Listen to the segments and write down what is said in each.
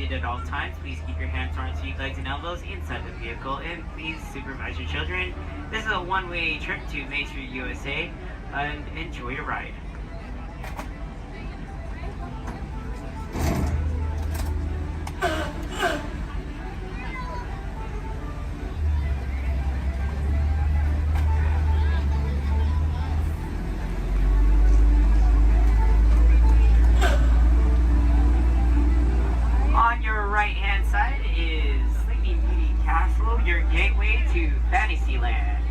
seated at all times. Please keep your hands, arms, feet, legs, and elbows inside the vehicle, and please supervise your children. This is a one-way trip to Main Street, USA, and enjoy your ride. Right-hand side is Sleeping Beauty Castle, your gateway to Fantasyland.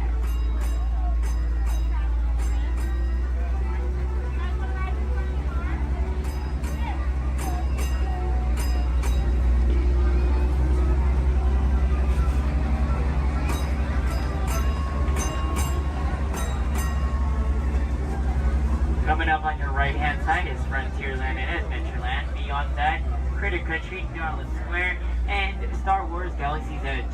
Coming up on your right-hand side is Frontierland and Adventureland. Beyond that, Critter Country, Darling Square, and Star Wars Galaxy's Edge.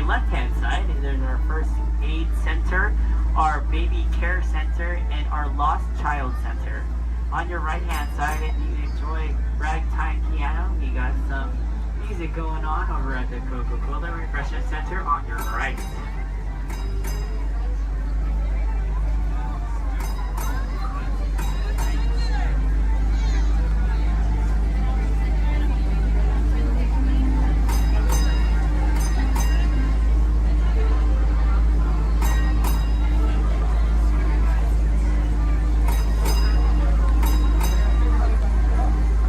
Left-hand side, there's our first aid center, our baby care center, and our lost child center. On your right-hand side, if you enjoy ragtime piano, we got some music going on over at the Coca-Cola Refreshment Center on your right.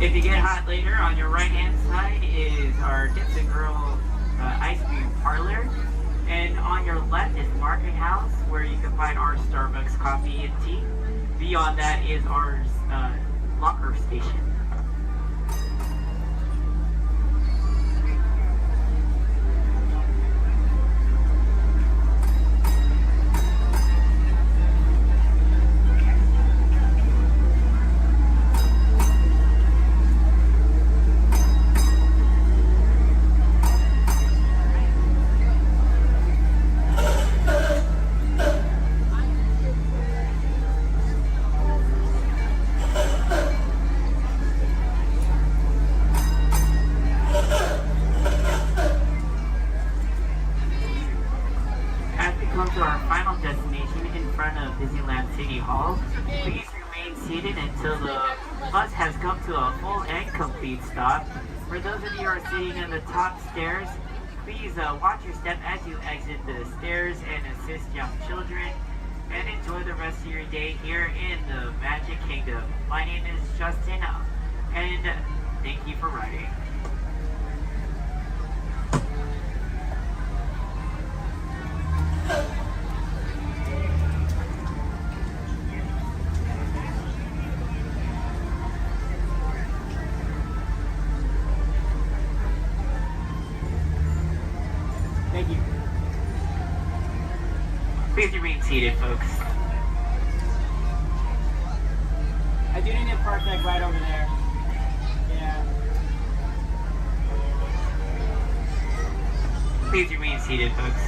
If you get hot later, on your right-hand side is our Dips and Grill ice cream parlor. And on your left is Market House, where you can find our Starbucks coffee and tea. Beyond that is our locker station. To our final destination in front of Disneyland City Hall. Please remain seated until the bus has come to a full and complete stop. For those of you who are sitting in the top stairs, please watch your step as you exit the stairs and assist young children, and enjoy the rest of your day here in the Magic Kingdom. My name is Justin, and thank you for riding. Thank you. Please remain seated, folks. I do need a park deck right over there. Yeah. Please remain seated, folks.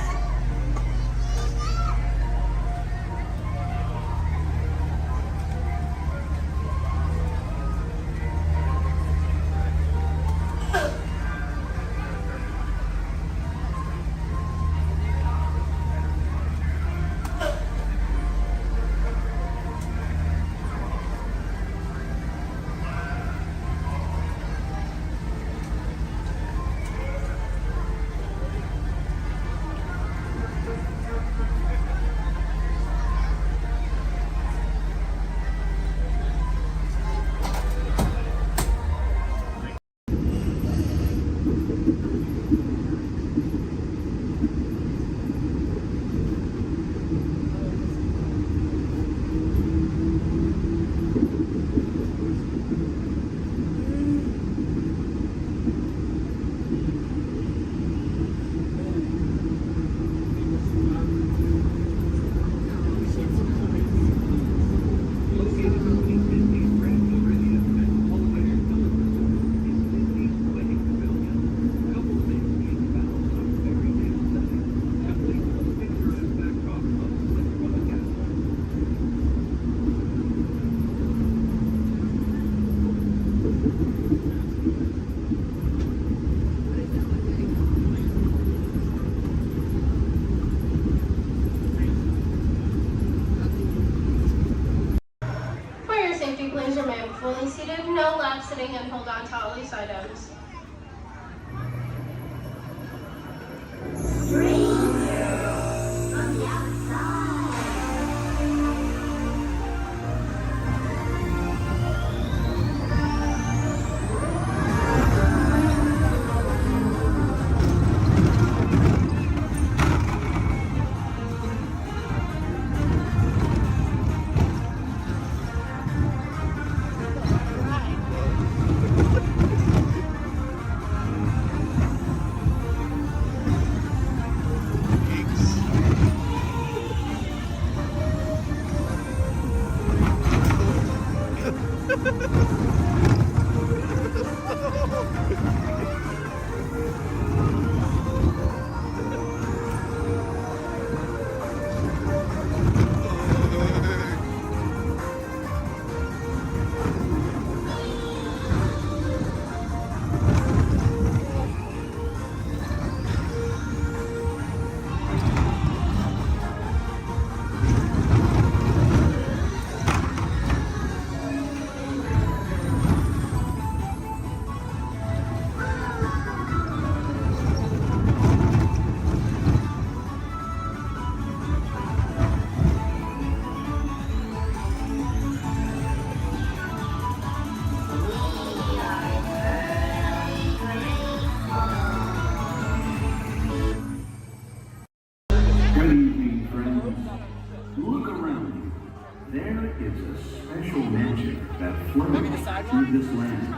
through this land.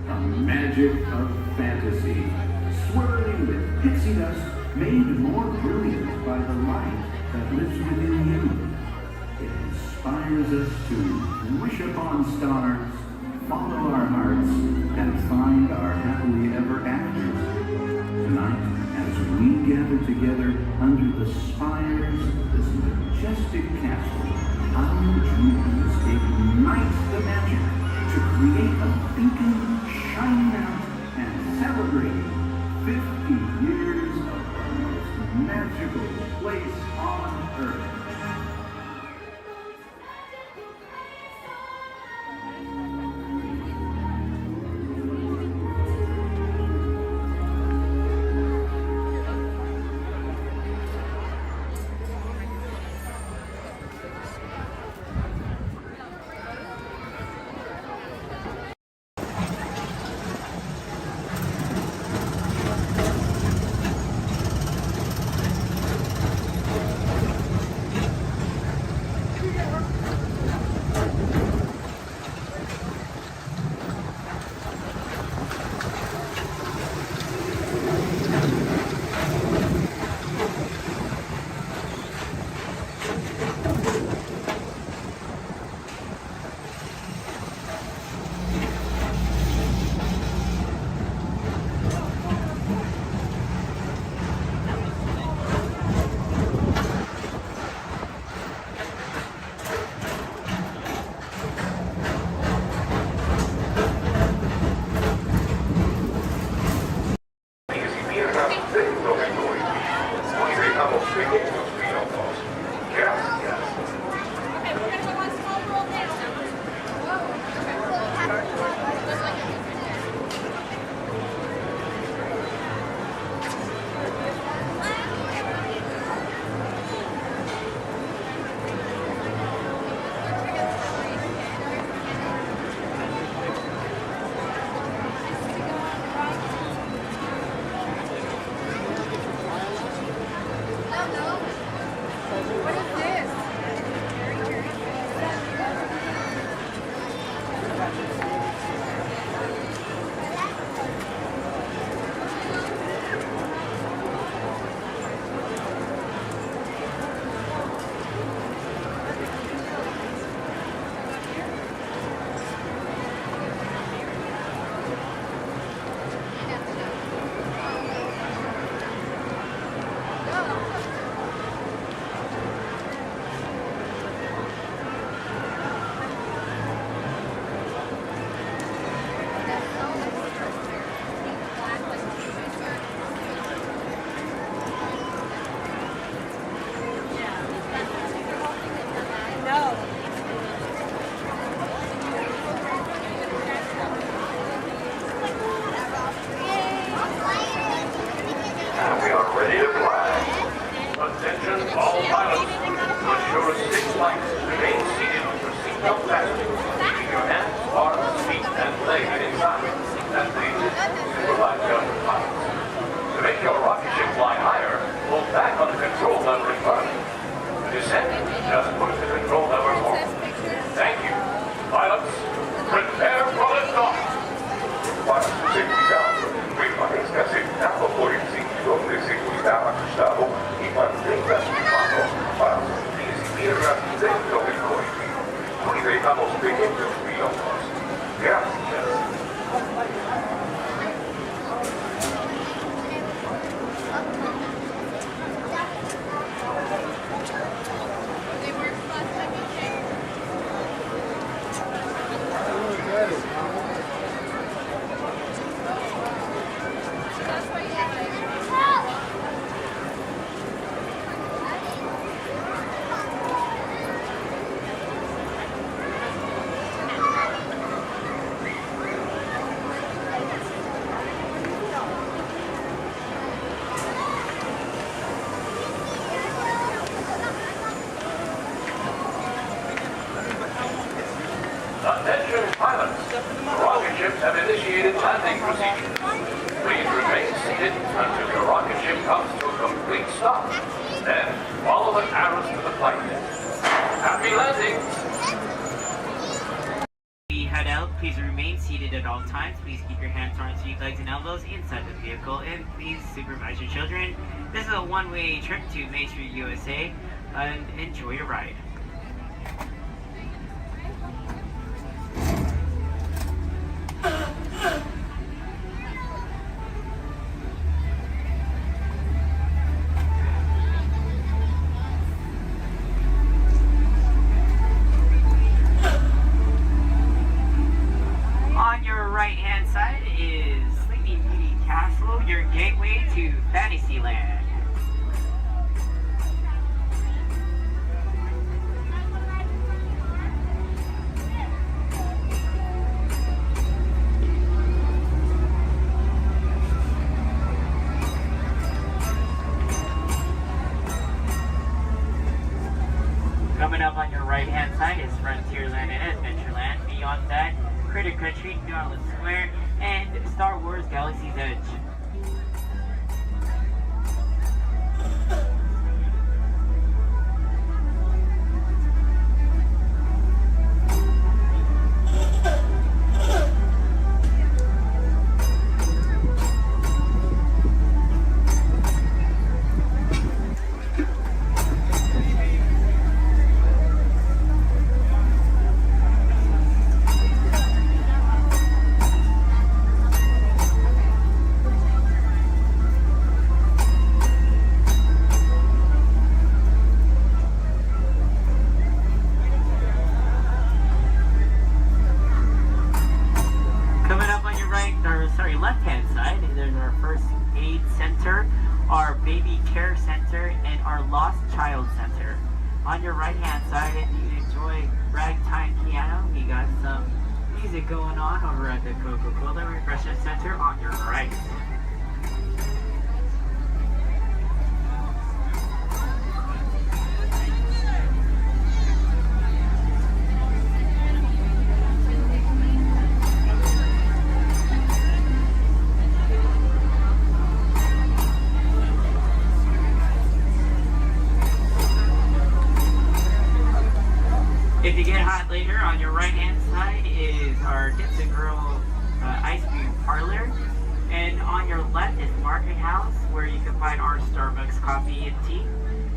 A magic of fantasy, swirling with pixie dust, made more brilliant by the light that lives within you. It inspires us to wish upon stars, follow our hearts, and find our happily ever afters. Tonight, as we gather together under the spires of this majestic castle, our dreams ignite the magic to create a beacon shining out and celebrating 50 years of the most magical place on earth. Attention pilots, rocket ships have initiated landing procedures. Please remain seated until your rocket ship comes to a complete stop. Then follow the arrows to the flight deck. Happy landing! We head out, please remain please keep your hands, arms, feet, legs, and elbows inside the vehicle, and please supervise your children. This is a one-way trip to Main Street, USA, and enjoy your ride. On your right-hand side is Sleeping Beauty Castle, your gateway to Fantasyland. Coming up on your right-hand side is Frontierland and Adventureland. Beyond that, Critter Country, Garland Square, and Star Wars Galaxy's Edge. Left-hand side, there's our first aid center, our baby care center, and our lost child center. On your right-hand side, if you enjoy ragtime piano, we got some music going on over at the Coca-Cola Refreshment Center on your right. If you get hot later, on your right-hand side is our Dips and Grill ice cream parlor. And on your left is Market House, where you can find our Starbucks coffee and tea.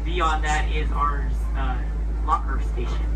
Beyond that is our locker station.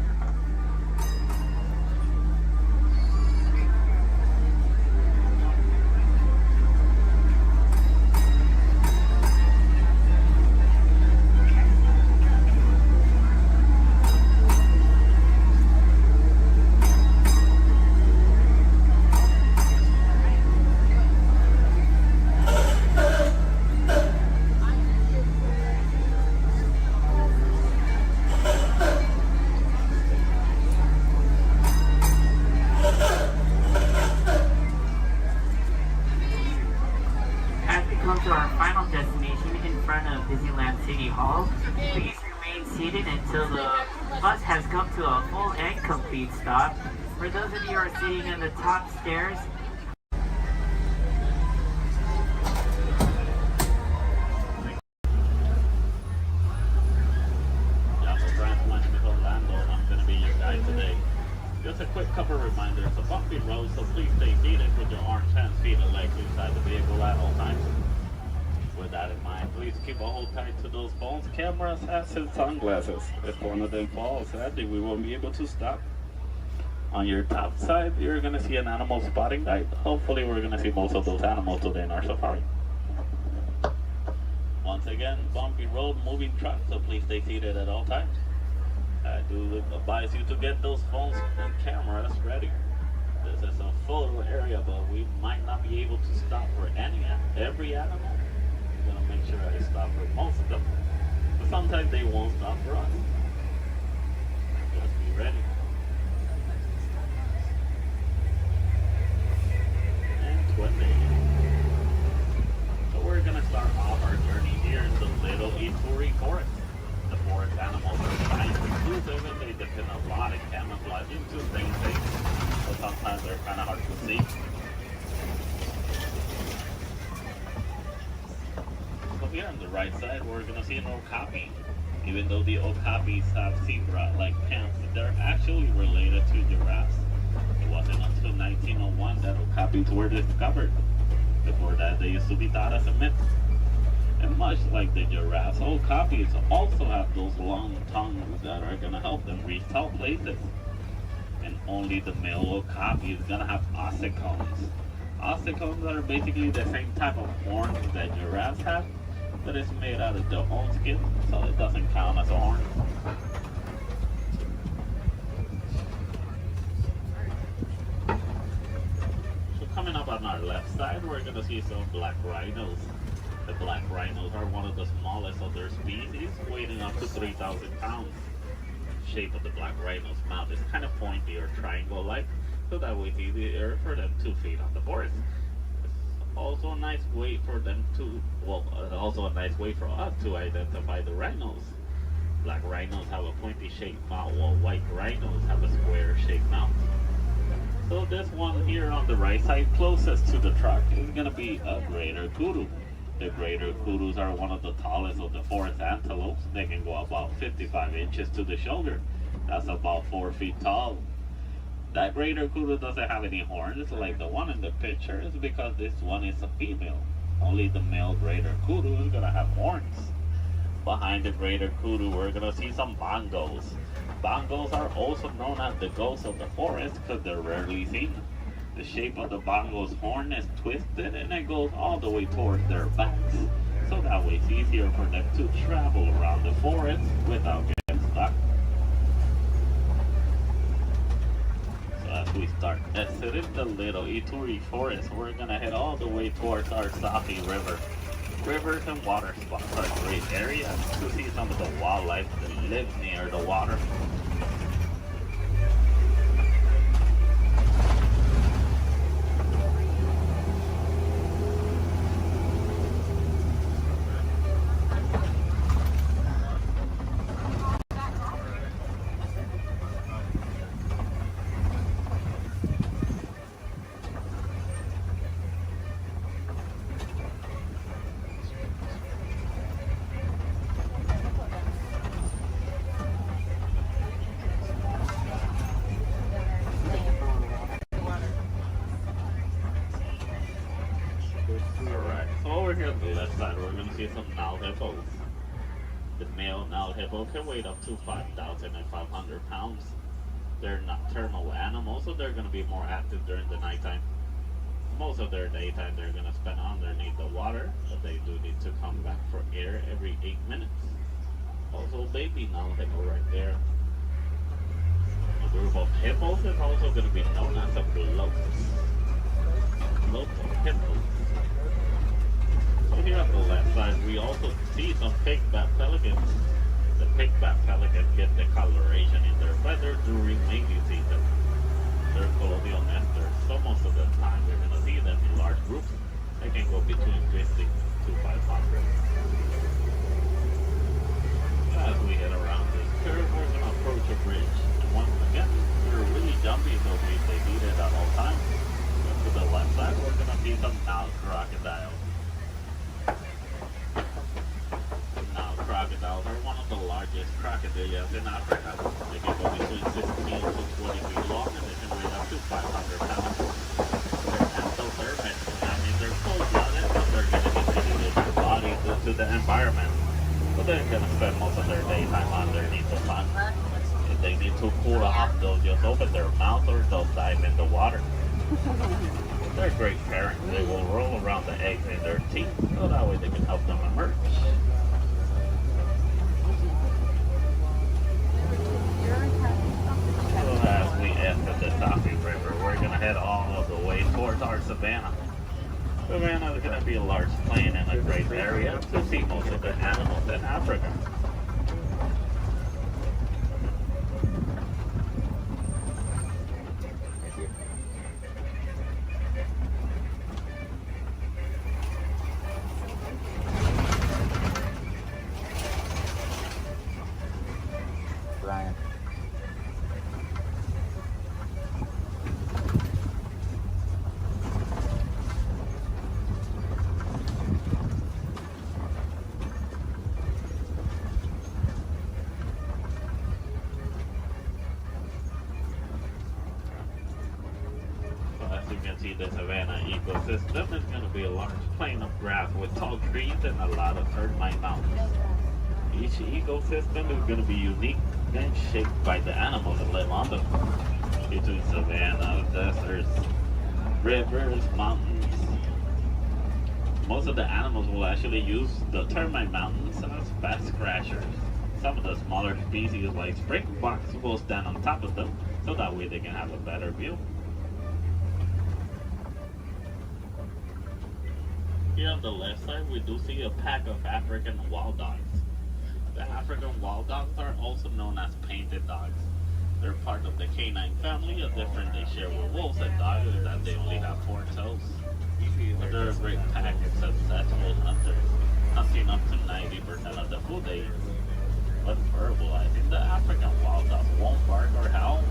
To our final destination in front of Disneyland City Hall. Please remain seated until the bus has come to a full and complete stop. For those of you who are sitting in the top stairs, I'm going to be your guide today. Just a quick couple reminders. A bumpy road, so please stay seated with your arms, hands, feet, and legs inside the vehicle at all times. With that in mind, please keep a hold tight to those phones, cameras, hats, and sunglasses. If one of them falls, sadly, we won't be able to stop. On your top side, you're going to see an animal spotting guide. Hopefully, we're going to see most of those animals today in our safari. Once again, bumpy road, moving truck, so please stay seated at all times. I do advise you to get those phones and cameras ready. This is a photo area, but we might not be able to stop for every animal. I'm gonna make sure I stop for most of them. But sometimes they won't stop for us. Just be ready. And 20. So we're gonna start off our journey here in the Little Ituri Forest. The forest animals are kind of exclusive and they depend a lot of camouflage into things, but sometimes they're kind of hard to see. So here on the right side, we're going to see an okapi. Even though the okapis have zebra-like pants, they're actually related to giraffes. wasn't until 1901 that okapis were discovered. Before that, they used to be thought as a myth. And much like the giraffes, okapis also have those long tongues that are going to help them reach tall places. And only the male okapi is going to have ossicones. Ossicones are basically the same type of horns that giraffes have, but it's made out of their own skin, so it doesn't count as a horn. So coming up on our left side, we're going to see some black rhinos. The black rhinos are one of the smallest of their species, weighing up to 3,000 pounds. The shape of the black rhino's mouth is kind of pointy or triangle-like, so that way it's easier for them to feed on the forest. It's also a nice way for them to, also a nice way for us to identify the rhinos. Black rhinos have a pointy shaped mouth, while white rhinos have a square shaped mouth. So this one here on the right side, closest to the truck, is going to be a greater kudu. The greater kudus are one of the tallest of the forest antelopes. They can go about 55 inches to the shoulder. That's about 4 feet tall. That greater kudu doesn't have any horns like the one in the picture. It's because this one is a female. Only the male greater kudu is going to have horns. Behind the greater kudu, we're going to see some bongos. Bongos are also known as the ghosts of the forest because they're rarely seen. The shape of the bongo's horn is twisted and it goes all the way towards their backs. So that way it's easier for them to travel around the forest without getting stuck. So as we start exiting the little Ituri forest, we're going to head all the way towards our Safi River. Rivers and water spots are great areas to see some of the wildlife that lives near the water. See some Nile hippos. The male Nile hippo can weigh up to 5,500 pounds. They're nocturnal animals, so they're going to be more active during the nighttime. Most of their daytime they're going to spend underneath the water, but they do need to come back for air every 8 minutes. Also, baby Nile hippo right there. A group of hippos is also going to be known as a bloat. Bloat hippos. So here on the left side, we also see some pigbat pelicans. The pigbat pelicans get the coloration in their feathers during mating season. They're colonial nesters, so most of the time we're going to see them in large groups. They can go between 50 to 500. As we head around this curve, we're going to approach a bridge. And once again, we're really jumpy, so we stay needed at all times. And to the left side, we're going to see some Nile crocodiles. Crocodiles are one of the largest crocodiles in Africa. They can go between 16 to 20 feet long and they can weigh up to 500 pounds. They're endothermic, that means they're cold-blooded, but they're going to be taking their body due to the environment. So they're going to spend most of their daytime underneath the sun. If they need to cool off, they'll just open their mouth or they'll dive in the water. They're great parents. They will roll around the eggs in their teeth, so that way they can help them emerge. As we enter the Safi River, we're going to head all of the way towards our savanna. Savanna is going to be a large plain and a great area to see most of the animals in Africa. Brian. can see the savanna ecosystem is going to be a large plain of grass with tall trees and a lot of termite mountains. Each ecosystem is going to be unique and shaped by the animals that live on them. Between savanna, deserts, rivers, mountains. Most of the animals will actually use the termite mountains as fast crashers. Some of the smaller species like springboks will stand on top of them so that way they can have a better view. Here on the left side we do see a pack of African wild dogs. The African wild dogs are also known as painted dogs. They're part of the canine family, a difference they share with wolves and dogs is that they only have 4 toes. But they're a great pack of successful hunters, hunting up to 90% of the food they eat. But verbalizing, the African wild dog won't bark or howl.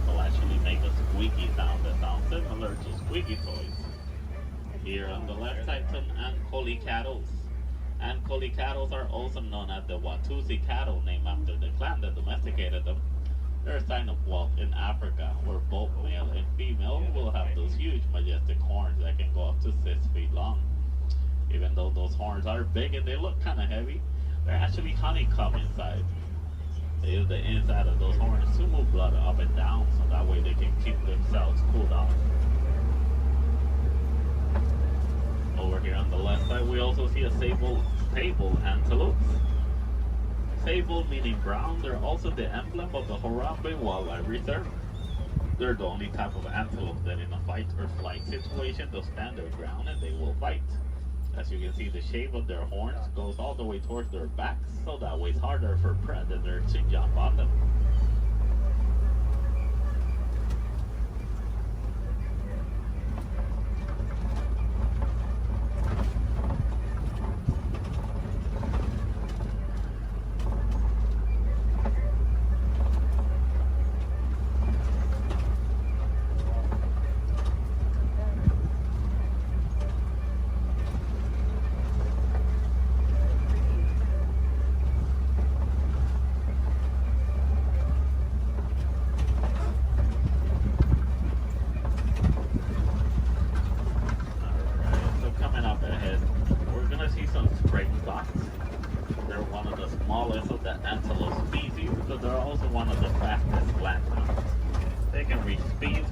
They'll actually make a squeaky sound that sounds similar to squeaky toys. Here on the left side, some Ankoli cattle. Ankoli cattle are also known as the Watusi cattle, named after the clan that domesticated them. They're a sign of Walt in Africa, where both male and female will have those huge, majestic horns that can go up to 6 feet long. Even though those horns are big and they look kind of heavy, they're actually honeycomb inside. They use the inside of those horns to move blood up and down, so that way they can keep themselves cooled off. Over here on the left side, we also see a sable antelope. Sable meaning brown, they're also the emblem of the Harambe Wildlife Reserve. They're the only type of antelope that in a fight or flight situation they'll stand their ground and they will fight. As you can see, the shape of their horns goes all the way towards their backs, so that way it's harder for predators to jump on them.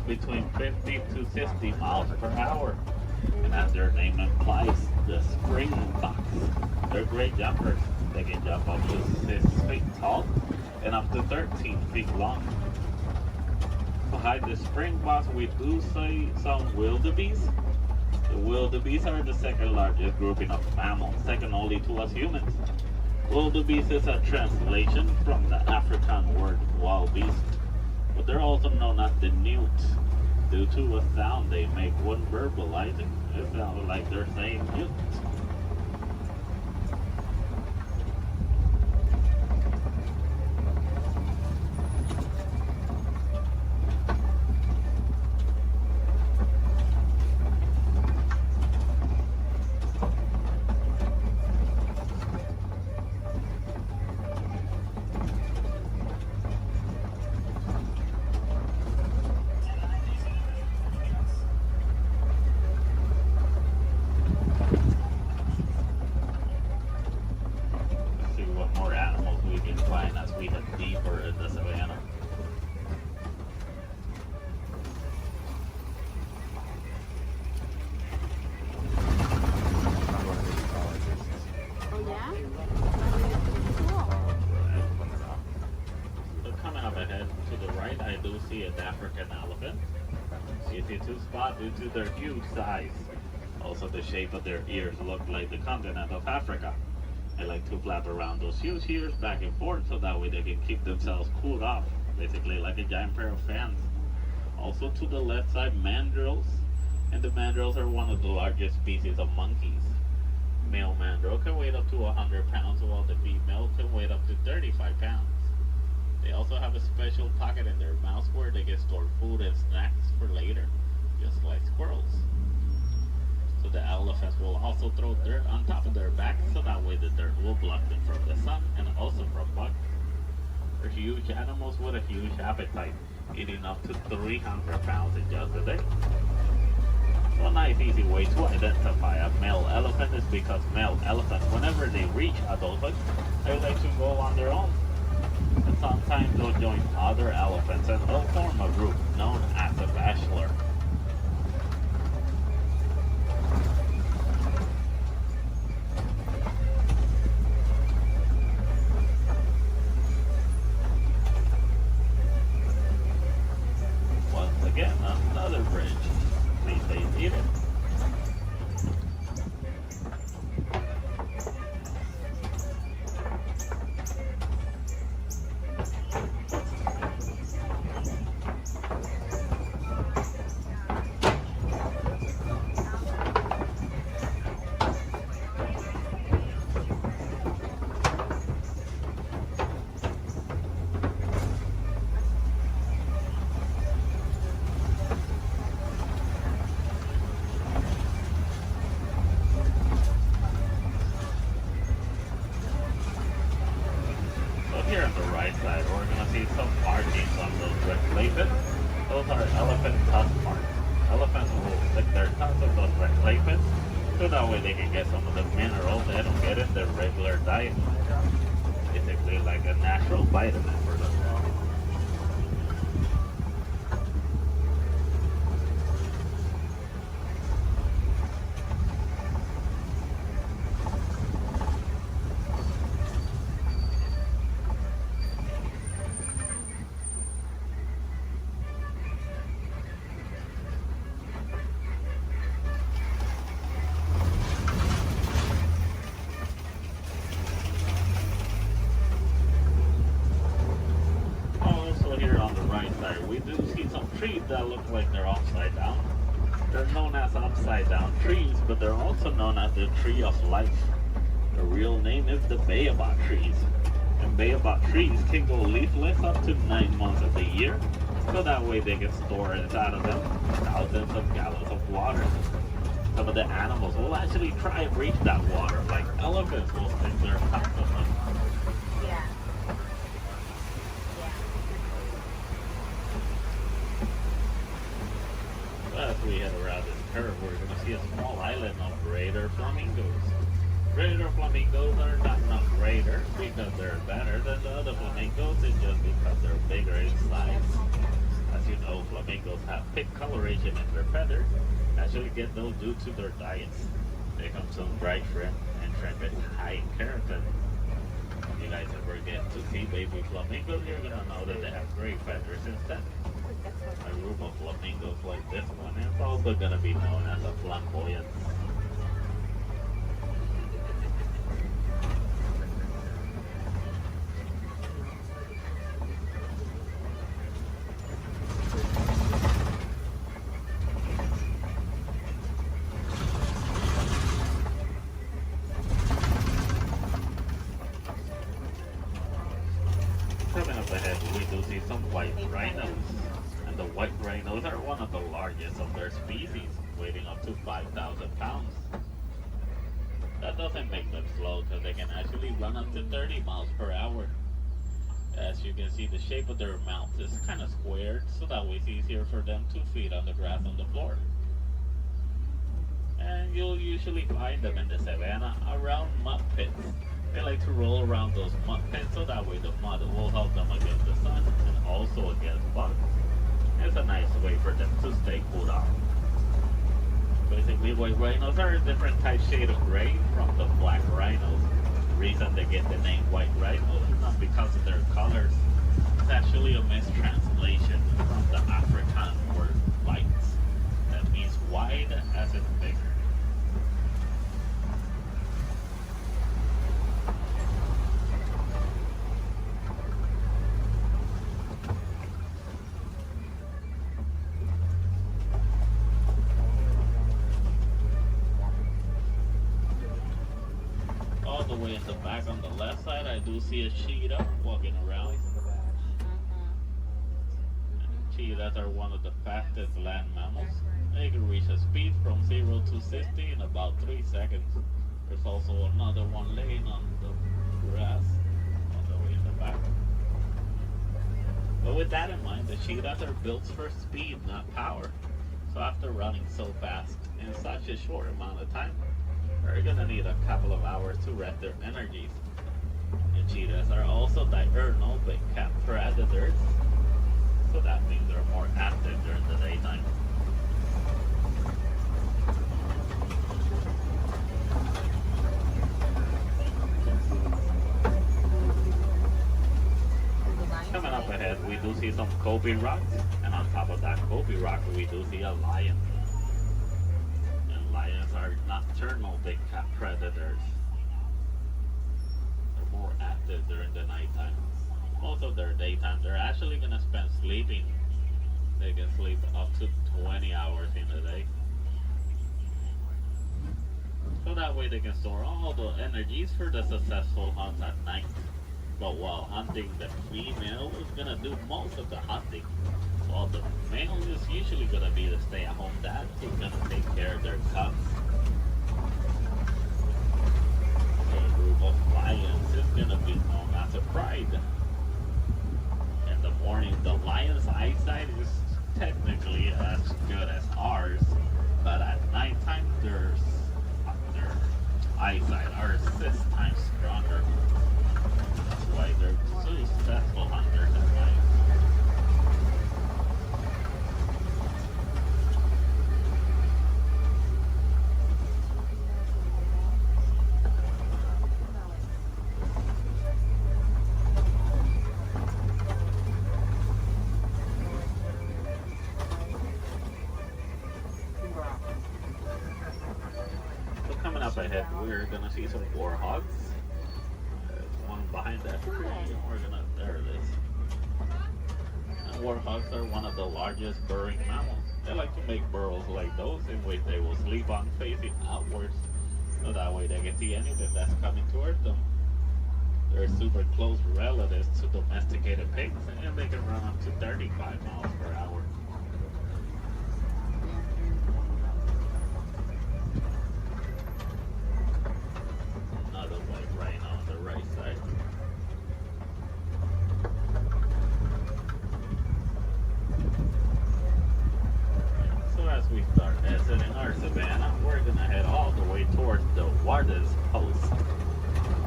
Between 50 to 60 miles per hour. And as their name implies, the springboks. They're great jumpers. They can jump up to 6 feet tall and up to 13 feet long. Behind the springboks, we do see some wildebeest. The wildebeest are the second largest grouping of mammals, second only to us humans. Wildebeest is a translation from the African word wild beast. But they're also known as the newt due to a sound they make when verbalizing. It sounds like they're saying newt. Due to their huge size. Also, the shape of their ears look like the continent of Africa. They like to flap around those huge ears back and forth so that way they can keep themselves cooled off, basically like a giant pair of fans. Also to the left side, mandrills. And the mandrills are one of the largest species of monkeys. Male mandrill can weigh up to 100 pounds while the female can weigh up to 35 pounds. They also have a special pocket in their mouths where they can store food and snacks for later, just like squirrels. So the elephants will also throw dirt on top of their backs so that way the dirt will block them from the sun and also from bugs. They're huge animals with a huge appetite, eating up to 300 pounds in just a day. So a nice easy way to identify a male elephant is because male elephants, whenever they reach adulthood, they like to go on their own. And sometimes they'll join other elephants and they'll form a group known as a bachelor. Once again, another bridge. Please stay seated. Here on the right side, we're going to see some markings on those red places. Those are elephant tusk marks. Elephants will stick their tusks on those red places, so that way they can get some of the minerals they don't get in their regular diet. Basically like a natural vitamin for them. Here on the right side, we do see some trees that look like they're upside down. They're known as upside down trees, but they're also known as the tree of life. The real name is the baobab trees. And baobab trees can go leafless up to 9 months of the year, so that way they can store inside of them thousands of gallons of water. Some of the animals will actually try and reach that water, like elephants will stick their tongues on them. As we head around this curve, we're going to see a small island of greater flamingos. Greater flamingos are not greater because they're better than the other flamingos, it's just because they're bigger in size. As you know, flamingos have thick coloration in their feathers, actually get those due to their diets. They come some bright shrimp, and shrimp is high in keratin. If you guys ever get to see baby flamingos, you're going to know that they have great feathers instead. A group of flamingos like this one is also going to be known as a flamboyant. Coming up ahead, we do see some white rhinos. And the white rhinos are one of the largest of their species, weighing up to 5,000 pounds. That doesn't make them slow because they can actually run up to 30 miles per hour. As you can see, the shape of their mouth is kind of squared, so that way it's easier for them to feed on the grass on the floor. And you'll usually find them in the savannah around mud pits. They like to roll around those mud pits, so that way the mud will help them against the sun and also against bugs. It's a nice way for them to stay cooled off. Basically, white rhinos are a different type shade of gray from the black rhinos. The reason they get the name white rhinos is not because of their colors. It's actually a mistranslation from the African word white. That means wide as in bigger. All the way in the back on the left side, I do see a cheetah walking around. Cheetahs are one of the fastest land mammals. They can reach a speed from 0 to 60 in about 3 seconds. There's also another one laying on the grass all the way in the back. But with that in mind, the cheetahs are built for speed, not power. So after running so fast in such a short amount of time, they're gonna need a couple of hours to rest their energies. And cheetahs are also diurnal big cat predators, so that means they're more active during the daytime. Coming up ahead, we do see some Kobe rocks, and on top of that Kobe rock, we do see a lion. And lions are nocturnal big cat predators. They're more active during the nighttime. Most of their daytime, they're actually gonna spend sleeping. They can sleep up to 20 hours in a day. So that way they can store all the energies for the successful hunt at night. But while hunting, the female is gonna do most of the hunting, while the male is usually gonna be the stay-at-home dad who's gonna take care of their cubs. So a group of lions is gonna be known as a pride. In the morning, the lion's eyesight is technically as good as ours, but at nighttime, their eyesight are 6 times stronger. That's why they're successful hunters at night. So coming up ahead, we're gonna see some warhogs. There's one behind that tree, and there it is. And warhogs are one of the largest burrowing mammals. They like to make burrows like those in which they will sleep on facing outwards, so that way they can see anything that's coming towards them. They're super close relatives to domesticated pigs, and they can run up to 35 miles per hour. Another white rhino on the right side. So as we start exiting our savannah, we're gonna head all the way towards the Warden's Post.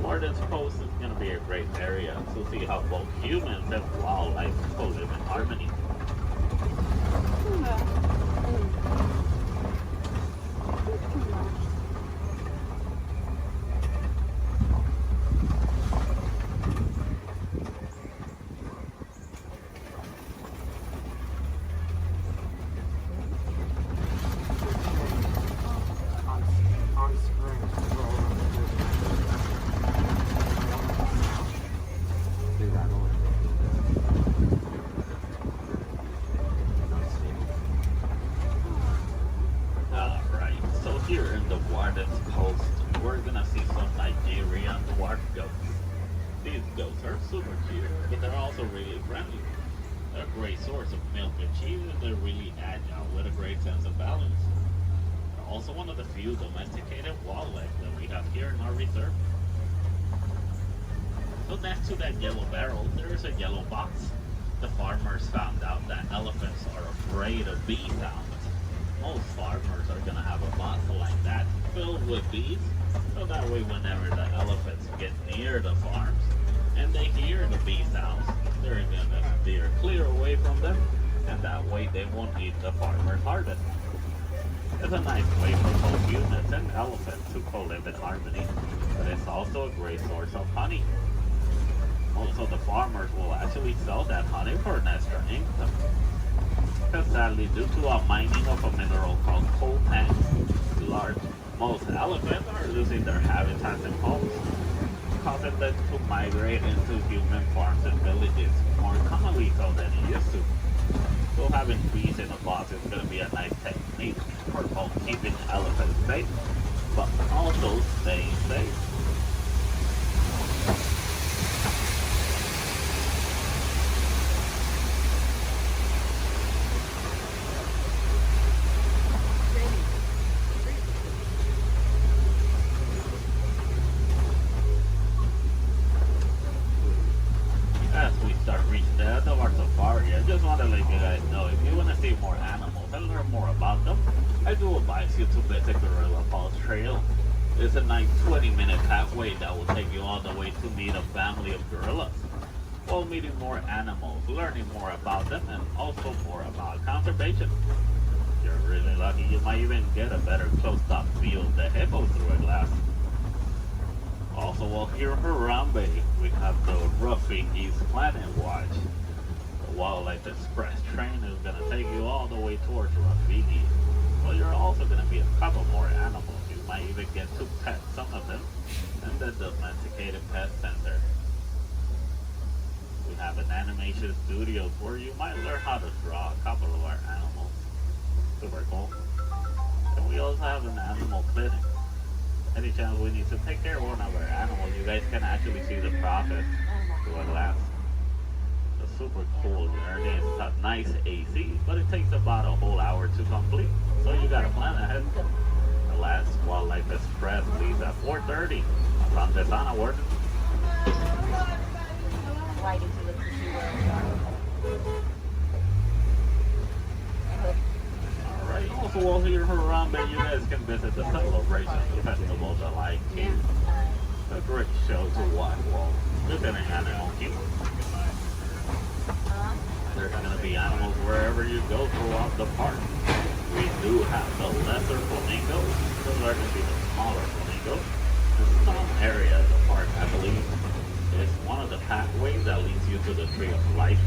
Warden's Post is gonna be a great area to see how both humans and wildlife co-live in harmony. Alright, so here in the Warden's Post, we're gonna see some Nigerian dwarf goats. These goats are super cute, but they're also really friendly. They're a great source of milk and cheese, and they're really agile with a great sense of balance. They're also one of the few domesticated wildlife that we have here in our reserve. So next to that yellow barrel, there is a yellow box. The farmers found out that elephants are afraid of bee sounds. Most farmers are gonna have a box like that filled with bees, so that way whenever the elephants get near the farms and they hear the bee sounds, they're gonna steer clear away from them, and that way they won't eat the farmer's harvest. It's a nice way for both humans and elephants to co-live in harmony, but it's also a great source of honey. Also, the farmers will actually sell that honey for an extra income. Because sadly, due to a mining of a mineral called coltan, most elephants are losing their habitats and homes, causing them to migrate into human farms and villages more commonly so than it used to. So having bees in a box is going to be a nice technique for both keeping elephants safe, but also staying safe. As we start reaching the end of our safari, I just want to let you guys know, if you want to see more animals, animals and learn more about them, I do advise you to visit Gorilla Falls Trail. It's a nice 20-minute pathway that will take you all the way to meet a family of gorillas, while meeting more animals, learning more about them, and also more about conservation. If you're really lucky, you might even get a better close-up view of the hippo through a glass. Also, while here in Harambe, we have the Rafiki's Planet Watch. The Wildlife Express train is going to take you all the way towards Rafiki. Well, you're also going to meet a couple more animals. You might even get to pet some of them, and the Domesticated Pet Center. We have an animation studio where you might learn how to draw a couple of our animals. Super cool. And we also have an animal clinic. Any chance we need to take care of one of our animals, you guys can actually see the process through a glass. It's super cool journey. It's got nice AC, but it takes about a whole hour to complete. So you gotta plan ahead. The last Wildlife Express leaves at 4:30. From the sun award. Why did you look to see where Alright, also while here in Harambe, you guys can visit the Celebration Festival, the Lion King. A great show to watch while visiting Animal Kingdom. There's going to be animals wherever you go throughout the park. We do have the lesser flamingos. Those are going to be the smaller flamingos. In some area of the park, I believe, is one of the pathways that leads you to the Tree of Life.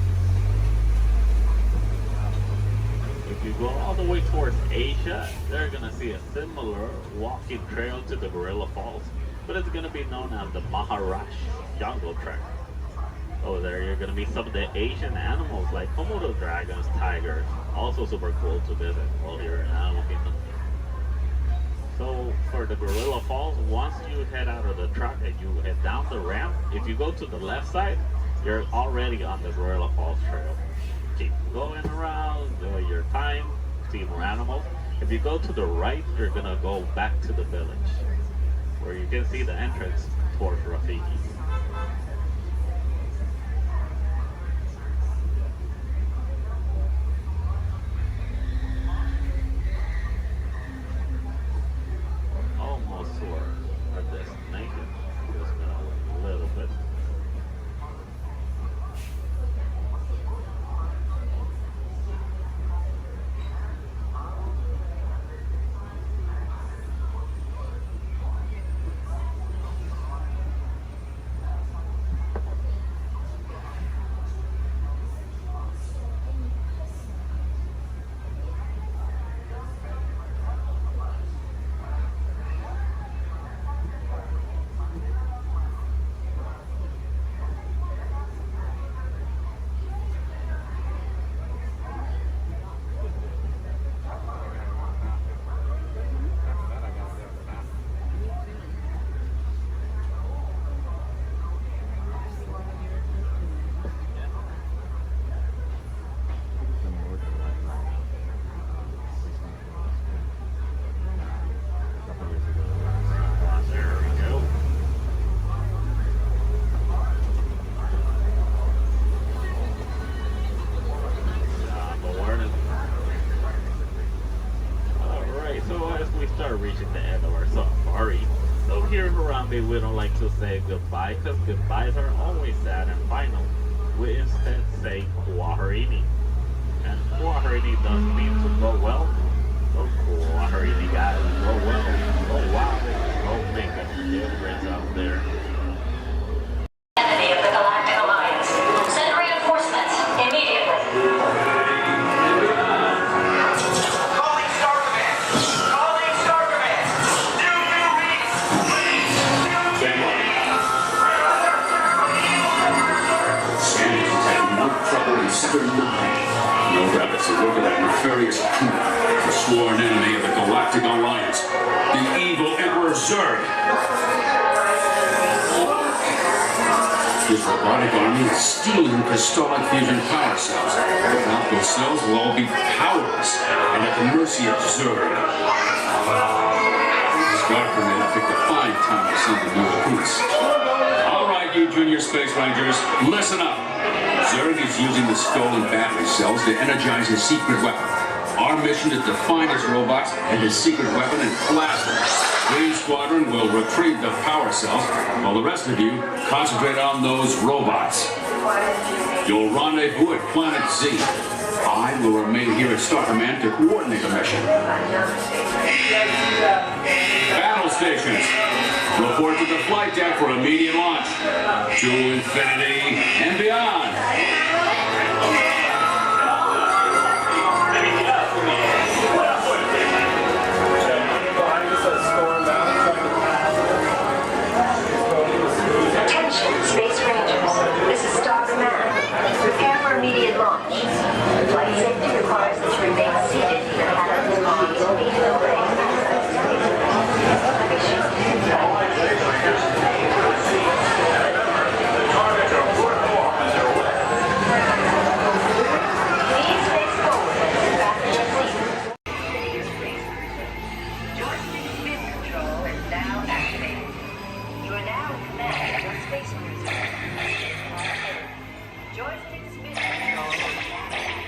If you go all the way towards Asia, they're going to see a similar walking trail to the Gorilla Falls, but it's going to be known as the Maharashtra Jungle Trek. Over there, you're going to meet some of the Asian animals like Komodo dragons, tigers, also super cool to visit while you're in Animal Kingdom. So for the Gorilla Falls, once you head out of the truck and you head down the ramp, if you go to the left side, you're already on the Gorilla Falls Trail. Keep going around, enjoy your time, see more animals. If you go to the right, you're going to go back to the village, where you can see the entrance towards Rafiki. Almost to our destination. Just gonna wait a little bit. Reaching the end of our safari. So here in Harambe, we don't like to say goodbye because goodbyes are always sad and final. We instead say Kwaherini. And Kwaherini does mean to go well. So Kwaherini guys, go well, go wild, go make a difference out there. Enemy of the Galactic Alliance. Send reinforcements immediately. No rabbits are look at that nefarious coup, the sworn enemy of the Galactic Alliance, the evil Emperor Zurg. His robotic army is stealing crystallic fusion power cells. Without those cells, will all be powerless and at the mercy of Zurg. Star Command picked a fine time to send the new recruits. All right, you junior space rangers, listen up. Zurg is using the stolen battery cells to energize his secret weapon. Our mission is to find his robots and his secret weapon and blast them. Green Squadron will retrieve the power cells, while the rest of you concentrate on those robots. You'll rendezvous at Planet Z. I will remain here at Star Command to coordinate the mission. Battle stations. Report to the flight deck for immediate launch. To infinity and beyond. Attention, Space Rangers. This is Star Command. Prepare for immediate launch. Flight safety requires that you remain seated in your cabin while being away. Please face forward and back in your seat. Joystick spin control is now activated. You are now in command of your space cruiser. Joystick spin control is activated.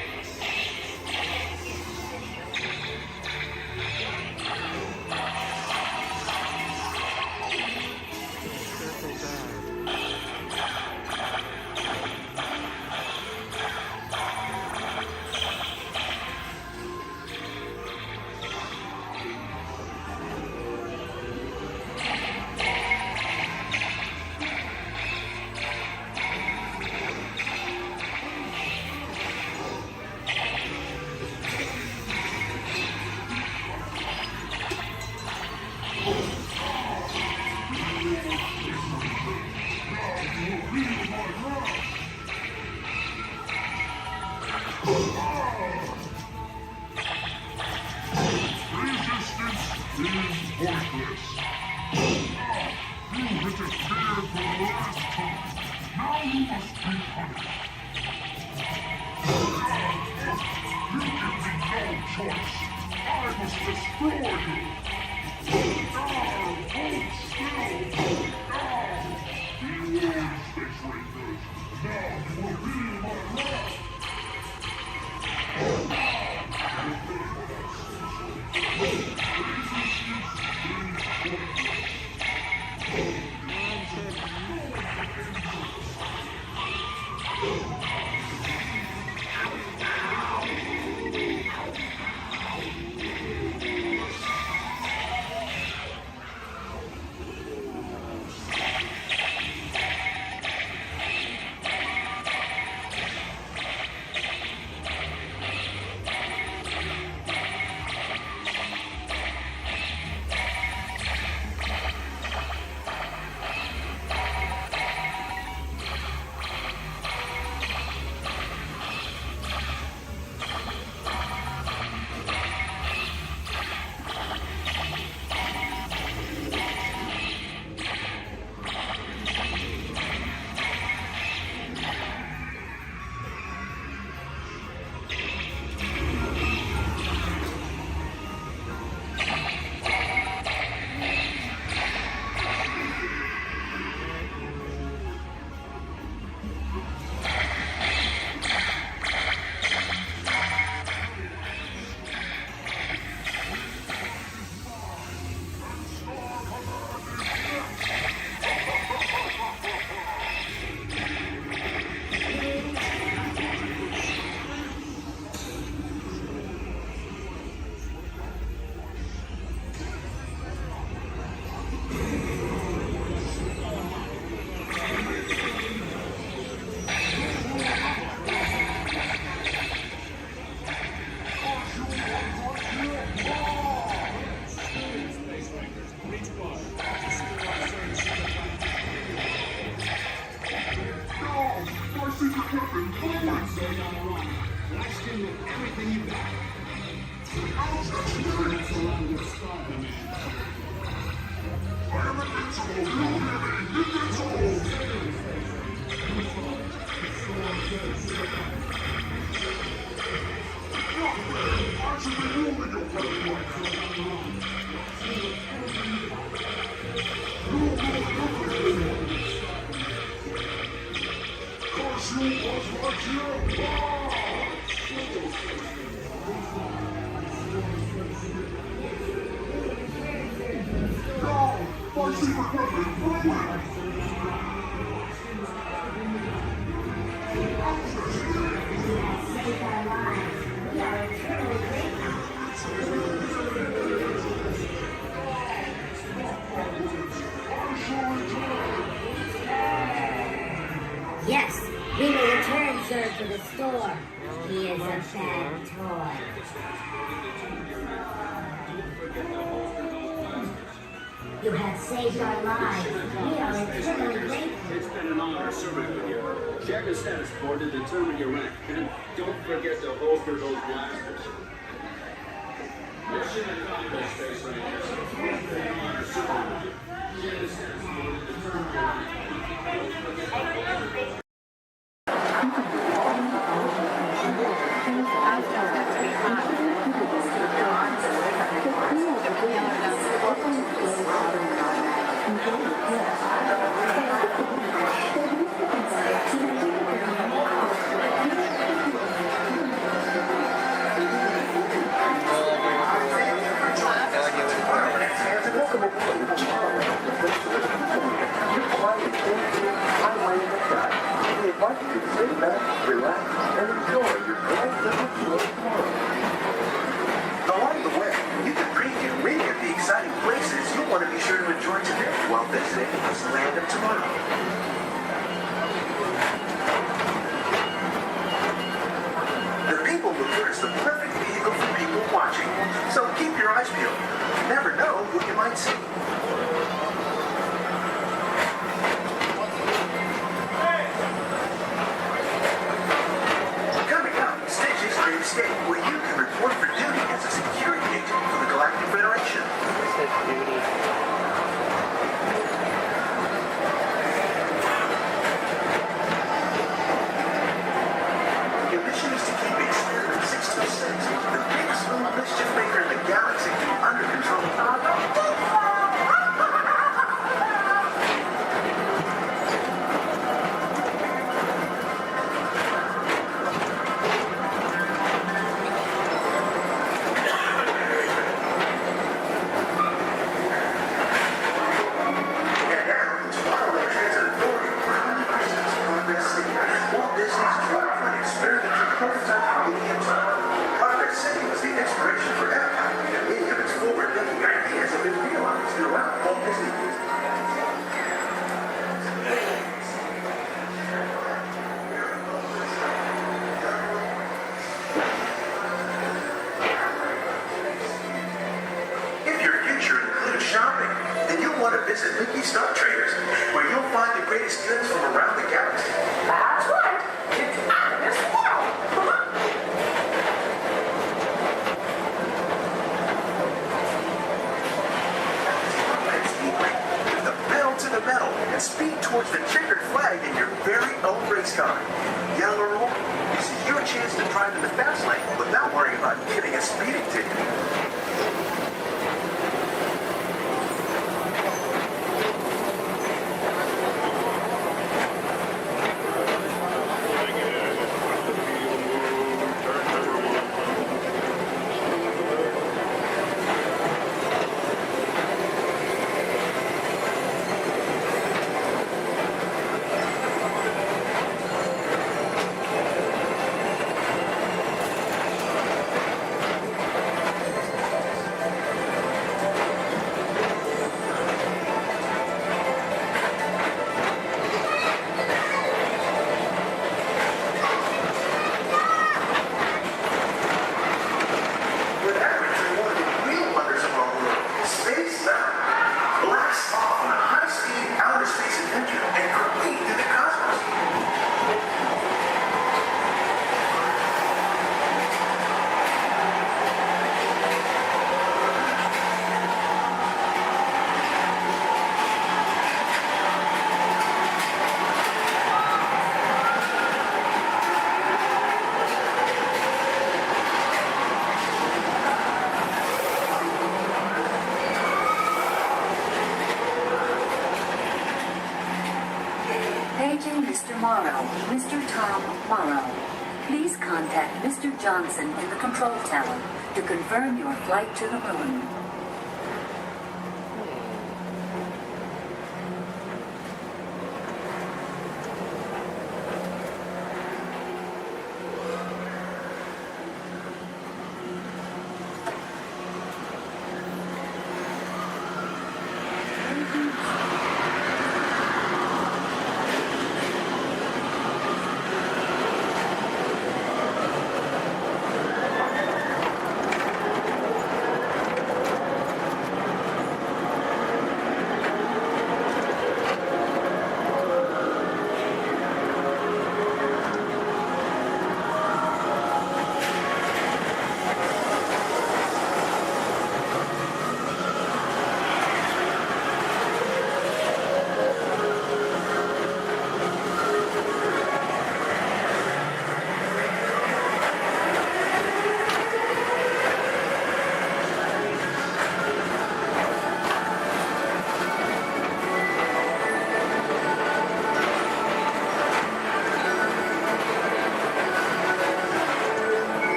Yes, we will return, sir, to the store. He is a bad toy. You have saved our lives. We are eternally grateful. It's been an honor serving with you. Check the status board to determine your rank. And don't forget to holster those blasters. Mission accomplished, Space Rangers. It's been an honor serving with you. Check the status board to determine your rank. Don't forget to holster those Along the way, you can preview many of the exciting places you'll want to be sure to enjoy today while visiting Disneyland of tomorrow. The People Mover is the perfect vehicle for people watching, so keep your eyes peeled. You never know who you might see. Coming up, Stitch's Great Escape, where you can report for duty as a security agent for the Galactic Federation. Your mission is to keep Experiment 626, the biggest little mischief maker in the galaxy, under control. And now, tomorrow, Transit Authority versus Progress City. Walt Disney's draw for an experimental prototype medium tunnel. Progress City was the inspiration for Epcot, and many of its forward-thinking ideas have been realized throughout Walt Disney. If your future includes shopping, then you'll want to visit Mickey Star Traders, where you'll find the greatest goods from around the galaxy. That's right. It's out of this world. With the pedal to the metal and speed towards the checkered flag in your very own race car. Yellow or orange, this is your chance to drive in the fast lane without worrying about getting a speeding ticket. With average and one of the real wonders of our world, space sound. Blast off on a high-speed outer space adventure and complete through the cosmos. Paging Mr. Morrow, Mr. Tom Morrow. Please contact Mr. Johnson in the control tower. to confirm your flight to the moon.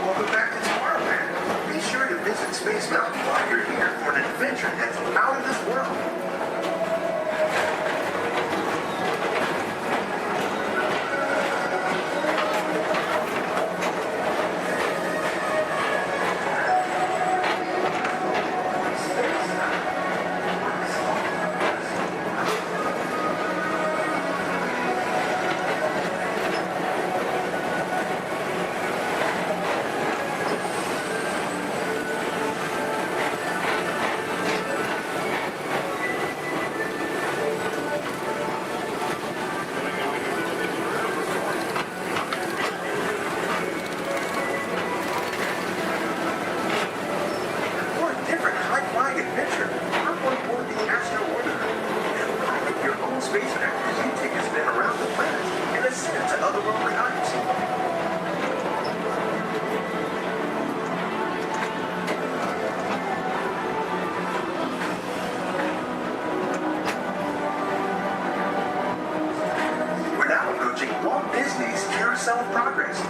Welcome back to Tomorrowland. Be sure to visit Space Mountain while you're here for an adventure that's out of this world. For a different high-flying adventure, hop on board the Astro Orbiter and pilot your own spacecraft as you take a spin around the planet and ascend to otherworldly heights. We're now approaching Walt Disney's Carousel of Progress.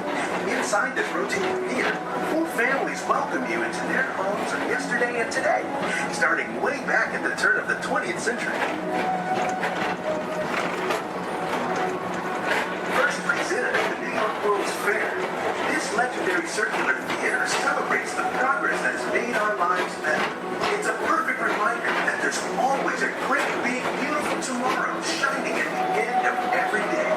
Inside this rotating theater, full families welcome you into their homes of yesterday and today, starting way back at the turn of the 20th century. First presented at the New York World's Fair, this legendary circular theater celebrates the progress that's made our lives better. It's a perfect reminder that there's always a great, big, beautiful tomorrow shining at the end of every day.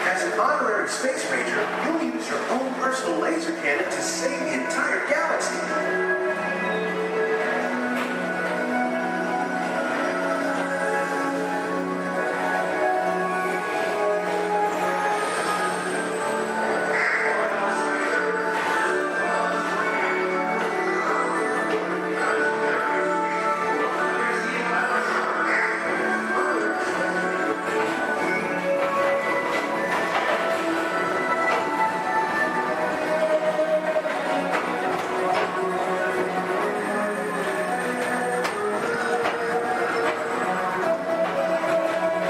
As an honorary space ranger, you'll use your own personal laser cannon to save the entire galaxy.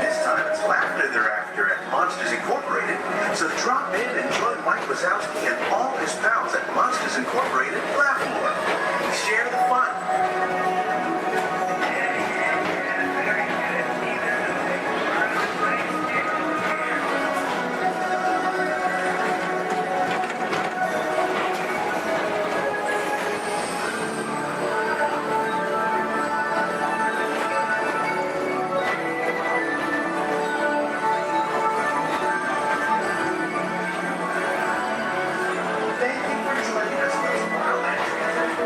This time it's laughter thereafter at Monsters Incorporated, so drop in and join Mike Wazowski and all his pals at Monsters Incorporated Laugh More. Share the fun. Thank you for joining us on Tomorrowland.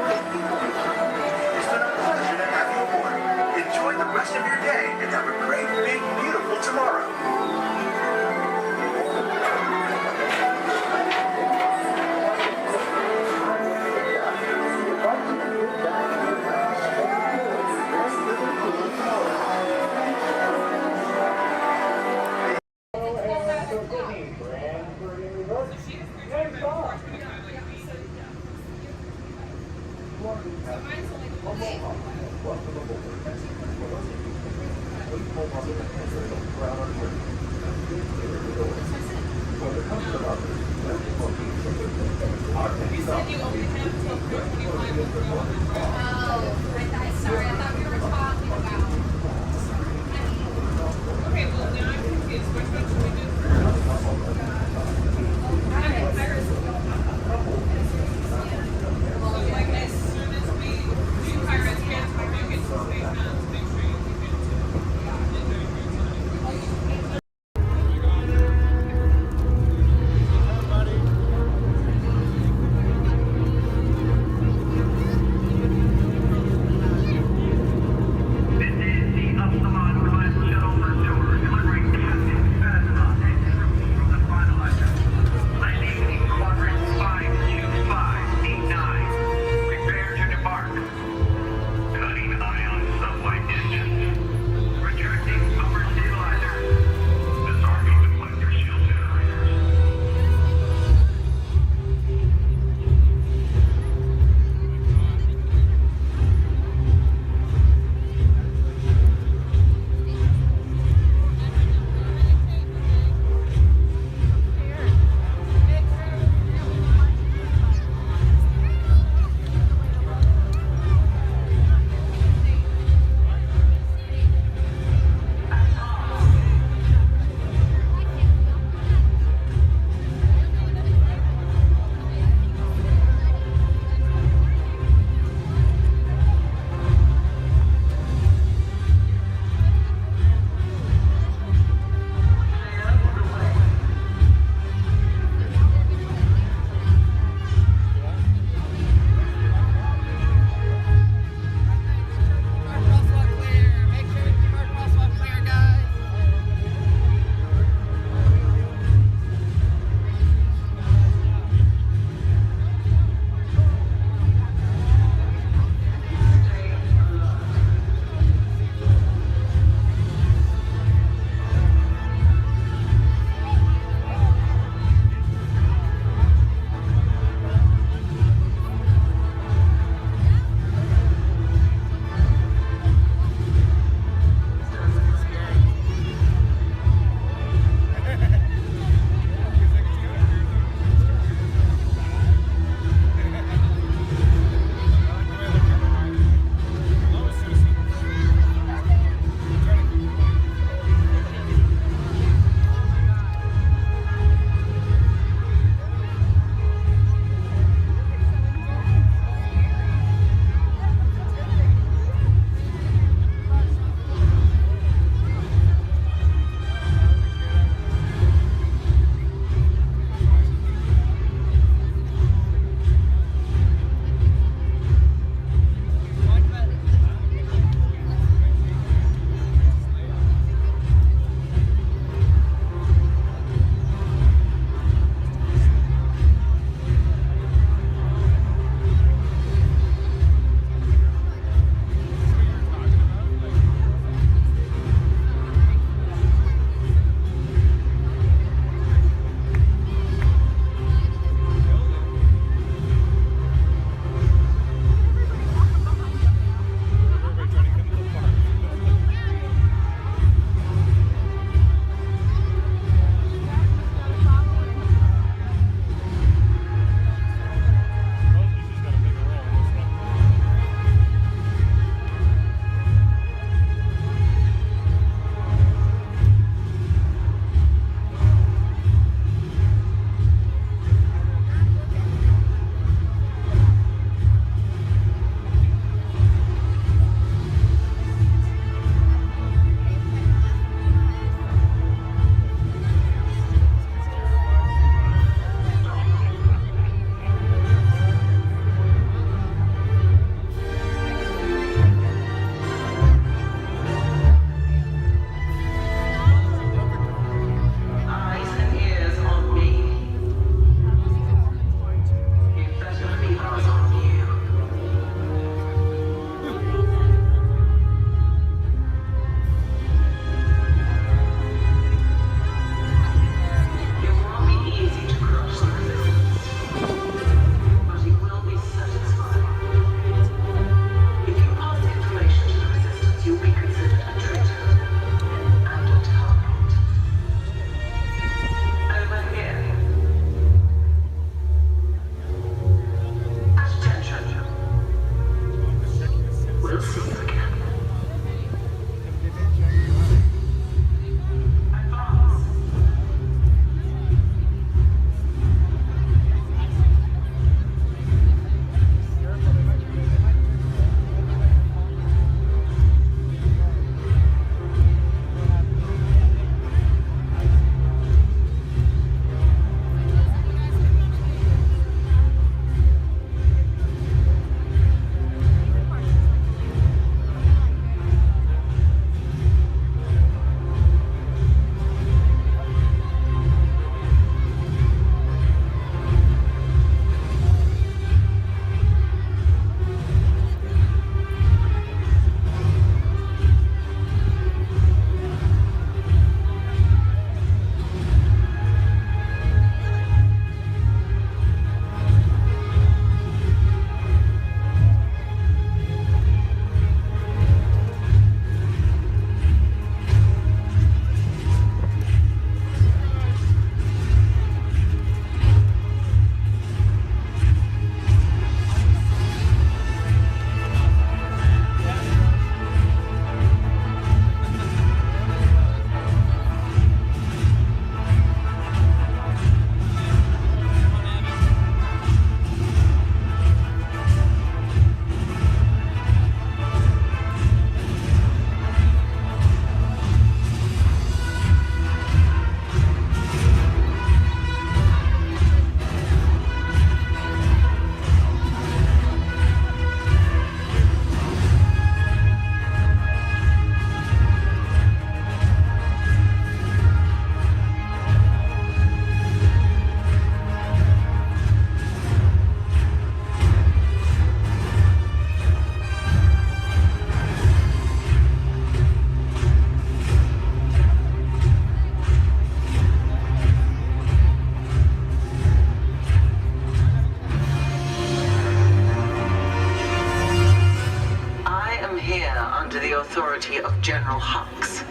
authority of General Hux.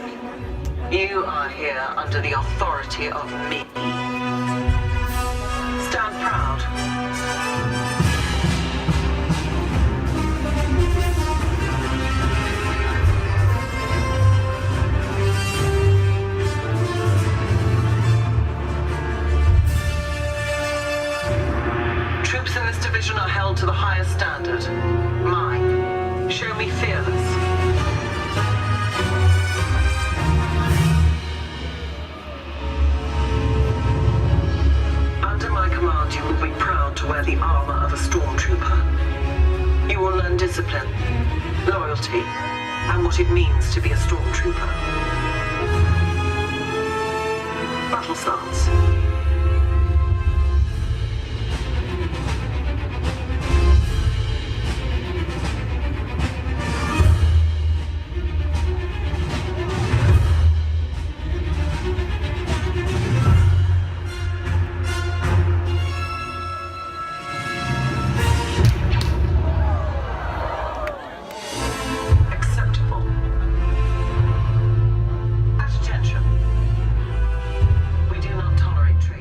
You are here under the authority of me. Stand proud. Troops in this division are held to the highest standard. Mine. Show me fearless. Under my command, you will be proud to wear the armor of a stormtrooper. You will learn discipline, loyalty, and what it means to be a stormtrooper. Battle stance. We do not tolerate tricks.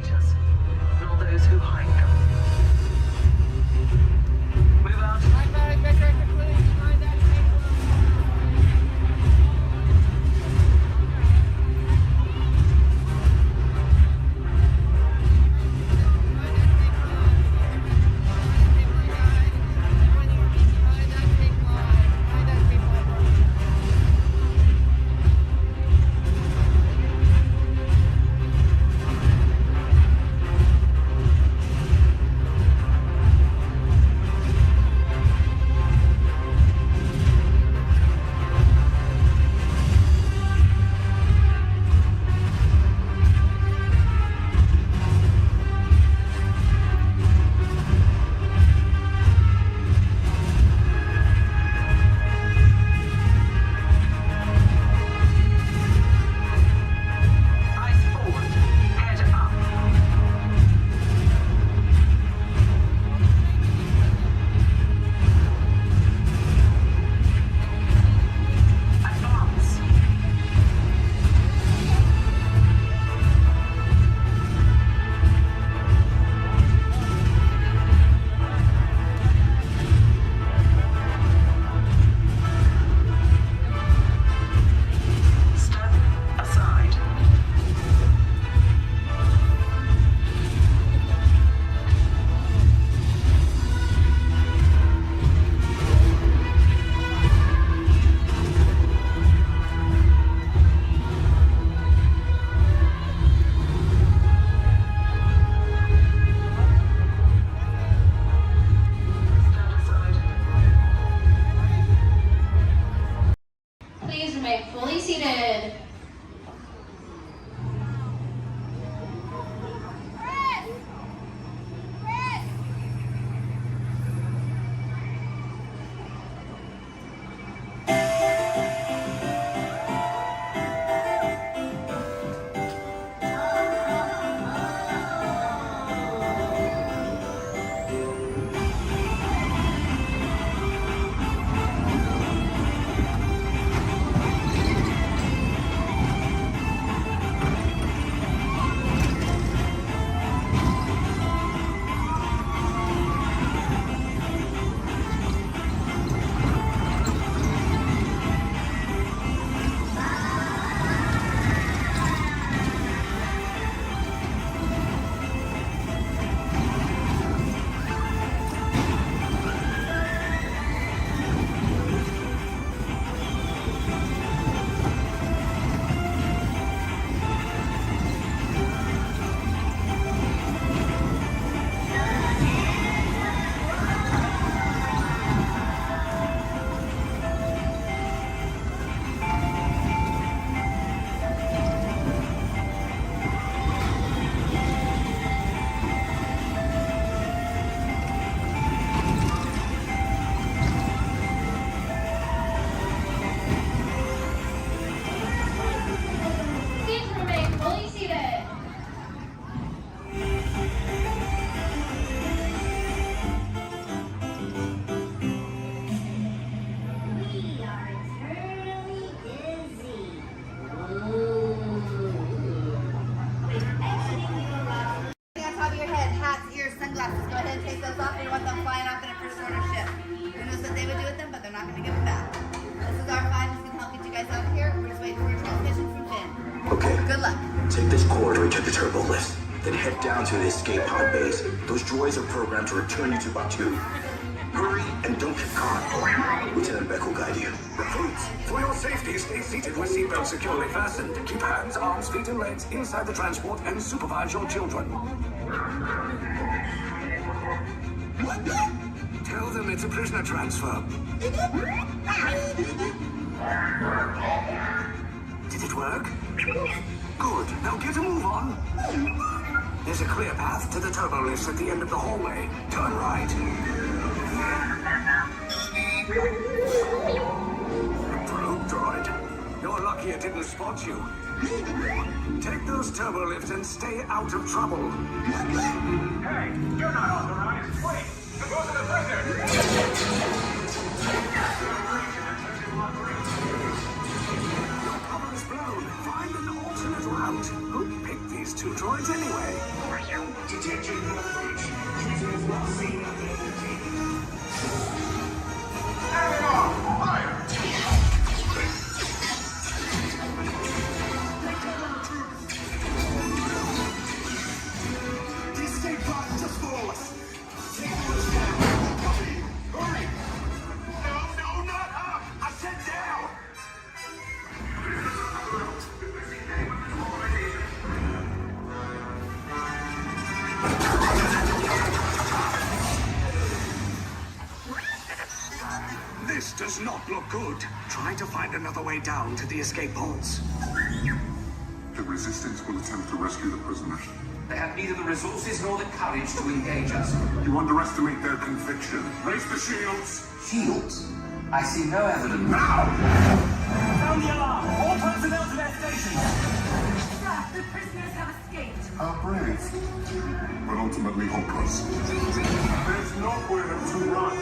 those off, we want them flying off in a first order ship. Who knows what they would do with them, but they're not going to give them back. This is R5, who's going to help get you guys out of here. We're just waiting for a transmission from Finn. Okay. Good luck. Take this corridor to the turbo lift. Then head down to the escape pod base. Those droids are programmed to return you to Batu. Hurry and don't get caught. Lieutenant Beck will guide you. Recruits, for your safety, stay seated with seatbelts securely fastened. Keep hands, arms, feet, and legs inside the transport and supervise your children. Tell them it's a prisoner transfer. Did it work? Good. Now get a move on. There's a clear path to the turbo lifts at the end of the hallway. Turn right. Probe droid. You're lucky it didn't spot you. Take those turbo lifts and stay out of trouble. Hey, you're not authorized. Wait, go to the prisoner. Your cover is blown. Find an alternate route. Who picked these two droids anyway? Detection approach. Prisoner is not seen at the This does not look good. Try to find another way down to the escape pods. The Resistance will attempt to rescue the prisoners. They have neither the resources nor the courage to engage us. You underestimate their conviction. Raise the shields! Shields? I see no evidence. Now! Sound the alarm! All personnel to their stations! Sir, the prisoners have escaped. How brave. But ultimately hopeless. There's nowhere to run.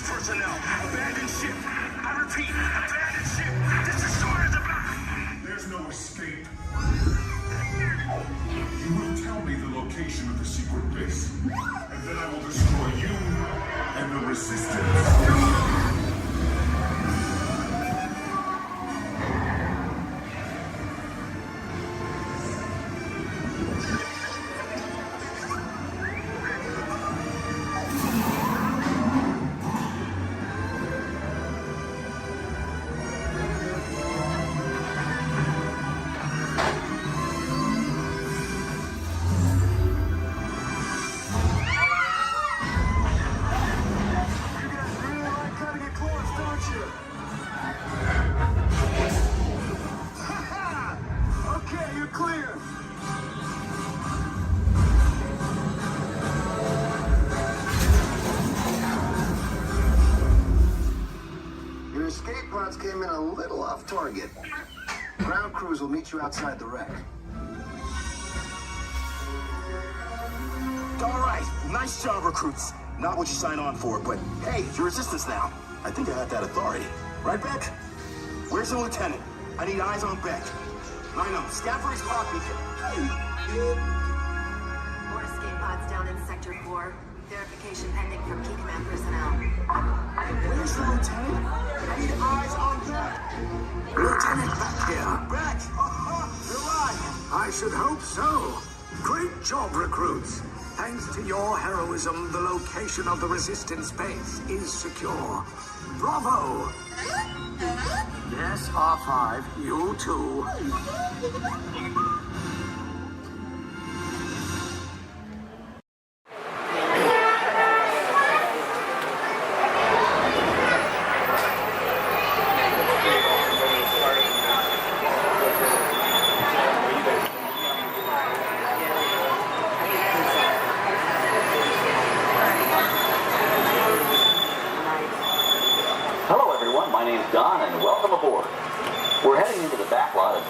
Personnel, abandon ship. I repeat, abandon ship. This destroyer the back. There's no escape. You will tell me the location of the secret base, and then I will destroy you and the Resistance. Escape pods came in a little off target. Ground crews will meet you outside the wreck. All right, nice job, recruits. Not what you signed on for, but hey, you're Resistance now. I think I have that authority. Right, Beck? Where's the lieutenant? I need eyes on Beck. I know, Stafford is popping. More escape pods down in Sector 4. Verification pending from key command personnel. Where's the lieutenant? I need eyes on Beck. Lieutenant Beck here. Beck! You're alive! I should hope so. Great job, recruits. Thanks to your heroism, the location of the Resistance base is secure. Bravo! Yes, R5, you too.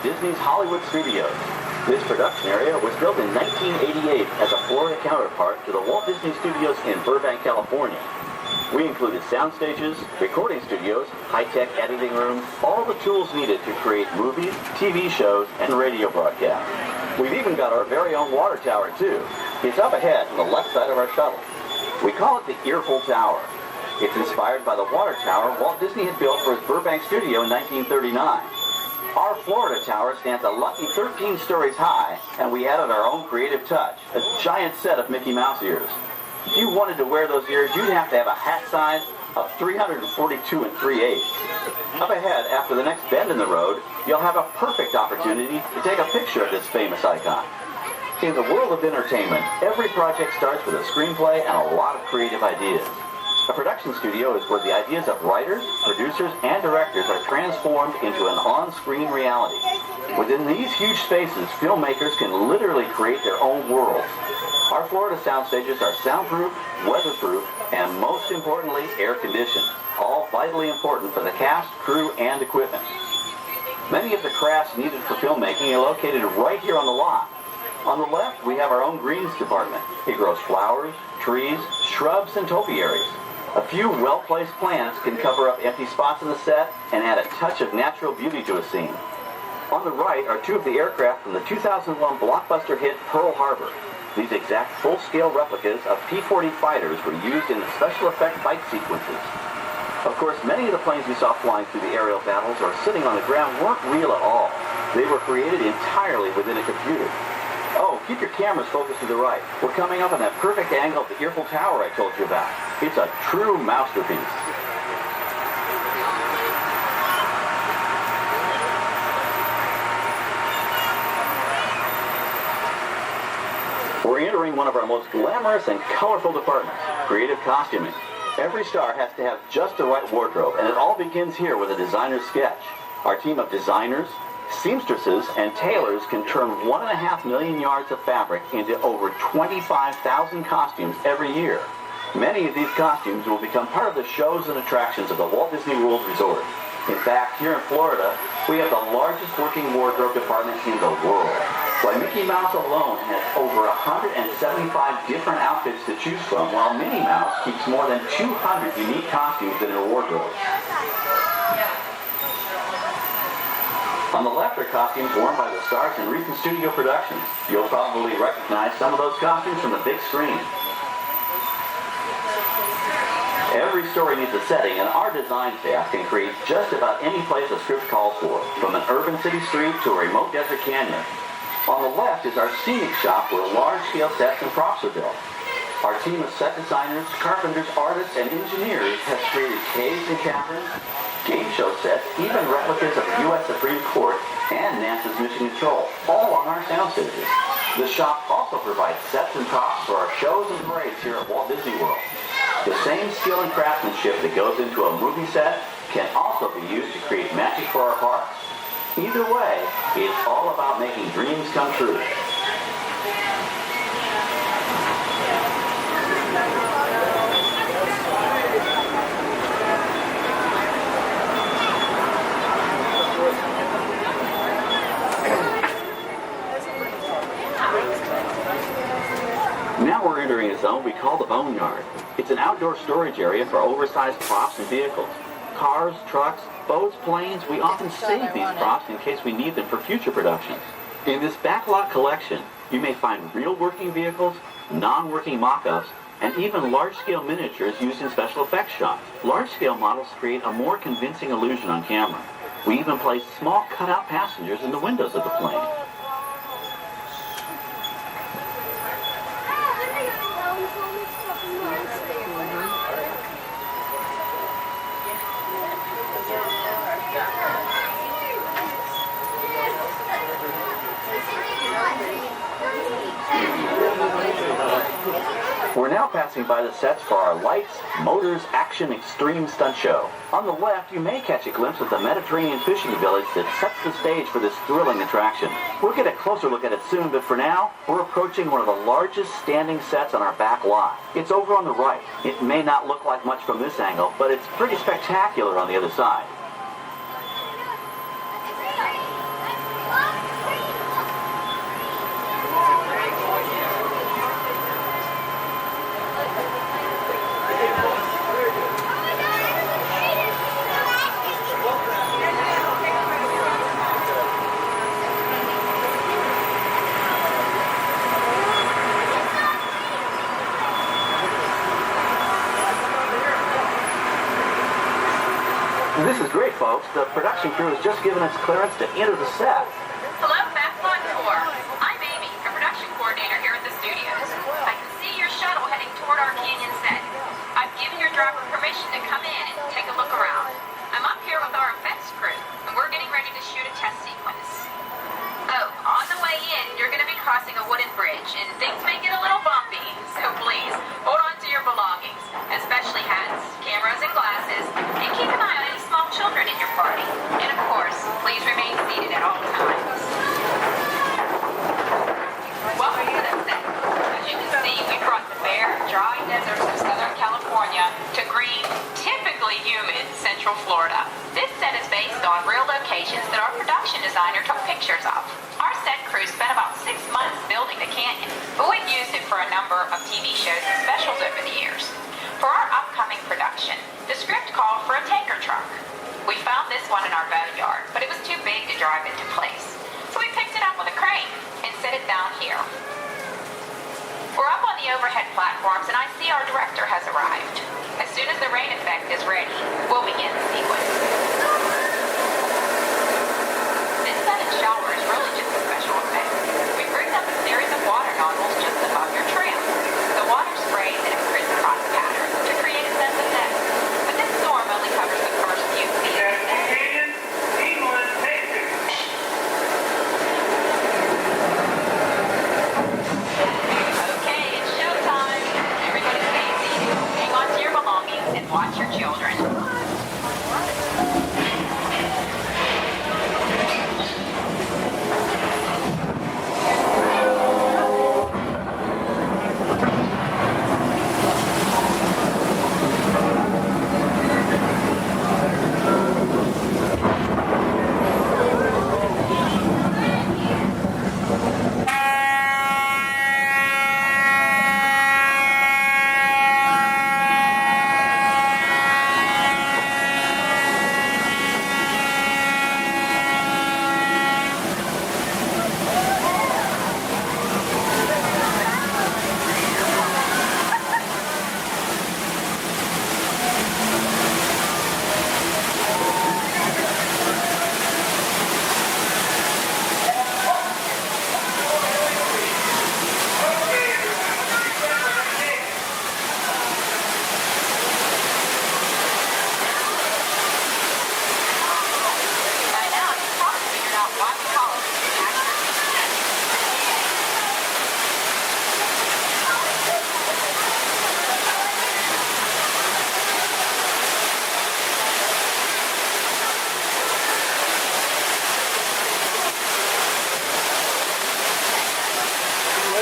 Disney's Hollywood Studios. This production area was built in 1988 as a Florida counterpart to the Walt Disney Studios in Burbank, California. We included sound stages, recording studios, high-tech editing rooms, all the tools needed to create movies, TV shows, and radio broadcasts. We've even got our very own water tower, too. It's up ahead on the left side of our shuttle. We call it the Earful Tower. It's inspired by the water tower Walt Disney had built for his Burbank studio in 1939. Our Florida tower stands a lucky 13 stories high, and we added our own creative touch, a giant set of Mickey Mouse ears. If you wanted to wear those ears, you'd have to have a hat size of 342 3/8. Up ahead, after the next bend in the road, you'll have a perfect opportunity to take a picture of this famous icon. In the world of entertainment, every project starts with a screenplay and a lot of creative ideas. A production studio is where the ideas of writers, producers, and directors are transformed into an on-screen reality. Within these huge spaces, filmmakers can literally create their own worlds. Our Florida sound stages are soundproof, weatherproof, and most importantly, air-conditioned, all vitally important for the cast, crew, and equipment. Many of the crafts needed for filmmaking are located right here on the lot. On the left, we have our own greens department. It grows flowers, trees, shrubs, and topiaries. A few well-placed plants can cover up empty spots in the set and add a touch of natural beauty to a scene. On the right are two of the aircraft from the 2001 blockbuster hit Pearl Harbor. These exact full-scale replicas of P-40 fighters were used in the special effect fight sequences. Of course, many of the planes we saw flying through the aerial battles or sitting on the ground weren't real at all. They were created entirely within a computer. Oh, keep your cameras focused to the right. We're coming up on that perfect angle of the Earful Tower I told you about. It's a true masterpiece. We're entering one of our most glamorous and colorful departments, creative costuming. Every star has to have just the right wardrobe, and it all begins here with a designer's sketch. Our team of designers, seamstresses, and tailors can turn 1.5 million yards of fabric into over 25,000 costumes every year. Many of these costumes will become part of the shows and attractions of the Walt Disney World Resort. In fact, here in Florida, we have the largest working wardrobe department in the world. Why, Mickey Mouse alone has over 175 different outfits to choose from, while Minnie Mouse keeps more than 200 unique costumes in her wardrobe. On the left are costumes worn by the stars in recent studio productions. You'll probably recognize some of those costumes from the big screen. Every story needs a setting, and our design staff can create just about any place a script calls for, from an urban city street to a remote desert canyon. On the left is our scenic shop where large-scale sets and props are built. Our team of set designers, carpenters, artists, and engineers has created caves and caverns, game show sets, even replicas of the U.S. Supreme Court and NASA's Mission Control, all on our sound stages. The shop also provides sets and props for our shows and parades here at Walt Disney World. The same skill and craftsmanship that goes into a movie set can also be used to create magic for our parks. Either way, it's all about making dreams come true. Now we're entering a zone we call the Boneyard. It's an outdoor storage area for oversized props and vehicles. Cars, trucks, boats, planes, we often save these props in case we need them for future productions. In this backlot collection, you may find real working vehicles, non-working mock-ups, and even large-scale miniatures used in special effects shots. Large-scale models create a more convincing illusion on camera. We even place small cutout passengers in the windows of the plane. We're now passing by the sets for our Lights, Motors, Action Extreme Stunt Show. On the left, you may catch a glimpse of the Mediterranean fishing village that sets the stage for this thrilling attraction. We'll get a closer look at it soon, but for now, we're approaching one of the largest standing sets on our back lot. It's over on the right. It may not look like much from this angle, but it's pretty spectacular on the other side. folks, the production crew has just given its clearance to enter the set. Hello, Fast Line Tour. I'm Amy, a production coordinator here at the studios. I can see your shuttle heading toward our canyon set. I've given your driver permission to come in and take a look around. I'm up here with our effects crew, and we're getting ready to shoot a test sequence. Oh, on the way in, you're going to be crossing a wooden bridge, and things may get a little bumpy, so please, hold on to your belongings, especially hats, cameras, and glasses, and keep an eye on any small children in your party. And of course, please remain seated at all times. Welcome to the set. As you can see, we brought the bare, dry deserts of Southern California to green, typically humid Central Florida. This set is based on real locations that our production designer took pictures of. Our set crew spent about 6 months building the canyon, but we've used it for a number of TV shows and specials over the years. For our upcoming production, the script called for a tanker truck. We found this one in our boatyard, but it was too big to drive into place. So we picked it up with a crane and set it down here. We're up on the overhead platforms, and I see our director has arrived. As soon as the rain effect is ready, we'll begin the sequence. This sudden shower is really just a special effect. We rigged up a series of water nozzles just above your trim. The water sprays in a crisscross pattern to create a sense of depth. But this storm only covers the first few feet. Watch your children.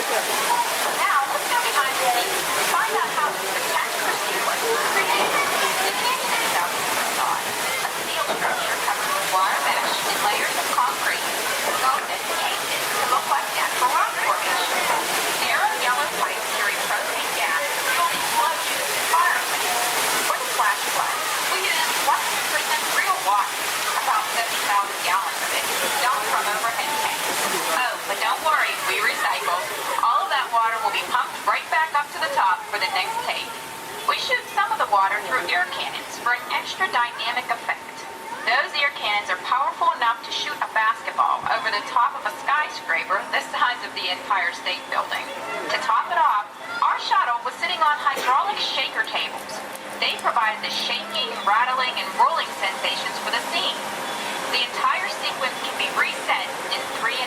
Now, let's go behind the scenes to find out how this spectacular sequence was created. The canyon itself is a facade, a steel structure covered with wire mesh and layers of concrete, sculpted and painted to look like natural rock formations. Narrow yellow pipes carry propane gas, fueled explosions and fire lanes. For the flash flood, we used 100% real water, about 70,000 gallons of it, dumped from overhead tanks. Oh, but don't worry, we recycle. All of that water will be pumped right back up to the top for the next take. We shoot some of the water through air cannons for an extra dynamic effect. Those air cannons are powerful enough to shoot a basketball over the top of a skyscraper the size of the Empire State Building. To top it off, our shuttle was sitting on hydraulic shaker tables. They provided the shaking, rattling, and rolling sensations for the scene. The entire sequence can be reset in 3.5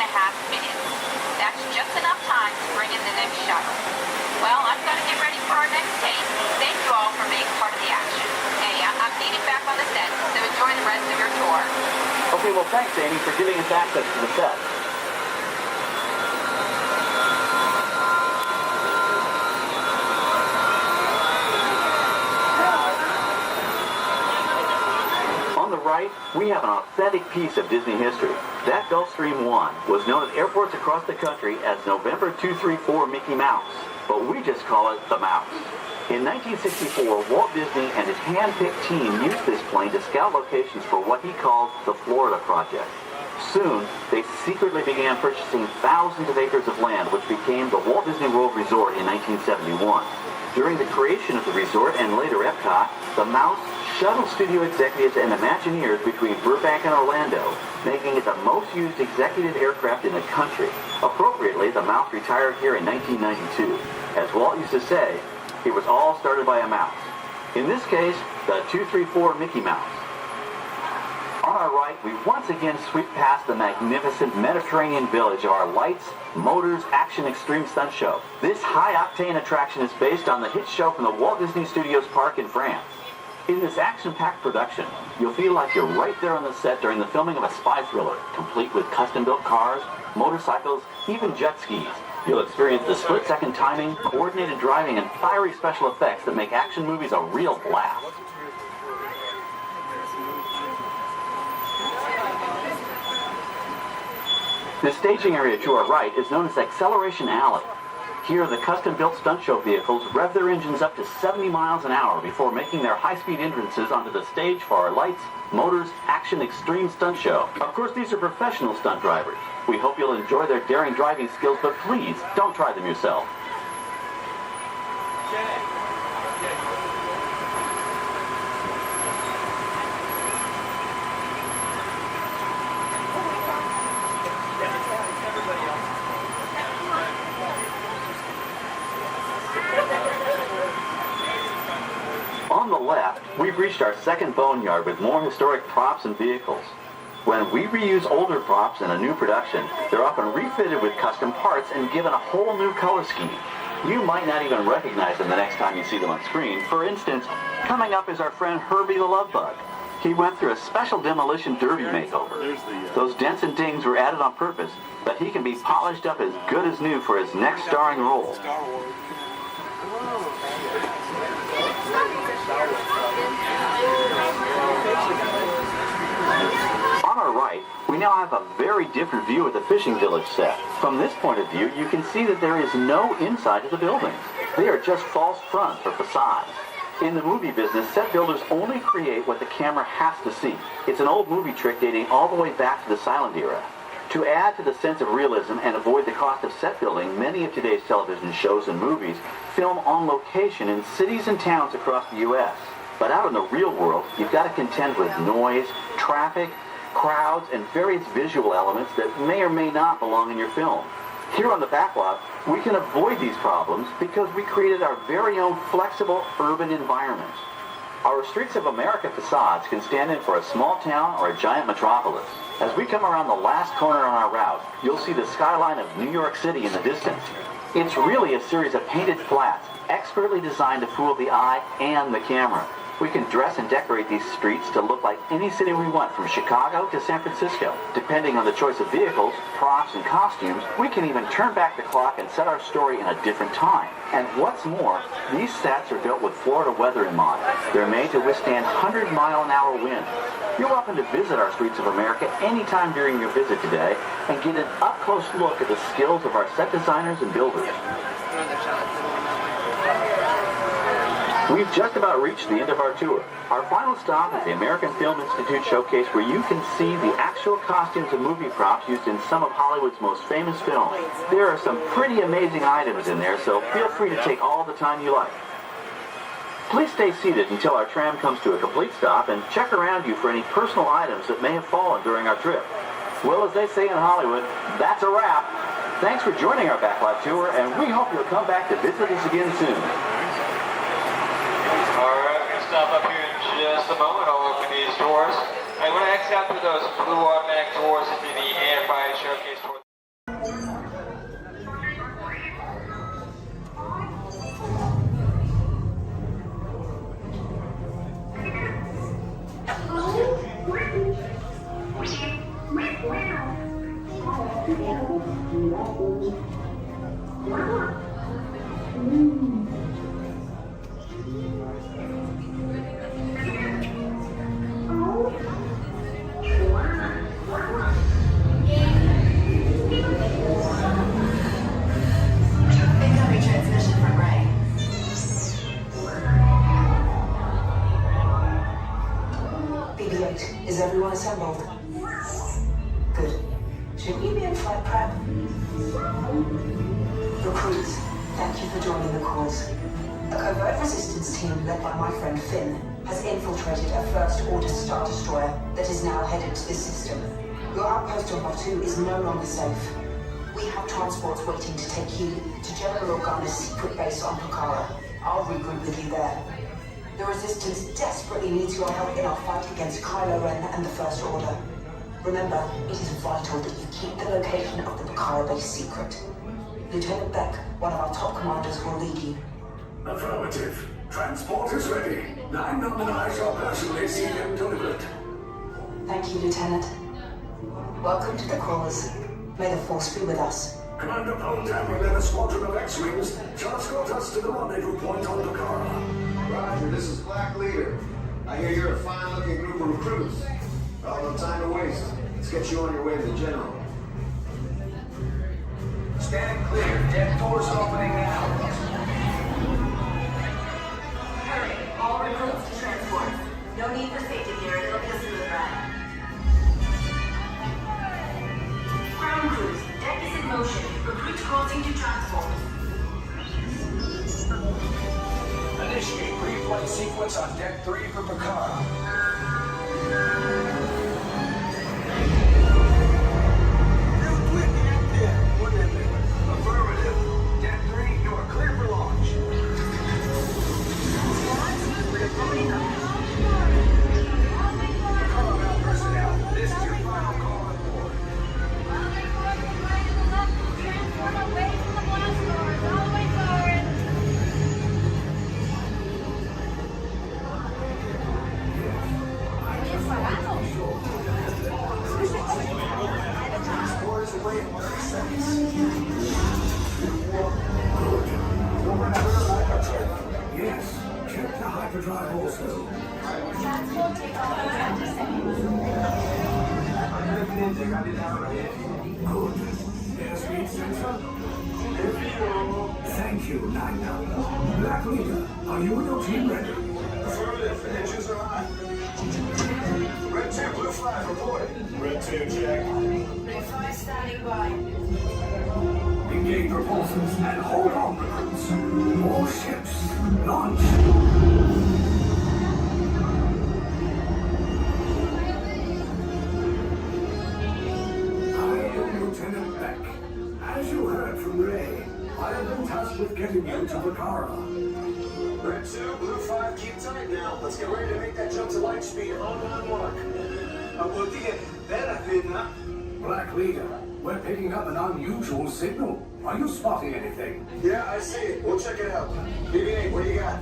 minutes. That's just enough time to bring in the next shuttle. Well, I've got to get ready for our next take. Thank you all for being part of the action. Hey, I'm needed back on the set, so enjoy the rest of your tour. Okay, well, thanks, Amy, for giving us access to the set. On the right, we have an authentic piece of Disney history. That Gulfstream 1 was known at airports across the country as November 234 Mickey Mouse, but we just call it the Mouse. In 1964, Walt Disney and his hand-picked team used this plane to scout locations for what he called the Florida Project. Soon, they secretly began purchasing thousands of acres of land, which became the Walt Disney World Resort in 1971. During the creation of the resort and later Epcot, the Mouse shuttle studio executives and Imagineers between Burbank and Orlando, making it the most used executive aircraft in the country. Appropriately, the mouse retired here in 1992. As Walt used to say, it was all started by a mouse. In this case, the 234 Mickey Mouse. On our right, we once again sweep past the magnificent Mediterranean village of our lights, motors, action extreme stunt show. This high-octane attraction is based on the hit show from the Walt Disney Studios Park in France. In this action-packed production, you'll feel like you're right there on the set during the filming of a spy thriller, complete with custom-built cars, motorcycles, even jet skis. You'll experience the split-second timing, coordinated driving, and fiery special effects that make action movies a real blast. The staging area to our right is known as Acceleration Alley. Here, the custom-built stunt show vehicles rev their engines up to 70 miles an hour before making their high-speed entrances onto the stage for our lights, motors, action extreme stunt show. Of course, these are professional stunt drivers. We hope you'll enjoy their daring driving skills, but please, don't try them yourself. On the left, we've reached our second boneyard with more historic props and vehicles. When we reuse older props in a new production, they're often refitted with custom parts and given a whole new color scheme. You might not even recognize them the next time you see them on screen. For instance, coming up is our friend Herbie the Love Bug. He went through a special demolition derby makeover. Those dents and dings were added on purpose, but he can be polished up as good as new for his next starring role. On our right, we now have a very different view of the fishing village set. From this point of view, you can see that there is no inside to the buildings. They are just false fronts or facades. In the movie business, set builders only create what the camera has to see. It's an old movie trick dating all the way back to the silent era. To add to the sense of realism and avoid the cost of set building, many of today's television shows and movies film on location in cities and towns across the U.S. But out in the real world, you've got to contend with noise, traffic, crowds, and various visual elements that may or may not belong in your film. Here on the backlot, we can avoid these problems because we created our very own flexible urban environment. Our Streets of America facades can stand in for a small town or a giant metropolis. As we come around the last corner on our route, you'll see the skyline of New York City in the distance. It's really a series of painted flats, expertly designed to fool the eye and the camera. We can dress and decorate these streets to look like any city we want, from Chicago to San Francisco. Depending on the choice of vehicles, props, and costumes, we can even turn back the clock and set our story in a different time. And what's more, these sets are built with Florida weather in mind. They're made to withstand 100-mile-an-hour winds. You're welcome to visit our Streets of America anytime during your visit today and get an up-close look at the skills of our set designers and builders. We've just about reached the end of our tour. Our final stop is the American Film Institute Showcase, where you can see the actual costumes and movie props used in some of Hollywood's most famous films. There are some pretty amazing items in there, so feel free to take all the time you like. Please stay seated until our tram comes to a complete stop and check around you for any personal items that may have fallen during our trip. Well, as they say in Hollywood, that's a wrap. Thanks for joining our backlot tour, and we hope you'll come back to visit us again soon. Stop up here in just a moment. I'll open these doors. I want to exit out through those blue automatic doors into the Amplified Showcase tour. Is everyone assembled? Good. Should we be in flight prep? Recruits, thank you for joining the cause. A covert resistance team led by my friend Finn has infiltrated a First Order Star Destroyer that is now headed to this system. Your outpost on Batu is no longer safe. We have transports waiting to take you to General Organa's secret base on Pucara. I'll regroup with you there. The Resistance desperately needs your help in our fight against Kylo Ren and the First Order. Remember, it is vital that you keep the location of the Pucara base secret. Lieutenant Beck, one of our top commanders, will lead you. Affirmative. Transport is ready. 9 and I shall personally see him delivered. Thank you, Lieutenant. Welcome to the Crawlers. May the Force be with us. Commander Poltam and a squadron of X-Wings shall escort us to the rendezvous point on Pucara. Roger, this is Black Leader. I hear you're a fine-looking group of recruits. Well, no time to waste. Let's get you on your way to the General. Stand clear. Deck doors opening now. Hurry, all recruits to transport. No need for safety gear, it'll be a smooth ride. Ground crews, deck is in motion. Recruits crossing to transport. Initiate pre-flight sequence on Deck 3 for Pucara. Affirmative. Deck 3, you are clear for launch. Pucara personnel, this is your final call on board. Transform away from the blast doors, all the way forward. Transport is away in 30 seconds. Yes, check the hyperdrive also. Transport takeoff in 20 seconds. Good. Airspeed sensor. Thank you, Nina. Black Leader, are you and your team ready? Affirmative. Engines are hot. Red 2, Blue 5, reporting. Red 2, check. Blue 5 standing by. Engage repulsors and hold on, recruits. All ships, launch. I am Lieutenant Beck. As you heard from Ray, I have been tasked with getting you to Pucara. Red 2, Blue 5, keep tight now. Let's get ready to make that jump to light speed on mark. Black Leader, we're picking up an unusual signal. Are you spotting anything? Yeah, I see it. We'll check it out. BB-8, what do you got?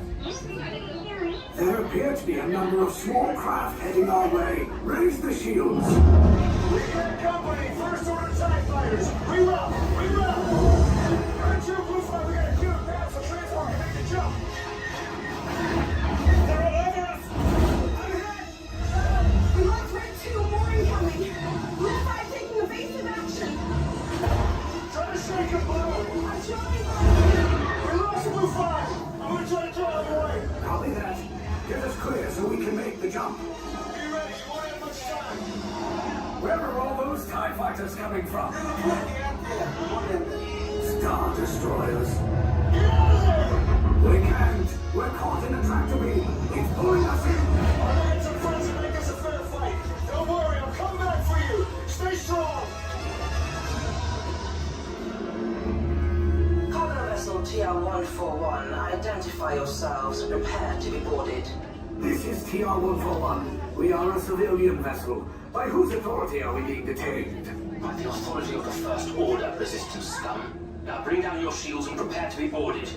There appear to be a number of small craft heading our way. Raise the shields. We got company. First Order TIE fighters. Reroute! Reroute! Red 2, Blue 5, we got a queue of paths so transport can make the jump. They're all over us! I'm hit! We lost Red 2, more incoming. Blue 5 taking evasive action. Try to shake it, Blue! I'm trying. We lost Blue 5! I'm gonna try to draw out of the way. Copy that. Get us clear so we can make the jump. Be ready, you won't have much time. Where are all those TIE fighters coming from? Star Destroyers. Get out of there! We can't. We're caught in a tractor beam. It's pulling us in. Our hands are friends and make this a fair fight. Don't worry, I'll come back for you. Stay strong. Cargo vessel TR-141, identify yourselves and prepare to be boarded. This is TR-141. We are a civilian vessel. By whose authority are we being detained? By the authority of the First Order, Resistance scum. Now bring down your shields and prepare to be boarded.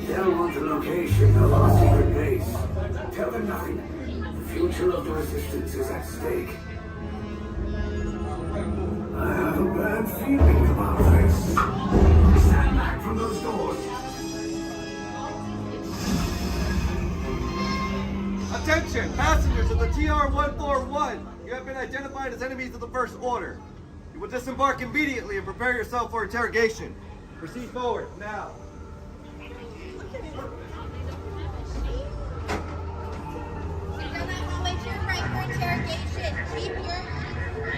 They'll want the location of our secret base. Tell them nothing. The future of the Resistance is at stake. I have a bad feeling about this. Stand back from those doors. Attention! Passengers of the TR-141! You have been identified as enemies of the First Order. You will disembark immediately and prepare yourself for interrogation. Proceed forward, now. Go that hallway to your right for interrogation. Keep your...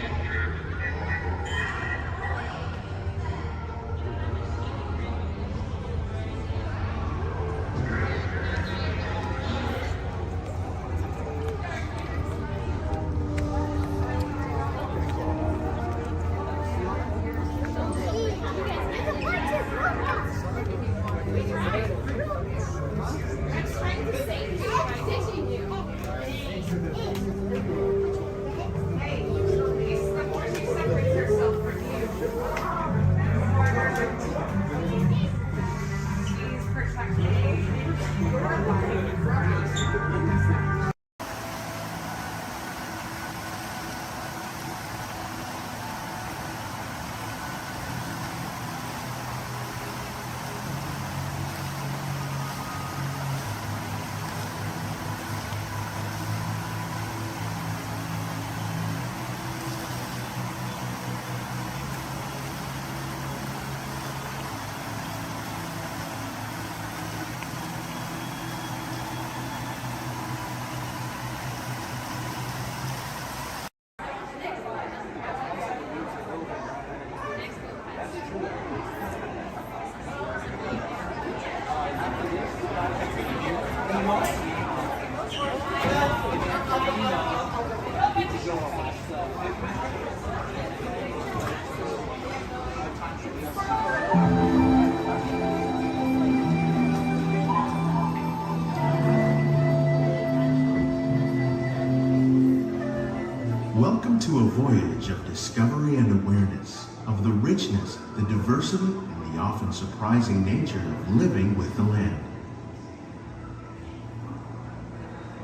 Welcome to a voyage of discovery and awareness of the richness, the diversity, and the often surprising nature of living with the land.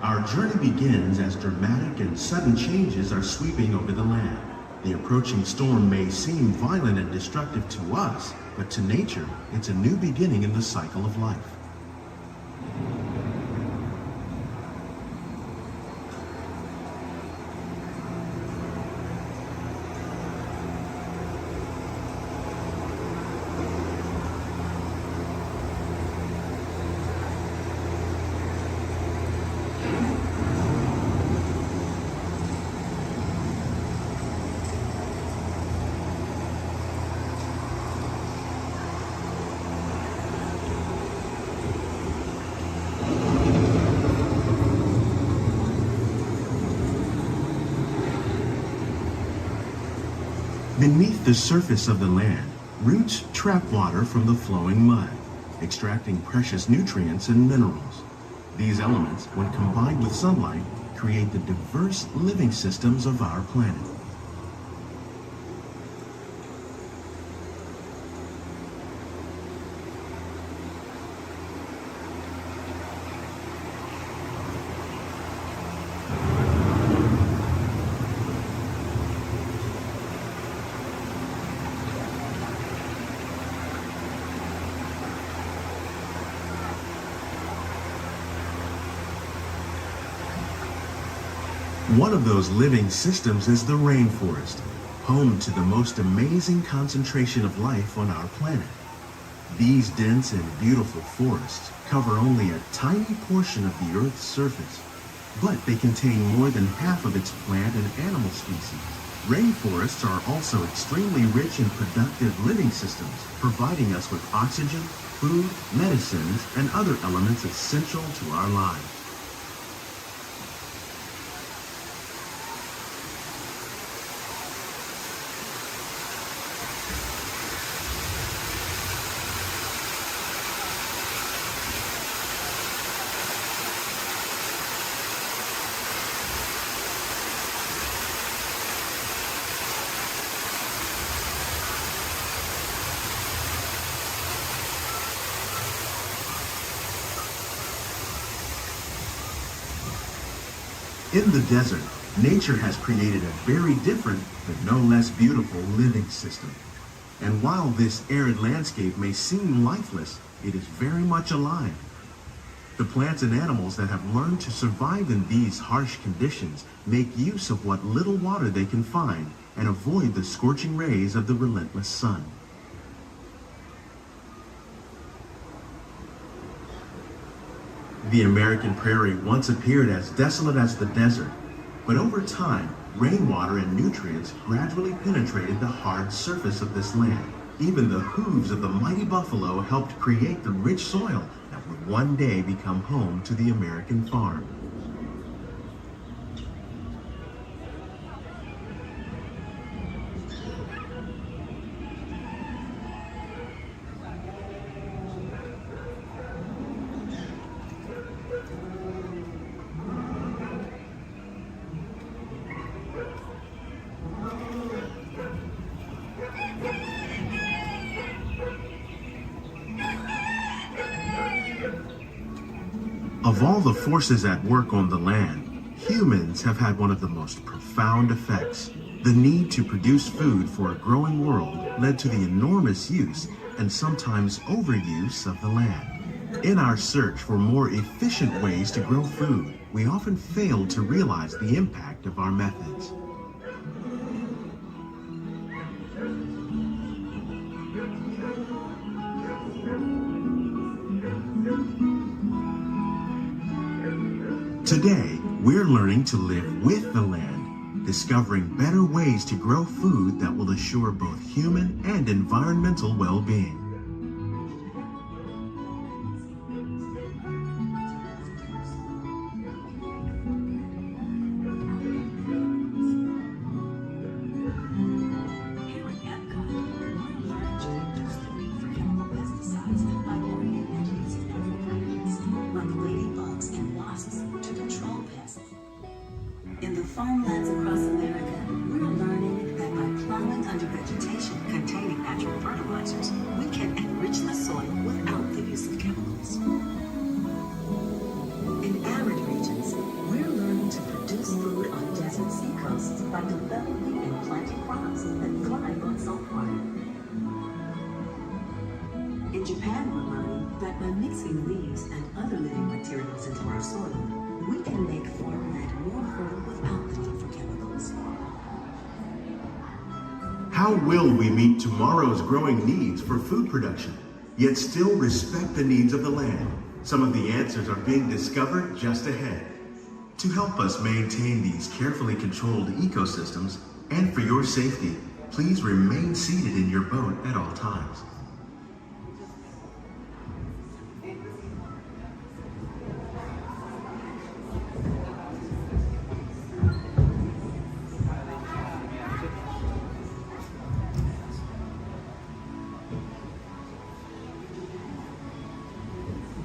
Our journey begins as dramatic and sudden changes are sweeping over the land. The approaching storm may seem violent and destructive to us, but to nature, it's a new beginning in the cycle of life. Beneath the surface of the land, roots trap water from the flowing mud, extracting precious nutrients and minerals. These elements, when combined with sunlight, create the diverse living systems of our planet. One of those living systems is the rainforest, home to the most amazing concentration of life on our planet. These dense and beautiful forests cover only a tiny portion of the Earth's surface, but they contain more than half of its plant and animal species. Rainforests are also extremely rich in productive living systems, providing us with oxygen, food, medicines, and other elements essential to our lives. In the desert, nature has created a very different, but no less beautiful living system. And while this arid landscape may seem lifeless, it is very much alive. The plants and animals that have learned to survive in these harsh conditions make use of what little water they can find and avoid the scorching rays of the relentless sun. The American prairie once appeared as desolate as the desert, but over time, rainwater and nutrients gradually penetrated the hard surface of this land. Even the hooves of the mighty buffalo helped create the rich soil that would one day become home to the American farm. Of all the forces at work on the land, humans have had one of the most profound effects. The need to produce food for a growing world led to the enormous use and sometimes overuse of the land. In our search for more efficient ways to grow food, we often fail to realize the impact of our methods. Today, we're learning to live with the land, discovering better ways to grow food that will assure both human and environmental well-being. In the farmlands across America, By mixing leaves and other living materials into our soil, we can make farmland more fertile without the need for chemicals. How will we meet tomorrow's growing needs for food production, yet still respect the needs of the land? Some of the answers are being discovered just ahead. To help us maintain these carefully controlled ecosystems, and for your safety, please remain seated in your boat at all times.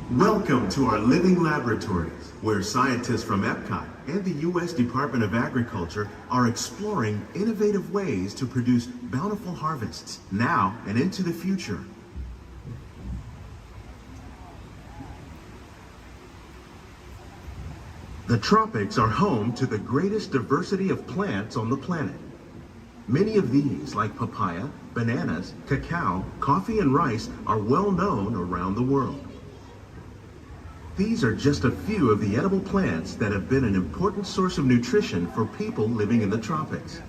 Welcome to our living laboratories, where scientists from Epcot and the U.S. Department of Agriculture are exploring innovative ways to produce bountiful harvests now and into the future. The tropics are home to the greatest diversity of plants on the planet. Many of these, like papaya, bananas, cacao, coffee, and rice, are well known around the world. These are just a few of the edible plants that have been an important source of nutrition for people living in the tropics.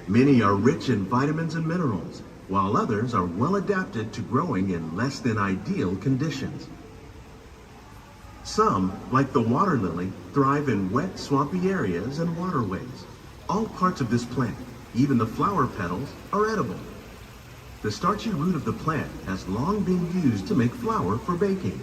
Many are rich in vitamins and minerals, while others are well adapted to growing in less than ideal conditions. Some, like the water lily, thrive in wet, swampy areas and waterways. All parts of this plant, even the flower petals, are edible. The starchy root of the plant has long been used to make flour for baking.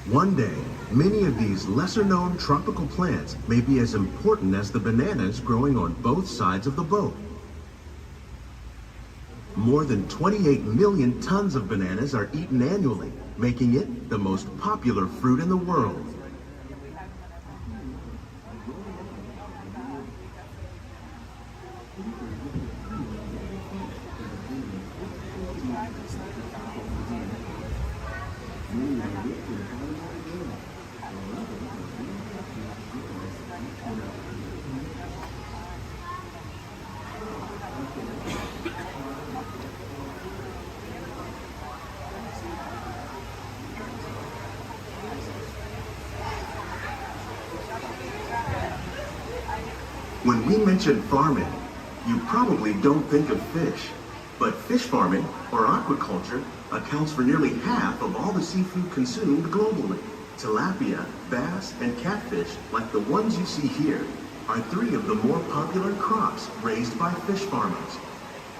One day, many of these lesser-known tropical plants may be as important as the bananas growing on both sides of the boat. More than 28 million tons of bananas are eaten annually, making it the most popular fruit in the world. When we mention farming, you probably don't think of fish. But fish farming, or aquaculture, accounts for nearly half of all the seafood consumed globally. Tilapia, bass, and catfish, like the ones you see here, are three of the more popular crops raised by fish farmers.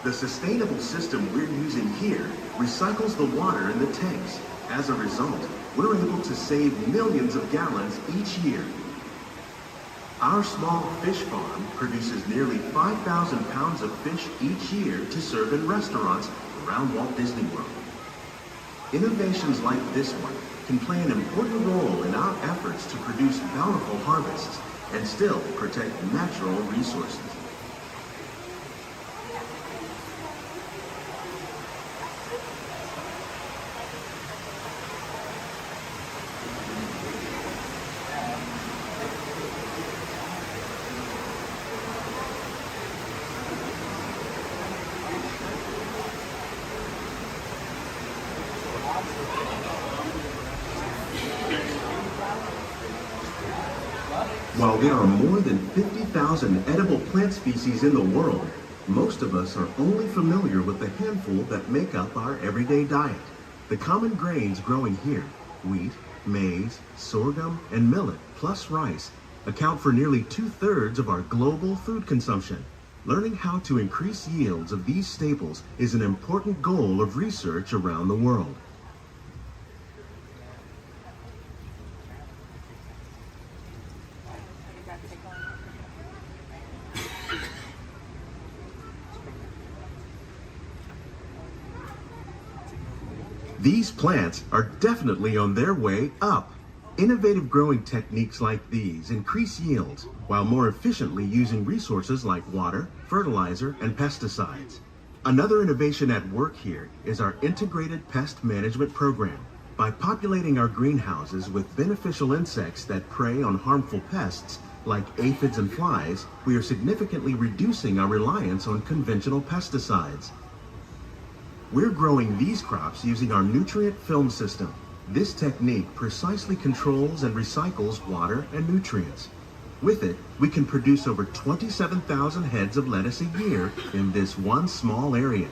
The sustainable system we're using here recycles the water in the tanks. As a result, we're able to save millions of gallons each year. Our small fish farm produces nearly 5,000 pounds of fish each year to serve in restaurants around Walt Disney World. Innovations like this one can play an important role in our efforts to produce bountiful harvests and still protect natural resources. While there are more than 50,000 edible plant species in the world, most of us are only familiar with the handful that make up our everyday diet. The common grains growing here, wheat, maize, sorghum, and millet, plus rice, account for nearly 2/3 of our global food consumption. Learning how to increase yields of these staples is an important goal of research around the world. These plants are definitely on their way up. Innovative growing techniques like these increase yields while more efficiently using resources like water, fertilizer, and pesticides. Another innovation at work here is our integrated pest management program. By populating our greenhouses with beneficial insects that prey on harmful pests like aphids and flies, we are significantly reducing our reliance on conventional pesticides. We're growing these crops using our nutrient film system. This technique precisely controls and recycles water and nutrients. With it, we can produce over 27,000 heads of lettuce a year in this one small area.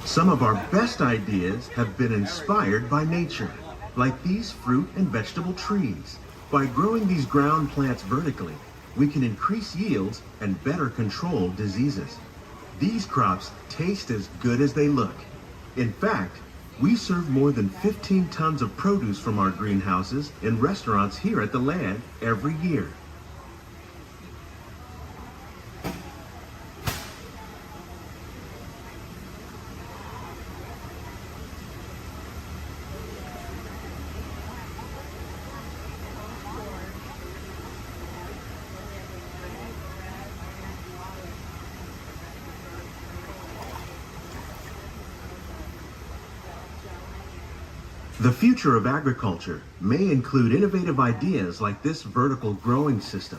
Some of our best ideas have been inspired by nature, like these fruit and vegetable trees. By growing these ground plants vertically, we can increase yields and better control diseases. These crops taste as good as they look. In fact, we serve more than 15 tons of produce from our greenhouses in restaurants here at the land every year. The future of agriculture may include innovative ideas like this vertical growing system.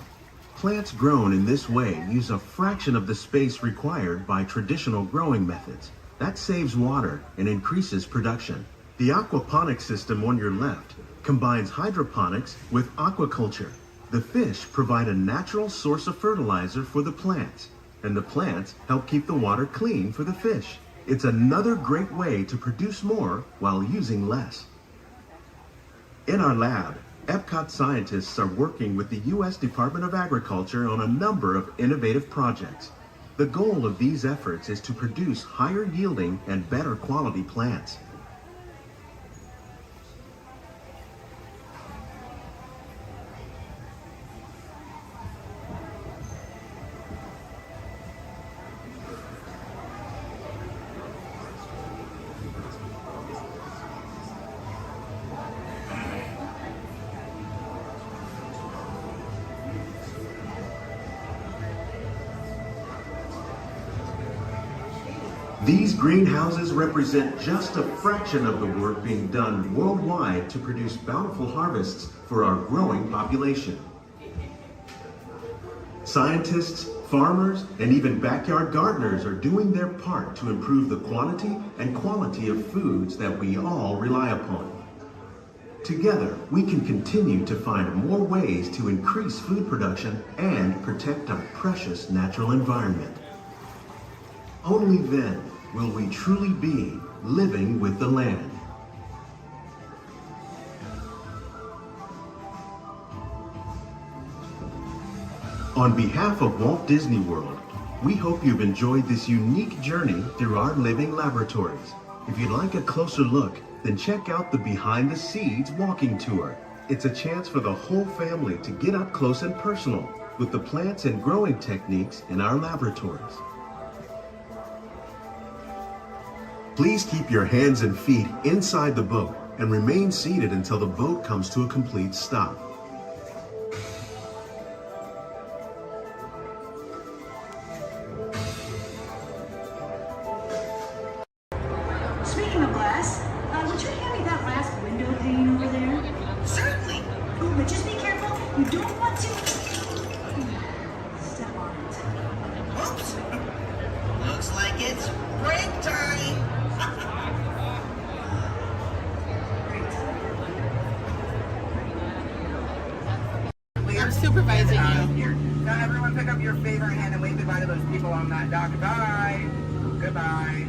Plants grown in this way use a fraction of the space required by traditional growing methods. That saves water and increases production. The aquaponics system on your left combines hydroponics with aquaculture. The fish provide a natural source of fertilizer for the plants, and the plants help keep the water clean for the fish. It's another great way to produce more while using less. In our lab, Epcot scientists are working with the U.S. Department of Agriculture on a number of innovative projects. The goal of these efforts is to produce higher yielding and better quality plants. These greenhouses represent just a fraction of the work being done worldwide to produce bountiful harvests for our growing population. Scientists, farmers, and even backyard gardeners are doing their part to improve the quantity and quality of foods that we all rely upon. Together, we can continue to find more ways to increase food production and protect our precious natural environment. Only then will we truly be living with the land. On behalf of Walt Disney World, we hope you've enjoyed this unique journey through our living laboratories. If you'd like a closer look, then check out the Behind the Seeds walking tour. It's a chance for the whole family to get up close and personal with the plants and growing techniques in our laboratories. Please keep your hands and feet inside the boat and remain seated until the boat comes to a complete stop. Speaking of glass, would you hand me that last window pane over there? Certainly. Oh, but just be careful. You don't want to step on it. Oops. Looks like it's break time. I'm supervising you. Now everyone pick up your favorite hand and wave goodbye to those people on that dock. Goodbye. Goodbye.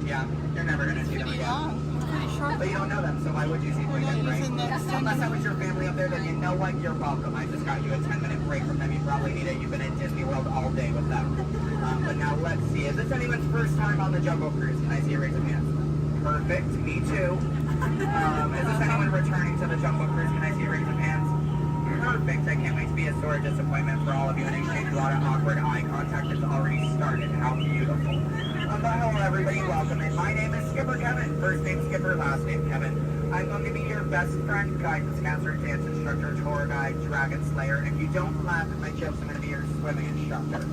Yeah, you're never going to see them again. But you don't know them, so why would you see them again, right? Unless that was your family up there, then you know what? You're welcome. I just got you a 10-minute break from them. You probably need it. You've been at Disney World all day with them. But now let's see. Is this anyone's first time on the Jungle Cruise? Can I see a raise of hands? Perfect. Me too. Is this anyone returning to the Jungle Cruise? Can I see a raise of hands? Perfect. I can't wait to be a sore disappointment for all of you and exchange a lot of awkward eye contact has already started. How beautiful. But hello everybody, welcome in. My name is Skipper Kevin. First name Skipper, last name Kevin. I'm going to be your best friend, guidance counselor, dance instructor, tour guide, dragon slayer. And if you don't laugh at my jokes, I'm going to be your swimming instructor.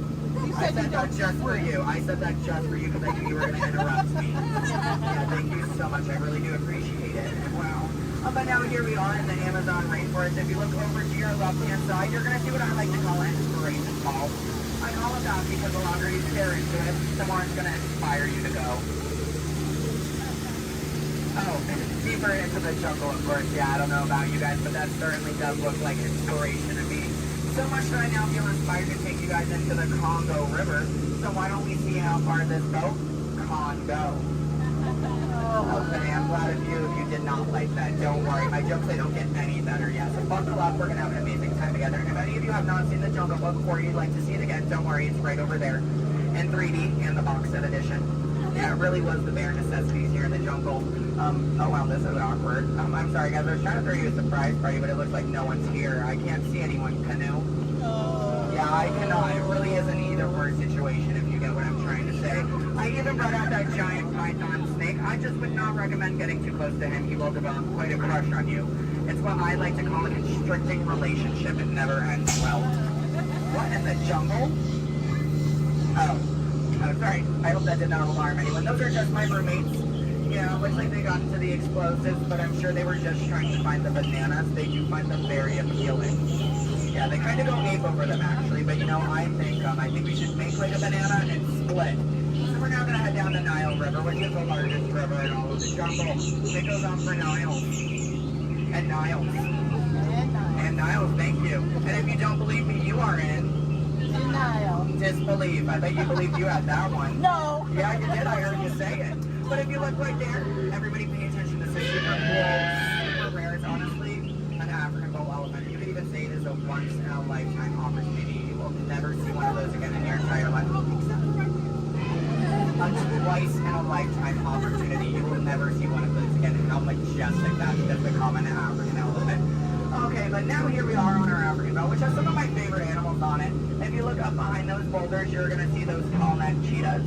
I said that just for you. I said that just for you because I knew you were going to interrupt me. Yeah, thank you so much. I really do appreciate it. Wow. But now here we are in the Amazon rainforest. If you look over to your left-hand side, you're going to see what I like to call an inspiration ball. I call it that because the longer you stare into it, the more it's going to inspire you to go. Oh, deeper into the jungle, of course. Yeah, I don't know about you guys, but that certainly does look like inspiration to me. So much that I now feel inspired to take you guys into the Congo River. So why don't we see how far this boat can go? Okay, I'm glad of you if you did not like that. Don't worry, my jokes, they don't get any better. Yeah, so buckle up, we're going to have an amazing time together. And if any of you have not seen the Jungle Book or you'd like to see it again, don't worry, it's right over there in 3D and the box set edition. Yeah, it really was the bare necessities here in the jungle. Oh wow, this is awkward. I'm sorry guys, I was trying to throw you a surprise party, but it looks like no one's here. I can't see anyone. Canoe? Yeah, I cannot. It really is an either or situation if you get what I'm trying to say. I even brought out that giant python snake. I just would not recommend getting too close to him. He will develop quite a crush on you. It's what I like to call a constricting relationship. It never ends well. What in the jungle? Oh, sorry. I hope that did not alarm anyone. Those are just my roommates. Yeah, looks like they got into the explosives, but I'm sure they were just trying to find the bananas. They do find them very appealing. Yeah, they kind of go ape over them actually, but you know, I think we should make like a banana and split. So we're now going to head down the Nile River, which is the largest river in all of the jungle. It goes on for Niles. And Niles. And Niles, thank you. And if you don't believe me, you are in denial. Disbelief. I bet you believed you had that one. No. Yeah, you did. I heard you say it. But if you look right there, everybody pay attention to this super cool, super rare. It's honestly an African bull elephant. You could even say it is a once-in-a-lifetime opportunity. You will never see one of those again in your entire life. A twice-in-a-lifetime opportunity. You will never see one of those again. And how majestic that is the common African elephant. Okay, but now here we are on our African belt, which has some of my favorite animals on it. If you look up behind those boulders, you're going to see those tall-neck cheetahs.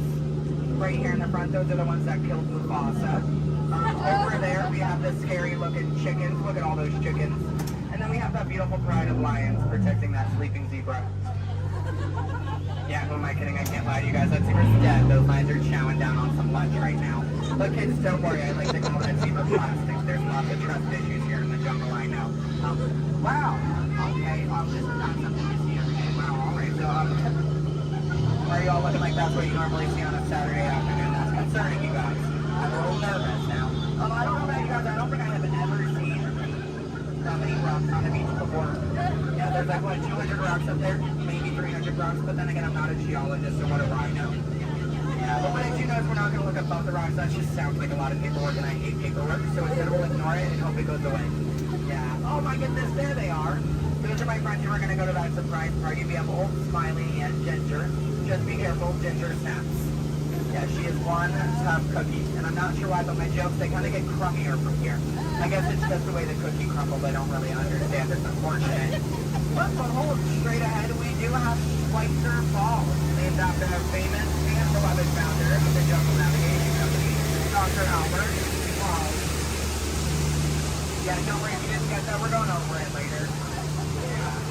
Right here in the front, those are the ones that killed Mufasa. Over there, we have the scary-looking chickens. Look at all those chickens. And then we have that beautiful pride of lions protecting that sleeping zebra. Yeah, who am I kidding? I can't lie to you guys. That zebra's dead. Those lions are chowing down on some lunch right now. But kids, don't worry. I like to call that zebra plastics. There's lots of trust issues here in the jungle, I know. Wow. Okay, this is not something you see every day. Wow, all right. So, why are you all looking like that's what you normally see on a Saturday afternoon? That's concerning, you guys. I'm a little nervous now. I don't know about you guys. I don't think I have ever seen that many rocks on the beach before. Yeah, there's like, what, 200 rocks up there? Maybe 300 rocks, but then again, I'm not a geologist, so what do I know? Yeah, but what I do know is we're not going to look above the rocks. That just sounds like a lot of paperwork, and I hate paperwork, so instead we'll ignore it and hope it goes away. Yeah. Oh my goodness, there they are. Those are my friends who are going to go to that surprise party. We have Old, Smiley, and Ginger. Just be careful, Ginger snaps. Yeah, she is one tough cookie. And I'm not sure why, but my jokes, they kind of get crummier from here. I guess it's just the way the cookie crumbles. I don't really understand. It's unfortunate. But behold, straight ahead, we do have Schweitzer Falls, named after a famous and beloved founder of the Jungle Navigation Company, Dr. Albert Walt. Yeah, don't worry if you didn't get that. We're going over it later.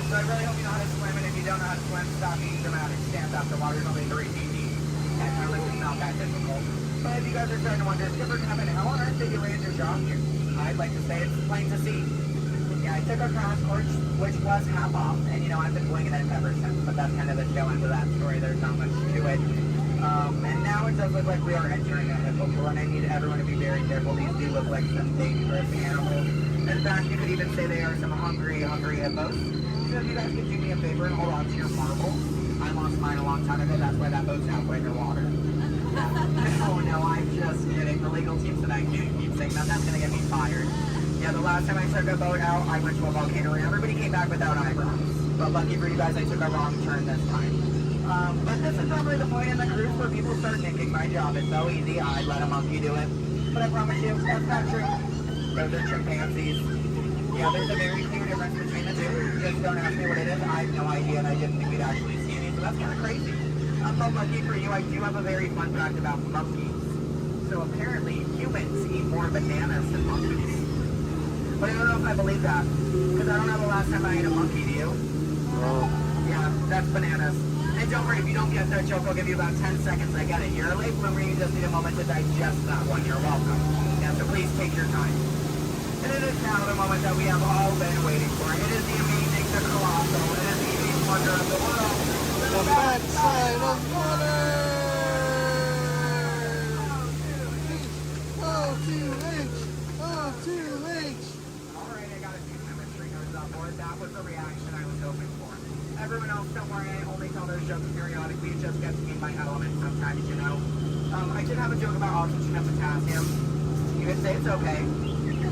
So I really hope you know how to swim, and if you don't know how to swim, stop being dramatic. Stand up, the water's only 3 feet deep. And really, it's not that difficult. But if you guys are starting to wonder, Skipper Kevin, how on earth did you land your job here? I'd like to say it's plain to see. Yeah, I took a crash course, which was half off, and you know, I've been winging it ever since, but that's kind of the tail end of that story. There's not much to it. And now it does look like we are entering a hippopole, and I need everyone to be very careful. These do look like some dangerous animals. In fact, you could even say they are some hungry hippos. So if you guys could do me a favor and hold on to your marbles. I lost mine a long time ago, that's why that boat's halfway underwater. No, I'm just kidding. The legal team said I can't keep saying that. That's going to get me fired. Yeah, the last time I took a boat out, I went to a volcano and everybody came back without eyebrows. But lucky for you guys, I took a wrong turn this time. But this is probably the point in the cruise where people start thinking my job is so easy, I'd let a monkey do it. But I promise you, that's not true. Those are chimpanzees. Yeah, there's a very clear difference between the two. Just don't ask me what it is. I have no idea, and I didn't think we'd actually see any, so that's kind of crazy. But lucky for you, I do have a very fun fact about monkeys. So apparently, humans eat more bananas than monkeys. But I don't know if I believe that, because I don't know the last time I ate a monkey, do you? Yeah, Yeah, that's bananas. And don't worry, if you don't get that joke, I'll give you about 10 seconds. I get it. You're a late bloomer, you just need a moment to digest that one. You're welcome. Yeah, so please take your time. And it is now the moment that we have all been waiting for. It is the amazing, the colossal, it is the amazing wonder of the world. The backside of water! O2H! O2H! Alright, I got a few chemistry nerds on board. That was the reaction I was hoping for. Everyone else, don't worry, I only tell those jokes periodically. It just gets me in my element sometimes, you know. I did have a joke about oxygen and potassium. You could say it's okay.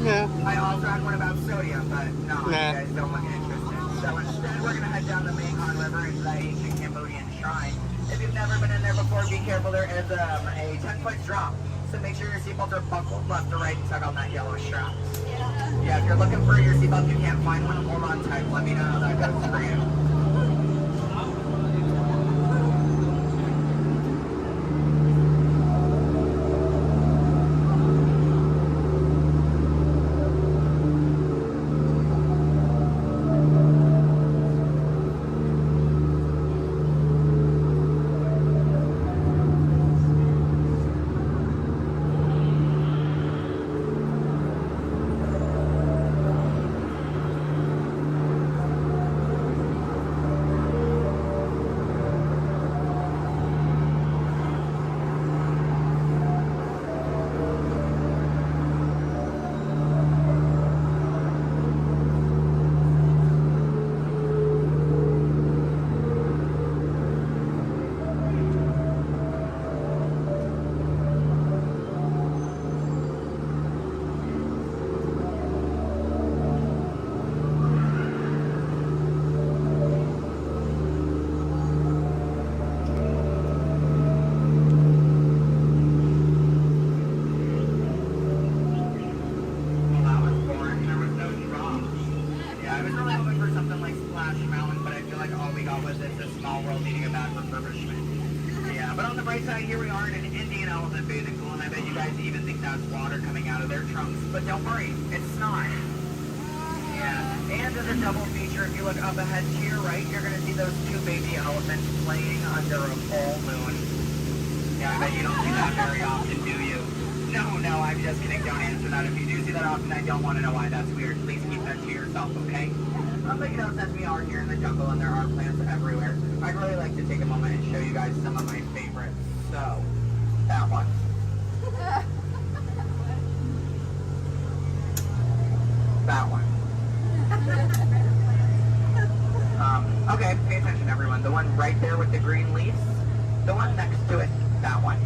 Yeah. I also had one about sodium, but no, you guys don't look interested. So instead, we're going to head down the Mekong River into that ancient Cambodian shrine. If you've never been in there before, be careful. There is a 10-foot drop. So make sure your seatbelts are buckled left to right and tug on that yellow strap. Yeah, if you're looking for your seatbelt, you can't find one, hold on tight. Let me know how that goes for you. But don't worry, it's not. Yeah, and as a double feature, if you look up ahead to your right, you're going to see those two baby elephants playing under a full moon. Yeah, I bet you don't see that very often, do you? No, I'm just kidding. Don't answer that. If you do see that often, I don't want to know why that's weird. Please keep that to yourself, okay? But you know, since we are here in the jungle and there are plants everywhere, I'd really like to take a moment and show you guys some of my favorites. So, that one. That one. Okay, pay attention everyone. The one right there with the green leaves. The one next to it. That one.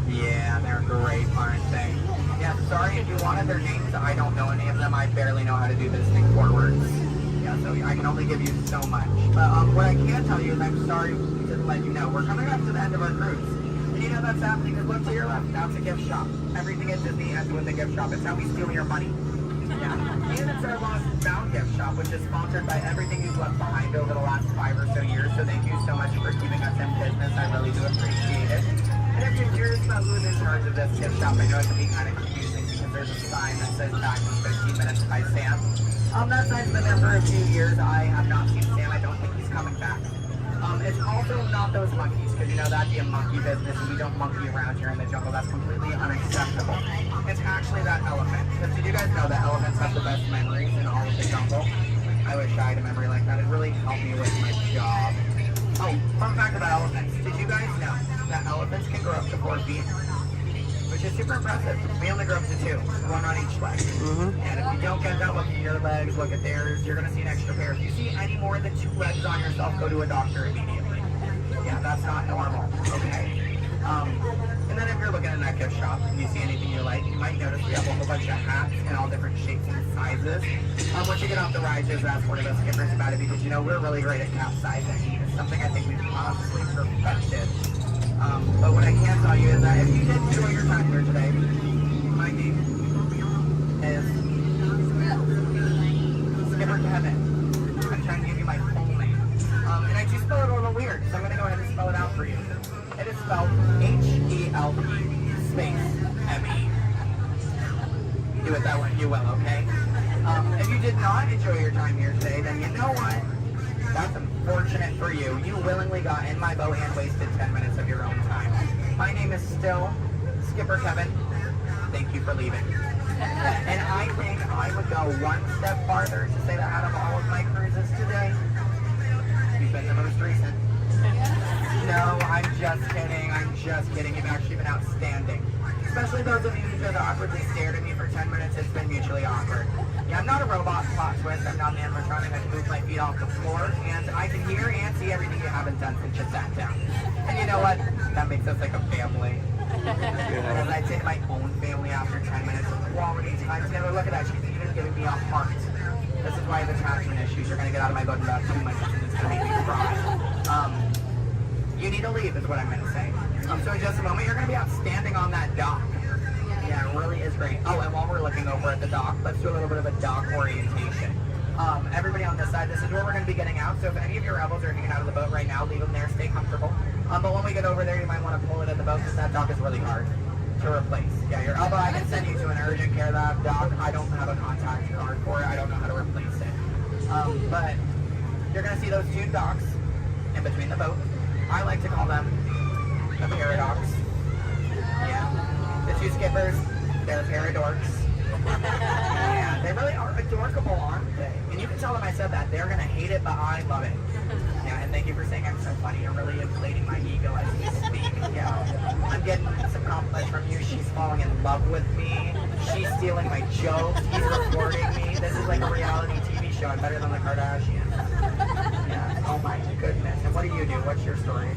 Yeah, they're great, aren't they? Yeah, sorry if you wanted their names. I don't know any of them. I barely know how to do this thing forwards. Yeah, so I can only give you so much. But what I can tell you is I'm sorry to let you know. We're coming up to the end of our cruise. You know that's happening because look to your left, now it's a gift shop. Everything at Disney ends with a gift shop. It's how we steal your money. Yeah. And it's our Lost and Found gift shop, which is sponsored by everything you've left behind over the last 5 or so years. So thank you so much for keeping us in business. I really do appreciate it. And if you're curious about who's in charge of this gift shop, I know it can be kind of confusing because there's a sign that says back in 15 minutes by Sam. That sign's been there for a few years. I have not seen Sam. I don't think he's coming back. It's also not those monkeys, because you know that'd be a monkey business, and we don't monkey around here in the jungle. That's completely unacceptable. It's actually that elephant. Because did you guys know that elephants have the best memories in all of the jungle? I wish I had a memory like that. It really helped me with my job. Oh, fun fact about elephants. Did you guys know that elephants can grow up to 4 feet? Which is super impressive. We only grow up to 2, 1 on each leg. And if you don't get that, look at your legs, look at theirs, you're going to see an extra pair. If you see any more than 2 legs on yourself, go to a doctor immediately. Yeah, that's not normal, okay? And then if you're looking in that gift shop and you see anything you like, you might notice we have a whole bunch of hats in all different shapes and sizes. Once you get off the ride, just ask one of us skippers about it because, you know, we're really great at capsizing. It's something I think we've honestly perfected. But what I can tell you is that if you did enjoy your time here today, my name is Skipper Kevin. I'm trying to give you my full name. And I do spell it a little weird, so I'm going to go ahead and spell it out for you. It is spelled H-E-L-P space M-E. Do it that way, you will, okay? If you did not not enjoy your time here today, then you know what? That's unfortunate for you. You willingly got in my boat and wasted 10 minutes of your own time. My name is still Skipper Kevin. Thank you for leaving. And I think I would go one step farther to say that out of all of my cruises today, you've been the most recent. No, I'm just kidding. I'm just kidding. You've actually been outstanding. Especially those of you who just awkwardly stared at me for 10 minutes. It's been mutually awkward. Yeah, I'm not a robot plot twist. I'm not an animatronic. I can move my feet off the floor, and I can hear and see everything you haven't done since you sat down. And you know what? That makes us like a family. As I'd say to my own family after 10 minutes of quality time together, look at that. She's even giving me a heart. This is why I have attachment issues. You're going to get out of my boat in about 2 minutes, and it's going to make me cry. You need to leave is what I'm going to say. So in just a moment, you're going to be outstanding on that dock. Yeah, it really is great. Oh, and while we're looking over at the dock, let's do a little bit of a dock orientation. Everybody on this side, this is where we're going to be getting out. So if any of your rebels are hanging out of the boat right now, leave them there, stay comfortable. But when we get over there, you might want to pull it in the boat because that dock is really hard to replace. Yeah, your elbow, I can send you to an urgent care lab dock. I don't have a contact card for it. I don't know how to replace it. But you're going to see those two docks in between the boat. I like to call them the paradox. Yeah. The two skippers, they're paradorks. Yeah, they really are adorkable, aren't they? And you can tell them I said that. They're going to hate it, but I love it. Yeah, and thank you for saying I'm so funny. You're really inflating my ego as we speak. Yeah. I'm getting some compliments from you. She's falling in love with me. She's stealing my jokes. He's recording me. This is like a reality TV show. I'm better than the Kardashians. Yeah. Oh my goodness. And what do you do? What's your story?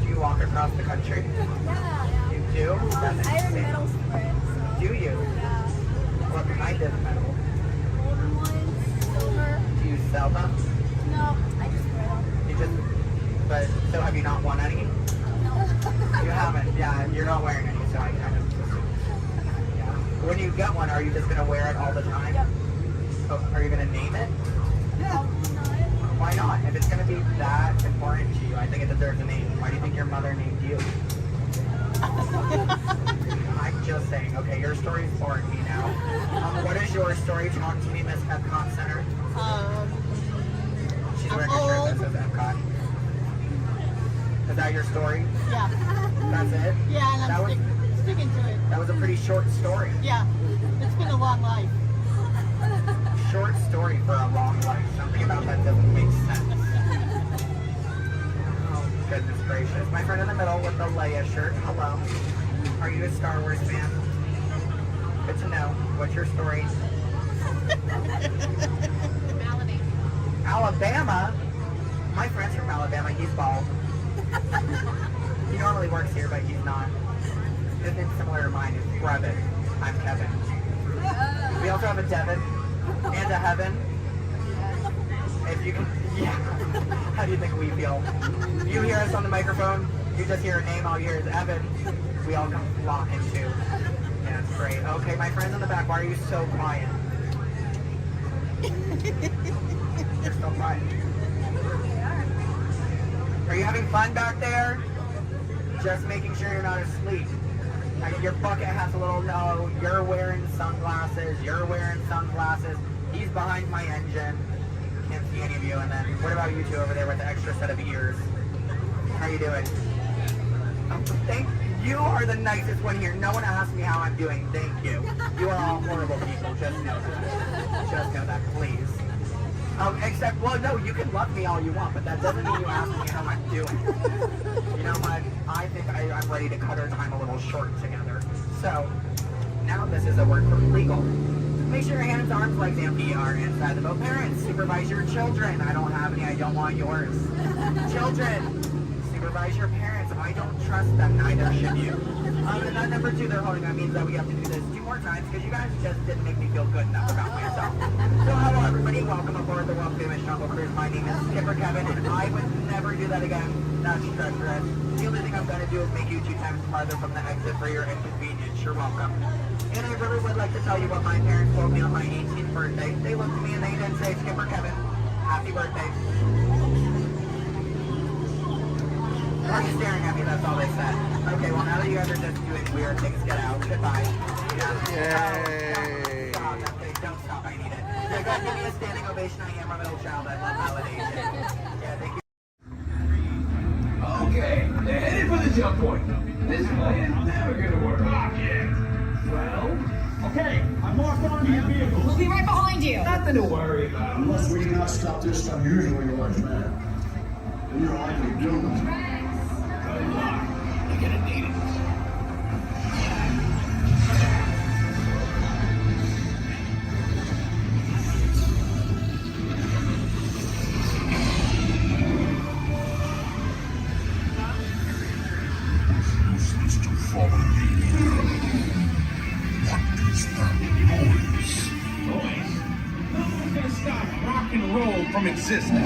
Do you walk across the country? Yeah. You do? That's I earn insane. medals for it. So. Do you? Yeah. What kind of medal? Golden ones, silver. Do you sell them? No, I just wear them. You just, but, so have you not won any? No. You haven't, yeah, you're not wearing any, so I kind of assumed. Yeah. When you get one, are you just going to wear it all the time? Yep. Oh, are you going to name it? No, not. Why not? If it's going to be that important to you, I think it deserves a name. Why do you think your mother named you? I'm just saying, okay, your story's boring me now. What is your story? Talk to me, Miss Epcot Center. She's wearing a shirt that says Epcot. Is that your story? Yeah. That's it? Yeah, and I'm sticking to it. That was a pretty short story. Yeah. It's been a long life. Short story for a long life. Something about that doesn't make sense. Oh, goodness gracious. My friend in the middle with the Leia shirt. Hello. Are you a Star Wars fan? Good to know. What's your story? Alabama? My friend's from Alabama. He's bald. He normally works here, but he's not. His name's similar to mine. It's Brevin. I'm Kevin. We also have a Devin and a Heaven. If you can, yeah. How do you think we feel? You hear us on the microphone, you just hear a name, all you hear is Evan. We all come flocking too. Yeah, it's great. Okay, my friends in the back, why are you so quiet? You're so quiet. Are you having fun back there? Just making sure you're not asleep. I mean, your bucket has a little no. You're wearing sunglasses. You're wearing sunglasses. He's behind my engine. Can't see any of you. And then, what about you two over there with the extra set of ears? How you doing? Thank you. Are the nicest one here. No one asked me how I'm doing. Thank you. You are all horrible people. Just know that. Just know that, please. Except, well, no, you can love me all you want, but that doesn't mean you ask me how I'm doing. You know what? I think I'm ready to cut our time a little short together. So, now this is a word from legal. Make sure your hands, arms, legs, and feet are inside the boat. Parents, supervise your children. I don't have any. I don't want yours. Children, supervise your parents. I don't trust them. Neither should you. And then number 2 they're holding. That means that we have to do this 2 more times because you guys just didn't make me feel good enough about myself. So hello everybody. Welcome aboard the world famous Jungle Cruise. My name is Skipper Kevin, and I would never do that again. That's treacherous. The only thing I'm going to do is make you 2 times farther from the exit for your inconvenience. You're welcome. And I really would like to tell you what my parents told me on my 18th birthday. They looked at me and they didn't say, Skipper Kevin, happy birthday. Why are you staring at me? That's all they said. Okay, well now that you guys are just doing weird things, get out. Goodbye. Yeah. Yay. Stop. Don't stop. I need it. Yeah, go ahead, give me a standing ovation. I am a middle child. I love validation. Yeah, thank you. Okay, they're headed for the jump point. This plan's never gonna work. Well, okay, I'm locked onto your vehicle. We'll be right behind you. Nothing to worry about. Unless we cannot stop this unusually large man, we are likely doomed. Good luck. You're gonna need it. Useless to follow me. What is that noise? Boys, no one's gonna stop rock and roll from existing.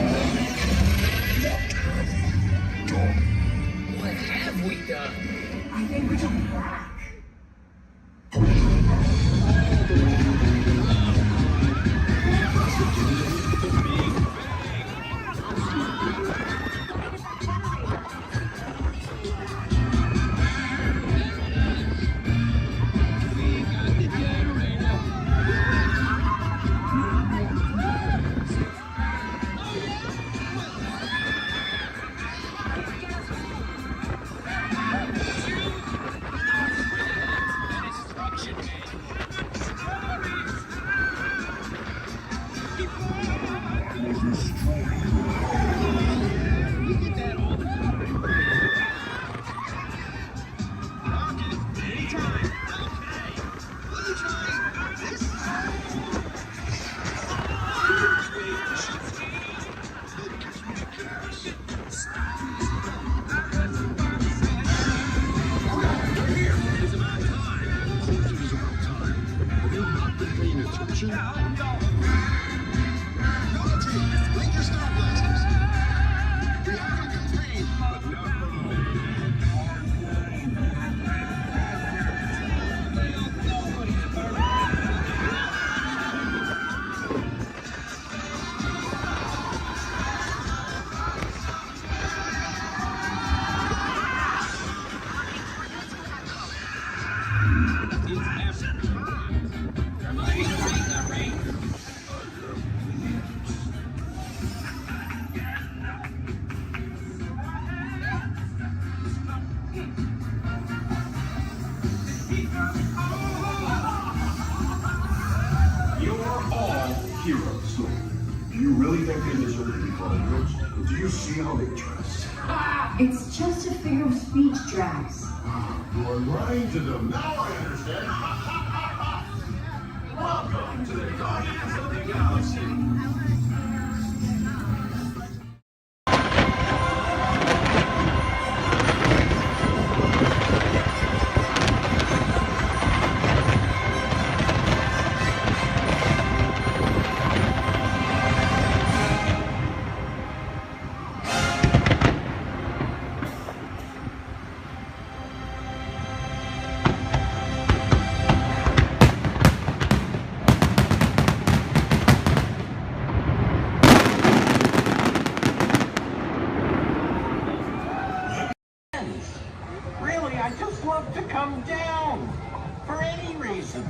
What have we done? What have we done? I think we took crack. Heroes. Do you really think they deserve to be called heroes? Do you see how they dress? It's just a figure of speech, Drax. You are lying to them. Now I understand. Welcome to the Guardians of the Galaxy. Really, I just love to come down. For any reason.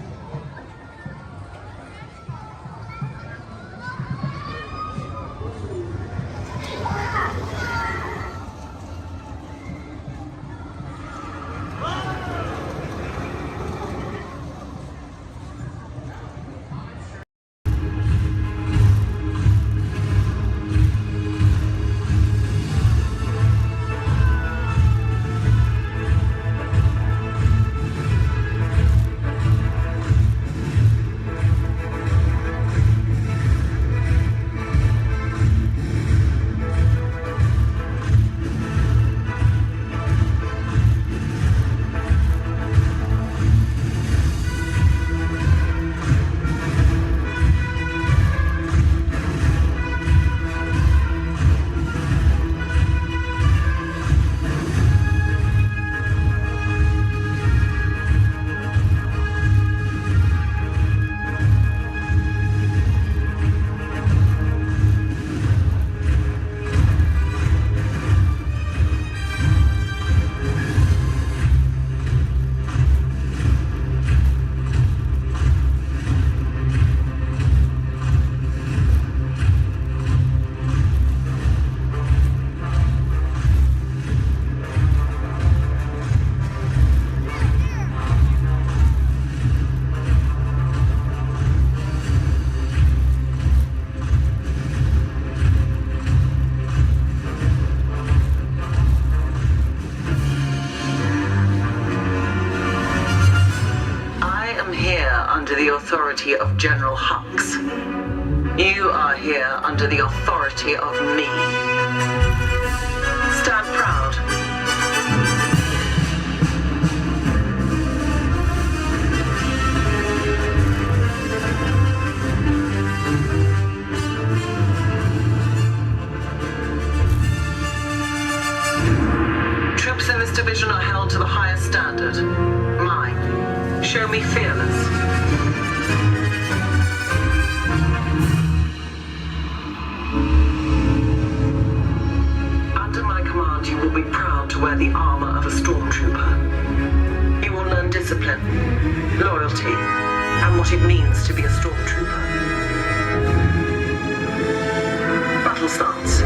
General Hux. You are here under the authority of me. Stand proud. Troops in this division are held to the highest standard. Mine. Show me fearless. Under my command, you will be proud to wear the armor of a stormtrooper. You will learn discipline, loyalty, and what it means to be a stormtrooper. Battle starts.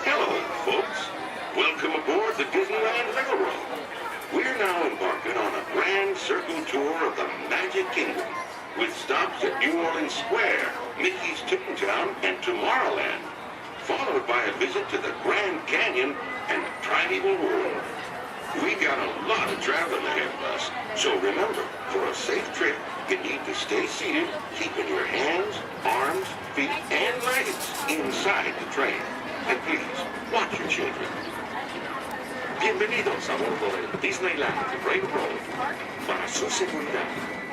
Hello, folks. Welcome aboard the Disneyland Railroad. We're now embarking on a grand circle tour of the Magic Kingdom, with stops at New Orleans Square, Mickey's Toon Town, and Tomorrowland, followed by a visit to the Grand Canyon and the Primeval World. We got a lot of traveling ahead of us, so remember, for a safe trip, you need to stay seated, keeping your hands, arms, feet, and legs inside the train. And please, watch your children. Bienvenidos a bordo del Disneyland Railroad. Para su seguridad,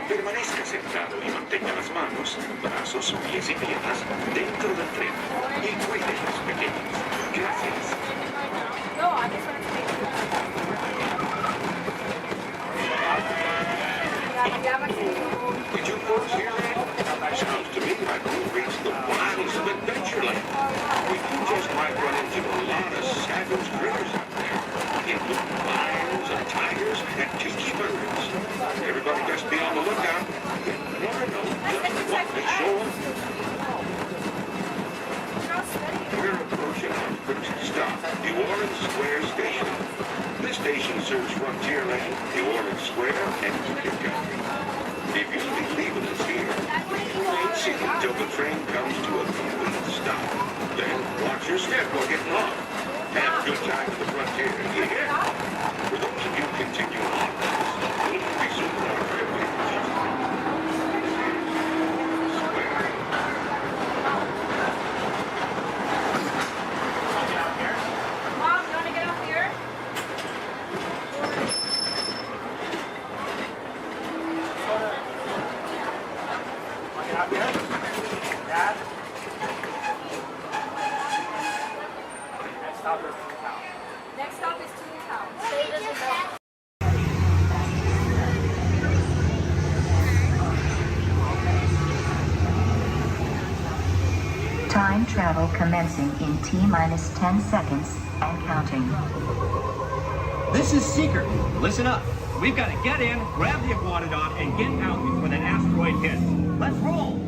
permanezca sentado y mantenga las manos, brazos, pies y piernas dentro del tren. Y cuide a los pequeños. Gracias. Did you folks hear that? Sounds to me like we reached the wilds of adventure land. those critters out there, including lions and tigers and tiki birds. Everybody best be on the lookout. You never know just what may show up. We're approaching our first stop, New Orleans Square Station. This station serves Frontierland, New Orleans Square, and Utica. If you'll be leaving us here, you won't see until the train comes to a complete stop. Then watch your step or get lost. Have a good time at the frontier, you hear? For those of you continuing on, we'll be soon on our railway station. Mom, you want to get up here? Out here? Dad? Next stop is Toontown. Next stop is Toontown. Stay visible. Time travel commencing in T-minus 10 seconds and counting. This is Seeker. Listen up. We've got to get in, grab the iguanodon, and get out before that asteroid hits. Let's roll!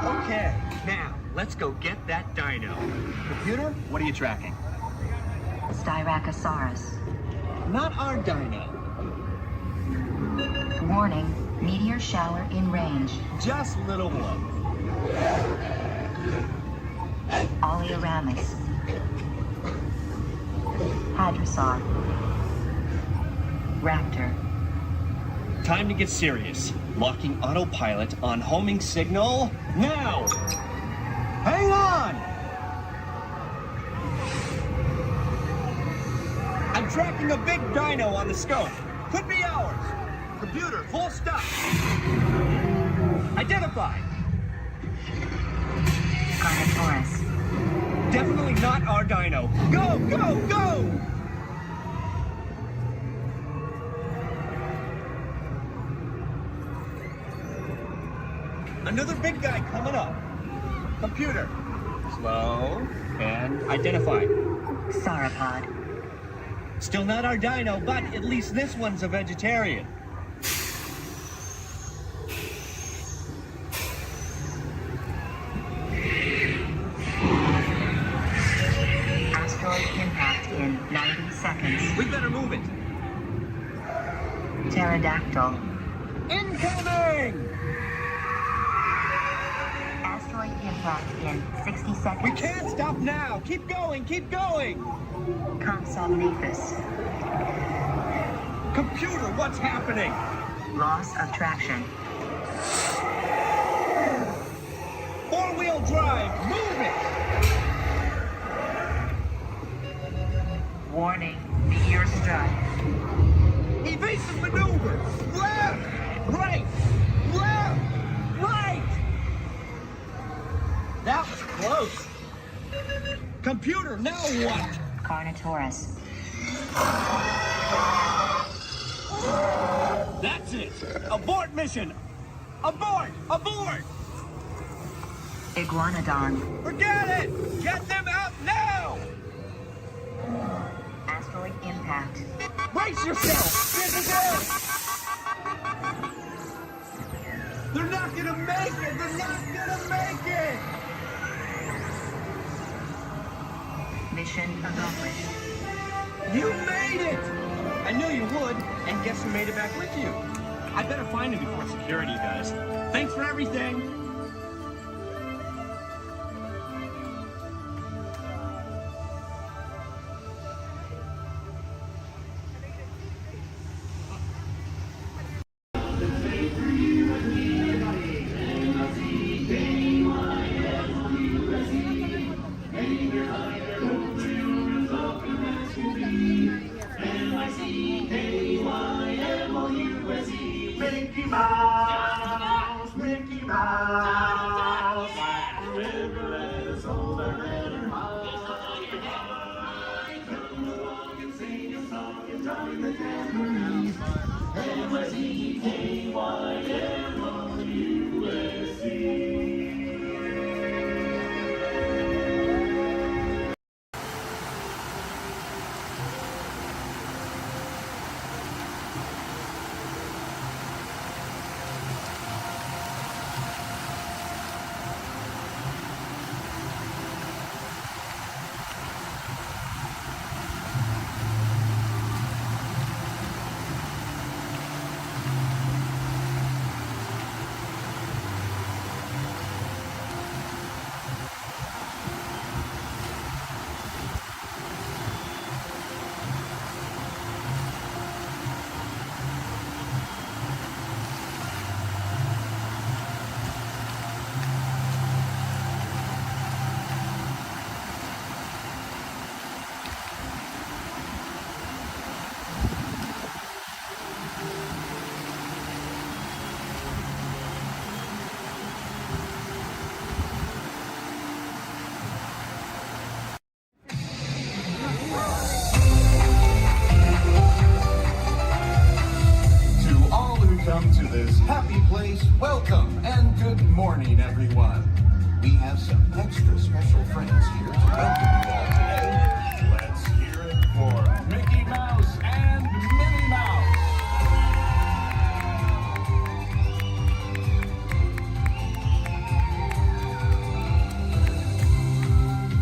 Okay, now, let's go get that dino. Computer, what are you tracking? Styracosaurus. Not our dino. Warning, meteor shower in range. Just little one. Oleoramus. Hadrosaur. Raptor. Time to get serious. Locking autopilot on homing signal now! Hang on! I'm tracking a big dino on the scope. Could be ours. Computer, full stop. Identified. Carnotaurus. Definitely not our dino. Go, go, go! Another big guy coming up. Computer. Slow and identify. Sauropod. Still not our dino, but at least this one's a vegetarian. Asteroid impact in 90 seconds. We better move it. Pterodactyl. Incoming! Asteroid impact in 60 seconds. We can't stop now. Keep going, keep going. Compsognathus. Computer, what's happening? Loss of traction. Four-wheel drive, move it! Warning, meteor strike. Evasive maneuver! Left! Right! Left! Right! That was close. Computer, now what? Carnotaurus. That's it! Abort mission! Abort! Abort! Iguanodon. Forget it! Get them out now! Asteroid impact. Brace yourself! This is it! They're not gonna make it! They're not gonna make it! Mission accomplished. You made it! I knew you would, and guess who made it back with you? I better find him before security does. Thanks for everything! Mickey Mouse, Mickey Mouse. river, let us hold our head high. Come along and sing a song and join the tambourine. NYTKYMOUSC. Welcome to this happy place. Welcome and good morning, everyone. We have some extra special friends here to welcome you all today. Let's hear it for Mickey Mouse and Minnie Mouse.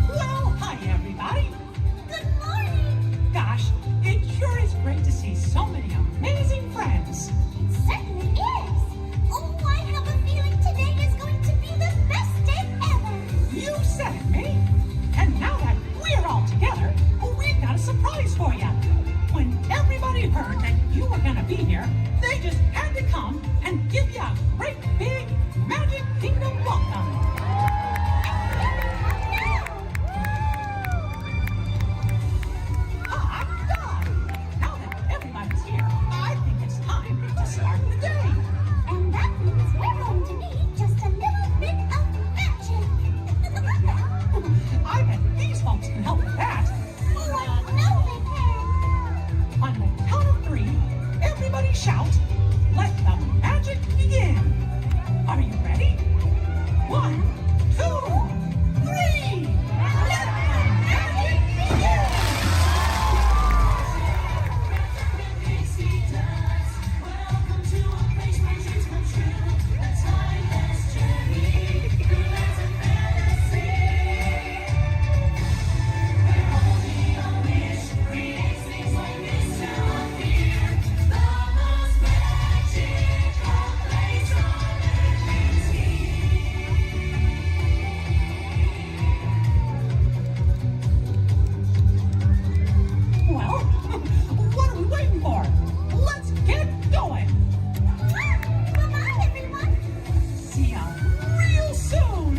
Well, hi, everybody. Good morning. Gosh, it sure is great to see so many amazing friends. Certainly is. Oh, I have a feeling today is going to be the best day ever. You said it, Minnie. And now that we're all together, we've got a surprise for you. When everybody heard that you were going to be here, they just had to come and give you a great big Magic Kingdom welcome. Now that everybody's here, I think it's time to start the day. And that means we're going to need just a little bit of magic. I bet these folks can help with that. Oh, I know they can. On the count of 3, everybody shout, "Let the magic begin." Are you ready? 1, 2, 3. Let the magic begin. Welcome to a place where dreams come true. A timeless journey through lands of fantasy. Where only a wish creates things like this to appear. The most magical place on earth is here. Well, what are we waiting for? Let's get going. Bye-bye, everyone. See ya real soon.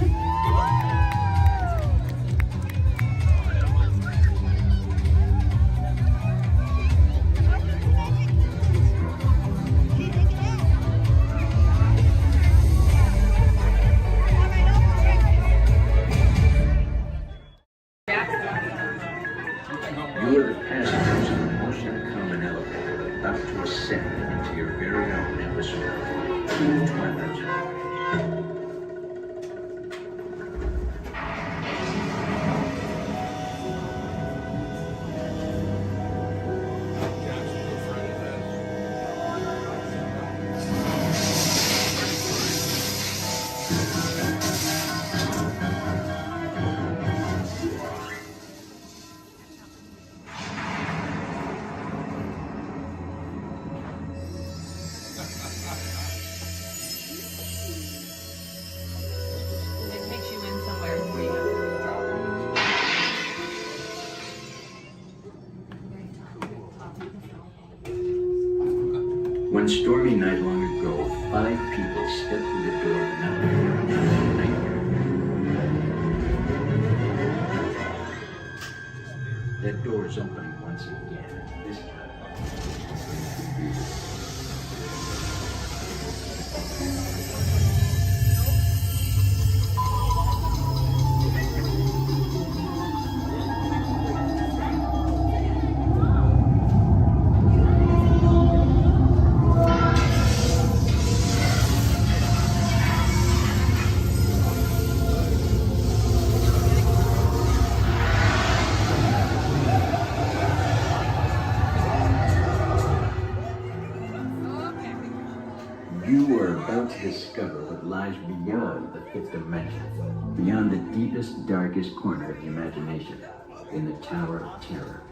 You are the passengers of an ocean-common elevator about to ascend into your very own episode of the Twilight Zone. It takes you in somewhere where you have One stormy night long ago, 5 people stepped through the door of an elevator in the night. That door is opening once again, this time. lies beyond the fifth dimension, beyond the deepest, darkest corner of the imagination, in the Tower of Terror.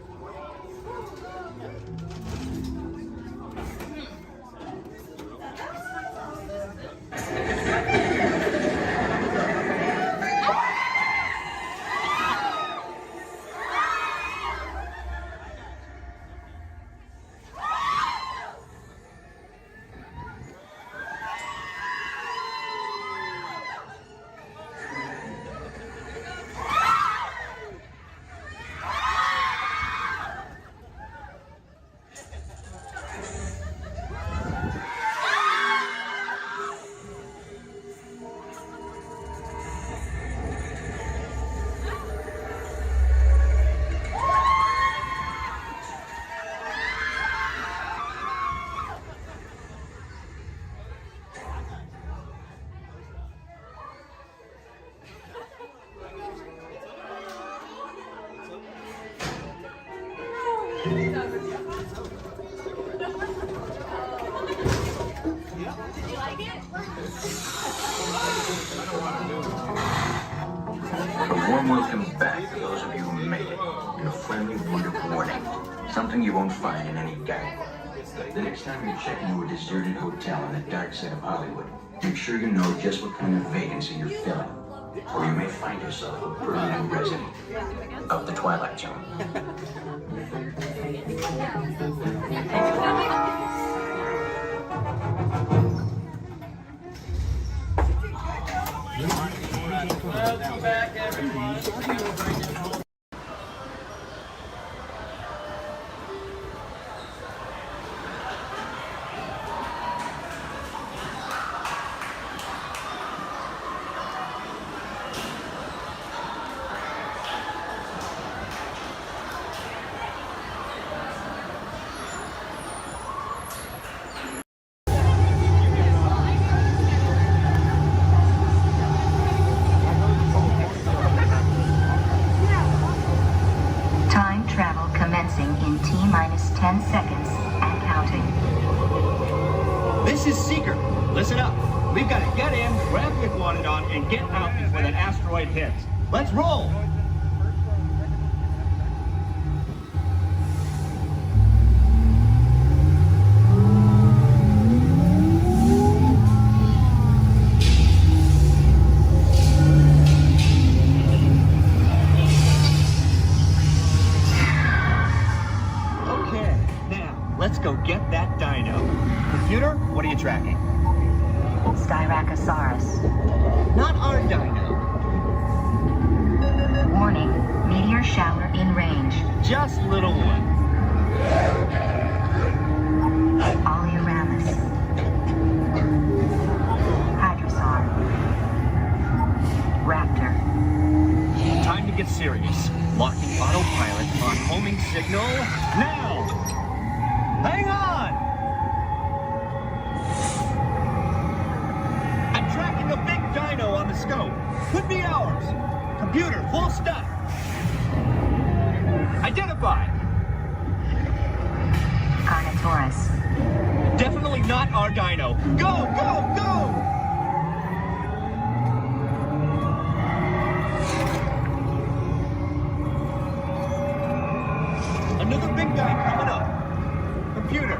A warm welcome back to those of you who made it, and a friendly word of warning. Something you won't find in any guidebook. The next time you check into a deserted hotel on the dark side of Hollywood, make sure you know just what kind of vacancy you're filling, or you may find yourself a permanent resident of the Twilight Zone. Welcome back, everyone. Time travel commencing in T-minus 10 seconds and counting. This is Secret. Listen up. We've got to get in, grab what we wanted on, and get out before that asteroid hits. Let's roll! Okay, now, let's go get that dino. Computer, what are you tracking? Styracosaurus. Not our dino. Warning, meteor shower in range. Just little one. Oleoramus. Hadrosaur. Raptor. Time to get serious. Locking autopilot on homing signal now! Hang on! I'm tracking a big dino on the scope. Could be ours. Computer, full stop. Identify. Carnotaurus. Definitely not our dino. Go, go, go! Another big guy coming up. Computer.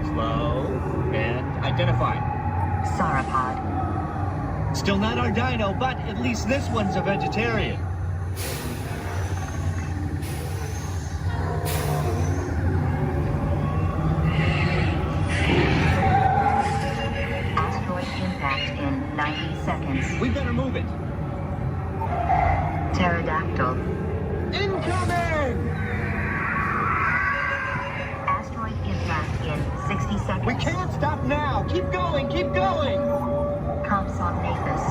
Slow and identify. Sauropod. Still not our dino, but at least this one's a vegetarian. Asteroid impact in 90 seconds. We better move it. Pterodactyl. Incoming! Asteroid impact in 60 seconds. We can't stop now. Keep going, keep going. Compsognathus.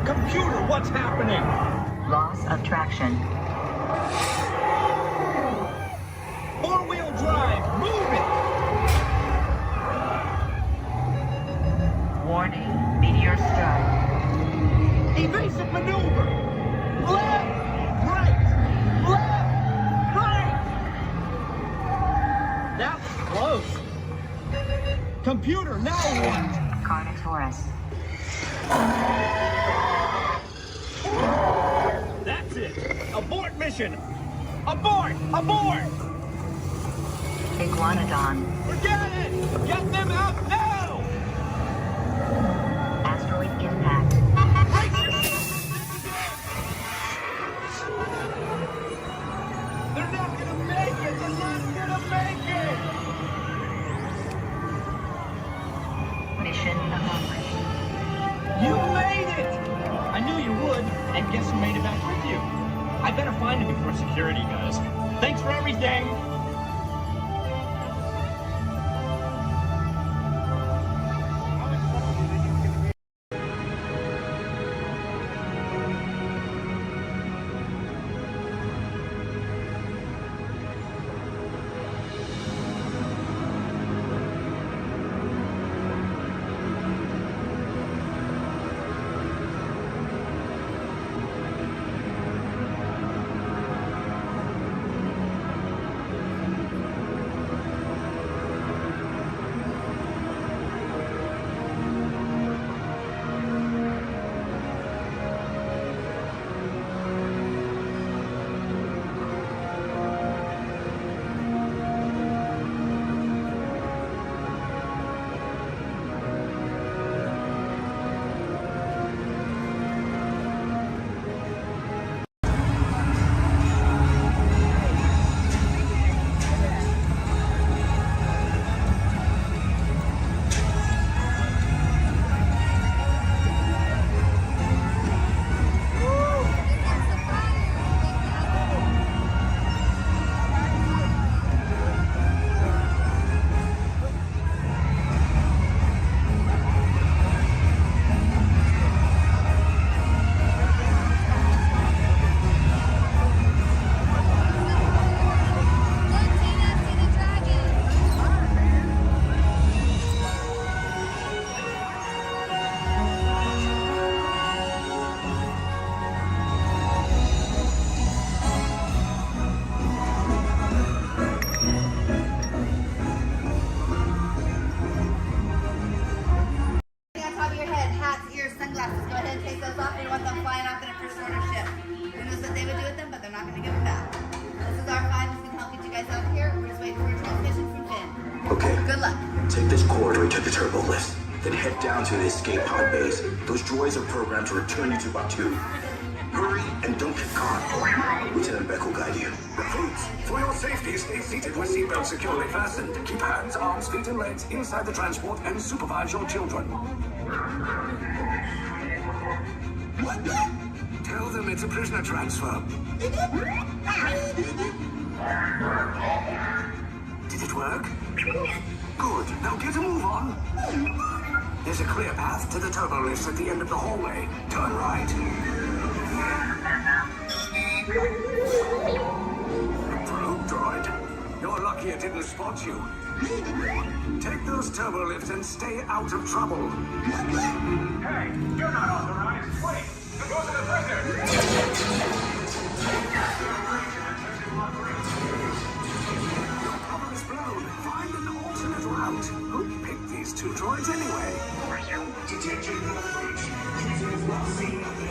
Computer, what's happening? Loss of traction. Four-wheel drive, move it! Warning, meteor strike. Evasive maneuver! Left, right, left, right! That was close. Computer, now what? Carnotaurus. progress. That's it! Abort mission! Abort! Abort! Iguanodon. Forget it! Get them out now! Asteroid impact. They're not gonna make it! They're not gonna make it! Mission accomplished. You made it! I knew you would, and guess who made it back with you? I better find him before security does. Thanks for everything! Take this corridor to the turbo lift, then head down to the escape pod base. Those droids are programmed to return you to Batu. Hurry and don't get caught. Lieutenant Beck will guide you. Recruits, for your safety, stay seated with seatbelts securely fastened. Keep hands, arms, feet, and legs inside the transport and supervise your children. Tell them it's a prisoner transfer. Did it work? Good. Now get a move on. There's a clear path to the turbo lifts at the end of the hallway. Turn right. Probe droid. You're lucky it didn't spot you. Take those turbo lifts and stay out of trouble. Hey, you're not authorized. Wait, there goes the prisoner. Cover is blown. Find an alternate route. Who picked these two droids anyway? Detention approach. Prisoners not seen on the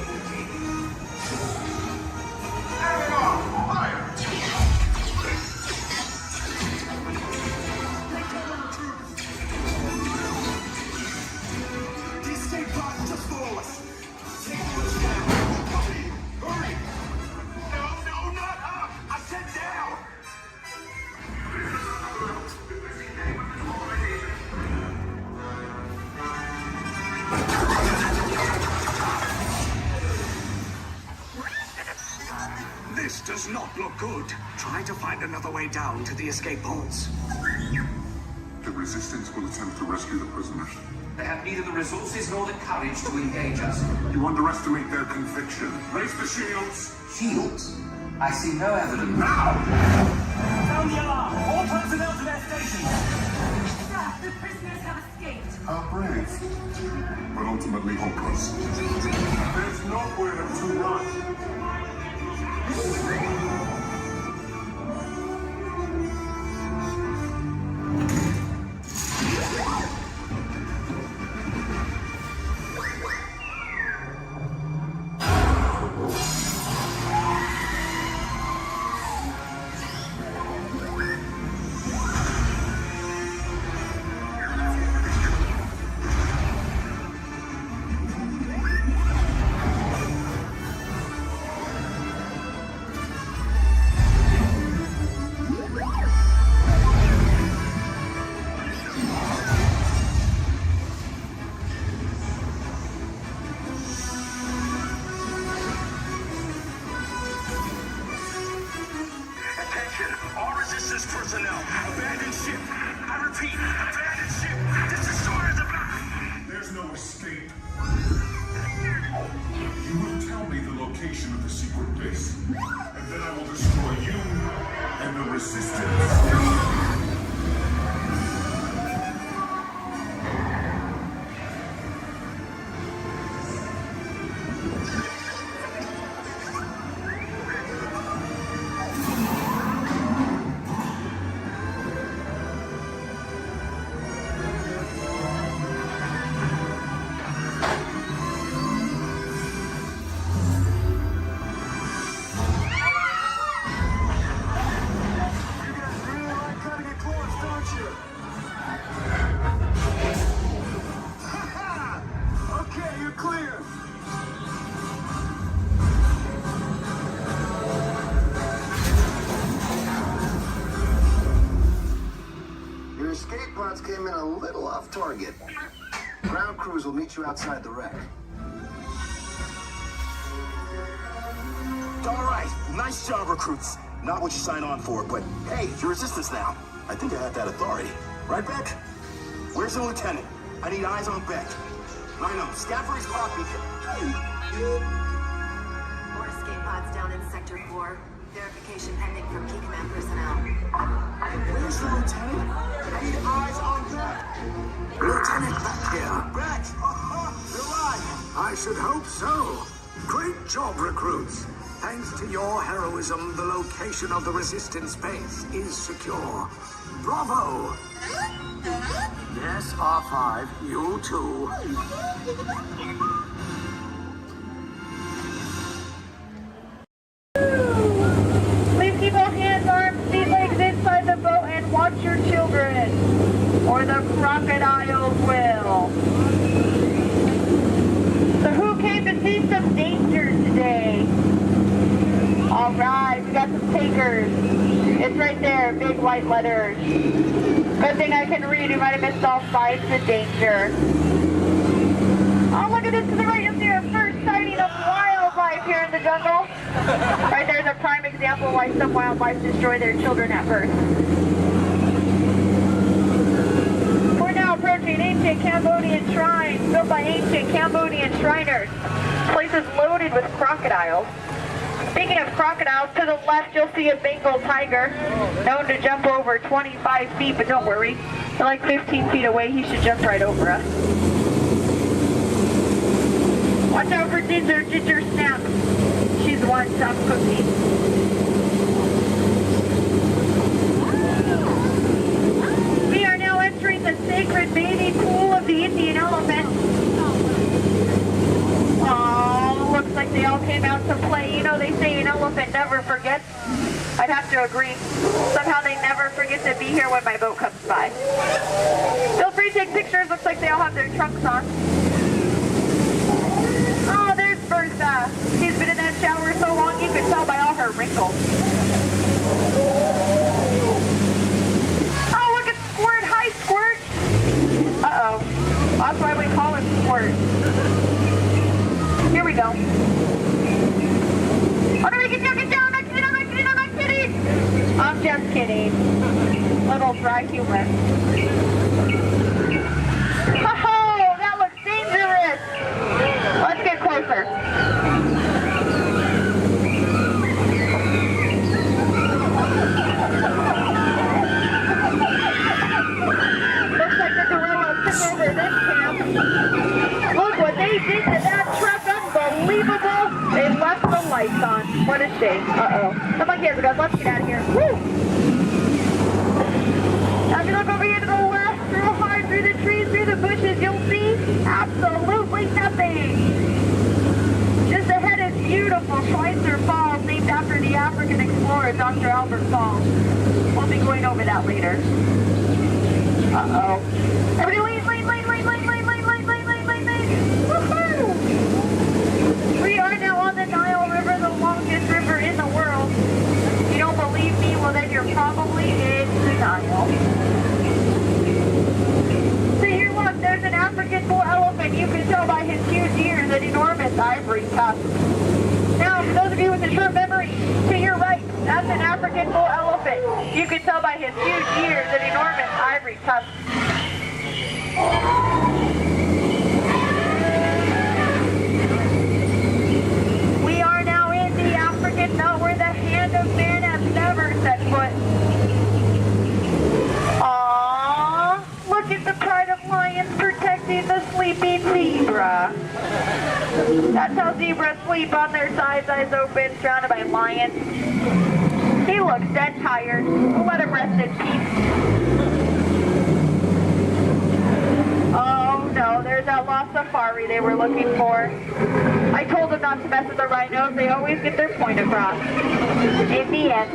This does not look good. Try to find another way down to the escape pods. The Resistance will attempt to rescue the prisoners. They have neither the resources nor the courage to engage us. You underestimate their conviction. Raise the shields! Shields? I see no evidence. Now! Sound the alarm! All personnel to their stations! Sir, the prisoners have escaped. How brave. But ultimately hopeless. There's nowhere to run. Attention, all resistance personnel, abandon ship. I repeat, abandon ship. This destroyer is about. There's no escape. You will tell me the location of the secret base, and then I will destroy you and the resistance. Escape pods came in a little off target. Ground crews will meet you outside the wreck. All right, nice job, recruits. Not what you signed on for, but hey, you're resistance now. I think I have that authority. Right, Beck? Where's the lieutenant? I need eyes on Beck. I know, Scaffold's copy. More escape pods down in Sector 4. Verification pending from key command personnel. Where's the lieutenant? I need eyes on Beck. Lieutenant Beck here. Beck! You're alive! I should hope so. Great job, recruits. Thanks to your heroism, the location of the resistance base is secure. Bravo! Yes, R5, you too. Please keep all hands, arms, feet, legs inside the boat and watch your children, or the crocodiles will. So who came to see some danger today? Alright, we got some takers. It's right there, big white letters. Good thing I can read, you might have missed all signs of danger. Oh, look at this to the right, you'll see our first sighting of wildlife here in the jungle. Right there's a prime example of why some wildlife destroy their children at birth. We're now approaching ancient Cambodian shrines built by ancient Cambodian Shriners. This place is loaded with crocodiles. Speaking of crocodiles, to the left you'll see a Bengal tiger, known to jump over 25 feet, but don't worry, they're like 15 feet away, he should jump right over us. Watch out for Ginger Snap. She's the one tough cookie. We are now entering the sacred bathing pool of the Indian elephant. Oh, looks like they all came out to play. You know, they say an elephant never forgets. I'd have to agree. Somehow they never forget to be here when my boat comes by. Feel free to take pictures. Looks like they all have their trunks on. Oh, there's Bertha. She's been in that shower so long you can tell by all her wrinkles. Oh, look at Squirt. Hi, Squirt. Uh-oh. That's why we call him Squirt. Here we go. Oh, no, get down, I'm not kidding. I'm just kidding. Little dry humor. Oh, that looks dangerous. Let's get closer. Looks like the gorillas took over this camp. Look what they did to that truck. Unbelievable. They left the lights on. What a shame. Uh-oh. The monkey has a gun. Let's get out of here. Woo! Now if you look over here to the left, through hard, through the trees, through the bushes, you'll see absolutely nothing. Just ahead is beautiful Schweitzer Falls, named after the African explorer, Dr. Albert Falls. We'll be going over that later. Uh-oh. Everybody lean. Woohoo! We are now on the Nile River, the longest river in the world. If you don't believe me, well then you're probably in the Nile. To your left, there's an African bull elephant. You can tell by his huge ears and enormous ivory tusks. Now, for those of you with a short memory, to your right, That's an African bull elephant. You can tell by his huge ears and enormous ivory tusks. We are now in the African belt where the hand of man has never set foot. Aww, look at the pride of lions protecting the sleeping zebra. That's how zebras sleep, on their sides, eyes open, surrounded by lions. He looks dead tired. We'll let him rest in peace. Oh no, there's that lost safari they were looking for. I told them not to mess with the rhinos. They always get their point across. In the end.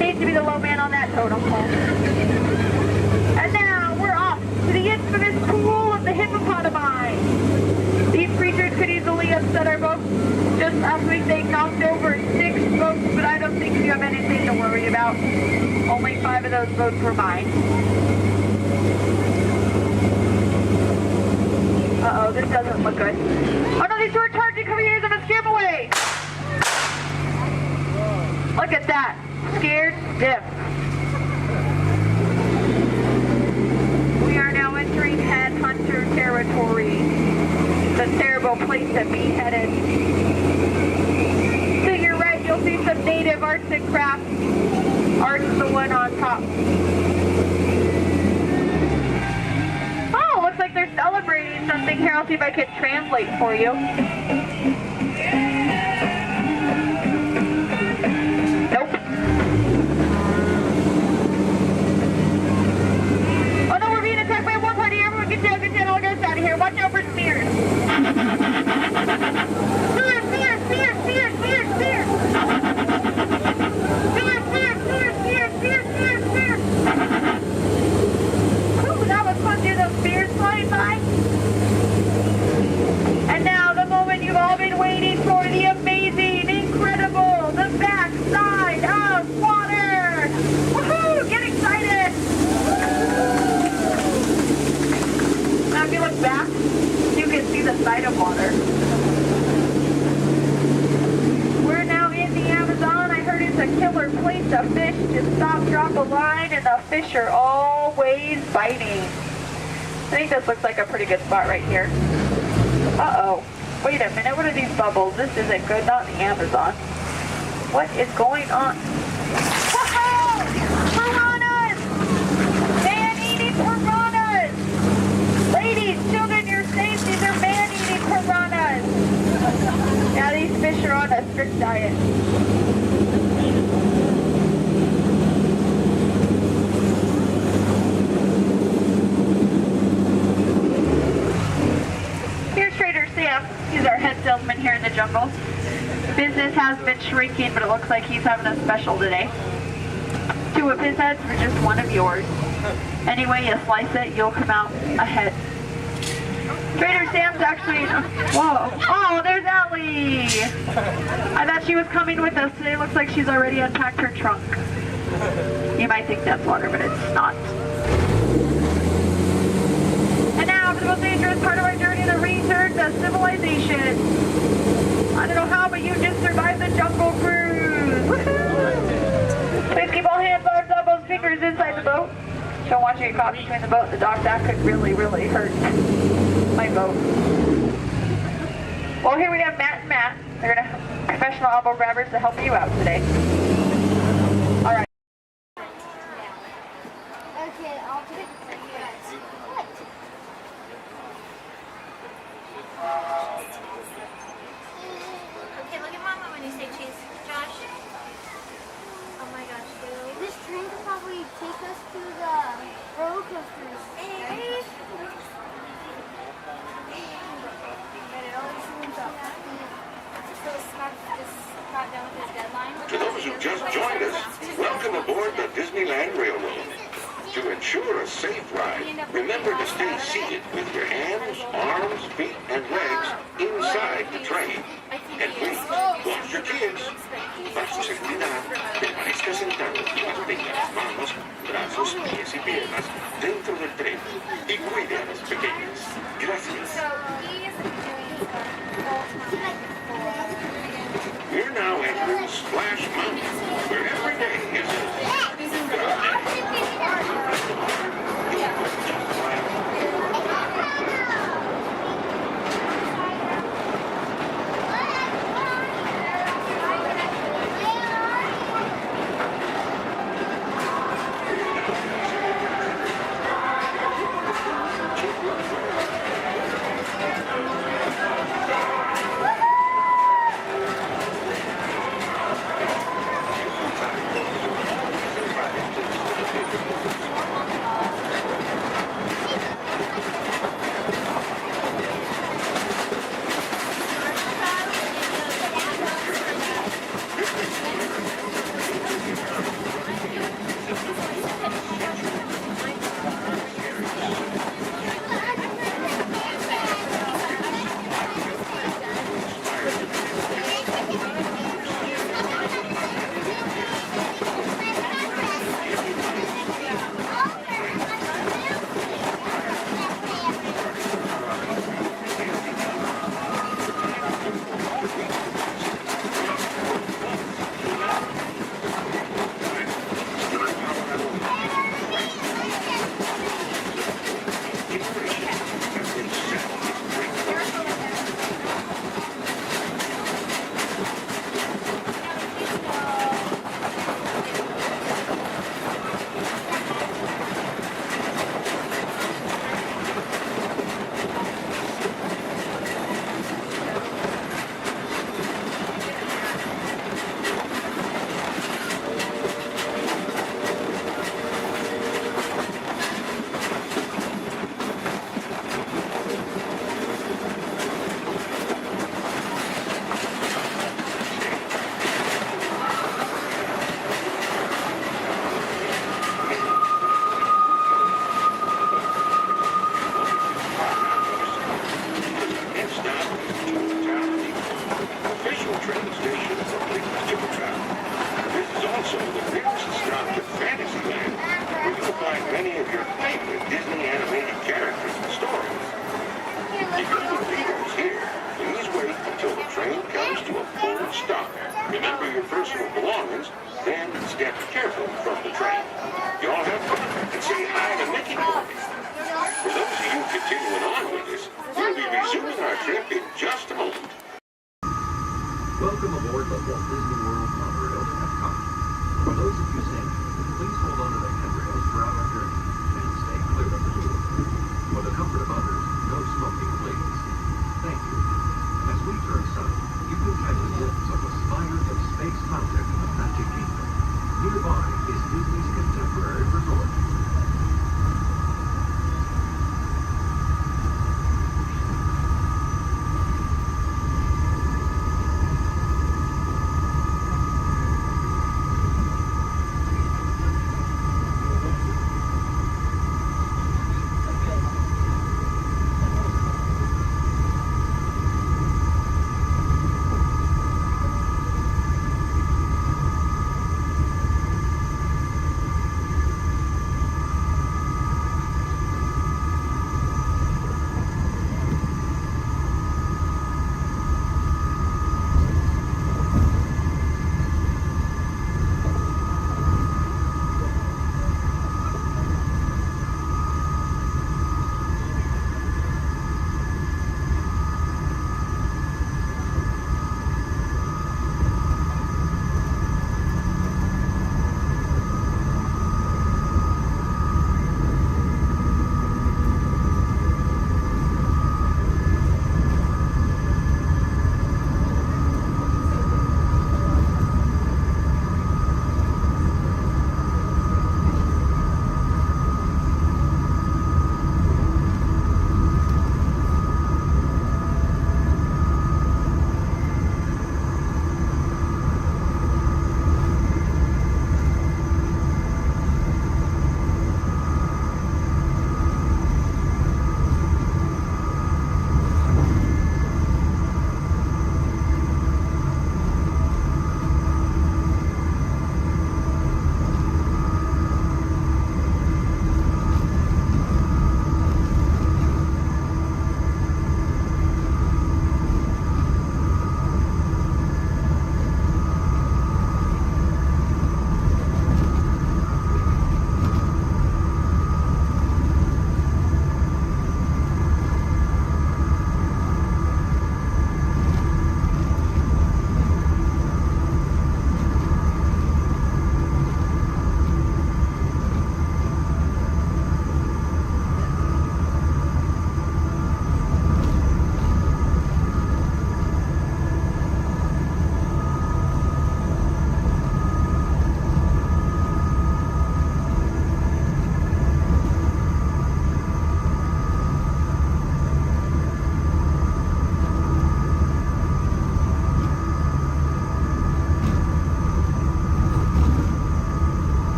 Needs to be the low man on that totem pole. And now we're off to the infamous pool of the hippopotami. These creatures could easily upset our boat. Just last week they knocked over 6 boats, but I don't think you have anything to worry about. Only 5 of those boats were mine. Uh-oh, this doesn't look good. Oh no, these two are charging, coming here, I'm gonna scare them away! Look at that. Scared stiff. We are now entering headhunter territory. The terrible place to be headed. To your right, you'll see some native arts and crafts. Art's the one on top. Oh, looks like they're celebrating something here. I'll see if I can translate for you. Nope. Oh no, we're being attacked by a war party. Everyone get down, all guys out of here. Watch out for spears. Spears, spears, spears, spears, spears, spears. Spears, spears, spears, spears, spears, spears, spears. Ooh, that was fun to hear those spears flying by. And now the moment you've all been waiting for, the amazing, incredible, the backside of water. Woohoo! Get excited! Now if you look back, you can see the side of water. We're now in the Amazon. I heard it's a killer place to fish. Just stop, drop a line, and the fish are always biting. I think this looks like a pretty good spot right here. Uh-oh. Wait a minute, what are these bubbles? This isn't good, not in the Amazon. What is going on? Whoa! Piranhas! Man-eating piranhas! Ladies, children, you're safe. These are man-eating piranhas. Now these fish are on a strict diet. Here's Trader Sam. He's our head salesman here in the jungle. Business has been shrinking, but it looks like he's having a special today. 2 of his heads for just 1 of yours. Any way you slice it, you'll come out ahead. Trader Sam's actually... Whoa. Oh, there's Ellie! I thought she was coming with us today. Looks like she's already unpacked her trunk. You might think that's water, but it's not. And now for the most dangerous part of our journey, the return to civilization. I don't know how, but you just survived the jungle cruise. Woohoo! Please keep all hands, arms, elbows, fingers inside the boat. Don't want you to get caught between the boat and the dock. That could really, really hurt my boat. Well, here we have Matt and Matt. They're going to have professional elbow grabbers to help you out today. All right. Okay, I'll pick what? Okay, look at Mama when you say cheese. Josh? Oh my gosh, dude. This train could probably take us to the roller coasters. Hey. So Snarf just got done with his deadline. To those who just joined us, welcome aboard the Disneyland Railroad. To ensure a safe ride, remember to stay seated with your hands, arms, feet, and legs inside the train. And please, watch your kids. Para su seguridad, permanezca sentado y mantenga las manos, brazos, pies y piernas dentro del tren y cuide a los pequeños. Gracias. We're now entering Splash Mountain, where every day is Welcome aboard the Walt Disney World monorail at Epcot. For those of you staying, please hold on to the handrails throughout our journey and stay clear of the door. For the comfort of others, no smoking, please. Thank you. As we turn south, you can catch a glimpse of the spire of Space Mountain in the Magic Kingdom. Nearby is Disney's contemporary resort.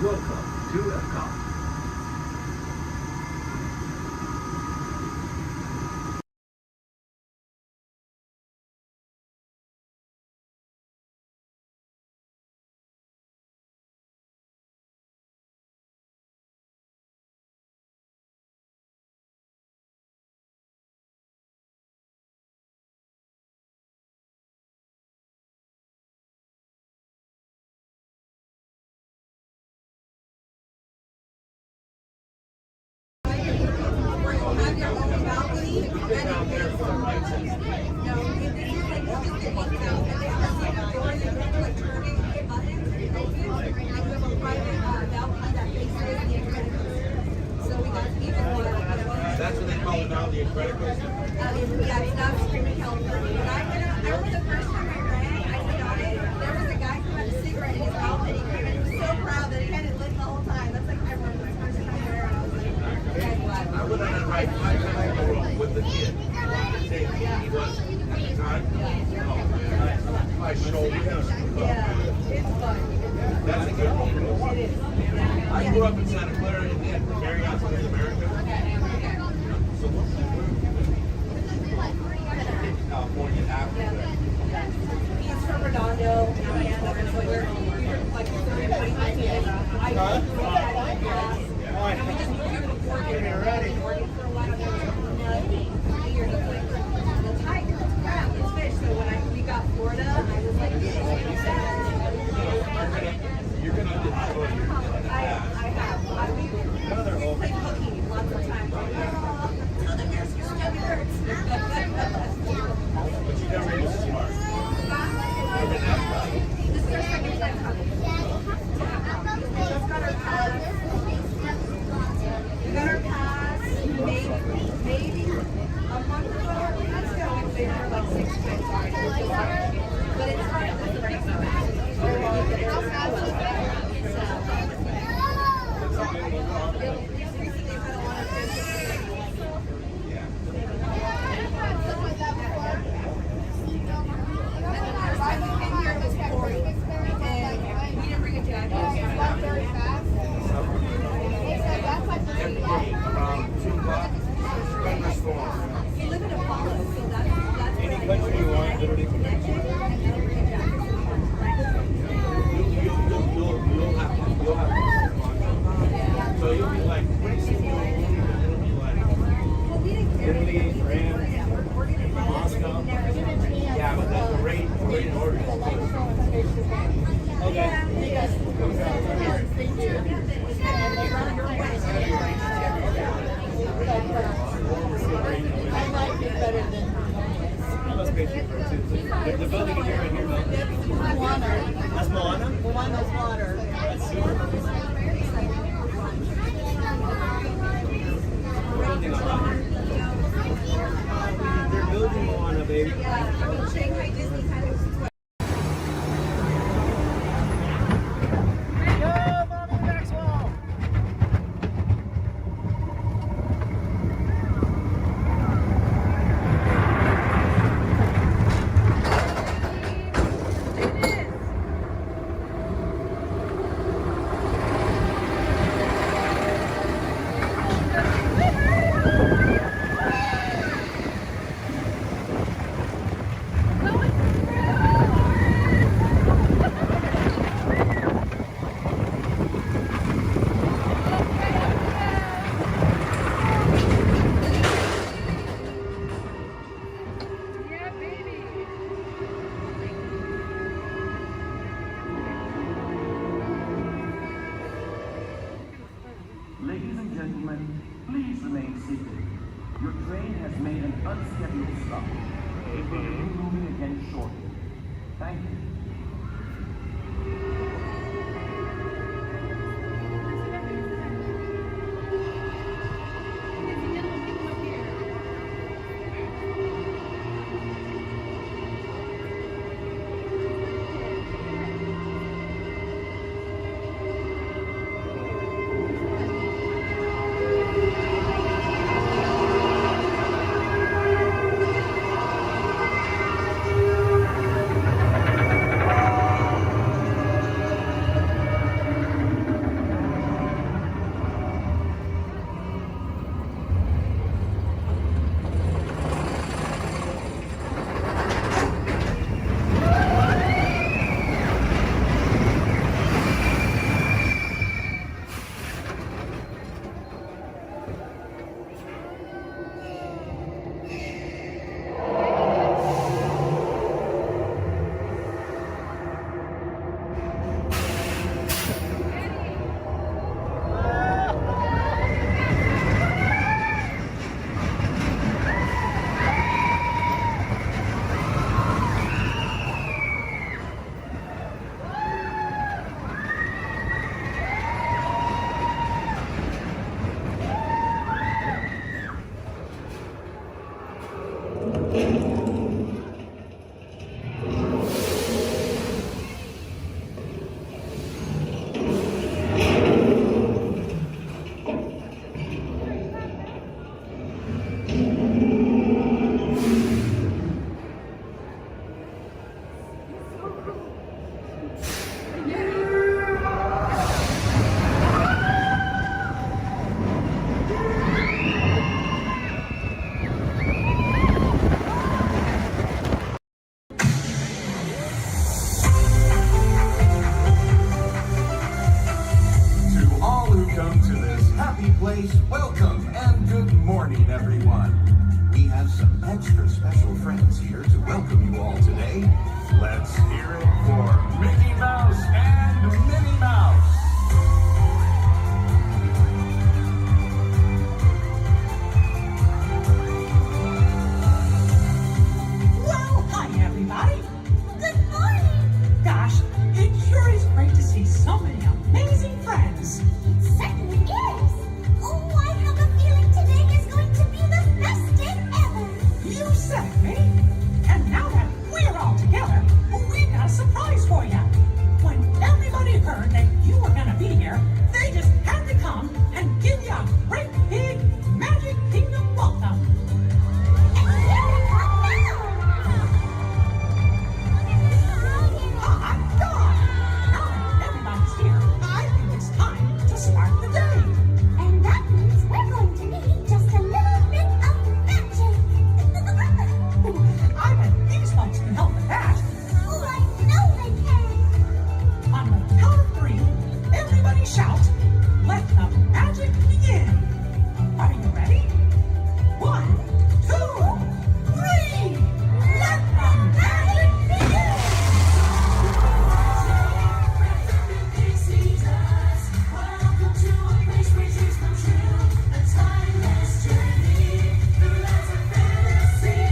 Welcome to Epcot. That's what they call it now, the Incredibles. Yeah, it's not Screaming California. But I remember the first time I ran, I was on it, there was a guy who had a cigarette in his mouth and he came in, he was so proud that he had it lit the whole time. That's like, I remember the first time I ran, I was like, okay, glad. I went on a ride with the kid. He was at the time. My shoulder. Yeah, it's fun. That's a good one. It is. I grew up in Santa Clara and then Marriott's in America. So California after that. He's from Redondo, and so we're like 30 minutes. And we just moved here to the port area. We've been working for a while. There was nothing here. The tiger, it's crab, it's fish. So when we got Florida, I was like, you're gonna I have. We've played hooky lots of times. Oh, the bear's stomach hurts. But you never used to smart. This is our second time coming. We just got our pass. We got our pass maybe a month ago. Let's go. We've been here like 6 times already. But it's fun. It's a big Any country you want, literally from you'll have so you'll be like pretty soon it'll be like Italy, France, Moscow. Yeah, but that's the rate in order. I like it better than the building in here right here, Moana. That's Moana? Moana's water. That's super. They're building Moana, baby. Shanghai Disney kind of. Ladies and gentlemen, please remain seated. Your train has made an unscheduled stop. It will be moving again shortly. Thank you. place, welcome and good morning, everyone. We have some extra special friends here to welcome you all today. Let's hear it for Mickey Mouse and Minnie Mouse. Well, hi everybody. Good morning. Gosh, it sure is great to see so many amazing friends. It certainly is. Oh, I have a feeling today is going to be the best day ever. You said it, me. And now that we're all together, we've got a surprise for you. When everybody heard that you were going to be here, they just had to come and give you a great big Magic Kingdom welcome. And here they come now. Hot dog! Now that everybody's here, I think it's time to start the day. And that means we're going to need just a little bit of magic. I bet these folks can help with that. Oh, I know they can. On the count of three, everybody shout, let the magic begin. Are you ready? 1, 2, 3! Let the magic begin! Welcome to a place where dreams come true. A timeless journey through lands of fantasy.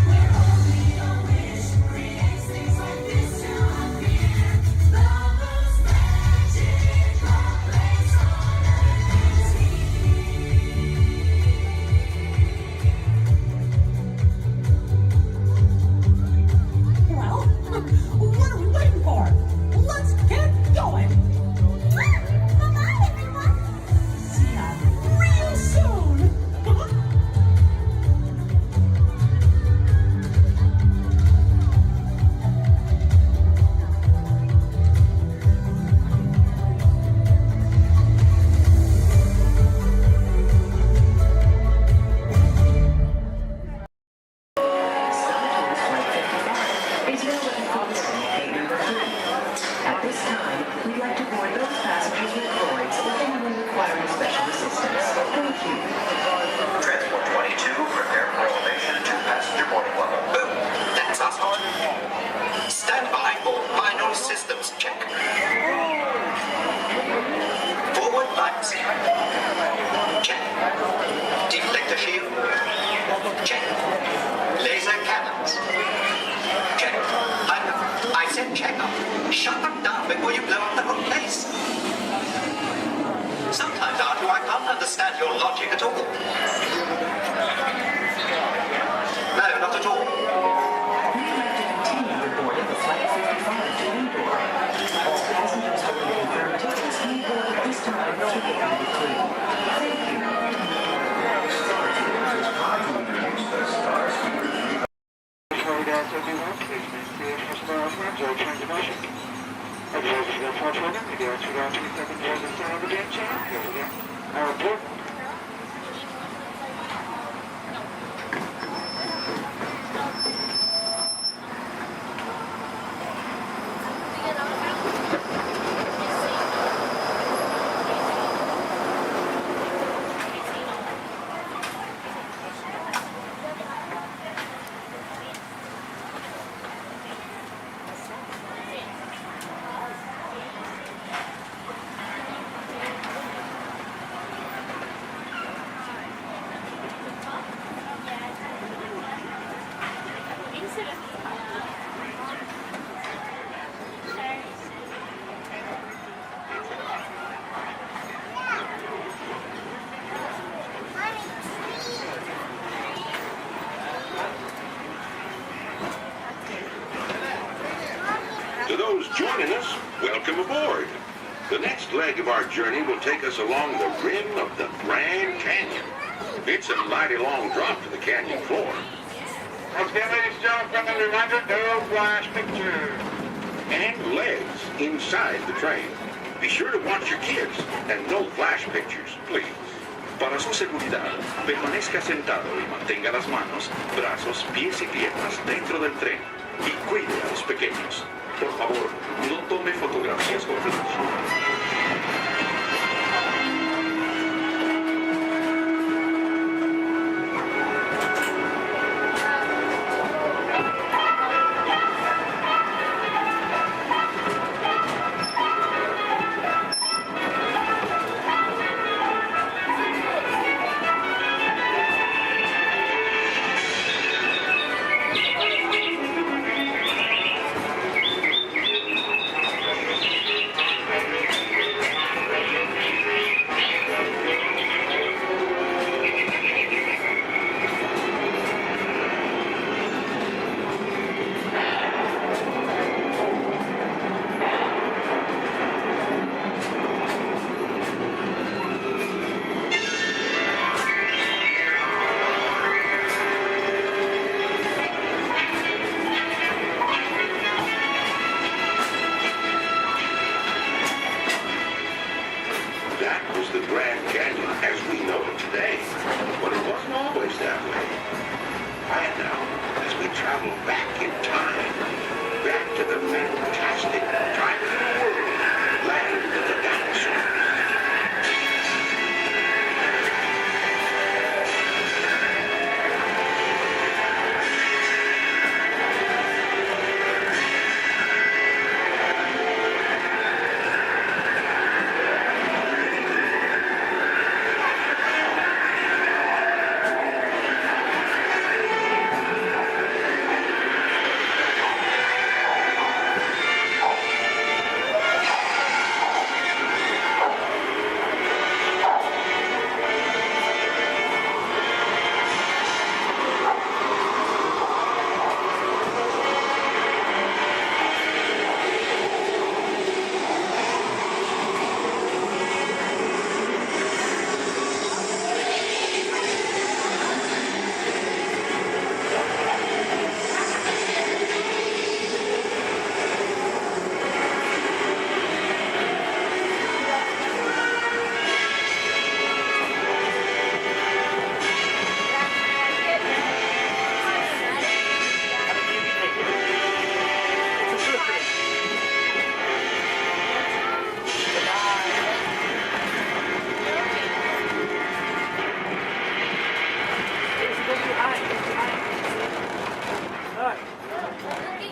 Where only a wish creates things like this to appear. Lovers magic, a place on earth is here. Well, what are we waiting for? Let's get going. Bye-bye, everyone. See ya real soon. Is now ready for boarding gate number 3. At this time, we'd like to board those passengers with droids or anyone requiring special assistance. Thank you. Transport 22, prepare for elevation to passenger boarding level. Boom! That's us. Stand by for final systems check. Forward lights. Check. Deflector shield. Check. Laser cannons. Check. I said check up. Shut them down before you blow up the whole place. Sometimes, Arthur, I can't understand your logic at all. No, not at all. We'd like to continue the boarding of Flight 55 to Endor. All passengers holding confirmed tickets may board at this time through gate number 3. Thank you. To those joining us, welcome aboard. The next leg of our journey will take us along the rim of the Grand Canyon. It's a mighty long drop to the canyon floor. Okay, ladies and gentlemen, friendly reminder, no flash pictures. And legs inside the train. Be sure to watch your kids and no flash pictures, please. Para su seguridad, permanezca sentado y mantenga las manos, brazos, pies y piernas dentro del tren. Y cuide a los pequeños. Por favor, no tome fotografías con flash. That was the Grand Canyon as we know it today. But it wasn't always that way. And now, as we travel back in time, back to the fantastic time of the world, land of the dinosaurs.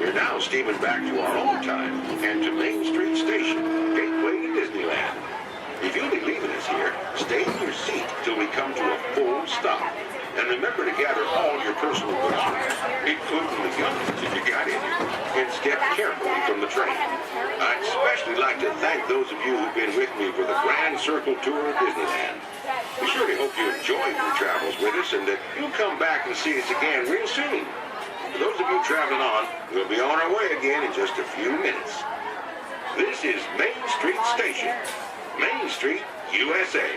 We're now steaming back to our own time and to Main Street Station, gateway to Disneyland. If you'll be leaving us here, stay in your seat till we come to a full stop. And remember to gather all your personal belongings, including the guns if you got any, and step carefully from the train. I'd especially like to thank those of you who've been with me for the Grand Circle Tour of Disneyland. We surely hope you enjoyed your travels with us and that you'll come back and see us again real soon. For those of you traveling on, we'll be on our way again in just a few minutes. This is Main Street Station, Main Street, USA.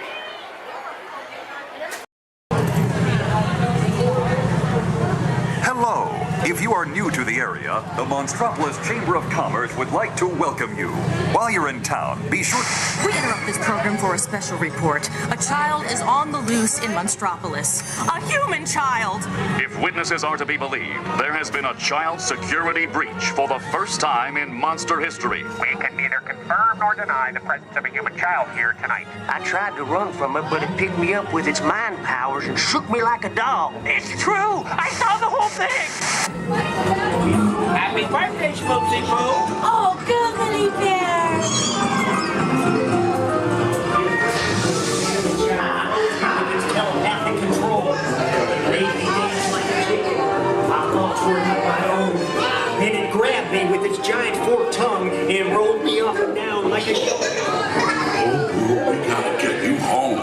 Hello. If you are new to the area, the Monstropolis Chamber of Commerce would like to welcome you. While you're in town, be sure... We interrupt this program for a special report. A child is on the loose in Monstropolis. A human child! If witnesses are to be believed, there has been a child security breach for the first time in monster history. We can neither confirm nor deny the presence of a human child here tonight. I tried to run from it, but it picked me up with its mind powers and shook me like a dog. It's true! I saw the whole thing! Happy birthday, Schmoopsy Poo! Oh, googly bear! It's telepathic control. Lazy days like a chicken. I thought working my own. Then it grabbed me with its giant forked tongue and rolled me up and down like a shark. Oh, we gotta get you home.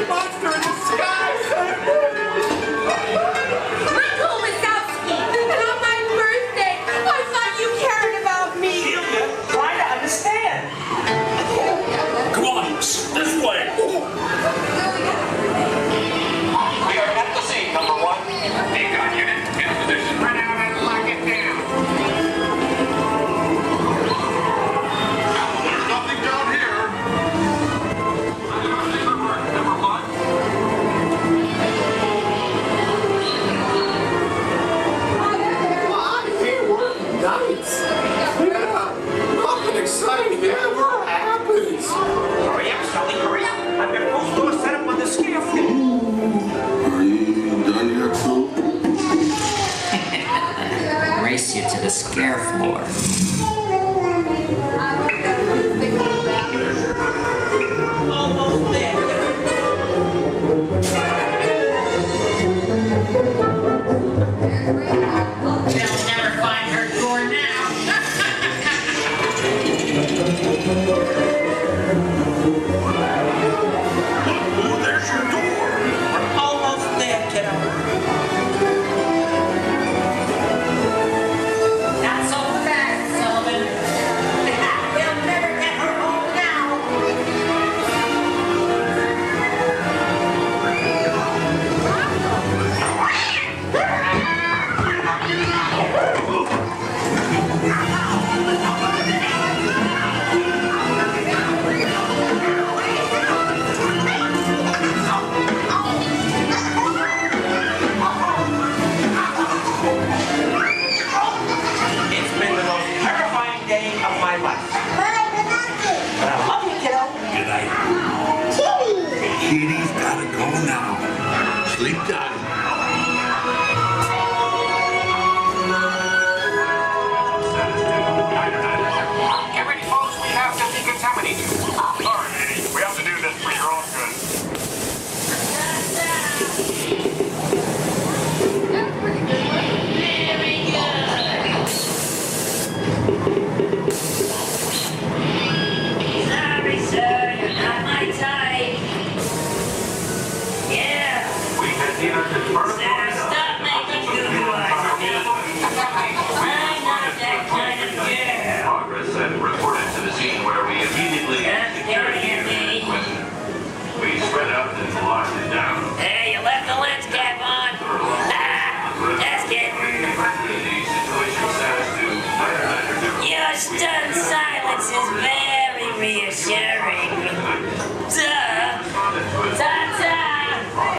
Monster Nicely done. Get ready, folks. We have to decontaminate you. Sorry, Eddie. We have to do this for your own good. Sorry, sir. You're not my type. Yeah. We can either confirm Stop making good eyes at me. I'm not that kind of girl. progress and reported to the scene where we immediately Staring at me. we spread out and locked it down. Hey, you left the lens cap on. Just kidding. Your stunned silence is very reassuring. Duh. Ta-ta.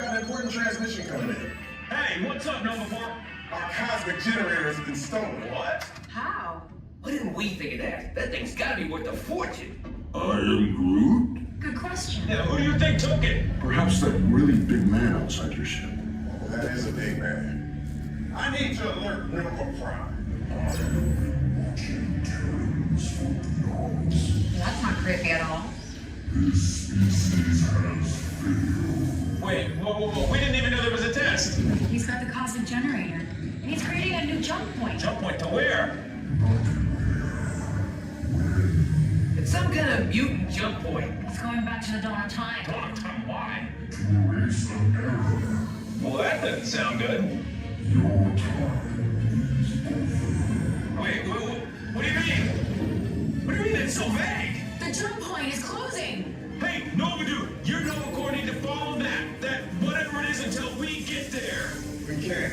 Got an important transmission coming in. Hey, what's up, Nova 4? Our cosmic generator has been stolen. What? How? Why didn't we think of that? That thing's gotta be worth a fortune. I am Groot? Good question. Yeah, who do you think took it? Perhaps that really big man outside your ship. That is a big man. I need to alert Minimal Prime. That's not creepy at all. This species has failed. Wait, whoa. We didn't even know there was a test. He's got the cosmic generator, and he's creating a new jump point. Jump point to where? It's some kind of mutant jump point. It's going back to the dawn of time. Dawn of time, why? To erase an error. Well, that doesn't sound good. Your time is over. Wait, what do you mean? What do you mean it's so vague? The jump point is closing. Hey, Nova Dude, you're Nova Corps need to follow that whatever it is until we get there. We can't.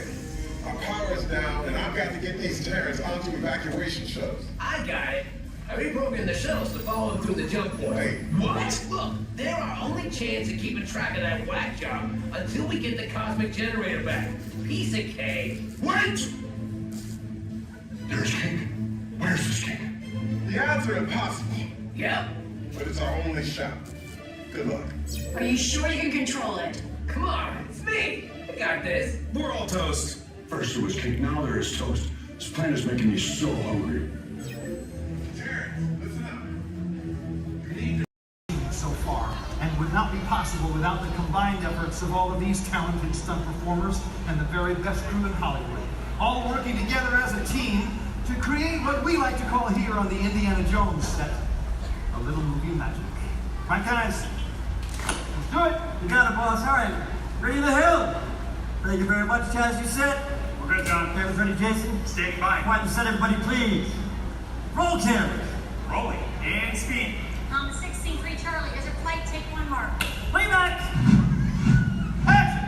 Our power is down, and I've got to get these Terrans onto evacuation shuttles. I got it. I reprogrammed the shuttles to follow him through the jump point. Wait, what? Look, they're our only chance of keeping track of that whack job until we get the cosmic generator back. Piece of cake. Wait! There's King. Where's this King? The odds are impossible, Yep. but it's our only shot. Good luck. Are you sure you can control it? Come on, it's me. I got this. We're all toast. First it was cake, now there is toast. This plan is making me so hungry. Terrence, listen up. So far, and would not be possible without the combined efforts of all of these talented stunt performers and the very best crew in Hollywood, all working together as a team to create what we like to call here on the Indiana Jones set, a little movie magic. Right, guys? Let's do it. You got it, boss. All right. Ready to hill. Thank you very much, Chaz. You set? We're good, John. Cameras ready, Jason? Standing by. Quiet and set, everybody, please. Roll cameras. Rolling and speed. 16-3 Charlie, as your flight, take one mark. Playback. Action.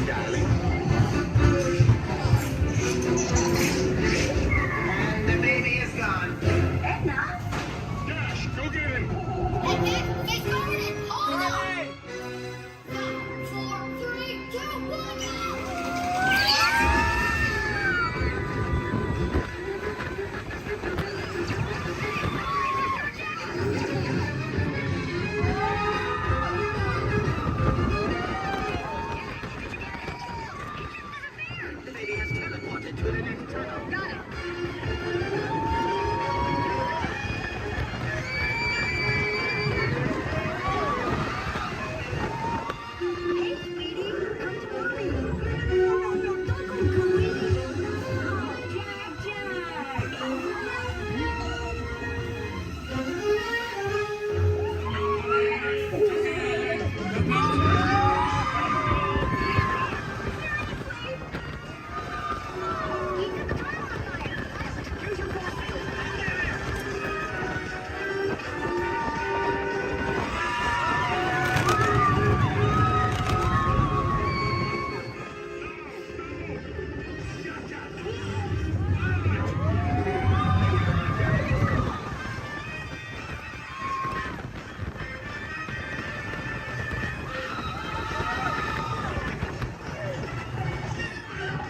darling. And the baby is gone. Edna? Dash, go get him! Edna, get started! Hold on! 5, 4, 3, 2, 1, The baby has teleported to the next tunnel. Got it. Hey, sweetie, come to mommy. Oh, no, don't go, Chloe. Oh,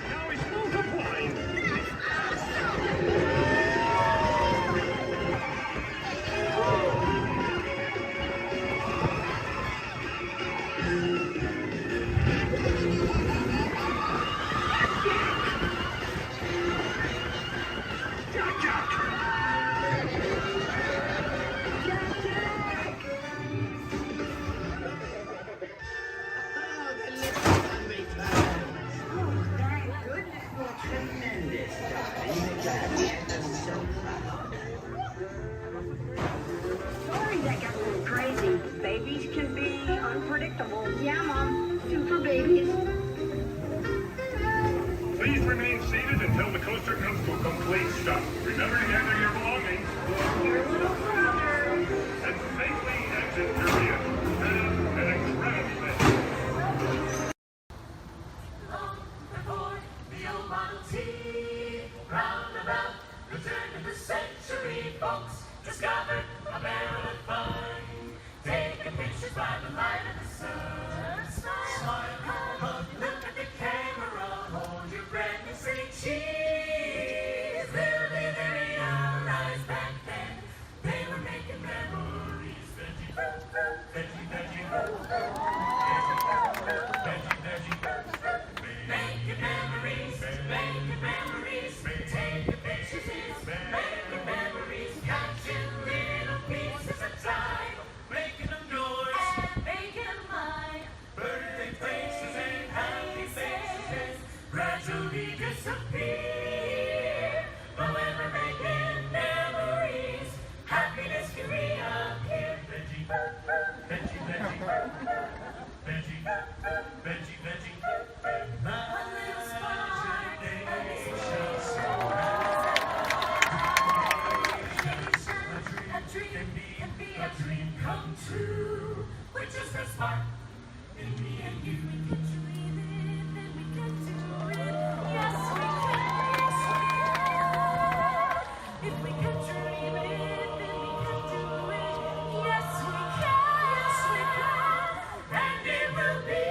Now he's multiplying! Jack, Jack! Oh, the little hungry clown. Oh, thank goodness you're tremendous, darling. I'm so proud. Sorry that got a little crazy. Babies can be unpredictable. Yeah, Mom. Super babies. Please remain seated until the coaster comes to a complete stop. Remember to gather your belongings. Your little brother. And safely exit Korea. Have an incredible day. Aboard the old Model T, roundabout the turn of the century, folks discovered a barrel of fun. Taking pictures by the light of the sun. Smile, hug, look at the camera, hold your breath and say cheese. Little did they realize back then they were making memories. Veggie, veggie, veggie, veggie, veggie, making memories, making memories, taking pictures is making memories, catching little pieces of time, making them yours and making them mine. Birthday faces and happy faces gradually disappear, but when we're making memories, happiness can reappear. Veggie, veggie, veggie, veggie, veggie, veggie. A little spark, a little a dream can be a dream come true. We're just a spark in me and you. We can dream it, then we can do it. Yes, we can. Yes, we can. If we can dream it, then we can do it. Yes, we can. Yes, we can. And it will be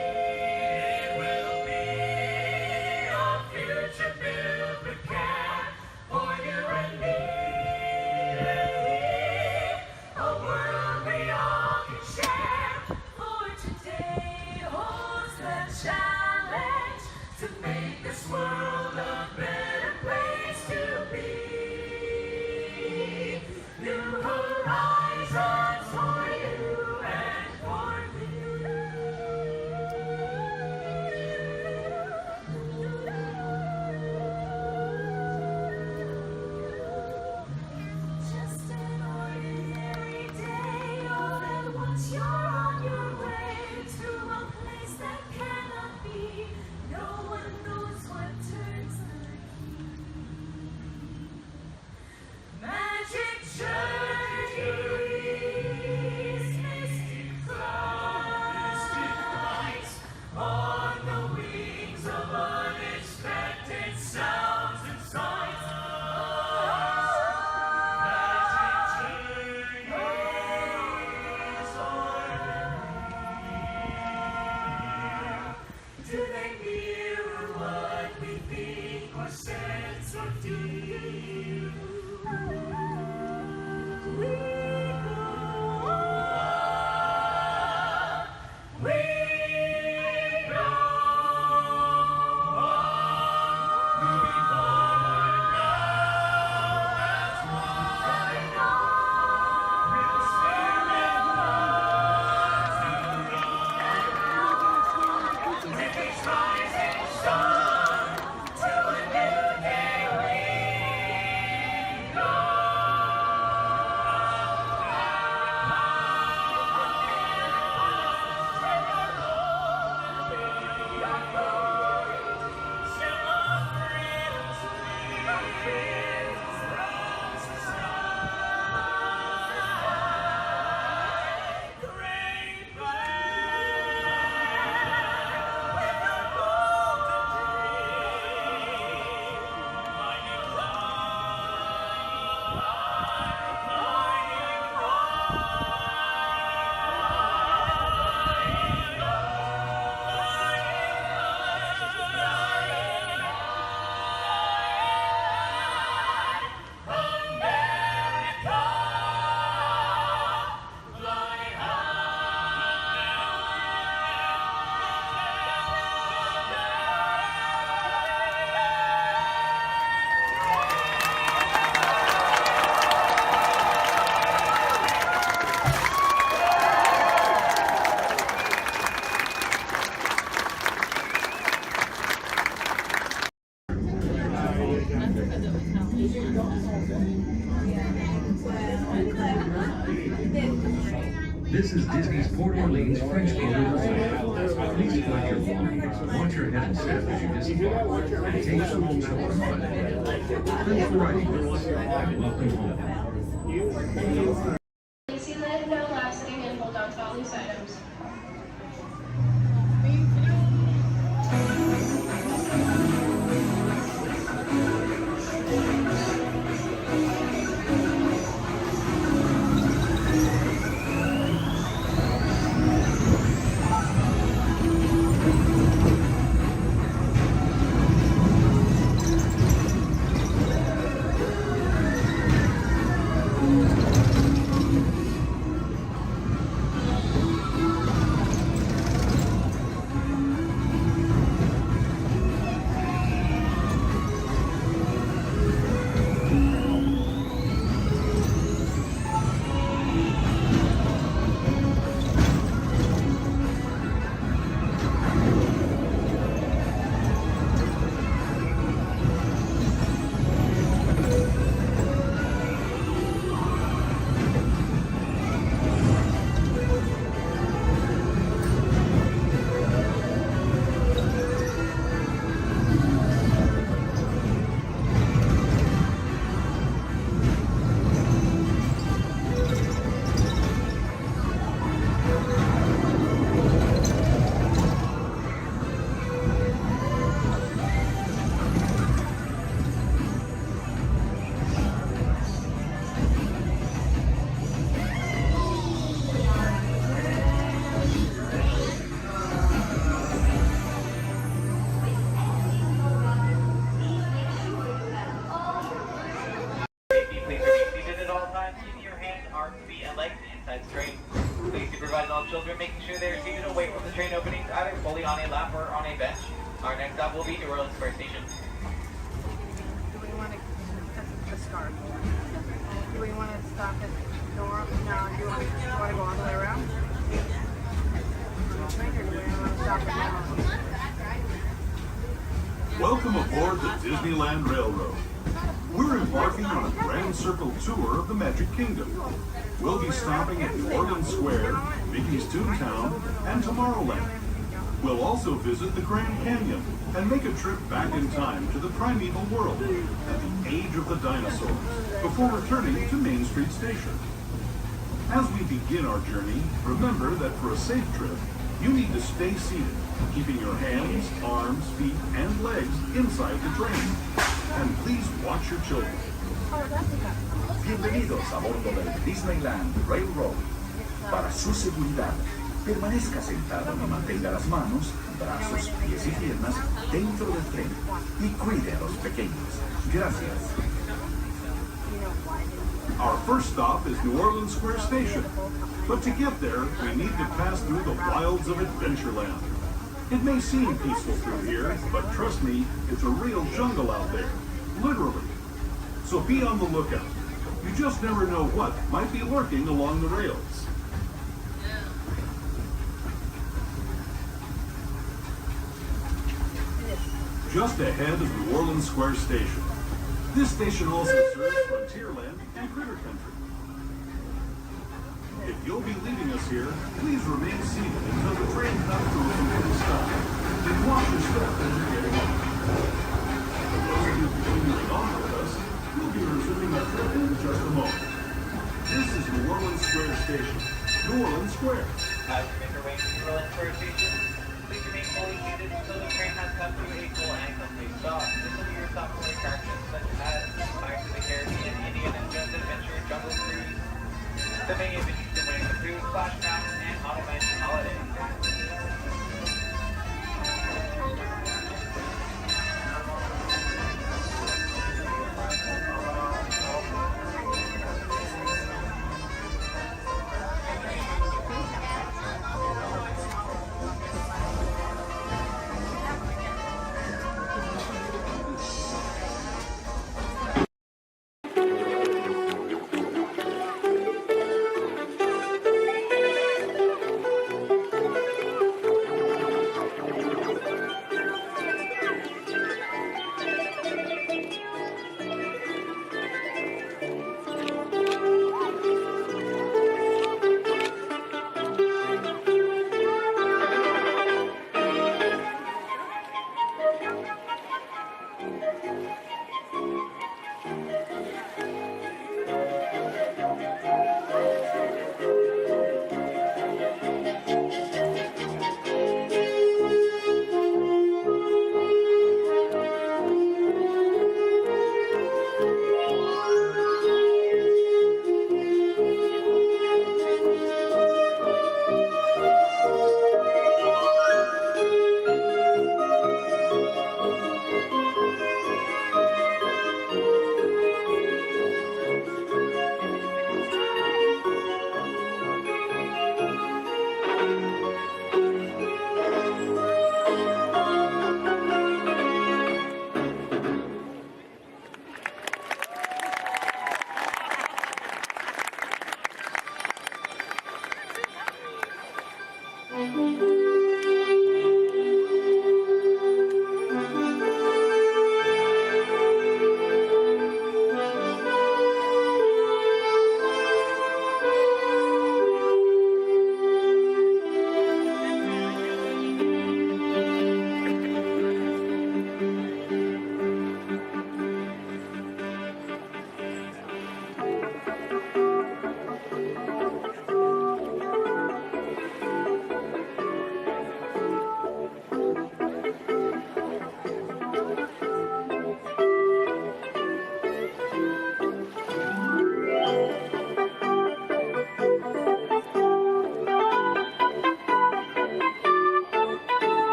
This is Disney's Port Orleans French Quarter Resort. Please collect your belongings, watch your head and step as you disembark, and take some home children by the hand. Thanks for riding with us, and welcome home. Disneyland no lasting and hold on to all these items. Children, making sure they're seated away from the train openings, either fully on a lap or on a bench. Our next stop will be New Orleans Square Station. Do we want to start? Do we want to stop at the door? No, do you want to go all the way around? Or do we want to stop at the Welcome aboard the Disneyland Railroad. We're embarking on a grand circle tour of the Magic Kingdom. We'll be stopping at New Orleans Square, Mickey's Toontown, and Tomorrowland. We'll also visit the Grand Canyon and make a trip back in time to the primeval world at the age of the dinosaurs before returning to Main Street Station. As we begin our journey, remember that for a safe trip, you need to stay seated, keeping your hands, arms, feet, and legs inside the train. And please watch your children. Bienvenidos a bordo del Disneyland Railroad. Para su seguridad, Permanezca sentado y mantenga las manos, brazos, pies y piernas dentro del tren y cuide a los pequeños. Gracias. Our first stop is New Orleans Square Station. But to get there, we need to pass through the wilds of Adventureland. It may seem peaceful through here, but trust me, it's a real jungle out there. Literally. So be on the lookout. You just never know what might be lurking along the rails. Just ahead is New Orleans Square Station. This station also serves Frontierland and Critter Country. If you'll be leaving us here, please remain seated until the train comes to a complete stop. Then watch your step as you're getting off. For those of you continuing on with us, we'll be resuming our trip in just a moment. This is New Orleans Square Station. New Orleans Square. As you make your way to New Orleans Square Station, please remain fully seated until the train has come to a full and complete stop. This will be your stop for attractions such as Pirates of the Caribbean, Indiana Jones Adventure, Jungle Cruise, the many adventures of Winnie the Pooh, Splash Mountain, and Haunted Mansion Holiday.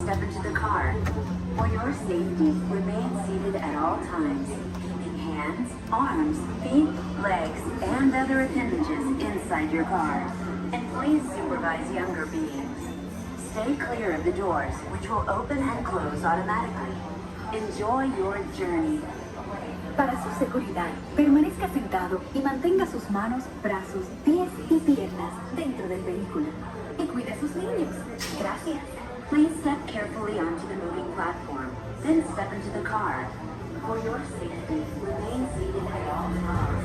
Step into the car. For your safety, remain seated at all times, keeping hands, arms, feet, legs, and other appendages inside your car. And please supervise younger beings. Stay clear of the doors, which will open and close automatically. Enjoy your journey. Para su seguridad, permanezca sentado y mantenga sus manos, brazos, pies y piernas dentro del vehículo. Y cuide a sus niños. Gracias. Please step carefully onto the moving platform, then step into the car. For your safety, remain seated at all times.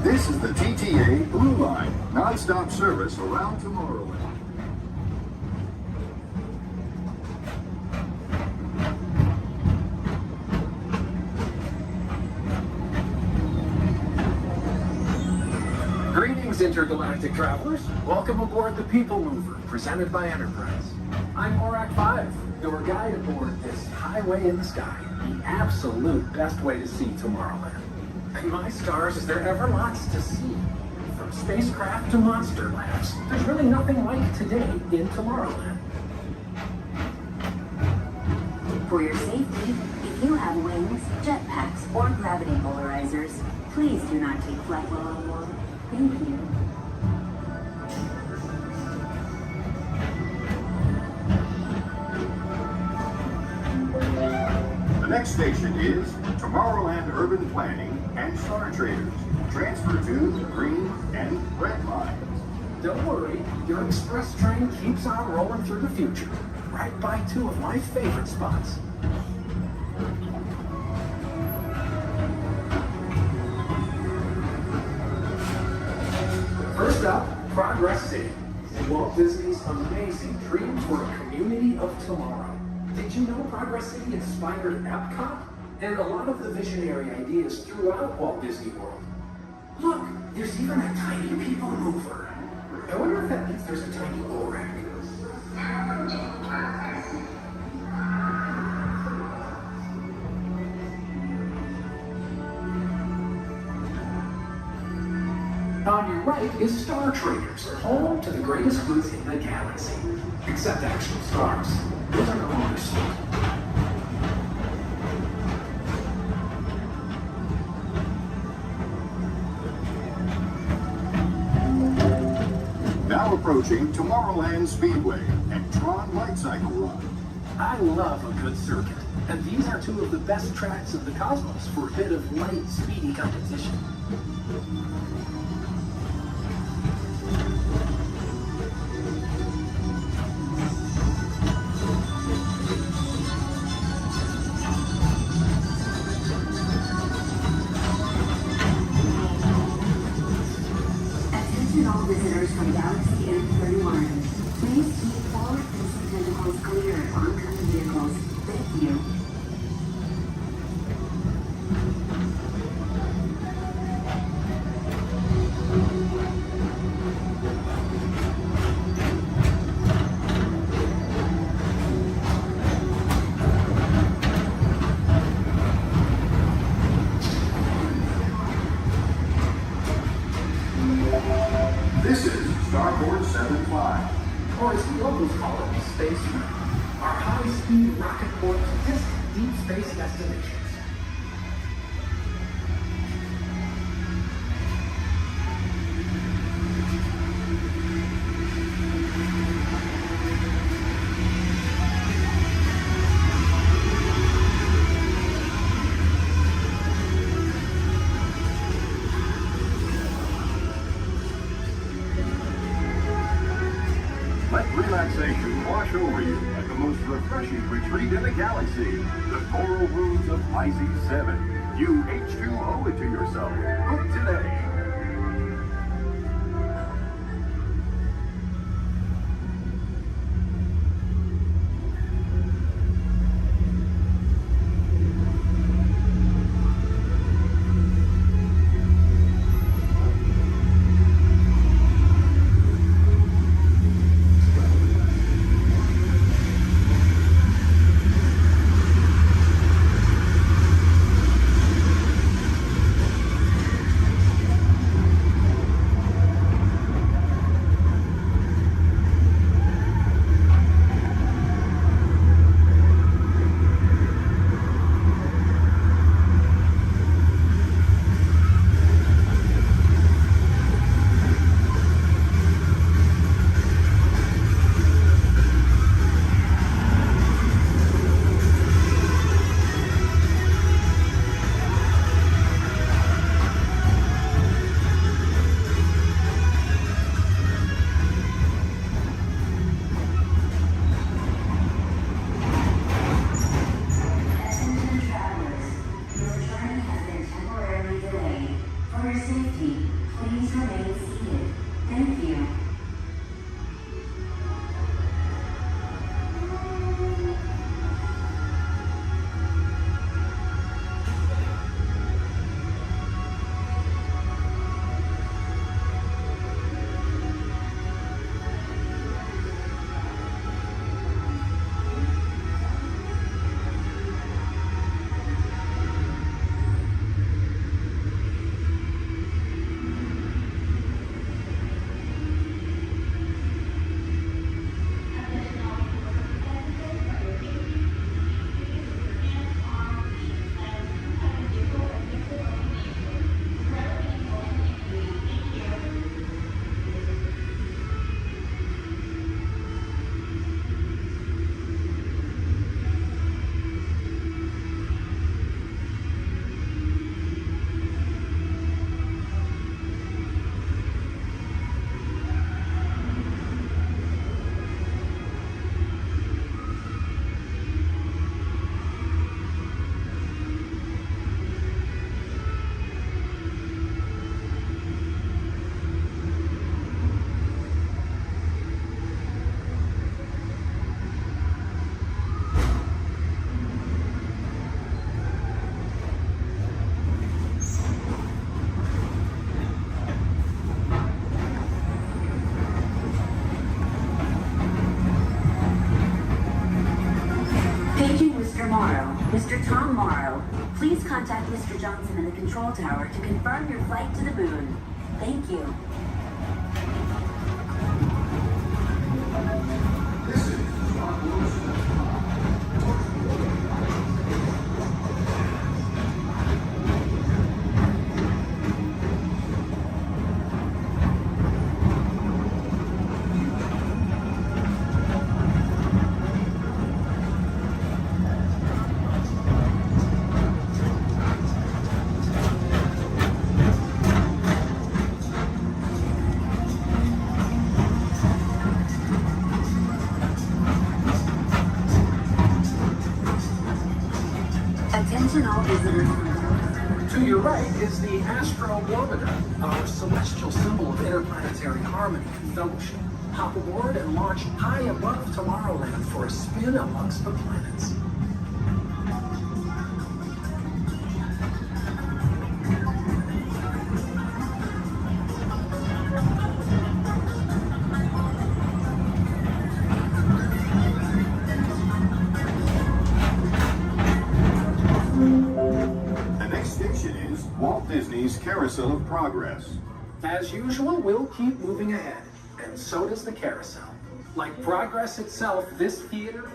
This is the TTA Blue Line, non-stop service around Tomorrowland. intergalactic travelers. Welcome aboard the People Mover, presented by Enterprise. I'm Horak 5, your guide aboard this highway in the sky, the absolute best way to see Tomorrowland. And my stars, is there ever lots to see? From spacecraft to monster labs, there's really nothing like today in Tomorrowland. For your safety, if you have wings, jetpacks, or gravity polarizers, please do not take flight while on board. Thank you. The next station is Tomorrowland Urban Planning and Star Traders. Transfer to the green and red lines. Don't worry, your express train keeps on rolling through the future, right by two of my favorite spots. First up, Progress City. Walt Disney's amazing dream for a community of tomorrow. Did you know Progress City inspired Epcot? And a lot of the visionary ideas throughout Walt Disney World. Look, there's even a tiny people mover. I wonder if that means there's a tiny Orak. On your right is Star Traders, home to the greatest goods in the galaxy. Except actual stars. Those are no longer sold. Now approaching Tomorrowland Speedway and Tron Light Cycle Run. I love a good circuit, and these are two of the best tracks of the cosmos for a bit of light, speedy competition. Attention all visitors from Galaxy M31. Please keep forward-facing tentacles clear of oncoming vehicles. Thank you. This is Starboard 75. Or as the locals call it, Space Mountain. Our high-speed rocket port to distant deep space destinations. Let relaxation wash over you at the most refreshing retreat in the galaxy, the coral wounds of Pisces 7. You H2O it to yourself. Book today. Mr. Tom Morrow, please contact Mr. Johnson in the control tower to confirm your flight to the moon. Thank you. Attention all visitors. To your right is the Astroglometer, our celestial symbol of interplanetary harmony and fellowship. Hop aboard and launch high above Tomorrowland for a spin amongst the planets. The next station is Walt Disney's Carousel of Progress. As usual, we'll keep moving ahead, and so does the carousel. Like progress itself, this theater...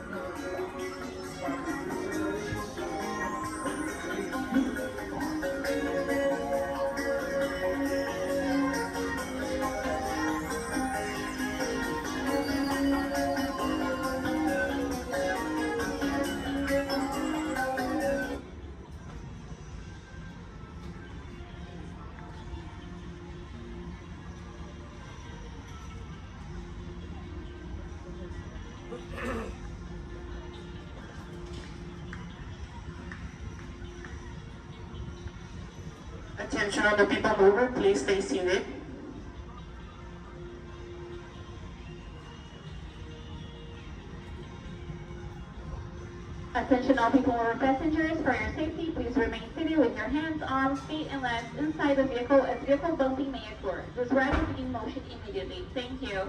Attention all the people mover, please stay seated. Attention all people mover passengers, for your safety, please remain seated with your hands, arms, feet, and legs inside the vehicle as vehicle bumping may occur. This ride will begin motion immediately. Thank you.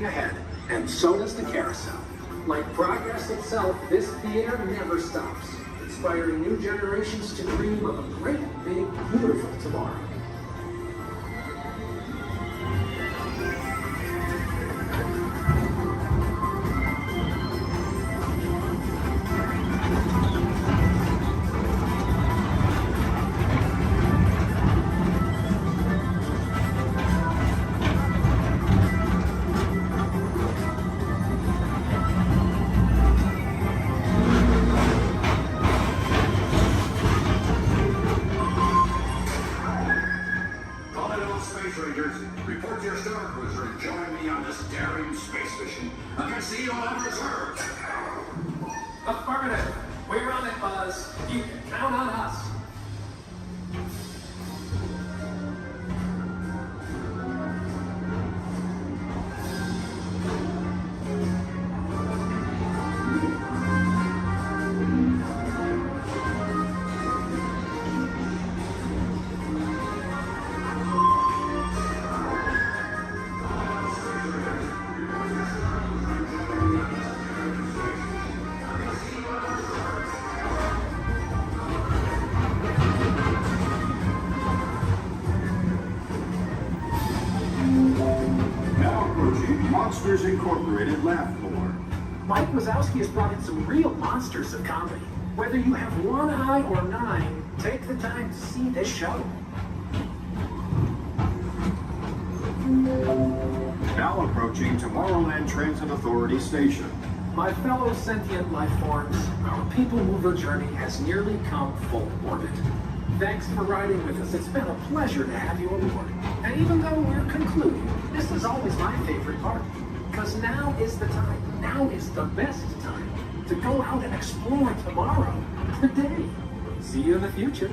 ahead, and so does the carousel. Like progress itself, this theater never stops, inspiring new generations to dream of a great, big, beautiful tomorrow. Report to your star cruiser and join me on this daring space mission against the evil Emperor's. Affirmative. We're on it, Buzz. You can count on us. Monsters Incorporated laugh floor. Mike Wazowski has brought in some real monsters of comedy. Whether you have one eye or 9, take the time to see this show. Now approaching Tomorrowland Transit Authority Station. My fellow sentient life forms, our people mover journey has nearly come full orbit. Thanks for riding with us. It's been a pleasure to have you aboard. And even though we're concluding, this is always my favorite part. Because now is the time, now is the best time to go out and explore tomorrow, today. See you in the future.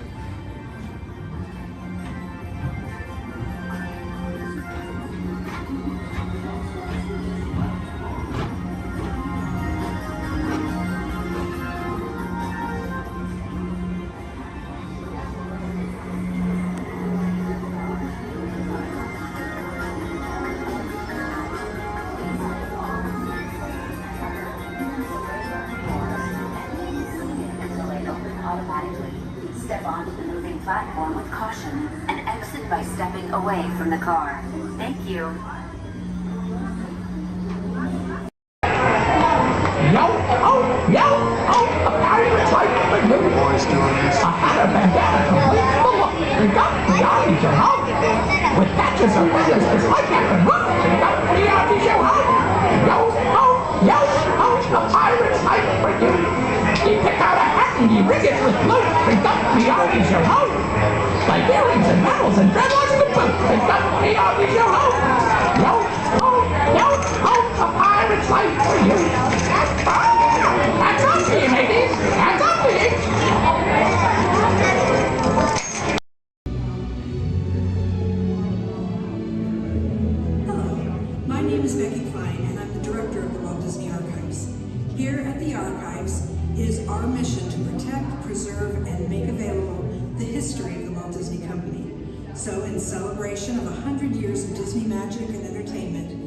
Step onto the moving platform with caution and exit by stepping away from the car. Thank you. Yo, a pirate's like the boys doing this. I had a bandana complete full of got your house. With patches of feathers, it's like I can run. Got your house. Yo, a pirate's like for you. You pick out a hat and you rig it with loot. Your house. Like earrings and medals and dreadlocks to boot. Your house. A pirate's life for you. That's up to you, ladies. That's up to you. Hello, my name is Becky Klein, and I'm the director of the Walt Disney Archives. Here at the Archives, it is our mission to protect, preserve, and make available the history of the Walt Disney Company. So in celebration of 100 years of Disney magic and entertainment,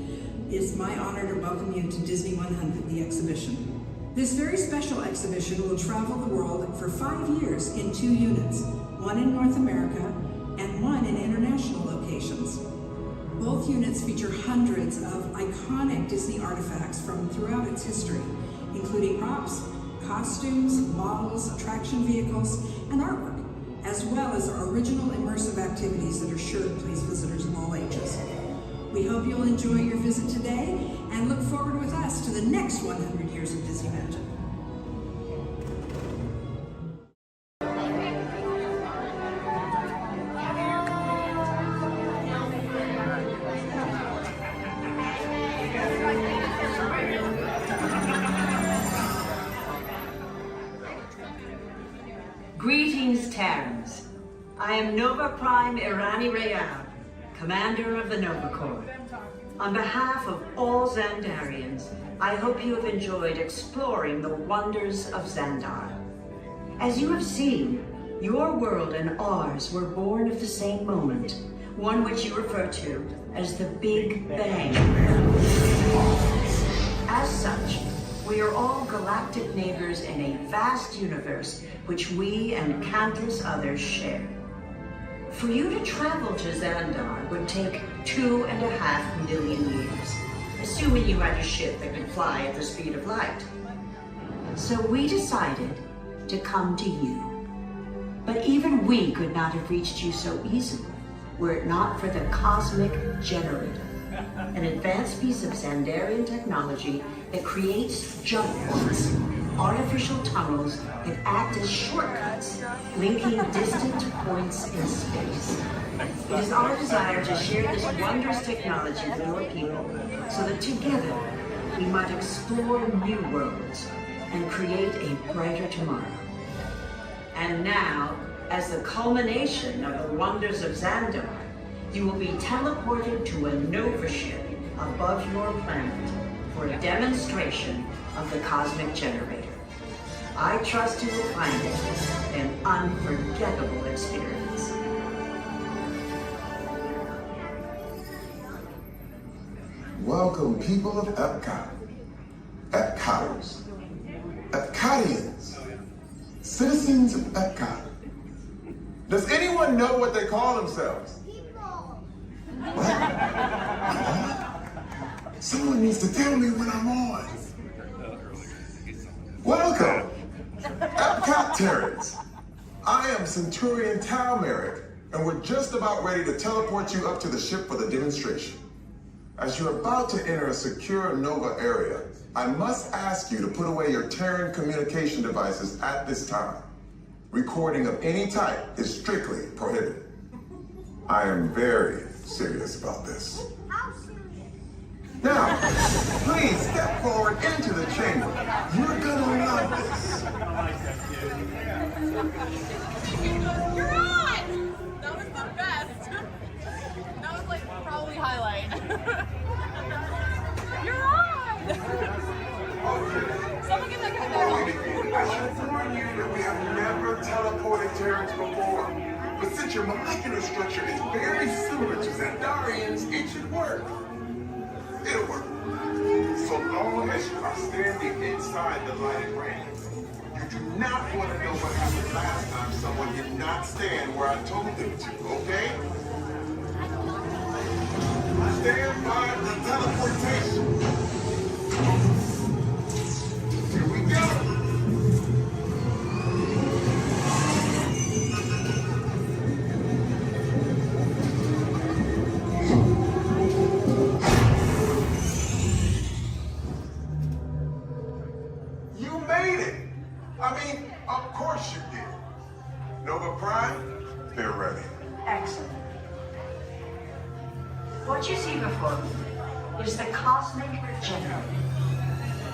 it's my honor to welcome you to Disney 100, the exhibition. This very special exhibition will travel the world for 5 years in 2 units, one in North America and one in international locations. Both units feature hundreds of iconic Disney artifacts from throughout its history, including props, costumes, models, attraction vehicles, and artwork, as well as our original immersive activities that are sure to please visitors of all ages. We hope you'll enjoy your visit today and look forward with us to the next 100 years of Disney magic. Greetings, Terrans. I am Nova Prime Irani Rayal, Commander of the Nova Corps. On behalf of all Xandarians, I hope you have enjoyed exploring the wonders of Xandar. As you have seen, your world and ours were born of the same moment, one which you refer to as the Big Bang. As such, we are all galactic neighbors in a vast universe which we and countless others share. For you to travel to Xandar would take 2.5 million years, assuming you had a ship that could fly at the speed of light. So we decided to come to you. But even we could not have reached you so easily were it not for the Cosmic Generator, an advanced piece of Xandarian technology that creates jump points, artificial tunnels that act as shortcuts, linking distant points in space. It is our desire to share this wondrous technology with your people so that together we might explore new worlds and create a brighter tomorrow. And now, as the culmination of the wonders of Xandar, you will be teleported to a Nova ship above your planet for a demonstration of the Cosmic Generator. I trust you will find it an unforgettable experience. Welcome, people of Epcot, Epcoters, Epcotians, citizens of Epcot. Does anyone know what they call themselves? What? Someone needs to tell me when I'm on. Welcome, Epcot Terrans. I am Centurion Tal Merrick, and we're just about ready to teleport you up to the ship for the demonstration. As you're about to enter a secure Nova area, I must ask you to put away your Terran communication devices at this time. Recording of any type is strictly prohibited. I am very serious about this. Now, please step forward into the chamber. You're gonna love this. You're on! That was the best. That was like probably highlight. You're on! Someone get that guy back. I should warn you that we have never teleported Terrans before. But since your molecular structure is very similar to Xandarians, it should work. It'll work. So long as you are standing inside the lighted ring. You do not want to know what happened last time someone did not stand where I told them to, okay? Stand by the teleportation. Here we go. You made it. I mean, of course you did. Nova Prime, they're ready. Excellent. What you see before you is the cosmic regenerator.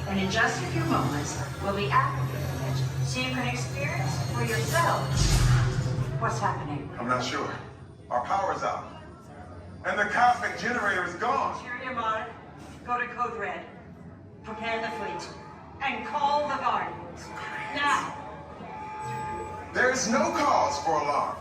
And in just a few moments, we'll be activating it so you can experience for yourself what's happening. I'm not sure. Our power's out. And the cosmic generator is gone. Interior Monarch, go to Code Red. Prepare the fleet. And call the Guardians. Now. There is no cause for alarm.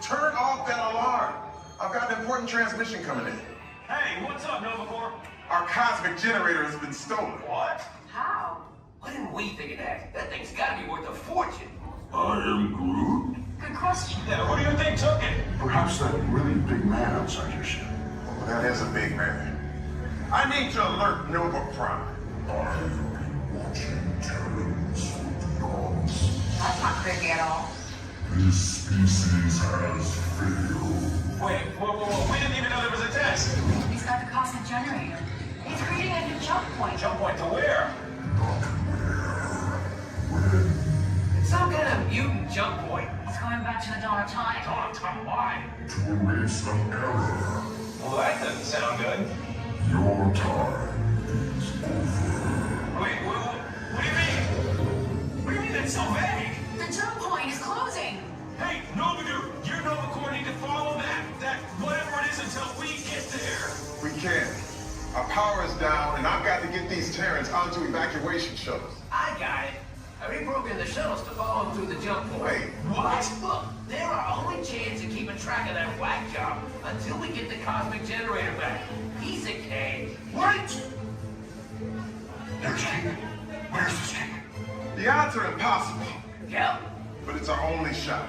Turn off that alarm. I've got an important transmission coming in. Hey, what's up, Nova Corps? Our cosmic generator has been stolen. What? How? Why didn't we think of that? That thing's gotta be worth a fortune. I am Groot. Good question. Yeah, who do you think took it? Perhaps that really big man outside your ship. Oh, that is a big man. I need to alert Nova Prime. That's not creepy at all. This species has failed. Wait, whoa. We didn't even know there was a test. He's got the cosmic generator. He's creating a new jump point. Jump point to where? When? It's some kind of mutant jump point. He's going back to the dawn of time. Dawn of time, why? To erase some error. Well, that doesn't sound good. Your time is over. Wait, what do you mean? What do you mean that's so vague? The jump point is closing. Hey, Nova Dude, your Nova Corps need to follow that whatever it is until we get there. We can. Our power is down, and I've got to get these Terrans onto evacuation shuttles. I got it. I reprogrammed the shuttles to follow them through the jump point. Wait. What? Look, they're our only chance of keeping track of that whack job until we get the cosmic generator back. Piece of cake. Wait! There's King. Where's this King? The odds are impossible. Yep. But it's our only shot.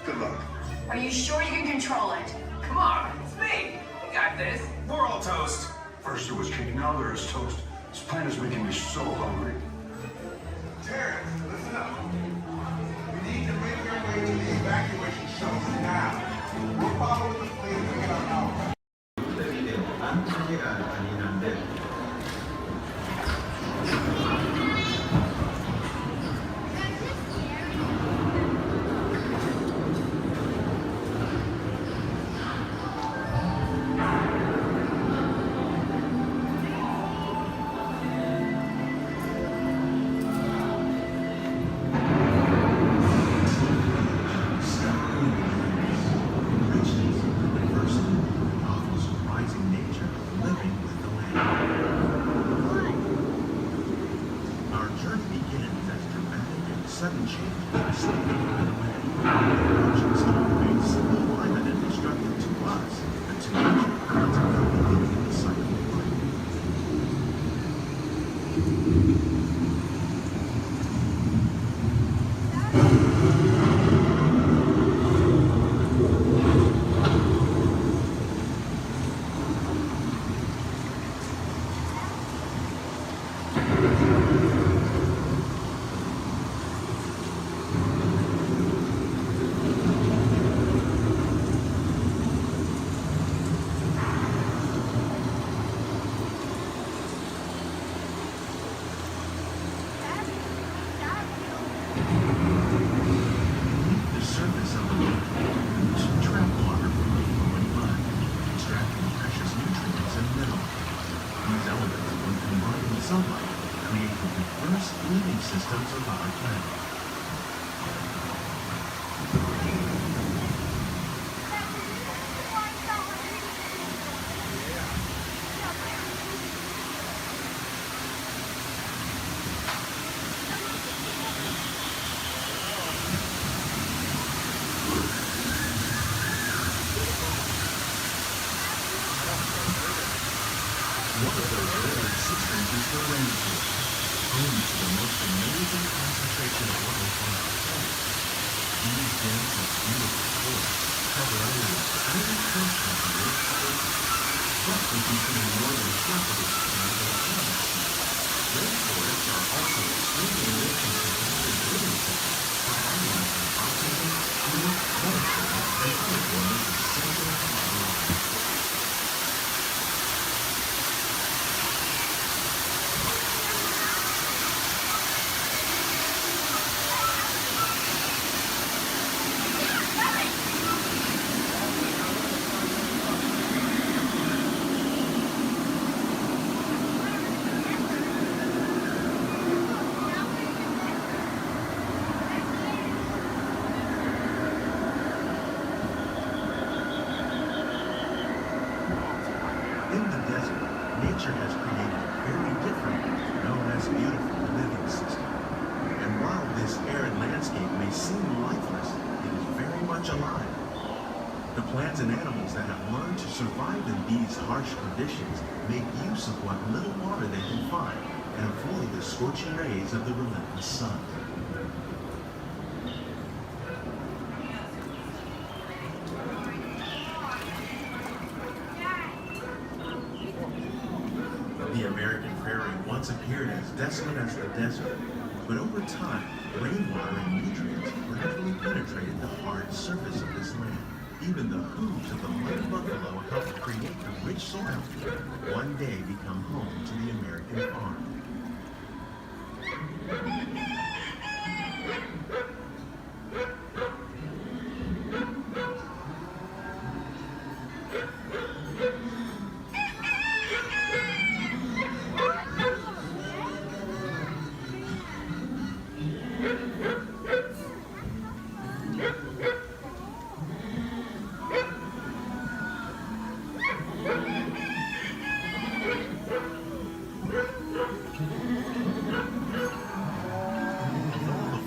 Good luck. Are you sure you can control it? Come on, it's me. We got this. We're all toast. First there was King, now there is toast. This plan is making me so hungry. Terrence, listen up. We need to make our way to the evacuation shuttles now. We'll follow the fleet and get our power. Sudden change in state by the way. Approaching storm waves, climate and destructive to us, and to nature, consequently leaving the cycle of life. systems of our planet. One of those living systems is the rainforest, home to the most amazing concentration of life on our planet. These dense and beautiful forests cover only a tiny portion of the Earth's surface, but they contain more than half of its planet and rainforests are also extremely rich in synthetic living systems, providing us with oxygen, food, medicine, and other forms essential to our lives. In the desert, nature has created a very different, known as beautiful living system. And while this arid landscape may seem lifeless, it is very much alive. The plants and animals that have learned to survive in these harsh conditions make use of what little water they can find and avoid the scorching rays of the relentless sun. The American prairie once appeared as desolate as the desert, but over time, rainwater and nutrients gradually penetrated the hard surface of this land. Even the hooves of the mighty buffalo helped create the rich soil that one day become home to the American farm.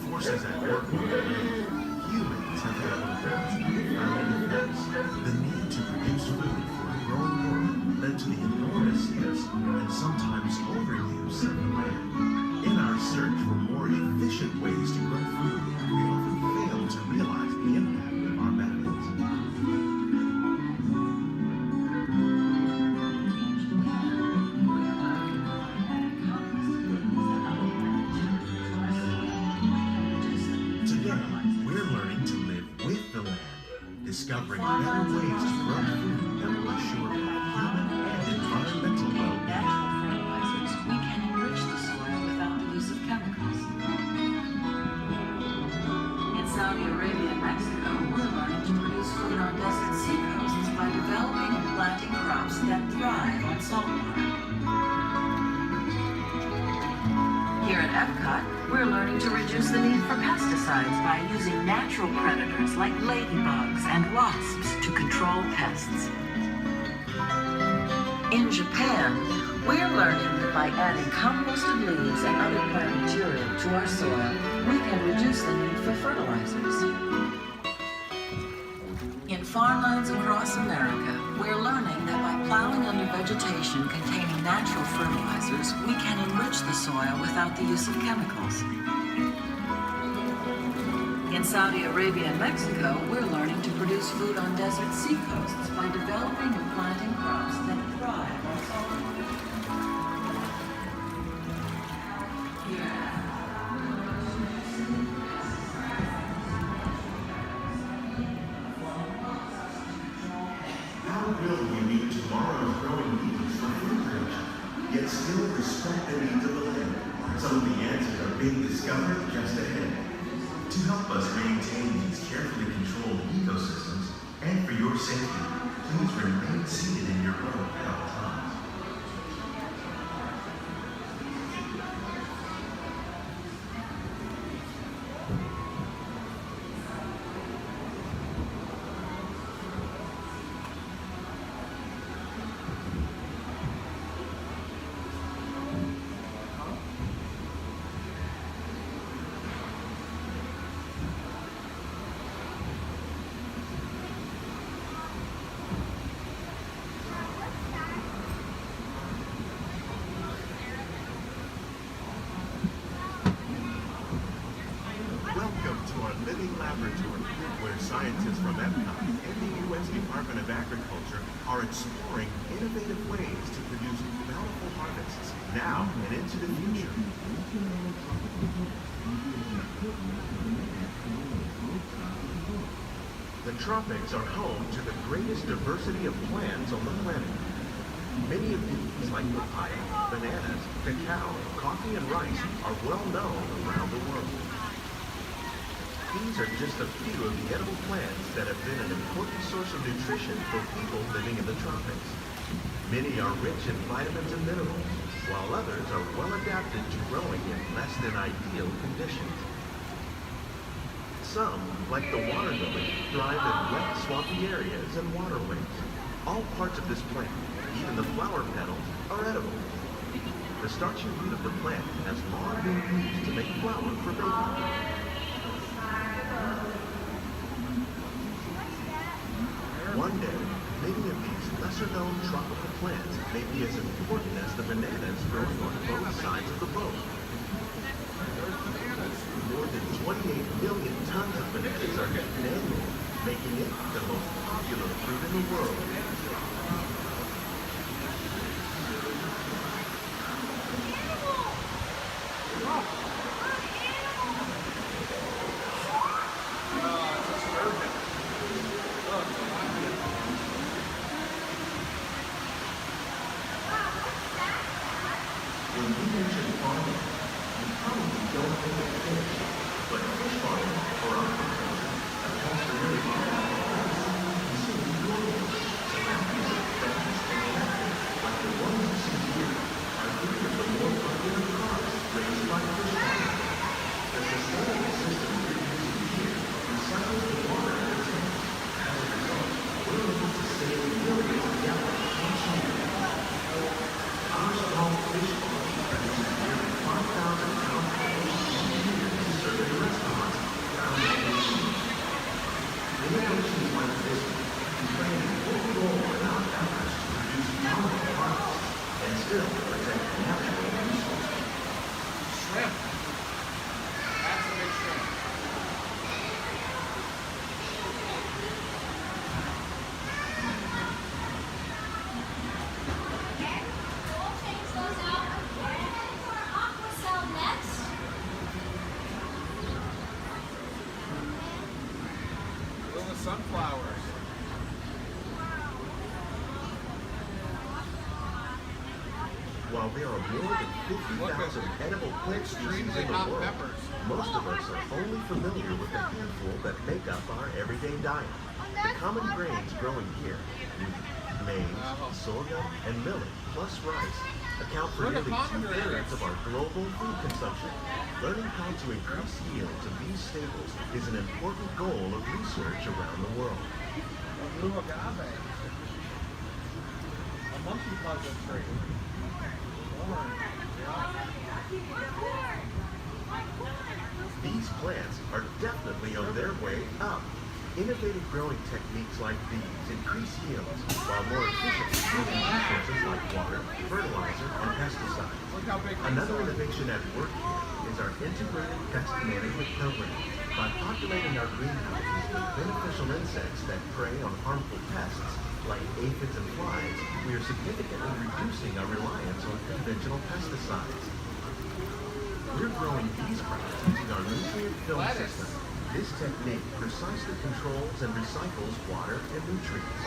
Forces at work on the land, humans have had profound effects. The need to produce food for a growing world led to the enormous use and sometimes overuse of the land. In our search for more efficient ways to grow food, we often fail to realize the impact of our methods. We're learning to live with the land, discovering better ways to grow food that will assure both human and environmental well-being. Natural fertilizers, we can enrich the soil without the use of chemicals. In Saudi Arabia and Mexico, we're learning to produce food on desert seacoasts by developing and planting crops that thrive on saltwater. Here at Epcot, we're learning to reduce the need for pesticides by using natural predators like ladybugs and wasps to control pests. In Japan, we're learning that by adding composted leaves and other plant material to our soil, we can reduce the need for fertilizers. In farmlands across America, we're learning that by plowing under vegetation containing natural fertilizers, we can enrich the soil without the use of chemicals. In Saudi Arabia and Mexico, we're learning to produce food on desert seacoasts by developing and planting crops that thrive on saltwater. How will we meet tomorrow's growing needs for food production, yet still respect the needs of the land? Some of the answers are being discovered just ahead. To help us maintain these carefully controlled ecosystems, and for your safety, please remain seated in your boat at all times. our living laboratory, where scientists from Epcot and the U.S. Department of Agriculture are exploring innovative ways to produce bountiful harvests now and into the future. The tropics are home to the greatest diversity of plants on the planet. Many of these, like papaya, bananas, cacao, coffee, and rice, are well known around the world. These are just a few of the edible plants that have been an important source of nutrition for people living in the tropics. Many are rich in vitamins and minerals, while others are well adapted to growing in less than ideal conditions. Some, like the water lily, thrive in wet, swampy areas and waterways. All parts of this plant, even the flower petals, are edible. The starchy root of the plant has long been used to make flour for baking. One day, many of these lesser-known tropical plants may be as important as the bananas growing on both sides of the boat. More than 28 million tons of bananas are eaten annually, making it the most popular fruit in the world. When we mention farming, you probably don't think of fish, but fish farming for aquaculture accounts for nearly half of all the seafood consumed globally. Tilapia, bass, and catfish, like the ones you see here, are three of the more popular crops raised by fish farming. The sustainable system we're using here recycles the water in the tanks. As a result, we're able to save millions of gallons each year. Our small fish farm produces nearly 5,000 pounds of fish each year to serve in restaurants around the nation. Innovations like this can play an important role in our efforts to produce bountiful harvests and still protect natural resources. Shrimp. That's a big shrimp. Little sunflowers. While there are more than 50,000 edible plant species in the world, most of us are only familiar with the handful that make up our everyday diet. The common grains growing here, wheat, maize, sorghum, and millet, plus rice, account for nearly 2/3 of our global food consumption. Learning how to increase yields of these staples is an important goal of research around the world. A blue agave. A monkey puzzle tree. Corn. These plants are definitely on their way up. Innovative growing techniques like these increase yields while more efficiently using resources like water, fertilizer, and pesticides. Another innovation at work here is our integrated pest management program. By populating our greenhouses with beneficial insects that prey on harmful pests like aphids and flies, we are significantly reducing our reliance on conventional pesticides. We're growing these crops using our nutrient film system. This technique precisely controls and recycles water and nutrients.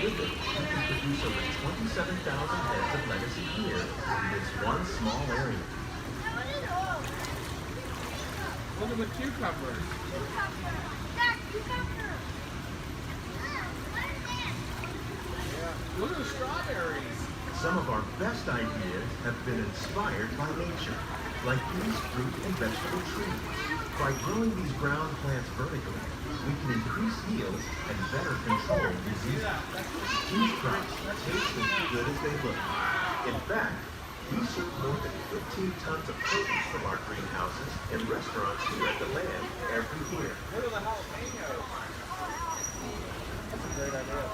With it, we can produce over 27,000 heads of lettuce a year in this one small area. Look at the cucumbers. Yeah. Look at the strawberries. Some of our best ideas have been inspired by nature, like these fruit and vegetable trees. By growing these ground plants vertically, we can increase yields and better control diseases. These crops taste as good as they look. In fact, we ship more than 15 tons of produce from our greenhouses and restaurants here at the land every year. What are the jalapenos? That's a great idea.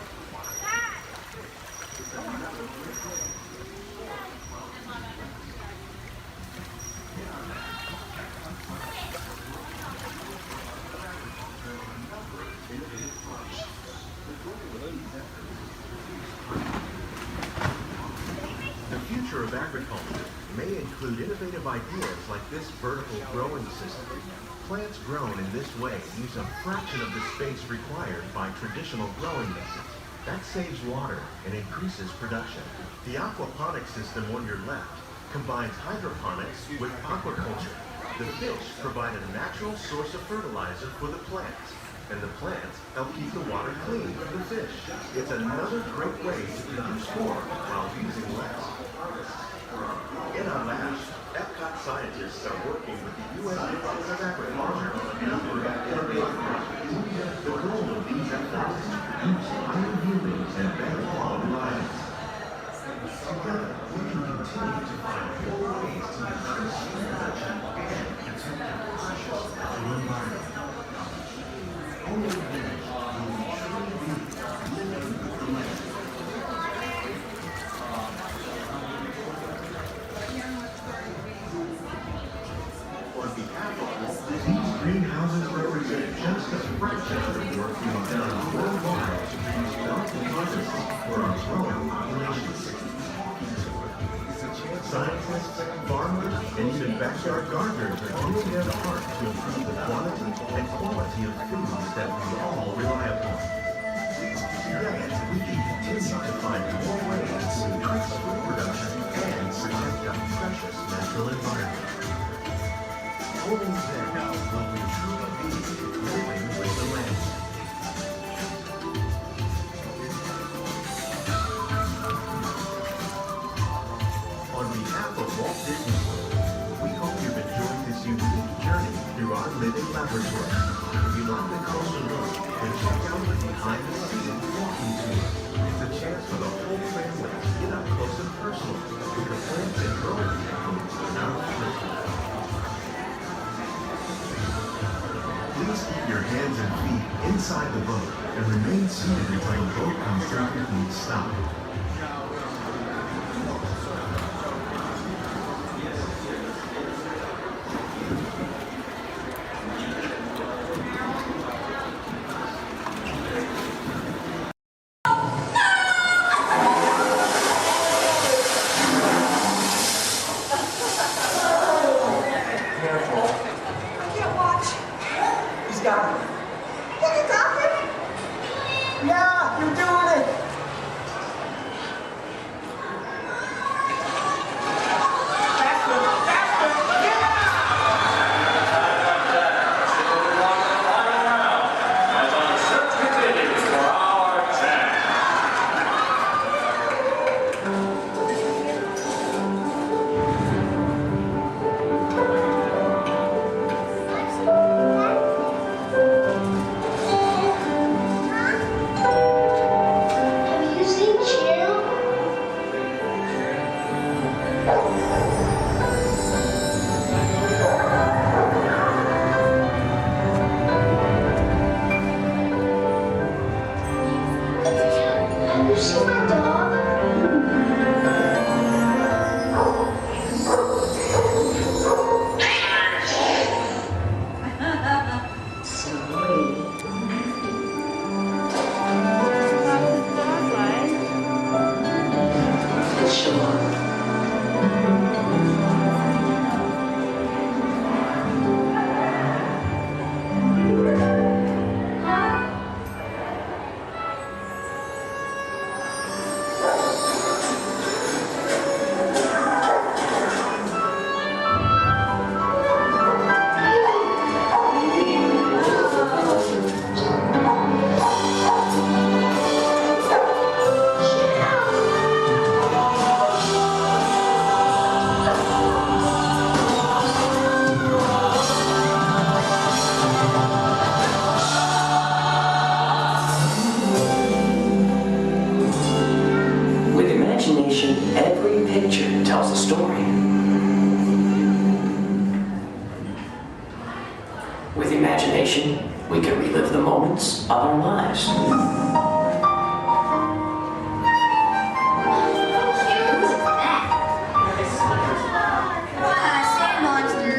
agriculture may include innovative ideas like this vertical growing system. Plants grown in this way use a fraction of the space required by traditional growing methods. That saves water and increases production. The aquaponics system on your left combines hydroponics with aquaculture. The fish provide a natural source of fertilizer for the plants, and the plants help keep the water clean for the fish. It's another great way to produce more while using less. In our labs, Epcot scientists are working with the U.S. Department of Agriculture on a number of innovative projects. The goal of these efforts is to produce higher yieldings and better quality lives. Together, we can continue to find more ways to increase food production and protect our precious natural environment. Only then will we truly be living with the land. On behalf of Walt, these greenhouses represent just a fraction of the work being done worldwide to produce healthy harvests for our growing populations. Scientists, farmers, and even backyard gardeners are doing their part to improve the quantity and quality of foods that we all rely upon. Together, we can continue to find more ways to increase food production and protect our precious natural environment. Only then will we truly be living with the land. On behalf of Walt Disney World, we hope you've enjoyed this unique journey through our living laboratory. If you'd like a closer look, then check out the behind-the-scenes walking tour. It's a chance for the whole family to get up close and personal with the plants and growing techniques in our facility. Please keep your hands and feet inside the boat and remain seated until the boat comes to a complete stop. Every picture tells a story. With imagination, we can relive the moments of our lives. Sand monster.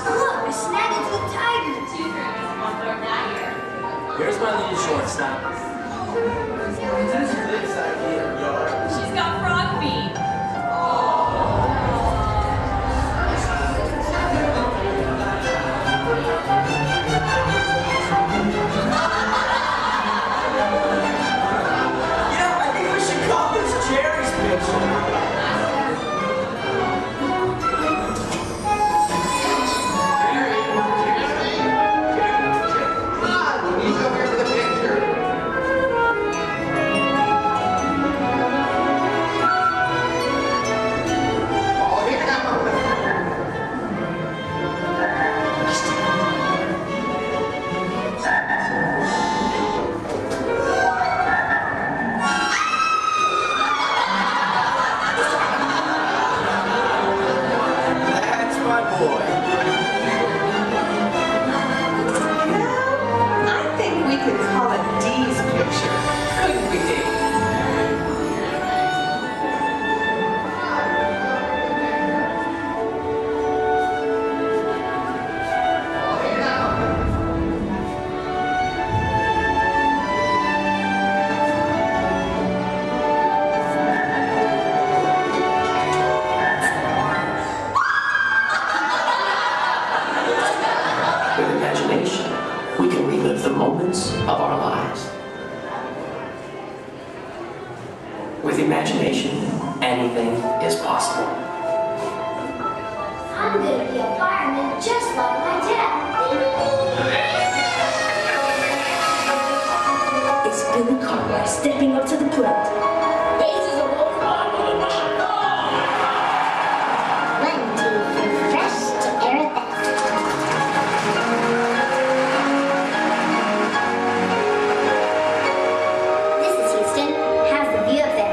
Look, I snagged into a tiger. Here's my little shortstop. She's got frog feet. Yeah, I think we should call this Jerry's picture. I think we could call it Dee's picture. Couldn't we, Dee? With imagination, we can relive the moments of our lives. With imagination, anything is possible. I'm gonna be a fireman just like my dad. It's Billy Cartwright stepping up to the plate. Bases are rolling on with a One, two, three, fresh to air it back. This is Houston. How's the view up there?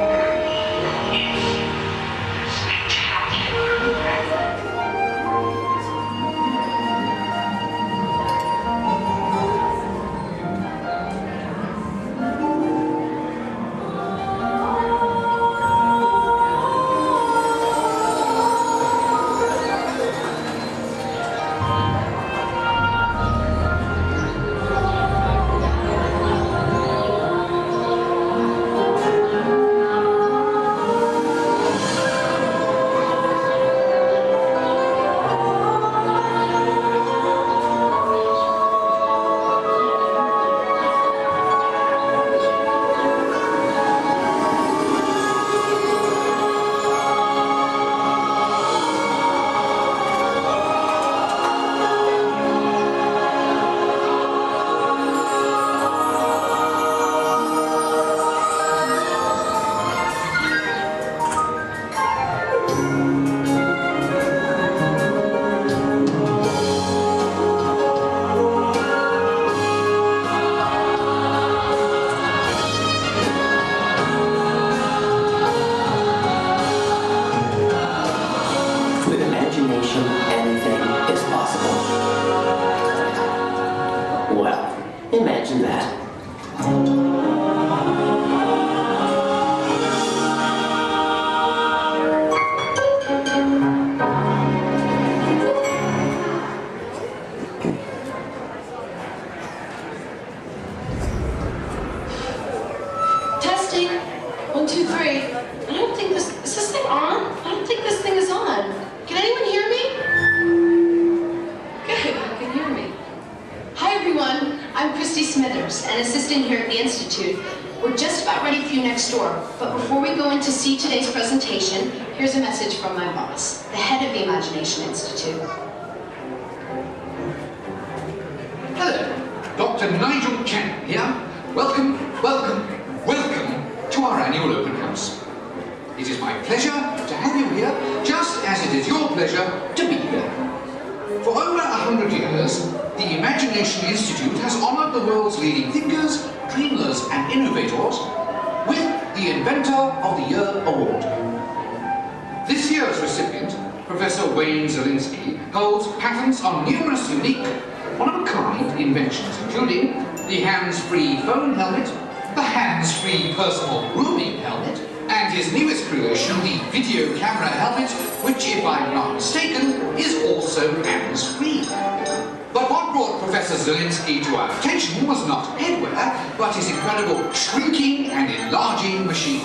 With imagination, anything is possible. Well, imagine that. Testing. 1, 2, 3. I don't think this. Is this thing on? I don't think this thing is on. Can anyone hear me? Good, you can hear me. Hi everyone. I'm Christy Smithers, an assistant here at the Institute. We're just about ready for you next door. But before we go in to see today's presentation, here's a message from my boss, the head of the Imagination Institute. Hello, Dr. Nigel Kemp here. Welcome to our annual open house. It is my pleasure to have you here, just as it is your pleasure to be here. For over 100 years, the Imagination Institute has honored the world's leading thinkers, dreamers, and innovators with the Inventor of the Year Award. This year's recipient, Professor Wayne Zielinski, holds patents on numerous unique, one-of-a-kind inventions, including the hands-free phone helmet, the hands-free personal grooming helmet, and his newest creation, the video camera helmet, which, if I'm not mistaken, is also hands-free. But what brought Professor Professor Zelensky to our attention was not headwear, but his incredible shrinking and enlarging machine.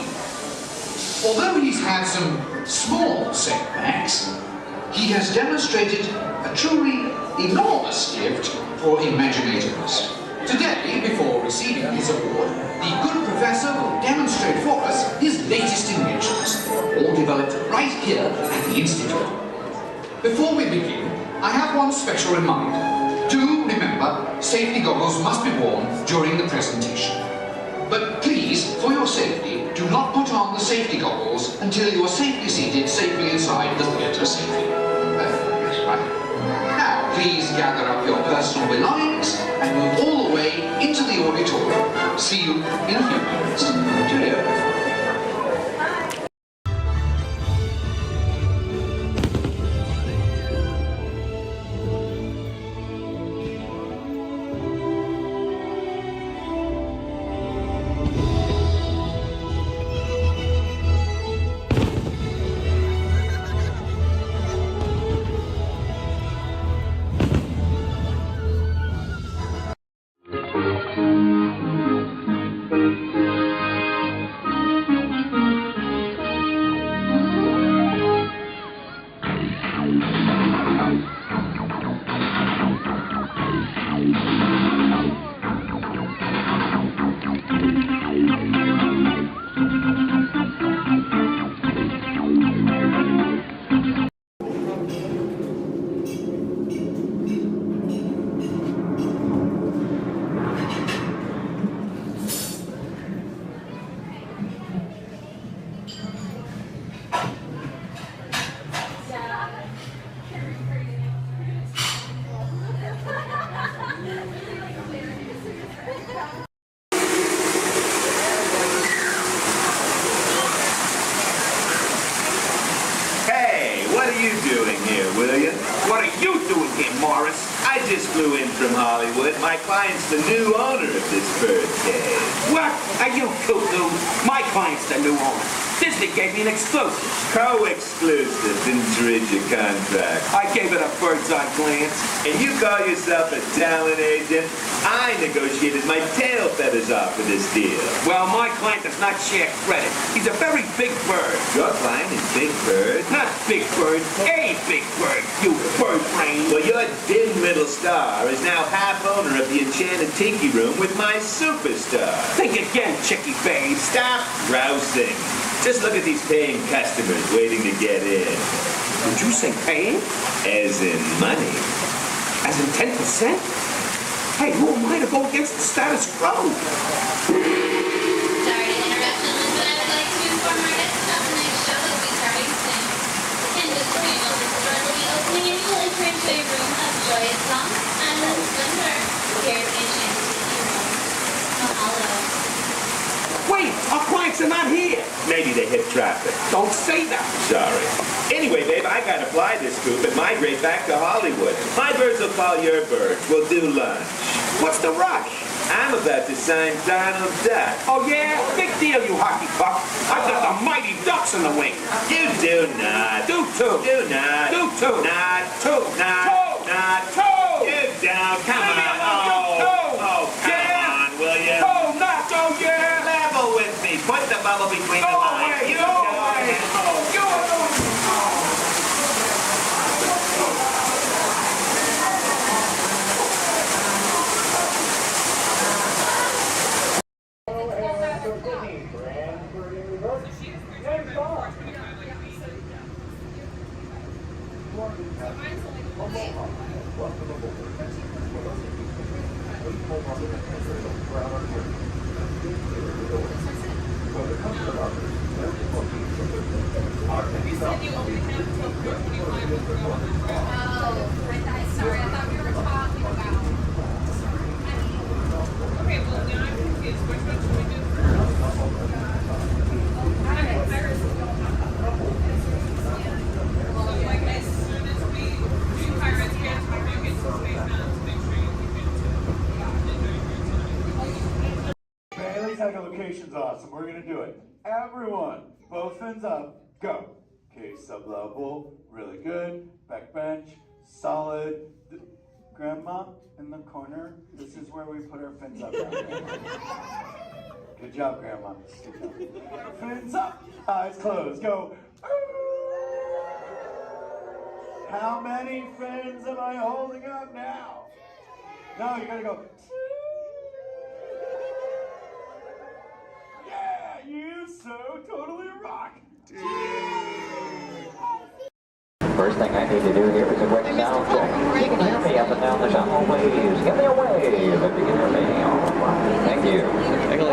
Although he's had some small setbacks, he has demonstrated a truly enormous gift for imaginativeness. Today, before receiving his award, the good professor will demonstrate for us his latest inventions, all developed right here at the Institute. Before we begin, I have one special reminder. Do remember, safety goggles must be worn during the presentation. But please, for your safety, do not put on the safety goggles until you are safely seated safely inside the theatre safely. Yes, right. Now, please gather up your personal belongings and move all the way into the auditorium. See you in a few minutes. Cheerio. My client's the new owner of this bird cage. What? Are you cuckoo? My client's the new owner. Disney gave me an exclusive. Co-exclusive. Didn't you read your contract? I gave it a bird's eye glance. And you call yourself a talent agent? I negotiated my tail feathers off for this deal. Well, my client does not share credit. He's a very big bird. Your client is Big Bird? Not Big Bird, a big bird, you bird brain. Well, your dim little star is now half owner of the enchanted tiki room with my superstar. Think again, chickie babe. Stop grousing. Just look at these paying customers waiting to get in. Did you say paying? As in money. As in 10%? Hey, who am I to go against the status quo? Sorry to interrupt, but I would like to inform our guests about the next show that will be starting soon. In this panel, the store will be opening and you will enter into a room of joyous song and splendor. Here at the enchanted tiki room. Mahalo. Wait, our clients are not here. Maybe they hit traffic. Don't say that. Sorry. Anyway, babe, I gotta fly this coop and migrate back to Hollywood. My birds will call your birds. We'll do lunch. What's the rush? I'm about to sign Donald Duck. Oh, yeah? Big deal, you hockey puck. I've got the mighty ducks in the wing. You do not. Do too. Do not. Do too. Not. Too. Not. Toe. Not. Toe. You don't. Come Leave me on. alone, you toe. Oh, come on, will you? Toe, not go, yeah. Level with me. Put the bubble between Go the lines. away, You go go away. ahead. Oh. You are the Echolocation's awesome. We're gonna do it. Everyone, both fins up, go. Okay, sub-level, really good. Back bench, solid. Grandma, in the corner, this is where we put our fins up. Good job, Grandma. Good job. Fins up, eyes closed, go. How many fins am I holding up now? No, you gotta go. Yeah, you so totally rock. First thing I need to do here is a quick sound check. You can hear me up and down the shuttle waves. Give me a wave if you can hear me. All right. Thank you.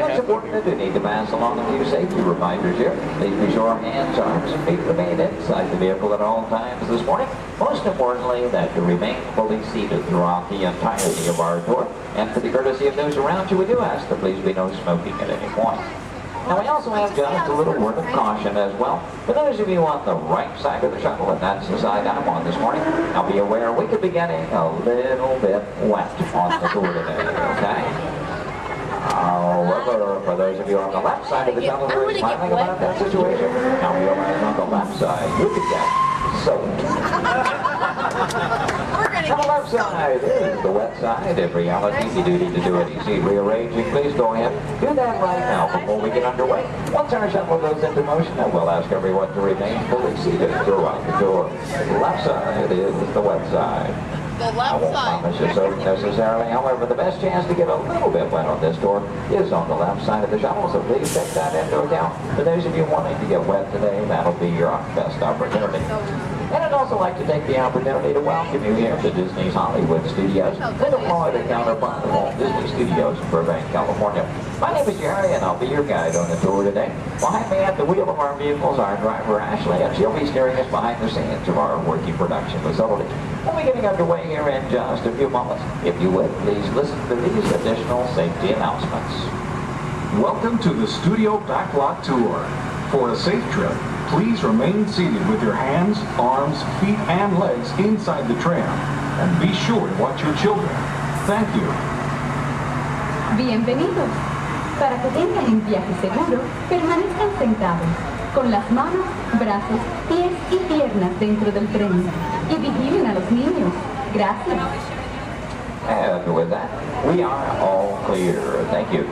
It's important that you need to pass along a few safety reminders here. Please be sure hands, arms, and feet remain inside the vehicle at all times this morning. Most importantly, that you remain fully seated throughout the entirety of our tour. And for the courtesy of those around you, we do ask that please be no smoking at any point. Now we also have just a little word of caution as well. For those of you on the right side of the shuttle, and that's the side I'm on this morning, now be aware we could be getting a little bit wet on the tour today, okay? However, for those of you on the left side of the shuttle who are smiling about that situation, now realize on the left side you could get soaked. On the left side is the wet side. In reality, you do need to do any seat rearranging. Please go ahead. Do that right now before we get underway. Once our shuttle goes into motion, I will ask everyone to remain fully seated throughout the tour. The left side is the wet side. The left I won't promise you so necessarily. However, the best chance to get a little bit wet on this tour is on the left side of the shuttle, so please take that into account. For those of you wanting to get wet today, that'll be your best opportunity. And I'd also like to take the opportunity to welcome you here to Disney's Hollywood Studios, the deployed counterpart of Walt Disney Studios in Burbank, California. My name is Jerry, and I'll be your guide on the tour today. Behind me at the wheel of our vehicles, our driver Ashley, and she'll be steering us behind the scenes of our working production facility. We'll be getting underway here in just a few moments. If you would, please listen to these additional safety announcements. Welcome to the Studio Backlot Tour. For a safe trip, please remain seated with your hands, arms, feet, and legs inside the tram. And be sure to watch your children. Thank you. Bienvenidos. Para que tengan un viaje seguro, permanezcan sentados, con las manos, brazos, pies y piernas dentro del tren. Y vigilen a los niños. Gracias. And with that, we are all clear. Thank you.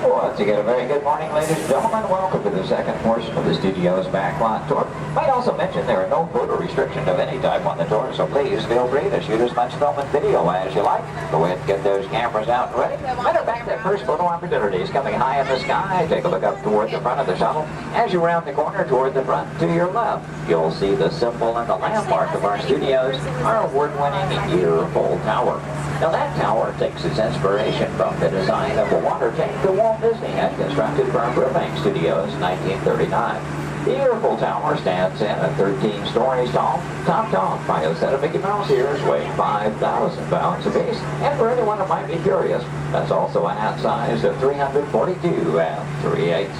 Once again, a very good morning, ladies and gentlemen. Welcome to the second portion of the studio's backlot tour. Might also mention there are no photo restrictions of any type on the tour, so please feel free to shoot as much film and video as you like. Go ahead and get those cameras out and ready. Matter of fact, that first photo opportunity is coming high in the sky. Take a look up toward the front of the shuttle. As you round the corner toward the front to your left, you'll see the symbol and the landmark of our studios, our award-winning Year-Full Tower. Now that tower takes its inspiration from the design of a water tank that Walt Disney had constructed for our Burbank Studios in 1939. The Year-Full Tower stands in at 13 stories tall, topped off by a set of Mickey Mouse ears weighing 5,000 pounds apiece. And for anyone who might be curious, that's also a hat size of 342 3/8.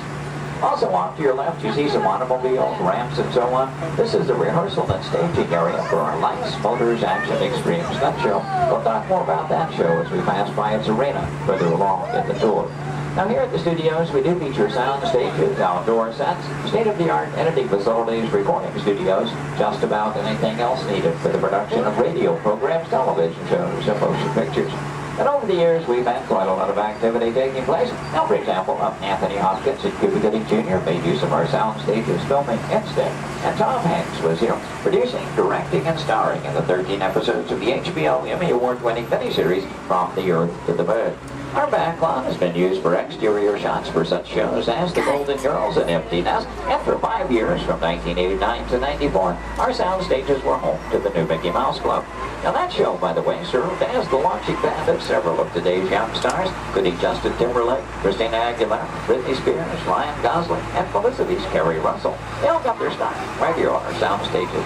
Also off to your left, you see some automobiles, ramps, and so on. This is the rehearsal and staging area for our Lights, Motors, Action Extreme Stunt Show. We'll talk more about that show as we pass by its arena further along in the tour. Now here at the studios, we do feature sound stages, outdoor sets, state-of-the-art editing facilities, recording studios, just about anything else needed for the production of radio programs, television shows, and motion pictures. And over the years, we've had quite a lot of activity taking place. Now, for example, Anthony Hopkins and Cuba Gooding Jr. made use of our sound stages filming Instinct. And Tom Hanks was here, producing, directing, and starring in the 13 episodes of the HBO Emmy Award-winning miniseries From the Earth to the Bird. Our backlot has been used for exterior shots for such shows as The Golden Girls and Empty Nest, and for 5 years, from 1989 to 94, our sound stages were home to the new Mickey Mouse Club. Now that show, by the way, served as the launching pad of several of today's young stars, including Justin Timberlake, Christina Aguilera, Britney Spears, Ryan Gosling, and Felicity's Kerry Russell. They all got their start right here on our sound stages.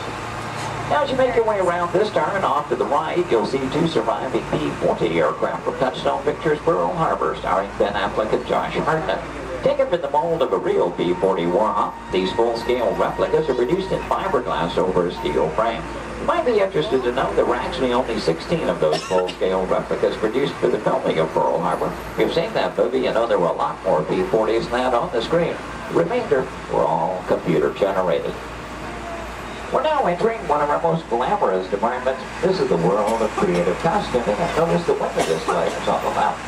Now, as you make your way around this turn off to the right, you'll see 2 surviving P-40 aircraft from Touchstone Pictures Pearl Harbor, starring Ben Affleck and Josh Hartnett. Taken from the mold of a real P-40 Warhawk, these full-scale replicas are produced in fiberglass over a steel frame. You might be interested to know there were actually only 16 of those full-scale replicas produced for the filming of Pearl Harbor. If you've seen that movie, you know there were a lot more P-40s than that on the screen. The remainder were all computer-generated. We're now entering one of our most glamorous departments. This is the world of creative costuming, and notice the window displays on the left.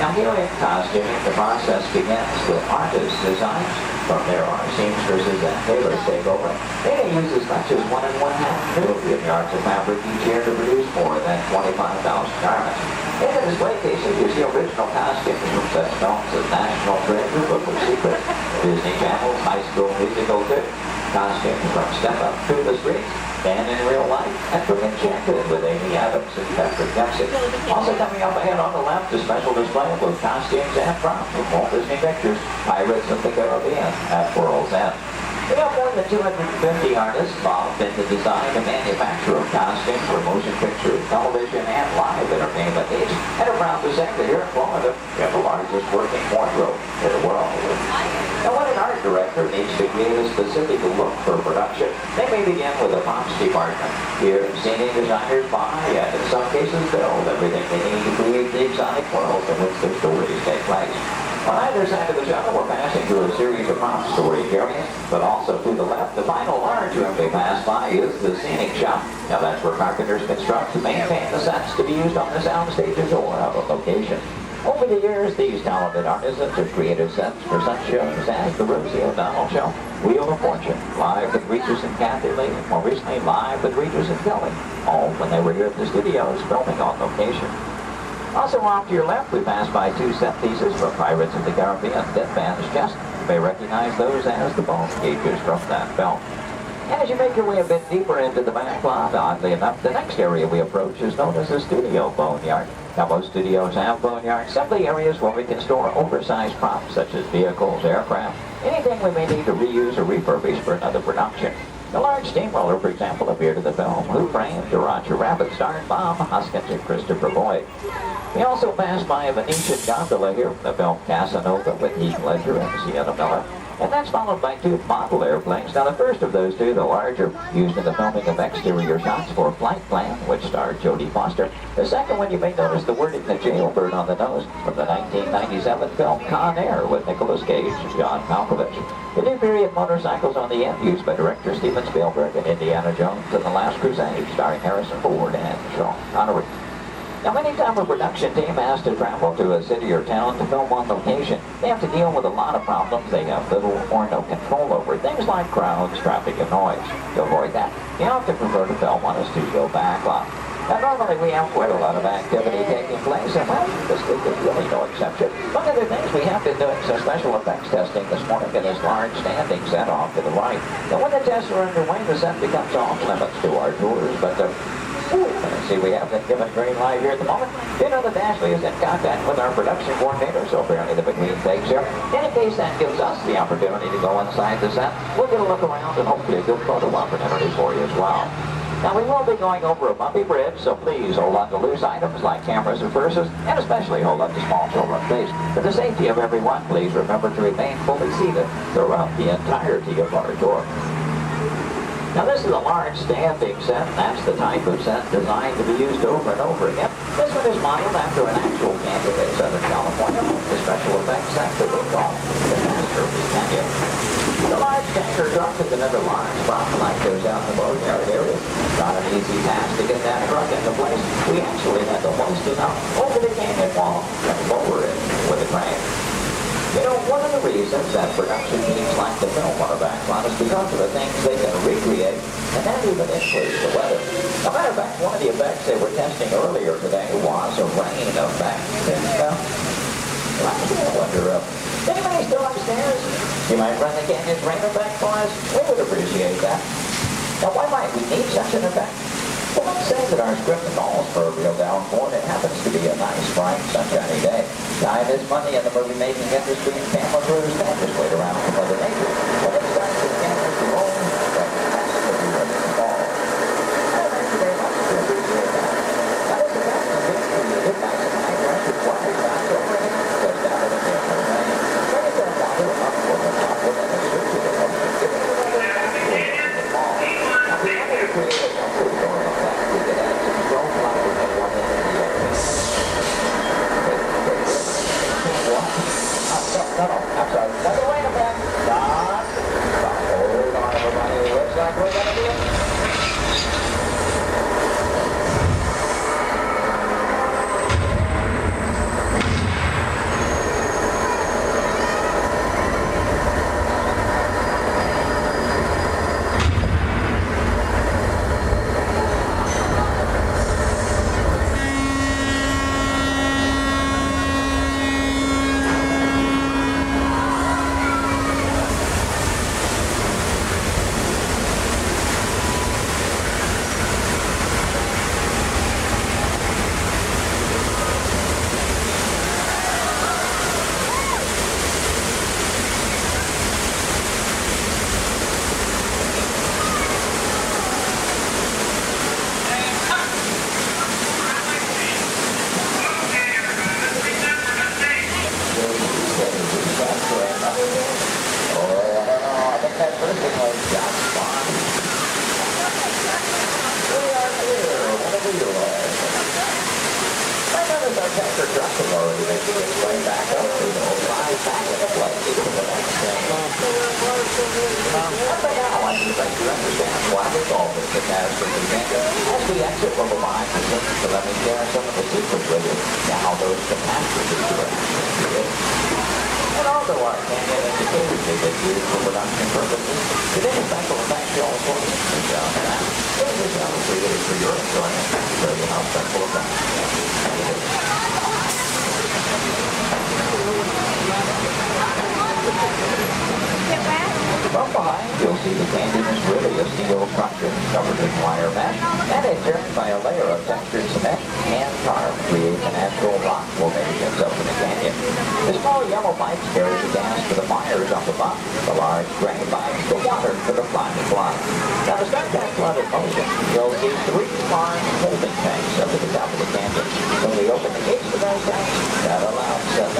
Now here in costuming, the process begins with artist designs. From there on, seamstresses and tailors take over. They may use as much as 1 1/2 million yards of fabric each year to produce more than 25,000 garments. In the display cases, you see original costumes from such films as National Treasure, Book of Secrets, Disney Channel's High School Musical 2, costumes from Step Up to the Streets, and in Real Life, and from Enchanted with Amy Adams and Patrick Dempsey. Also coming up ahead on the left, a special display of both costumes and props from Walt Disney Pictures, Pirates of the Caribbean at World's End. We have more than 250 artists involved in the design and manufacture of costumes for motion picture, television, and live entertainment needs. And I'm proud to say that here in Florida, we have the largest working wardrobe in the world. Now, when an art director needs to create a specific look for production, they may begin with a props department. Here, scenic designers buy and in some cases build everything they need to create the exotic world in which their stories take place. On either side of the shuttle, we're passing through a series of prop storage areas, but also to the left, the final large room we pass by is the scenic shop. Now that's where carpenters construct and maintain the sets to be used on the sound stages or out on location. Over the years, these talented artisans have created sets for such shows as the Rosie O'Donnell Show, Wheel of Fortune, Live with Regis and Kathy Lee, and more recently Live with Regis and Kelly, all when they were here at the studios filming on location. Also off to your left, we pass by 2 set pieces from Pirates of the Caribbean, Dead Man's Chest. You may recognize those as the bone cages from that film. And as you make your way a bit deeper into the back lot, oddly enough, the next area we approach is known as the studio boneyard. Now, most studios have boneyards, simply areas where we can store oversized props such as vehicles, aircraft, anything we may need to reuse or refurbish for another production. The large steamroller, for example, appeared in the film Who Framed Roger Rabbit, starring Bob Hoskins and Christopher Lloyd. We also passed by a Venetian gondola here from the film Casanova with Heath Ledger and Sienna Miller. And that's followed by 2 model airplanes. Now the first of those 2, the larger, used in the filming of exterior shots for Flight Plan, which starred Jodie Foster. The second one, you may notice the wording The Jailbird on the nose from the 1997 film Con Air with Nicolas Cage and John Malkovich. The new period motorcycles on the end used by director Steven Spielberg in Indiana Jones and The Last Crusade, starring Harrison Ford and Sean Connery. Now, anytime a production team has to travel to a city or town to film on location, they have to deal with a lot of problems they have little or no control over. Things like crowds, traffic, and noise. To avoid that, they often prefer to film on a studio backlot. Now, normally we have quite a lot of activity taking place, and well, this week is really no exception. One of the things we have been doing some special effects testing this morning in this large standing set off to the right. Now, when the tests are underway, the set becomes off limits to our tours, but see, we have been given green light here at the moment. You know that Ashley is in contact with our production coordinator, so apparently the between takes here. In case that gives us the opportunity to go inside the set, we'll get a look around and hopefully a good photo opportunity for you as well. Now, we will be going over a bumpy bridge, so please hold on to loose items like cameras and purses, and especially hold on to small children, please. For the safety of everyone, please remember to remain fully seated throughout the entirety of our tour. Now, this is a large standing set, and that's the type of set designed to be used over and over again. This one is modeled after an actual camping in Southern California, the special effects set that we call the Masterpiece Canyon. The large tanker truck is another large prop like those out in the boatyard area. Not an easy task to get that truck into place. We actually had to hoist it up over the canyon wall and lower it with a crane. You know, one of the reasons that production teams like to film on a backlot is because of the things they can recreate and that even influence the weather. As a matter of fact, one of the effects they were testing earlier today was a rain effect. And, I wonder, anybody still upstairs? You might run the canyon's rain effect for us? We would appreciate that. Now, why might we need such an effect? Well, let's say that our script calls for a real downpour and it happens to be a nice, bright, sunshiny day. Time is money in the movie-making industry, and camera crews can't just wait around for Mother Nature. When it starts to cameras to roll, that has to be ready to fall. Thank you very much. We appreciate that. Now, this effect is being created by some high-pressure water shots over here, just out of the camera rain. Bring it down water upward and upward and a switch to the motion, giving it a little backwards in the fall. Now, we wanted to create a comfort zone way back up to the fly back in the place to the next thing. I want you to understand why we call this the catastrophe canyon. As we exit from behind the scenes, so let me share some of the secrets with you to how those catastrophes were actually created. And although our canyon indicators may be used for production purposes, today's special effects show for you is shown now. This is shown created for your enjoyment to show you how special effects From behind, you'll see the canyon is really a steel structure covered in wire mesh and adjourned by a layer of textured cement and tar creates a natural rock formations up in the canyon. The small yellow pipes carry the gas to the fires up above. The large gray pipes the water to the flying blood. Now to start that flood in motion, you'll see 3 large holding tanks up at the top of the canyon. When we open the gates to those tanks, that allows 70,000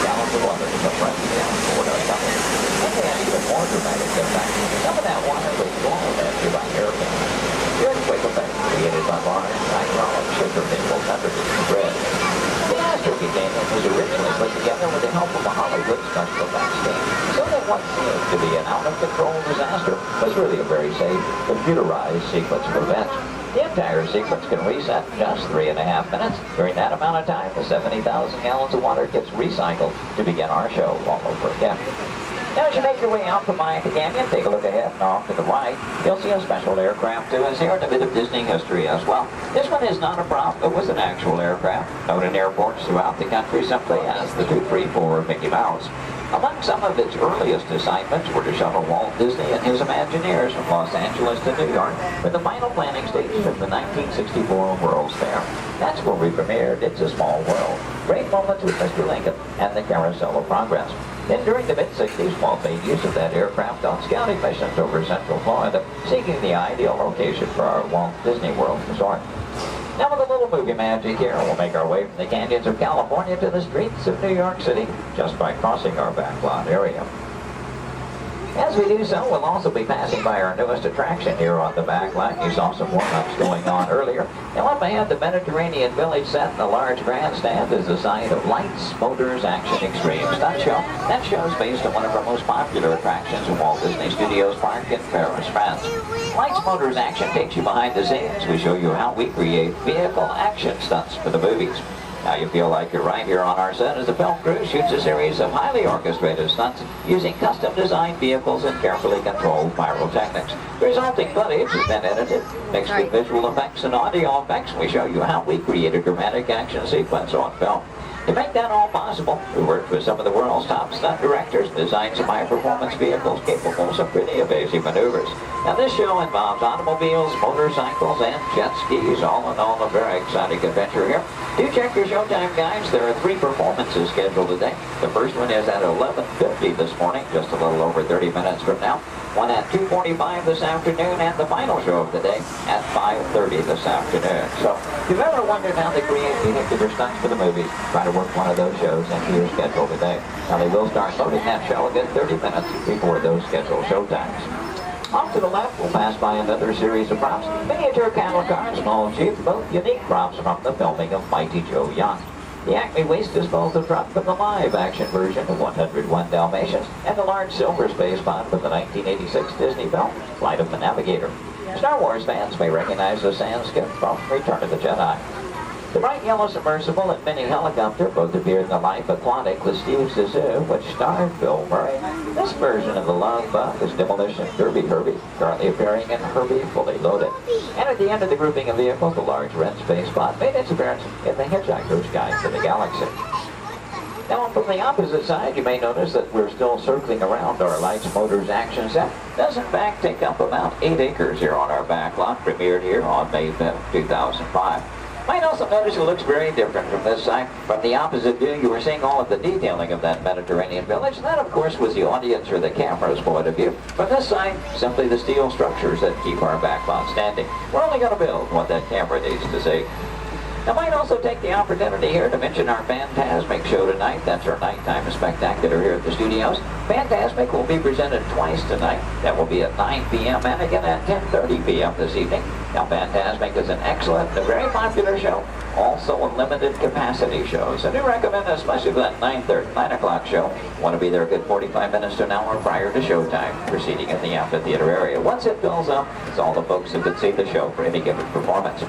gallons of water to come running down toward our tunnel. And they have even more dramatic impact. Some of that water was blown at you by hurricanes. The earthquake effect created by large hydraulic sugar minerals underneath the grid. The Astrophy Canyon was originally put together with the help of a Hollywood special effects team, so that what seemed to be an out-of-control disaster was really a very safe, computerized sequence of events. The entire sequence can reset in just 3.5 minutes. During that amount of time, the 70,000 gallons of water gets recycled to begin our show all over again. Now, as you make your way out from behind the canyon, take a look ahead and off to the right. You'll see a special aircraft to us here and a bit of Disney history as well. This one is not a prop, it was an actual aircraft, known in airports throughout the country simply as the 234 Mickey Mouse. Among some of its earliest assignments were to shuttle Walt Disney and his Imagineers from Los Angeles to New York for the final planning stages of the 1964 World's Fair. That's where we premiered It's a Small World. Great moments with Mr. Lincoln and the Carousel of Progress. Then during the mid-60s, Walt made use of that aircraft on scouting missions over Central Florida, seeking the ideal location for our Walt Disney World resort. Now with a little movie magic here, we'll make our way from the canyons of California to the streets of New York City just by crossing our backlot area. As we do so, we'll also be passing by our newest attraction here on the backlot. You saw some warm-ups going on earlier. Now up ahead, the Mediterranean Village set in the large grandstand is the site of Lights, Motors, Action Extreme Stunt Show. That show is based on one of our most popular attractions in Walt Disney Studios Park in Paris, France. Lights, Motors, Action takes you behind the scenes. We show you how we create vehicle action stunts for the movies. Now you feel like you're right here on our set as the film crew shoots a series of highly orchestrated stunts using custom-designed vehicles and carefully controlled pyrotechnics. The resulting footage has been edited, mixed with visual effects and audio effects. We show you how we create a dramatic action sequence on film. To make that all possible, we worked with some of the world's top stunt directors and designed some high-performance vehicles capable of some pretty evasive maneuvers. Now this show involves automobiles, motorcycles, and jet skis, all in all a very exciting adventure here. Do check your showtime guides. There are 3 performances scheduled today. The first one is at 11:50 this morning, just a little over 30 minutes from now. One at 2:45 this afternoon, and the final show of the day at 5:30 this afternoon. So if you've ever wondered how they create vehicular stunts for the movies, try to work one of those shows into your schedule today. Now they will start loading that show again 30 minutes before those scheduled showtimes. Off to the left, we'll pass by another series of props. Miniature cattle cars, small jeep, both unique props from the filming of Mighty Joe Young. The Acme Waste Disposal truck from the live-action version of 101 Dalmatians, and the large silver space pod from the 1986 Disney film, Flight of the Navigator. Star Wars fans may recognize the sand skip from Return of the Jedi. The bright yellow submersible and mini helicopter both appeared in the Life Aquatic with Steve Zissou, which starred Bill Murray. This version of the Love Bug is Demolition Derby Herbie, currently appearing in Herbie Fully Loaded. And at the end of the grouping of vehicles, the large red space pod made its appearance in the Hitchhiker's Guide to the Galaxy. Now from the opposite side, you may notice that we're still circling around our Lights, Motors action set. It does in fact take up about 8 acres here on our backlot, premiered here on May 5th, 2005. Might also notice it looks very different from this side. From the opposite view, you were seeing all of the detailing of that Mediterranean village. And that, of course, was the audience or the camera's point of view. From this side, simply the steel structures that keep our backlot standing. We're only going to build what that camera needs to see. I might also take the opportunity here to mention our Fantasmic show tonight. That's our nighttime spectacular here at the studios. Fantasmic will be presented twice tonight. That will be at 9 p.m. and again at 10:30 p.m. this evening. Now, Fantasmic is an excellent, a very popular show, also a limited capacity show. So I do recommend, especially for that 9 o'clock show, want to be there a good 45 minutes to an hour prior to showtime, proceeding in the amphitheater area. Once it fills up, it's all the folks who could see the show for any given performance.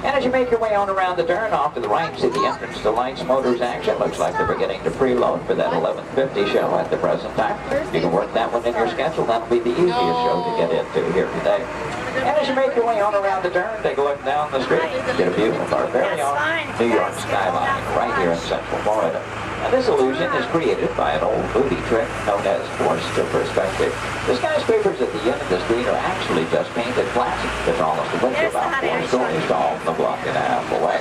And as you make your way on around the turn, off to the right, see the entrance to Lights, Motors, Action. Looks like they're beginning to preload for that 11:50 show at the present time. You can work that one in your schedule. That'll be the easiest show to get into here today. And as you make your way on around the turn, take a look down the street, get a view of our very own New York skyline right here in Central Florida. Now, this illusion is created by an old movie trick known as forced to perspective. The skyscrapers at the end of the street are actually just painted glass. The tallest of which are about 4 stories tall from a block and a half away.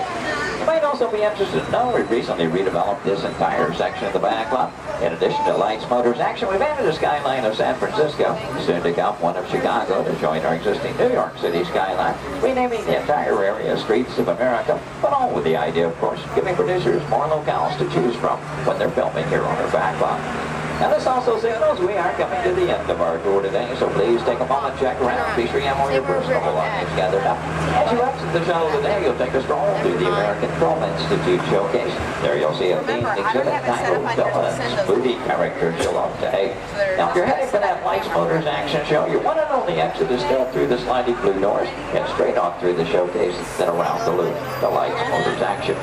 You might also be interested to know we've recently redeveloped this entire section of the back lot. In addition to Lights, Motors, Action, we've added a skyline of San Francisco, soon to come one of Chicago to join our existing New York City skyline, renaming the entire area Streets of America, but all with the idea, of course, giving producers more locales to choose from when they're filming here on our back lot. Now, this also signals we are coming to the end of our tour today, so please take a moment, check around, be sure you have all your personal belongings gathered up. As you exit the shuttle today, you'll take a stroll through the American Film Institute showcase. There you'll see a themed exhibit titled Villains, Movie Characters You Love to Hate. Now, if you're heading for that Lights, Motors, Action show, your one and only exit is still through the sliding blue doors and straight off through the showcase, then around the loop, the Lights, Motors, Action.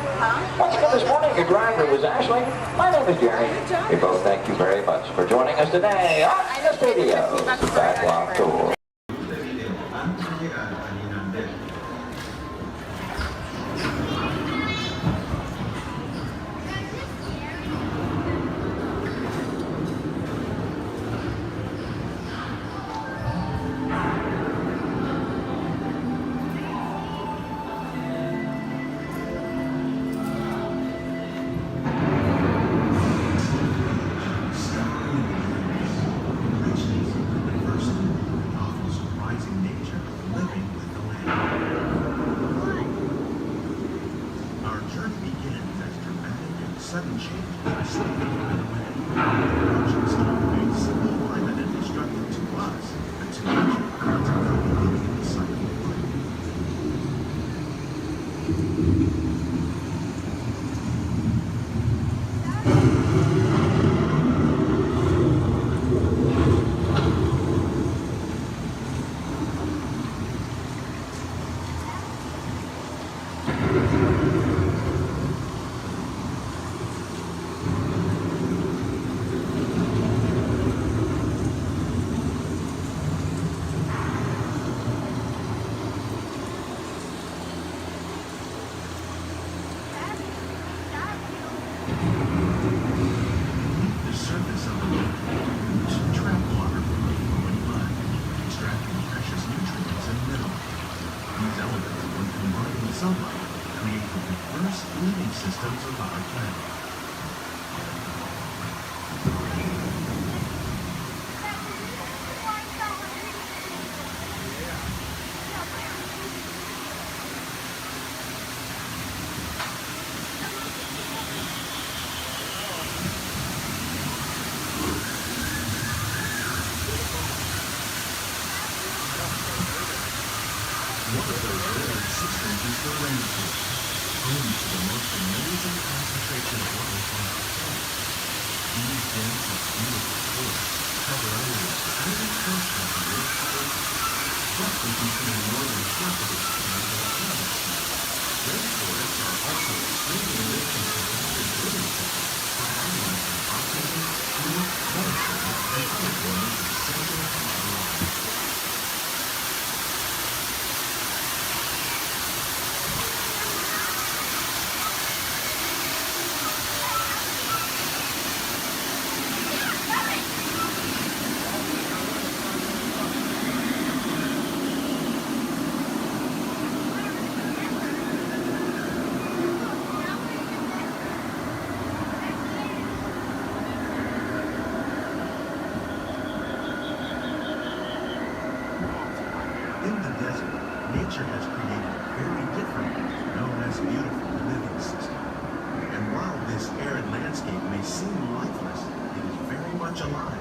Once again this morning, your driver was Ashley. My name is Jerry. We both thank you very much for joining us today on the Studios Backlot Tour. Sudden change is slipping away. Productions may seem climate and destructive to us, but to nature, it's a very beginning cycle of life. Sunlight create the diverse living systems of our planet. One of those living systems is the rainforest, home to the most amazing concentration of life on our planet. These dense and beautiful forests cover only a tiny portion of the Earth's surface, roughly between more than half of its planet and the hemisphere. Rainforests are also extremely rich in protected living systems, providing oxygen, food, medicine, and other forms of cellular life. Nature has created a very different, known as beautiful living system. And while this arid landscape may seem lifeless, it is very much alive.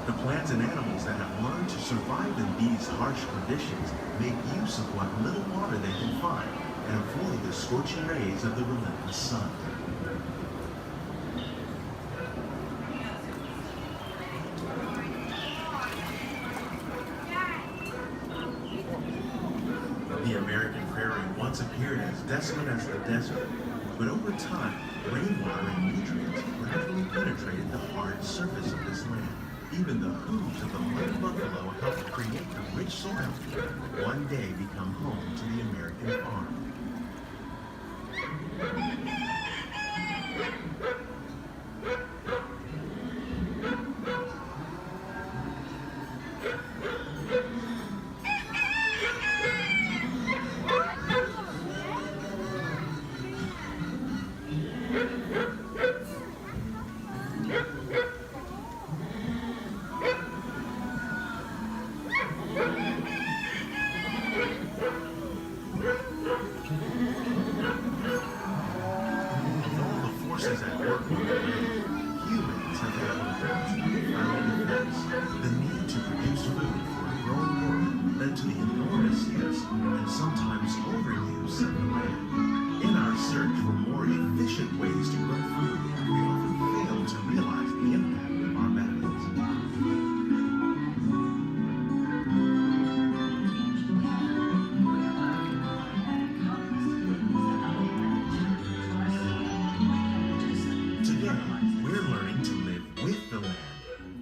The plants and animals that have learned to survive in these harsh conditions make use of what little water they can find and avoid the scorching rays of the relentless sun. The American prairie once appeared as desolate as the desert, but over time, rainwater and nutrients gradually penetrated the hard surface of this land. Even the hooves of the mud buffalo helped create the rich soil that one day become home to the American farm.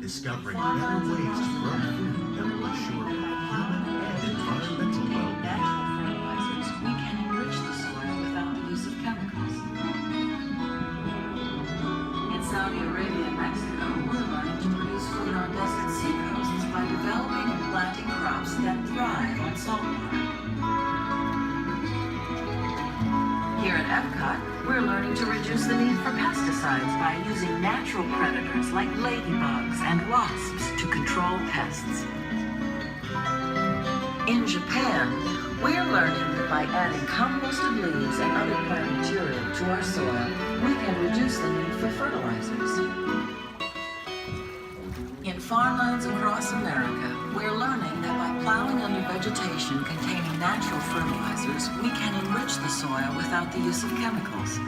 Discovering better ways to grow food that will assure human and environmental well-being. Fertilizers, we can enrich the soil without the use of chemicals. In Saudi Arabia and Mexico, we're learning to produce food on desert seacoasts by developing and planting crops that thrive on saltwater. Here at Epcot, we're learning to reduce the need for pesticides by using natural predators like ladybugs and wasps to control pests. In Japan, we're learning that by adding composted leaves and other plant material to our soil, we can reduce the need for fertilizers. In farmlands across America, we're learning that by plowing under vegetation containing natural fertilizers, we can enrich the soil without the use of chemicals.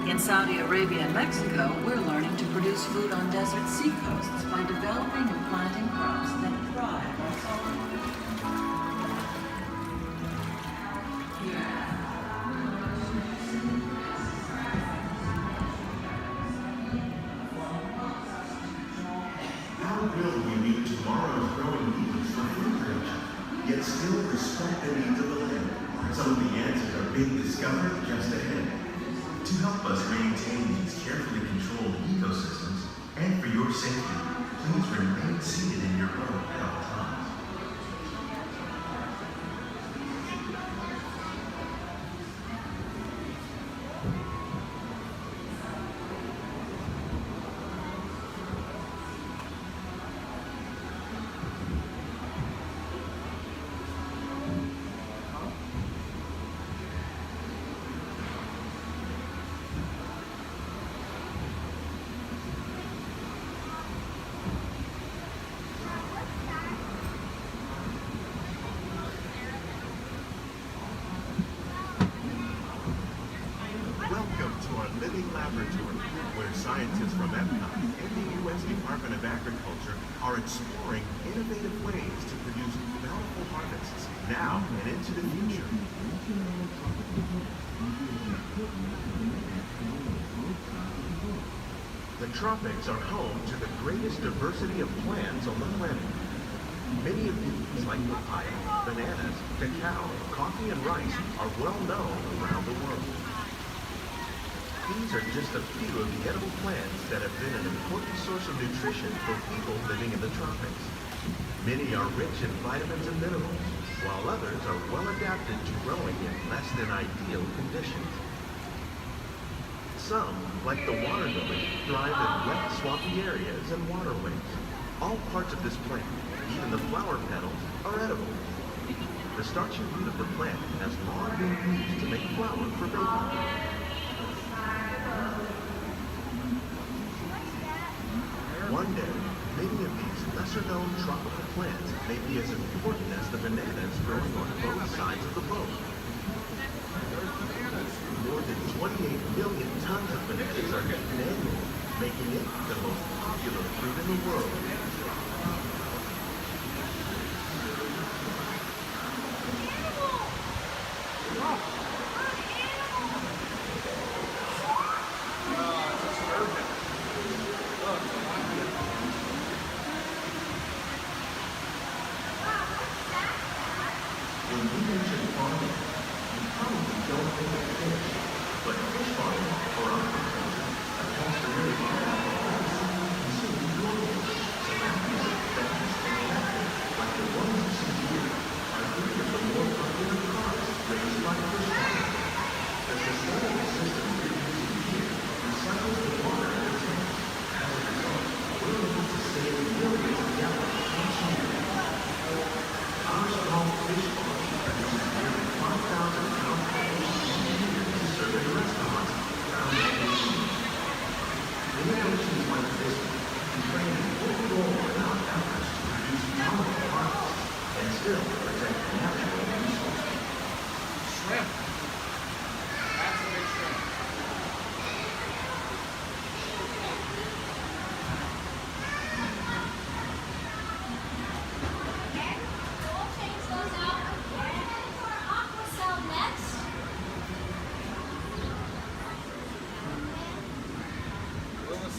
In Saudi Arabia and Mexico, we're learning to produce food on desert seacoasts by developing and planting crops that thrive on saltwater. How will we meet tomorrow's growing needs for food production, yet still respect the needs of the land? Some of the answers are being discovered just ahead. To help us maintain these carefully controlled ecosystems, and for your safety, please remain seated in your boat at all times. Laboratory, where scientists from Epcot and the U.S. Department of Agriculture are exploring innovative ways to produce bountiful harvests now and into the future. The tropics are home to the greatest diversity of plants on the planet. Many of these, like papaya, bananas, cacao, coffee, and rice, are well known around the world. These are just a few of the edible plants that have been an important source of nutrition for people living in the tropics. Many are rich in vitamins and minerals, while others are well adapted to growing in less than ideal conditions. Some, like the water lily, thrive in wet, swampy areas and waterways. All parts of this plant, even the flower petals, are edible. The starchy root of the plant has long been used to make flour for baking. tropical plants may be as important as the bananas growing on both sides of the boat. More than 28 million tons of bananas are eaten annually, making it the most popular fruit in the world.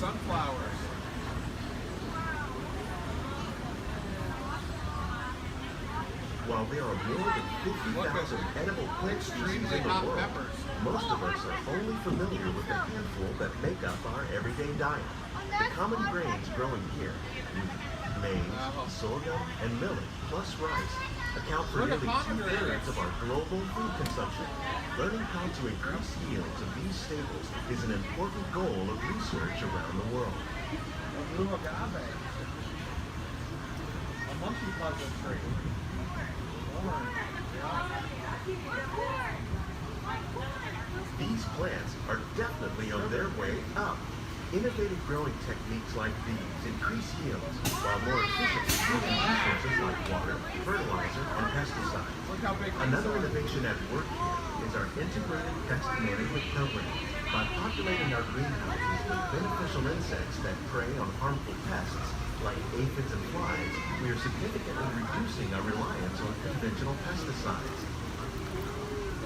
Sunflowers. While there are more than 50,000 edible plant species in the world, most of us are only familiar with the handful that make up our everyday diet. The common grains growing here, maize, sorghum, and millet, plus rice, account for nearly 2/3 of our global food consumption. Learning how to increase yields of these staples is an important goal of research around the world. A blue agave. A monkey puzzle tree. These plants are definitely on their way up. Innovative growing techniques like these increase yields while more efficiently using resources like water, fertilizer, and pesticides. Another innovation at work here is our integrated pest management program. By populating our greenhouses with beneficial insects that prey on harmful pests like aphids and flies, we are significantly reducing our reliance on conventional pesticides.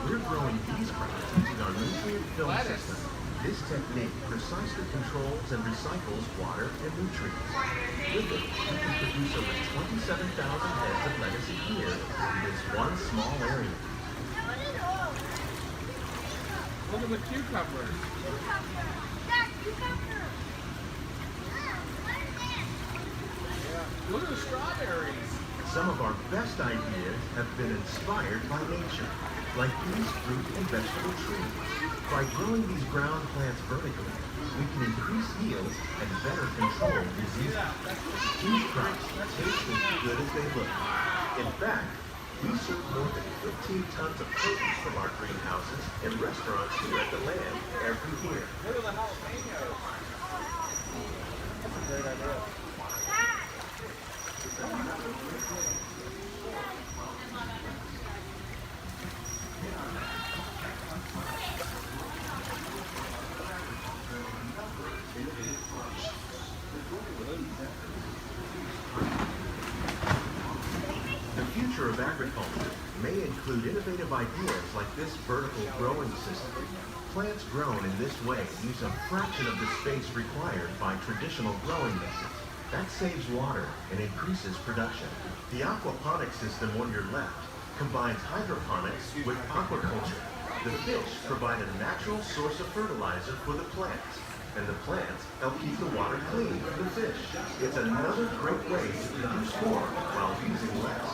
We're growing these crops using our nutrient film system. This technique precisely controls and recycles water and nutrients. With it, we can produce over 27,000 heads of lettuce a year in this one small area. Look at the cucumbers. Look at the strawberries. Some of our best ideas have been inspired by nature, like these fruit and vegetable trees. By growing these ground plants vertically, we can increase yields and better control diseases. These crops taste as good as they look. In fact, we serve more than 15 tons of produce from our greenhouses in restaurants here at the land every year. Look at the jalapenos. That's a great idea. The future of agriculture may include innovative ideas like this vertical growing system. Plants grown in this way use a fraction of the space required by traditional growing methods. That saves water and increases production. The aquaponics system on your left combines hydroponics with aquaculture. The fish provide a natural source of fertilizer for the plants, and the plants help keep the water clean for the fish. It's another great way to produce more while using less.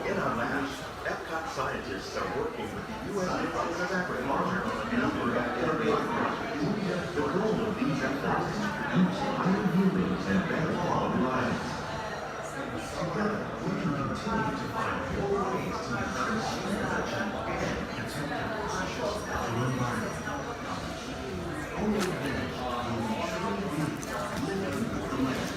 In our lab, Epcot scientists are working with the U.S. Department of Agriculture on a number of innovative projects. The goal of these efforts is to produce higher yielding and better quality lives. Together, we can continue to find more ways to increase food production and protect the precious natural environment. Only then will we truly be living the land.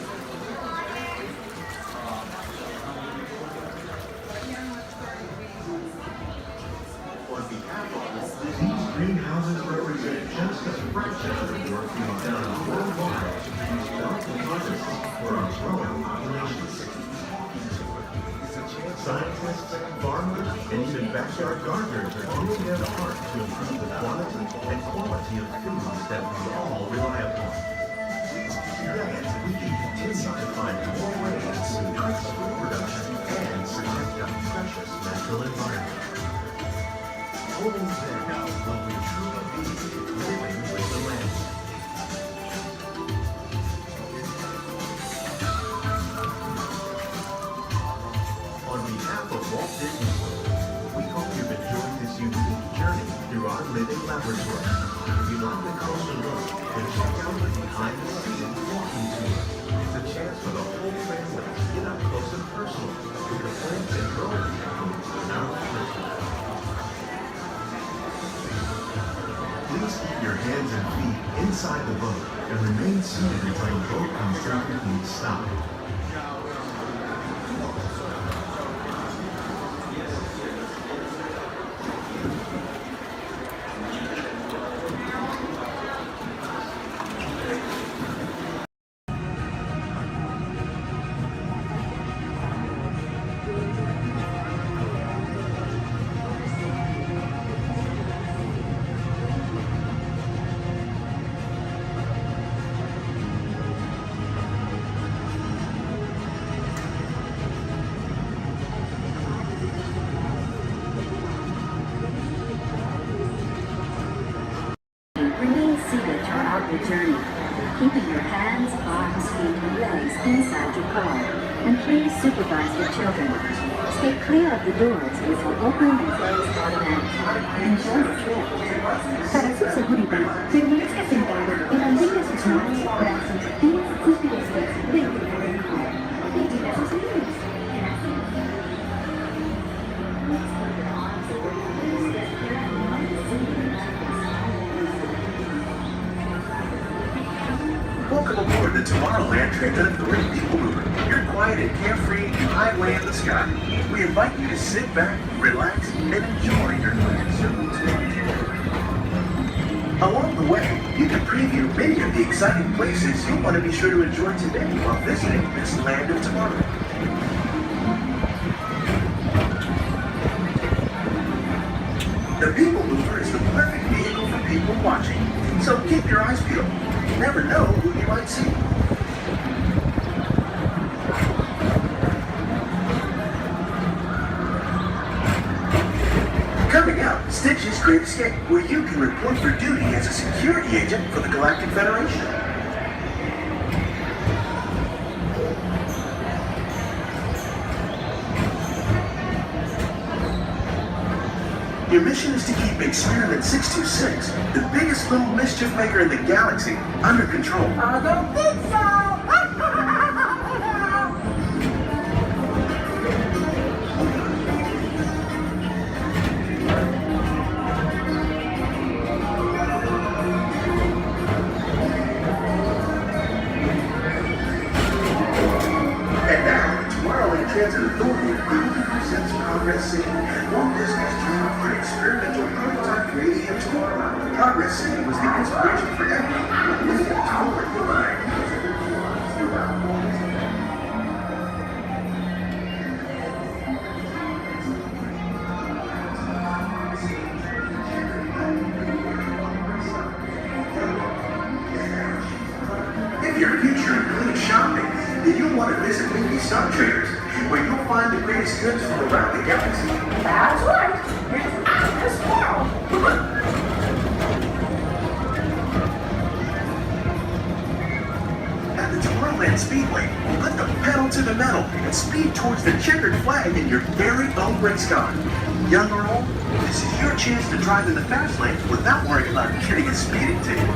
houses represent just a fraction of the work being done worldwide to produce delicate harvests for our growing populations. Scientists, farmers, and even backyard gardeners are doing their part to improve the quantity and quality of foods that we all rely upon. Yet, we can continue to find more ways to increase food production and protect our precious natural environment. Only then will we truly be living with the land. On behalf of Walt Disney World, we hope you've enjoyed this unique journey through our living laboratory. If you like the closer look, then check out the behind-the-scenes walking tour. It's a chance for the whole family to get up close and personal with the plants and growing foods in our laboratory. Please keep your hands and feet inside the boat and remain seated until the boat comes to a complete stop. Remain seated throughout the journey, keeping your hands, arms, feet, and legs inside your car. And please supervise the children. Stay clear of the doors, which will open and close automatically. Enjoy the trip. Para su seguridad, permanezca sentado y mantenga sus manos, brazos, pies y pies dentro del vehículo. Vigila sus límites. Welcome aboard the Tomorrowland Transit Authority People Mover. You're quiet and carefree, highway in the sky. We invite you to sit back, relax, and enjoy your next journey. Along the way, you can preview many of the exciting places you'll want to be sure to enjoy today while visiting this land of tomorrow. The People Mover is the perfect vehicle for people watching, so keep your eyes peeled. You never know who you might see. Coming up, Stitch's Great Escape, where you can report for duty as a security agent for the Galactic Federation. Your mission is to keep Experiment 626, the biggest little mischief maker in the galaxy, under control. I don't think so! And now, the Tomorrowland Transit Authority proudly presents Progress City, Walt Disney's dream for an experimental prototype creating of tomorrow. Progress City was the inspiration for everything moving toward the line. If your future includes shopping, then you'll want to visit Mickey Star Traders, where you'll find the greatest goods from around the galaxy. That's right! It's out this world! At the Tomorrowland Speedway, put the pedal to the metal and speed towards the checkered flag in your very own race car. Young or old, this is your chance to drive in the fast lane without worrying about getting a speeding ticket.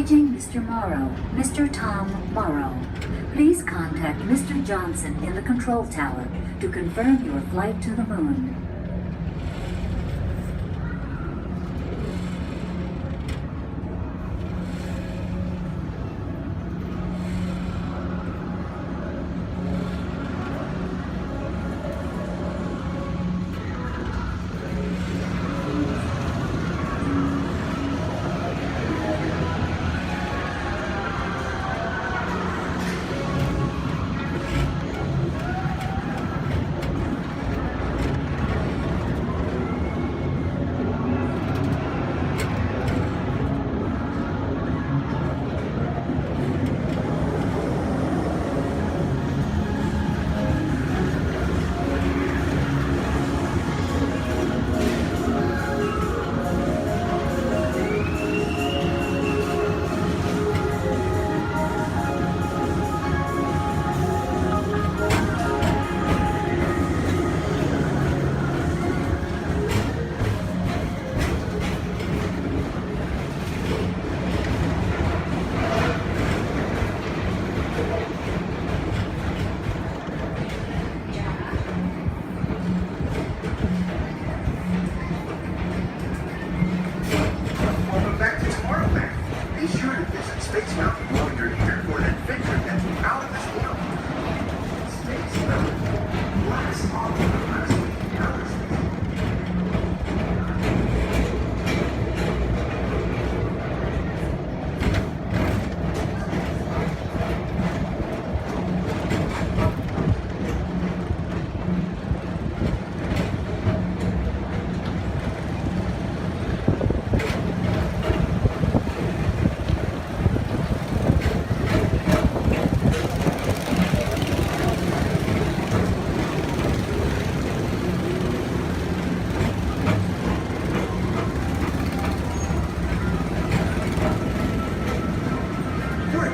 Paging Mr. Morrow, Mr. Tom Morrow. Please contact Mr. Johnson in the control tower to confirm your flight to the moon.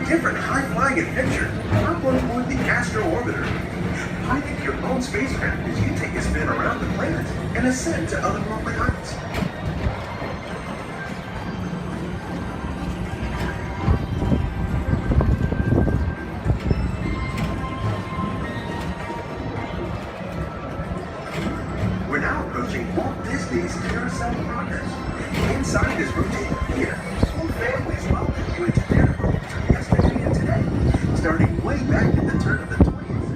Different high-flying adventure. Hop on board the Astro Orbiter. Pilot your own spacecraft as you take a spin around the planet and ascend to otherworldly heights. We're now approaching Walt Disney's Carousel of Progress. Inside this rotating theater, whole families welcome you into their home yesterday and today, starting way back at the turn of the 20th.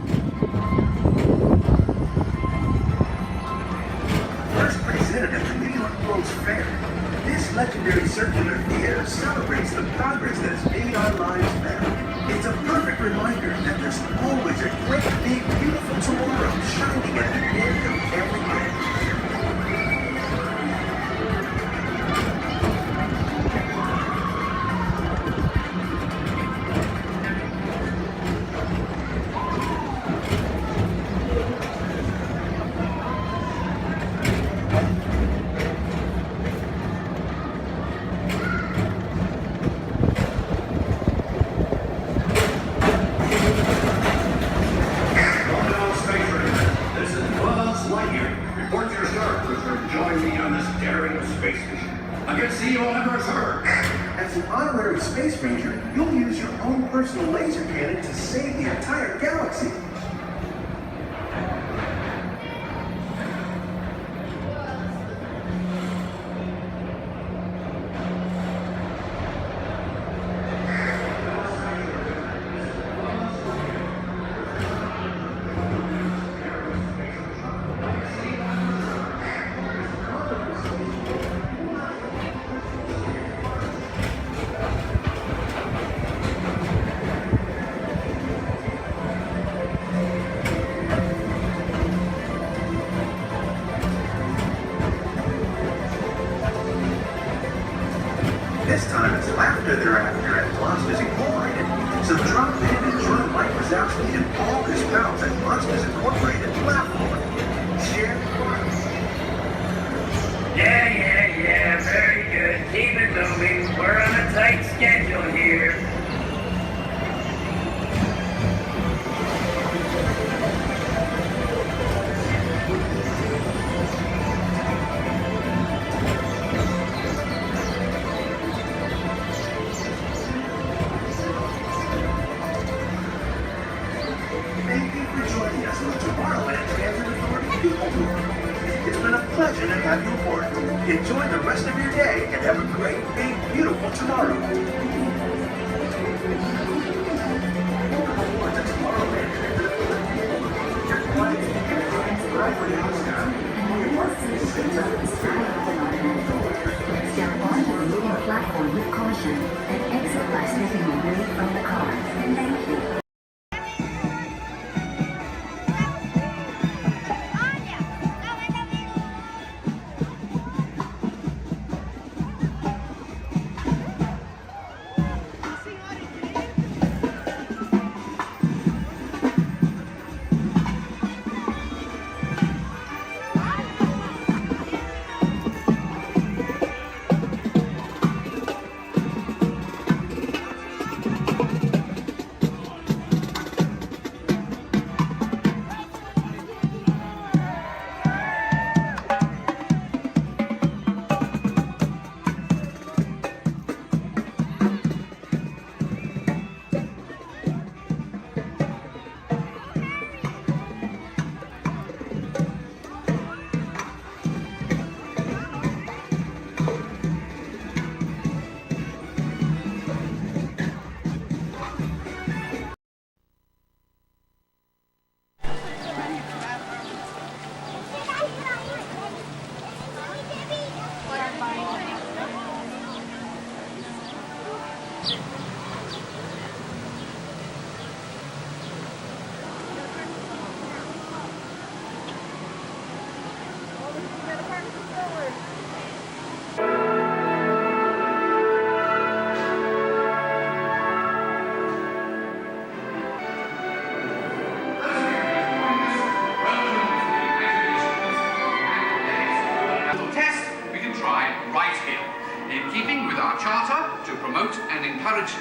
First presented at the New York World's Fair, this legendary circular theater celebrates the progress that has made our lives better. It's a perfect reminder that there's always a great, big, beautiful tomorrow shining at the end of every day. As an honorary space ranger, you'll use your own personal laser cannon to save the entire galaxy. This time it's laughter they're after at Monsters Incorporated. So drop in and join Mike Wazowski and all his pals at Monsters Incorporated platform. Share the fun. Yeah, very good. Keep it moving. We're on a tight schedule here. pleasure to have you aboard. Enjoy the rest of your day and have a great, big, beautiful tomorrow. Step onto the moving platform with caution and exit by stepping away from the car. Thank you.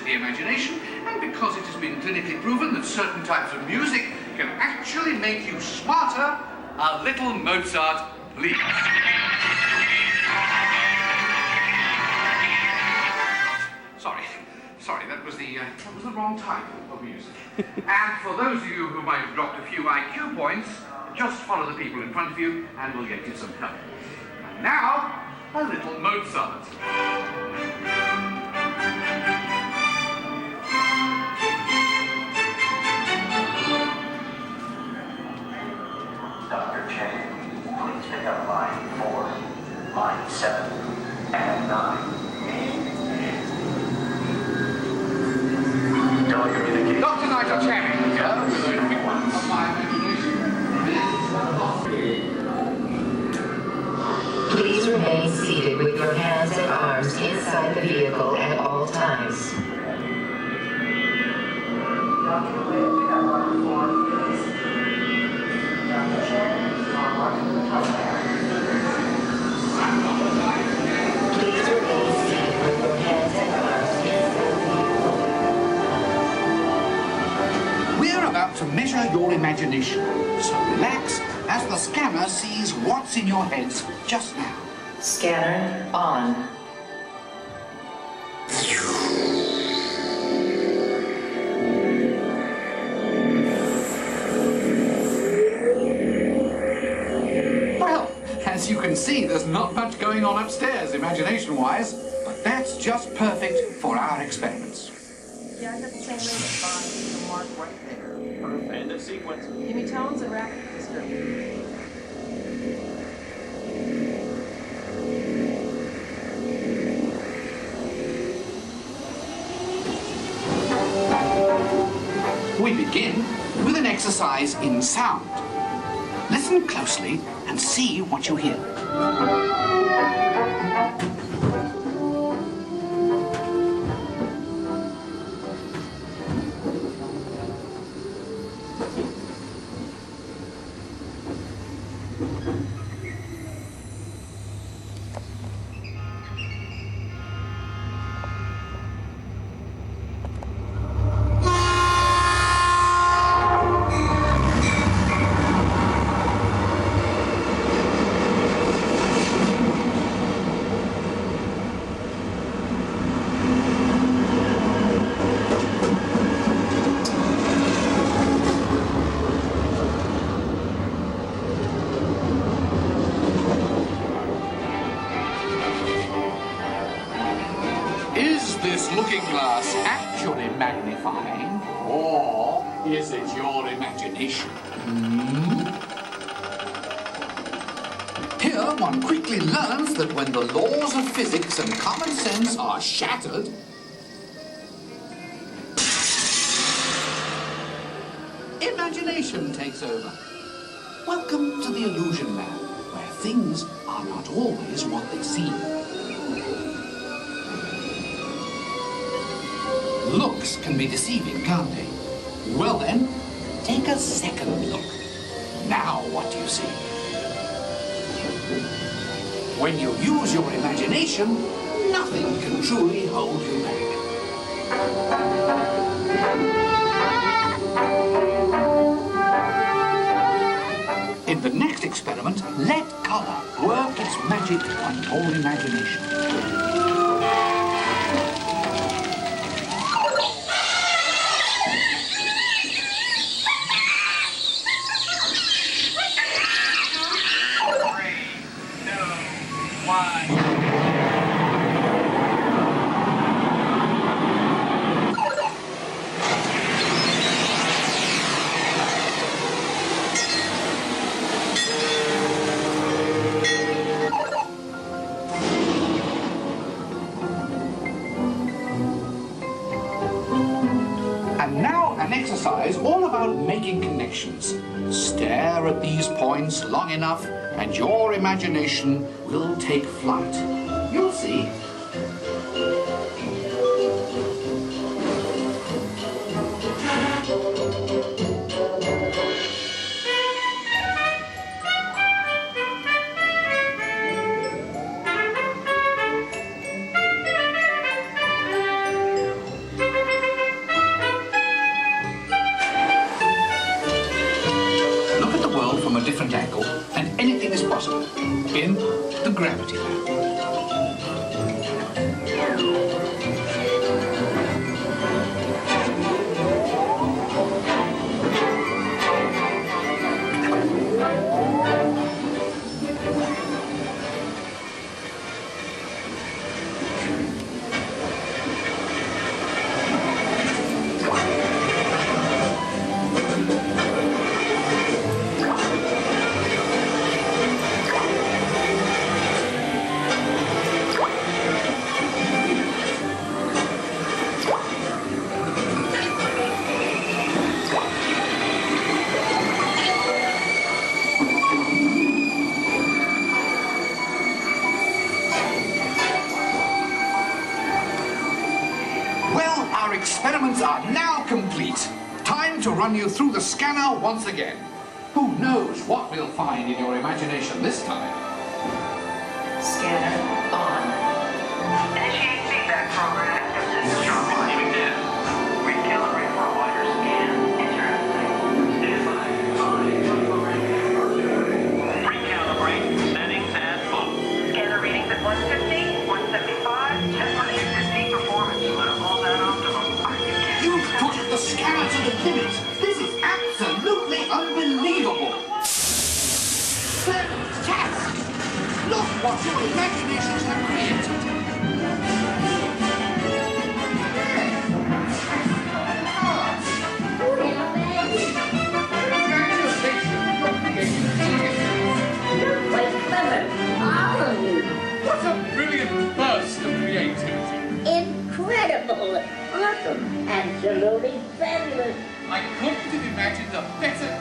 The imagination, and because it has been clinically proven that certain types of music can actually make you smarter, a little Mozart, please. Sorry, that was the wrong type of music. And for those of you who might have dropped a few IQ points, just follow the people in front of you and we'll get you some help. And now, a little Mozart. Dr. Chang, please pick up line 4, line 7, and 9. Telecommunication. Dr. Nigel Channing here with a quick one of my imagination. Please remain seated with your hands and arms inside the vehicle at all times. We're about to measure your imagination, so relax as the scanner sees what's in your heads just now. Scanner on. Well, as you can see, there's not much going on upstairs, imagination-wise, but that's just perfect for our experiments. Yeah, I got the same name as Bond. The mark right there. Perfect. End of sequence. Give me tones and rapid description. We begin with an exercise in sound. Listen closely and see what you hear. looking glass actually magnifying, or is it your imagination? Here, one quickly learns that when the laws of physics and common sense are shattered, imagination takes over. Welcome to the illusion lab, where things are not always what they seem. Looks can be deceiving, can't they? Well then, take a second look. Now what do you see? When you use your imagination, nothing can truly hold you back. In the next experiment, let color work its magic on your imagination. And now an exercise all about making connections. Stare at these points long enough and your imagination will take flight. You'll see. From a different angle, and anything is possible in the gravity lab. Our experiments are now complete. Time to run you through the scanner once again. Who knows what we'll find in your imagination this time? Scanner on. Initiate feedback program. Strong receiving data. Recalibrate for a wider scan. Interesting. Stand by. Recalibrate. Settings as full. Scanner readings at 150, 175. Test on 850 performance. Level that optimum. You've pushed the scanner to the limit. This is absolutely unbelievable. Fantastic! Look what your imaginations have created. You're quite clever, all of you. What a brilliant burst of creativity. Incredible, awesome, absolutely fabulous. I couldn't have imagined a better...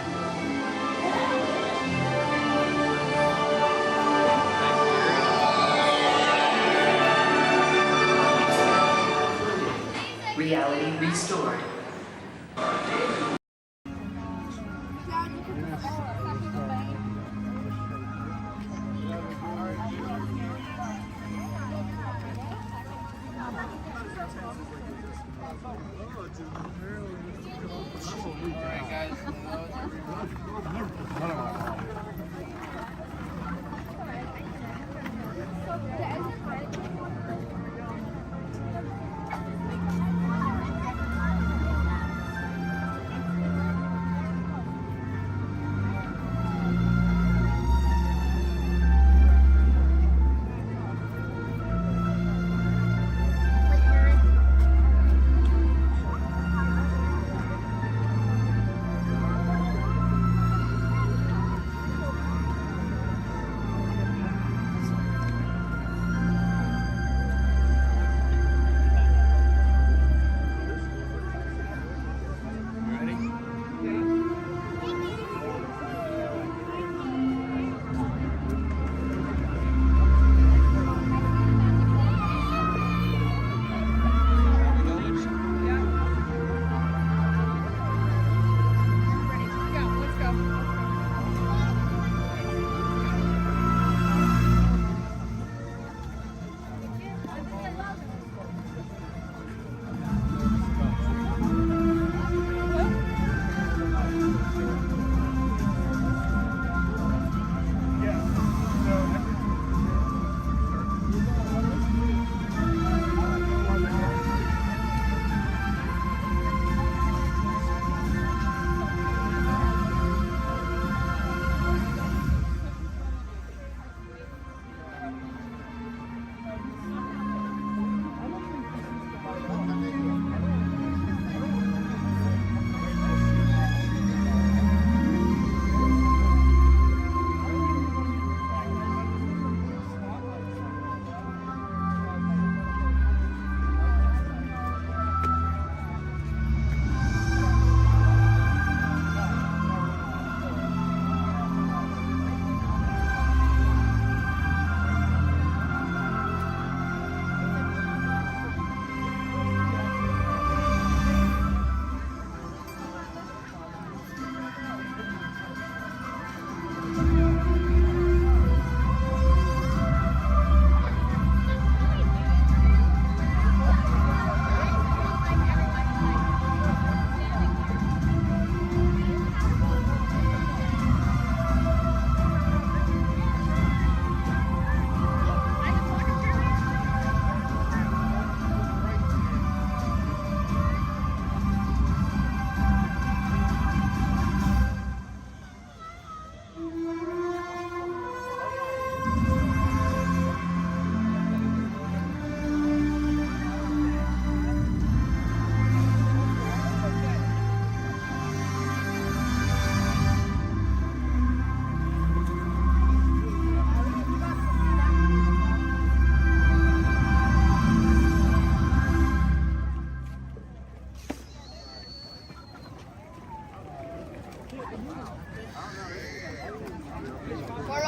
Reality restored.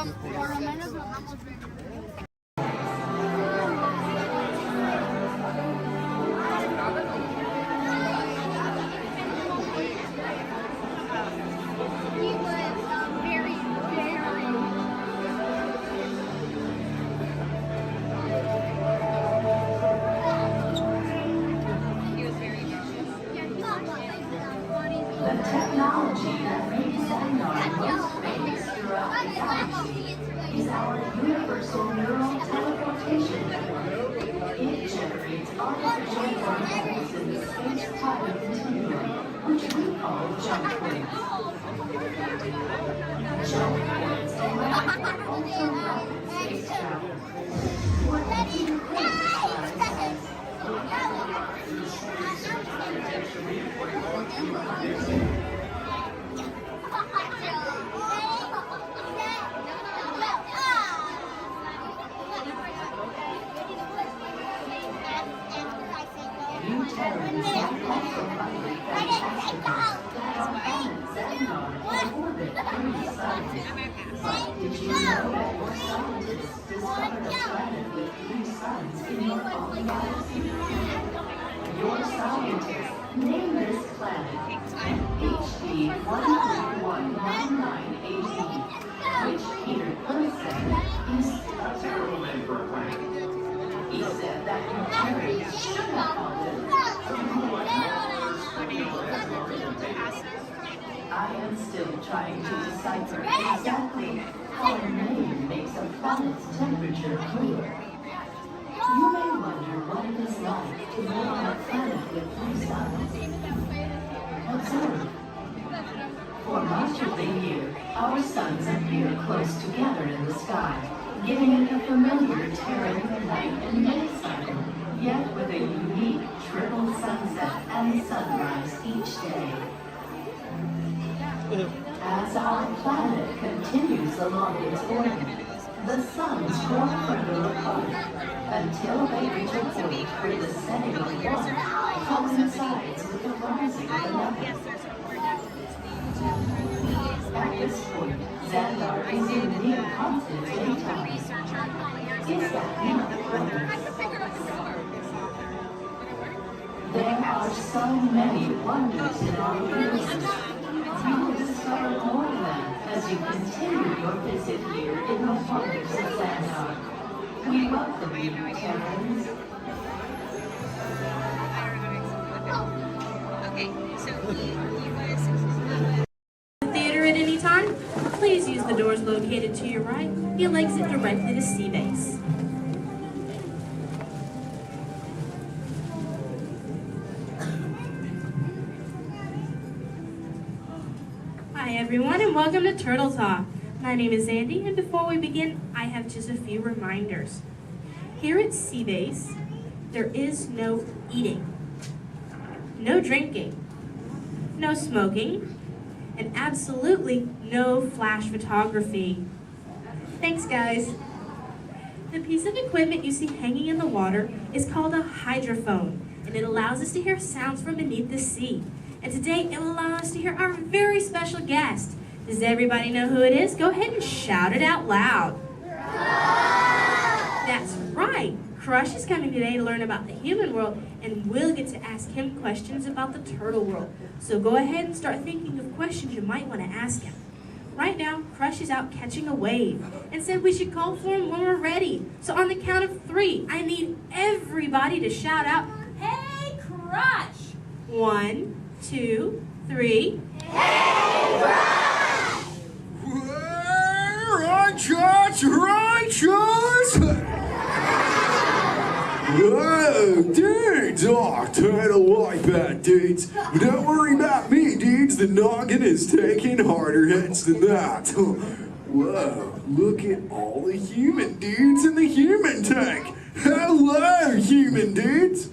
Por lo menos nos vamos viendo. The technology that makes Xandar most famous throughout the galaxy is our universal neural teleportation. It generates artificial particles in the space-time continuum, which we call jump points. Jump points allow for ultra-rapid space travel. What do you think Did you know that more scientists discovered a planet with 3 suns in your own galaxy? Your scientists name this planet HD 1319918, which Peter Quinn said is a terrible name for a planet. He said that your parents should have called it I am still trying to decipher exactly how a name makes a planet's temperature cooler. You may wonder what it is like to live on a planet with 3 suns. Observe. For much of the year, our suns appear close together in the sky, giving it a familiar tearing night and day cycle, yet with a unique triple sunset and sunrise each day. As our planet continues along its orbit, the suns grow further apart until they reach a point where the setting of one coincides with the rising of another. At this point, Xandar is in near constant daytime. Is that not wonderful? There are so many wonders in our universe. You will discover more of them as you continue your visit here in the wonders of Xandar. We welcome you, Terrans. Theater at any time? Please use the doors located to your right. You'll exit directly to Sea Base. Hi everyone and welcome to Turtle Talk. My name is Andy and before we begin, I have just a few reminders. Here at Sea Base, there is no eating, no drinking, no smoking, and absolutely no flash photography. Thanks guys. The piece of equipment you see hanging in the water is called a hydrophone and it allows us to hear sounds from beneath the sea. And today, it will allow us to hear our very special guest. Does everybody know who it is? Go ahead and shout it out loud. That's right. Crush is coming today to learn about the human world, and we'll get to ask him questions about the turtle world. So go ahead and start thinking of questions you might want to ask him. Right now, Crush is out catching a wave and said we should call for him when we're ready. So on the count of 3, I need everybody to shout out, "Hey, Crush!" 1, 2, 3. Hey, Crush! Righteous! Whoa, dudes! Oh, title like that, dudes. But don't worry about me, dudes. The noggin is taking harder hits than that. Whoa, look at all the human dudes in the human tank. Hello, human dudes.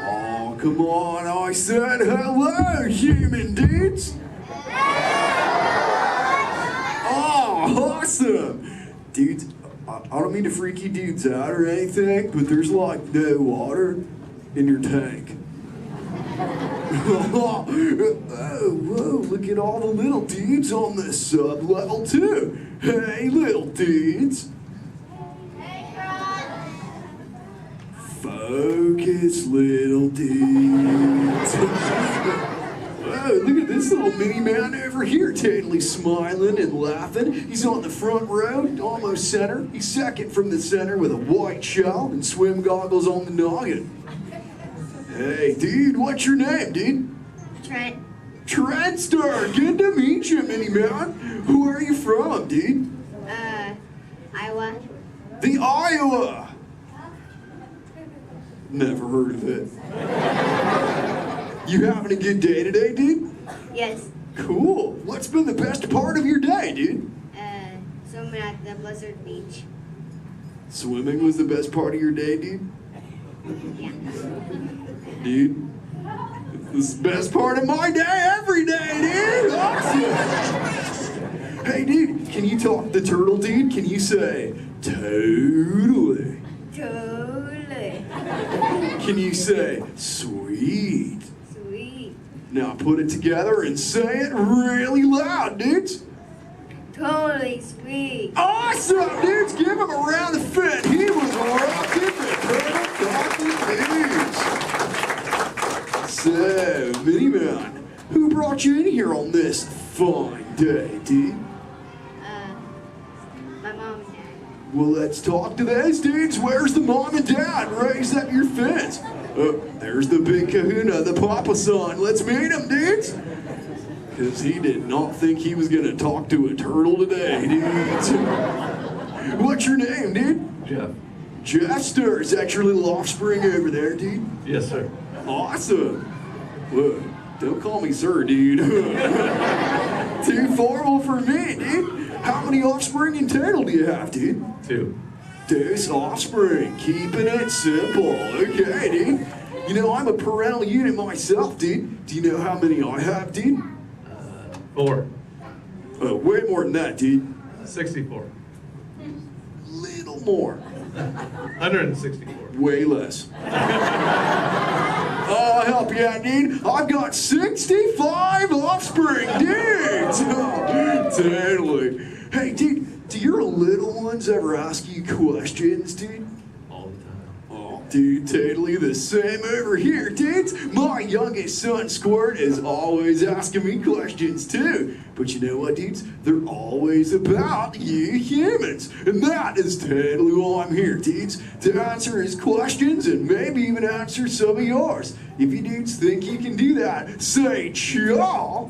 Oh, come on, I said hello, human dudes. Oh, awesome. Dudes, I don't mean to freak you dudes out or anything, but there's like no water in your tank. Oh, whoa, look at all the little dudes on the sub-level too. Hey, little dudes. Focus, little dudes. Whoa, look at this little mini man over here, totally smiling and laughing. He's on the front row, almost center. He's second from the center with a white shell and swim goggles on the noggin. Hey, dude, what's your name, dude? Trent. Trent Star, good to meet you, mini man. Who are you from, dude? Iowa. The Iowa. Never heard of it. You having a good day today, dude? Yes. Cool. What's been the best part of your day, dude? Swimming at the Blizzard Beach. Swimming was the best part of your day, dude? Yeah. Dude, this is the best part of my day every day, dude! Awesome! Hey, dude, can you talk the turtle, dude? Can you say, totally? Totally. Can you say, sweet? Sweet. Now put it together and say it really loud, dudes. Totally sweet. Awesome, dudes! Give him a round of fit. He was rocking the turtle talking dudes. So, Mini Man, who brought you in here on this fine day, dude? My mom and dad. Well, let's talk to those dudes. Where's the mom and dad? Raise up your fist. Oh, there's the big kahuna, the papa son. Let's meet him, dudes. Because he did not think he was going to talk to a turtle today, dudes. What's your name, dude? Jeff. Jester. Is that your little offspring over there, dude? Yes, sir. Awesome. Whoa, don't call me sir, dude. Too formal for me, dude. How many offspring in total do you have, dude? 2. Deuce offspring, keeping it simple. Okay, dude. You know, I'm a parental unit myself, dude. Do you know how many I have, dude? 4. Oh, way more than that, dude. 64. Little more. 164. Way less. I'll help you out, dude. I've got 65 offspring, dudes. Totally. Hey, dude, do your little ones ever ask you questions, dude? All the time. Oh, dude, totally the same over here, dudes. My youngest son, Squirt, is always asking me questions, too. But you know what, dudes? They're always about you humans. And that is totally why I'm here, dudes. To answer his questions and maybe even answer some of yours. If you dudes think you can do that, say chaw.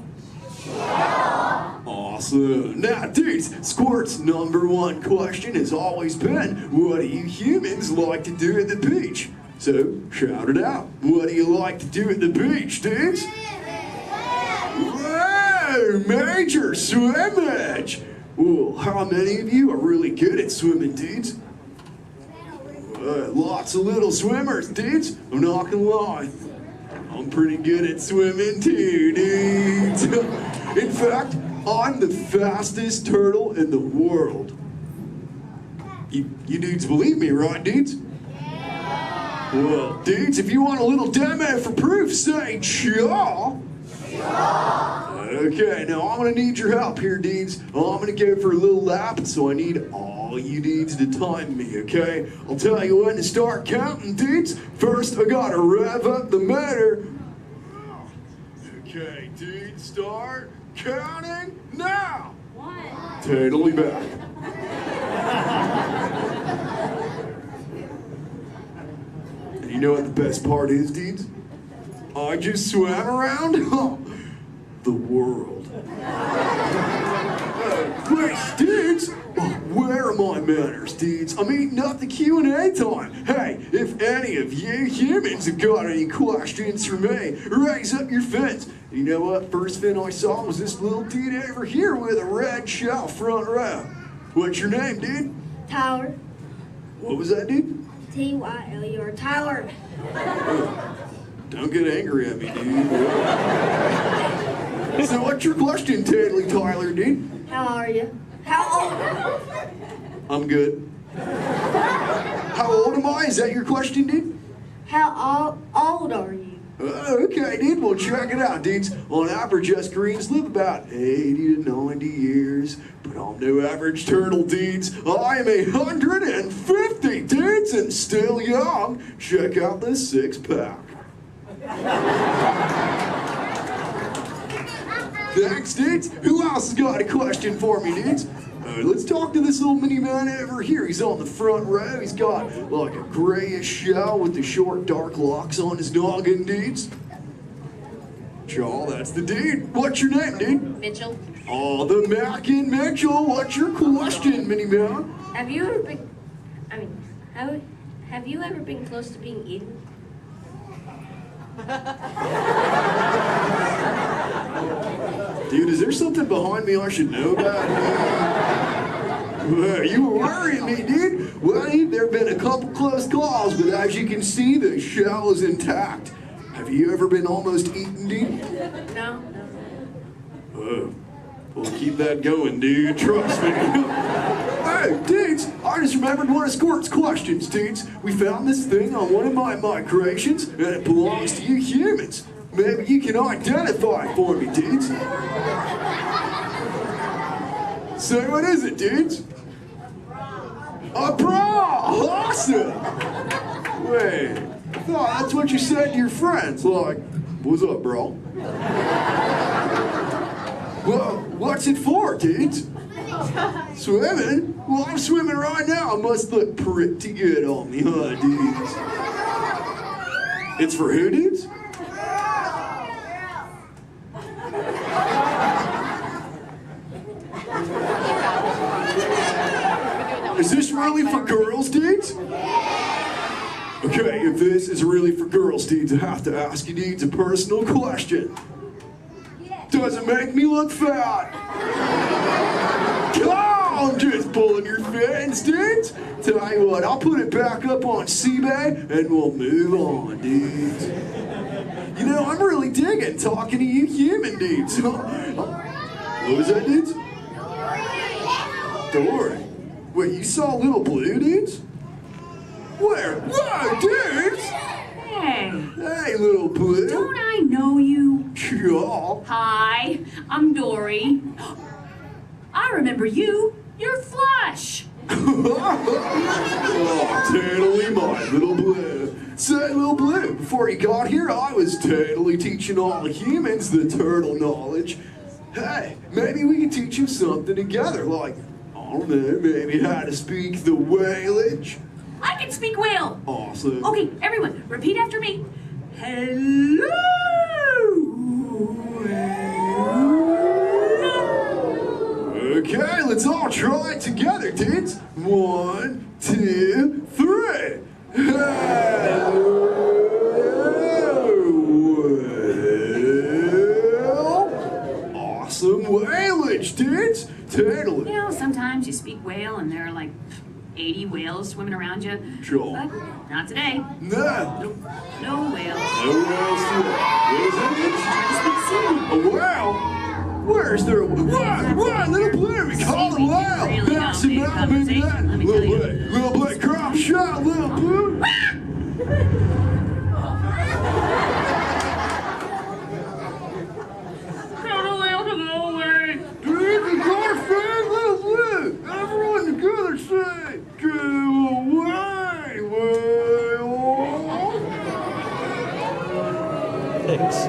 Awesome. Now, dudes, Squirt's #1 question has always been, what do you humans like to do at the beach? So, shout it out. What do you like to do at the beach, dudes? Whoa, major swimmage. Well, how many of you are really good at swimming, dudes? Lots of little swimmers, dudes. I'm not gonna lie. I'm pretty good at swimming too, dudes. In fact, I'm the fastest turtle in the world. You dudes believe me, right, dudes? Well, dudes, if you want a little demo for proof, say chaw. Okay, now I'm gonna need your help here, dudes. I'm gonna go for a little lap, so I need all you dudes to time me, okay? I'll tell you when to start counting, dudes. First, I gotta rev up the motor. Okay, dudes, start counting now. 1. Totally back. And you know what the best part is, dudes? I just swam around the world. Wait, dudes, where are my manners, dudes? I'm eating up the Q&A time. Hey, if any of you humans have got any questions for me, raise up your fins. You know what? First fin I saw was this little dude over here with a red shell front row. What's your name, dude? Tyler. What was that, dude? T-Y-L-U-R. Tyler. Don't get angry at me, dude. So what's your question, Tadley Tyler, dude? How are you? How old? I'm good. How old am I? Is that your question, dude? How old are you? Okay, dude, well, check it out, dudes. On average, us greens live about 80 to 90 years. But I'm no average turtle, dudes. I am 150, dudes, and still young. Check out this six-pack. Thanks, dudes. Who else has got a question for me, dudes? Let's talk to this little mini man over here. He's on the front row. He's got like a grayish shell with the short dark locks on his noggin, dudes. Chaw, that's the dude. What's your name, dude? Mitchell. Oh, the Mackin Mitchell. What's your question, mini man? Have you ever been, have you ever been close to being eaten? Dude, is there something behind me I should know about? Well, you were worrying me, dude. Well, there have been a couple close calls, but as you can see, the shell is intact. Have you ever been almost eaten, dude? No. We'll keep that going, dude. Trust me. Hey, dudes, I just remembered one of Squirt's questions, dudes. We found this thing on one of my migrations, and it belongs to you humans. Maybe you can identify it for me, dudes. So what is it, dudes? A bra! Awesome! Wait, I thought that's what you said to your friends, like, what's up, bro? Well, what's it for, dudes? Swimming? Well, I'm swimming right now. I must look pretty good on me, huh, dudes? It's for who, dudes? Is this really for girls, dudes? Okay, if this is really for girls, dudes, I have to ask you, dudes, a personal question. Does it make me look fat? I'm just pulling your fins, dudes. Tell you what, I'll put it back up on eBay and we'll move on, dudes. You know, I'm really digging talking to you human dudes. What was that, dudes? Dory. Wait, you saw Little Blue, dudes? Where? Whoa, dudes! Hey. Hey, Little Blue. Don't I know you? Yeah. Hi, I'm Dory. I remember you. You're Flush. Oh, totally mine, Little Blue. Say, Little Blue, before you got here, I was totally teaching all the humans the turtle knowledge. Hey, maybe we can teach you something together, like, I don't know, maybe how to speak the whalage. I can speak whale. Awesome. Okay, everyone, repeat after me. Hello. Okay, let's all try it together, dudes. 1, 2, 3. Hello. Awesome whalage, dudes. Totally. You know, sometimes you speak whale and there are like 80 whales swimming around you. Sure. But not today. No. No whales. No whales today. What is that? A whale? Where's there a whale? What? Little Blue, we call it whale. That's a mountain, that. Little Blue, crop shot, Little Blue. Dude, we got a fan, Little Blue. Everyone together say, go away, whale. Thanks.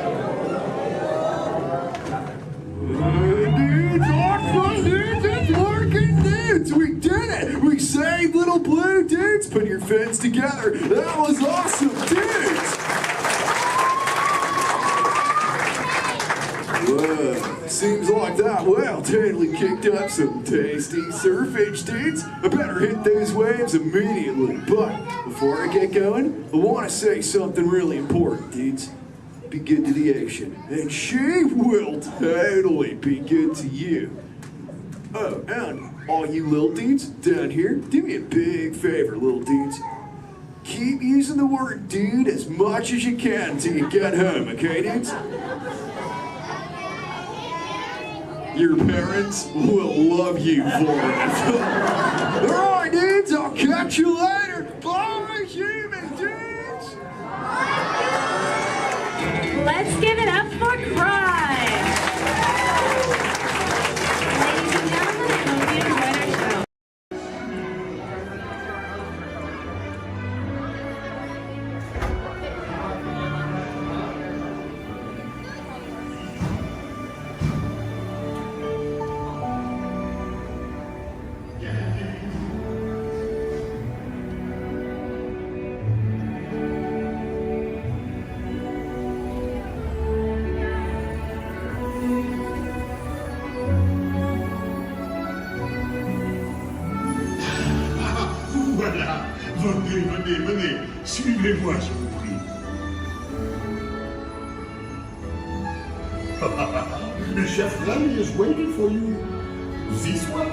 Dudes, awesome, dudes, it's working, dudes. We did it. We saved Little Blue, dudes. Put your fins together. That was awesome, dudes. Whoa, seems like that whale totally kicked up some tasty surfage, dudes. I better hit those waves immediately. But before I get going, I want to say something really important, dudes. Be good to the ocean, and she will totally be good to you. Oh, and all you little dudes down here, do me a big favor, little dudes. Keep using the word dude as much as you can until you get home, okay, dudes? Your parents will love you for it. All right, dudes, I'll catch you later. Bye, human dudes. venez, venez, venez. Suivez-moi, je vous prie. Le chef Rami is waiting for you. This way.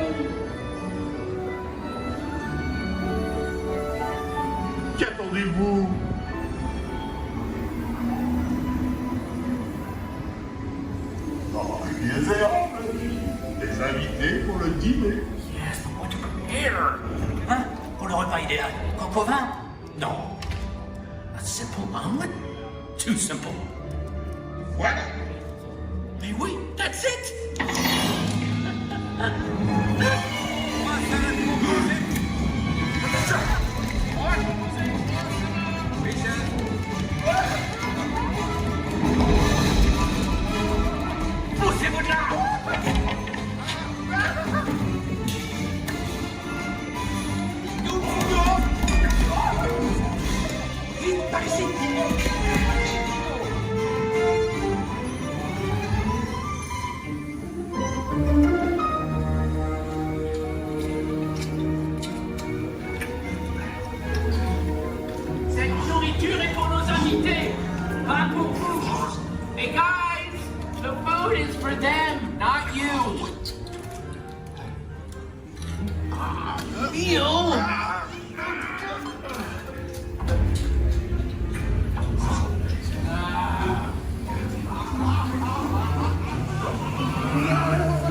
Qu'attendez-vous? Oh, bien les invités pour le dîner. Yes, but what to prepare? Hein? Pour le repas idéal. Coq au vin? Non. A simple omelet? Too simple. What? Mais oui, that's it! Poussez-vous de là! Vite, par ici! Cette nourriture est pour nos invités, pas pour vous. Hey guys, the food is for them, not you. Ew.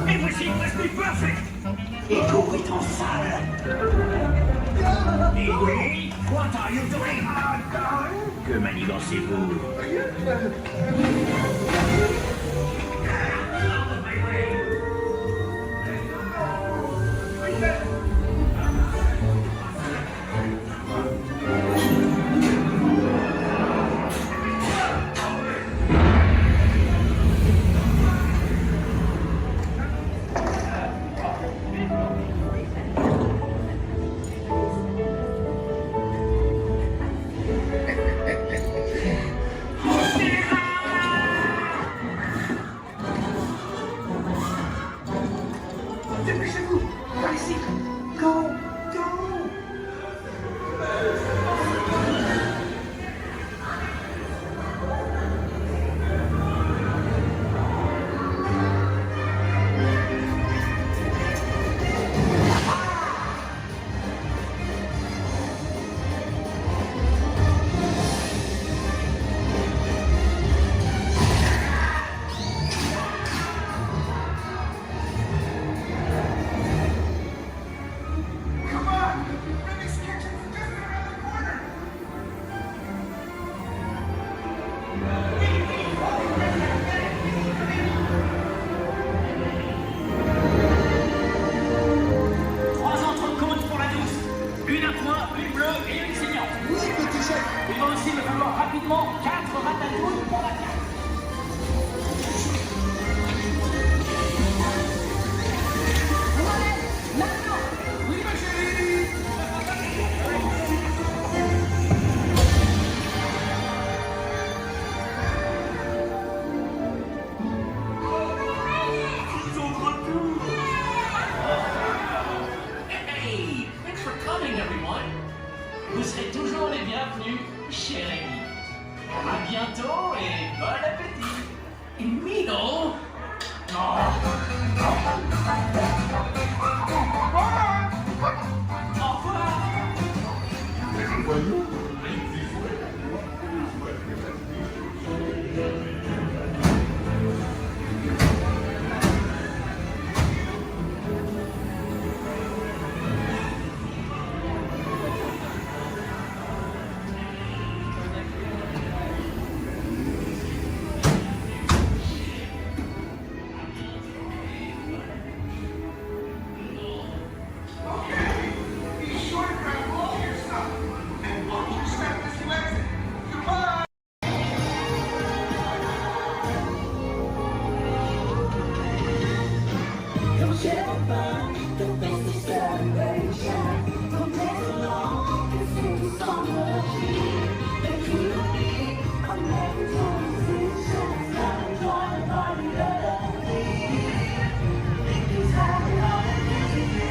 Everything must be perfect! Ego est en salle! Ego, what are you doing? Que manigancez-vous? Out of my way! Dépêchez-vous! Par ici! Go! Go! Come on! Remi's kitchen's just around the corner! Trois entrecôtes pour la douce. Une à point, une bleue et une saignante. Oui, petit chef! Il va aussi me falloir rapidement 4 ratatouilles pour la carte. Oui, ma chérie. Ils sont de retour! Hey, thanks for coming, everyone. Vous serez toujours les bienvenus chez Rémi. À bientôt et bon appétit. Et Mino. Au revoir. Be sure to grab all your stuff and walk your step as you exit. Goodbye! Come share the fun, the best of celebration. Come dance along and sing the song of cheer. The community, come every musicians, come and join the party of the year. He's having all the music.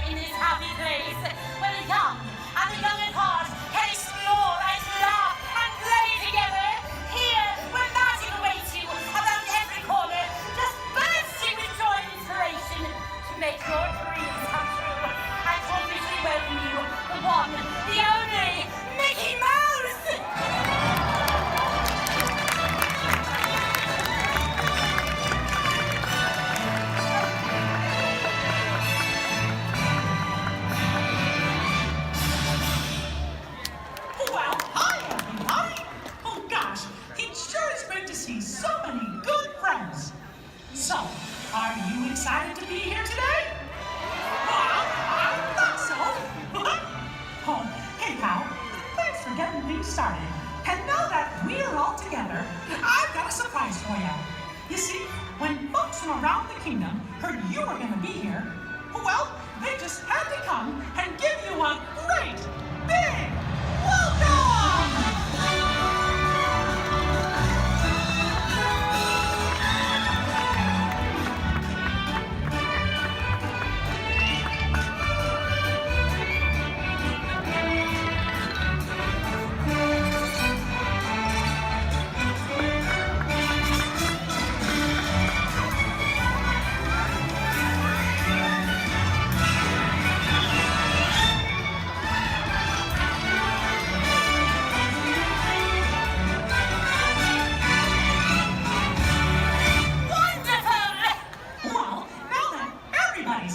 in this happy place where the young and the young at heart can explore and laugh and play together. Here, where magic awaits you around every corner, just bursting with joy and inspiration to make your dreams come true. I officially welcome you, the one, the only, Mickey Mouse! Well, hi, everybody. Oh, gosh, it sure is great to see so many good friends. So, are you excited to be here today? Well, I thought so. Oh, hey, pal, thanks for getting things started. And now that we're all together, I've got a surprise for you. You see, when folks from around the kingdom heard you were going to be here, well, they just had to come and give you a great, big welcome!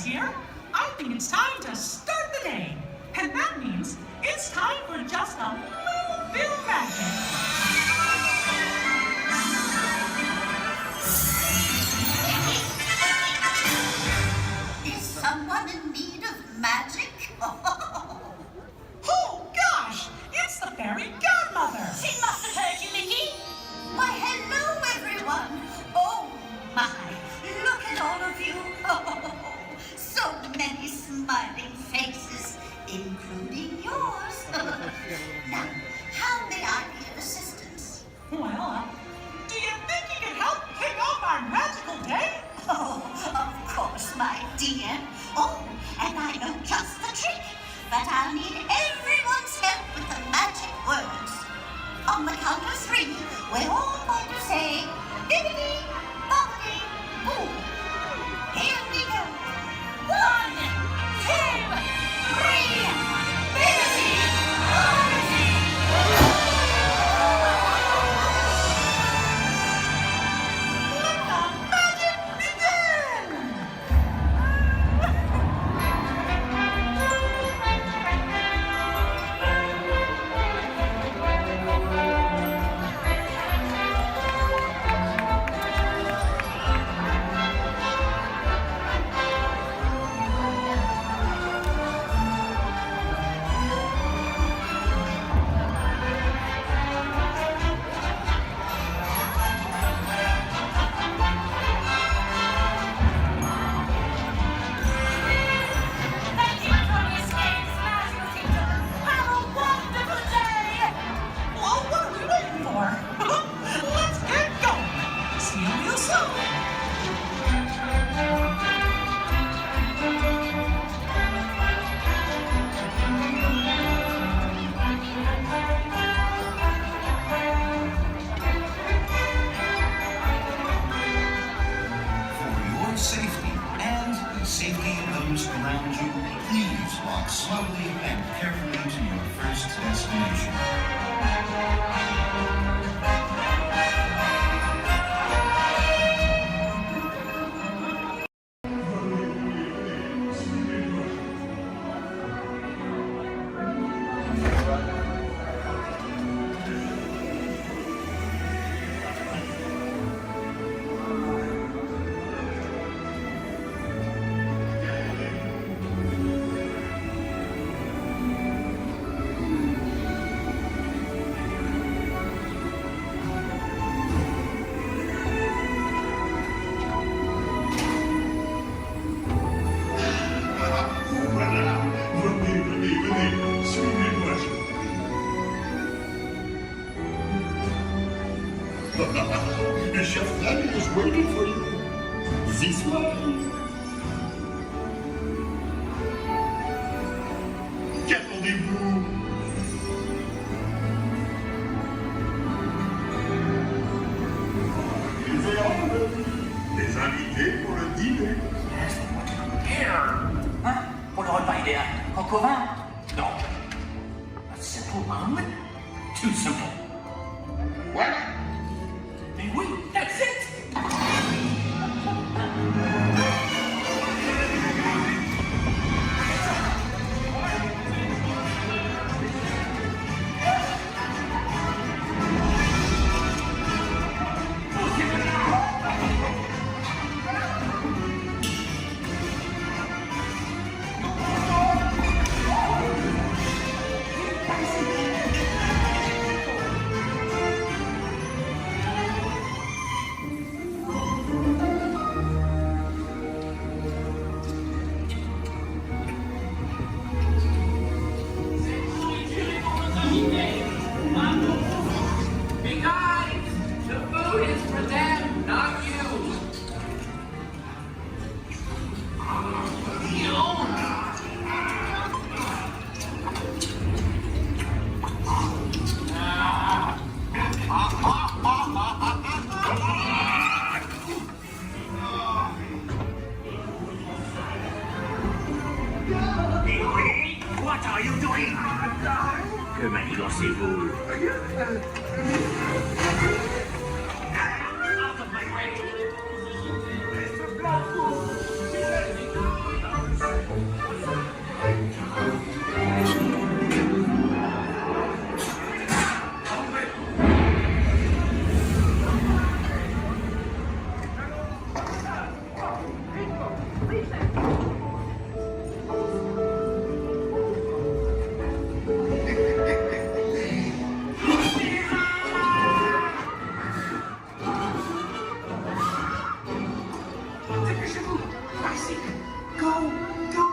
Here, I think it's time to start the day. And that means it's time for just a little bit of magic. Is someone in need of magic? Oh, gosh! It's the fairy godmother! She must have heard you, Mickey. Why, hello, everyone. Oh, my. Look at all of you. So many smiling faces, including yours. Now, how may I be of assistance? Well, do you think you can help kick off our magical day? Oh, of course, my dear. Oh, and I know just the trick. But I'll need everyone's help with the magic words. On the count of 3, we're all going to say, bibbidi, bobbidi, boo. Here we go. 1, 2, 3, bibbidi, bobbidi, boo. Let the magic begin! Thank you for your stay in this magical kingdom. Have a wonderful day. Well, what are we waiting for? Let's get going. See you real soon. For your safety and the safety of those around you, please walk slowly and carefully to your first destination. Chef Danny is waiting for you. This way. commun? No. A simple omelet? Too simple. Voilà. Mais oui, that's it! Hey guys, the food is for them, not you. What are you doing? Que manigancez-vous? Out of my way! Dépêchez-vous! Par ici! Go! Go!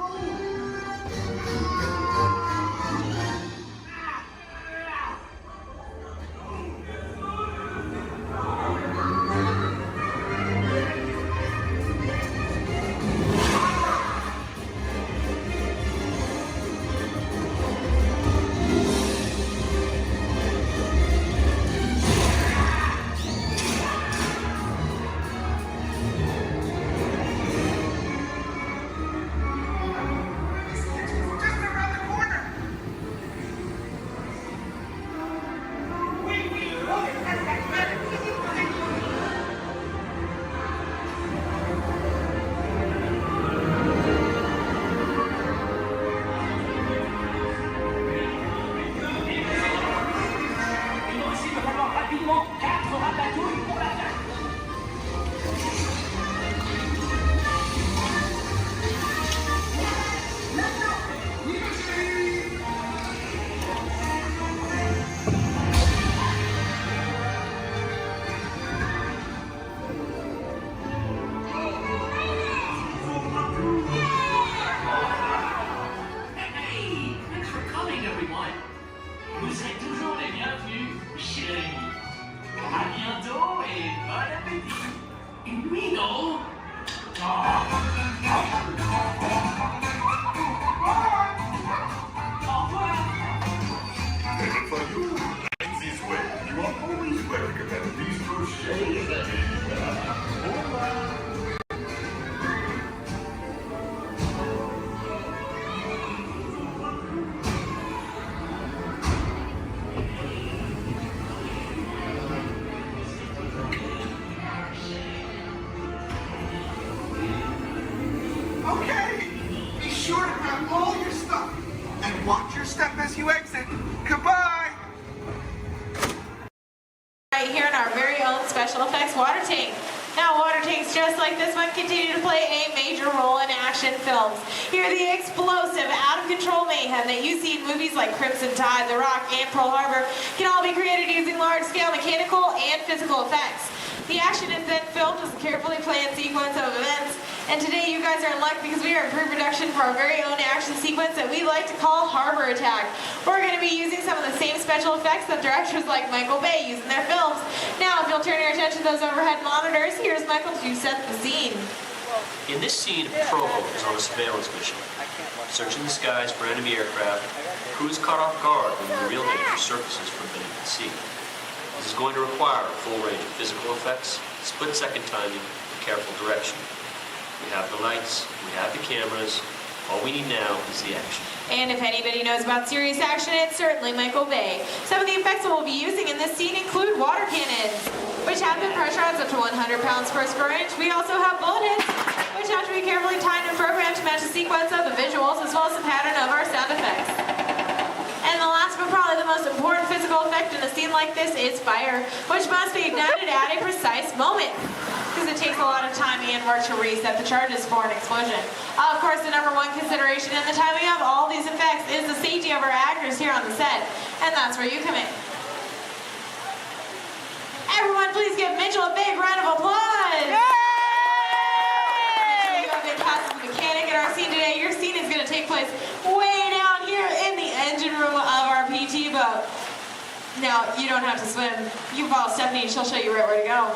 Rapidement, 4 ratatouilles pour la table. Hey, thanks for coming, everyone. Vous êtes toujours les bienvenus, chérie. À bientôt et bon appétit. Et oui, non? Au revoir. Never find you. This way. You are always welcome at Bistro Chez. Okay, be sure to grab all your stuff and watch your step as you exit. Goodbye. Right here in our very own special effects water tank. Now, water tanks just like this one continue to play a major role in action films. Here, the explosive, out-of-control mayhem that you see in movies like Crimson Tide, The Rock, and Pearl Harbor can all be created using large-scale mechanical and physical effects. The action is then filmed as a carefully planned sequence of events. And today you guys are in luck because we are in pre-production for our very own action sequence that we like to call Harbor Attack. We're going to be using some of the same special effects that directors like Michael Bay use in their films. Now, if you'll turn your attention to those overhead monitors, here's Michael to set the scene. In this scene, a patrol boat is on a surveillance mission, searching the skies for enemy aircraft. The crew is caught off guard when the real danger surfaces from beneath the sea. This is going to require a full range of physical effects, split-second timing, and careful direction. We have the lights, we have the cameras, All we need now is the action. And if anybody knows about serious action, it's certainly Michael Bay. Some of the effects that we'll be using in this scene include water cannons, which have been pressurized up to 100 pounds per square inch. We also have bullet hits, which have to be carefully timed and programmed to match the sequence of the visuals as well as the pattern of our sound effects. And the last but probably the most important physical effect in a scene like this is fire, which must be ignited at a precise moment, because it takes a lot of time and work to reset the charges for an explosion. Of course, the number one consideration in the timing of all these effects is the safety of our actors here on the set, and that's where you come in. Everyone, please give Mitchell a big round of applause! Yay! Mitchell, you have been cast as the mechanic in our scene today. Your scene is going to take place way down here in the engine room of our PT boat. Now, you don't have to swim. You can follow Stephanie and she'll show you right where to go.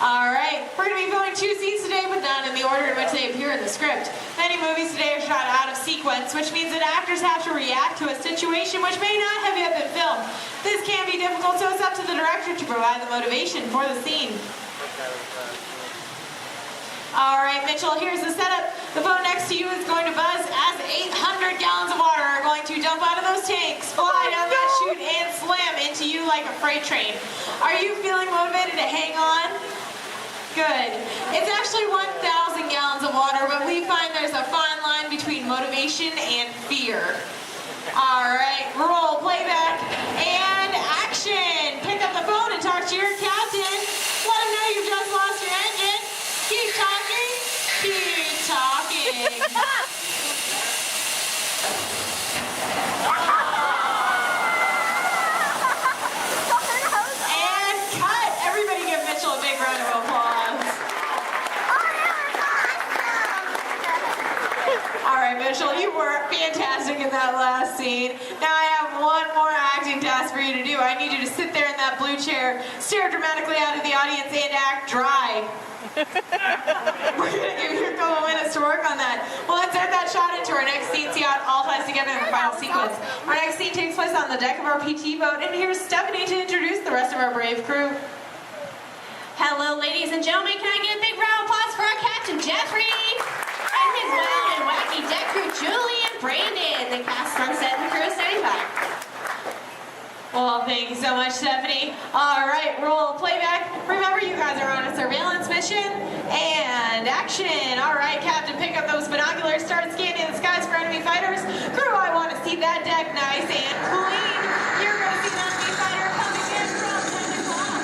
Alright, we're going to be filming 2 scenes today, but not in the order in which they appear in the script. Many movies today are shot out of sequence, which means that actors have to react to a situation which may not have yet been filmed. This can be difficult, so it's up to the director to provide the motivation for the scene. Alright, Mitchell, here's the setup. The boat next to you is going to buzz as 800 gallons of water are going to dump out of those tanks, fly down that chute, and slam into you like a freight train. Are you feeling motivated to hang on? Good. It's actually 1,000 gallons of water, but we find there's a fine line between motivation and fear. Alright, roll, playback, and action! Pick up the phone and talk to your captain. Let him know you've just lost your engine. Keep talking. Keep talking. And cut! Everybody give Mitchell a big round of applause. Alright, Mitchell, you were fantastic in that last scene. Now I have one more acting task for you to do. I need you to sit there in that blue chair, stare dramatically out at the audience, and act dry. We're going to give you a couple minutes to work on that. We'll insert that shot into our next scene, see how it all ties together in the final sequence. Our next scene takes place on the deck of our PT boat, and here's Stephanie to introduce the rest of our brave crew. Hello, ladies and gentlemen. Can I get a big round of applause for our Captain Jeffrey and his wild and wacky deck crew, Julie and Brandon, the cast on set and the crew is standing by. Well, thank you so much, Stephanie. All right, roll playback. Remember, you guys are on a surveillance mission. And action. All right, Captain, pick up those binoculars. Start scanning the skies for enemy fighters. Crew, I want to see that deck nice and clean. You're going to see an enemy fighter coming in from 10 o'clock.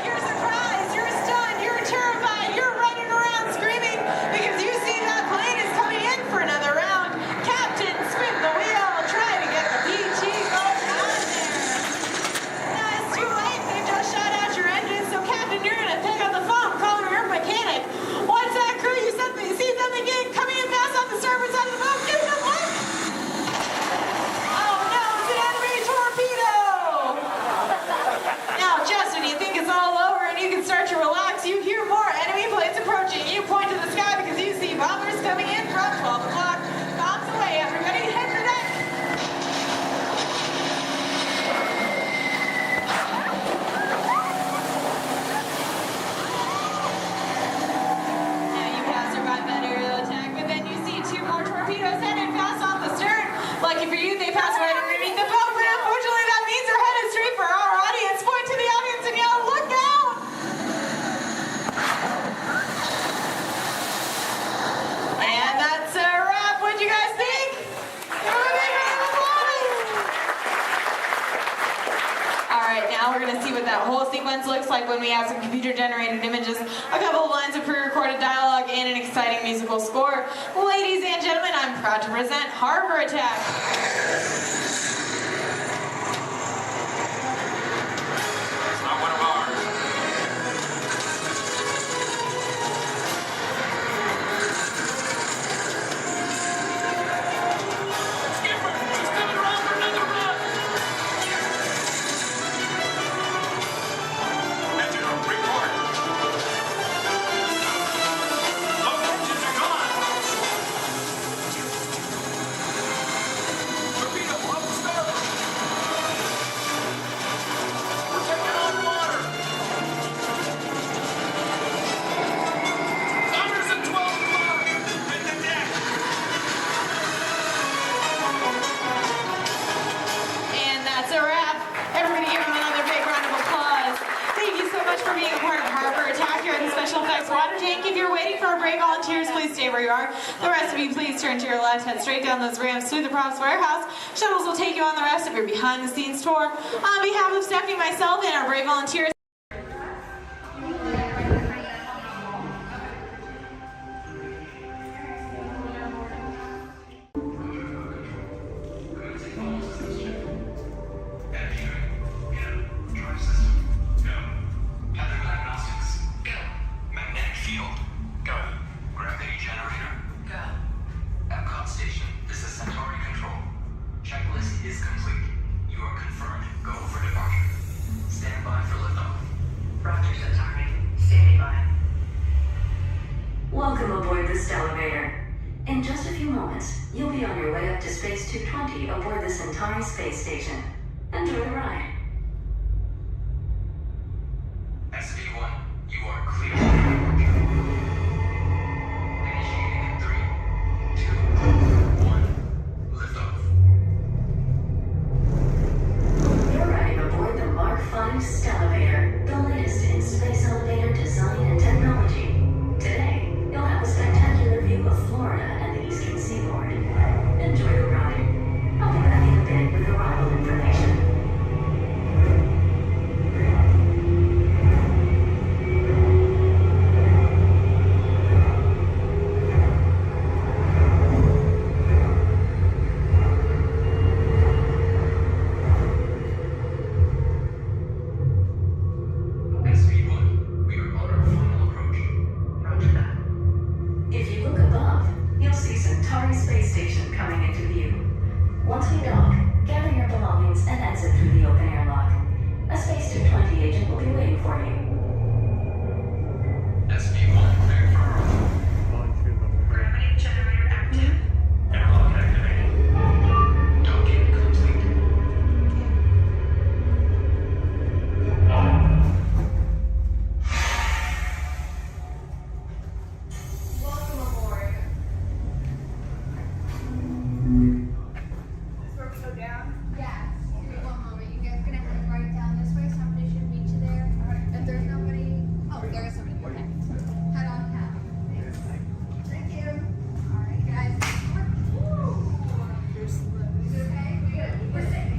You're surprised. You're stunned. You're terrified. You're running around screaming because you see that plane is coming in for another round. Captain, spin the wheel. Try to get the PT boat out of there. Now, it's too late. They just shut out your engine. So, Captain, you're going to pick up the phone, call your mechanic. What's that, crew? You see something coming in fast off the starboard side of the boat? Give it a look. Oh, no, it's an enemy torpedo. Now, Justin, you think it's all over and you can start to relax. You hear more enemy planes approaching. You point to the sky because you see bombers coming in from 12 o'clock. Bombs away, everybody. Head for deck. Now, you have survived that aerial attack, but then you see 2 more torpedoes headed fast off the stern. Lucky for you, they pass right underneath the boat, but unfortunately that means they're headed straight for our audience. Point to the audience and yell, look out! And that's a wrap. What'd you guys think? Give them a big round of applause. All right, now we're going to see what that whole sequence looks like when we have some computer-generated images, a couple of lines of pre-recorded dialogue, and an exciting musical score. Ladies and gentlemen, I'm proud to present Harbor Attack. It's not one of ours. Skipper, he's coming around for another run. Engine room, report. Those engines are gone. Torpedo, up please stay where you are. The rest of you, please turn to your left, head straight down those ramps to the props warehouse. Shuttles will take you on the rest of your behind-the-scenes tour. On behalf of Stephanie, myself, and our brave volunteers, Welcome aboard this elevator. In just a few moments, you'll be on your way up to Space 220 aboard the Centauri space station. Enjoy the ride. SV1, you are clear for departure. Initiating in 3, 2, 1, liftoff. You're riding aboard the Mark V Stellarator, the latest in space elevator design and technology. Today, you'll have a spectacular view of Florida and the eastern seaboard. Enjoy the ride. I'll be back in a bit with arrival information. SV1, we are on our final approach. Roger that. If you look above, you'll see Centauri space station coming into view. Once we dock, gather your belongings and exit through the open airlock. A Space 220 agent will be waiting for you. SV1, cleared for arrival. Gravity generator active. Airlock activated. Docking complete. Welcome aboard. Is this where we go down? Yeah. Give me one moment. You guys gonna head right down this way. Somebody should meet you there. If there's nobody, oh, there is somebody. Okay. Head on down. Thank you. All right, guys. Woo. Is it okay? Good. We're safe.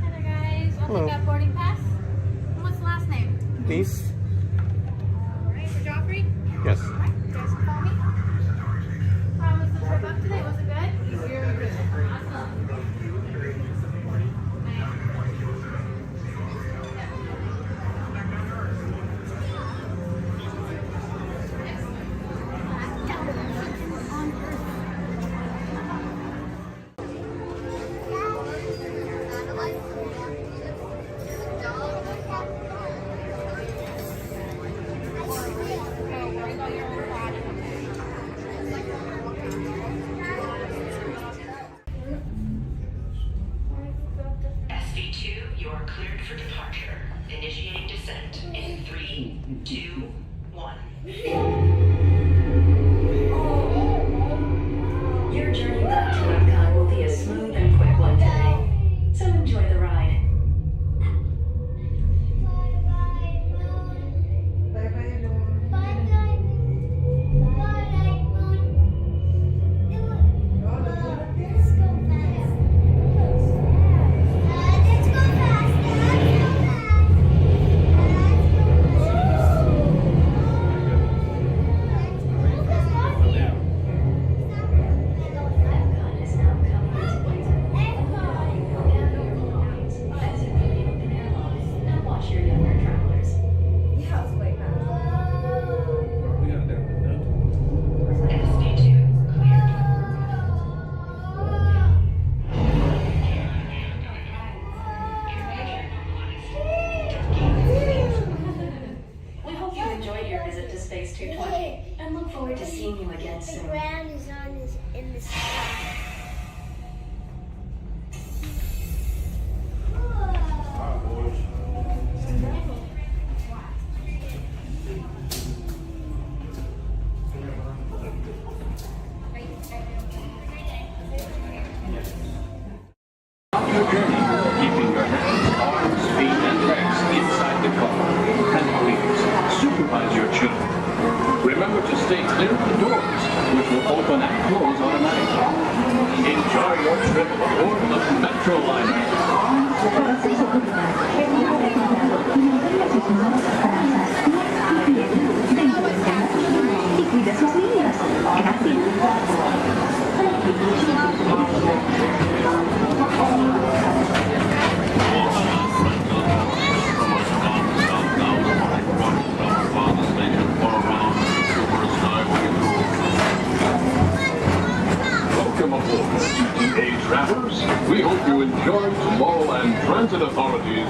Hi there, guys. I'll Hello. take that boarding pass. And what's the last name? Nice. All right, for Joffrey. Yes. All right, you guys can call me. How was the trip up today? Was it good? Easier or good? Awesome. SV2, you are cleared for departure. Initiating descent in 3, 2, 1. Your journey back to Epcot will be a smooth and quick one today. So enjoy the ride. clear the doors, which will open and close automatically. Enjoy your trip aboard the Metro Liner. Para su seguridad, es recomendado que mantenga sus manos, brazos, pies y pies dentro del tren y cuide sus niños. Gracias. Welcome aboard, ETA travelers. We hope you enjoyed Tomorrowland Transit Authority's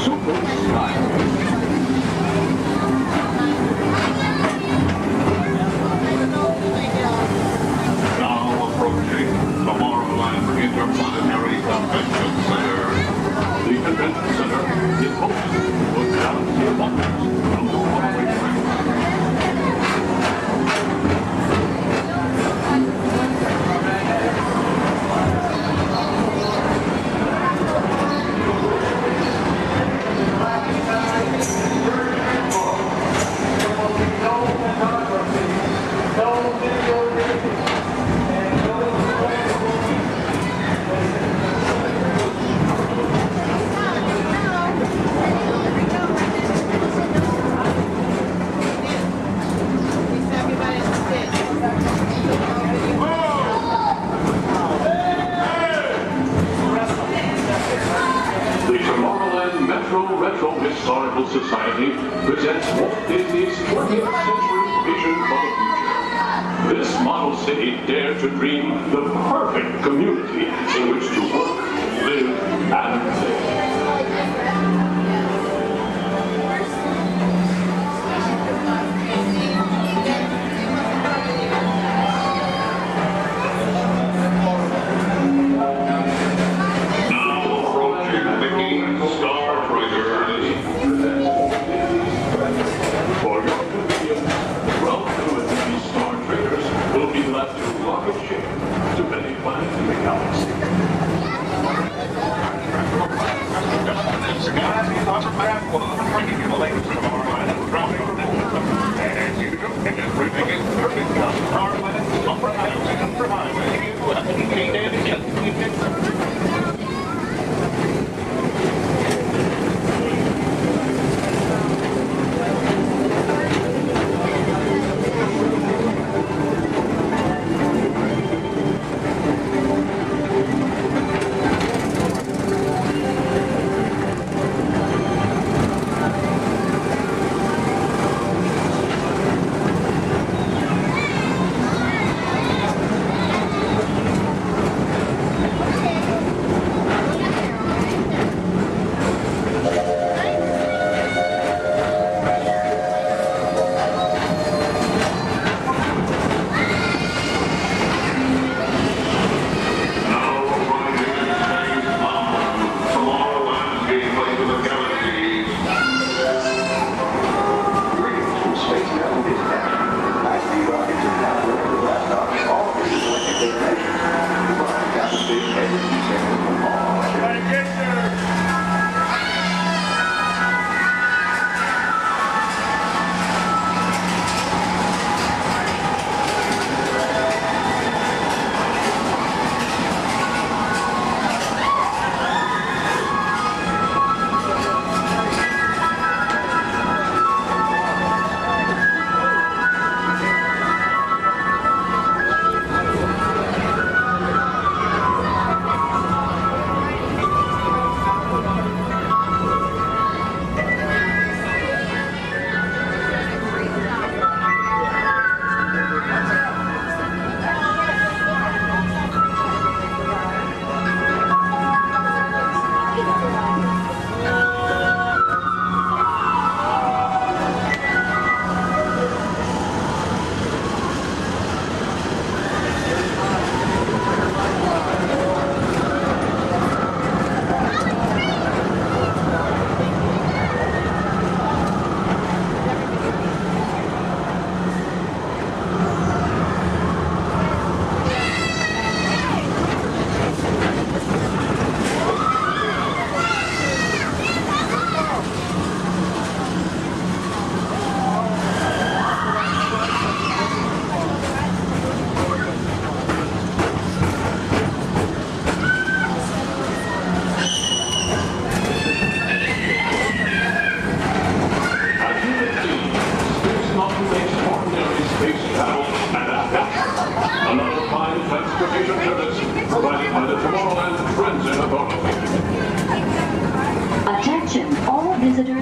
Super Skyway. Now approaching Tomorrowland Interplanetary Convention Center. The convention center is home to a galaxy of wonders from the runaway train. The Tomorrowland Metro Retro Historical Society presents Walt Disney's 20th Century Vision for the Future. This model city dared to dream the perfect community in which to work, live, and play. For your convenience, Ralph and these Star Traders will be left in rocket ship to many planets in the galaxy.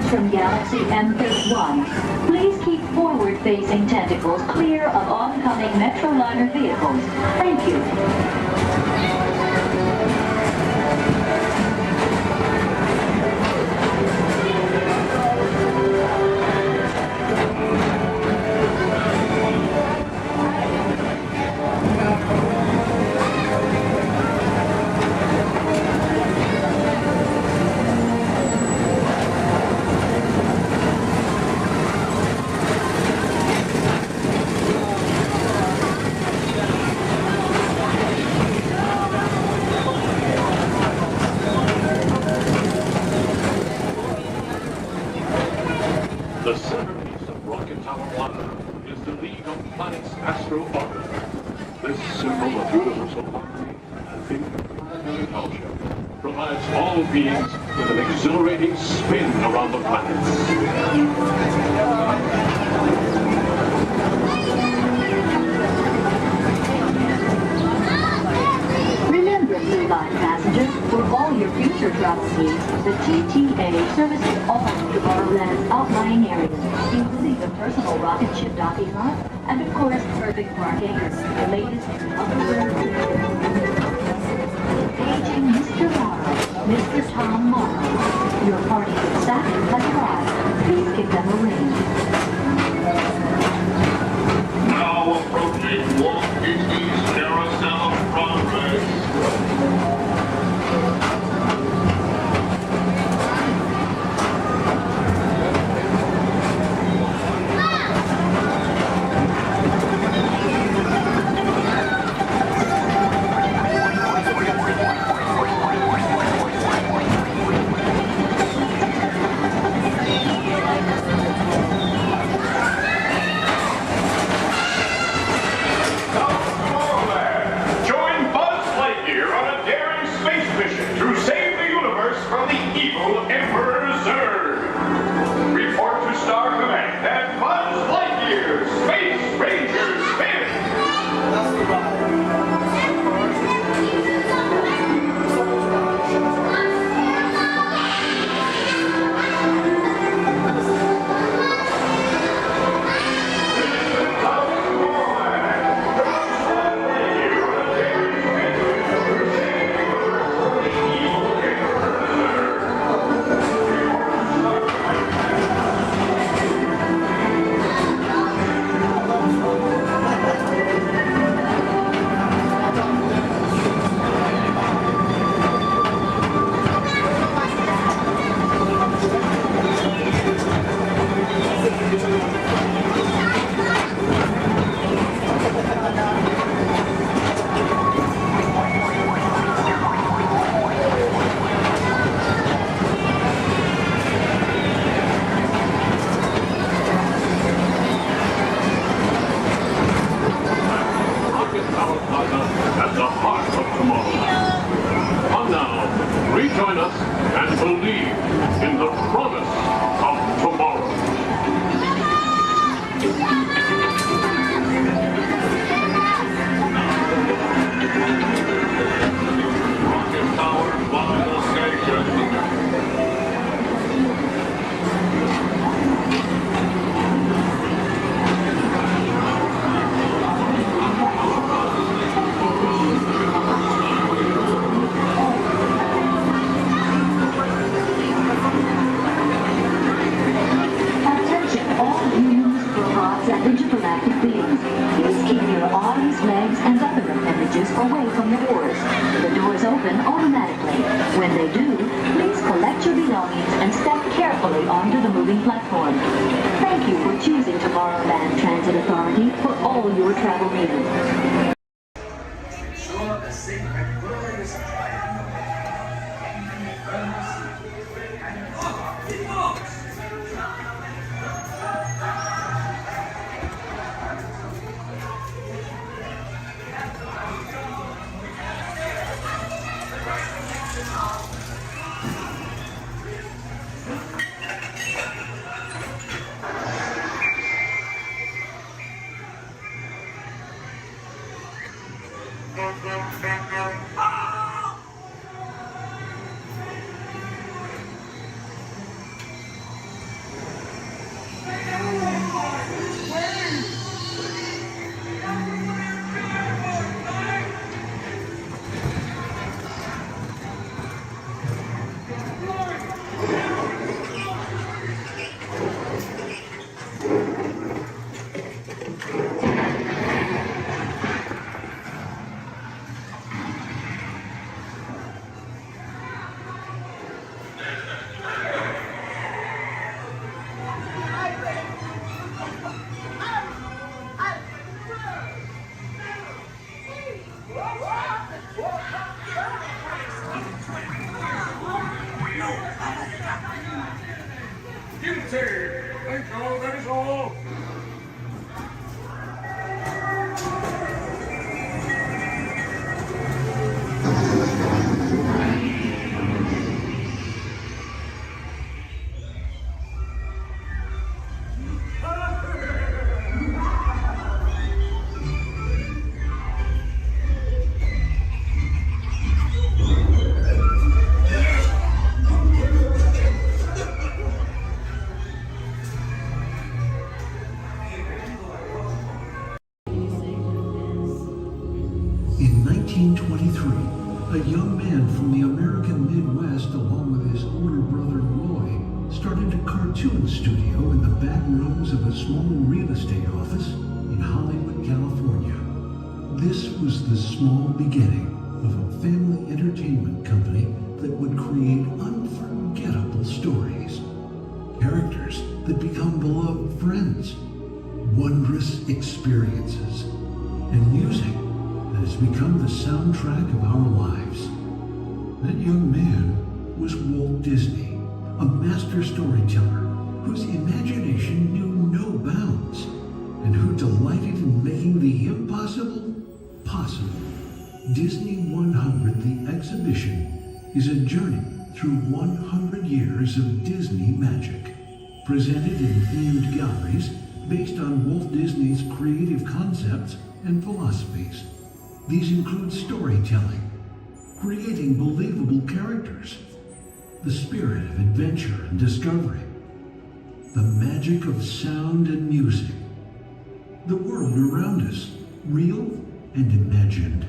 from Galaxy M31. Please keep forward-facing tentacles clear of oncoming Metroliner vehicles. Thank you. The centerpiece of Rocket Tower 1 is the League of Planets Astro Orbiter. This symbol of universal harmony and interplanetary fellowship provides all beings with an exhilarating spin around the planets. Remember, Blue Line passengers, for all your future travel needs, the TTA services all of Tomorrowland's outlying areas, including the personal rocket ship docking lot, and of course, perfect parking, the latest Paging Mr. Morrow, Mr. Tom Morrow. Your party with Saturn has arrived. Please give them a ring. Now approaching Walt Disney's Carousel of Progress. Rejoin us and believe in the promise of tomorrow. Rocket Tower Final Station. Intergalactic beings. Please keep your arms, legs, and other appendages away from the doors. The doors open automatically. When they do, please collect your belongings and step carefully onto the moving platform. Thank you for choosing Tomorrowland Transit Authority for all your travel needs. Ensure a safe and glorious flight. Guilty! Thank you, that is all. In 1923, a young man from the American Midwest, along with his older brother Roy, started a cartoon studio in the back rooms of a small real estate office in Hollywood, California. This was the small beginning of a family entertainment company that would create unforgettable stories, characters that become beloved friends, wondrous experiences, and music that has become the soundtrack of our lives. That young man was Walt Disney, a master storyteller whose imagination knew no bounds and who delighted in making the impossible possible. Disney 100, the exhibition, is a journey through 100 years of Disney magic, presented in themed galleries based on Walt Disney's creative concepts and philosophies. These include storytelling, creating believable characters, the spirit of adventure and discovery, the magic of sound and music, the world around us, real and imagined,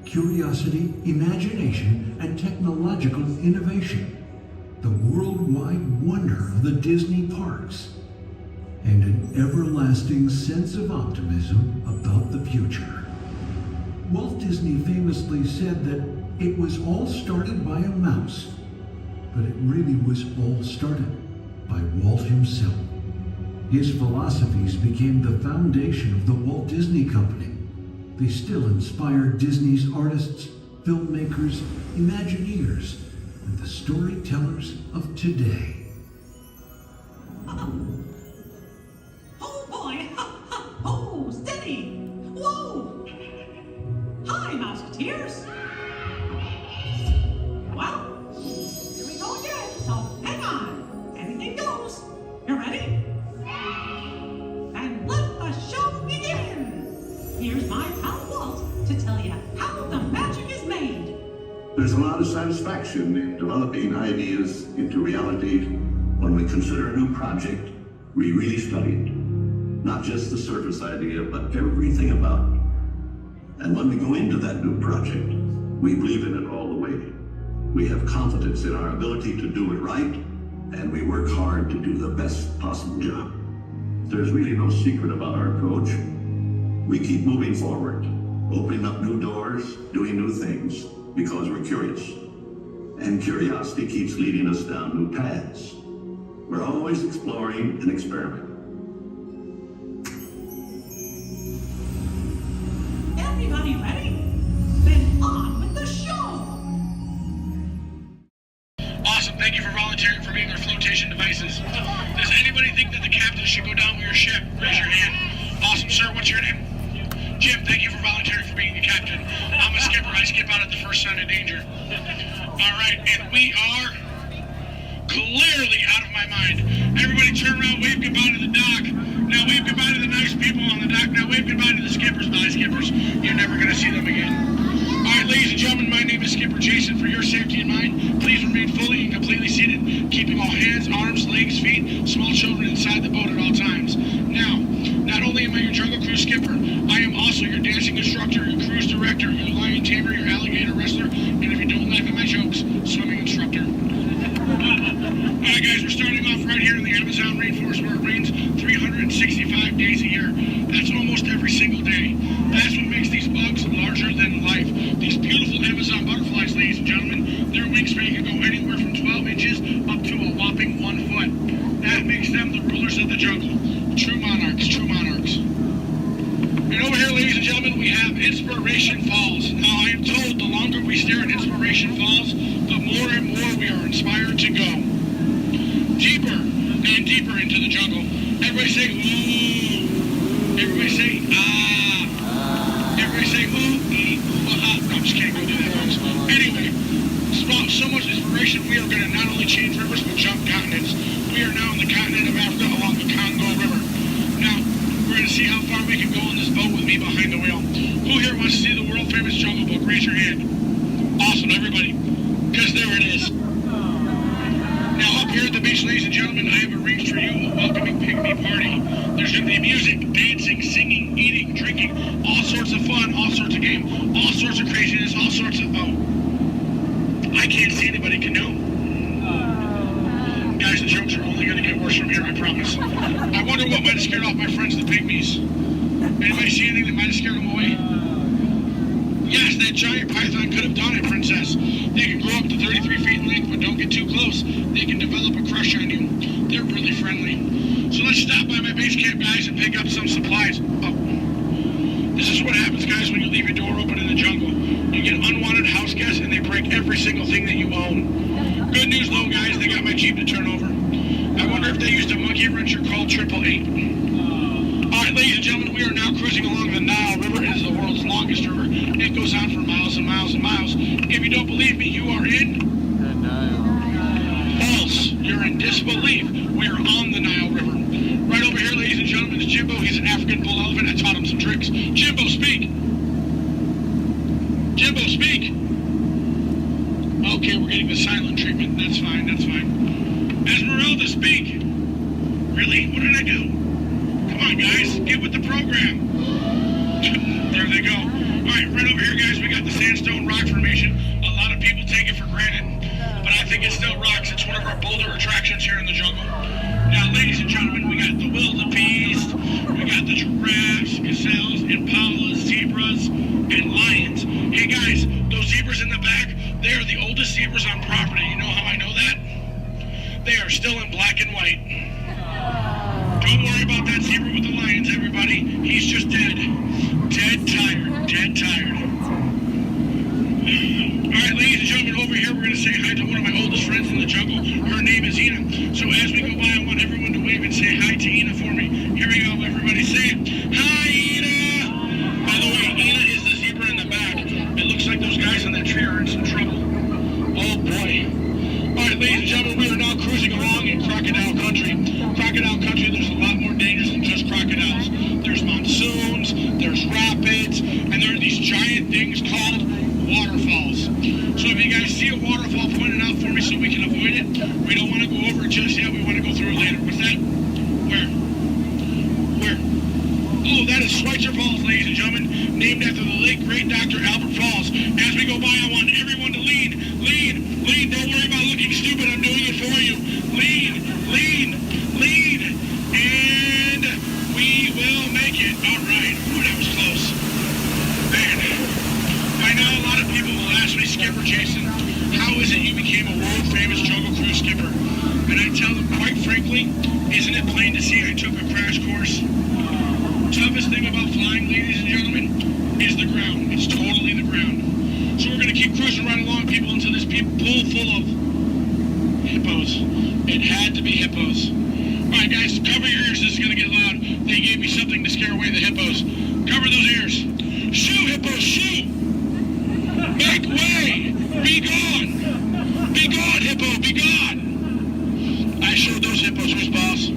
curiosity, imagination, and technological innovation, the worldwide wonder of the Disney parks, and an everlasting sense of optimism about the future. Walt Disney famously said that it was all started by a mouse, but it really was all started by Walt himself. His philosophies became the foundation of the Walt Disney Company. They still inspire Disney's artists, filmmakers, Imagineers, and the storytellers of today. Oh boy! Oh, steady! Whoa! Hi, Musketeers! Well, here we go again, so hang on. Anything goes. You ready? And let the show begin! Here's my pal Walt to tell you how the magic is made. There's a lot of satisfaction in developing ideas into reality when we consider a new project we really studied. Not just the surface idea, but everything about it. And when we go into that new project, we believe in it all the way. We have confidence in our ability to do it right, and we work hard to do the best possible job. There's really no secret about our approach. We keep moving forward, opening up new doors, doing new things, because we're curious. And curiosity keeps leading us down new paths. We're always exploring and experimenting. Everybody ready? Then on with the show! Awesome, thank you for volunteering for being our flotation devices. Does anybody think that the captain should go down with your ship? Raise your hand. Awesome, sir, what's your name? Jim, thank you for volunteering for being the captain. I'm a skipper, I skip out at the first sign of danger. Alright, and we are clearly out of my mind. Everybody turn around, wave goodbye to the dock. Now wave goodbye to the nice people on the dock. Now wave goodbye to the skippers. Bye, skippers. You're never going to see them again. All right, ladies and gentlemen, my name is Skipper Jason. For your safety and mine, please remain fully and completely seated, keeping all hands, arms, legs, feet, small children inside the boat at all times. Now, not only am I your jungle cruise skipper, I am also your dancing instructor, your cruise director, your lion tamer, your alligator wrestler, and if you don't laugh at my jokes, swimming instructor. Alright guys, we're starting off right here in the Amazon rainforest where it rains 365 days a year. That's almost every single day. That's what makes these bugs larger than life. These beautiful Amazon butterflies, ladies and gentlemen, their wingspan can go anywhere from 12 inches up to a whopping 1 foot. That makes them the rulers of the jungle. True monarchs, true monarchs. And over here, ladies and gentlemen, we have Inspiration Falls. Now, I am told the longer we stare at Inspiration Falls, the more and more we are inspired to go. Deeper and deeper into the jungle. Everybody say, ooh. Everybody say, ah. Everybody say, ooh, ee, ooh, ah. No, I'm just kidding. Don't do that, folks. Anyway, so much inspiration, we are going to not only change rivers, but jump continents. We are now in the continent of Africa along the Congo River. Now, we're going to see how far we can go on this boat with me behind the wheel. Who here wants to see the world-famous Jungle Book? Raise your hand. Awesome, everybody. Because there it is. Now, up here at the beach, ladies and gentlemen, I have arranged for you a welcoming pygmy party. There's going to be music, dancing, singing, eating, drinking, all sorts of fun, all sorts of game, all sorts of craziness, all sorts of... Oh, I can't see anybody canoe. Guys, the jokes are only going to get worse from here, I promise. I wonder what might have scared off my friends, the pygmies. Anybody see anything that might have scared them away? Yes, that giant python could have done it, princess. They can grow up to 33 feet in length, but don't get too close. They can develop a crush on you. They're really friendly. So let's stop by my base camp, guys, and pick up some supplies. Oh. This is what happens, guys, when you leave your door open in the jungle. You get unwanted house guests, and they break every single thing that you own. Good news, though, guys, they got my Jeep to turn over. I wonder if they used a monkey wrencher called 888. All right, ladies and gentlemen, we are now cruising along the Nile River. It is the world's longest river. It goes on for miles and miles and miles. If you don't believe me, you are in? The Nile. False. You're in disbelief. We are on the Nile River. Right over here, ladies and gentlemen, is Jimbo. He's an African bull elephant. I taught him some tricks. Jimbo, speak. Jimbo, speak. Okay, we're getting the silent treatment. That's fine, that's fine. Esmeralda, speak. Really? What did I do? Come on, guys. Get with the program. There they go. All right, right over here, guys, we got the sandstone rock formation. A lot of people take it for granted, but I think it still rocks. It's one of our bolder attractions here in the jungle. Now, ladies and gentlemen, we got the wildebeest, we got the giraffes, gazelles, impalas, zebras, and lions. Hey, guys, those zebras in the back, they are the oldest zebras on property. You know how I know that? They are still in black and white. Don't worry about that zebra with the lions, everybody. He's just dead. Dead tired. Dead tired. All right, ladies and gentlemen, over here we're going to say hi to one of my oldest friends in the jungle. Her name is Ina. So as we go by, I want everyone to wave and say hi to Ina for me. Here we go, everybody. Say it. Hi, Ina! By the way, Ina is the zebra in the back. It looks like those guys on that tree are in some trouble. Oh, boy. All right, ladies and gentlemen, we are now cruising along in crocodile country. Crocodile country, there's a lot more dangers than just crocodiles. There's monsoons, there's rapids, and there are these giant things called waterfalls. So if you guys see a waterfall, point it out for me so we can avoid it. We don't want to go over it just yet. We want to go through it later. What's that? Where? Where? Oh, that is Schweitzer Falls, ladies and gentlemen, named after the late great Dr. Albert Falls. As we go by, I want everyone to lean. Lean, lean. Don't worry about looking stupid. I'm doing it for you. Lean, lean, lean. And we will make it. All right. Ooh, that was close. Man, I know a lot of people will ask me, Skipper Jason, how is it you became a world-famous Jungle Cruise skipper? And I tell them, quite frankly, isn't it plain to see I took a crash course? Toughest thing about flying, ladies and gentlemen, is the ground. It's totally the ground. So we're going to keep cruising right along, people, until this pool full of hippos. It had to be hippos. All right, guys, cover your ears. This is going to get loud. They gave me something to scare away the hippos. Cover those ears. Shoo, hippos, shoo! Make way! Be gone! Be gone, hippo, be gone! I showed those hippos who's boss.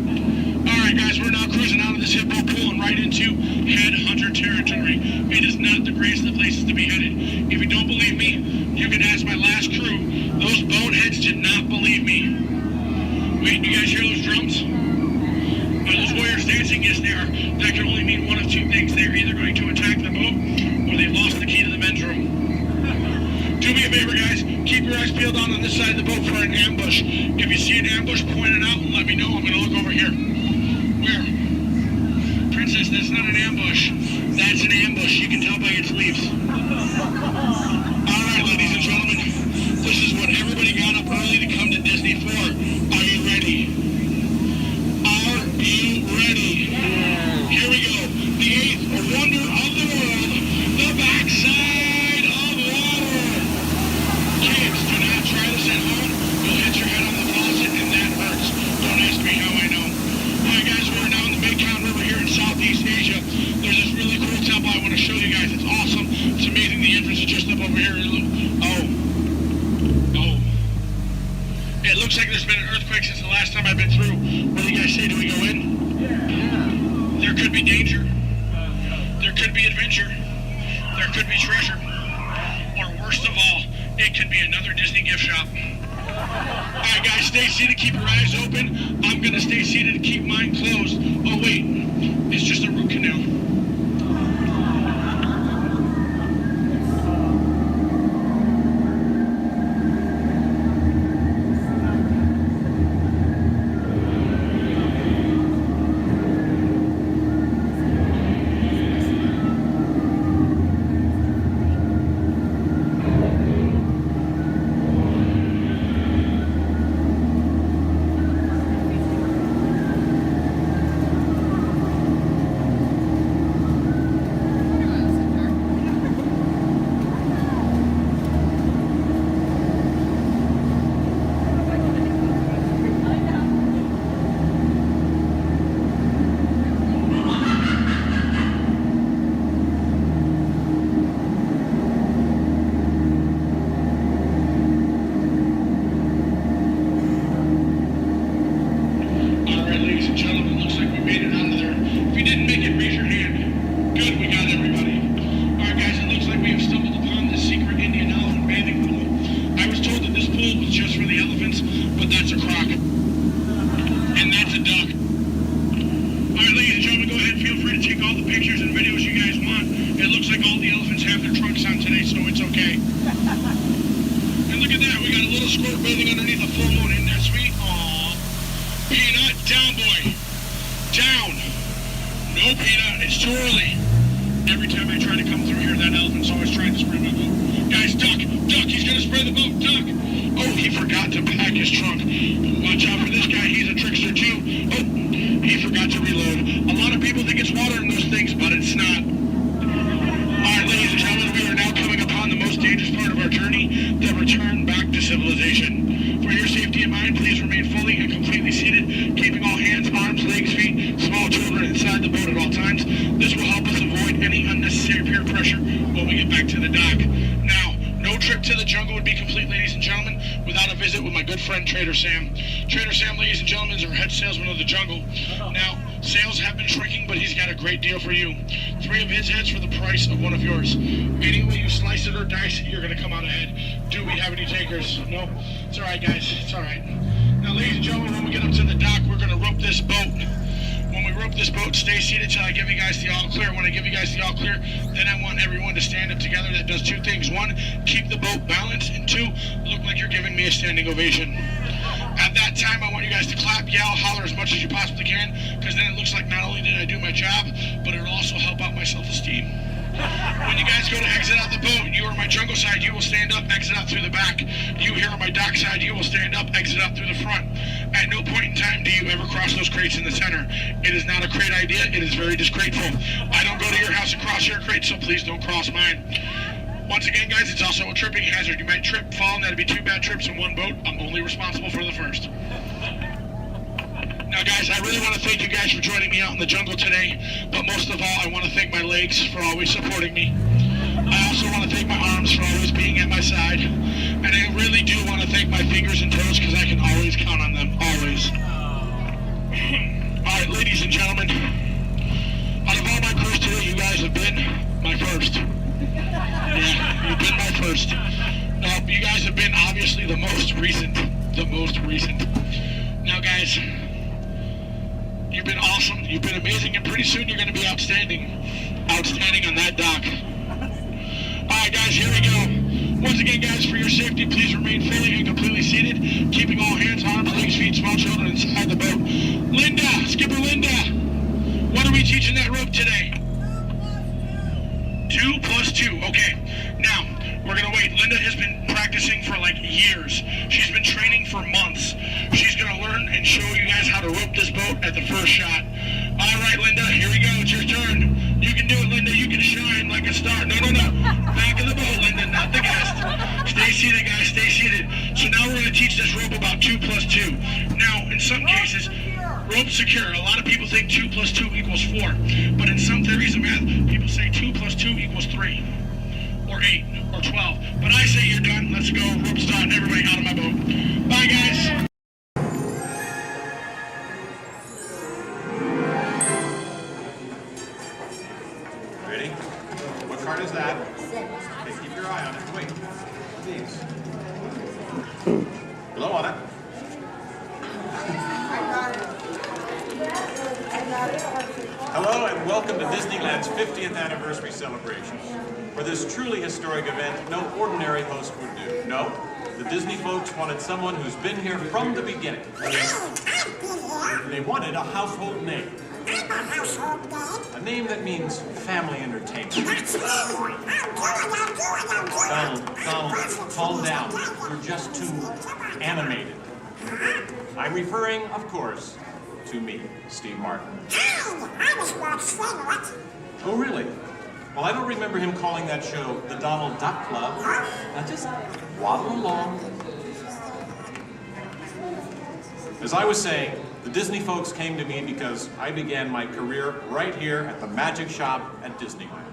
All right, guys, we're now cruising out of this hippo pool and right into headhunter territory. It is not the greatest of places to be headed. If you don't believe me, you can ask my last crew. Those boneheads did not believe me. Wait, you guys hear those drums? Are those warriors dancing? Yes, they are. That can only mean one of two things. They're either going to attack the boat or they've lost the key to the men's room. Do me a favor, guys. Keep your eyes peeled on this side of the boat for an ambush. If you see an ambush, point it out and let me know. I'm going to look over here. Where? Princess, that's not an ambush. That's an ambush. You can tell by its leaves. All right, ladies and gentlemen. This is what everybody got up early to come to Disney for. Are you ready? Are you ready? Here we go. The eighth wonder of the world. The backside of water. Kids, do not try this at home. You'll hit your head on the faucet and that hurts. Don't ask me how I know. Alright guys, we're now in the Mekong River here in Southeast Asia. There's this really cool temple I want to show you guys. It's awesome. It's amazing. The entrance is just up over here. Oh. It looks like there's been an earthquake since the last time I've been through. What do you guys say? Do we go in? Yeah. There could be danger. There could be adventure. There could be treasure. Or worst of all, it could be another Disney gift shop. Alright guys, stay seated, keep your eyes open. I'm gonna stay seated and keep mine closed. Oh wait, it's just a root canal. Trader Sam, ladies and gentlemen, is our head salesman of the jungle. Now, sales have been shrinking, but he's got a great deal for you. 3 of his heads for the price of 1 of yours. Any way you slice it or dice it, you're going to come out ahead. Do we have any takers? No? It's all right, guys. It's all right. Now, ladies and gentlemen, when we get up to the dock, we're going to rope this boat. When we rope this boat, stay seated till I give you guys the all clear. When I give you guys the all clear, then I want everyone to stand up together. That does 2 things. 1, keep the boat balanced, and 2, look like you're giving me a standing ovation. At that time, I want you guys to clap, yell, holler as much as you possibly can, because then it looks like not only did I do my job, but it'll also help out my self-esteem. When you guys go to exit out the boat, you are on my jungle side, you will stand up, exit out through the back. You here on my dock side, you will stand up, exit out through the front. At no point in time do you ever cross those crates in the center. It is not a crate idea, it is very disgraceful. I don't go to your house and cross your crate, so please don't cross mine. Once again, guys, it's also a tripping hazard. You might trip, fall, and that'd be 2 bad trips in one boat. I'm only responsible for the first. Now, guys, I really want to thank you guys for joining me out in the jungle today, but most of all, I want to thank my legs for always supporting me. I also want to thank my arms for always being at my side, and I really do want to thank my fingers and toes because I can always count on them, always. All right, ladies and gentlemen, out of all my crews today, you guys have been my first. Yeah, you've been my first. You guys have been obviously the most recent. Now, guys, you've been awesome. You've been amazing, and pretty soon you're going to be outstanding on that dock. All right, guys, here we go. Once again, guys, for your safety, please remain fully and completely seated, keeping all hands, arms, legs, feet, small children inside the boat. Linda, Skipper Linda, what are we teaching that rope today? 2 plus 2. Okay. Now, we're going to wait. Linda has been practicing for like years. She's been training for months. She's going to learn and show you guys how to rope this boat at the first shot. All right, Linda, here we go. It's your turn. You can do it, Linda. You can shine like a star. No. Back of the boat, Linda, not the guest. Stay seated, guys, stay seated. So now we're going to teach this rope about 2 plus 2. Now, in some cases, rope secure. A lot of people think 2 plus 2 equals 4. But in some theories of math, people say 2 plus 2 equals 3. Or 8, or 12. But I say you're done. Let's go. Rope's done. Everybody out of my boat. Bye, guys. Ready? What card is that? Okay, keep your eye on it. Wait. Please. Blow on it. Hello and welcome to Disneyland's 50th anniversary celebration. For this truly historic event, no ordinary host would do. No, the Disney folks wanted someone who's been here from the beginning. They wanted a household name. A name that means family entertainment. Donald, calm down. You're just too animated. I'm referring, of course, to me, Steve Martin. Oh, really? Well, I don't remember him calling that show the Donald Duck Club. Now just waddle along. As I was saying, the Disney folks came to me because I began my career right here at the Magic Shop at Disneyland.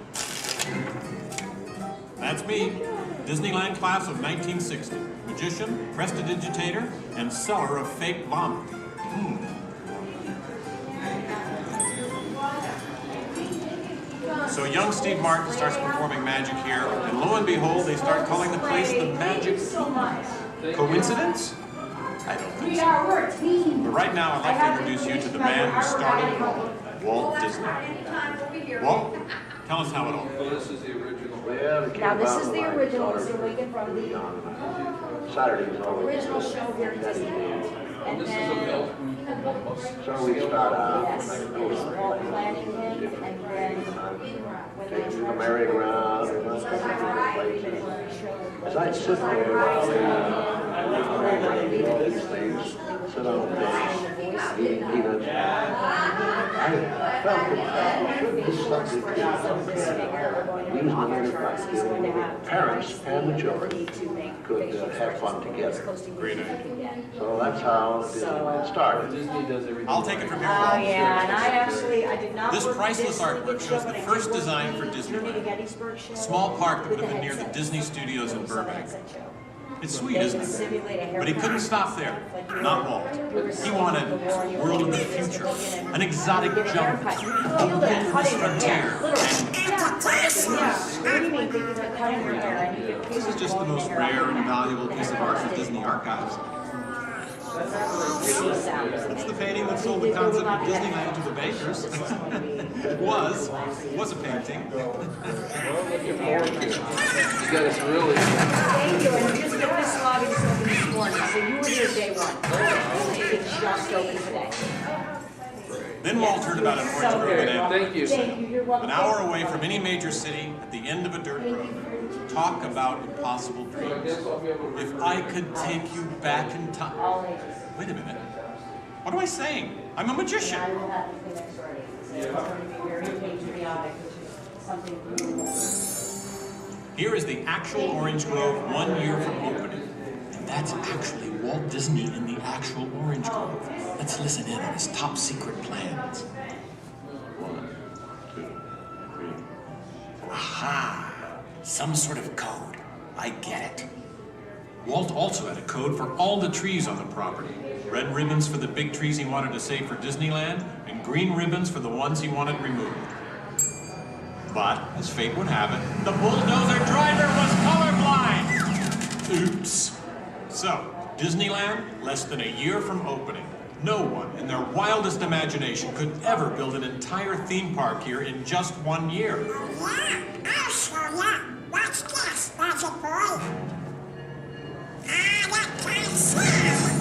That's me, Disneyland class of 1960. Magician, prestidigitator, and seller of fake vomit. So young Steve Martin starts performing magic here, and lo and behold, they start calling the place the Magic Kingdom. Coincidence? I don't think so. But right now, I'd like to introduce you to the man who started it all, Walt Disney. Walt, tell us how it all began. Now this is the original, so we can from the original show here at Disneyland. And then, So we start out yes, it was Walt planning him, and then when they taking the merry-go-round and all kinds of places. As I sit there while all these things, sit on the bench, eating peanuts, I felt that this subject we was parents and the children could have fun together. Great idea. So that's how Disneyland started. I'll take it from here. Oh yeah, and I did not. This priceless artwork shows the first design for Disneyland. A small park that would have been near the Disney Studios in Burbank. It's sweet, isn't it? But he couldn't stop there. Not Walt. He wanted a world of the future, an exotic jungle, a wilderness frontier. This is just the most rare and valuable piece of art from Disney Archives. That's the painting that sold the concept of Disneyland to the bakers. It was a painting. You guys really. Thank you, and just get this lobby just open this morning, so you were here day one. It's just open today. Then Walt heard about an orange grove in Anaheim. Thank you. Thank you. You're welcome. An hour away from any major city, at the end of a dirt road. Talk about impossible dreams. If I could take you back in time. Wait a minute. What am I saying? I'm a magician. Here is the actual orange grove 1 year from opening. And that's actually Walt Disney in the actual orange grove. Let's listen in on his top secret plans. 1, 2, 3. Aha! Some sort of code. I get it. Walt also had a code for all the trees on the property. Red ribbons for the big trees he wanted to save for Disneyland, and green ribbons for the ones he wanted removed. But, as fate would have it, the bulldozer driver was colorblind! Oops. So, Disneyland, less than a year from opening. No one in their wildest imagination could ever build an entire theme park here in just 1 year. Yeah, I'll show ya. Watch this, Magic Boy. That kind of sound.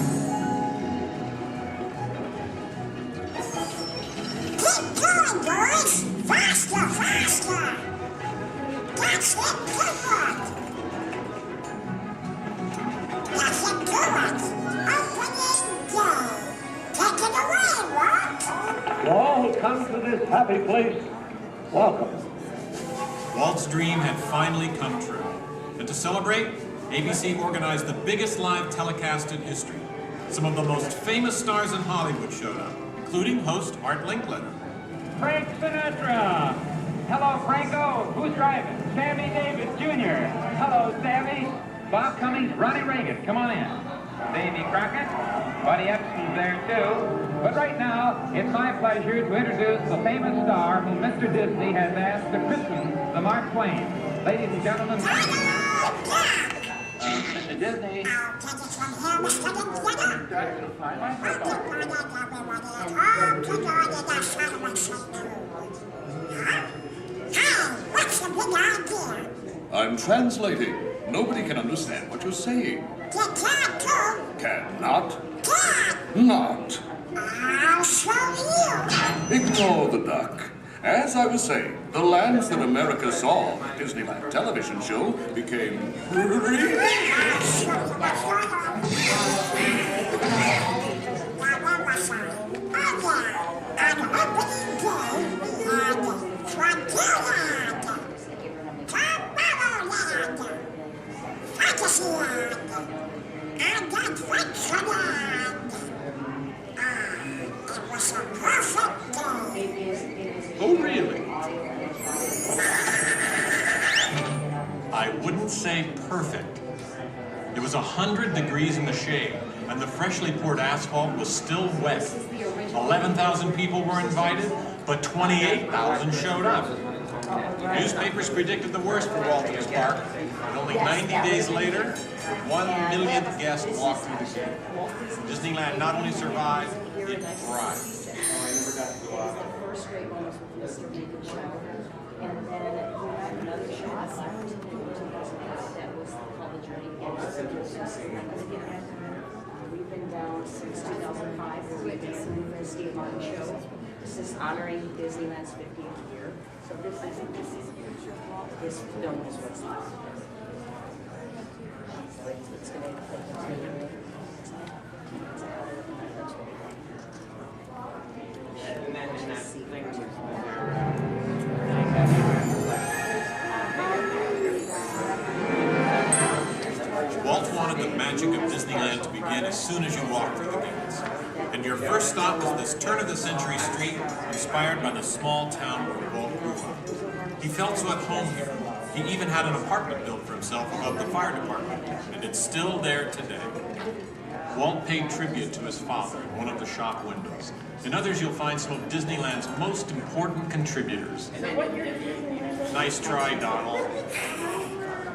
Keep going, boys. Faster, faster. That's it, perfect. That's it, perfect. Opening day. Take it away, Walt. To all who come to this happy place, welcome. Walt's dream had finally come true. And to celebrate, ABC organized the biggest live telecast in history. Some of the most famous stars in Hollywood showed up, including host Art Linkletter. Frank Sinatra. Hello, Franco. Who's driving? Sammy Davis Jr. Hello, Sammy. Bob Cummings, Ronnie Reagan. Come on in. Davy Crockett. Buddy Epson's there, too. But right now, it's my pleasure to introduce the famous star whom Mr. Disney has asked to christen the Mark Twain. Ladies and gentlemen, Mr. Disney. I'm translating. Nobody can understand what you're saying. Cannot. Not. I'll show you. Ignore the duck. As I was saying, the lands that America saw on the Disneyland television show became Oh, really? I wouldn't say perfect. It was 100 degrees in the shade, and the freshly poured asphalt was still wet. 11,000 people were invited, but 28,000 showed up. Newspapers predicted the worst for Walt and his park, and only 90 days later, the 1 millionth guest walked through the gate. Disneyland not only survived, it thrived. We've been down since 2005. We've been doing the Steve Martin show. This is honoring Disneyland's 50th year. So this film is what's left. So it's going to Walt wanted the magic of Disneyland to begin as soon as you walked through the gates. And your first stop was this turn-of-the-century street inspired by the small town where Walt grew up. He felt so at home here. He even had an apartment built for himself above the fire department, and it's still there today. Walt paid tribute to his father in one of the shop windows. In others, you'll find some of Disneyland's most important contributors. Nice try, Donald.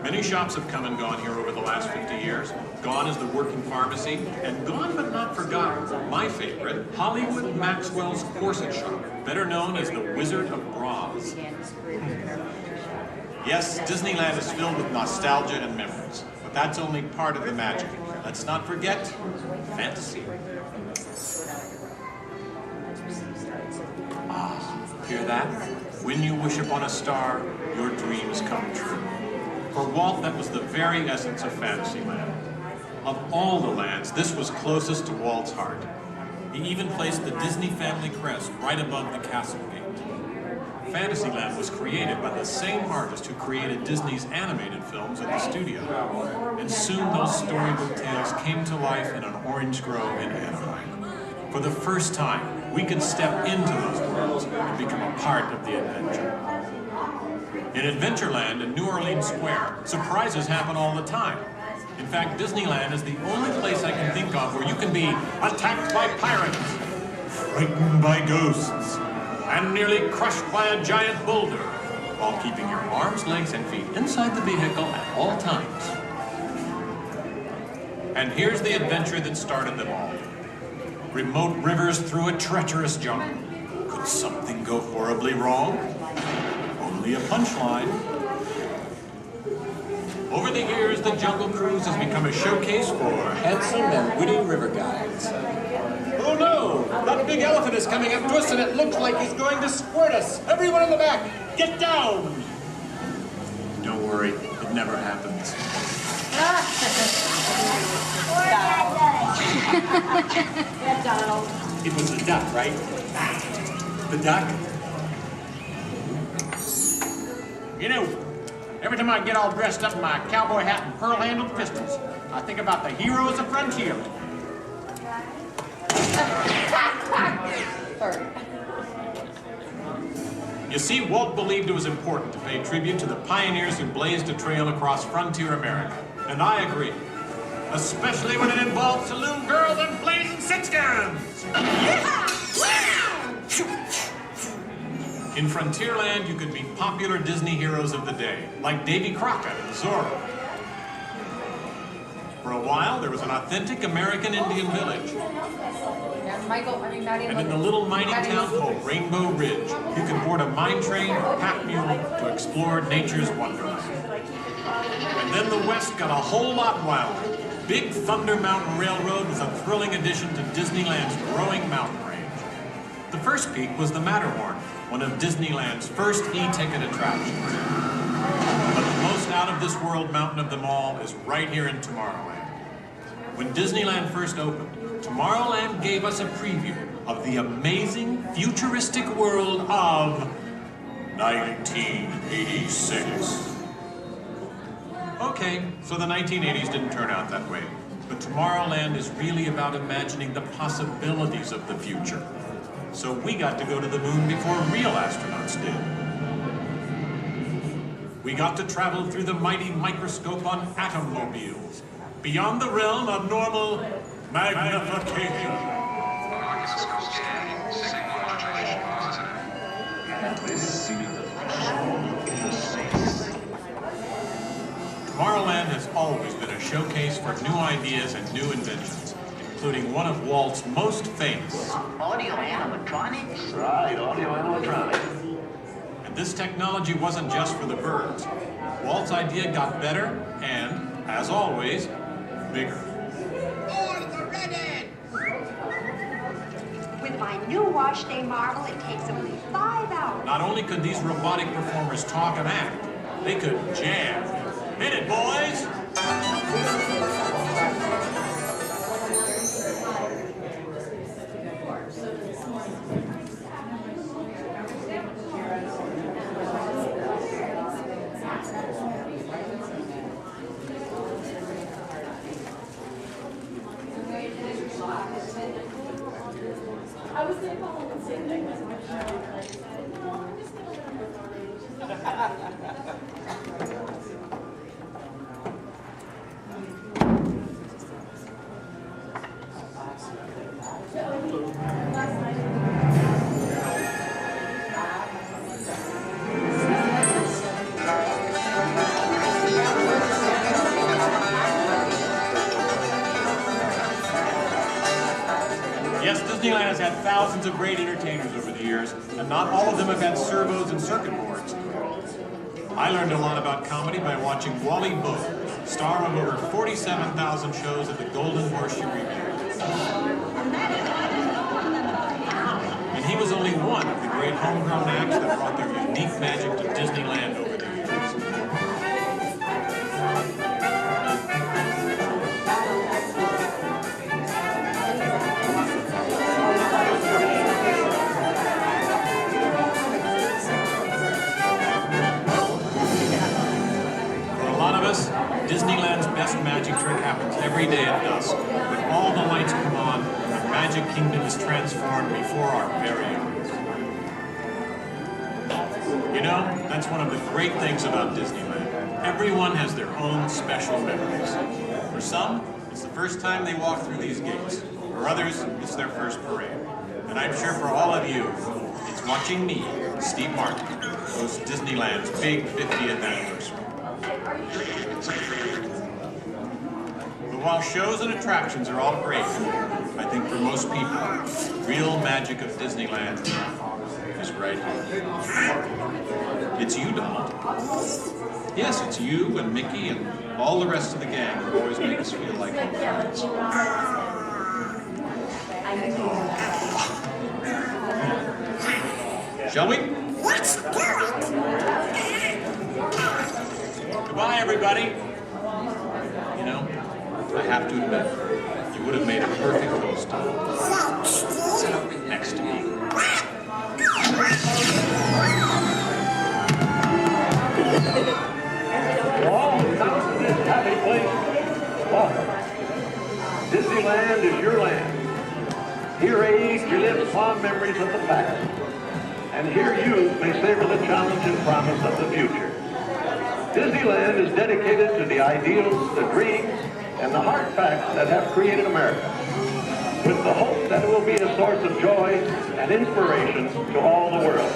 Many shops have come and gone here over the last 50 years. Gone is the working pharmacy, and gone but not forgotten, my favorite, Hollywood Maxwell's corset shop, better known as the Wizard of Bras. Yes, Disneyland is filled with nostalgia and memories, but that's only part of the magic. Let's not forget fantasy. Ah, hear that? When you wish upon a star, your dreams come true. For Walt, that was the very essence of Fantasyland. Of all the lands, this was closest to Walt's heart. He even placed the Disney family crest right above the castle gate. Fantasyland was created by the same artist who created Disney's animated films at the studio. And soon those storybook tales came to life in an orange grove in Anaheim. For the first time, we could step into those worlds and become a part of the adventure. In Adventureland and New Orleans Square, surprises happen all the time. In fact, Disneyland is the only place I can think of where you can be attacked by pirates, frightened by ghosts, and nearly crushed by a giant boulder, while keeping your arms, legs, and feet inside the vehicle at all times. And here's the adventure that started them all. Remote rivers through a treacherous jungle. Could something go horribly wrong? Only a punchline. Over the years, the Jungle Cruise has become a showcase for handsome and witty river guides. Oh no! That big elephant is coming up to us and it looks like he's going to squirt us! Everyone in the back, get down! Don't worry, it never happens. Donald. It was the duck, right? The duck? You know, Every time I get all dressed up in my cowboy hat and pearl-handled pistols, I think about the heroes of Frontierland. You see, Walt believed it was important to pay tribute to the pioneers who blazed a trail across frontier America. And I agree. Especially when it involves saloon girls and blazing six-guns. In Frontierland, you could meet popular Disney heroes of the day, like Davy Crockett and Zorro. For a while, there was an authentic American Indian village. And in the little mining town called Rainbow Ridge, you could board a mine train or pack mule to explore nature's wonderland. And then the West got a whole lot wilder. Big Thunder Mountain Railroad was a thrilling addition to Disneyland's growing mountain range. The first peak was the Matterhorn, one of Disneyland's first e-ticket attractions. But the most out-of-this-world mountain of them all is right here in Tomorrowland. When Disneyland first opened, Tomorrowland gave us a preview of the amazing, futuristic world of 1986. Okay, so the 1980s didn't turn out that way. But Tomorrowland is really about imagining the possibilities of the future. So we got to go to the moon before real astronauts did. We got to travel through the mighty microscope on atommobiles, beyond the realm of normal magnification. Tomorrowland has always been a showcase for new ideas and new inventions, including one of Walt's most famous. Audio animatronics? Right, audio animatronics. And this technology wasn't just for the birds. Walt's idea got better and, as always, bigger. With my new wash day marble, it takes only 5 hours. Not only could these robotic performers talk and act, they could jam. Hit it, boys! I was going to call him and say that. Yes, Disneyland has had thousands of great entertainers over the years, and not all of them have had servos and circuit boards. I learned a lot about comedy by watching Wally Book, star of over 47,000 shows at the Golden Horseshoe Revue. And he was only one of the great homegrown acts that brought their unique magic to Disneyland over the years. Disneyland's best magic trick happens every day at dusk. When all the lights come on, the Magic Kingdom is transformed before our very eyes. You know, that's one of the great things about Disneyland. Everyone has their own special memories. For some, it's the first time they walk through these gates. For others, it's their first parade. And I'm sure for all of you, it's watching me, Steve Martin, host Disneyland's big 50th anniversary. But while shows and attractions are all great, I think for most people, the real magic of Disneyland is right here. It's you, Donald. Yes, it's you and Mickey and all the rest of the gang who always make us feel like home. Shall we? Let's do it! Goodbye, everybody. You know, I have to admit, you would have made a perfect host next to me. Disneyland is your land. Here age relives fond memories of the past. And here youth may savor the challenge and promise of the future. Disneyland is dedicated to the ideals, the dreams, and the hard facts that have created America, with the hope that it will be a source of joy and inspiration to all the world.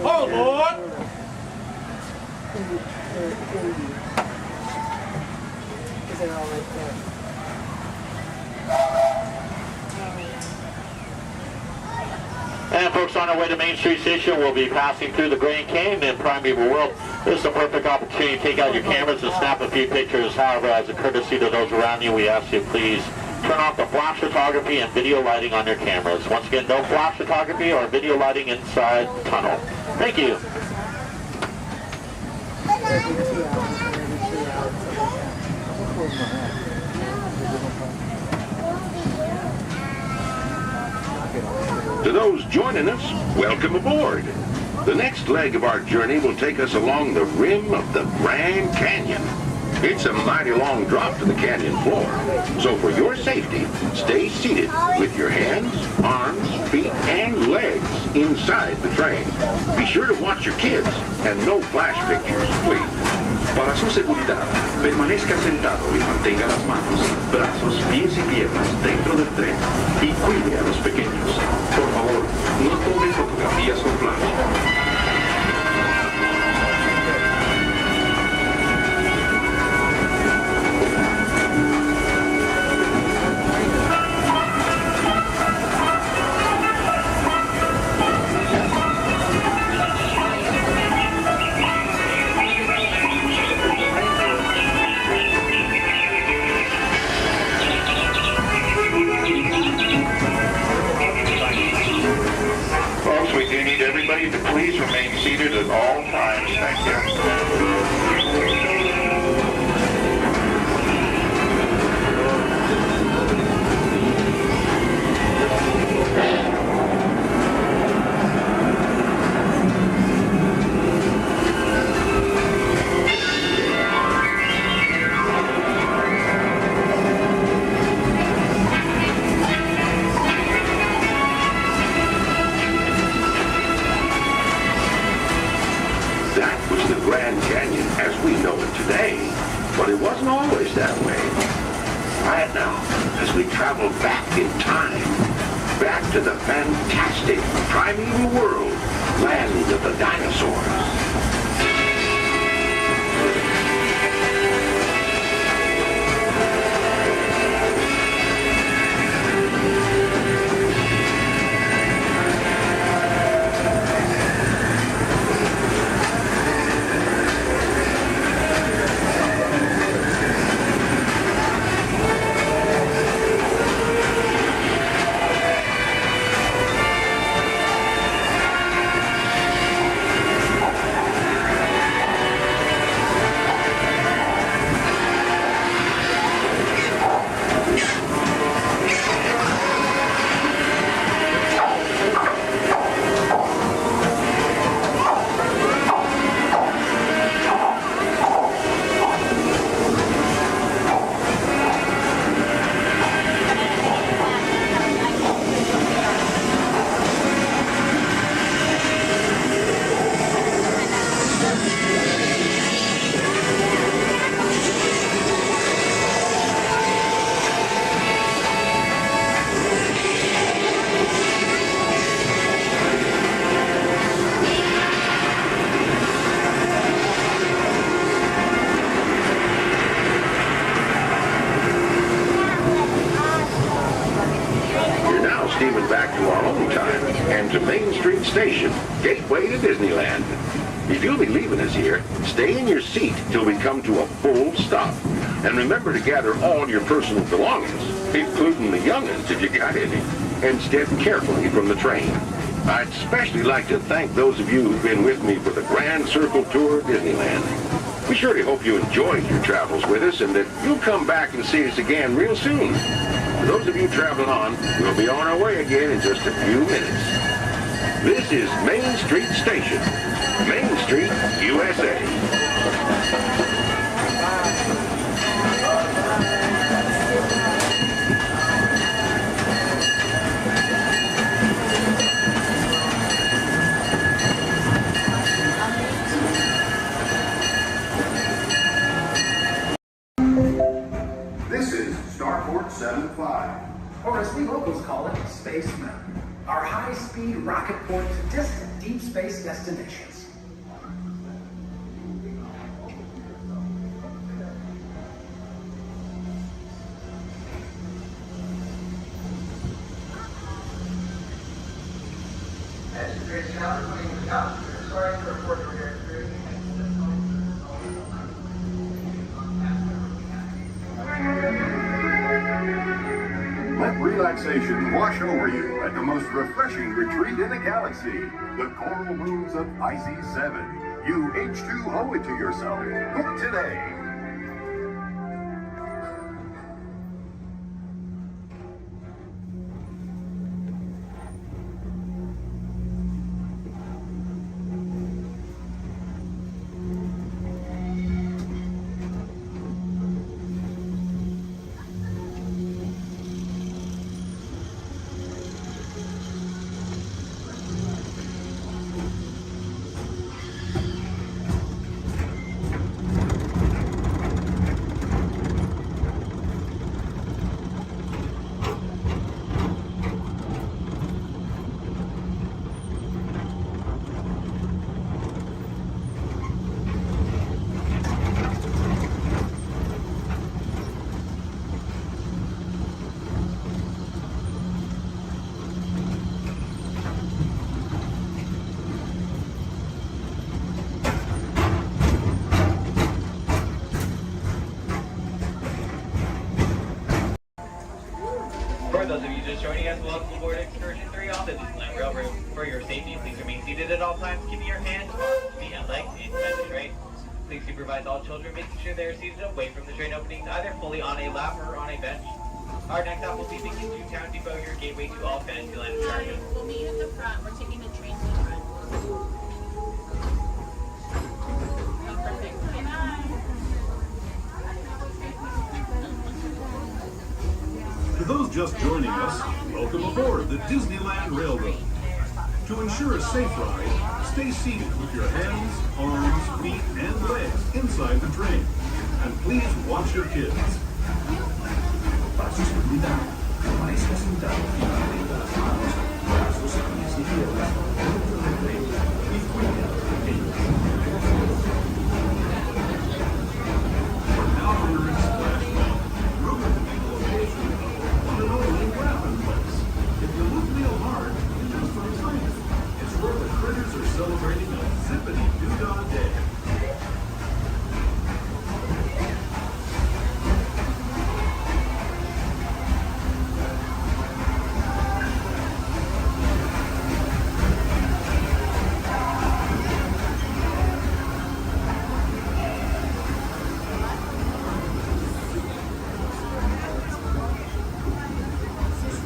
Oh, Lord! And folks, on our way to Main Street Station, we'll be passing through the Grand Canyon and Primeval World. This is a perfect opportunity to take out your cameras and snap a few pictures. However, as a courtesy to those around you, we ask you please turn off the flash photography and video lighting on your cameras. Once again, no flash photography or video lighting inside the tunnel. Thank you. To those joining us, welcome aboard. The next leg of our journey will take us along the rim of the Grand Canyon. It's a mighty long drop to the canyon floor, so for your safety, stay seated with your hands, arms, feet, and legs inside the train. Be sure to watch your kids and no flash pictures, please. Para su seguridad, permanezca sentado y mantenga las manos, brazos, pies y piernas dentro del tren y cuide a los pequeños. Por favor, no tome fotografías con flash. Everybody to please remain seated at all times. Thank you. But it wasn't always that way. Right now, as we travel back in time, back to the fantastic primeval world, land of the dinosaurs. steaming back to our hometown and to Main Street Station, gateway to Disneyland. If you'll be leaving us here, stay in your seat till we come to a full stop. And remember to gather all your personal belongings, including the young'uns if you got any, and step carefully from the train. I'd especially like to thank those of you who've been with me for the Grand Circle Tour of Disneyland. We surely hope you enjoyed your travels with us and that you'll come back and see us again real soon. For those of you traveling on, we'll be on our way again in just a few minutes. This is Main Street Station, Main Street, USA. This is Starport 75. Or as we locals call it, Space Mountain. Our high-speed rocket port to distant deep space destinations. Sorry to report we're here. Let relaxation wash over you at the most refreshing retreat in the galaxy, the coral moons of Pisces 7. You H2O it to yourself. Book today. For those of you just joining us, welcome aboard Excursion 3 on the Disneyland Railroad. For your safety, please remain seated at all times, keeping your hands, arms, feet, and legs inside the train. Please supervise all children, making sure they are seated away from the train openings, either fully on a lap or on a bench. Our next stop will be the Town Depot, your gateway to all Fantasyland attractions. We'll meet at the front. We're taking the train to the front. Oh, perfect. Bye-bye. To those just joining us, welcome aboard the Disneyland Railroad. To ensure a safe ride, stay seated with your hands, arms, feet, and legs inside the train. And please watch your kids. Para su seguridad, permanezca sentado firmemente las manos, brazos, pies y piernas dentro del tren y cuide a los pequeños. We're now entering Splash Mountain, rumored to be the location of a one and only rapping place. If you look real hard, just for a time, it's where the critters are celebrating a zippity-doo-dah day.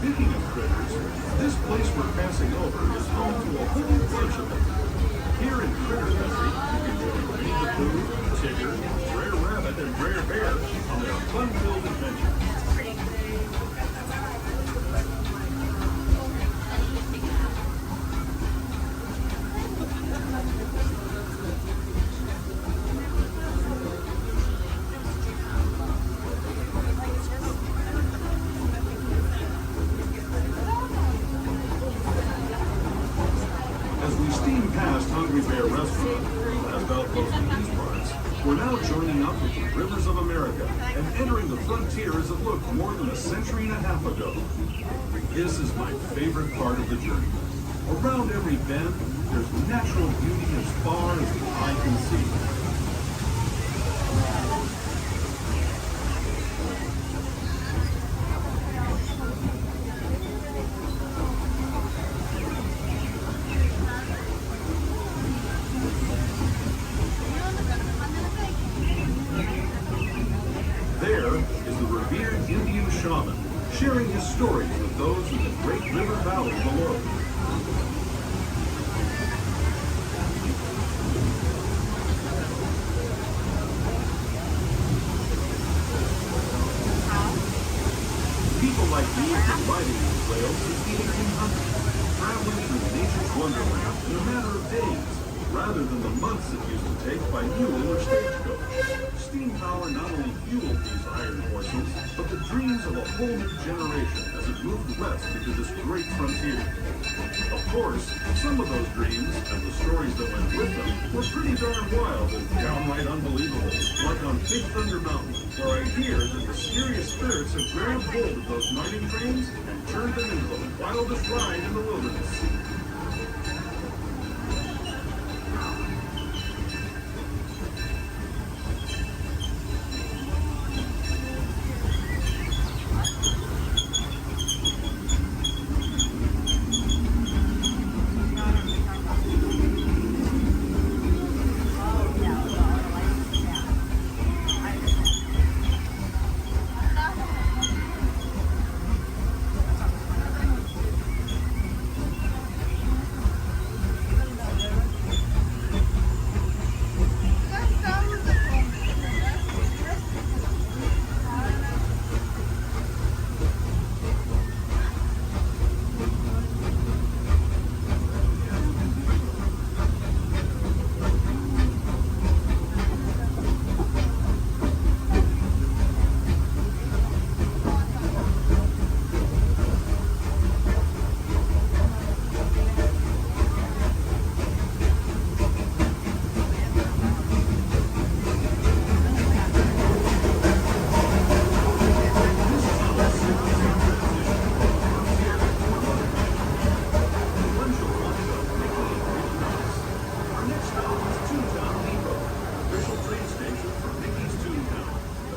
Speaking of critters, this place we're passing over is home to a whole bunch of them. Here in Critter Country, you can join Winnie the Pooh, Tigger, Brer Rabbit, and Brer Bear on their fun-filled adventures. As we steam past Hungry Bear Restaurant, last outpost in these parts, We're now joining up with the rivers of America and entering the frontier as it looked more than a century and a half ago. This is my favorite part of the journey. Around every bend, there's natural beauty as far as the eye can see. There is the revered Indian shaman, sharing his stories with those in the great river valley below. People like me have been riding these rails since the 1800s, traveling through nature's wonderland in a matter of days, rather than the months it used to take by mule or stagecoach. Steam power not only fueled these iron horses, but the dreams of a whole new generation as it moved west into this great frontier. Of course, some of those dreams, and the stories that went with them, were pretty darn wild and downright unbelievable, like on Big Thunder Mountain, where I hear that mysterious spirits have grabbed hold of those mining trains and turned them into the wildest ride in the wilderness.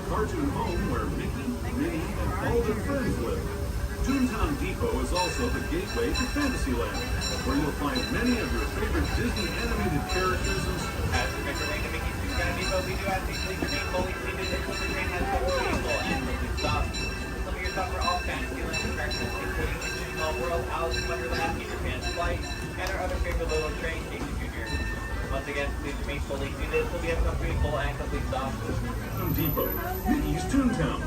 Cartoon home where Mickey, Minnie, and all their friends live. Toontown Depot is also the gateway to Fantasyland, where you'll find many of your favorite Disney animated characters and As we make our way to Mickey's Toontown Depot, we do ask that you please remain fully seated until the train has come stable and quickly stopped. Some of your stops are all Fantasyland attractions, including Into Small World, Alice in Wonderland, Peter Pan's Flight, and our other favorite little train, Casey Jr. Once again, please remain fully seated until we have come full and complete stops. Depot, Mickey's Toontown.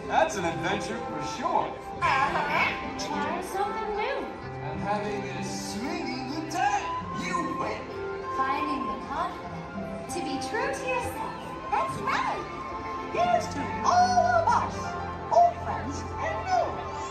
That's an adventure for sure. Trying something new. And having a swinging good time. You win. Finding the confidence to be true to yourself. That's right. Here's to all of us, old friends and new ones.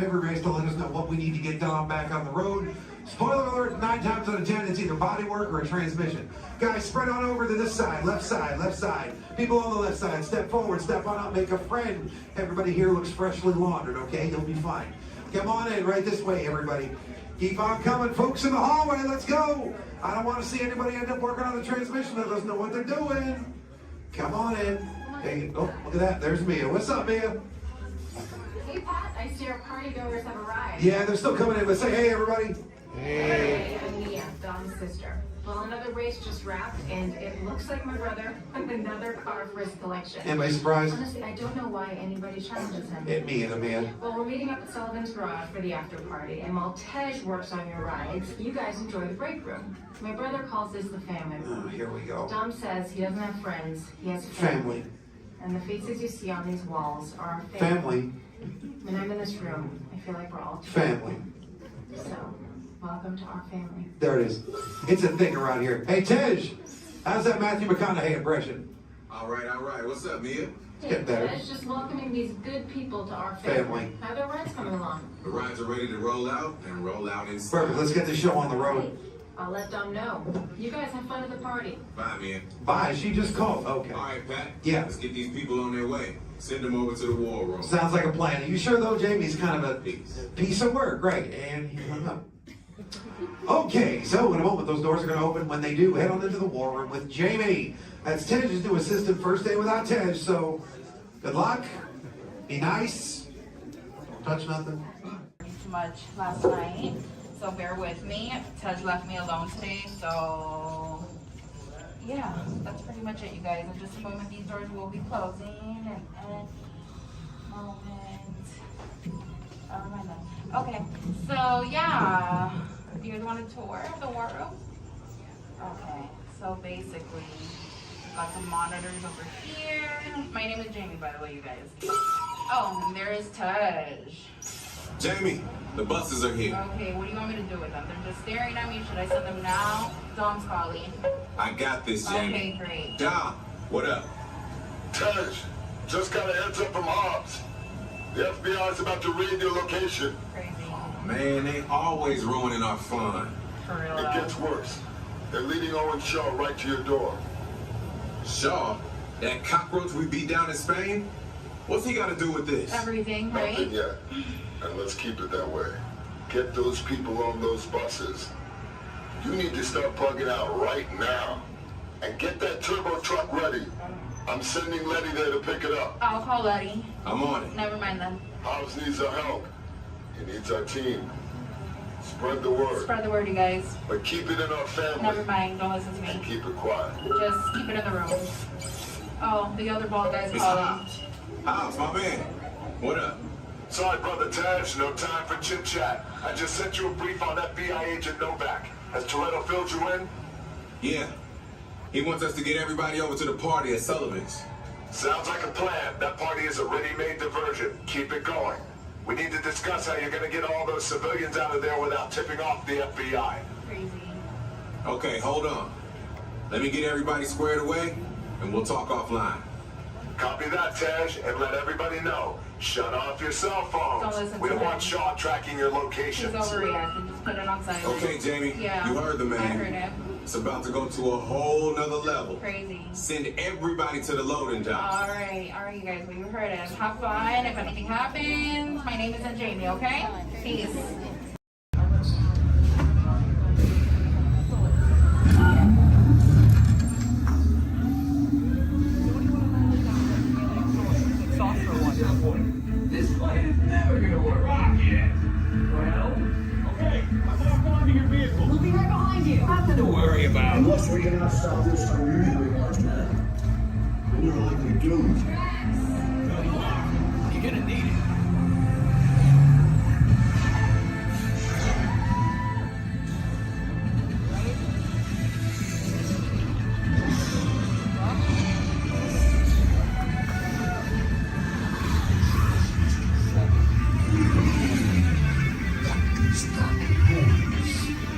every race to let us know what we need to get done back on the road. Spoiler alert, 9 times out of 10, it's either body work or a transmission. Guys, spread on over to this side, left side, left side. People on the left side, step forward, step on up, make a friend. Everybody here looks freshly laundered, okay? You'll be fine. Come on in, right this way, everybody. Keep on coming, folks in the hallway, let's go. I don't want to see anybody end up working on the transmission that doesn't know what they're doing. Come on in. Hey, oh, look at that, there's Mia. What's up, Mia? Hey, Pat, I see our party goers have arrived. Yeah, they're still coming in, but say hey, everybody. Hey, I'm Mia, Dom's sister. Well, another race just wrapped, and it looks like my brother with another car for his collection. Anybody surprised? Honestly, I don't know why anybody challenges him. Me either, man. Well, we're meeting up at Sullivan's Garage for the after party, and while Tej works on your rides, you guys enjoy the break room. My brother calls this the family room. Oh, here we go. Dom says he doesn't have friends, he has family. And the faces you see on these walls are our family. When I'm in this room, I feel like we're all together. Family. So, welcome to our family. There it is. It's a thing around here. Hey, Tej, how's that Matthew McConaughey impression? All right. What's up, Mia? Get better. Tej, just welcoming these good people to our family. How are their rides coming along? The rides are ready to roll out and roll out inside. Perfect. Let's get the show on the road. I'll let Dom know. You guys have fun at the party. Bye, Mia. Bye. She just called. Okay. All right, Pat. Yeah. Let's get these people on their way. Send them over to the war room. Sounds like a plan. Are you sure, though, Jamie's kind of a piece of work? Right. And he hung up. Okay, so in a moment, those doors are going to open. When they do, head on into the war room with Jamie. That's Tej's new assistant. First day without Tej, so good luck. Be nice. Don't touch nothing. Too much last night, so bear with me. Tej left me alone today, so yeah, that's pretty much it, you guys. In just a moment, these doors will be closing, and okay, so yeah, you guys want a tour of the war room? Okay, so basically, got some monitors over here. My name is Jamie, by the way, you guys. Oh, and there is Tej. Jamie, the buses are here. Okay, what do you want me to do with them? They're just staring at me. Should I send them now? Dom's calling. I got this, Jamie. Okay, great. Dom, what up? Tej, just got a heads up from Hobbs. The FBI is about to raid your location. Crazy. Man, they always ruining our fun. For real. It gets worse. They're leading Owen Shaw right to your door. Shaw? That cockroach we beat down in Spain? What's he got to do with this? Everything, right? Nothing yet. And let's keep it that way. Get those people on those buses. You need to start plugging out right now. And get that turbo truck ready. I'm sending Letty there to pick it up. I'll call Letty. I'm on it. Never mind then. Hobbs needs our help. He needs our team. Spread the word. Spread the word, you guys. But keep it in our family. Never mind. Don't listen to me. And keep it quiet. Just keep it in the room. Oh, the other bald guy's calling. Hobbs, my man. What up? Sorry, Brother Tej, no time for chit-chat. I just sent you a brief on FBI agent Novak. Has Toretto filled you in? Yeah. He wants us to get everybody over to the party at Sullivan's. Sounds like a plan. That party is a ready-made diversion. Keep it going. We need to discuss how you're going to get all those civilians out of there without tipping off the FBI. Crazy. Okay, hold on. Let me get everybody squared away, and we'll talk offline. Copy that, Tej, and let everybody know. Shut off your cell phones. Don't listen We to don't want him. Shaw tracking your locations. He's overreacting. Just put it on silent. Okay, Jamie, Yeah. you heard the man. I heard him. It's about to go to a whole nother level. Crazy. Send everybody to the loading dock. All right, you guys. We heard him. Have fun. If anything happens, my name isn't Jamie. Okay? Peace. This plan is never gonna work. Rocket! Well, okay, I'm walk onto your vehicle. We'll be right behind you. Nothing to worry about. Unless we cannot stop this from usually then you're likely doomed. Good luck. You're gonna need it.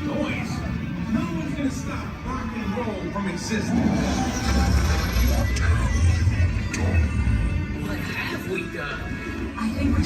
Noise. No one's gonna stop rock and roll from existing. What have we done? I think we're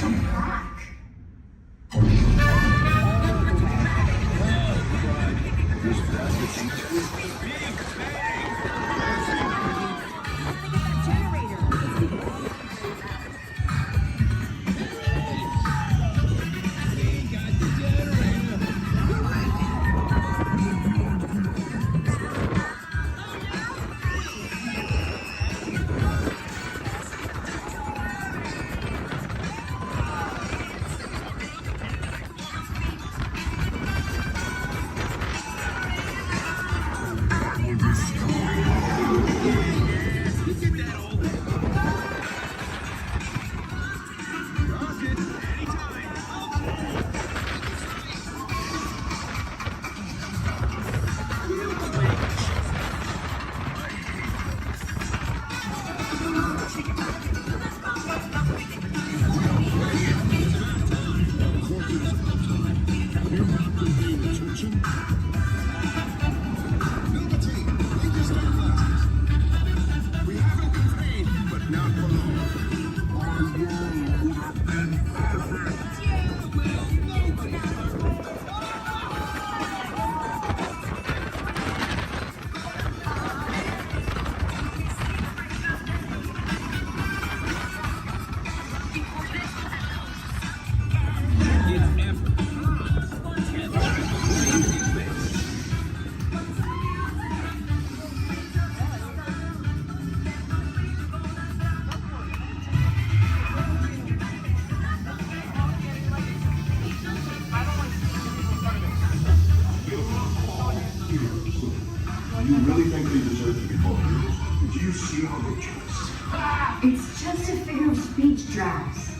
It's just a figure of speech, Drax.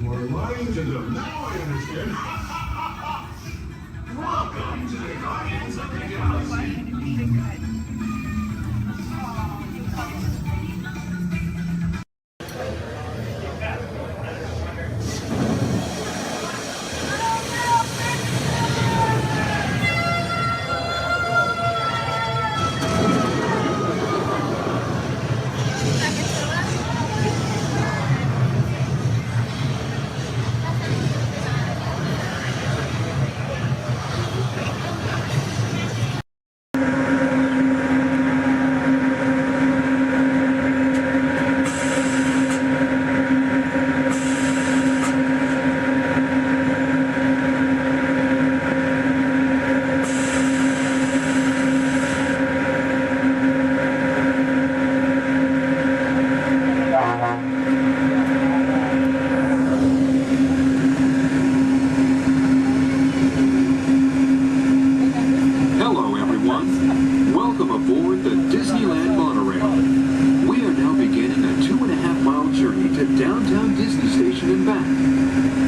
We're lying to them. Now I understand. Welcome to the Guardians of the Galaxy. Welcome aboard the Disneyland monorail. We are now beginning a 2.5-mile journey to downtown Disney Station and back.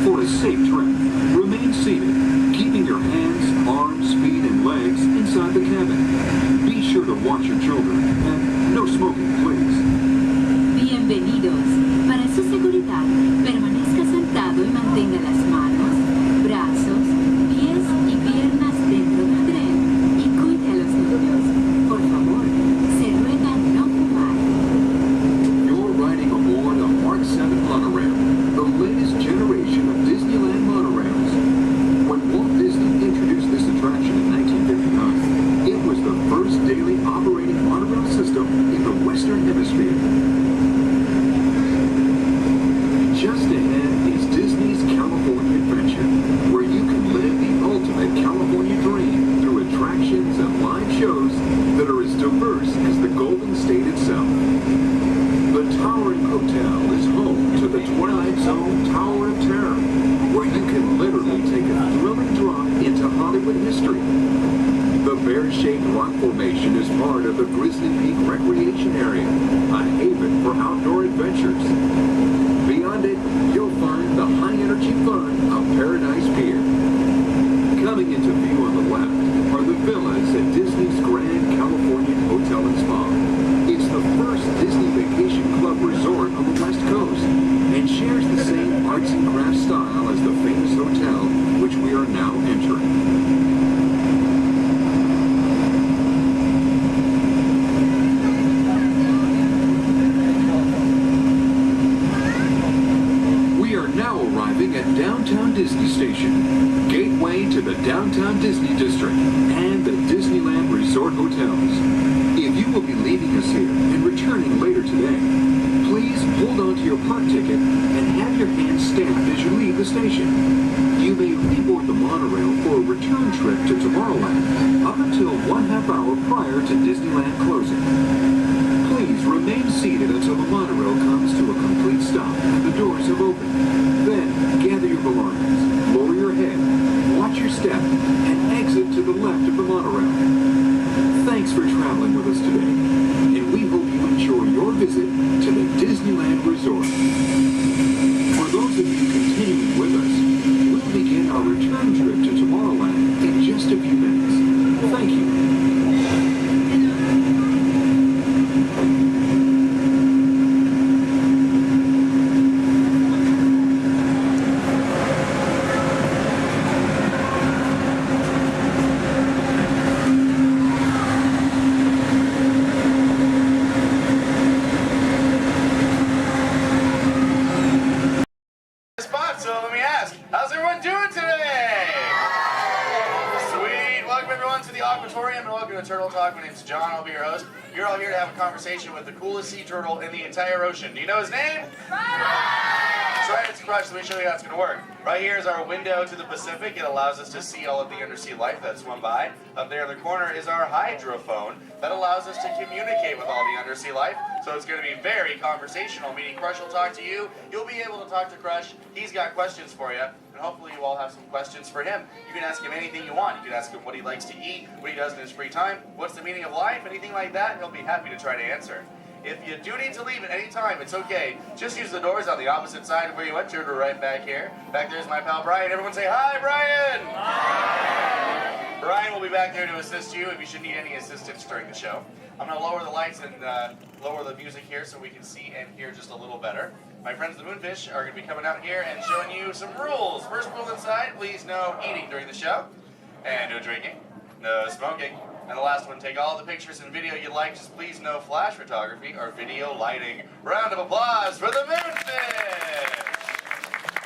For a safe trip, remain seated, keeping your hands, arms, feet, and legs inside the cabin. Be sure to watch your children and no smoking, please. Bienvenidos. Para su seguridad, permanezca sentado y mantenga las manos, brazos, pies y piernas dentro del tren y cuide a los niños. Por favor, se ruega no fumar. You're riding aboard a Mark 7 monorail, the latest generation of Disneyland monorails. When Walt Disney introduced this attraction in 1959, it was the first daily operating monorail system in the Western Hemisphere. Just ahead is Disney's California Adventure, where you can live the ultimate California dream through attractions and live shows that are as diverse as the Golden State itself. The Towering Hotel is home to the Twilight Zone Tower of Terror, where you can literally take a thrilling drop into Hollywood history. The bear-shaped rock formation is part of the Grizzly Peak Recreation Area, a haven for outdoor adventures. Beyond it, you'll find the high-energy fun of Paradise Pier. Coming into view on the left are the villas at Disney's Grand Californian Hotel and Spa. It's the first Disney Vacation Club resort on the West Coast and shares the same arts and crafts style as the famous hotel, which we are now entering. Now arriving at Downtown Disney Station, gateway to the Downtown Disney District and the Disneyland Resort Hotels. If you will be leaving us here and returning later today, please hold on to your park ticket and have your hands stamped as you leave the station. You may reboard the monorail for a return trip to Tomorrowland up until 1/2 hour prior to Disneyland closing. Please remain seated until the monorail comes to a complete stop and the doors have opened. Then, gather your belongings, lower your head, watch your step, and exit to the left of the monorail. Thanks for traveling with us today, and we hope you enjoy your visit to the Disneyland Resort. For those of you continuing with us, we'll begin our return trip to Tomorrowland in just a few minutes. Thank you. So let me ask, how's everyone doing today? Sweet. Welcome everyone to the Aquatorium and welcome to Turtle Talk. My name's John. I'll be your host. You're all here to have a conversation with the coolest sea turtle in the entire ocean. Do you know his name? That's right, it's Crush. Let me show you how it's going to work. Right here is our window to the Pacific. It allows us to see all of the undersea life that swim by. Up there in the corner is our hydrophone that allows us to communicate with all the undersea life. So it's going to be very conversational, meaning Crush will talk to you. You'll be able to talk to Crush. He's got questions for you. And hopefully you all have some questions for him. You can ask him anything you want. You can ask him what he likes to eat, what he does in his free time, what's the meaning of life, anything like that. He'll be happy to try to answer. If you do need to leave at any time, it's okay. Just use the doors on the opposite side of where you entered, or right back here. Back there's my pal Brian. Everyone say hi, Brian! Hi! Brian will be back there to assist you if you should need any assistance during the show. I'm going to lower the lights and lower the music here so we can see and hear just a little better. My friends the Moonfish are going to be coming out here and showing you some rules. First rule inside, please no eating during the show. And no drinking. No smoking. And the last one, take all the pictures and video you like, just please no flash photography or video lighting. Round of applause for the Moonfish!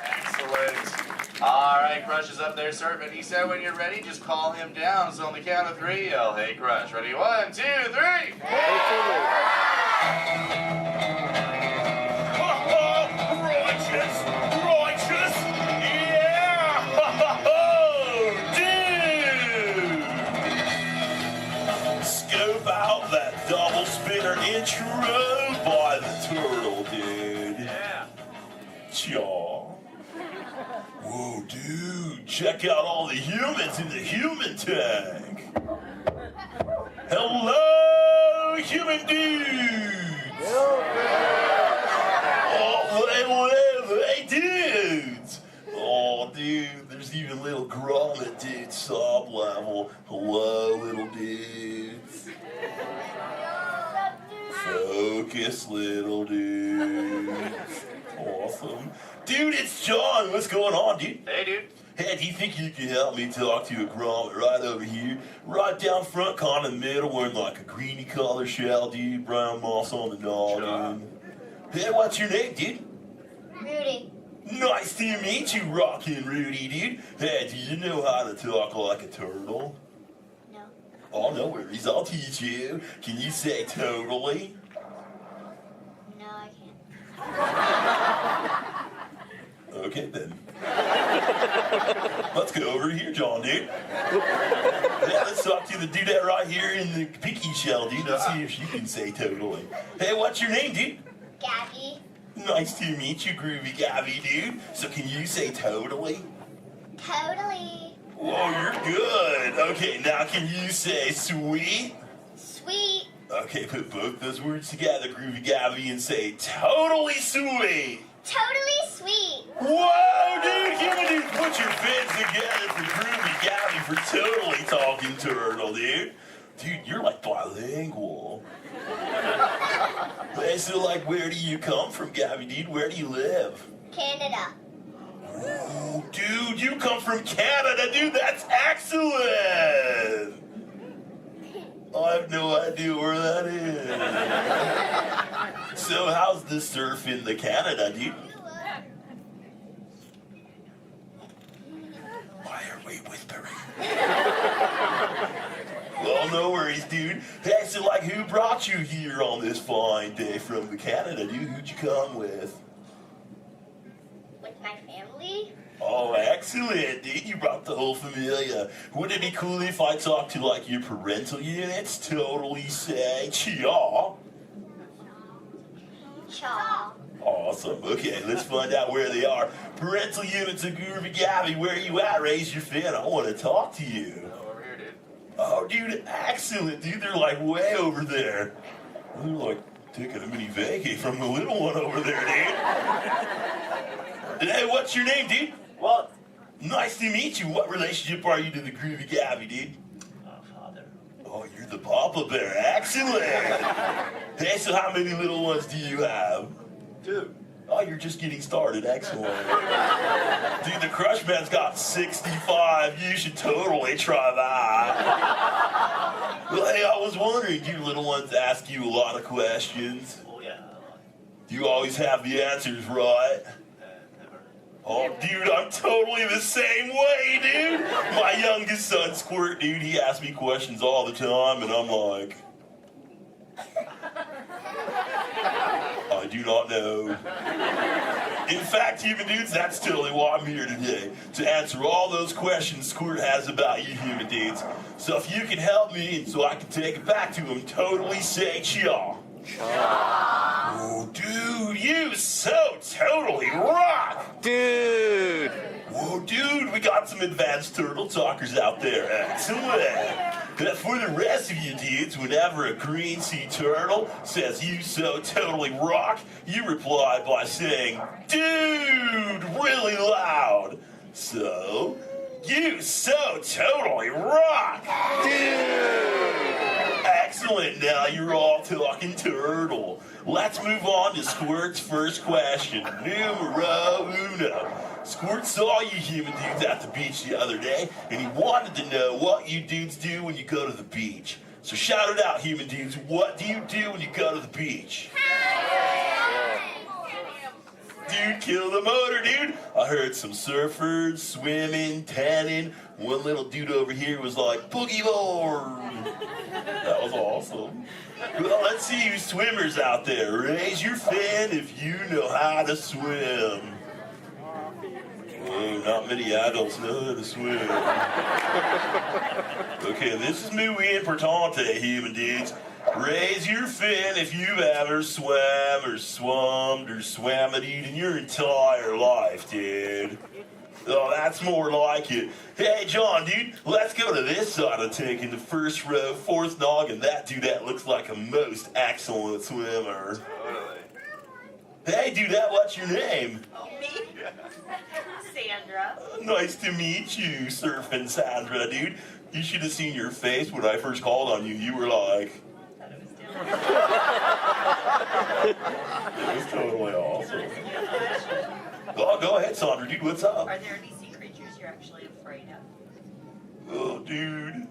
Excellent. All right, Crush is up there surfing. He said when you're ready, just call him down. So on the count of 3, yell, hey Crush. Ready? 1, 2, 3! Righteous, yeah! Dude! Scope out that double spinner intro by the turtle, dude. Yeah. Chaw. Whoa, dude, check out all the humans in the human tank. Hello, human dudes. Oh, hey, dudes. Oh, dude, there's even little grommet dudes, sub level. Hello, little dudes. Focus, little dudes. Awesome. Dude, it's John. What's going on, dude? Hey, dude. Hey, do you think you can help me talk to a grommet right over here? Right down front, kind of middle, wearing like a greeny color shell, dude. Brown moss on the dog, dude. Hey, what's your name, dude? Rudy. Nice to meet you, Rockin' Rudy, dude. Hey, do you know how to talk like a turtle? No. Oh, no worries. I'll teach you. Can you say totally? No, I can't. Okay, then. Let's go over here, John, dude. Yeah, let's talk to the dudette right here in the pinky shell, dude. Let's see if she can say totally. Hey, what's your name, dude? Gabby. Nice to meet you, Groovy Gabby, dude. So can you say totally? Totally. Whoa, you're good. Okay, now can you say sweet? Sweet. Okay, put both those words together, Groovy Gabby, and say totally sweet. Totally sweet. Whoa, dude, human dude, put your fins together for Groovy Gabby for totally talking turtle, dude. Dude, you're like bilingual. Hey, so like, where do you come from, Gabby, dude? Where do you live? Canada. Ooh, dude, you come from Canada, dude. That's excellent. I have no idea where that is. So how's the surf in the Canada, dude? Why are we whispering? Well, no worries, dude. Hey, so like, who brought you here on this fine day from the Canada, dude? Who'd you come with? With my family? Oh, excellent, dude. You brought the whole familia. Wouldn't it be cool if I talked to, like, your parental units? Totally say chaw. Chaw. Awesome. Okay, let's find out where they are. Parental units of Groovy Gabby, where are you at? Raise your fin. I want to talk to you. Over here, dude. Oh, dude, excellent, dude. They're, like, way over there. They're, like, taking a mini vacay from the little one over there, dude. Hey, what's your name, dude? Walt. Nice to meet you. What relationship are you to the Groovy Gabby, dude? Father. Oh, you're the Papa Bear. Excellent. Hey, so how many little ones do you have? 2. Oh, you're just getting started. Excellent. Dude, the Crush Man's got 65. You should totally try that. Well, hey, I was wondering, do your little ones ask you a lot of questions? Oh, yeah. Do you always have the answers right? Oh, dude, I'm totally the same way, dude. My youngest son, Squirt, dude, he asks me questions all the time, and I'm like, I do not know. In fact, human dudes, that's totally why I'm here today, to answer all those questions Squirt has about you human dudes. So if you can help me, and so I can take it back to him, totally say chaw. Oh, dude, you so totally rock! Dude! Whoa, dude, we got some advanced turtle talkers out there. Excellent! For the rest of you dudes, whenever a green sea turtle says you so totally rock, you reply by saying, dude, really loud. So, you so totally rock, dude. Excellent, now you're all talking turtle. Let's move on to Squirt's first question. Numero uno. Squirt saw you human dudes at the beach the other day, and he wanted to know what you dudes do when you go to the beach. So shout it out, human dudes. What do you do when you go to the beach? Dude, kill the motor, dude. I heard some surfers, swimming, tanning. One little dude over here was like, boogie board. That was awesome. Well, let's see you swimmers out there. Raise your fin if you know how to swim. Oh, not many adults know how to swim. Okay, this is muy importante, human dudes. Raise your fin if you've ever swam or swummed or swam it in your entire life, dude. Oh, that's more like it. Hey, John, dude, let's go to this side of the tank in the first row, fourth noggin. That dudette looks like a most excellent swimmer. Hey, dudette, what's your name? Me? Sandra. Nice to meet you, Surfing Sandra, dude. You should have seen your face when I first called on you. You were like... It was totally awesome. Oh, go ahead, Sandra, dude, what's up? Are there any sea creatures you're actually afraid of? Oh, dude.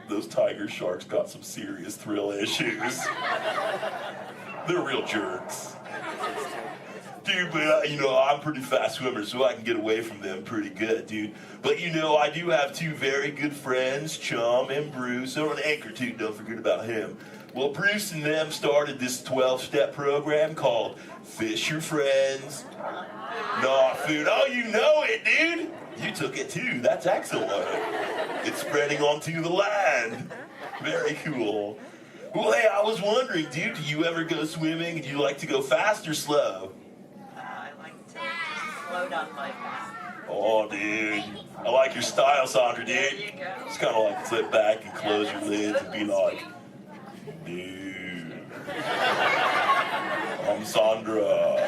Those tiger sharks got some serious thrill issues. They're real jerks. Dude, but you know, I'm a pretty fast swimmer, so I can get away from them pretty good, dude. But you know, I do have two very good friends, Chum and Bruce, or an anchor too, don't forget about him. Well, Bruce and them started this 12-step program called Fish Your Friends, Not Food. Oh, you know it, dude. You took it too. That's excellent. It's spreading onto the land. Very cool. Well, hey, I was wondering, dude, do you ever go swimming and you like to go fast or slow? I like to slow down my fast. Oh, dude. I like your style, Sandra, dude. There you go. Just kind of like sit back and close your lids and be like, dude. I'm Sandra.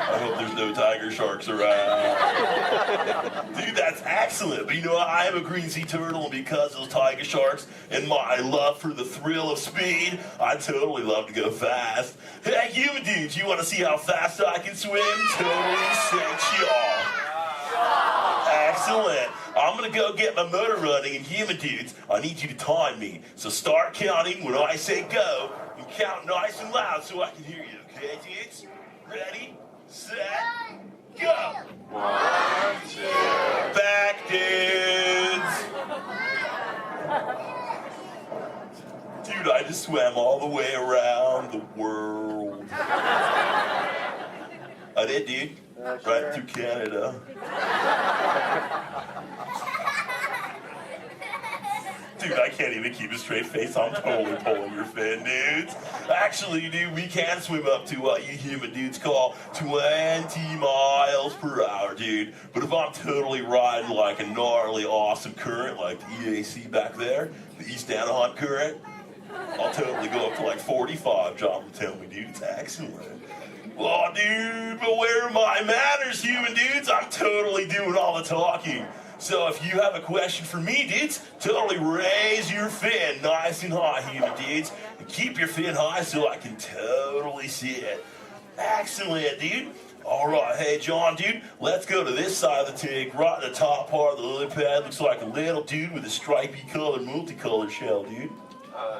I hope there's no tiger sharks around. Dude, that's excellent. But you know what? I am a green sea turtle, and because of those tiger sharks and my love for the thrill of speed, I totally love to go fast. Hey, human dudes, you want to see how fast I can swim? Totally six, y'all. Excellent. I'm going to go get my motor running, and human dudes, I need you to time me. So start counting when I say go, and count nice and loud so I can hear you, okay, dudes? Ready, set, go. 1, 2. Back, dudes. Dude, I just swam all the way around the world. I did, dude. Right through Canada. Dude, I can't even keep a straight face. I'm totally pulling your fin, dudes. Actually, dude, we can swim up to what you human dudes call 20 miles per hour, dude. But if I'm totally riding like a gnarly, awesome current, like the EAC back there, the East Anaheim current, I'll totally go up to like 45, John will tell me, dude. It's excellent. Oh, dude, but where are my manners, human dudes? I'm totally doing all the talking. So if you have a question for me, dudes, totally raise your fin nice and high, human dudes. And keep your fin high so I can totally see it. Excellent, dude. All right, hey, John, dude, let's go to this side of the tank. Right in the top part of the lily pad looks like a little dude with a stripy colored, multicolored shell, dude.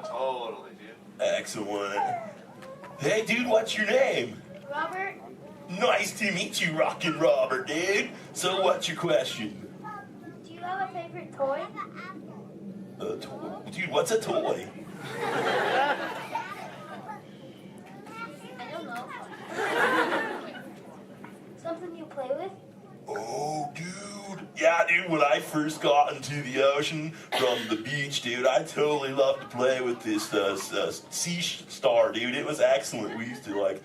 Totally, dude. Excellent. Hey, dude, what's your name? Robert? Nice to meet you, Rockin' Robert, dude. So what's your question? Do you have a favorite toy? A toy? Dude, what's a toy? I don't know. Something you play with? Oh, dude. Yeah, dude, when I first got into the ocean from the beach, dude, I totally loved to play with this sea star, dude. It was excellent. We used to, like,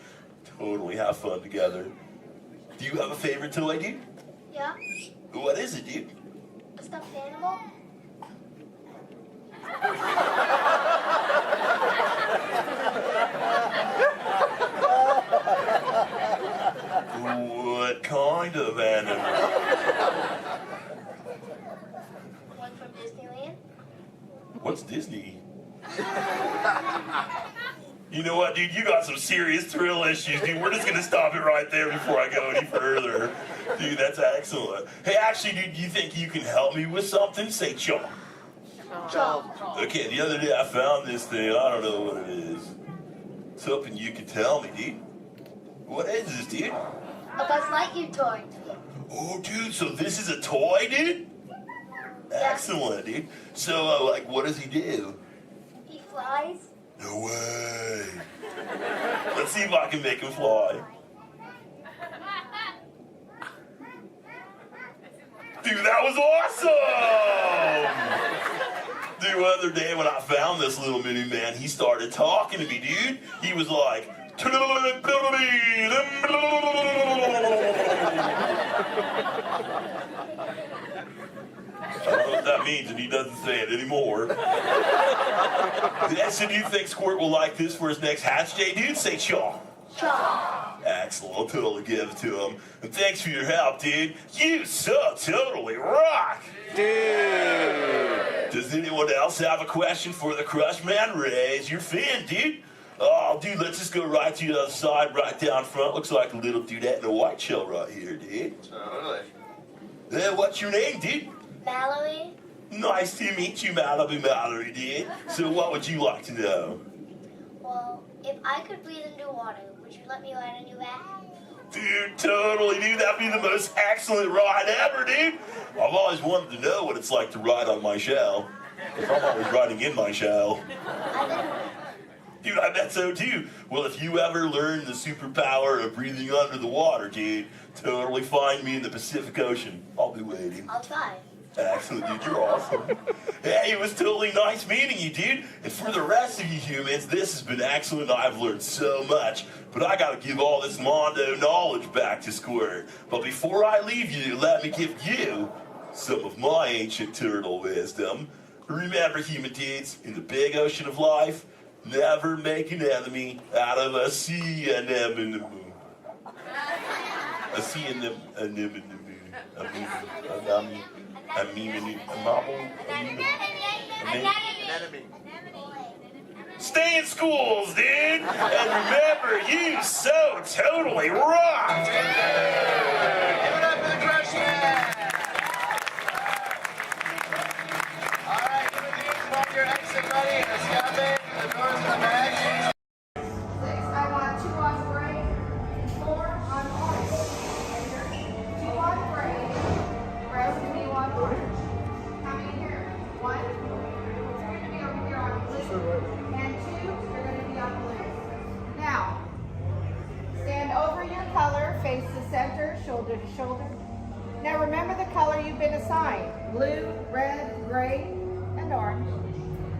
totally have fun together. Do you have a favorite toy, dude? Yeah. What is it, dude? A stuffed animal? What kind of animal? One from Disneyland. What's Disney? You know what, dude? You got some serious thrill issues, dude. We're just gonna stop it right there before I go any further. Dude, that's excellent. Hey, actually, dude, do you think you can help me with something? Say chomp. Chomp. Okay, the other day I found this thing. I don't know what it is. It's hoping you can tell me, dude. What is this, dude? A Buzz Lightyear toy. Oh, dude, so this is a toy, dude? Excellent, dude. So, like, what does he do? He flies. No way. Let's see if I can make him fly. Dude, that was awesome! Dude, the other day when I found this little mini man, he started talking to me, dude. He was like, I don't know what that means, and he doesn't say it anymore. So do you think Squirt will like this for his next Hatch Day, dude? Say chaw. Chaw. Excellent. I'll totally give it to him. And thanks for your help, dude. You so totally rock. Dude. Does anyone else have a question for the Crush Man? Raise your fin, dude. Oh, dude, let's just go right to the other side, right down front. Looks like a little dudette in a white shell right here, dude. Totally. What's your name, dude? Mallory. Nice to meet you, Mallory, dude. So what would you like to know? Well, if I could breathe into water, would you let me ride on your back? Dude, totally, dude. That'd be the most excellent ride ever, dude. I've always wanted to know what it's like to ride on my shell. If I'm always riding in my shell. Dude, I bet so too. Well, if you ever learn the superpower of breathing under the water, dude, totally find me in the Pacific Ocean. I'll be waiting. I'll try. Excellent, dude. You're awesome. Hey, it was totally nice meeting you, dude. And for the rest of you humans, this has been excellent. I've learned so much. But I gotta give all this Mondo knowledge back to Squirt. But before I leave you, let me give you some of my ancient turtle wisdom. Remember, human dudes, in the big ocean of life, never make an enemy out of a sea anemone. A sea anemone. Stay in schools, dude! And remember, you so totally rock! Give it up for the Crush Man! Alright, give it to mark your exit ready. The scabbing, the doors in the bag. 6, I want 2 on gray, 4 on orange. 2 on gray, rest of you on orange. How many here? 1. So you're going to be over here on blue. And 2, you're going to be on blue. Now, stand over your color, face the center, shoulder to shoulder. Now remember the color you've been assigned. Blue, red, gray, and orange.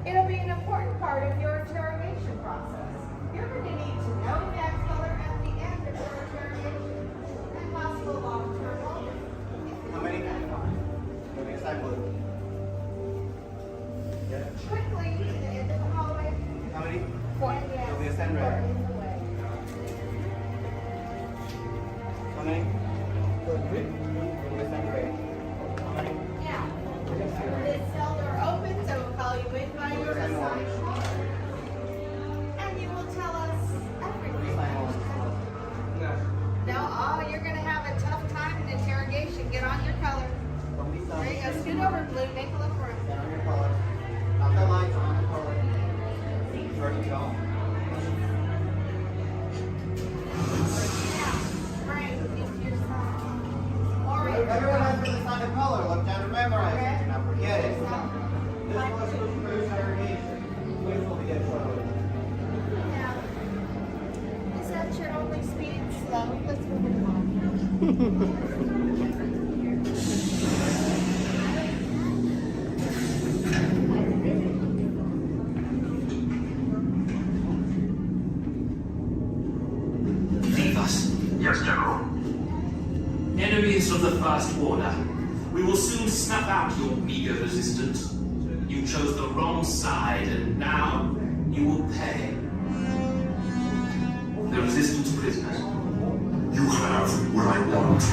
It'll be an important part of your interrogation process. You're going to need to know that color at the end of your interrogation and possible long-term motive. How many? Moving aside blue. Quickly to the end of the hallway. How many? 4. Moving aside red. How many? Moving aside gray. Now, this cell door opens, I will call you in by your assigned color. And you will tell us everything. No, oh, you're going to have a tough time in interrogation. Get on your color. There you go. Scoot over, blue. Make a look for it. Get on your color. Not the lights, on your color. Where do you go? Everyone has been assigned a color. Look down and memorize it. Do not forget it. This was for interrogation. Please will be get trouble. Is that your only speed? Slow. Let's move it along. Leave us. Yes, General. Enemies of the First Order. We will soon snuff out your meager resistance. You You chose the wrong side, and now you will pay. The resistance prisoners. You have what I want.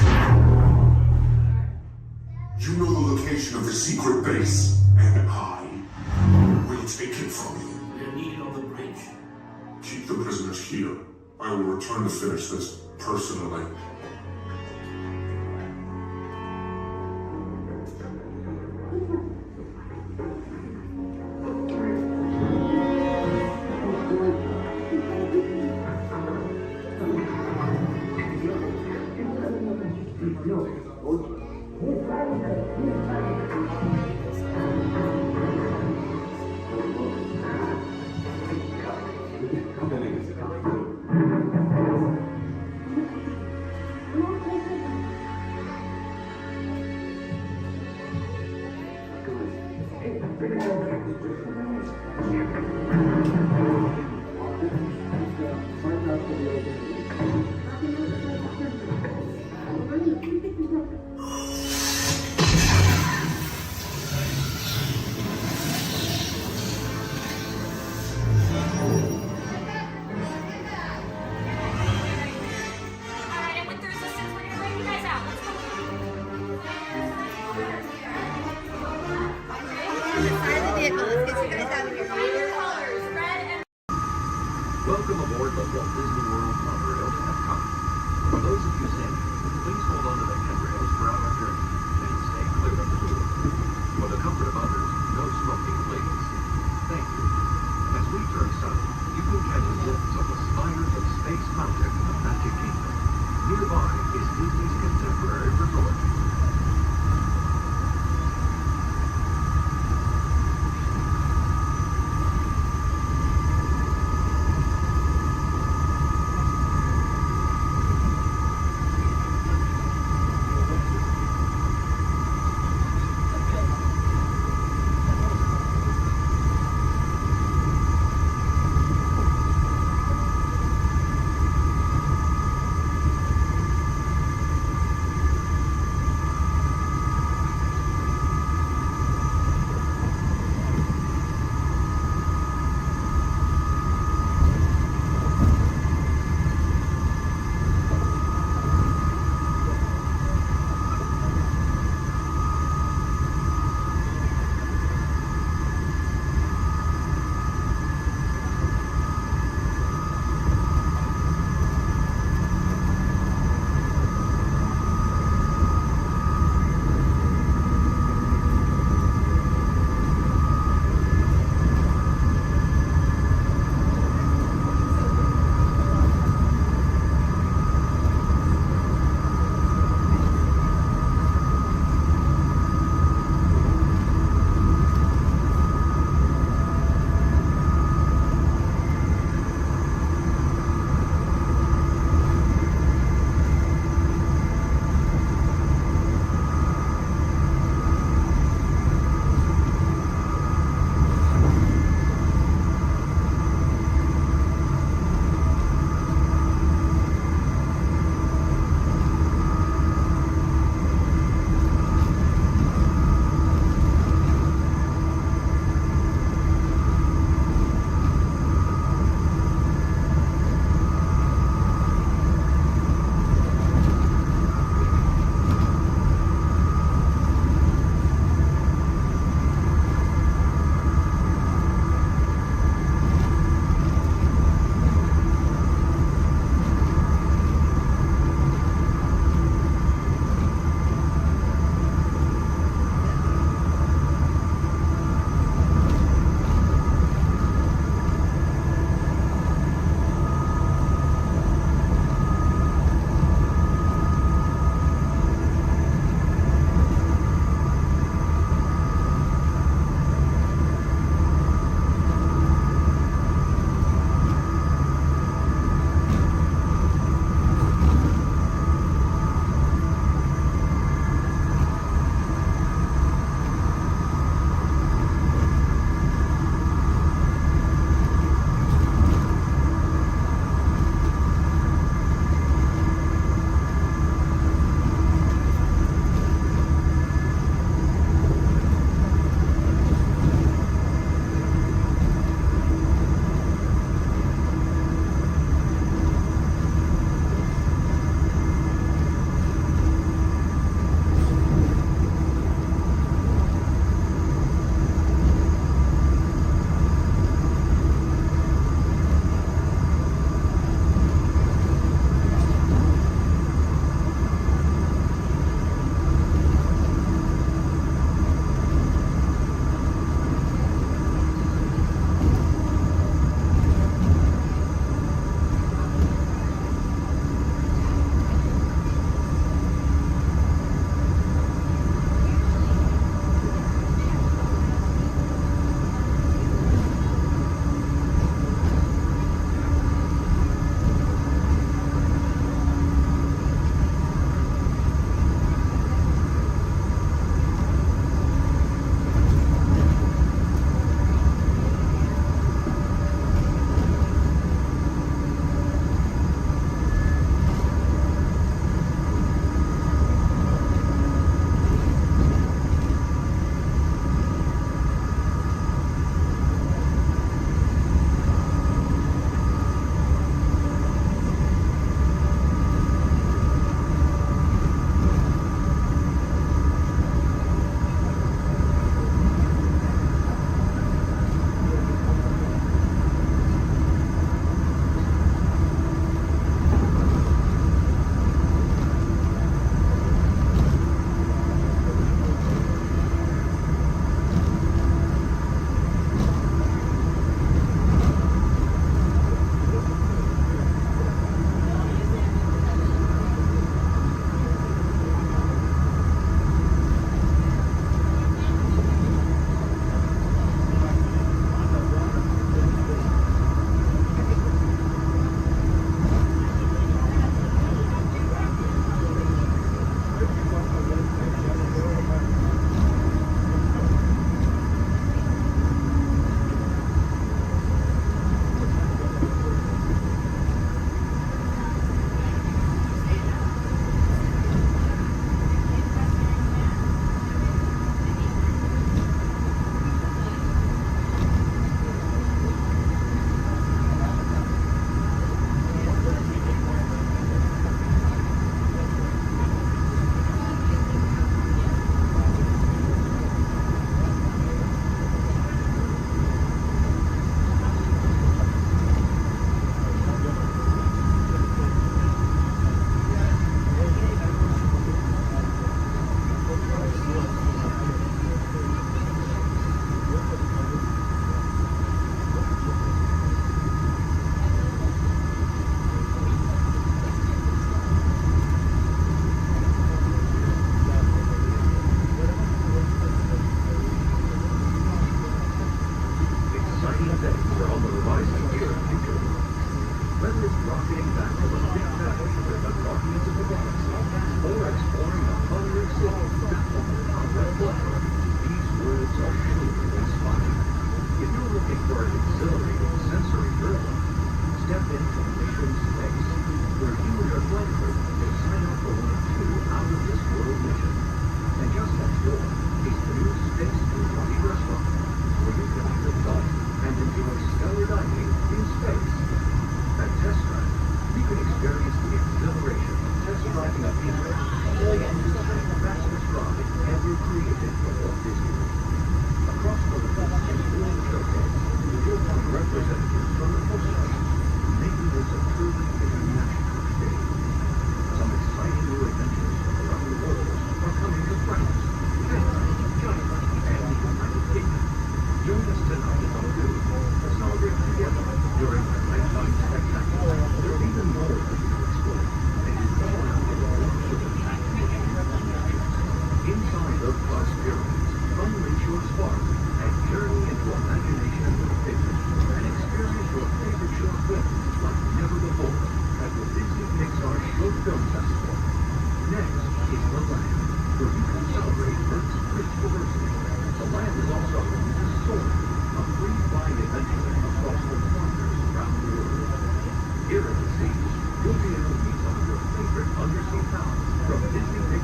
You know the location of the secret base, and I will take it from you. They're needed on the bridge. Keep the prisoners here. I will return to finish this personally. Welcome aboard the Walt Disney World monorail to Epcot. For those of you standing, please hold on to the handrails throughout our journey and stay clear of the door. For the comfort of others, no smoking, please. Thank you. As we turn south, you can catch a glimpse of the spires of Space Mountain in the Magic Kingdom. Nearby is Disney's contemporary resort.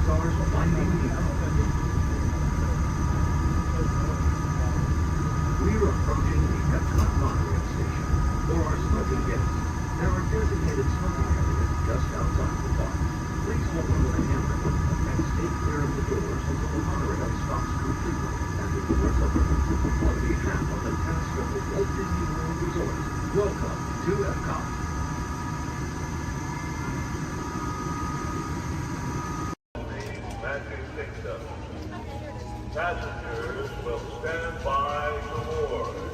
Pixar's Finding Nemo. We're approaching the Epcot monorail station. For our smoking guests, there are designated smoking areas just outside the park. Please hold on to the handrail and stay clear of the doors until the monorail stops completely and the doors open. On behalf of the cast of the Walt Disney World Resort, welcome to Epcot. Magic Kingdom. Passengers will stand by for board.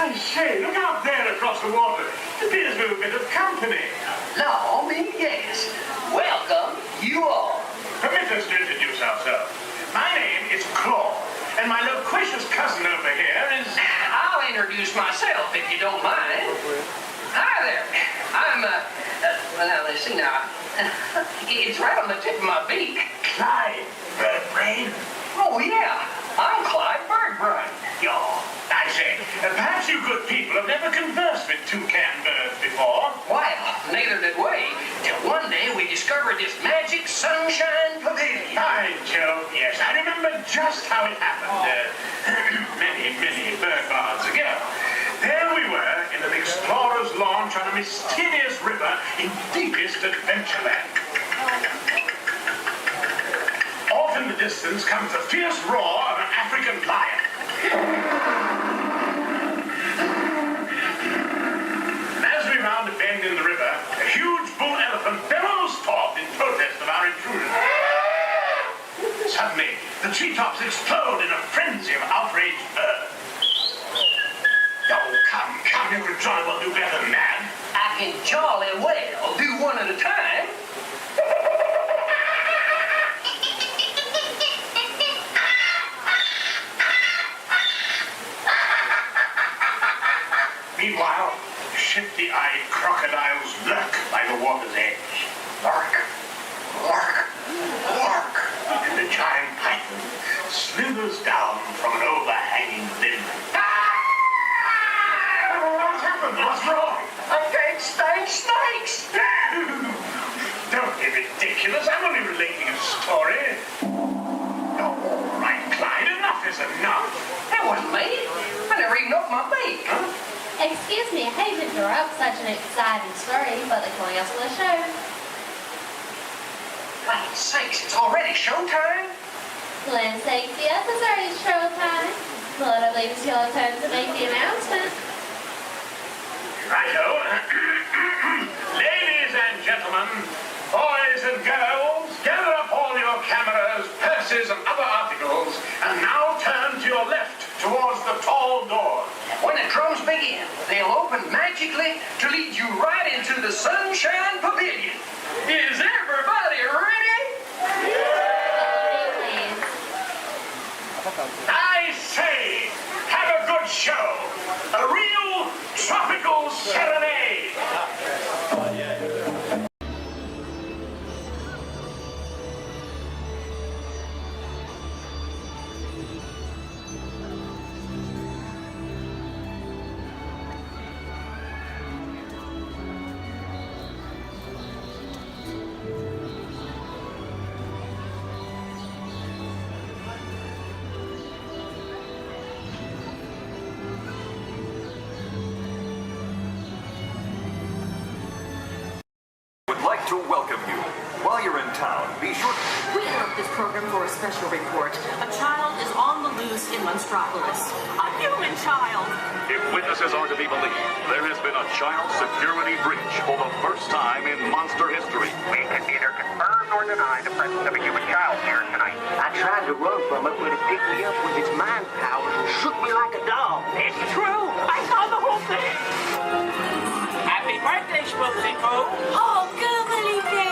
I say, look out there across the water. It appears we're a bit of company. No, me, yes. Welcome, you all. Permit us to introduce ourselves. My name is Claude, and my loquacious cousin over here is... I'll introduce myself, if you don't mind. Hi there. I'm, well, now, let's see now. It's right on the tip of my beak. Clyde Birdbrain? Oh, yeah. I'm Clyde Birdbrain. Y'all, I say, perhaps you good people have never conversed with toucan birds before. Well, neither did we, till one day we discovered this magic sunshine pavilion. By Jove, yes, I remember just how it happened, many bird baths ago. There we were in an explorer's launch on a mysterious river in deepest Adventureland. Off in the distance comes the fierce roar of an African lion. And as we round a bend in the river, a huge bull elephant bellows forth in protest of our intrusion. Suddenly, the treetops explode in a frenzy of outraged birds. Oh, come, you can jolly well do better than that. I can jolly well do one at a time. Meanwhile, shifty-eyed crocodiles lurk by the water's edge. Lurk, lurk, lurk. And the giant python slithers down from an overhanging limb. What's happened? What's wrong? I can't stand snakes. Don't be ridiculous. I'm only relating a story. Oh, all right, Clyde, enough is enough. That wasn't me. I never even opened my beak. Huh? Excuse me, I hate to interrupt such an exciting story, but they're calling us for the show. Land's sakes, it's already showtime? Land's sakes, yes, it's already showtime. Well, I believe it's your turn to make the announcement. Righto. Ladies and gentlemen, boys and girls, gather up all your cameras, purses, and other articles, and now turn to your left towards the tall door. When the drums begin, they'll open magically to lead you right into the Sunshine Pavilion. Is everybody ready? I say, have a good show. A real tropical serenade. To welcome you. While you're in town, be sure... We interrupt this program for a special report. A child is on the loose in Monstropolis. A human child! If witnesses are to be believed, there has been a child security breach for the first time in monster history. We can neither confirm nor deny the presence of a human child here tonight. I tried to run from it, but it picked me up with its mind powers and shook me like a dog. It's true! I saw the whole thing! Happy birthday, Schmoozy Poo! Oh, googly bear!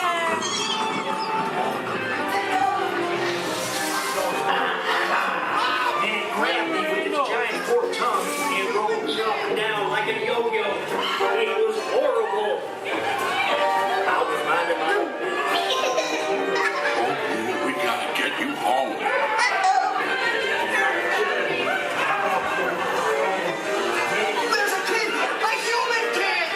It grabbed me with its giant forked tongue and rolled me up and down like a yo-yo. It was horrible. I was minding my own business. We gotta get you home. There's a kid! A human kid!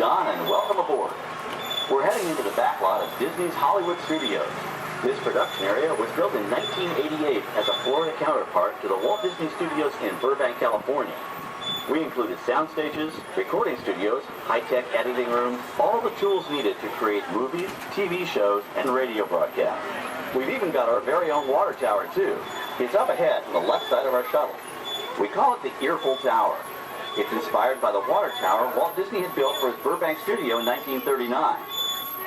done and welcome aboard. We're heading into the back lot of Disney's Hollywood Studios. This production area was built in 1988 as a Florida counterpart to the Walt Disney Studios in Burbank, California. We included sound stages, recording studios, high-tech editing rooms, all the tools needed to create movies, TV shows, and radio broadcasts. We've even got our very own water tower, too. It's up ahead on the left side of our shuttle. We call it the Earful Tower. It's inspired by the water tower Walt Disney had built for his Burbank studio in 1939.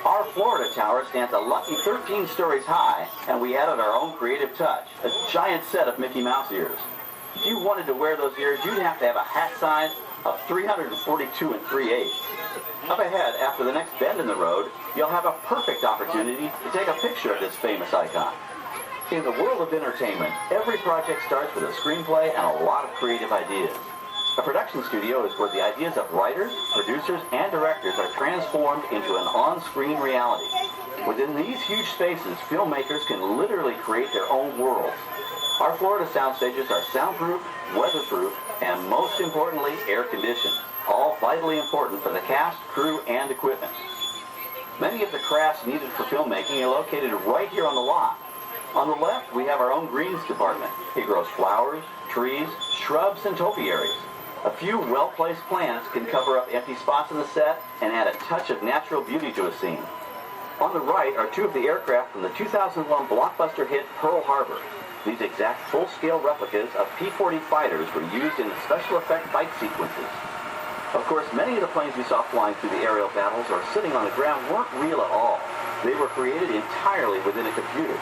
Our Florida tower stands a lucky 13 stories high, and we added our own creative touch, a giant set of Mickey Mouse ears. If you wanted to wear those ears, you'd have to have a hat size of 342 3/8. Up ahead, after the next bend in the road, you'll have a perfect opportunity to take a picture of this famous icon. In the world of entertainment, every project starts with a screenplay and a lot of creative ideas. A production studio is where the ideas of writers, producers, and directors are transformed into an on-screen reality. Within these huge spaces, filmmakers can literally create their own worlds. Our Florida sound stages are soundproof, weatherproof, and most importantly, air-conditioned. All vitally important for the cast, crew, and equipment. Many of the crafts needed for filmmaking are located right here on the lot. On the left, we have our own greens department. It grows flowers, trees, shrubs, and topiaries. A few well-placed plants can cover up empty spots in the set and add a touch of natural beauty to a scene. On the right are two of the aircraft from the 2001 blockbuster hit Pearl Harbor. These exact full-scale replicas of P-40 fighters were used in the special effect fight sequences. Of course, many of the planes we saw flying through the aerial battles or sitting on the ground weren't real at all. They were created entirely within a computer.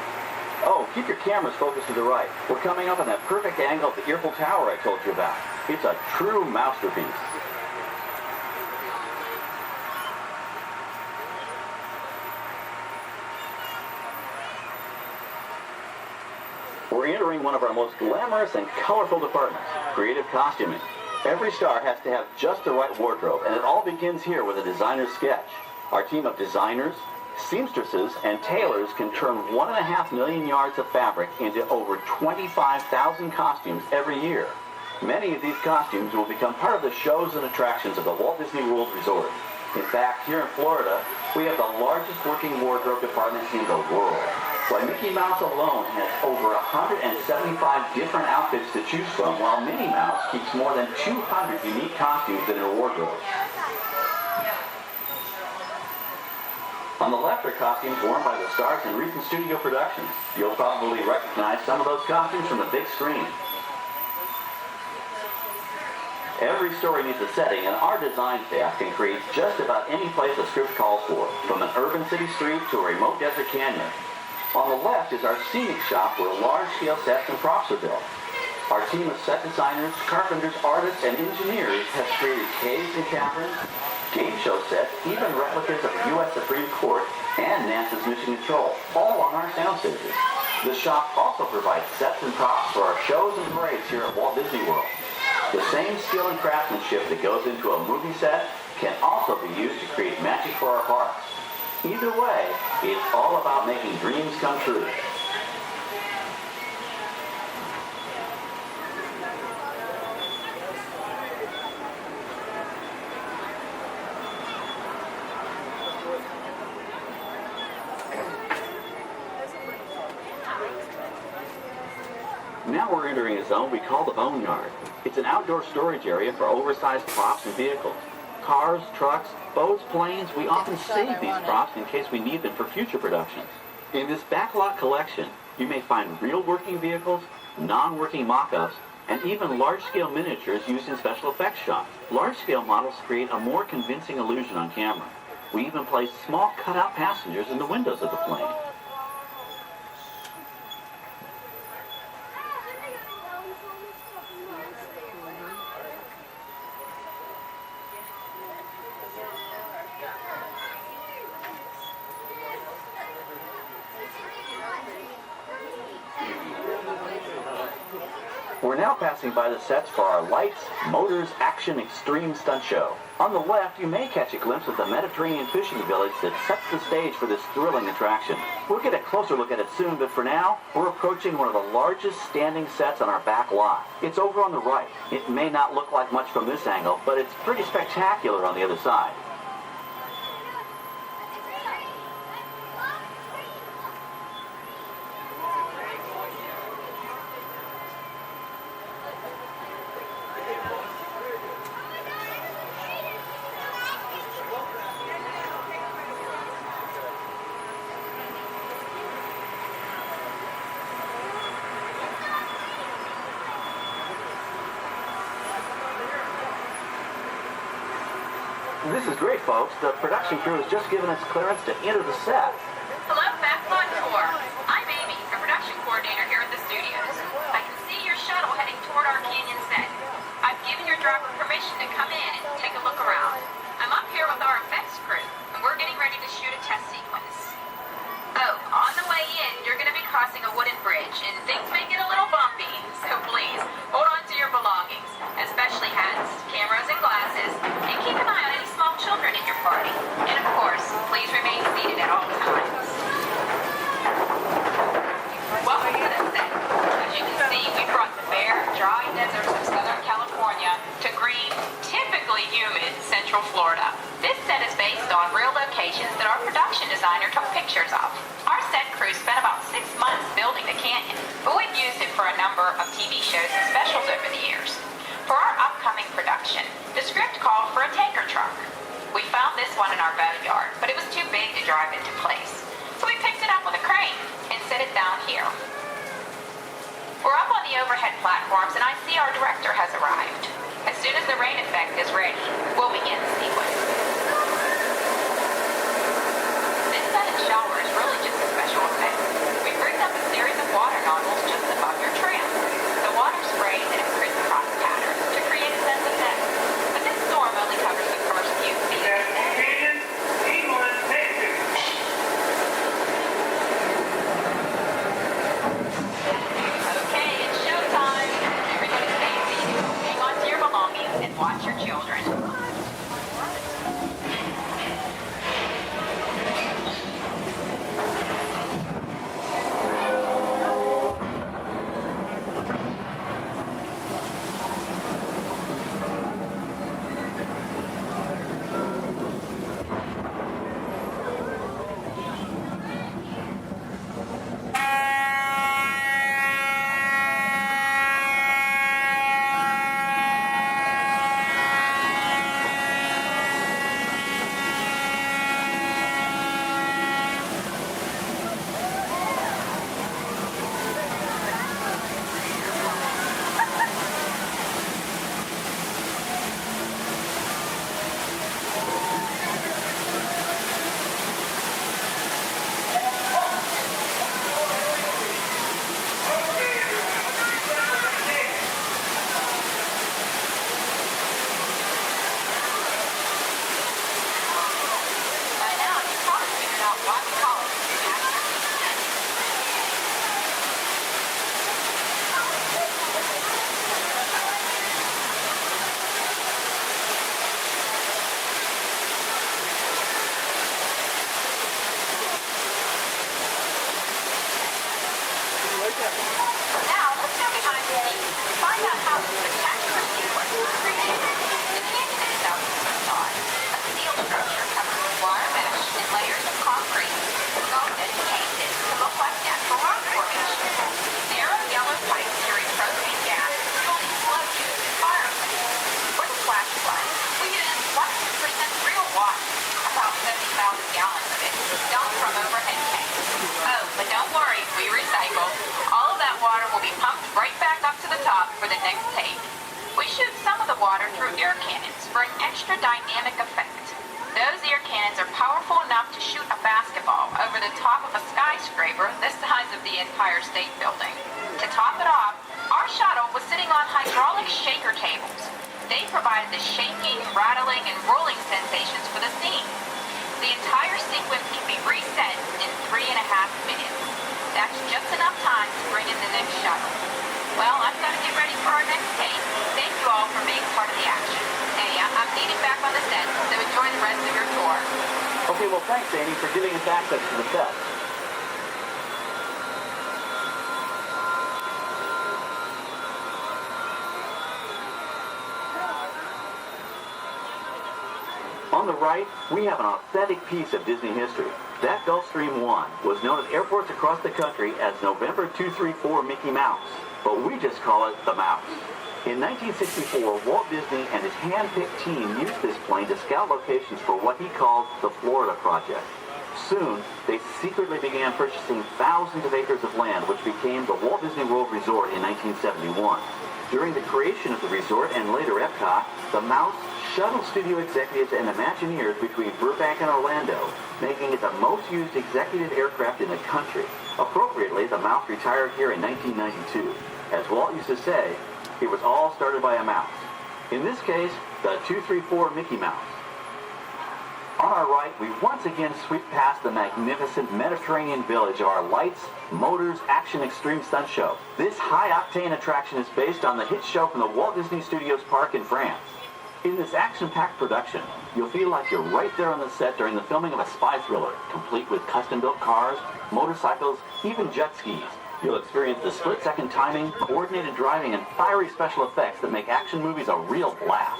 Oh, keep your cameras focused to the right. We're coming up on that perfect angle of the Earful Tower I told you about. It's a true masterpiece. We're entering one of our most glamorous and colorful departments, creative costuming. Every star has to have just the right wardrobe, and it all begins here with a designer's sketch. Our team of designers, seamstresses, and tailors can turn 1.5 million yards of fabric into over 25,000 costumes every year. Many of these costumes will become part of the shows and attractions of the Walt Disney World Resort. In fact, here in Florida, we have the largest working wardrobe department in the world. Why, Mickey Mouse alone has over 175 different outfits to choose from, while Minnie Mouse keeps more than 200 unique costumes in her wardrobe. On the left are costumes worn by the stars in recent studio productions. You'll probably recognize some of those costumes from the big screen. Every story needs a setting, and our design staff can create just about any place a script calls for, from an urban city street to a remote desert canyon. On the left is our scenic shop where large-scale sets and props are built. Our team of set designers, carpenters, artists, and engineers has created caves and caverns, game show sets, even replicas of the U.S. Supreme Court and NASA's Mission Control, all on our sound stages. The shop also provides sets and props for our shows and parades here at Walt Disney World. The same skill and craftsmanship that goes into a movie set can also be used to create magic for our parks. Either way, it's all about making dreams come true. Now we're entering a zone we call the Boneyard. It's an outdoor storage area for oversized props and vehicles. Cars, trucks, boats, planes, we often save these props in case we need them for future productions. In this backlot collection, you may find real working vehicles, non-working mock-ups, and even large-scale miniatures used in special effects shots. Large-scale models create a more convincing illusion on camera. We even place small cutout passengers in the windows of the plane. We're now passing by the sets for our Lights, Motors, Action, Extreme Stunt Show. On the left, you may catch a glimpse of the Mediterranean fishing village that sets the stage for this thrilling attraction. We'll get a closer look at it soon, but for now, we're approaching one of the largest standing sets on our back lot. It's over on the right. It may not look like much from this angle, but it's pretty spectacular on the other side. This is great, folks. The production crew has just given us clearance to enter the set. Hello, Backlot Tour. I'm Amy, the production coordinator here at the studios. I can see your shuttle heading toward our canyon set. I've given your driver permission to come in and take a look around. I'm up here with our effects crew, and we're getting ready to shoot a test sequence. Oh, on the way in, you're going to be crossing a wooden bridge, and things may get a little bumpy, so please, hold on to your belongings, especially hats, cameras, and glasses, and keep an eye on any small children in your party. And of course, please remain seated at all times. Welcome to the set. As you can see, we brought the bare, dry deserts of Southern California to green, typically humid Central Florida. This set is based on real locations that our production designer took pictures of. Our set crew spent about 6 months building the canyon, but we've used it for a number of TV shows and specials over the years. For our upcoming production, the script called for a tanker truck. We found this one in our backyard, but it was too big to drive into place. So we picked it up with a crane and set it down here. We're up on the overhead platforms, and I see our director has arrived. As soon as the rain effect is ready, we'll begin the sequence. This set and shower is really just a special effect. We've rigged up a series of water nozzles just above your tram. The water sprays in a crisscross pattern to create a sense of depth. But this storm only covers the first few feet. Okay, it's showtime. Everybody stay seated. Hang on to your belongings and watch your children. Now, let's go behind the scenes and find out how this spectacular sequence was created. The canyon itself is a facade, a steel structure covered with wire mesh and layers of concrete, sculpted and painted to look like natural rock formations. Narrow yellow pipes carry propane gas, fueling slow use in fireplaces. For the flash flood, we used 100% real water, about 70,000 gallons of it, dumped from overhead tanks. Oh, but don't worry, we recycle. All of that water will be pumped right back up to the top for the next take. We shoot some of the water through air cannons for an extra dynamic effect. Those air cannons are powerful enough to shoot a basketball over the top of a skyscraper the size of the Empire State Building. To top it off, our shuttle was sitting on hydraulic shaker tables. They provided the shaking, rattling, and rolling sensations for the scene. The entire sequence can be reset in 3.5 minutes. That's just enough time to bring in the next shuttle. Well, I've got to get ready for our next take. Thank you all for being part of the action. Hey, I'm needed back on the set, so enjoy the rest of your tour. Okay, well, thanks, Amy, for giving us access to the set. On the right, we have an authentic piece of Disney history. That Gulfstream 1 was known at airports across the country as November 234 Mickey Mouse, but we just call it the Mouse. In 1964, Walt Disney and his hand-picked team used this plane to scout locations for what he called the Florida Project. Soon, they secretly began purchasing thousands of acres of land, which became the Walt Disney World Resort in 1971. During the creation of the resort and later Epcot, the Mouse shuttled studio executives and Imagineers between Burbank and Orlando, making it the most used executive aircraft in the country. Appropriately, the Mouse retired here in 1992. As Walt used to say, it was all started by a mouse. In this case, the 234 Mickey Mouse. On our right, we once again sweep past the magnificent Mediterranean village of our Lights, Motors, Action Extreme Stunt Show. This high-octane attraction is based on the hit show from the Walt Disney Studios Park in France. In this action-packed production, you'll feel like you're right there on the set during the filming of a spy thriller, complete with custom-built cars, motorcycles, even jet skis. You'll experience the split-second timing, coordinated driving, and fiery special effects that make action movies a real blast.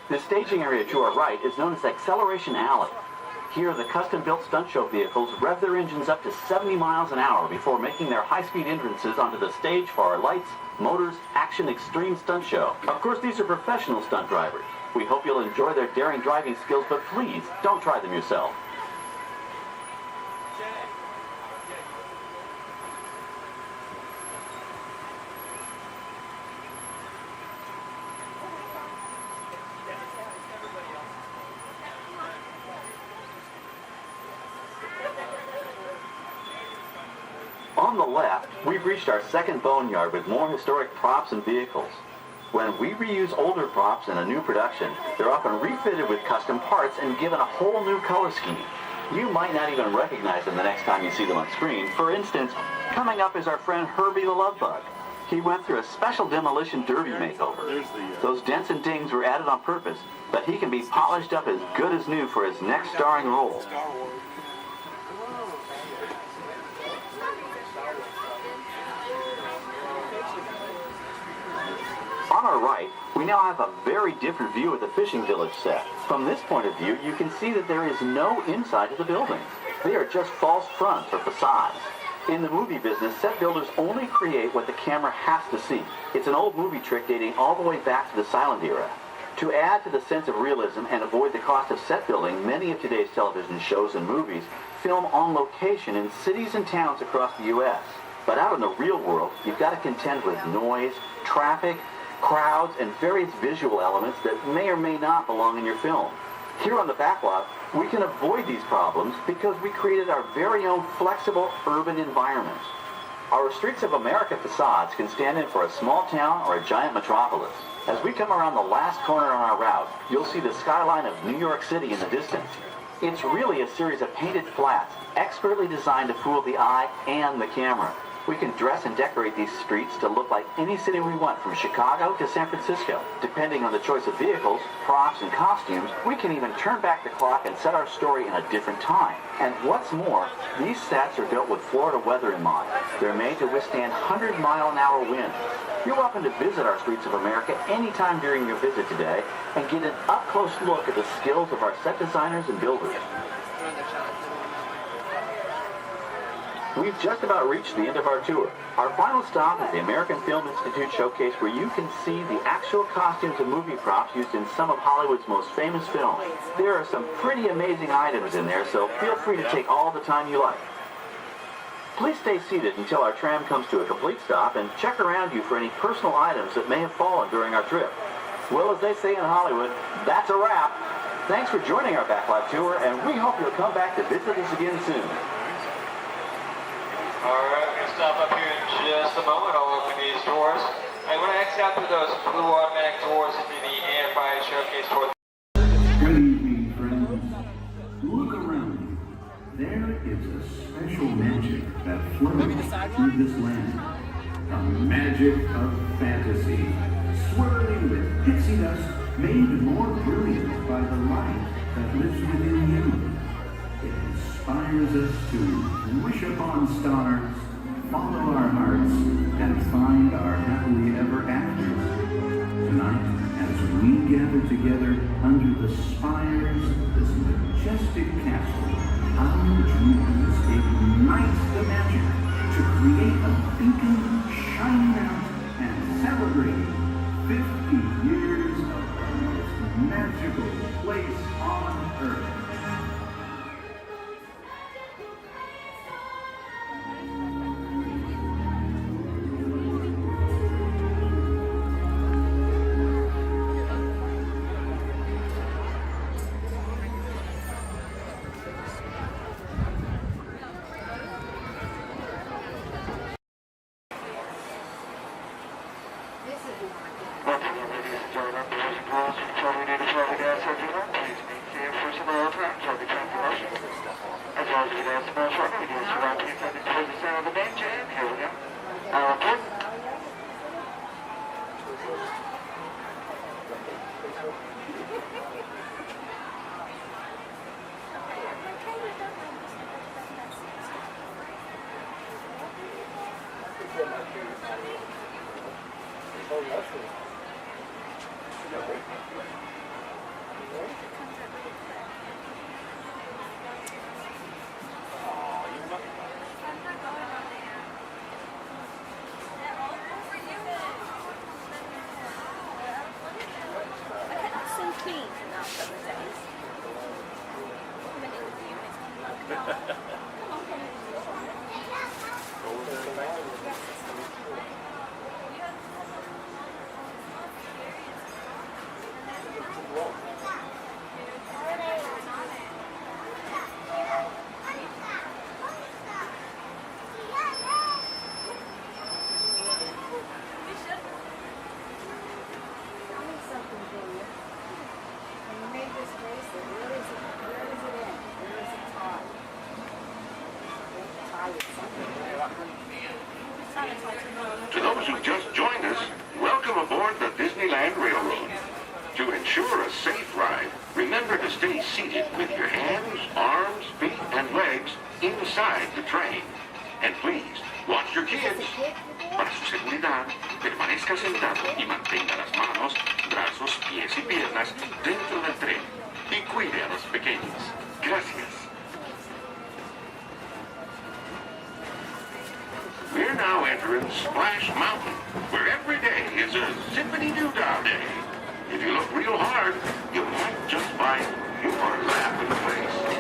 The staging area to our right is known as Acceleration Alley. Here, the custom-built stunt show vehicles rev their engines up to 70 miles an hour before making their high-speed entrances onto the stage for our Lights, Motors, Action Extreme Stunt Show. Of course, these are professional stunt drivers. We hope you'll enjoy their daring driving skills, but please, don't try them yourself. On the left, we've reached our second boneyard with more historic props and vehicles. When we reuse older props in a new production, they're often refitted with custom parts and given a whole new color scheme. You might not even recognize them the next time you see them on screen. For instance, coming up is our friend Herbie the Love Bug. He went through a special demolition derby makeover. Those dents and dings were added on purpose, but he can be polished up as good as new for his next starring role. On our right, we now have a very different view of the fishing village set. From this point of view, you can see that there is no inside to the buildings. They are just false fronts or facades. In the movie business, set builders only create what the camera has to see. It's an old movie trick dating all the way back to the silent era. To add to the sense of realism and avoid the cost of set building, many of today's television shows and movies film on location in cities and towns across the U.S. But out in the real world, you've got to contend with noise, traffic, crowds, and various visual elements that may or may not belong in your film. Here on the backlot, we can avoid these problems because we created our very own flexible urban environment. Our Streets of America facades can stand in for a small town or a giant metropolis. As we come around the last corner on our route, you'll see the skyline of New York City in the distance. It's really a series of painted flats, expertly designed to fool the eye and the camera. We can dress and decorate these streets to look like any city we want, from Chicago to San Francisco. Depending on the choice of vehicles, props, and costumes, we can even turn back the clock and set our story in a different time. And what's more, these sets are built with Florida weather in mind. They're made to withstand 100-mile-an-hour winds. You're welcome to visit our Streets of America anytime during your visit today and get an up-close look at the skills of our set designers and builders. We've just about reached the end of our tour. Our final stop is the American Film Institute Showcase, where you can see the actual costumes and movie props used in some of Hollywood's most famous films. There are some pretty amazing items in there, so feel free to take all the time you like. Please stay seated until our tram comes to a complete stop and check around you for any personal items that may have fallen during our trip. Well, as they say in Hollywood, that's a wrap. Thanks for joining our backlot tour, and we hope you'll come back to visit us again soon. Alright, we're going to stop up here in just a moment. I'll open these doors. And when I exit out through those blue automatic doors into the Amplified Showcase for Good evening, friends. Look around you. There is a special magic that flows through this land. A magic of fantasy, swirling with pixie dust, made more brilliant by the light that lives within you. It inspires us to wish upon stars, follow our hearts, and find our happily ever afters. Tonight, as we gather together under the spires of this majestic castle, our dreams ignite the magic to create a beacon shining out and celebrating 50 years magical place on earth. To those who just joined us, welcome aboard the Disneyland Railroad. To ensure a safe ride, remember to stay seated with your hands, arms, feet, and legs inside the train. And please, watch your kids. Para su seguridad, permanezca sentado y mantenga las manos, brazos, pies y piernas dentro del tren. Y cuide a los pequeños. Gracias. We're now entering Splash Mountain, where every day is a zippity-doo-dah day. If you look real hard, you might just find your laughing place.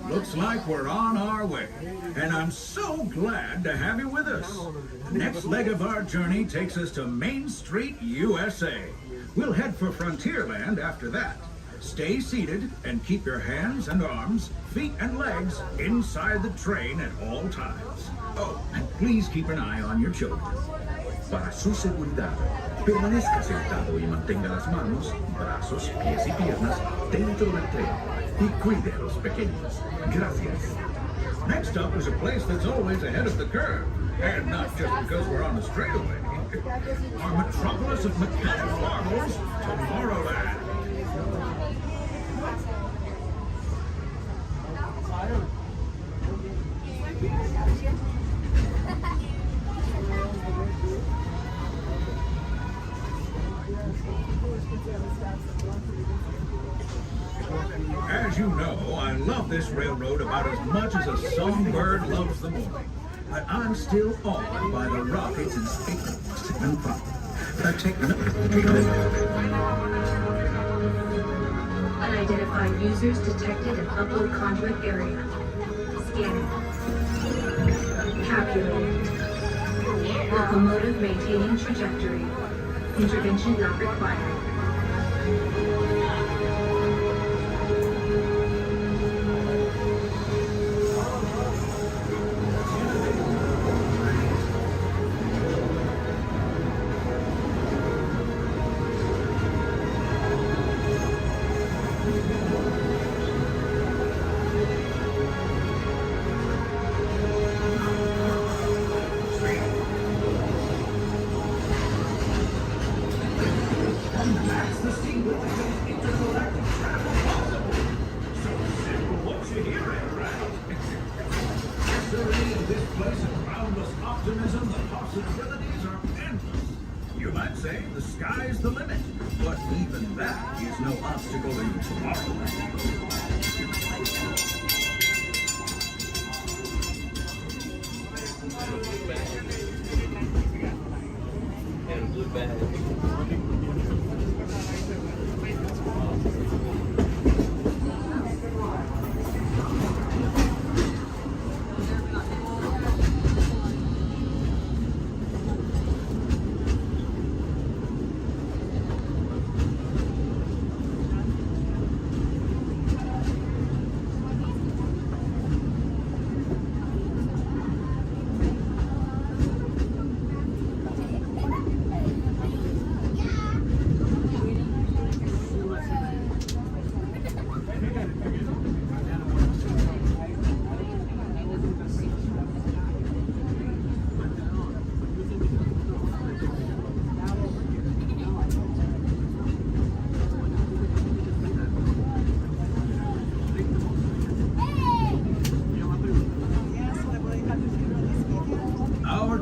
Looks like we're on our way, and I'm so glad to have you with us. The next leg of our journey takes us to Main Street, USA. We'll head for Frontierland after that. Stay seated and keep your hands and arms, feet and legs inside the train at all times. Oh, and please keep an eye on your children. Para su seguridad, permanezca sentado y mantenga las manos, brazos, pies y piernas dentro del tren y cuide a los pequeños. Gracias. Next up is a place that's always ahead of the curve, and not just because we're on a straightaway. Our metropolis of mechanical marvels, Tomorrowland. As you know, I love this railroad about as much as a songbird loves the morning. But I'm still awed by the rockets and space and fun. Unidentified users detected in upload conduit area. Scanning. Calculating. Locomotive maintaining trajectory. Intervention not required. You might say the sky's the limit, but even that is no obstacle in Tomorrowland.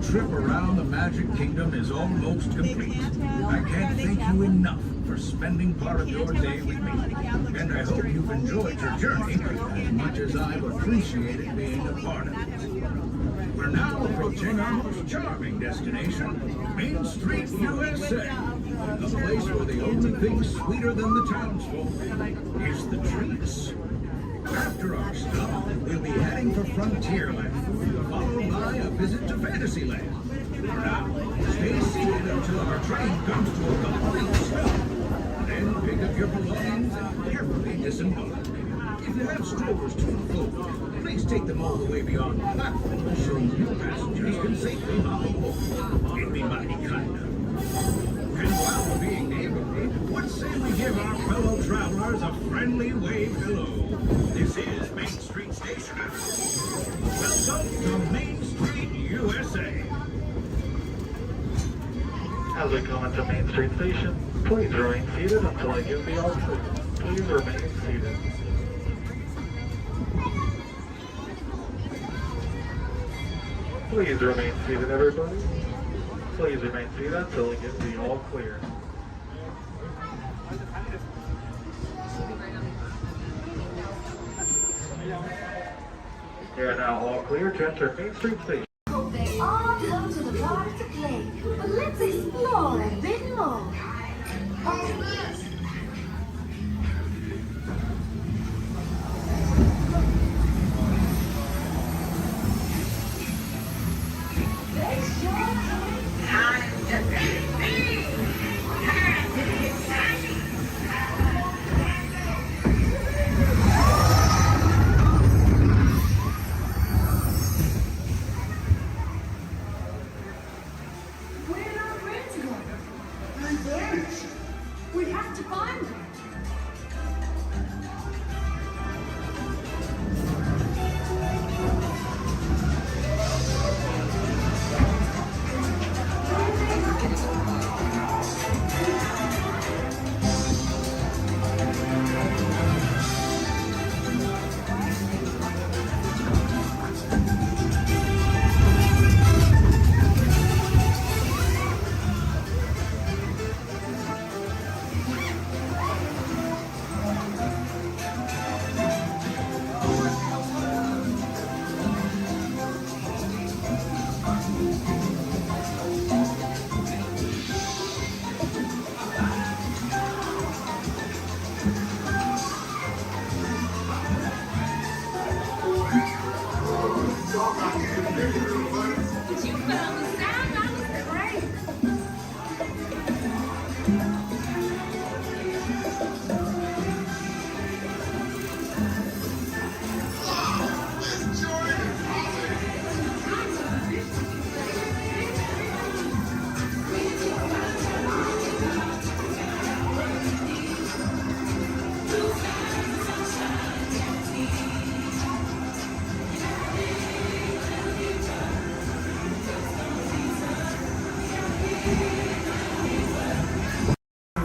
Trip around the Magic Kingdom is almost complete. I can't thank you enough for spending part of your day with me, and I hope you've enjoyed your journey as much as I've appreciated being a part of it. We're now approaching our most charming destination, Main Street, USA, a place where the only thing sweeter than the townsfolk is the treats. After our stop, we'll be heading for Frontierland, followed by a visit to Fantasyland. For now, stay seated until our train comes to a complete stop. Then pick up your belongings and carefully disembark. If you have strollers to unfold, please take them all the way beyond the platform so new passengers can safely hop aboard. It'd be mighty kind of. And while we're being neighborly, what say we give our fellow travelers a friendly wave hello? This is Main Street Station. Welcome to Main Street, USA. As we come into Main Street Station, please remain seated until I give the all clear. Please remain seated. Please remain seated, everybody. Please remain seated until I give the all clear. We are now all clear to enter Main Street Station. They all come to the park to play, but let's explore a bit more. Where did our friends go? They're vanished. We have to find them.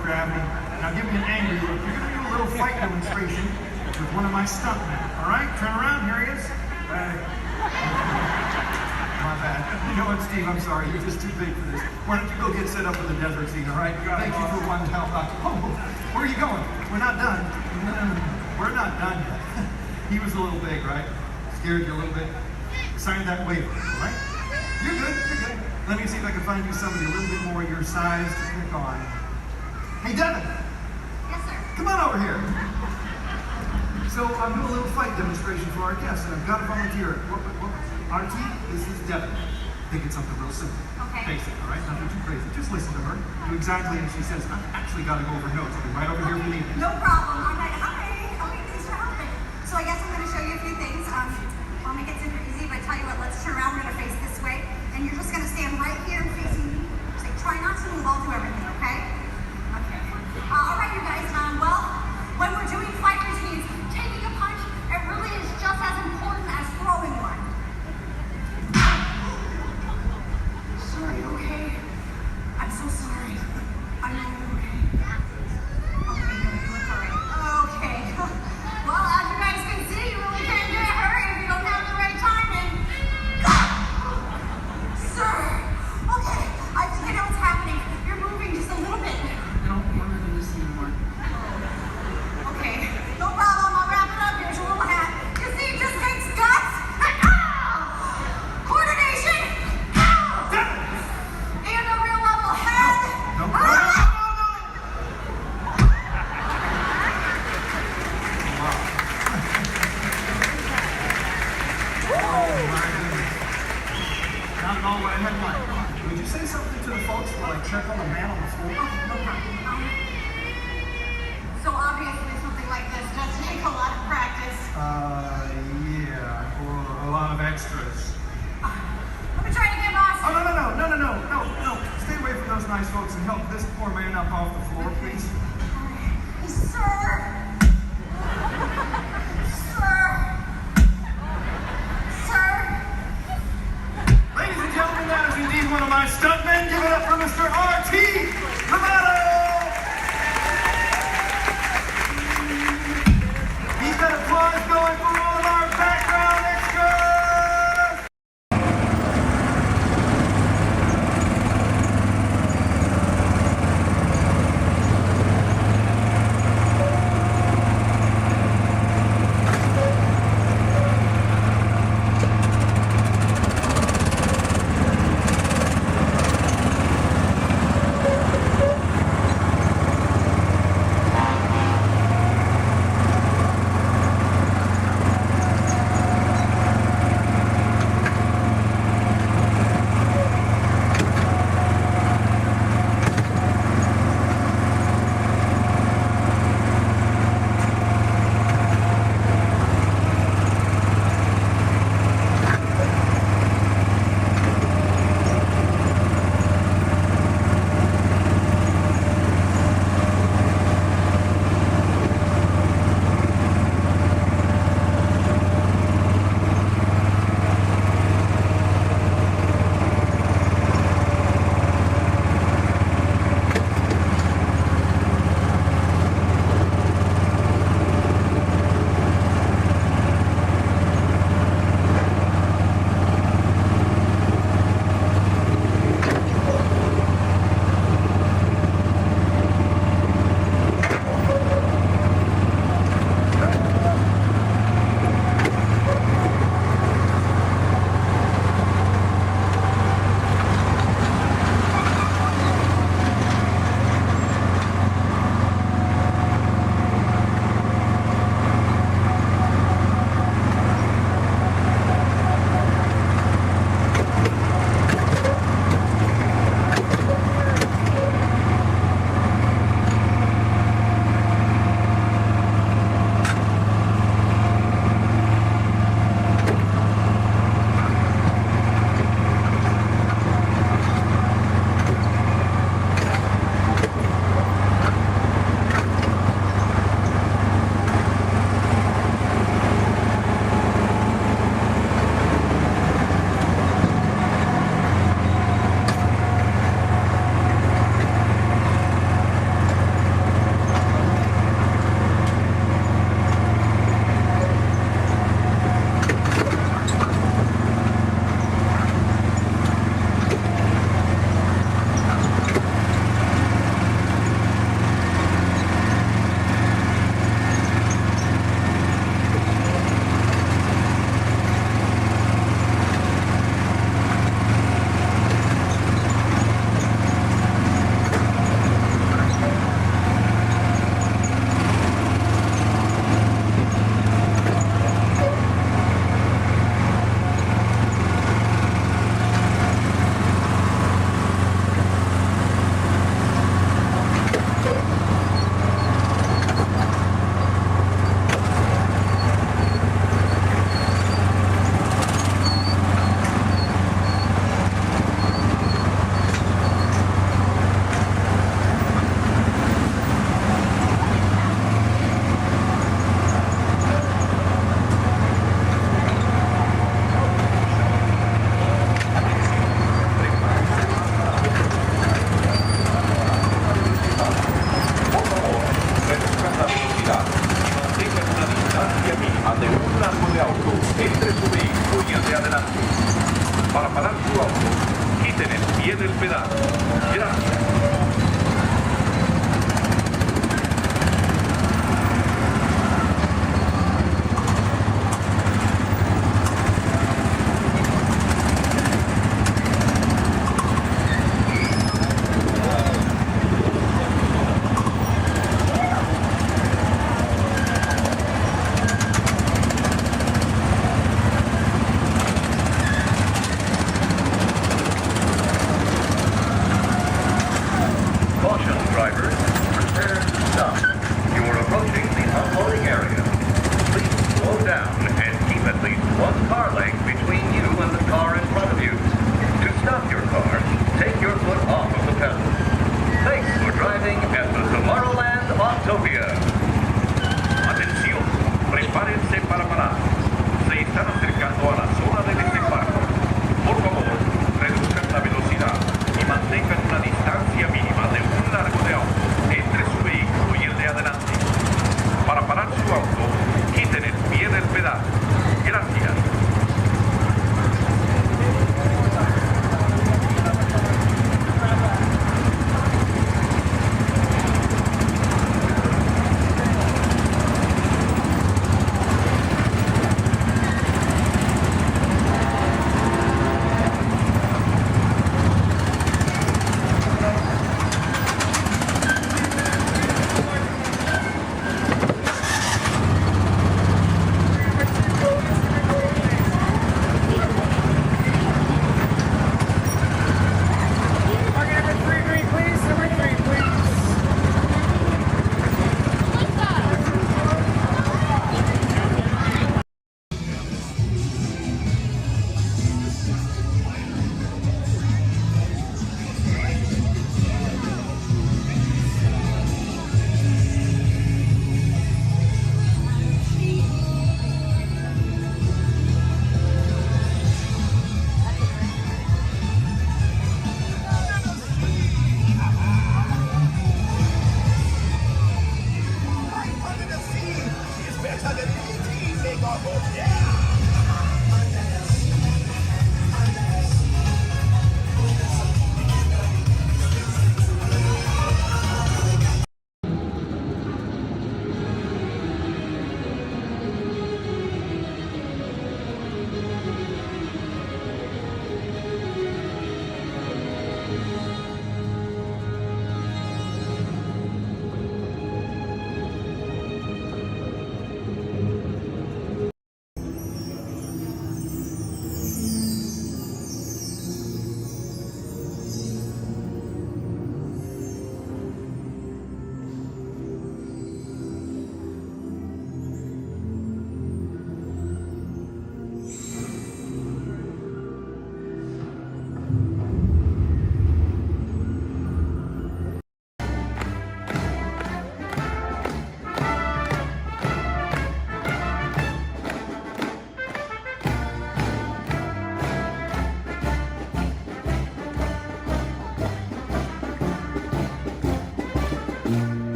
Gravity. Now give me an angry look. You're going to do a little fight demonstration with one of my stuntmen. All right? Turn around. Here he is. My bad. You know what, Steve? I'm sorry. You're just too big for this. Why don't you go get set up with the desert scene, all right? Thank you for wanting to help out. Oh, where are you going? We're not done. We're not done yet. He was a little big, right? Scared you a little bit? Sign that waiver, all right? You're good. You're good. Let me see if I can find you somebody a little bit more your size to pick on. Hey, Devin. Yes, sir. Come on over here. So I'm doing a little fight demonstration for our guests, and I've got a volunteer. RT, this is Devin. Think it's something real simple. Okay. Basic, all right? Nothing too crazy. Just listen to her. Do exactly as she says. I've actually got to go over notes. I'll be right over here if you need me. No problem. I'm like, okay, thanks for helping. So I guess I'm going to show you a few things. I'll make it super easy, but I tell you what, let's turn around. We're going to face this way, and you're just going to stand right here facing me. Just like, try not to move. I'll do everything, okay? Okay. All right, you guys. Well, when we're doing fight routines, taking a punch, it really is just as important as throwing one. Sorry, okay? I'm so sorry. I know you're okay. Okay, you look alright. Okay. Well, as you guys can see, you really can't get hurt if you don't have the right timing. Sir! Okay, I think I know what's happening. You're moving just a little bit. I don't want to do this anymore. Okay, no problem. I'll wrap it up. Here's your little hat. You see, it just takes guts. Coordination. And a real level head. Not at all what I had in mind. Would you say something to the folks while I check on the man on the floor? No problem. So obviously something like this does take a lot of practice. Yeah, or a lot of extras. Let me try to get boss. Oh, no. Stay away from those nice folks and help this poor man up off the floor, please. Sir. Ladies and gentlemen, that is indeed one of my stuntmen. Give it up for Mr. RT Lovato! Keep that applause going for all of our background extras! drivers, prepare to stop. You are approaching the unloading area. Please slow down and keep at least one car length between you and the car in front of you. To stop your car, take your foot off of the pedal. Thanks for driving at the Tomorrowland Autopia. Atención, prepárense para parar. Se están acercando a la zona de desembarco. Por favor, reduzcan la velocidad y mantengan una distancia mínima de un largo de auto entre su vehículo y el de adelante. Para parar su auto, quiten el pie del pedal. Gracias.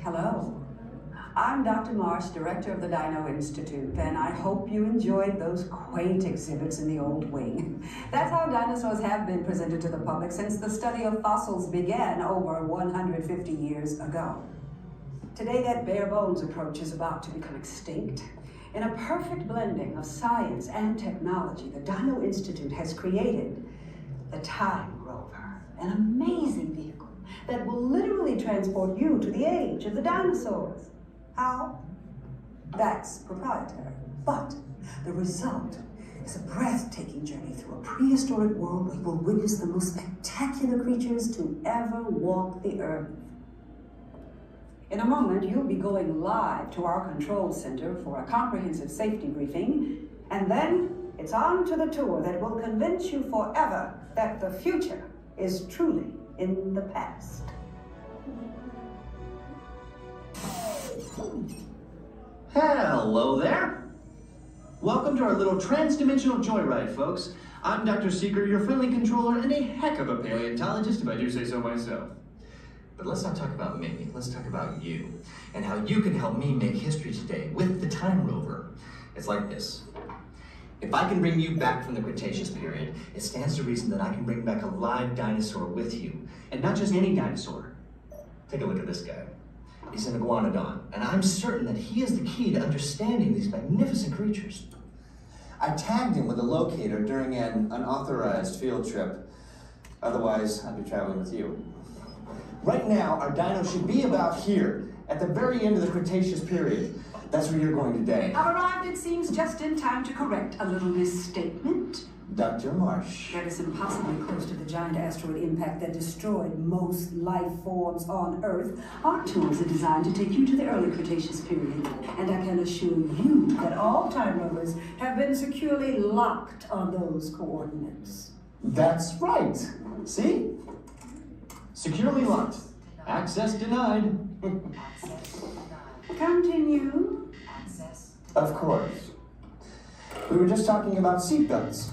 Hello. I'm Dr. Marsh, director of the Dino Institute, and I hope you enjoyed those quaint exhibits in the old wing. That's how dinosaurs have been presented to the public since the study of fossils began over 150 years ago. Today, that bare bones approach is about to become extinct. In a perfect blending of science and technology, the Dino Institute has created the Time Rover, an amazing vehicle that will literally transport you to the age of the dinosaurs. How? That's proprietary. But the result is a breathtaking journey through a prehistoric world where you will witness the most spectacular creatures to ever walk the earth. In a moment, you'll be going live to our control center for a comprehensive safety briefing, and then it's on to the tour that will convince you forever that the future is truly in the past. Hello there. Welcome to our little trans-dimensional joyride, folks. I'm Dr. Seeker, your friendly controller, and a heck of a paleontologist, if I do say so myself. But let's not talk about me, let's talk about you, and how you can help me make history today with the Time Rover. It's like this. If I can bring you back from the Cretaceous period, it stands to reason that I can bring back a live dinosaur with you. And not just any dinosaur. Take a look at this guy. He's an iguanodon, and I'm certain that he is the key to understanding these magnificent creatures. I tagged him with a locator during an unauthorized field trip. Otherwise, I'd be traveling with you. Right now, our dino should be about here, at the very end of the Cretaceous period. That's where you're going today. I've arrived, it seems, just in time to correct a little misstatement. Dr. Marsh. That is impossibly close to the giant asteroid impact that destroyed most life forms on Earth. Our tours are designed to take you to the early Cretaceous period, and I can assure you that all time rovers have been securely locked on those coordinates. That's right. See? Securely locked. Access denied. Continue. Of course. We were just talking about seatbelts.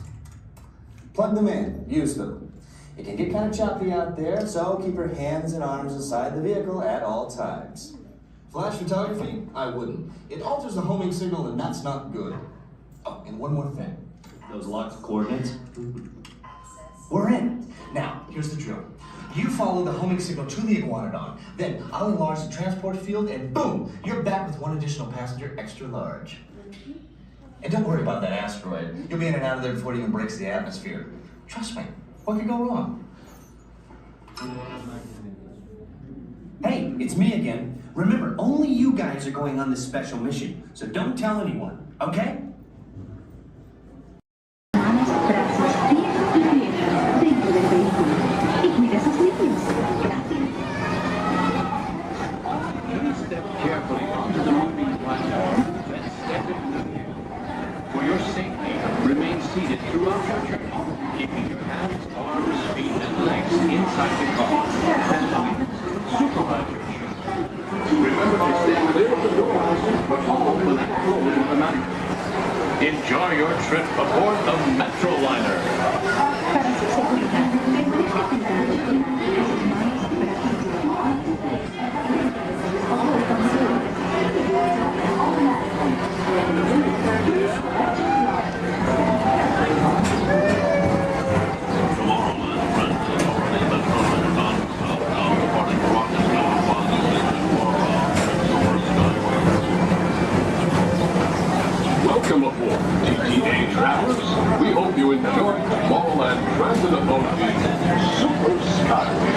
Plug them in, use them. It can get kind of choppy out there, so keep your hands and arms inside the vehicle at all times. Flash photography? I wouldn't. It alters the homing signal, and that's not good. Oh, and one more thing. Those locked coordinates? We're in. Now, here's the drill. You follow the homing signal to the iguanodon, then I'll enlarge the transport field, and boom, you're back with one additional passenger extra large. And don't worry about that asteroid. You'll be in and out of there before it even breaks the atmosphere. Trust me, what could go wrong? Hey, it's me again. Remember, only you guys are going on this special mission, so don't tell anyone, okay? Step carefully onto the moving platform, then step into the vehicle. For your safety, remain seated throughout your journey, keeping your hands, arms, feet, and legs inside the car. And please, supervise your children. Remember to stay clear of the doors, but all will not close automatically. Enjoy your trip aboard the Metroliner. Welcome aboard, TTA travelers. We hope you enjoy Tomorrowland Transit Authority's Super Skyway.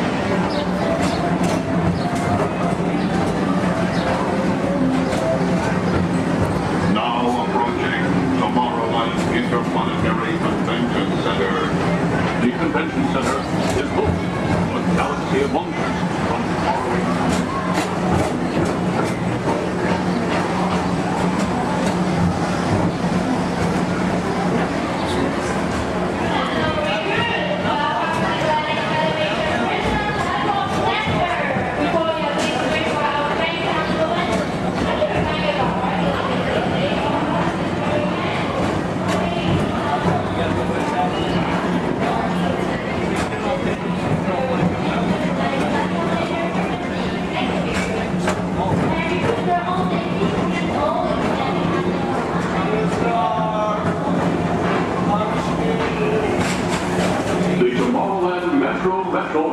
Now approaching Tomorrowland Interplanetary Convention Center. The convention center is home to a galaxy of wonders from faraway times.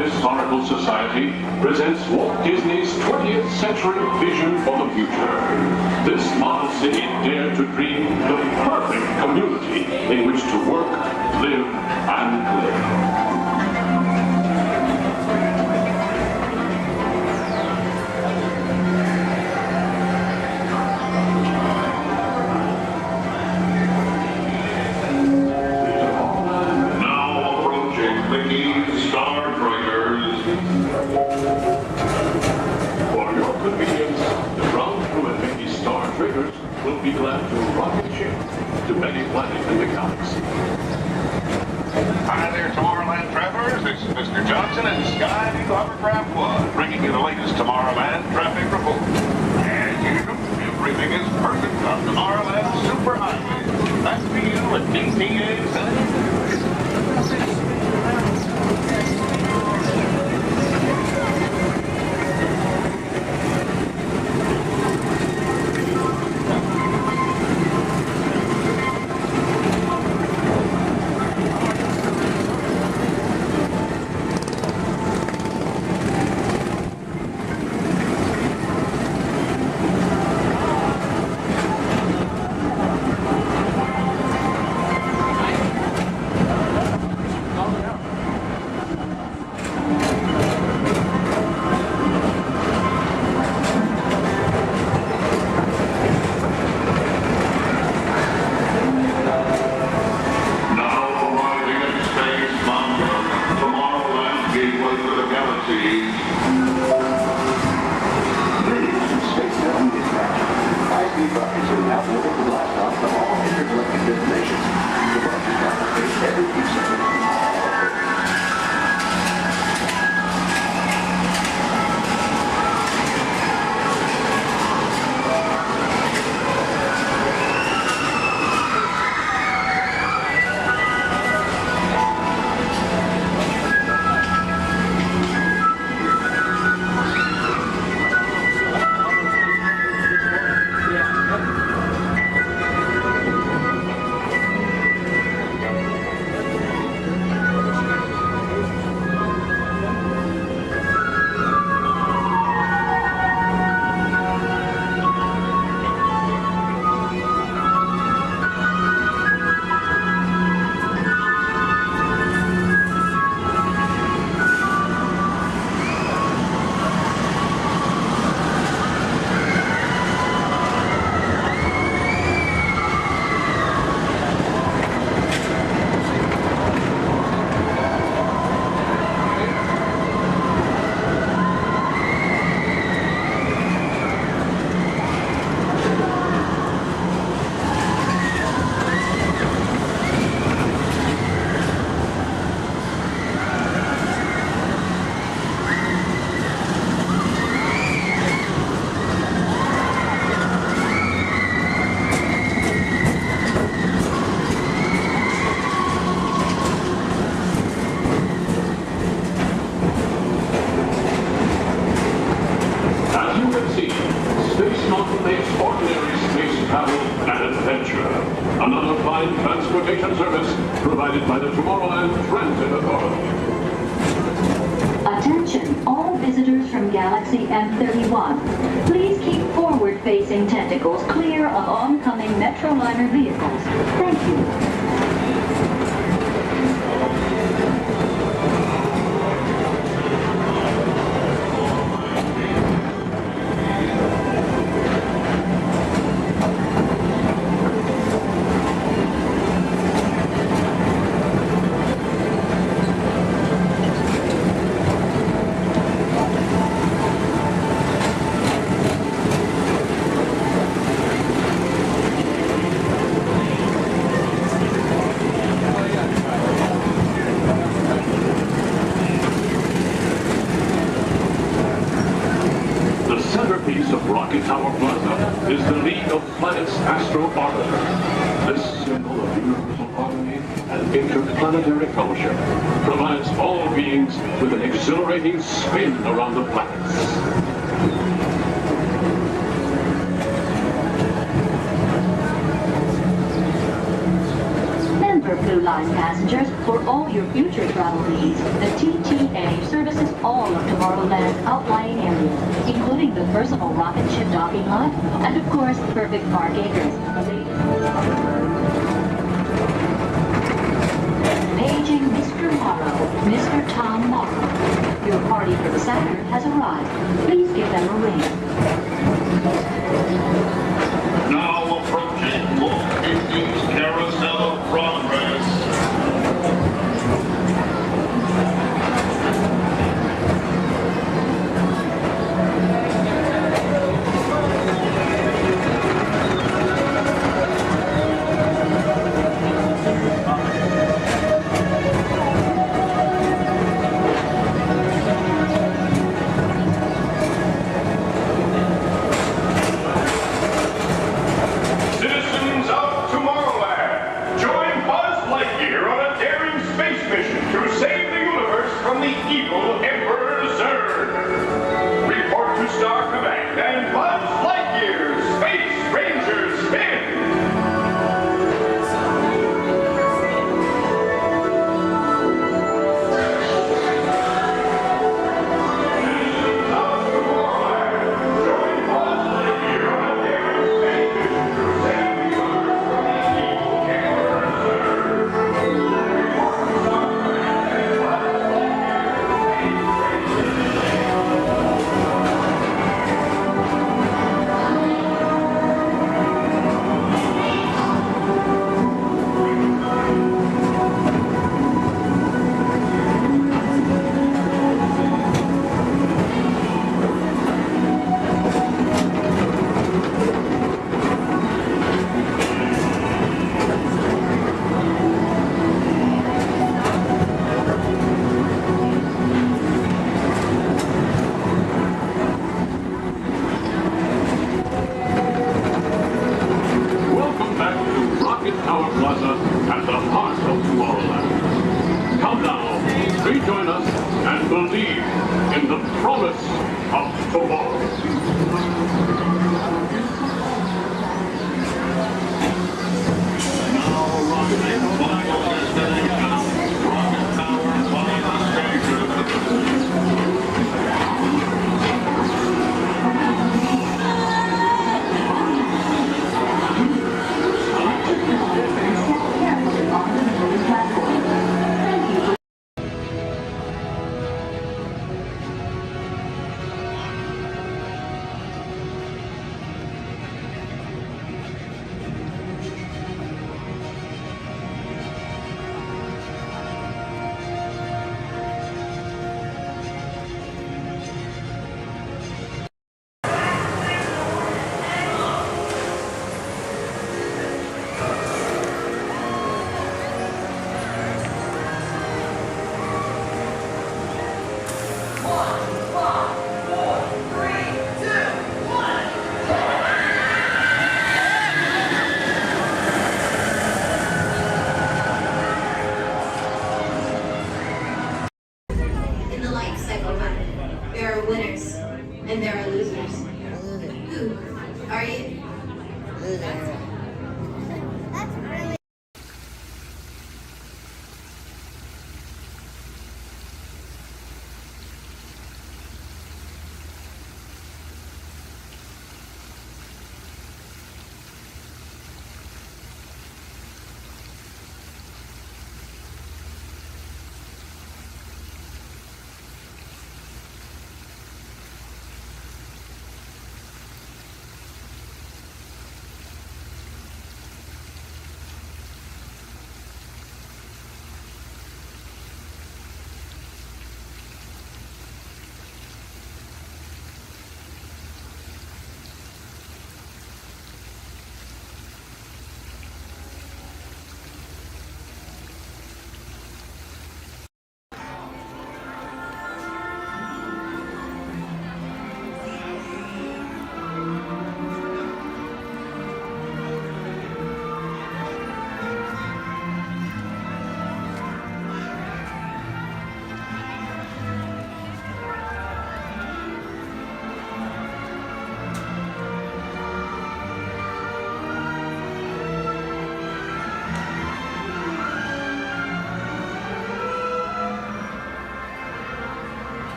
Historical Society presents Walt Disney's 20th century vision for the future. This model city dared to dream the perfect community in which to work, live, and live. Will be glad to rocket ship to many planets in the galaxy. Hi there, Tomorrowland travelers. This is Mr. Johnson and Sky Eagle Hovercraft 1, bringing you the latest Tomorrowland traffic report. As usual, everything is perfect on Tomorrowland Superhighway. Back to you at DTA Center. Transit Authority. Attention, all visitors from Galaxy M31. Please keep forward-facing tentacles clear of oncoming Metroliner vehicles. Thank you. Rocket Tower Plaza is the League of Planets Astro Orbiter. This symbol of universal harmony and interplanetary fellowship provides all beings with an exhilarating spin around the planets. Blue Line passengers, for all your future travel needs, the TTA services all of Tomorrowland's outlying areas, including the personal rocket ship docking lot, and of course, Perfect Park Acres. Paging Mr. Morrow, Mr. Tom Morrow. Your party for the Saturn has arrived. Please give them a ring. Now approaching Walt Disney's Carousel of Progress.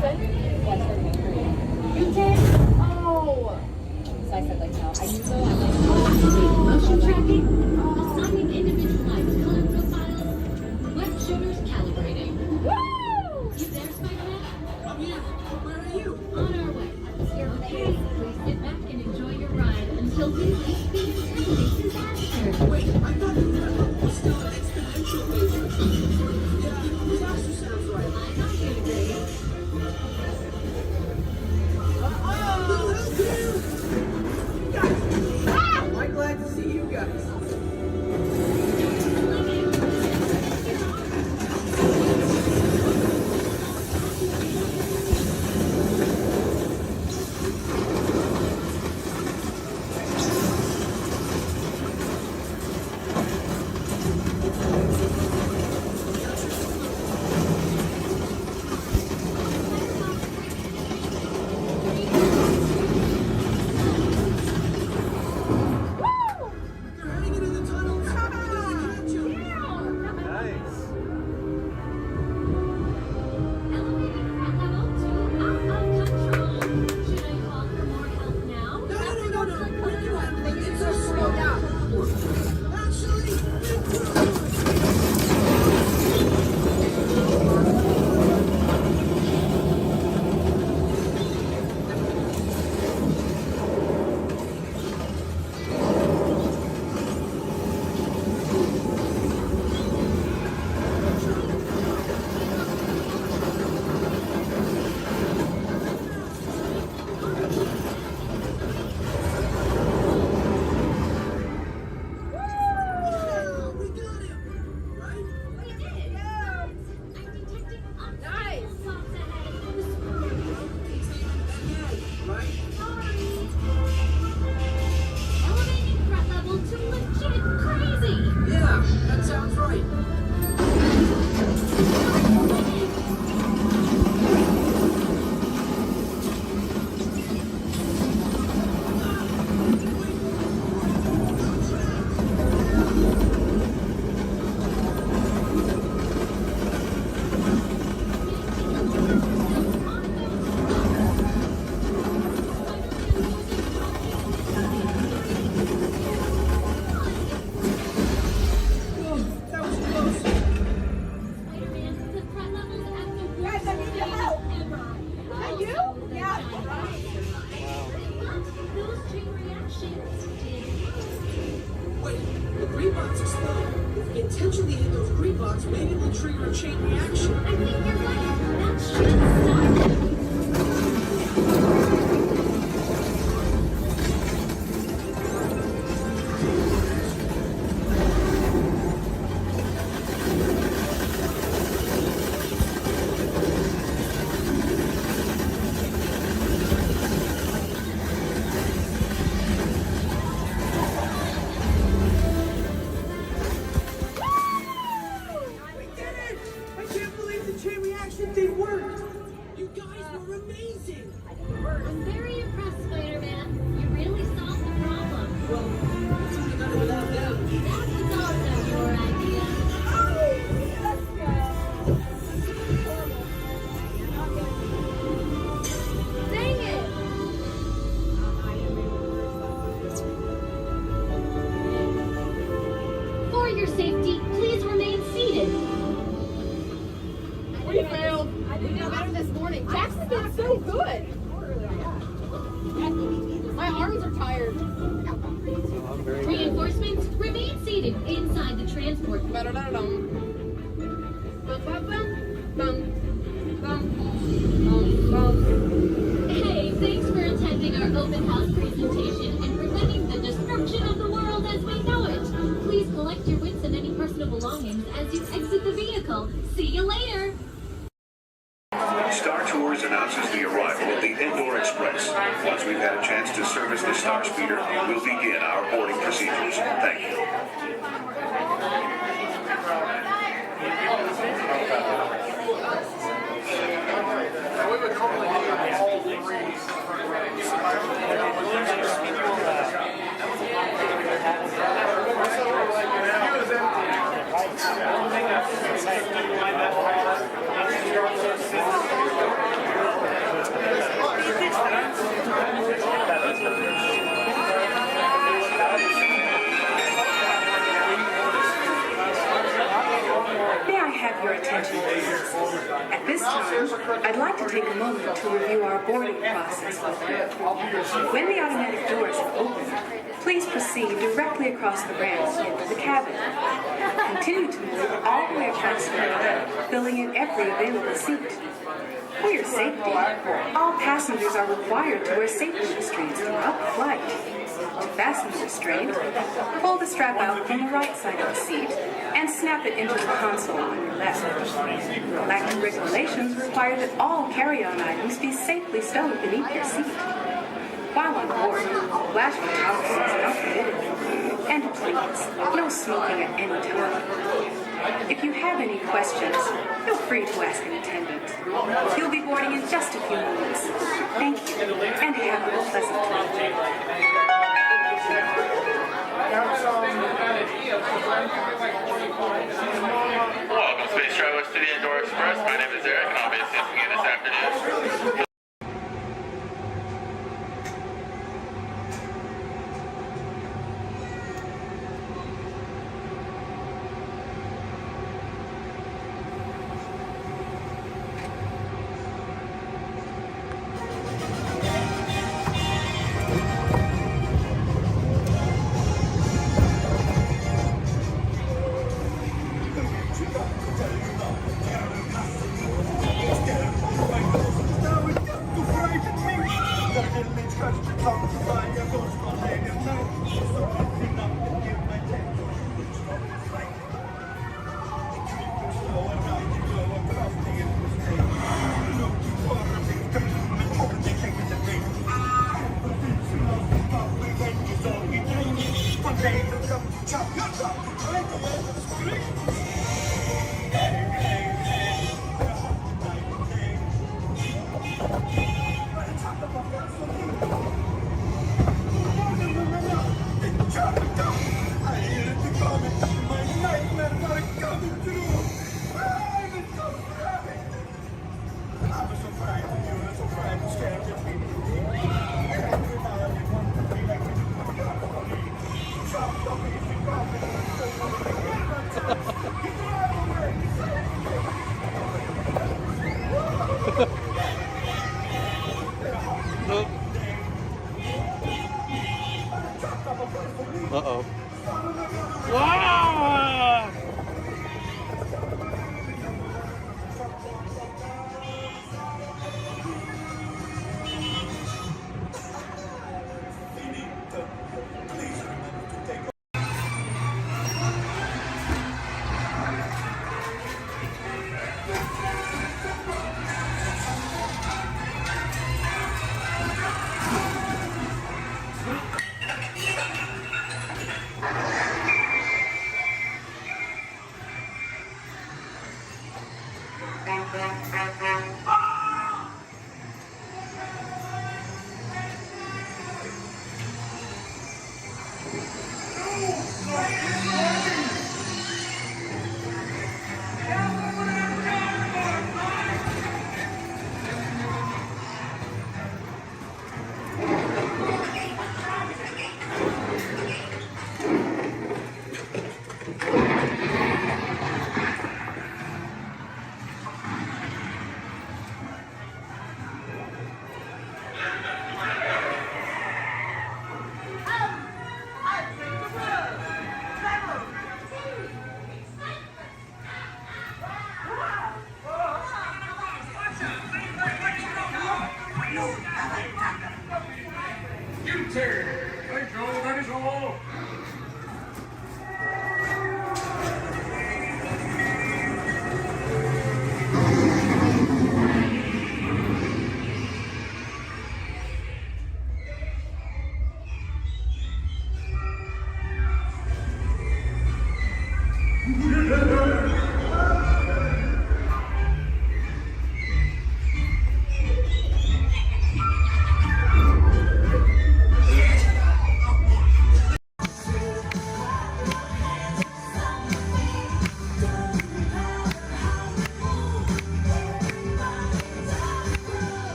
said? Yeah, I started in Korea. You did? Oh. So I said like no. I knew though. I'm like, oh, Motion tracking, assigning individualized color profiles, web shooters calibrating. woo! You there, Spider-Man? Oh yeah, where are you? On our way. Okay, please sit back and enjoy your ride until we reach the intimidating disaster. Wait, I thought you were still an exponential laser. Yeah, disaster sounds right. I'm not here today. I'm glad to see you guys. They're heading into the tunnels. They're gonna catch you. Nice. Elevating threat level to out of control. Should I call for more help now? No. We can handle it. It's a slow down. Actually, we got him. Right? We did. I'm detecting obstacles spots ahead. Right? Sorry. Elevating threat level to legit crazy. Yeah, that sounds right. That was close. Spider-Man, the threat level's at the worst Guys, I need your help. ever. Is that you? Yeah. But those chain reactions did. Wait, the green box exploded. If we intentionally hit those green box, maybe we'll trigger a chain reaction. I think you're right. That should stop it. We did it! I can't believe the chain reaction thing worked. You guys were amazing. I'm very impressed, Spider-Man. You really solved the problem. Well, we couldn't have done it without them. That was also your idea. Dang it. For your safety, please remain seated. We failed. I did better this morning. Jackson's been so good. My arms are tired. Reinforcements, remain seated inside the transport. Hey, thanks for attending our open house presentation and preventing the destruction of the world as we know it. Please collect your wits and any personal belongings as you exit the vehicle. See you later. Star Tours announces the arrival of the Indoor Express. Once we've had a chance to service the Star Speeder, we'll begin our boarding procedures. Thank you. I'd like to take a moment to review our boarding process with you. When the automatic doors have opened, please proceed directly across the ramp into the cabin. Continue to move all the way across the ramp, filling in every available seat. For your safety, all passengers are required to wear safety restraints throughout the flight. To fasten the restraint, pull the strap out from the right side of the seat and snap it into the console on your left. Galactic regulations require that all carry-on items be safely stowed beneath your seat. While on board, flash photography is not permitted. And please, no smoking at any time. If you have any questions, feel free to ask an attendant. You'll be boarding in just a few moments. Thank you, and have a pleasant time. Welcome, Space Travelers, to the Indoor Express. My name is Eric, and I'll be assisting you this afternoon. Uh-oh. Wow!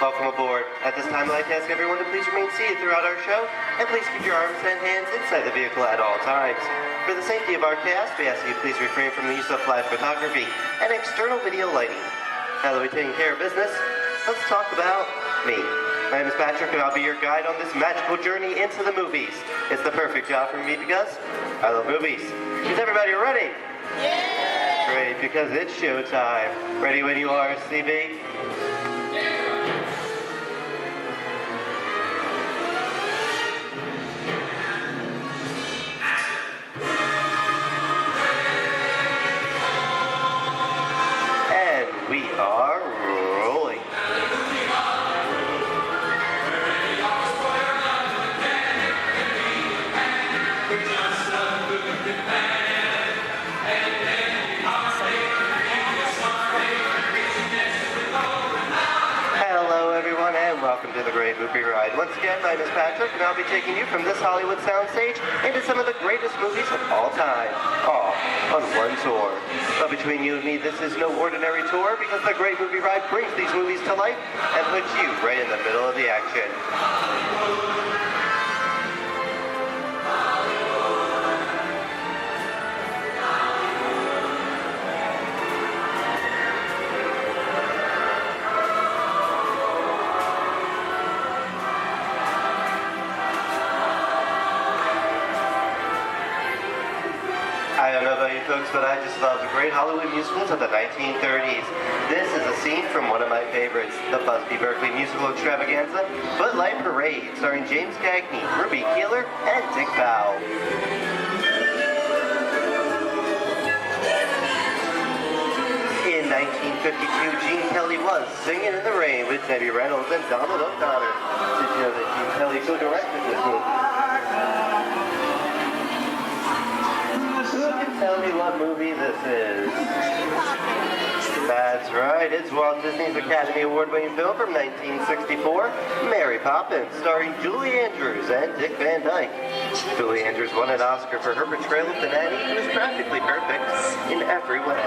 Welcome aboard. At this time, I'd like to ask everyone to please remain seated throughout our show, and please keep your arms and hands inside the vehicle at all times. For the safety of our cast, we ask that you please refrain from the use of flash photography and external video lighting. Now that we've taken care of business, let's talk about me. My name is Patrick, and I'll be your guide on this magical journey into the movies. It's the perfect job for me because I love movies. Is everybody ready? Yeah! Great, because it's showtime. Ready when you are, CB? We are rolling. Hello everyone and welcome to the Great Movie Ride. Once again, my name is Patrick and I'll be taking you from this Hollywood soundstage into some of the greatest movies of all time, all on one tour. But between you and me, this is no ordinary tour because the Great Movie Ride brings these movies to life and puts you right in the middle of the action. I don't know about you folks, but I just love the great Hollywood musicals of the 1930s. This is a scene from one of my favorites, the Busby Berkeley musical extravaganza, Footlight Parade, starring James Cagney, Ruby Keeler, and Dick Bow. In 1952, Gene Kelly was Singing in the Rain with Debbie Reynolds and Donald O'Connor. Did you know that Gene Kelly co-directed this movie? Who can tell me what movie this is? That's right, it's Walt Disney's Academy Award-winning film from 1964, Mary Poppins, starring Julie Andrews and Dick Van Dyke. Julie Andrews won an Oscar for her portrayal of the nanny, who is practically perfect in every way.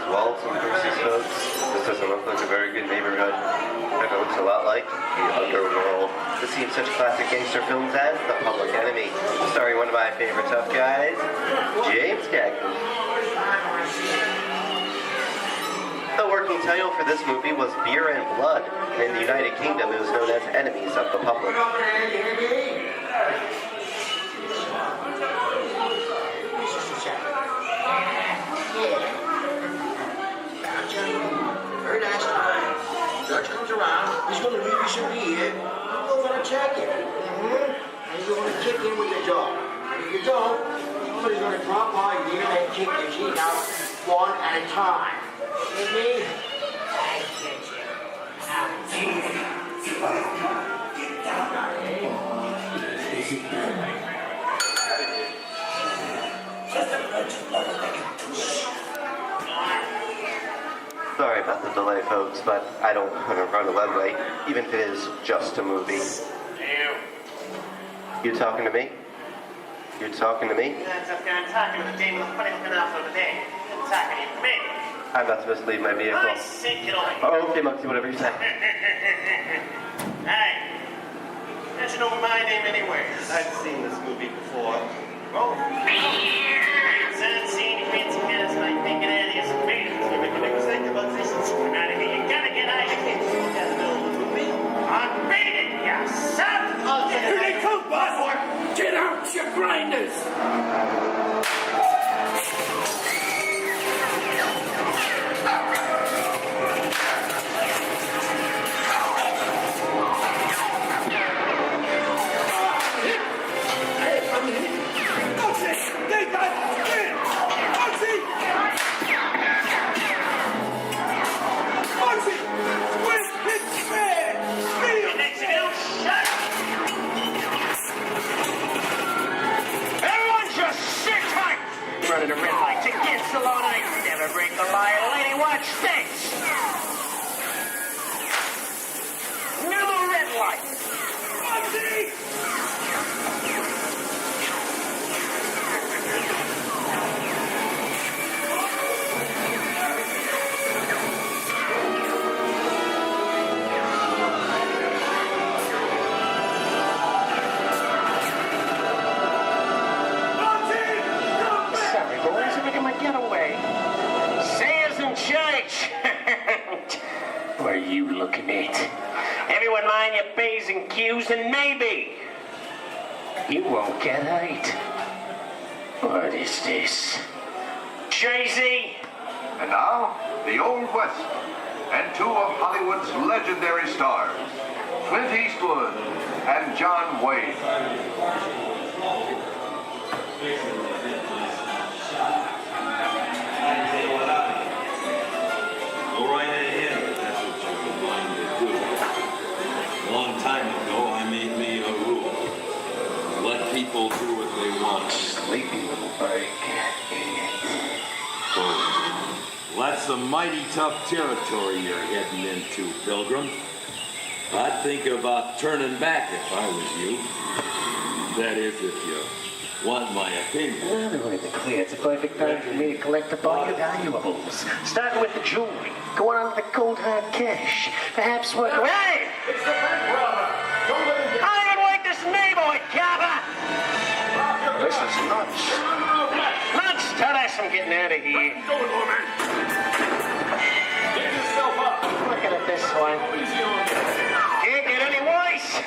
Walt and Percy's folks. This doesn't look like a very good neighborhood. It looks a lot like the underworld. This seems such classic gangster films as The Public Enemy, starring one of my favorite tough guys, James Cagney. The working title for this movie was Beer and Blood, and in the United Kingdom it was known as Enemies of the Public. Very nice time. Judge comes around, he's going to leave you some beer. You're going to check it. And you're going to kick in with your dog. If you don't, somebody's going to drop by you and kick your teeth out one at a time. With me? I get you. Sorry about the delay, folks, but I don't want to run a red light, even if it is just a movie. You talking to me? You talking to me? That's a guy talking to the dame with the funny looking mouth over there. You're talking to me. I'm not supposed to leave my vehicle. I say get away. Oh, okay, Monkey, whatever you say. Hey, you should know my name anyway. I've seen this movie before. Oh, I've seen you fancy guys like thinking out of your face. You make a big mistake about this. I'm out of here. You gotta get out of here. You can't in the middle of the movie. I'm beating you, son. Here they come, boss. Get out, you grinders. gonna break the law, lady. Watch this. Another red light. Sorry, boys, I'm making my getaway. Sayers in church. What are you looking at? Everyone mind your P's and Q's, and maybe you won't get hurt. What is this? Jay-Z? And now, the Old West, and two of Hollywood's legendary stars, Clint Eastwood and John Wayne. Go right ahead if that's what you're going to do. A long time ago, I made me a rule. Let people do what they want. Sleepy little bird. Well, that's some mighty tough territory you're heading into, Pilgrim. I'd think about turning back if I was you. That is, if you want my opinion. Well, to be clear, it's a perfect time for me to collect up all your valuables. Starting with the jewelry, going on to the cold hard cash. Perhaps what... Hey! It's the bank robber! Don't let him get... I don't even like this neighborhood, Kappa! This is nuts. Nuts! Tell us I'm getting out of here. Go, woman! Get yourself up! Looking at this one. Can't get any worse!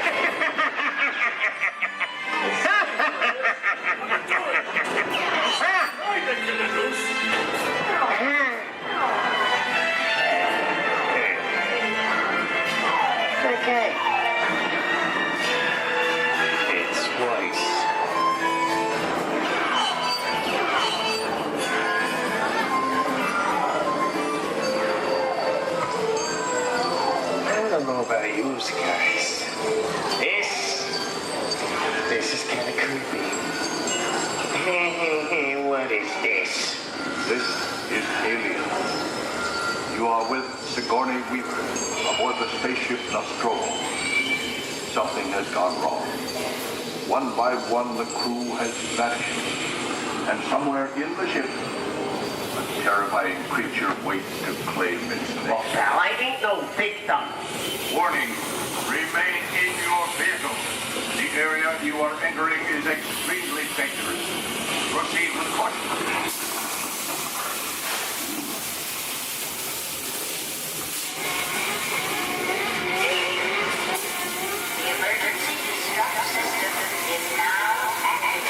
Okay. It's worse. I don't know about you guys. This is kind of creepy. What is this? This is Alien. You are with Sigourney Weaver aboard the spaceship Nostromo. Something has gone wrong. One by one, the crew has vanished. And somewhere in the ship, a terrifying creature waits to claim its name. Well, pal, I ain't no victim. Warning, remain in your vehicle. The area you are entering is extremely dangerous. Proceed with caution. The emergency distress system is now active.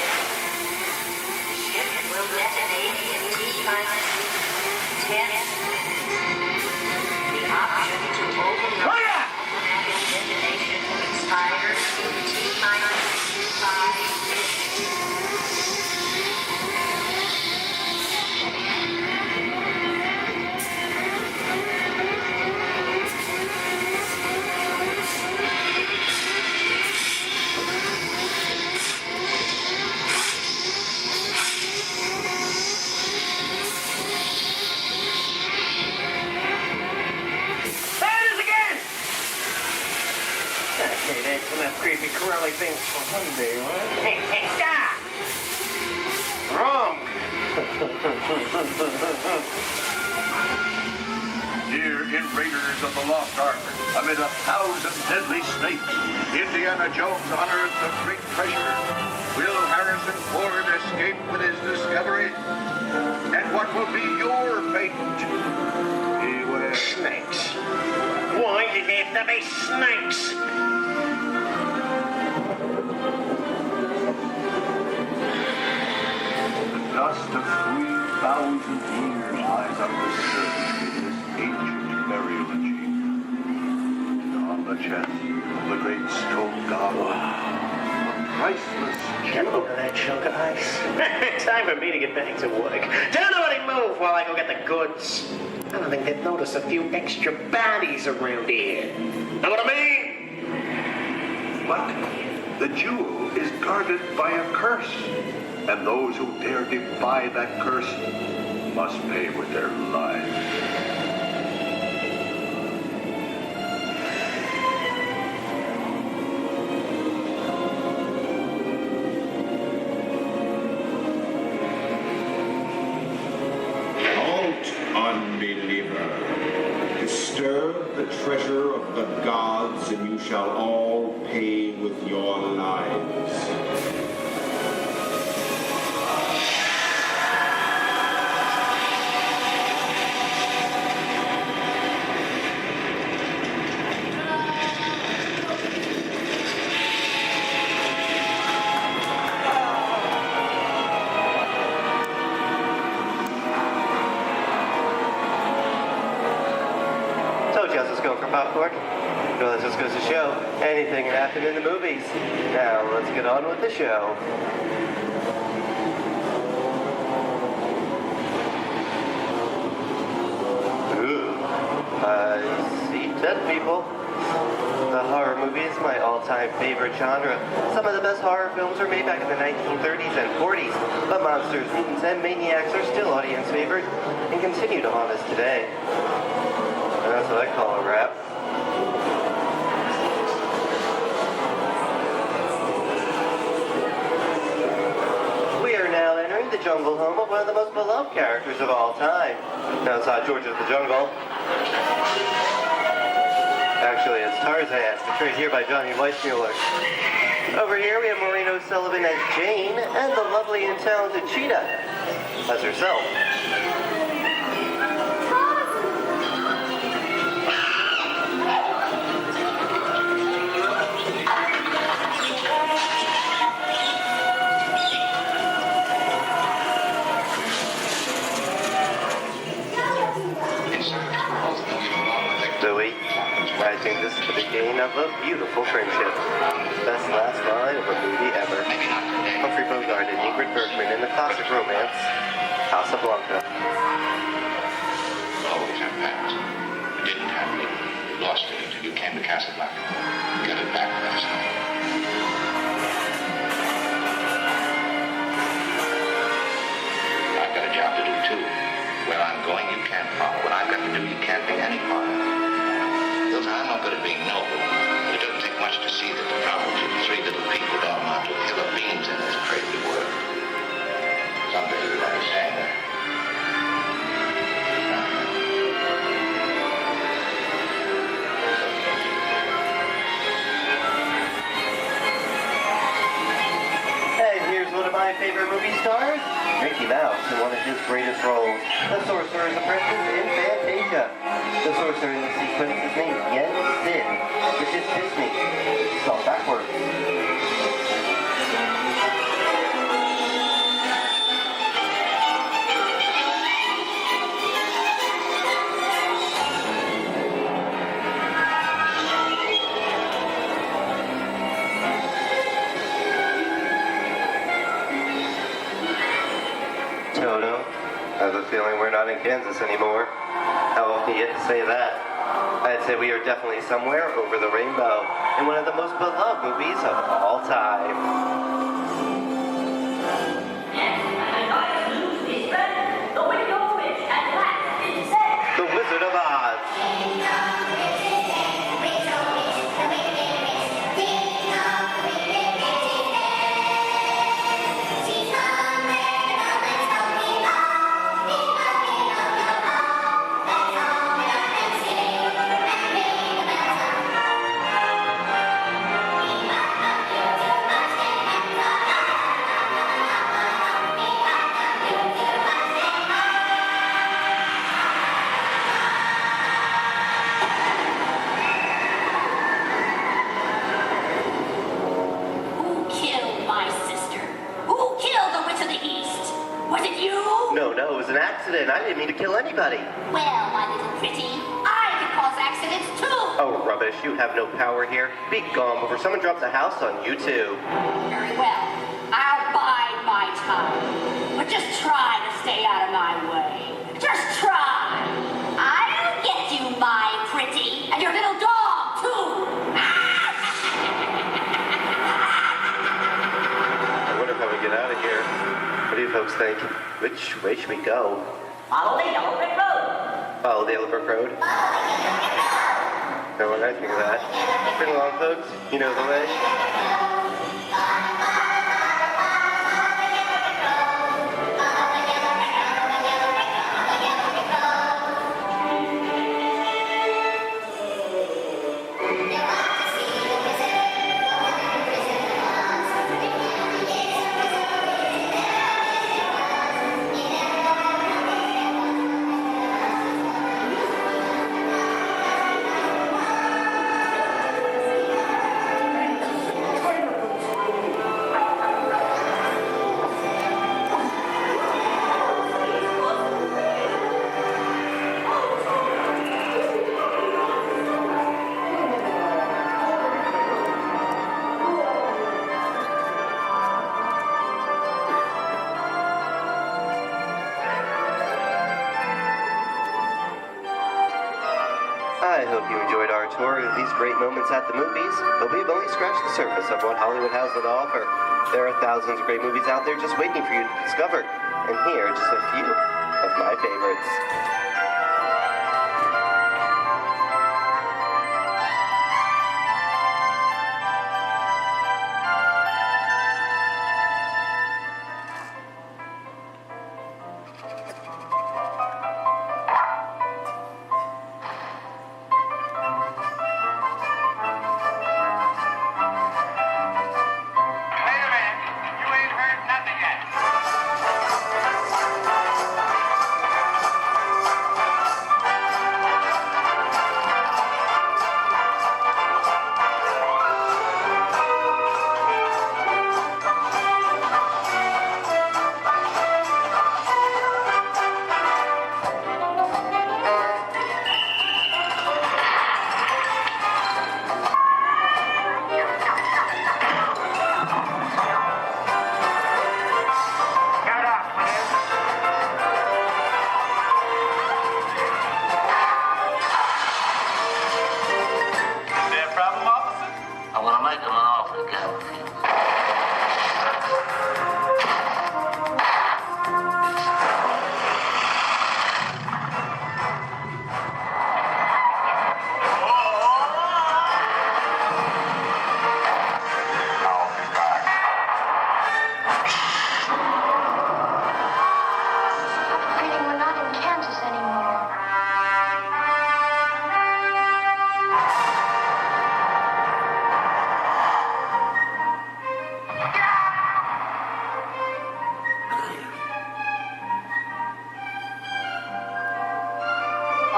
The ship will detonate in T-minus 10. The option to open the automatic detonation expires in T-minus 5 Okay, that's enough creepy crawly things for one day, right? Hey, stop! Wrong! Here in Raiders of the Lost Ark, amid 1,000 deadly snakes, Indiana Jones unearths a great treasure. Will Harrison Ford escape with his discovery? And what will be your fate? Beware. Snakes. Why did there have to be snakes? The dust of 3,000 years lies on the surface in this ancient burial chamber. On the chest of the great stone god, a priceless Get over that chunk of ice. Time for me to get back to work. Don't nobody move while I go get the goods. I don't think they'd notice a few extra bodies around here. Know what I mean? But the jewel is guarded by a curse, and those who dare defy that curse must pay with their lives. Unbeliever, disturb the treasure of the gods, and you shall all pay with your lives. Let's go for popcorn. No, that just goes to show anything can happen in the movies. Now, let's get on with the show. Ooh, I see dead people. The horror movie is my all-time favorite genre. Some of the best horror films were made back in the 1930s and 40s, but monsters, mutants, and maniacs are still audience favorite and continue to haunt us today. That's what I call a wrap. We are now entering the jungle home of one of the most beloved characters of all time. Now it's not George of the Jungle. Actually, it's Tarzan, portrayed here by Johnny Weissmuller. Over here we have Maureen O'Sullivan as Jane, and the lovely and talented Cheetah as herself. I think this is the beginning of a beautiful friendship. Best last line of a movie ever. Humphrey Bogart and Ingrid Bergman in the classic romance, Casablanca. Always have that. You didn't have it. You lost it until you came to Casablanca. You got it back last night. I've got a job to do too. Where I'm going, you can't follow. What I've got to do, you can't be any part of. I'm not good at being noble, but it doesn't take much to see that the problems of three little people don't amount to a hill of beans in this crazy world. Someday you'll understand that. And here's one of my favorite movie stars, Mickey Mouse, in one of his greatest roles, the Sorcerer's Apprentice in Fantasia. The sorcerer in the sequence is named Yen Sid, which is Disney, spelled backwards. Toto, I have a feeling we're not in Kansas anymore. How often do you get to say that? I'd say we are definitely somewhere over the rainbow in one of the most beloved movies of all time. The Wizard of Oz. I didn't mean to kill anybody. Well, my little pretty, I can cause accidents too. Oh, rubbish. You have no power here. Be gone before someone drops a house on you, too. Very well. I'll bide my time. But just try to stay out of my way. Just try. I'll get you, my pretty. And your little dog, too. I wonder how we get out of here. What do you folks think? Which way should we go? Follow the yellow brick road. Follow the yellow brick road. Know what I think of that. Bring along, folks. You know the way. I hope you enjoyed our tour of these great moments at the movies, but we've only scratched the surface of what Hollywood has to offer. There are thousands of great movies out there just waiting for you to discover, and here are just a few of my favorites.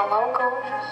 Hello, gorgeous.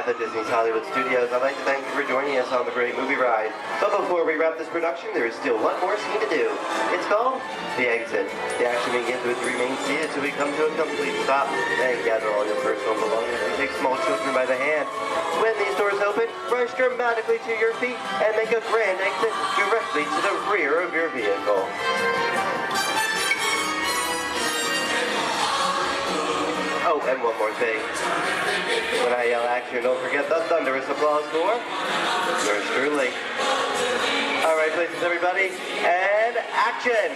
At Disney's Hollywood Studios, I'd like to thank you for joining us on the Great Movie Ride. But before we wrap this production, there is still one more scene to do. It's called The Exit. The action begins with remain seated till we come to a complete stop. Then gather all your personal belongings and take small children by the hand. When these doors open, rush dramatically to your feet and make a grand exit directly to the rear of your vehicle. Oh, and one more thing. When I yell action, don't forget the thunderous applause for yours truly. All right, places, everybody, and action!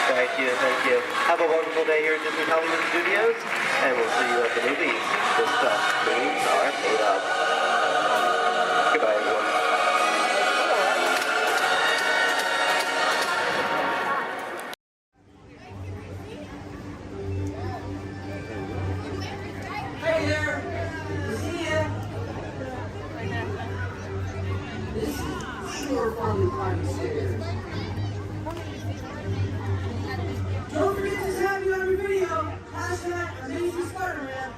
Thank you, thank you. Have a wonderful day here at Disney Hollywood Studios, and we'll see you at the movies. This stuff movies are made of. Goodbye, everyone. Hey there! See ya! This is sure fun to climb the stairs. Don't forget to tag me on your video. # Amazing Spider-Man.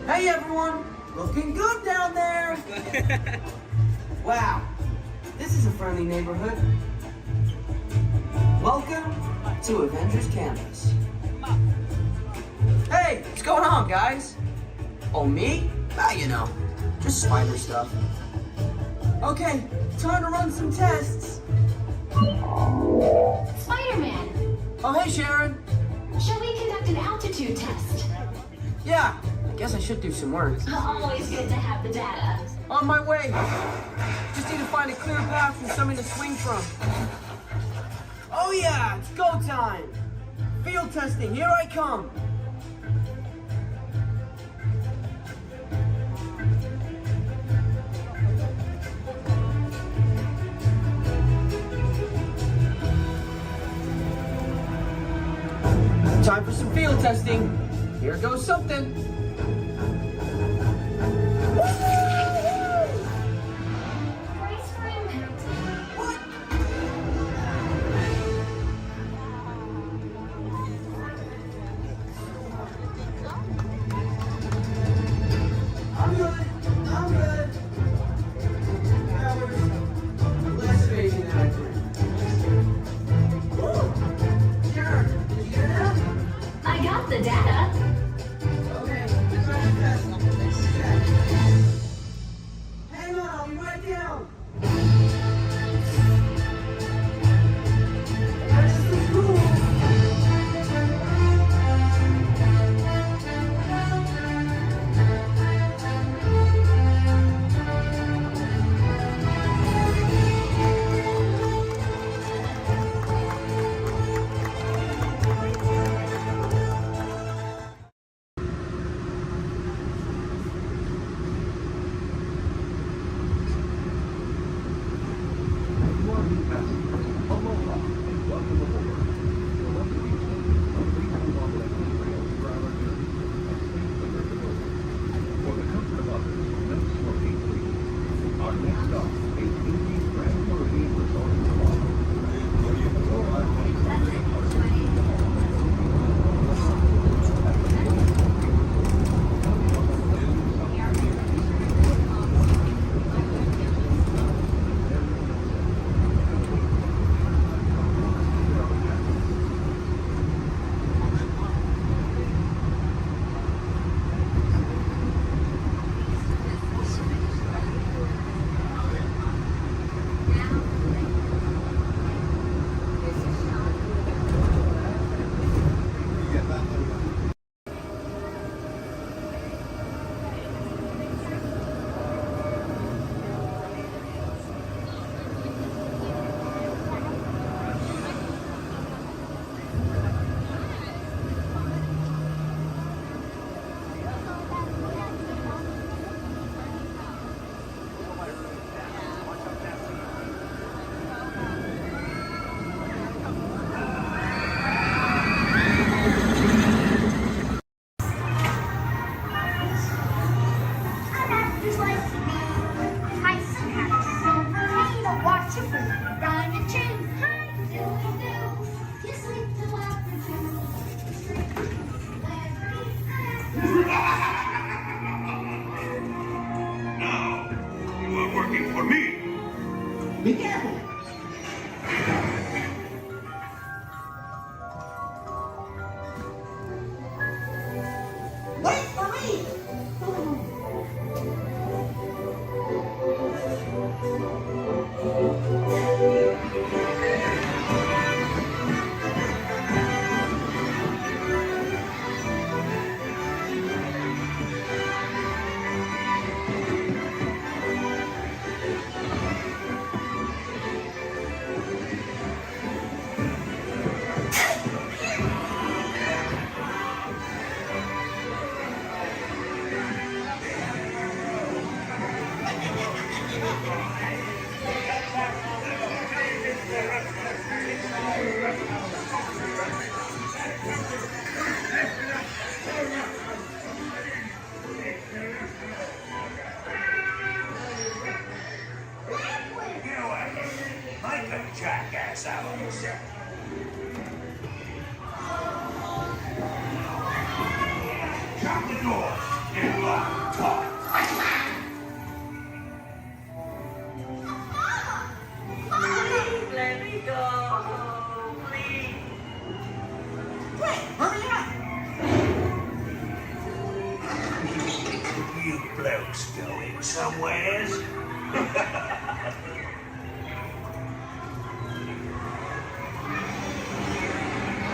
Hey everyone! Looking good down there! Wow, this is a friendly neighborhood. Welcome to Avengers Campus. Hey, what's going on, guys? Oh, me? Ah, you know, just spider stuff. Okay, time to run some tests. Spider-Man, Oh, hey, Sharon. shall we conduct an altitude test? Yeah, I guess I should do some work. Always good to have the data. On my way. Just need to find a clear path for something to swing from. Oh yeah, it's go time. Field testing, here I come. Time for some field testing. Here goes something. Brace for impact. I'm good. I'm good. Hours. Less spacing than I planned. Woo! Sharon, did you get that? I got the data. Okay. ass out on yourself. Shut the door and lock talk. Please let me go. Please. Quick, hurry up. You blokes going somewheres?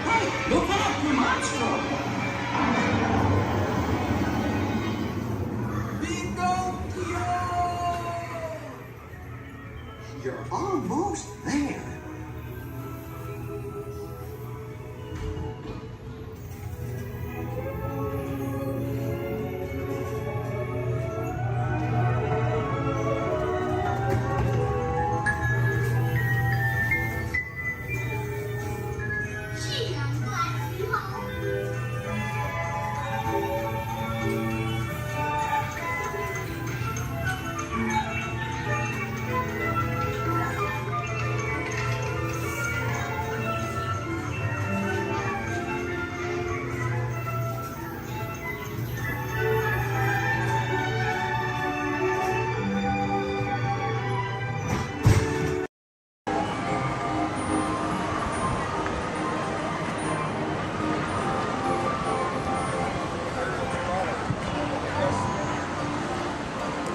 Hey, look out, you monster. You're almost there. Gee, I'm glad to be home.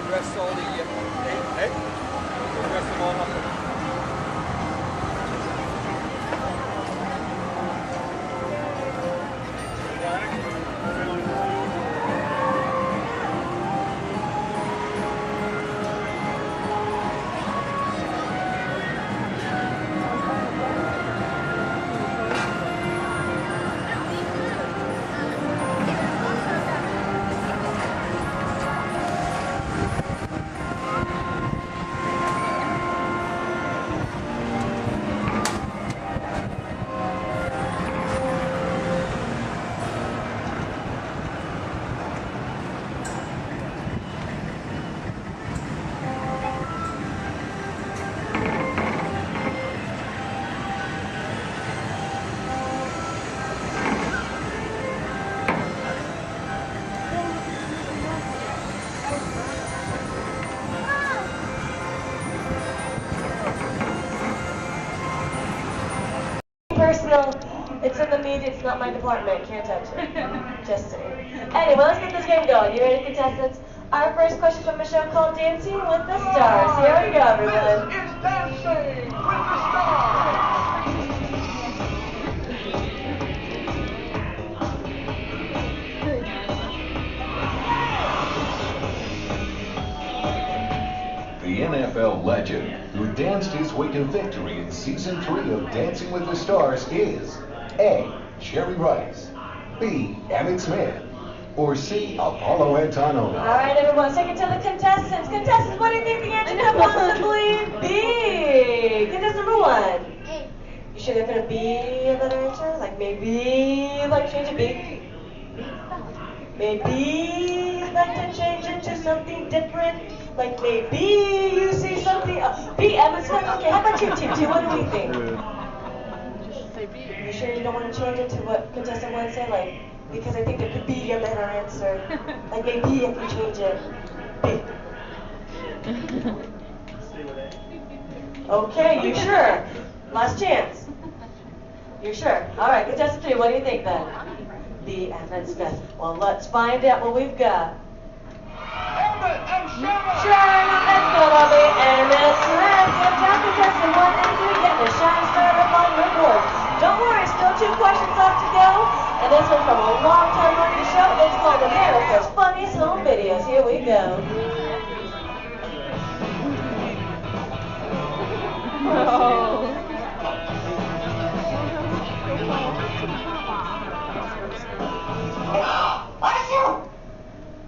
Rest all the hey, rest them all up. Personal, it's in the media, it's not my department, can't touch it. Just saying. Anyway, let's get this game going. You ready, contestants? Our first question from a show called Dancing with the Stars. Here we go, everyone. This is Dancing with the Stars. The NFL legend who danced his way to victory in Season 3 of Dancing with the Stars is A. Jerry Rice, B. Emmett Smith, or C. Apollo Antonio. All right, everyone, take it to the contestants. Contestants, what do you think the answer could possibly be? Contestant number one. You sure they're going to be a better answer? Like maybe like change it B? Maybe like to change it to something different? Like maybe you see something. B, Emmett Smith. Okay, how about you, Team 2? What do we think? You sure you don't want to change it to what contestant 1 said? Like, because I think there could be a better answer. Like maybe if you change it. B. Okay, you sure? Last chance. You're sure? All right, contestant 3, what do you think then? B, Emmett Smith. Well, let's find out what we've got. Sure, let's go, Bobby. Emmett Smith. Good job, contestant 1 and 3, getting a shine start up on your board. Don't worry, still 2 questions left to go. And this one's from a long-time running show. It's called America's Funniest Home Videos. Here we go.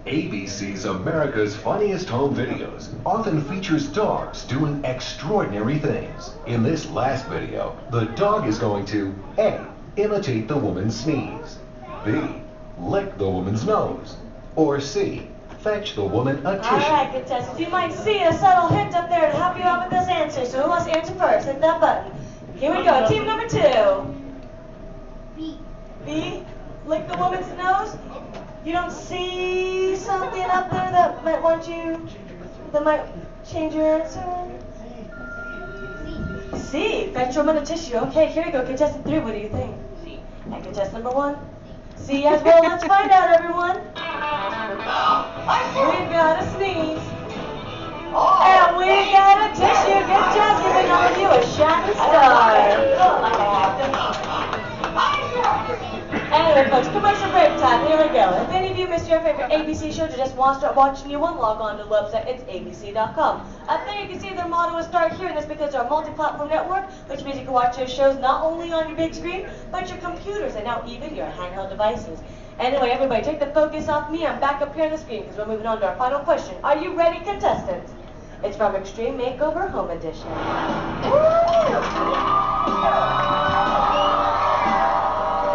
ABC's America's Funniest Home Videos often features dogs doing extraordinary things. In this last video, the dog is going to A. Imitate the woman's sneeze, B. Lick the woman's nose, or C. Fetch the woman a tissue. Alright, contestants, you might see a subtle hint up there to help you out with this answer. So who wants to answer first? Hit that button. Here we go. Team number 2. B. Lick the woman's nose. You don't see something up there that might change your answer? C. Fetch woman a tissue. Okay, here you go. Contestant 3, what do you think? C. And contestant number 1? C as well. Let's find out, everyone. We've got a sneeze. And we got a tissue. Good job giving all of you a shining star. Anyway, folks, commercial break time. Here we go. If any of you missed your favorite ABC show or just want to start watching new one, log on to the website. It's abc.com. Up there you can see their motto is start here, and that's because they're a multi-platform network, which means you can watch their shows not only on your big screen, but your computers and now even your handheld devices. Anyway, everybody, take the focus off me. I'm back up here on the screen because we're moving on to our final question. Are you ready, contestants? It's from Extreme Makeover Home Edition.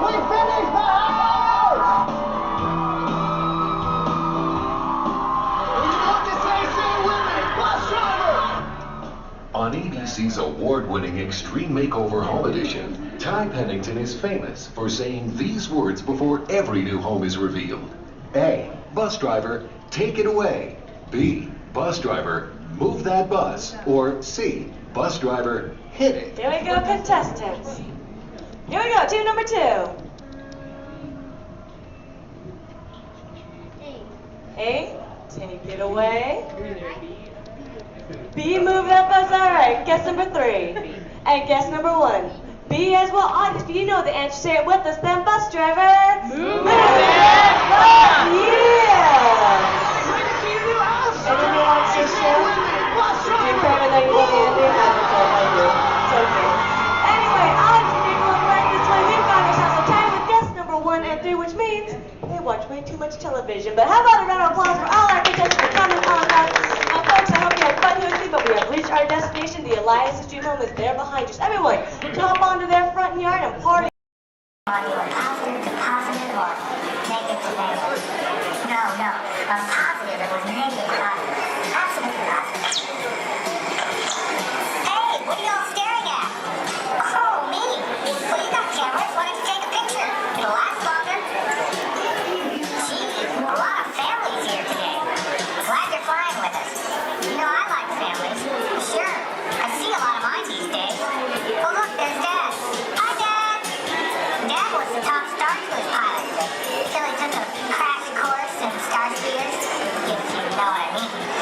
We finished the house! When you want to say with me, bus driver! On ABC's award-winning Extreme Makeover Home Edition, Ty Pennington is famous for saying these words before every new home is revealed. A. Bus driver, take it away. B. Bus driver, move that bus. Or C. Bus driver, hit it. Here we go, contestants. Here we go, team number 2. A, take it away. B, move that bus. All right, guess number 3. And guess number 1. B as well. August, you know the answer. Say it with us then, bus driver. Move that bus. Yeah. And then you watch this show. Your favorite that you love Andy. It's okay. Anyway, August, we're going right this way. We've got ourselves a tie with guess number 1 and 3, which means they watch way too much television. But how about a round of applause for all our contestants for coming on us? Folks, I hope you had fun here with me, but we have reached our destination. The Elias Stream Home is there behind us. Everyone, hop onto their front yard and party. On you a positive to positive or negative to negative? No. A positive that was negative positive. Absolutely positive. Hey, what are y'all staring at? Oh, me. Well, you got cameras. Why don't you take a picture? It'll last longer. Gee, a lot of families here today. Glad you're flying with us. You know, I like families. Sure. I see a lot of mine these days. Oh, look, there's Dad. Hi, Dad. Dad was the top Star Tours pilot until he took a crash course in star speeders, if you know what I mean.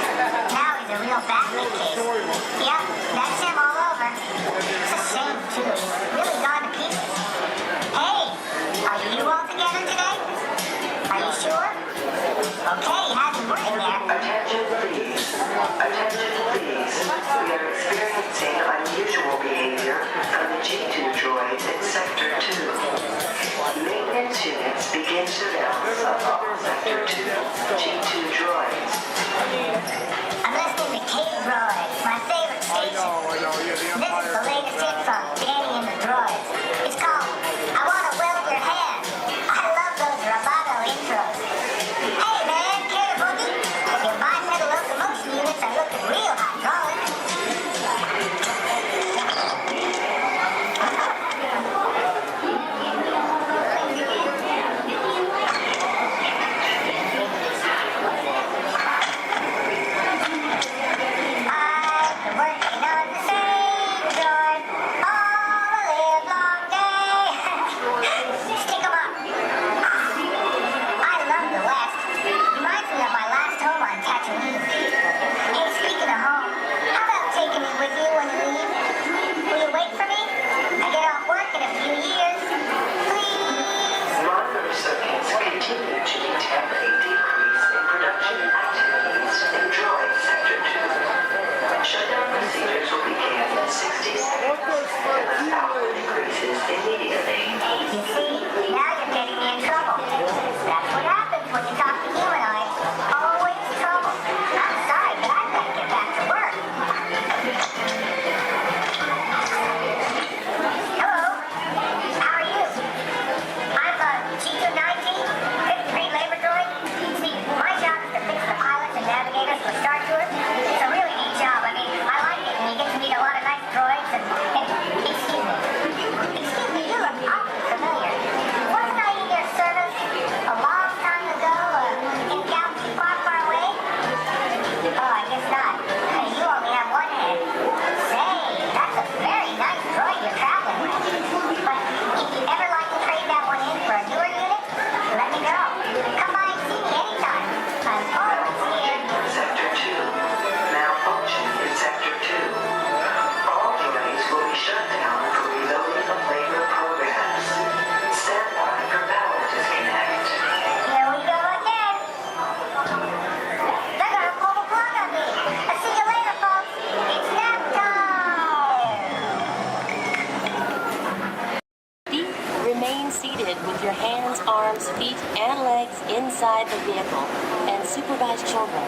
guys children.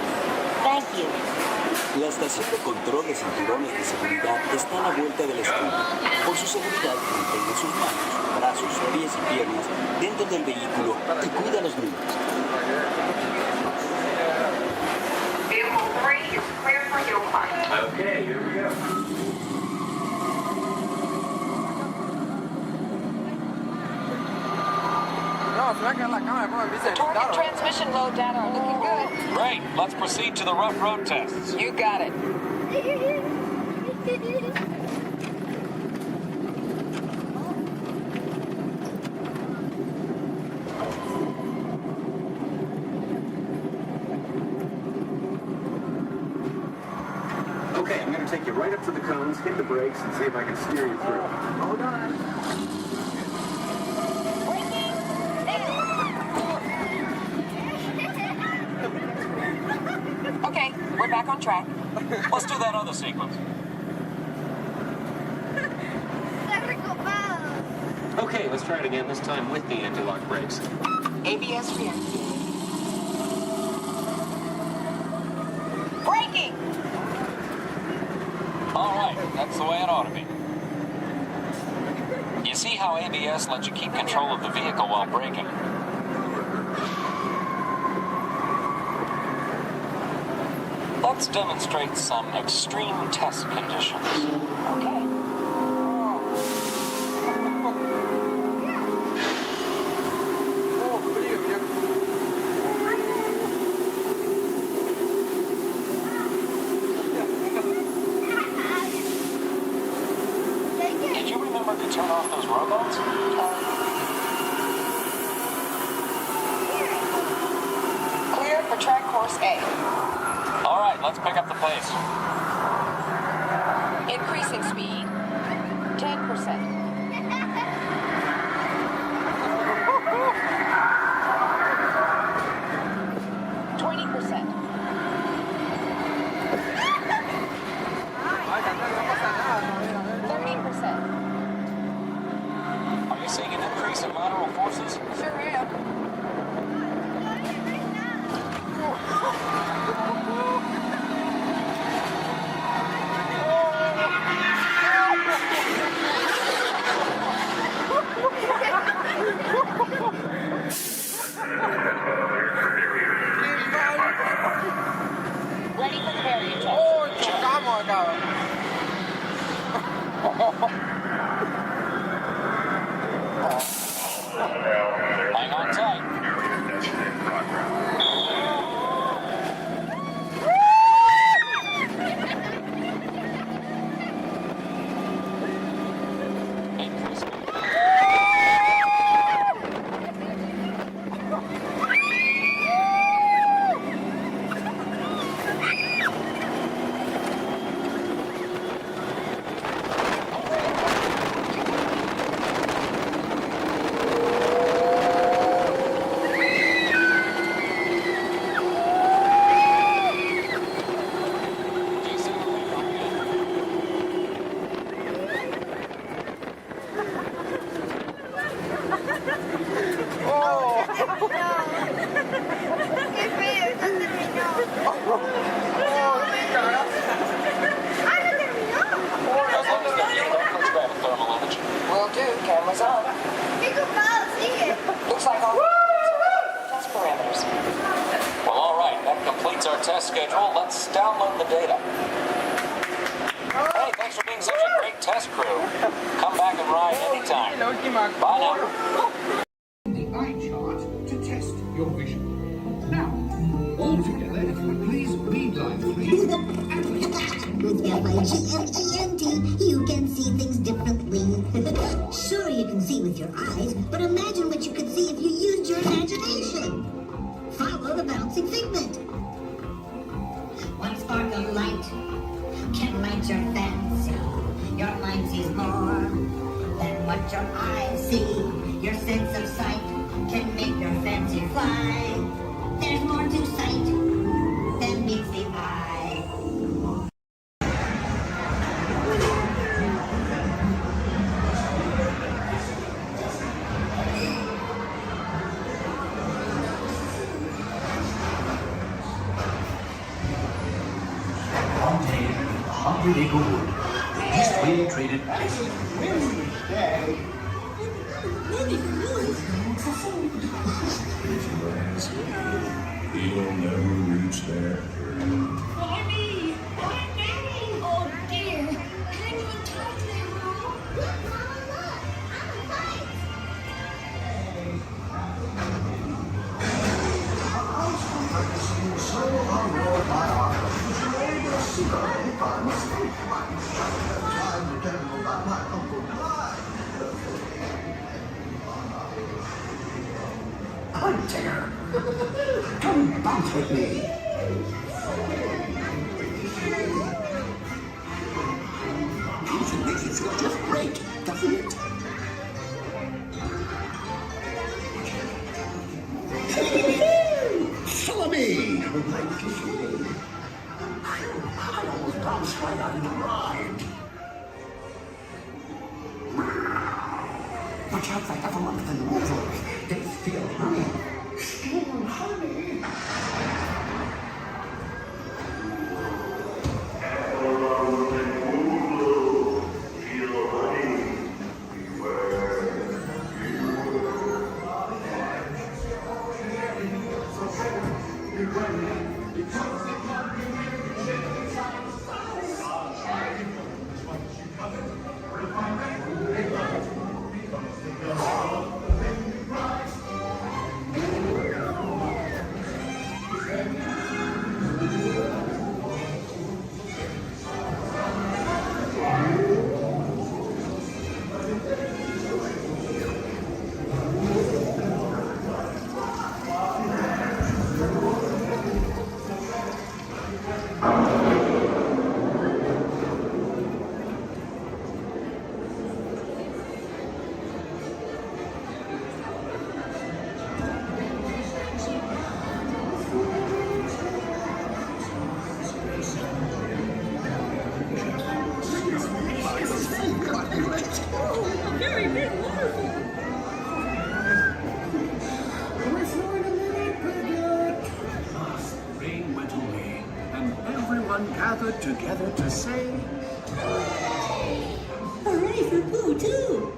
Thank you. La estación de control de cinturones de seguridad está a la vuelta de la esquina. Por su seguridad, mantenga sus manos, brazos, pies y piernas dentro del vehículo y cuida a los niños. Vehicle 3 is clear for hill climb. Okay, here we go. The target transmission load data are looking good. Great. Let's proceed to the rough road tests. You got it. Okay, I'm going to take you right up to the cones, hit the brakes, and see if I can steer you through. Hold on. Okay, we're back on track. Let's do that other sequence. Okay, let's try it again, this time with the anti-lock brakes. ABS rear. Braking! All right, that's the way it ought to be. You see how ABS lets you keep control of the vehicle while braking? Let's demonstrate some extreme test conditions. Okay. Did you remember to turn off those robots? Clear for track course A. All right, let's pick up the pace. Increasing speed. 10%. Are you seeing an increase in lateral forces? Sure am. Ready for the barrier test. ¡Oh, chocamos acá! Hang on tight. Will do. Cameras on. Looks like all test parameters. Well, all right, that completes our test schedule. Let's download the data. Hey, thanks for being such a great test crew. Come back and ride anytime. Bye now. The eye chart to test your vision. Now, all together, if you would please read line 3. With F-I-G-M-E-N-T, you can see things differently. Sure, you can see with your eyes, but imagine what you could see if you used your imagination. Follow the bouncing figment. One spark of light can light your fancy. Your mind sees more than what your eyes see. Your sense of sight can make your fancy fly. There's more to sight than meets the eye. every acre wood. Peacefully traded. He'll never reach there. Mommy! Mommy! Oh dear! Can't even talk to them, Mom. Look, Mama, look! I'm a bite! Hunter! Come bounce with me! Music makes you feel just great, doesn't it? Follow me! I almost bounced right out of the ride. Watch out for Evermonth and Wolverine. They feel honey. Feel honey. Rain went away, and everyone gathered together to say, Hooray for Pooh, too!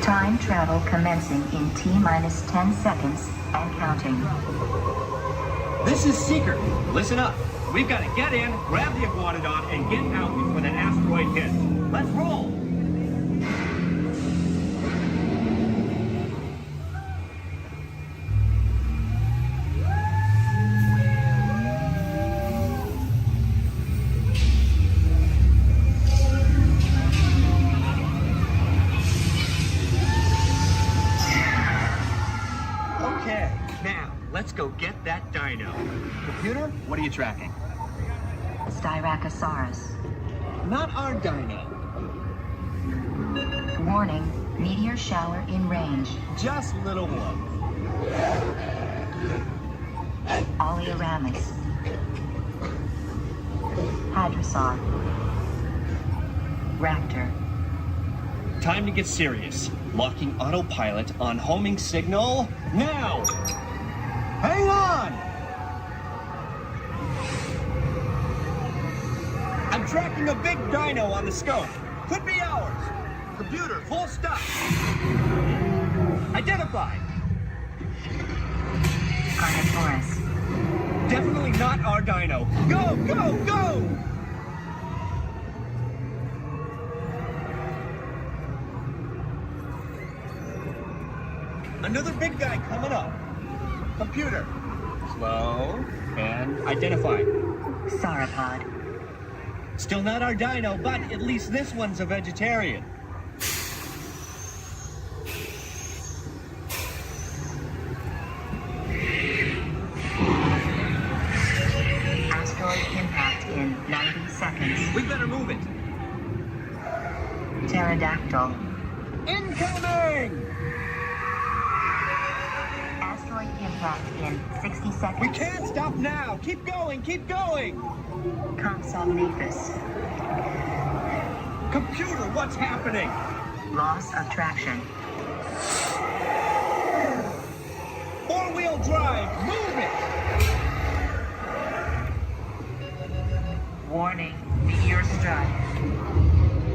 Time travel commencing in T-minus 10 seconds and counting. This is Seeker. Listen up. We've got to get in, grab the iguanodon, and get out before that asteroid hits. Let's roll! Okay, now, let's go get that dino. Computer, what are you tracking? Styracosaurus. Not our dino. Warning, meteor shower in range. Just little one. Oleoramus. Hadrosaur. Raptor. Time to get serious. Locking autopilot on homing signal now! Hang on! I'm tracking a big dino on the scope. Could be ours. Computer, full stop. Identified. Carnotaurus. Definitely not our dino. Go, go, go! Another big guy coming up. Computer. Slow. And identify. Sauropod. Still not our dino, but at least this one's a vegetarian. Asteroid impact in 90 seconds. We better move it. Pterodactyl. Incoming! Asteroid impact in 60 seconds. We can't stop now. Keep going, keep going. Compsognathus. Computer, what's happening? Loss of traction. Four-wheel drive, move it! Warning, meteor strike.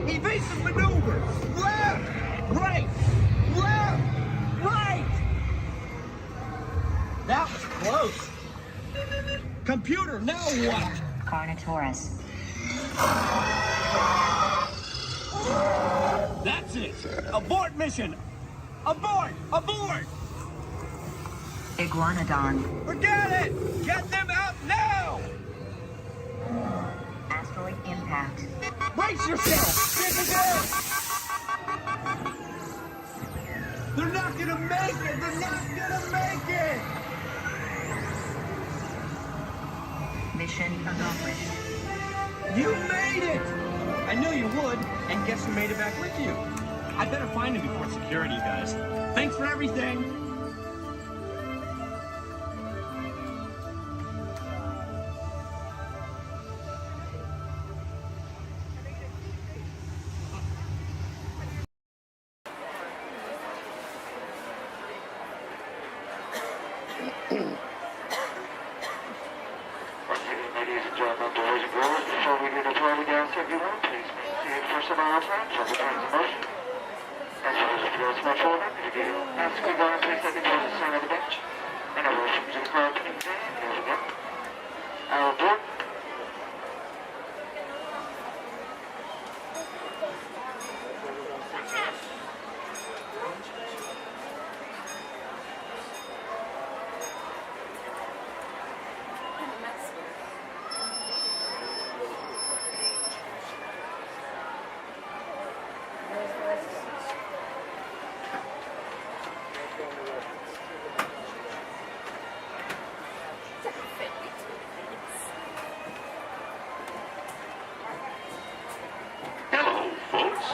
Evasive maneuver! Left! Right! Left! Right! That was close. Computer, now what? Carnotaurus. That's it! Abort mission! Abort! Abort! Iguanodon. Forget it! Get them out now! Asteroid impact. Brace yourself! This is it! They're not gonna make it! They're not gonna make it! Mission accomplished. You made it! I knew you would, and guess who made it back with you? I better find him before security does. Thanks for everything! Ladies and gentlemen, boys and girls, before we do the party dance, everyone, please see it for some of our friends on the turns of motion. As well as if you're a small children, if you ask to go and please take the doors inside of the bench. And a welcome to the crowd to the day, and here we go. Our board. Hello, folks.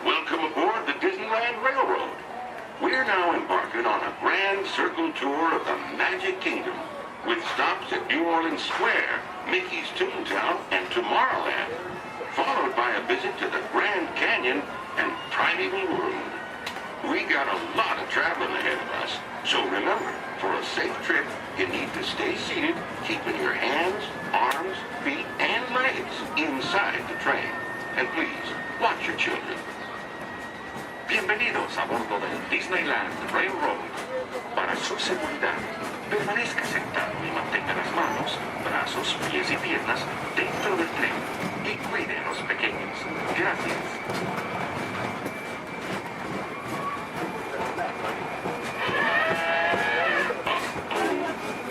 Welcome aboard the Disneyland Railroad. We're now embarking on a grand circle tour of the Magic Kingdom, with stops at New Orleans Square, Mickey's Toontown, and Tomorrowland, followed by a visit to the Grand Canyon and Primeval World. We got a lot of traveling ahead of us, so remember, for a safe trip, you need to stay seated, keeping your hands, arms, feet, and legs inside the train. And please, watch your children. Bienvenidos a bordo del Disneyland Railroad. Para su seguridad, permanezca sentado y mantenga las manos, brazos, pies y piernas dentro del tren y cuide a los pequeños. Gracias.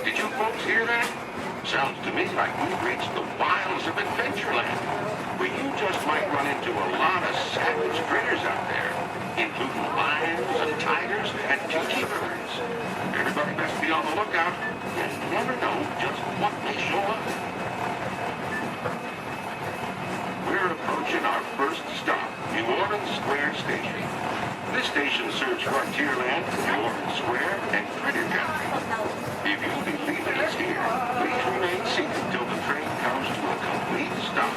Did you folks hear that? Sounds to me like we've reached the wilds of Adventureland, where you just might run into a lot of savage critters out there, including lions and tigers and tiki birds. Everybody best be on the lookout. You never know just what may show up. We're approaching our first stop, New Orleans Square Station. This station serves Frontierland, New Orleans Square, and Critter Country. If you'll be leaving us here, please remain seated till the train comes to a complete stop.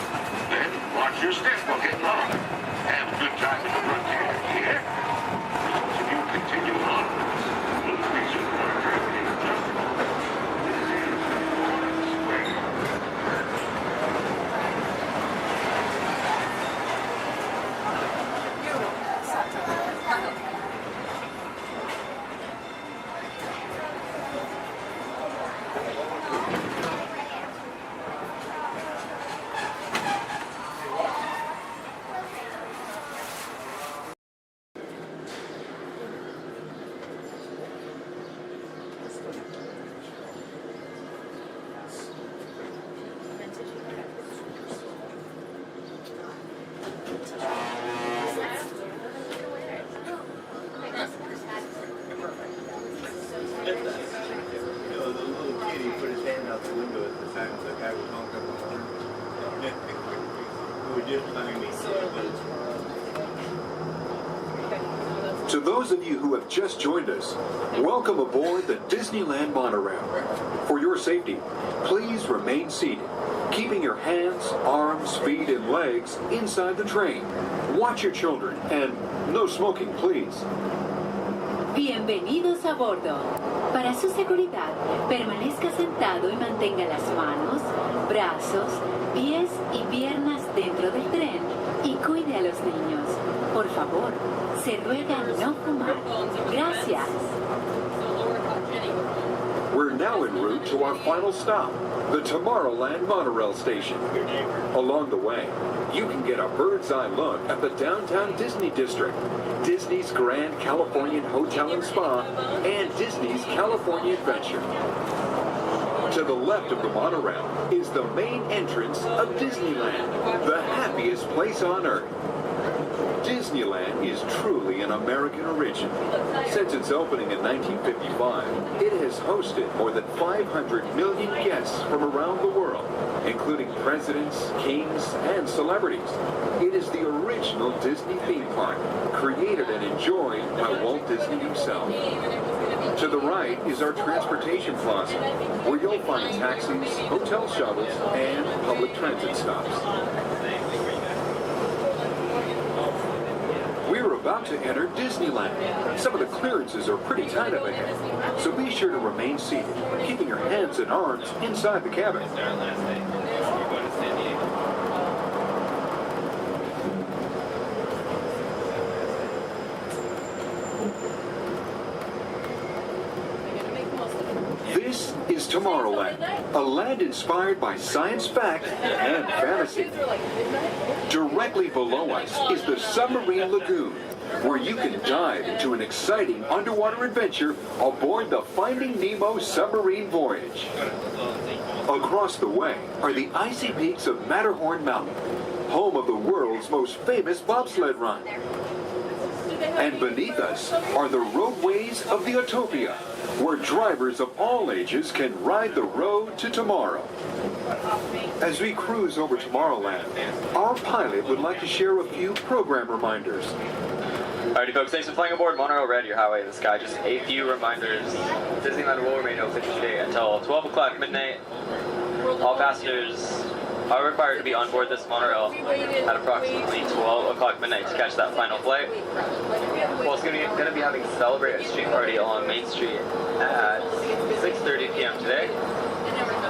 Then watch your step while getting on. Have a good time at the frontier, yeah? For those of you continuing on with us, we'll resume our trip in just a moment. This is New Orleans Square. Just behind me. To those of you who have just joined us, welcome aboard the Disneyland monorail. For your safety, please remain seated, keeping your hands, arms, feet, and legs inside the train. Watch your children, and no smoking, please. Bienvenidos a bordo. Para su seguridad, permanezca sentado y mantenga las manos, brazos, pies y piernas dentro del tren y cuide a los niños. Por favor, se ruega no fumar. Gracias. We're now en route to our final stop, the Tomorrowland monorail station. Along the way, you can get a bird's eye look at the downtown Disney district, Disney's Grand Californian Hotel and Spa, and Disney's California Adventure. To the left of the monorail is the main entrance of Disneyland, the happiest place on earth. Disneyland is truly an American origin. Since its opening in 1955, it has hosted more than 500 million guests from around the world, including presidents, kings, and celebrities. It is the original Disney theme park, created and enjoyed by Walt Disney himself. To the right is our transportation plaza, where you'll find taxis, hotel shuttles, and public transit stops. We're about to enter Disneyland. Some of the clearances are pretty tight up ahead, so be sure to remain seated, keeping your hands and arms inside the cabin. This is Tomorrowland, a land inspired by science fact and fantasy. Directly below us is the Submarine Lagoon, where you can dive into an exciting underwater adventure aboard the Finding Nemo submarine voyage. Across the way are the icy peaks of Matterhorn Mountain, home of the world's most famous bobsled run. And beneath us are the roadways of the Utopia, where drivers of all ages can ride the road to tomorrow. As we cruise over Tomorrowland, our pilot would like to share a few program reminders. Alrighty folks, thanks for flying aboard Monorail Red, your highway in the sky. Just a few reminders. Disneyland will remain open today until 12 o'clock midnight. All passengers are required to be on board this monorail at approximately 12 o'clock midnight to catch that final flight. We're also going to be having a Celebrate a Street Party along Main Street at 6:30 p.m. today.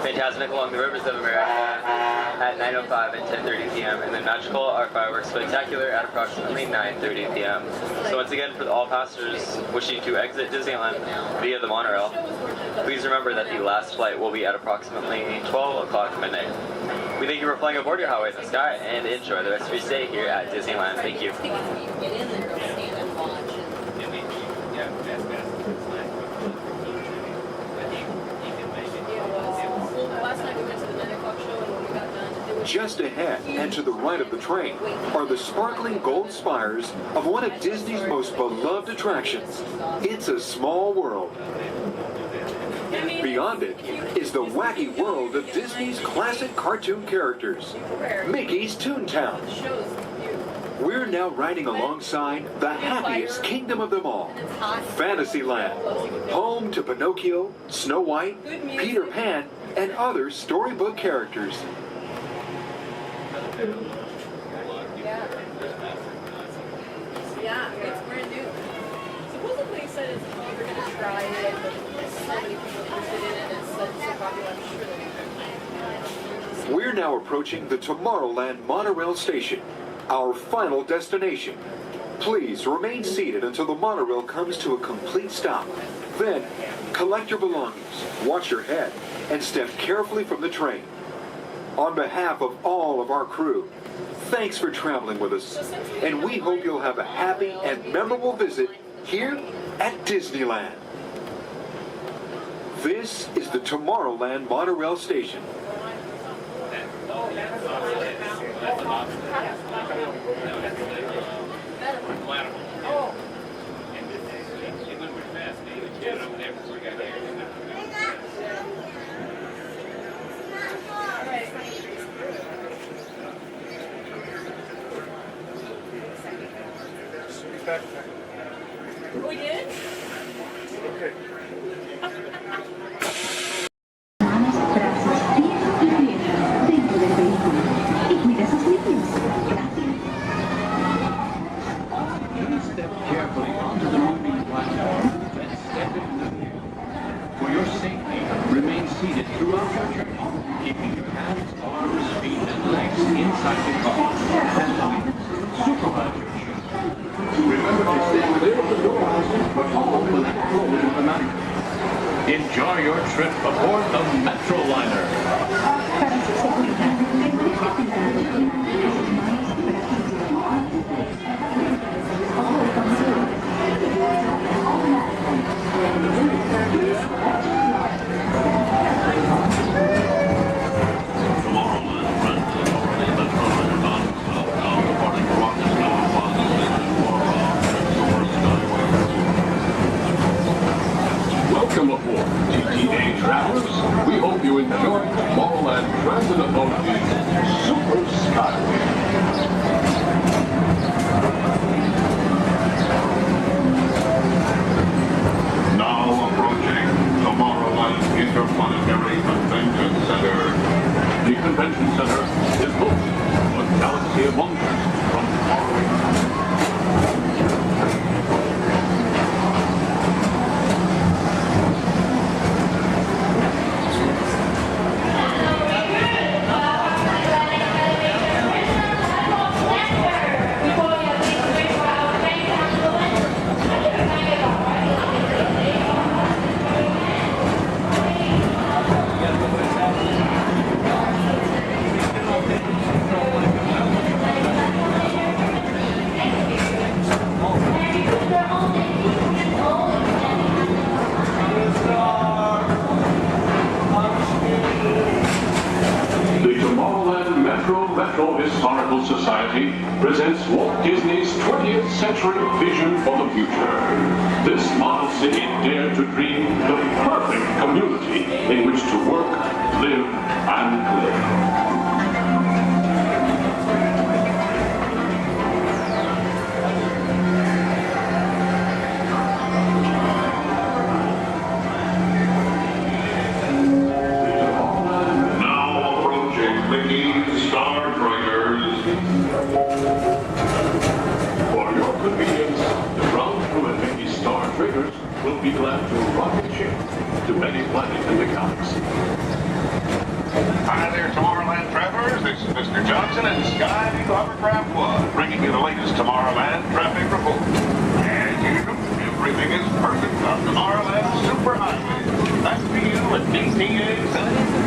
Fantastic along the Rivers of America at 9:05 and 10:30 p.m. and then Magical, our fireworks spectacular, at approximately 9:30 p.m. So once again, for all passengers wishing to exit Disneyland via the monorail, please remember that the last flight will be at approximately 12 o'clock midnight. We thank you for flying aboard your highway in the sky and enjoy the rest of your stay here at Disneyland. Thank you. Just ahead and to the right of the train are the sparkling gold spires of one of Disney's most beloved attractions. It's a Small World. Beyond it is the wacky world of Disney's classic cartoon characters, Mickey's Toontown. We're now riding alongside the happiest kingdom of them all, Fantasyland, home to Pinocchio, Snow White, Peter Pan, and other storybook characters. Yeah, it's brand new. Supposedly he said it's they're going to try it, but so many people interested in it, and it's so popular, I'm sure they'll be We're now approaching the Tomorrowland monorail station, our final destination. Please remain seated until the monorail comes to a complete stop. Then, collect your belongings, watch your head, and step carefully from the train. On behalf of all of our crew, thanks for traveling with us, and we hope you'll have a happy and memorable visit here at Disneyland. This is the Tomorrowland monorail station. We did? Okay. Brazos, pies y piernas dentro del vehículo. Y cuida a sus niños. Please step carefully onto the moving platform, then step into the air. For your safety, remain seated throughout your journey, keeping your hands, arms, feet, and legs inside the car. And supervise your children. Remember to stay clear of the doors, but all will let go automatically. Enjoy your trip aboard the Metroliner. Para su seguridad, permanezca sentado y mantenga sus manos, brazos y Welcome aboard, TTA travelers. We hope you enjoy Tomorrowland Transit Authority's Super Skyway. Now approaching Tomorrowland Interplanetary Convention Center. The convention center is home to a galaxy of wonders from faraway. Metro Historical Society presents Walt Disney's 20th century vision for the future. This model city dared to dream the perfect community in which to work, live, and play. Will be glad to rocket ship to any planet in the galaxy. Hi there, Tomorrowland travelers. This is Mr. Johnson and Sky Eagle Hovercraft One, bringing you the latest Tomorrowland traffic report. As usual, everything is perfect on Tomorrowland Superhighway. Back to you at DTA Center.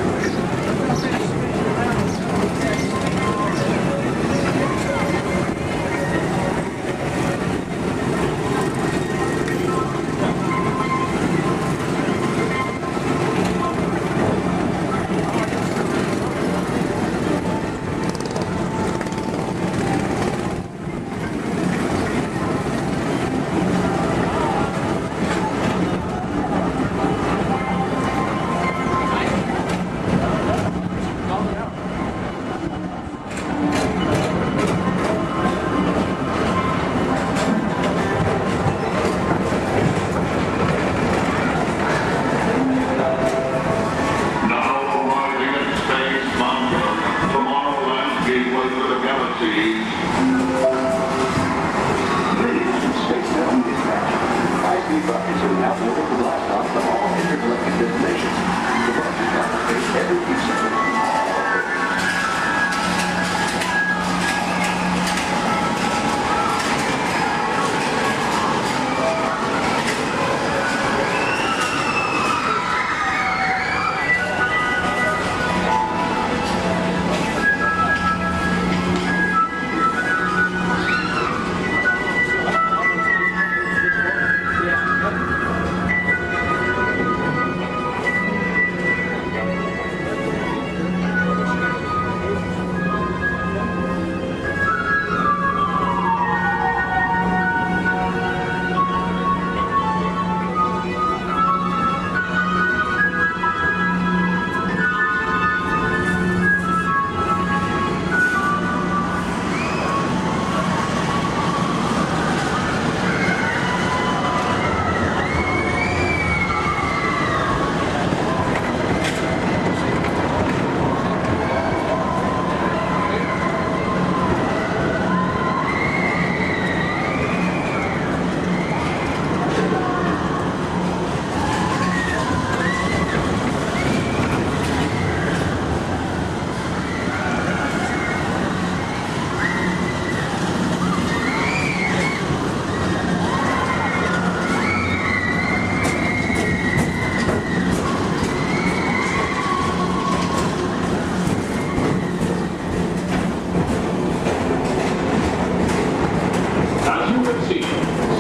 Come and see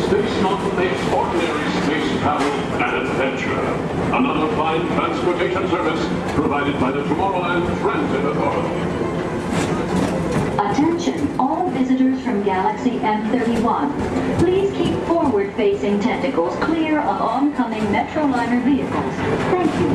Space Mountain makes ordinary space travel an adventure. Another fine transportation service provided by the Tomorrowland Transit Authority. Attention, all visitors from Galaxy M31. Please keep forward-facing tentacles clear of oncoming Metroliner vehicles. Thank you.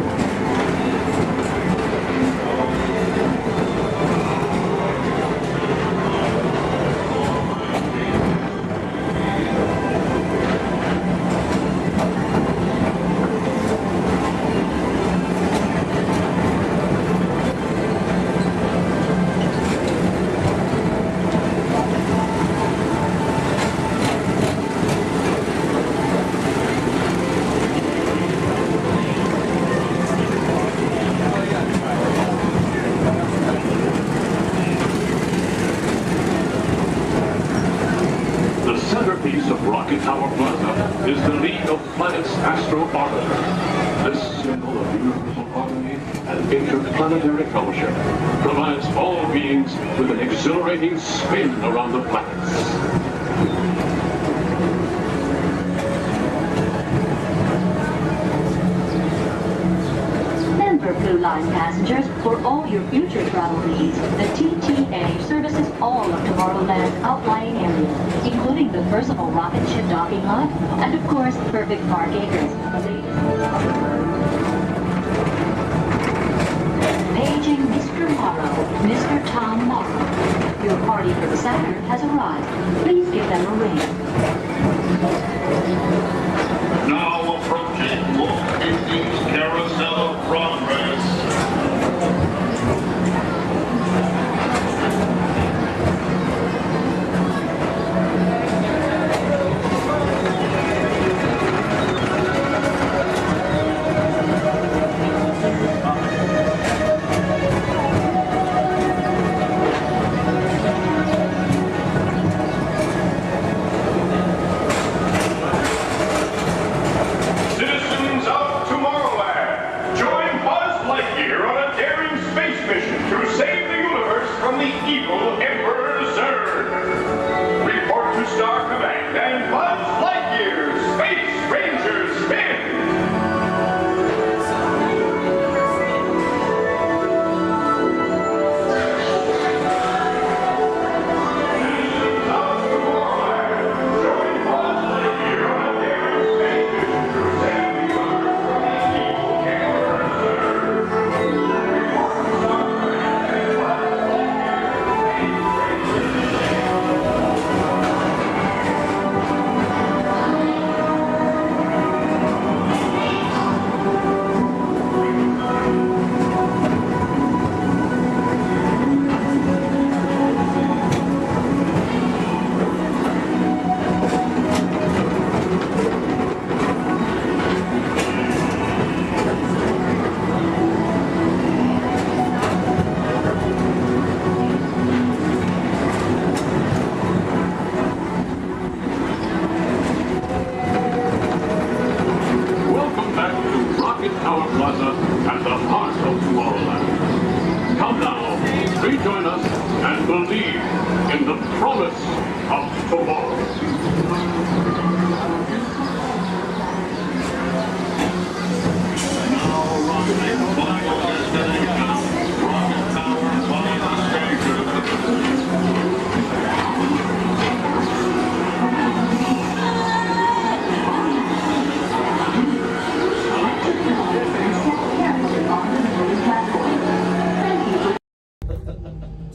Interplanetary fellowship provides all beings with an exhilarating spin around the planets. Remember, Blue Line passengers, for all your future travel needs, the TTA services all of Tomorrowland's outlying areas, including the personal rocket ship docking lot, and of course, perfect park acres. Paging Mr. Morrow, Mr. Tom Morrow. Your party for the Saturn has arrived. Please give them a ring. Now approaching Walt Disney's Carousel of Progress.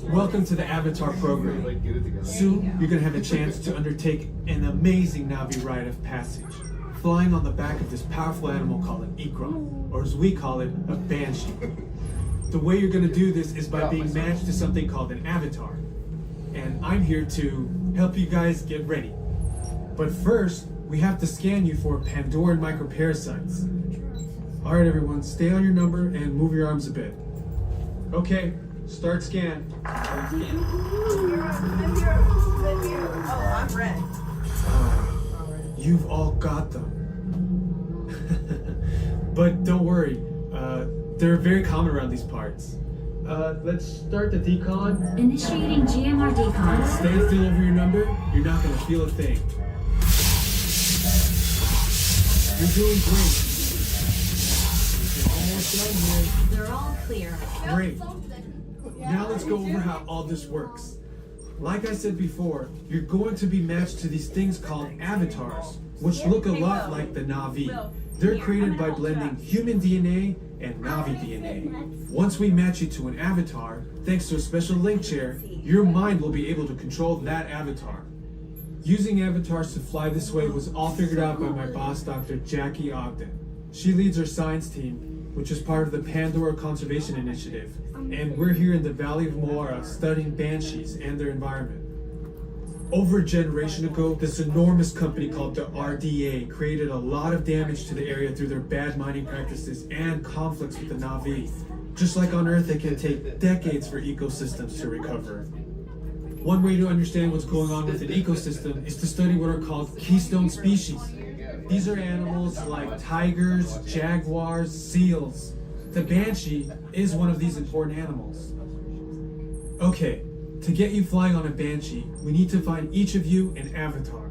Welcome to the Avatar program. Soon, you're going to have a chance to undertake an amazing Navi rite of passage, flying on the back of this powerful animal called an Ikron, or as we call it, a Banshee. The way you're going to do this is by being matched to something called an avatar. And I'm here to help you guys get ready. But first, we have to scan you for Pandoran microparasites. Alright everyone, stay on your number and move your arms a bit. Okay, start scan. I'm here. Oh, I'm red. You've all got them. But don't worry, they're very common around these parts. Let's start the decon. Initiating GMR decon. Stay still over your number, you're not gonna feel a thing. You're doing great. You're almost done here. They're all clear. Great. Now let's go over how all this works. Like I said before, you're going to be matched to these things called avatars, which look a lot like the Na'vi. They're created by blending human DNA and Na'vi DNA. Once we match you to an avatar, thanks to a special link chair, your mind will be able to control that avatar. Using avatars to fly this way was all figured out by my boss, Dr. Jackie Ogden. She leads our science team, which is part of the Pandora Conservation Initiative, and we're here in the Valley of Moara studying banshees and their environment. Over a generation ago, this enormous company called the RDA created a lot of damage to the area through their bad mining practices and conflicts with the Na'vi. Just like on Earth, it can take decades for ecosystems to recover. One way to understand what's going on with an ecosystem is to study what are called keystone species. These are animals like tigers, jaguars, seals. The banshee is one of these important animals. Okay, to get you flying on a banshee, we need to find each of you an avatar.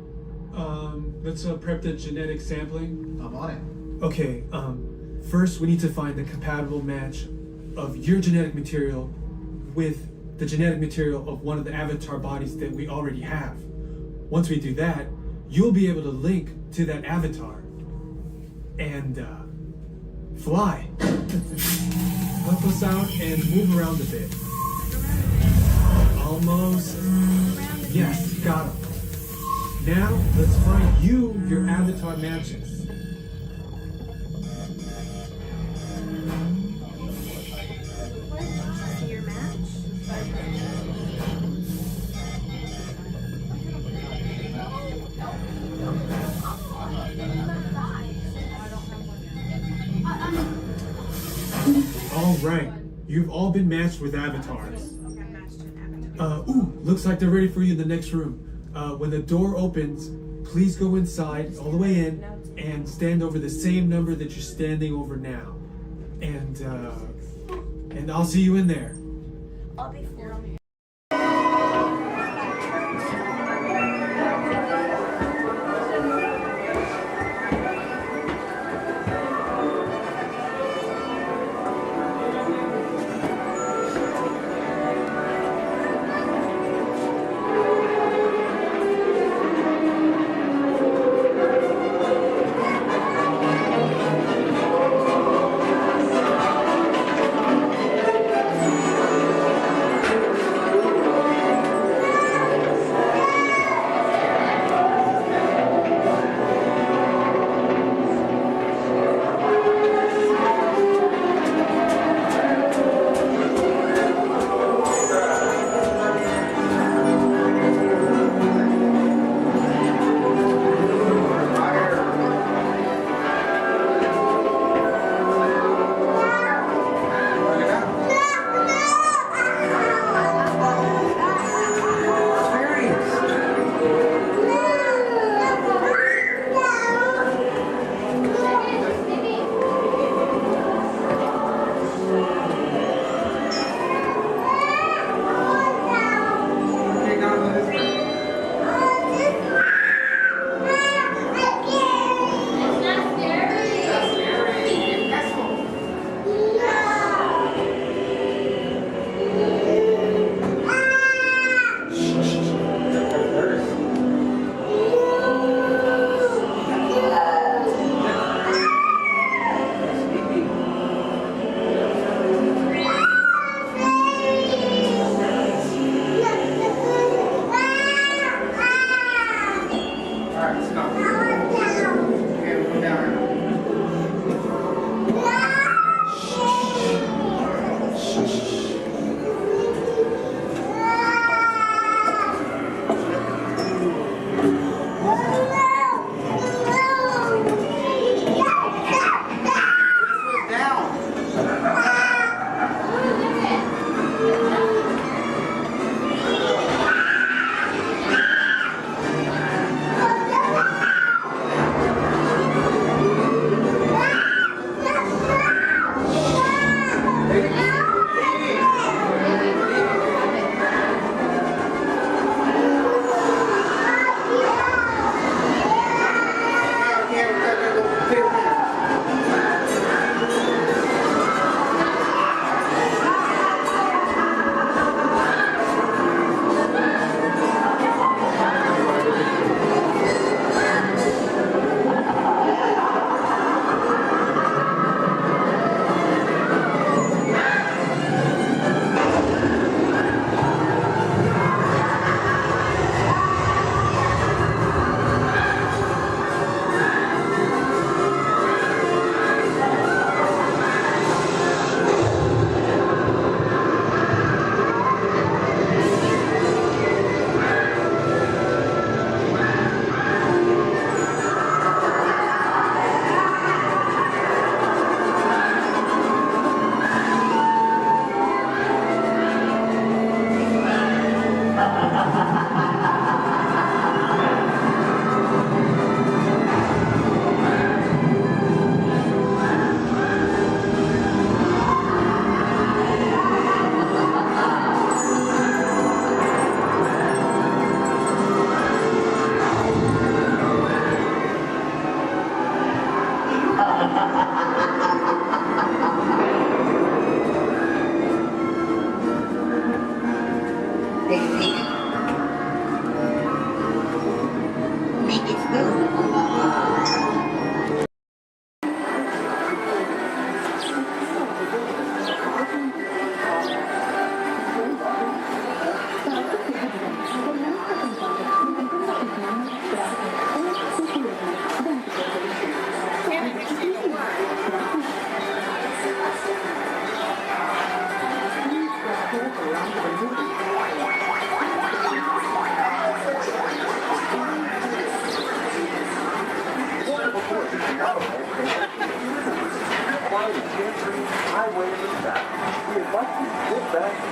Let's prep the genetic sampling. I'm on it. Okay, first we need to find the compatible match of your genetic material with the genetic material of one of the avatar bodies that we already have. Once we do that, you'll be able to link to that avatar and fly. Help us out and move around a bit. Almost. Yes, got him. Now, let's find you your avatar matches. Your match? All right, you've all been matched with avatars. Looks like they're ready for you in the next room. When the door opens, please go inside all the way in and stand over the same number that you're standing over now. And I'll see you in there. I'll be for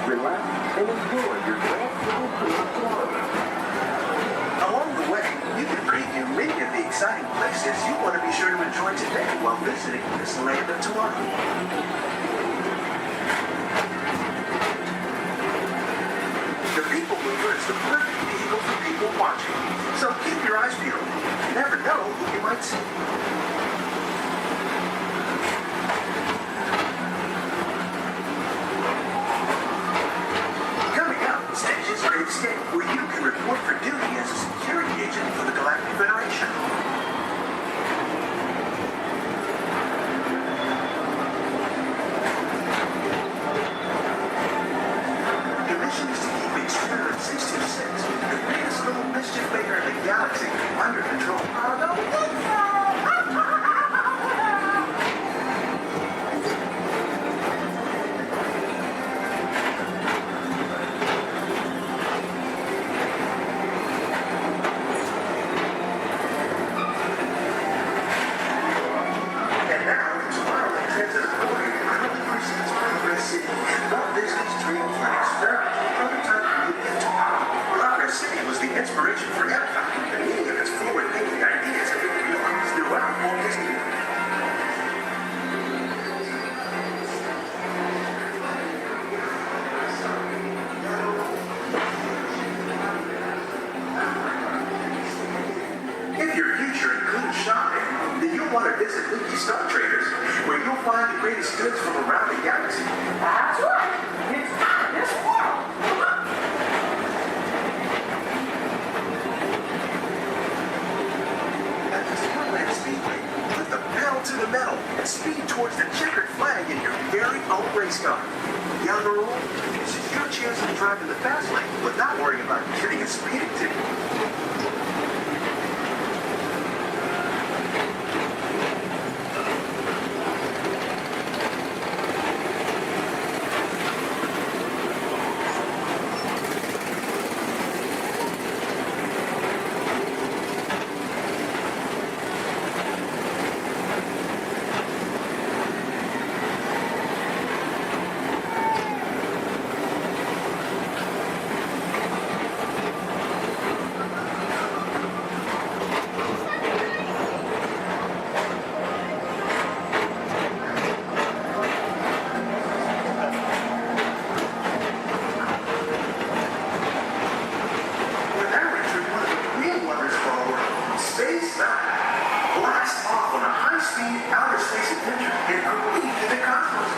relax, and enjoy your grand little tour of Florida. Along the way, you can preview many of the exciting places you want to be sure to enjoy today while visiting this land of tomorrow. The People Mover is the perfect vehicle for people watching, so keep your eyes peeled. You never know who you might see. Coming up, Stage's Great Escape, where you can report for duty as a security agent for the Galactic Federation. The mission is to keep Experiment 626, the biggest little mischief maker in the galaxy, under control. And now, Tomorrowland Transit Authority proudly presents Progress City, Walt Disney's dream for an experimental prototype movie to power. Progress City was the inspiration for Epcot, and many of its forward-thinking ideas have been realized throughout Walt Disney World. If your future includes shopping, then you'll want to visit Leaky Star Traders, where you'll find the greatest goods from around the galaxy. That's right. It's out of this world. At the Disneyland Speedway, put the pedal to the metal and speed towards the checkered flag in your very own race car. Young or old, this is your chance to drive in the fast lane without worrying about getting a speeding ticket. We're now entering one of the real wonders of our world, space travel. Blast off on a high-speed outer space adventure and complete in the cosmos.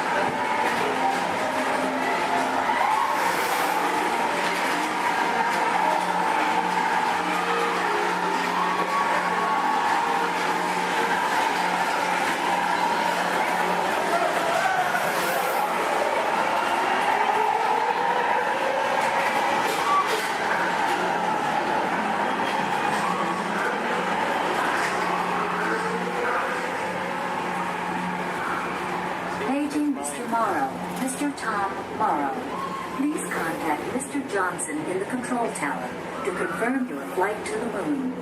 Paging Mr. Morrow, Mr. Tom Morrow. Please contact Mr. Johnson in the control tower to confirm your flight to the moon.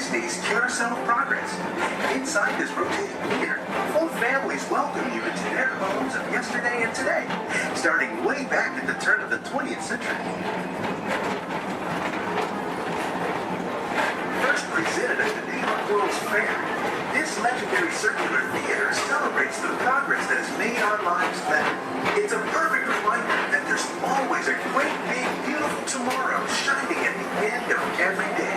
Disney's Carousel of Progress. Inside this rotating pier, full families welcome you into their homes of yesterday and today, starting way back at the turn of the 20th century. First presented at the New York World's Fair, this legendary circular theater celebrates the progress that has made our lives better. It's a perfect reminder that there's always a great, big, beautiful tomorrow shining at the end of every day.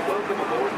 Welcome aboard.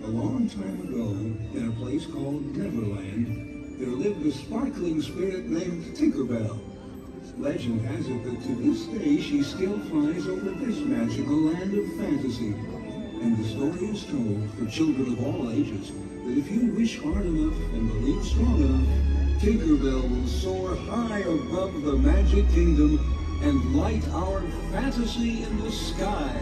A long time ago, in a place called Neverland, there lived a sparkling spirit named Tinkerbell. Legend has it that to this day she still flies over this magical land of fantasy. And the story is told for children of all ages that if you wish hard enough and believe strong enough, Tinkerbell will soar high above the magic kingdom and light our fantasy in the sky.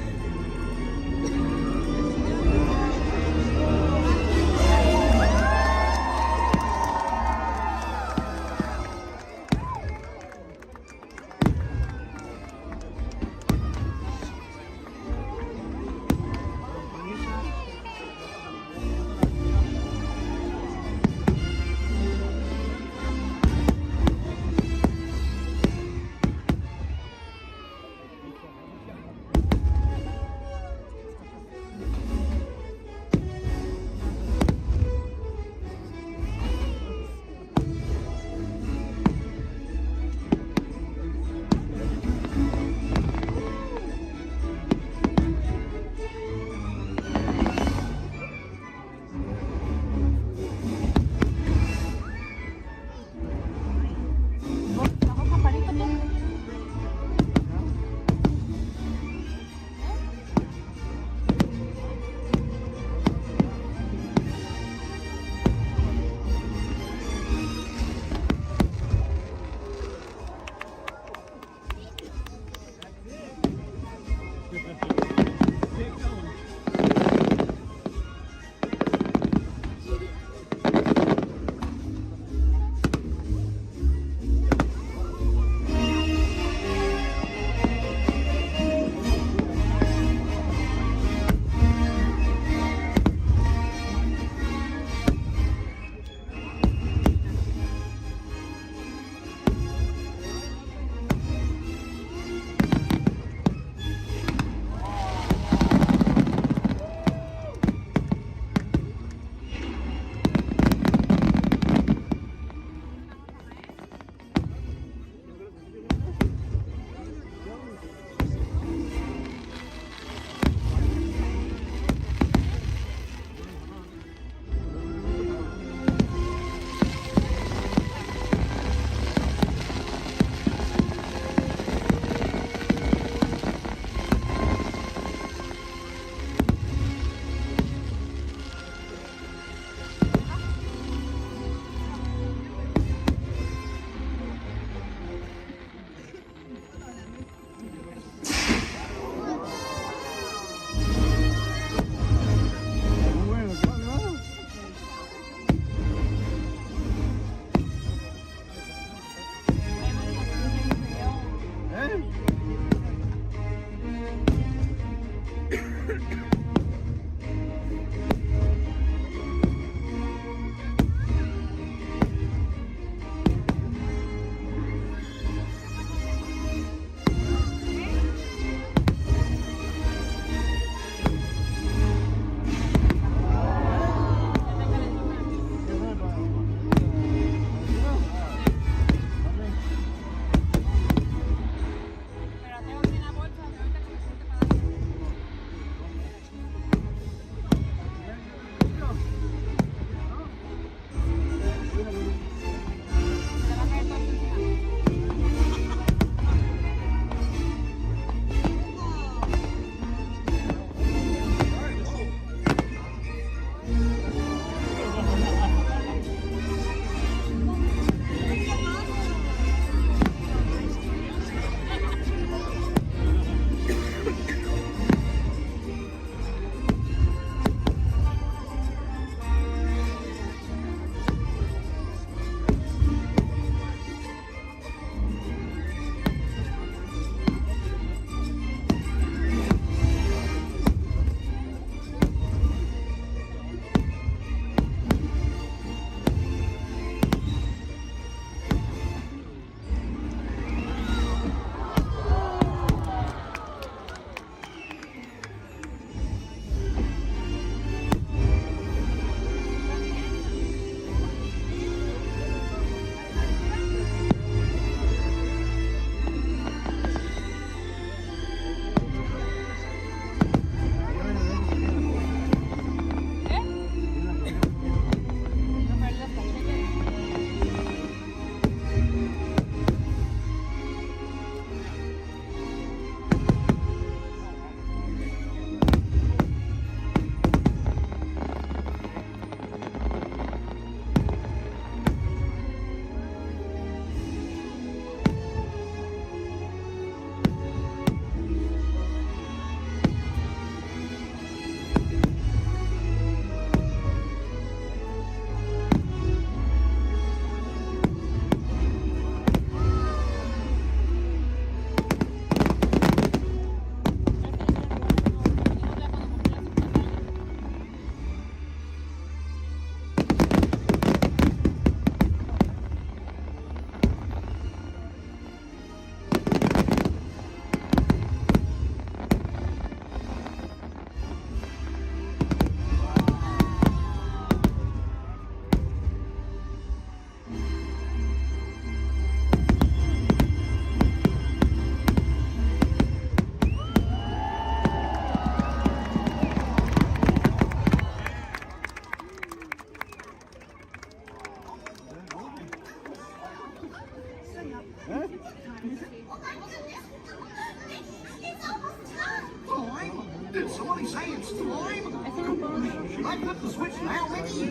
I flip the switch now, Mickey?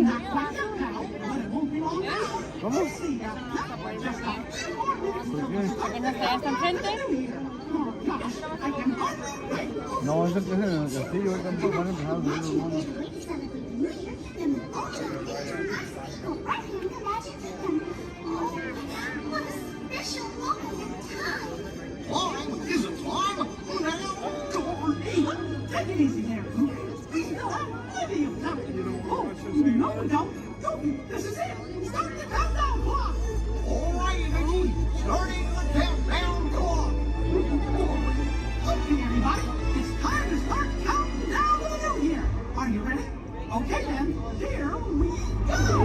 Not quite sure how, but it won't be long now. ¿Cómo? See, just like 3 more minutes till ¿Que no está hasta enfrente? Oh gosh, I can hardly wait. No, es en el castillo, ahorita van a empezar a subir los monos. Climb isn't climb. Now, go over me. Take it easy there, Pooh. We still have plenty of time. Oh, no, we don't. No, this is it. Start the countdown clock. All right, Mickey. Starting the countdown clock. Okay, everybody. It's time to start counting down to the new year. Are you ready? Okay, then. Here we go.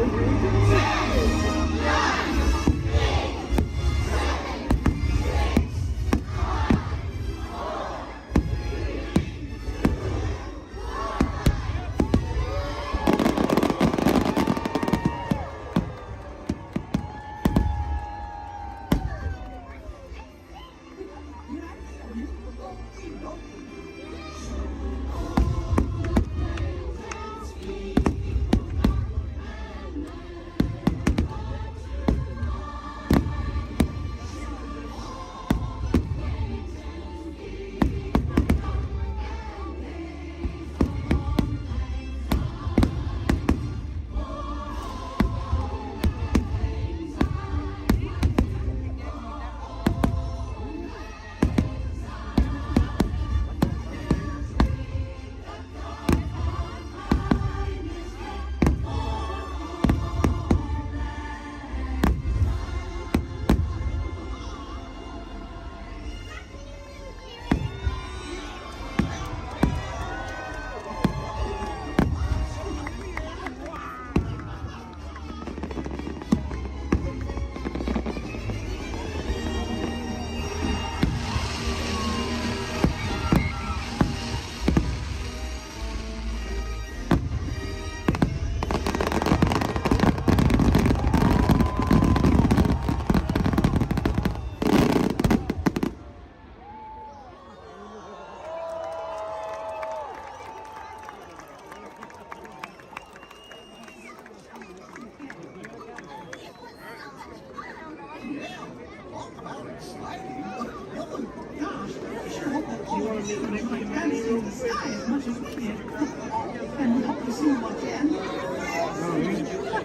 10,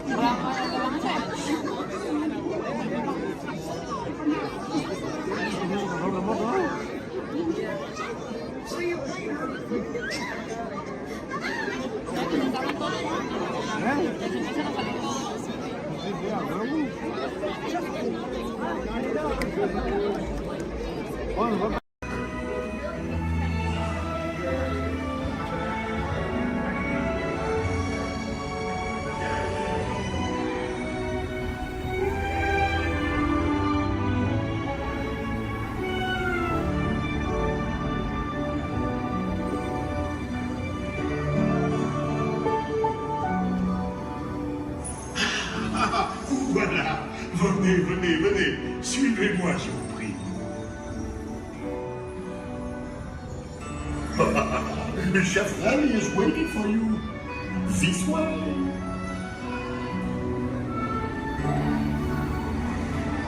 9, Voilà, venez, suivez-moi, je vous prie. Chef Rally is waiting for you. This way.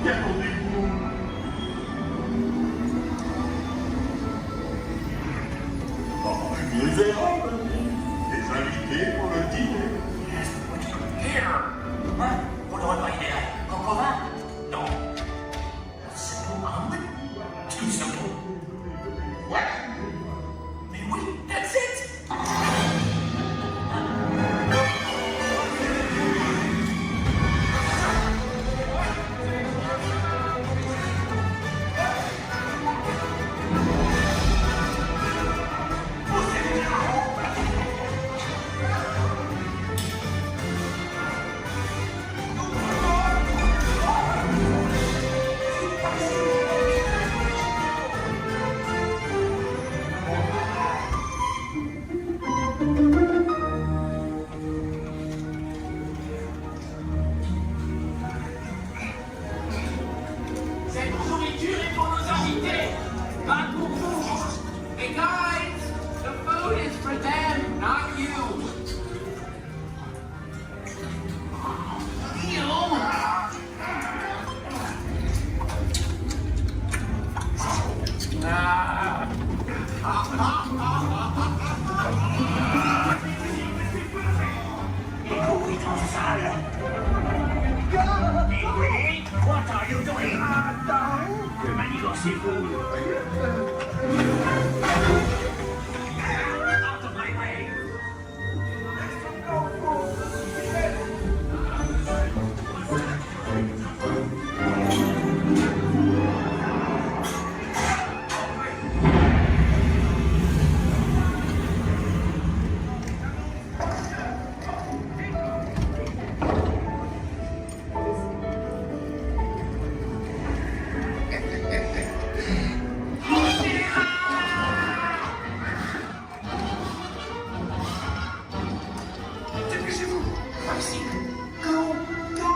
Déroulez-vous. Oh, les verras, les invités pour le dîner. Here. Hein? Vous n'aurez pas idée, Coco vin? Non. Simple omelet? Too simple. What? Mais oui, that's it! Vous êtes bien haut, seafood. Out of my way. Dépêchez-vous. Par ici. Go, go.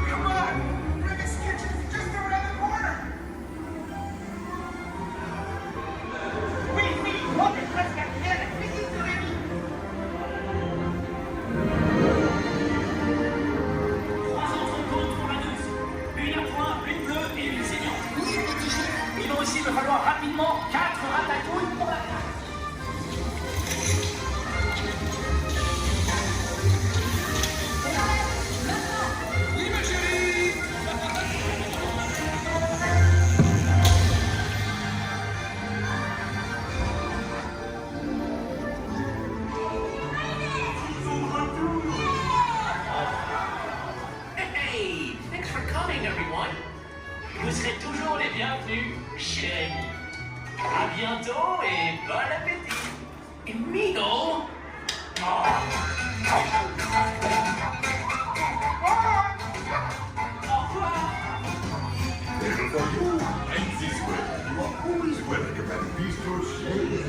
Come on! Rick's kitchen's just around the corner! Oui, oui, on est presque arrivé à la cuisine de Rémi! 3 entrepôts pour la douce. Une à point, une bleue et une saignante. Oui, petit chef. Il va aussi me falloir rapidement 4 ratatouilles pour la table. Oui, ma chérie! Hey! Thanks for coming, everyone! Vous serez toujours les bienvenus chez Rémi. À bientôt et bon appétit! Amigo! Little for you, and this way. You are always welcome at Bistro Shade.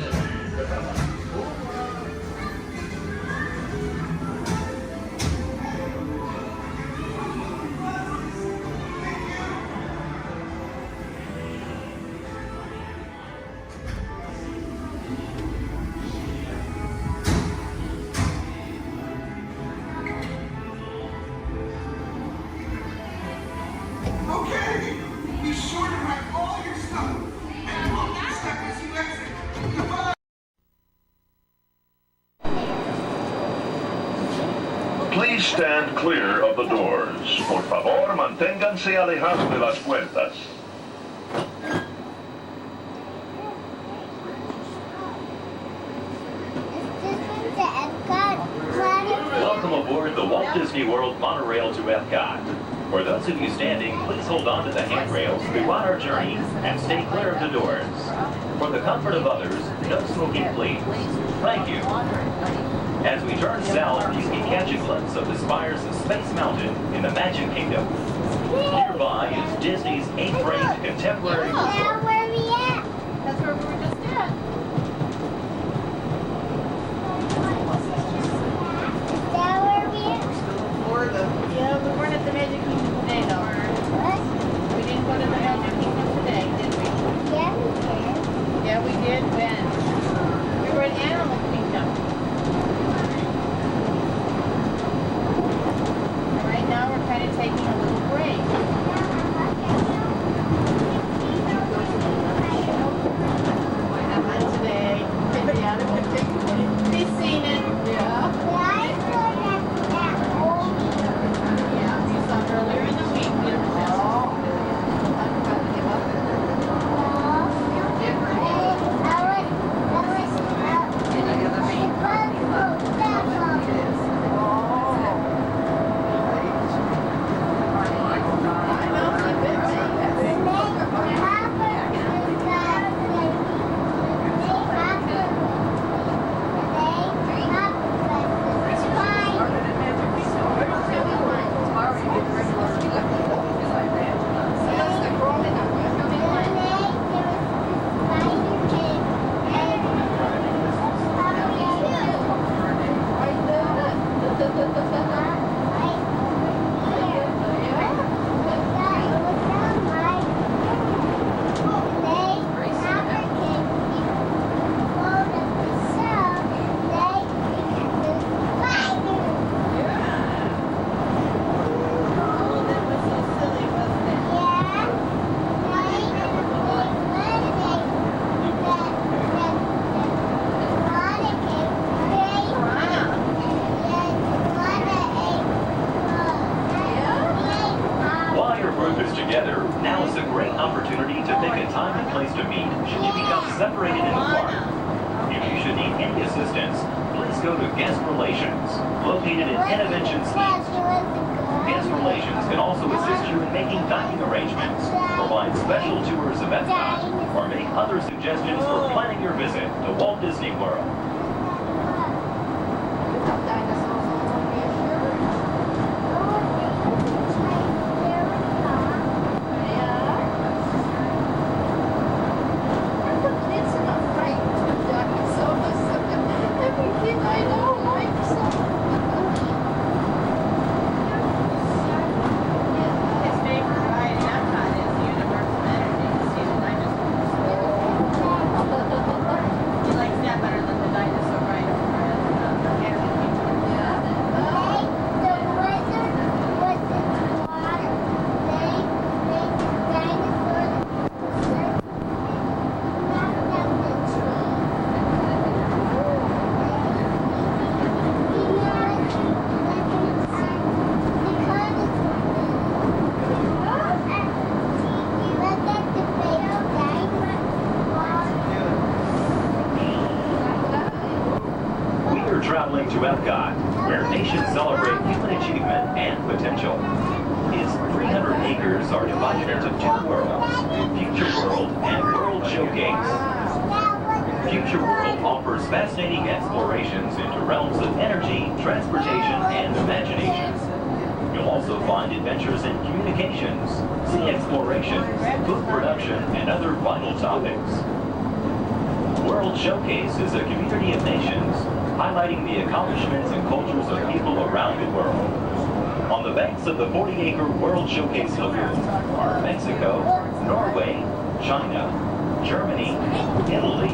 Okay, be sure to write all your stuff and lock your step as you exit. Goodbye. Please stand clear of the doors. Por favor, manténganse alejados de las puertas. Welcome aboard the Walt Disney World monorail to Epcot. For those of you standing, please hold on to the handrails throughout our journey and stay clear of the doors. For the comfort of others, no smoking, please. Thank you. As we turn south, you can catch a glimpse of the spires of Space Mountain in the Magic Kingdom. Nearby is Disney's 8th-ranked contemporary resort. Where are we at? That's where we were just at. Is that where we at? Florida. Yeah, we weren't at the Magic Kingdom today, though. What? We didn't go to the Magic Kingdom today, did we? Yeah, we did. Yeah, we did. When? We were at Animal Kingdom. Right now, we're kind of taking a little break. What happened today? We've seen it. Yeah. Yeah, I saw that old. Yeah, we saw her your group is together, now is a great opportunity to pick a time and place to meet should you become separated in the park. If you should need any assistance, please go to Guest Relations, located in Interventions East. Guest Relations can also assist you in making dining arrangements, provide special tours of Epcot, or make other suggestions for planning your visit to Walt Disney World. Traveling to Epcot, where nations celebrate human achievement and potential. Its 300 acres are divided into two worlds, Future World and World Showcase. Future World offers fascinating explorations into realms of energy, transportation, and imagination. You'll also find adventures in communications, sea exploration, food production, and other vital topics. World Showcase is a community of nations, highlighting the accomplishments and cultures of people around the world. On the banks of the 40-acre World Showcase Lagoon are Mexico, Norway, China, Germany, Italy,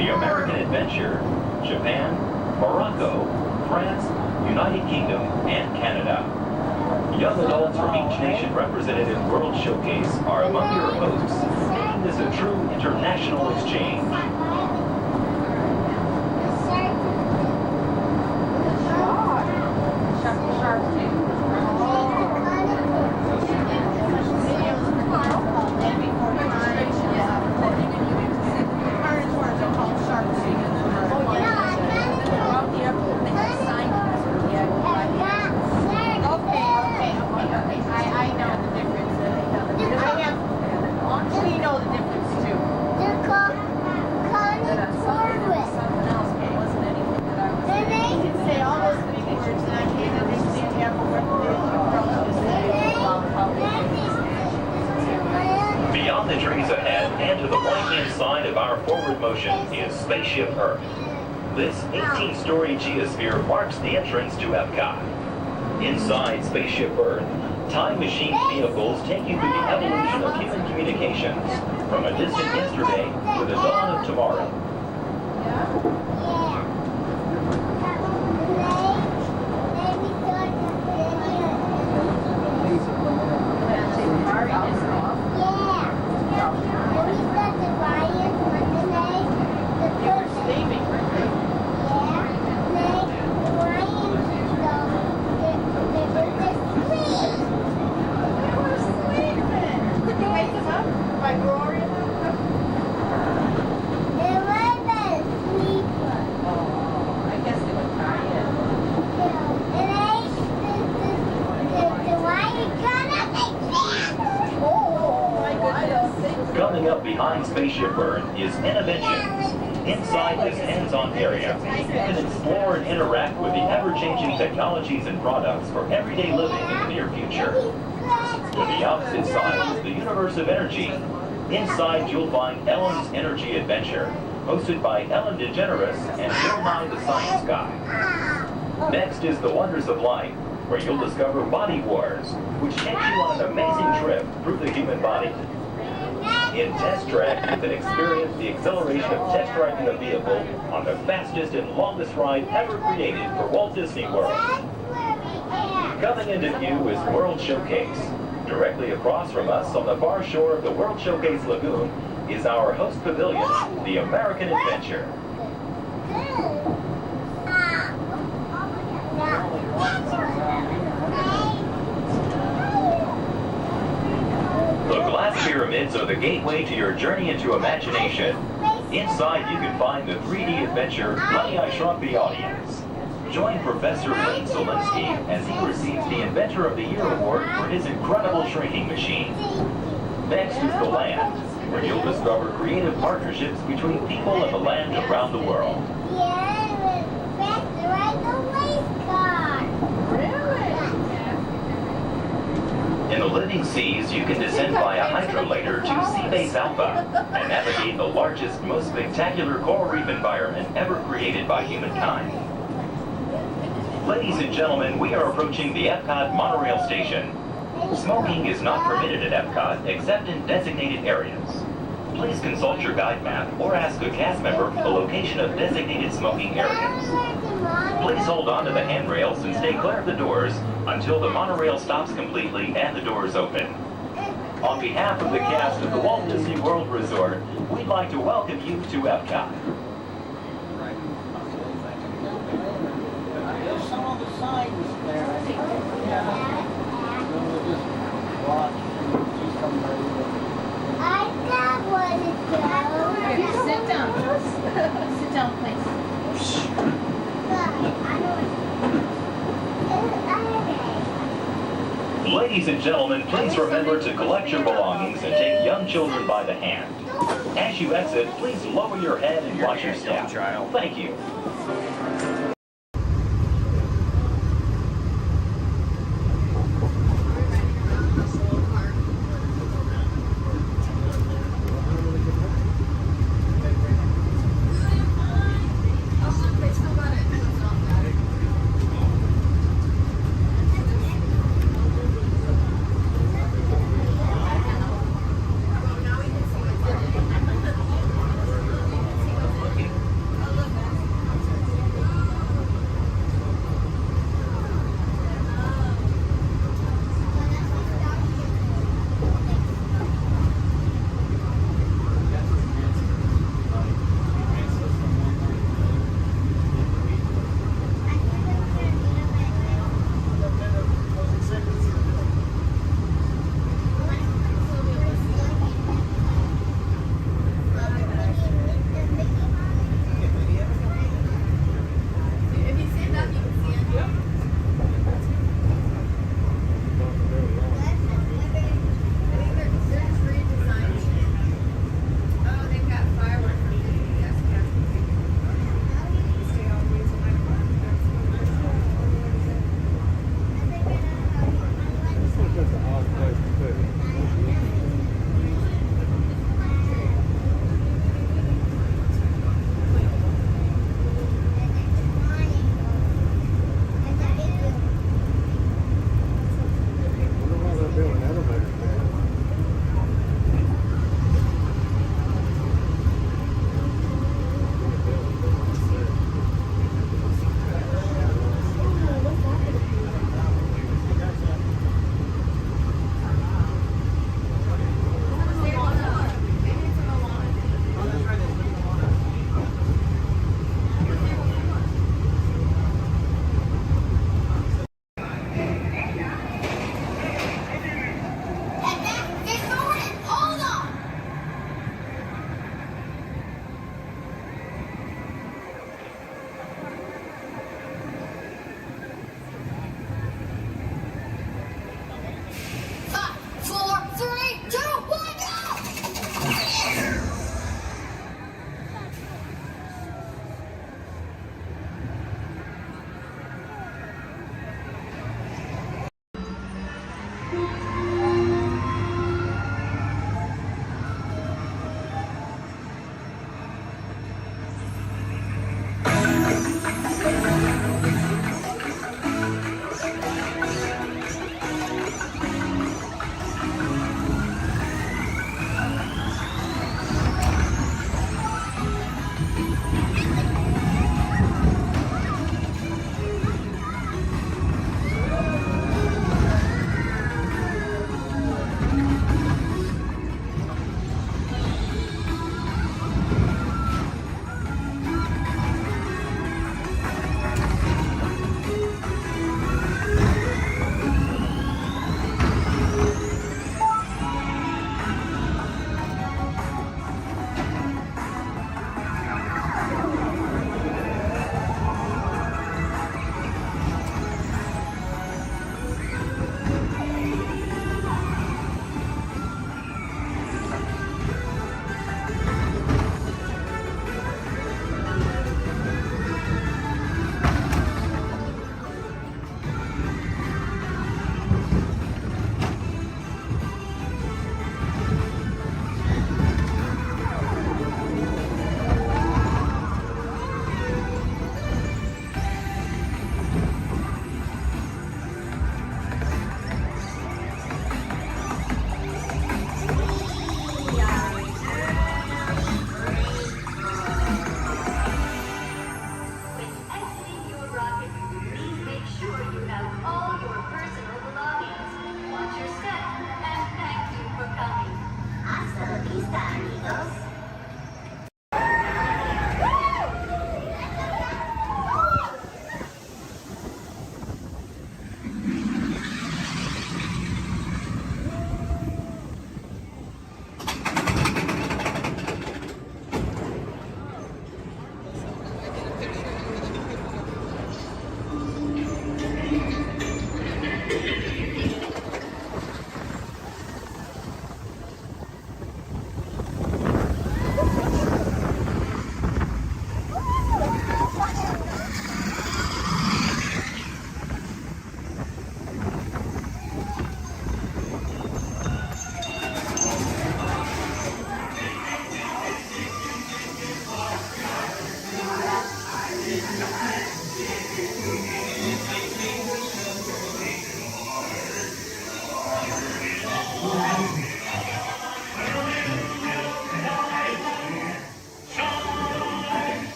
the American Adventure, Japan, Morocco, France, United Kingdom, and Canada. Young adults from each nation represented in World Showcase are among your hosts, making this a true international exchange. Beyond the trees ahead and to the right-hand side of our forward motion is Spaceship Earth. This 18-story geosphere marks the entrance to Epcot. Inside Spaceship Earth, time machine vehicles take you through the evolution of human communications, from a distant yesterday to the dawn of tomorrow. Coming up behind Spaceship Earth is Interventions. Inside this hands-on area, you can explore and interact with the ever-changing technologies and products for everyday living in the near future. To the opposite side is the Universe of Energy. Inside, you'll find Ellen's Energy Adventure, hosted by Ellen DeGeneres and Bill Nye the Science Guy. Next is the Wonders of Life, where you'll discover Body Wars, which takes you on an amazing trip through the human body. In Test Track, you can experience the exhilaration of test driving a vehicle on the fastest and longest ride ever created for Walt Disney World. Coming into view is World Showcase. Directly across from us on the far shore of the World Showcase Lagoon is our host pavilion, the American Adventure. The glass pyramids are the gateway to your journey into imagination. Inside, you can find the 3D adventure, Honey, I Shrunk the Audience. Join Professor Wayne Zielinski as he receives the Inventor of the Year award for his incredible shrinking machine. Next is the land, where you'll discover creative partnerships between people and the land around the world. In the living seas, you can descend via hydrolator to Seabase Alpha and navigate the largest, most spectacular coral reef environment ever created by humankind. Ladies and gentlemen, we are approaching the Epcot monorail station. Smoking is not permitted at Epcot except in designated areas. Please consult your guide map or ask a cast member for the location of designated smoking areas. Please hold on to the handrails and stay clear of the doors until the monorail stops completely and the doors open. On behalf of the cast of the Walt Disney World Resort, we'd like to welcome you to Epcot. There's some of the signs there. We'll just watch and see somebody. I got one to go. Here, sit down. Sit down, please. Ladies and gentlemen, please remember to collect your belongings and take young children by the hand. As you exit, please lower your head and watch your step. Thank you.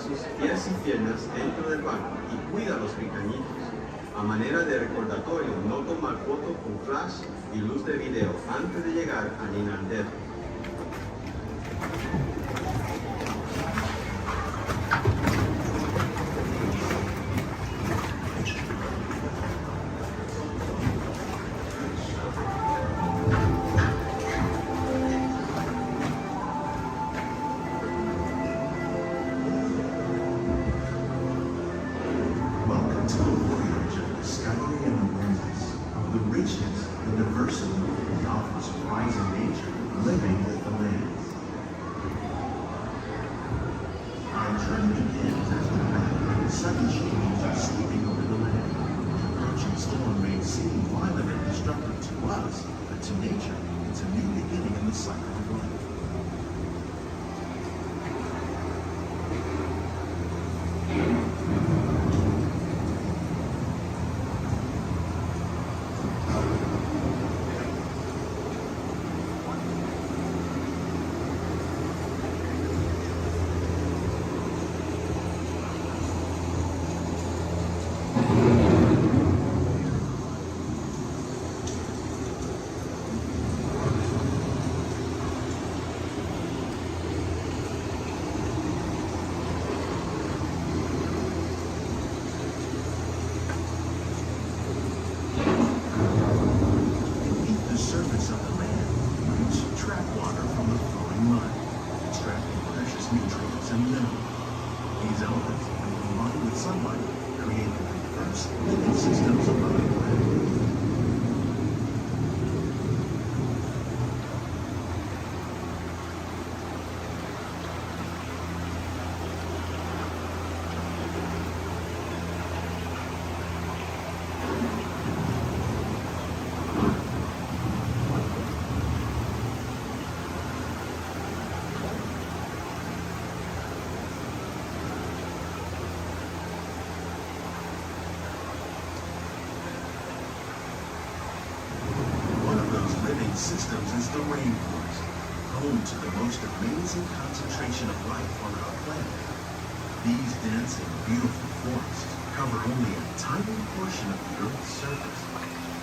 brazos, pies y piernas dentro del banco y cuida a los pequeñitos. A manera de recordatorio, no tomar foto con flash y luz de video antes de llegar al inodoro. Welcome to the voyage of discovery and awareness of the richness, the diversity that offers surprising nature living with the land. Our journey begins as the night, sudden changes are sweeping over the land. Approaching storm may seem violent and destructive to us, but to nature, it's a new beginning in the cycle of life. Beneath the surface of the land, roots trap water from the flowing mud, extracting precious nutrients and minerals. These elements, when combined with sunlight, create the diverse living systems of the planet. One of those living systems is the rainforest, home to the most amazing concentration of life on our planet. These dense and beautiful forests cover only a tiny portion of the Earth's surface,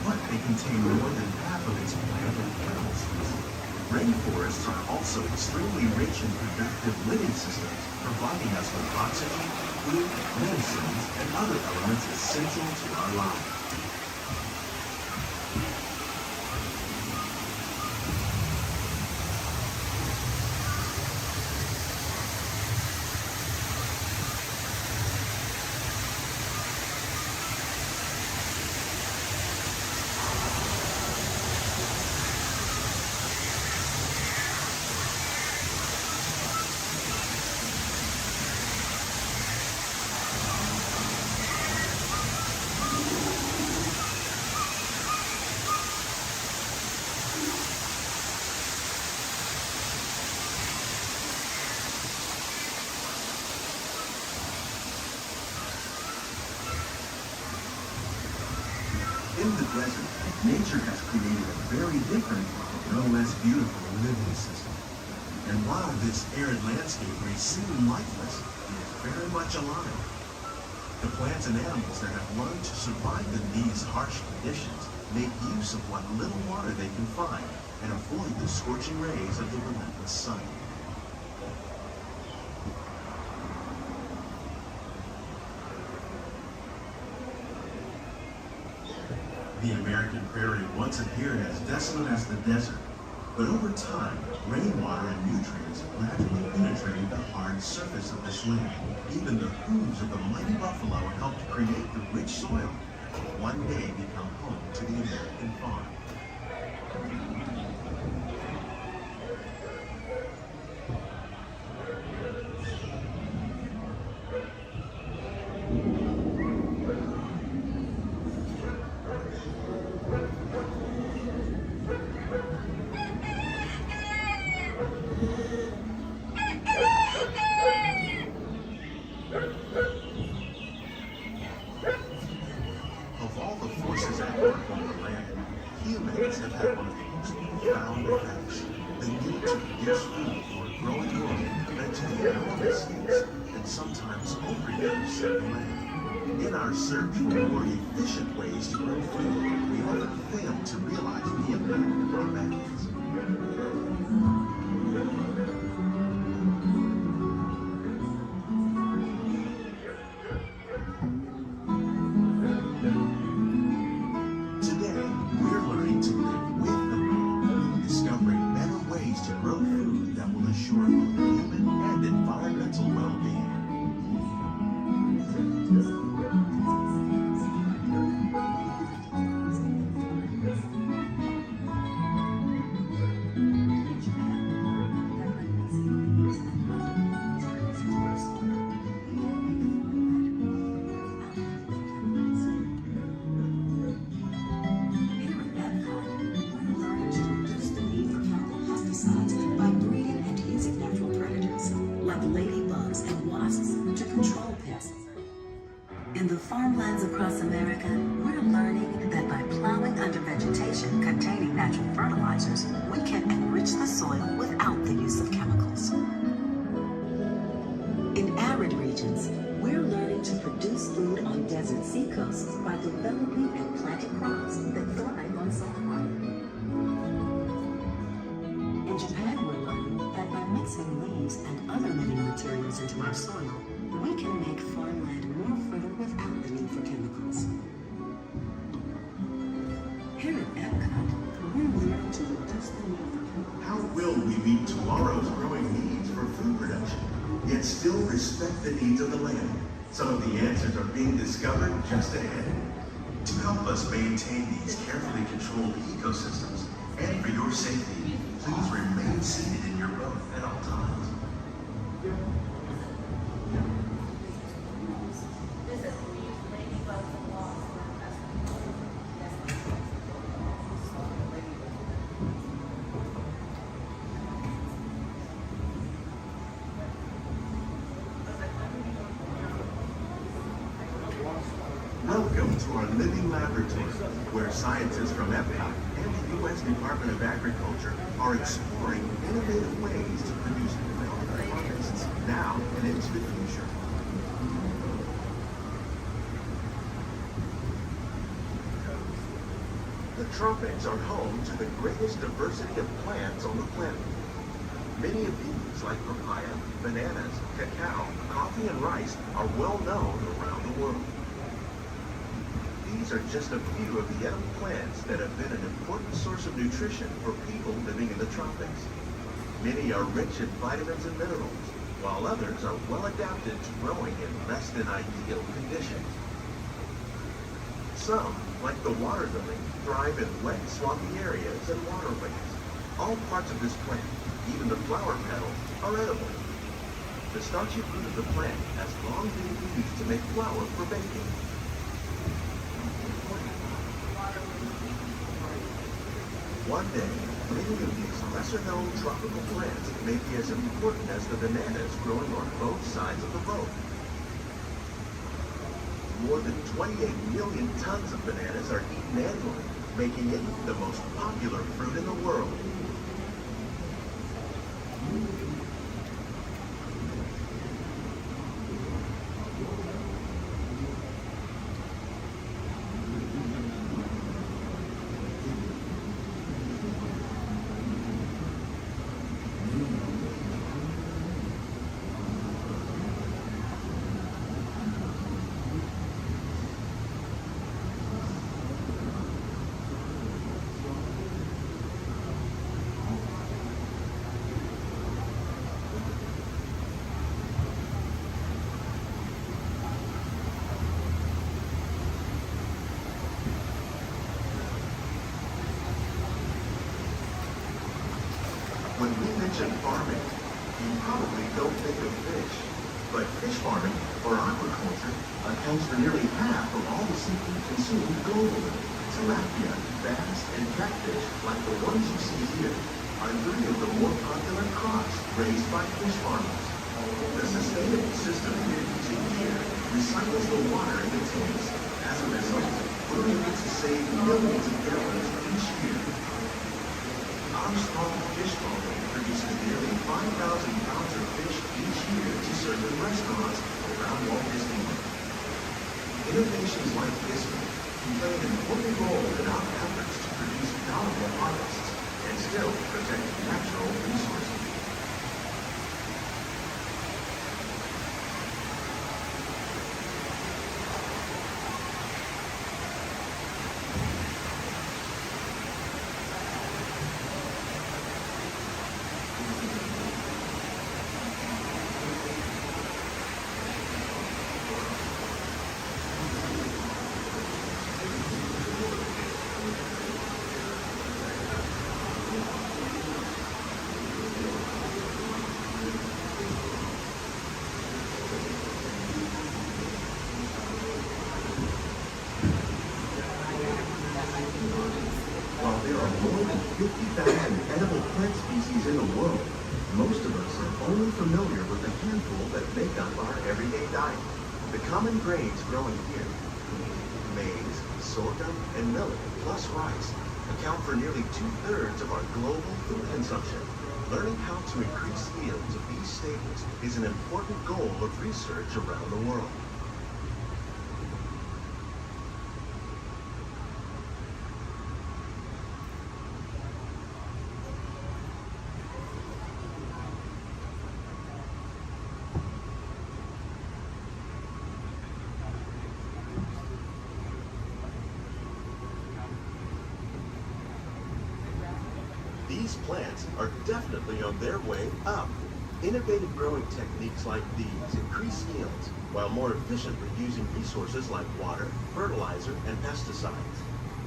but they contain more than half of its plant and animal species. Rainforests are also extremely rich in productive living systems, providing us with oxygen, food, medicines, and other elements essential to our lives. In the desert, nature has created a very different, no less beautiful living system. And while this arid landscape may seem lifeless, it is very much alive. The plants and animals that have learned to survive in these harsh conditions make use of what little water they can find and avoid the scorching rays of the relentless sun. The American prairie once appeared as desolate as the desert, but over time, rainwater and nutrients gradually penetrated the hard surface of this land. Even the hooves of the mighty buffalo helped create the rich soil that will one day become home to the American farm. Of all the forces at work on the land, humans have had one of the most farms overdose of the land. In our search for more efficient ways to grow food, we often fail to realize the impact of our methods. Today, we're learning to live with the land, discovering better ways to grow food that will assure both human and environmental well-being. By breeding and using natural predators, like ladybugs and wasps, to control pests. In the farmlands across America, we're learning that by plowing under vegetation containing natural fertilizers, we can enrich the soil without the use of chemicals. In arid regions, we're learning to produce food on desert seacoasts by developing and planting crops that thrive on salt water. In Japan, we're learning that by mixing leaves and other living materials into our soil, we can make farmland more fertile without the need for chemicals. Here at Epcot, we're learning to reduce the need for chemicals. How will we meet tomorrow's growing needs for food production, yet still respect the needs of the land? Some of the answers are being discovered just ahead. To help us maintain these carefully controlled ecosystems, and for your safety, please remain seated in your boat at all times. Welcome to our living laboratory, where scientists from Epcot and the U.S. Department of Agriculture are exploring innovative ways to produce development harvests now and into the future. The tropics are home to the greatest diversity of plants on the planet. Many of these, like papaya, bananas, cacao, coffee, and rice, are well known around the world. These are just a few of the edible plants that have been an important source of nutrition for people living in the tropics. Many are rich in vitamins and minerals, while others are well adapted to growing in less than ideal conditions. Some, like the water lily, thrive in wet, swampy areas and waterways. All parts of this plant, even the flower petals, are edible. The starchy fruit of the plant has long been used to make flour for baking. One day, many of these lesser-known tropical plants may be as important as the bananas growing on both sides of the boat. More than 28 million tons of bananas are eaten annually, making it the most popular fruit in the world. When we mention farming, you probably don't think of fish. But fish farming, or aquaculture, accounts for nearly half of all the seafood consumed globally. Tilapia, bass, and catfish, like the ones you see here, are three of the more popular crops raised by fish farmers. The sustainable system we're using here recycles the water in the tanks. As a result, we're able to save millions of gallons each year. Our small fish farm produces nearly 5,000 pounds of fish fish each year to serve in restaurants around Walt Disney World. Innovations like this one can play an important role in our efforts to produce bountiful harvests and still protect natural resources. While there are more than 50,000 edible plant species in the world, most of us are only familiar with a handful that make up our everyday diet. The common grains growing here, maize, sorghum, and millet, plus rice, account for nearly 2/3 of our global food consumption. Learning how to increase yields of these staples is an important goal of research around the world. These plants are definitely on their way up. Innovative growing techniques like these increase yields while more efficiently using resources like water, fertilizer, and pesticides.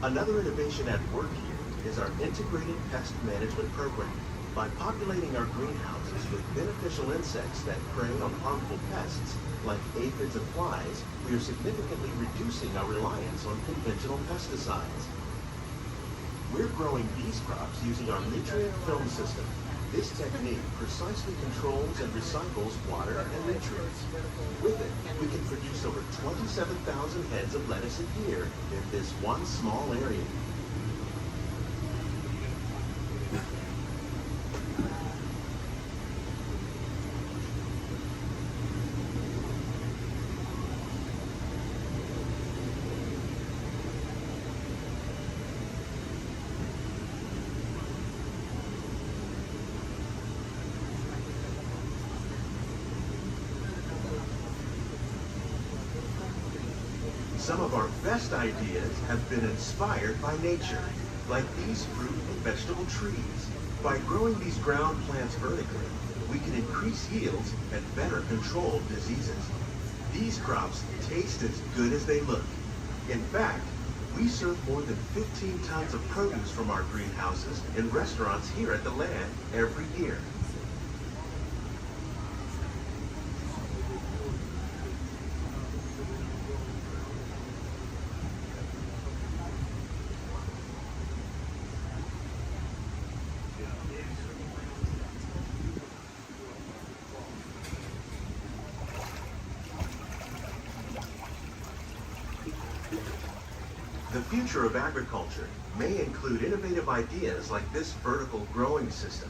Another innovation at work here is our integrated pest management program. By populating our greenhouses with beneficial insects that prey on harmful pests like aphids and flies, we are significantly reducing our reliance on conventional pesticides. We're growing these crops using our nutrient film system. This technique precisely controls and recycles water and nutrients. With it, we can produce over 27,000 heads of lettuce a year in this one small area. Some of our best ideas have been inspired by nature, like these fruit and vegetable trees. By growing these ground plants vertically, we can increase yields and better control diseases. These crops taste as good as they look. In fact, we serve more than 15 tons of produce from our greenhouses in restaurants here at the Land every year. The future of agriculture may include innovative ideas like this vertical growing system.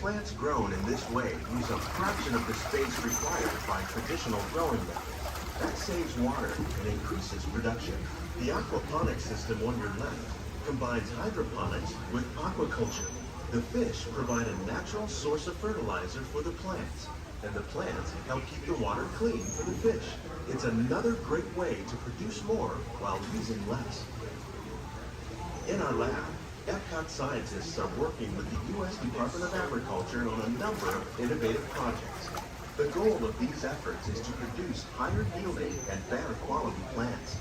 Plants grown in this way use a fraction of the space required by traditional growing methods. That saves water and increases production. The aquaponics system on your left combines hydroponics with aquaculture. The fish provide a natural source of fertilizer for the plants, and the plants help keep the water clean for the fish. It's another great way to produce more while using less. In our lab, Epcot scientists are working with the U.S. Department of Agriculture on a number of innovative projects. The goal of these efforts is to produce higher yielding and better quality plants.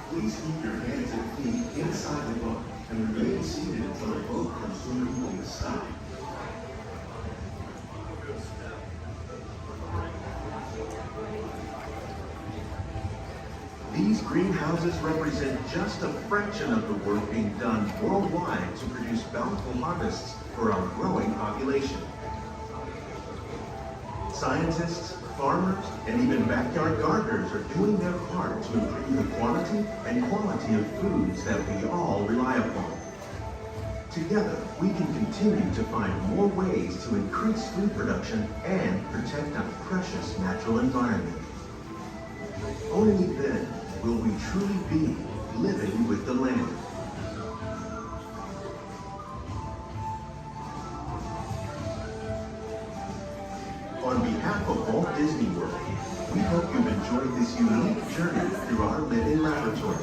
Please keep your hands and feet inside the boat and remain seated until the boat comes swimming in the sky. These greenhouses represent just a fraction of the work being done worldwide to produce bountiful harvests for our growing population. Scientists, farmers, and even backyard gardeners are doing their part to improve the quantity and quality of foods that we all rely upon. Together, we can continue to find more ways to increase food production and protect our precious natural environment. Only then will we truly be living with the land. On behalf of Walt Disney World, we hope you've enjoyed this unique journey through our living laboratory.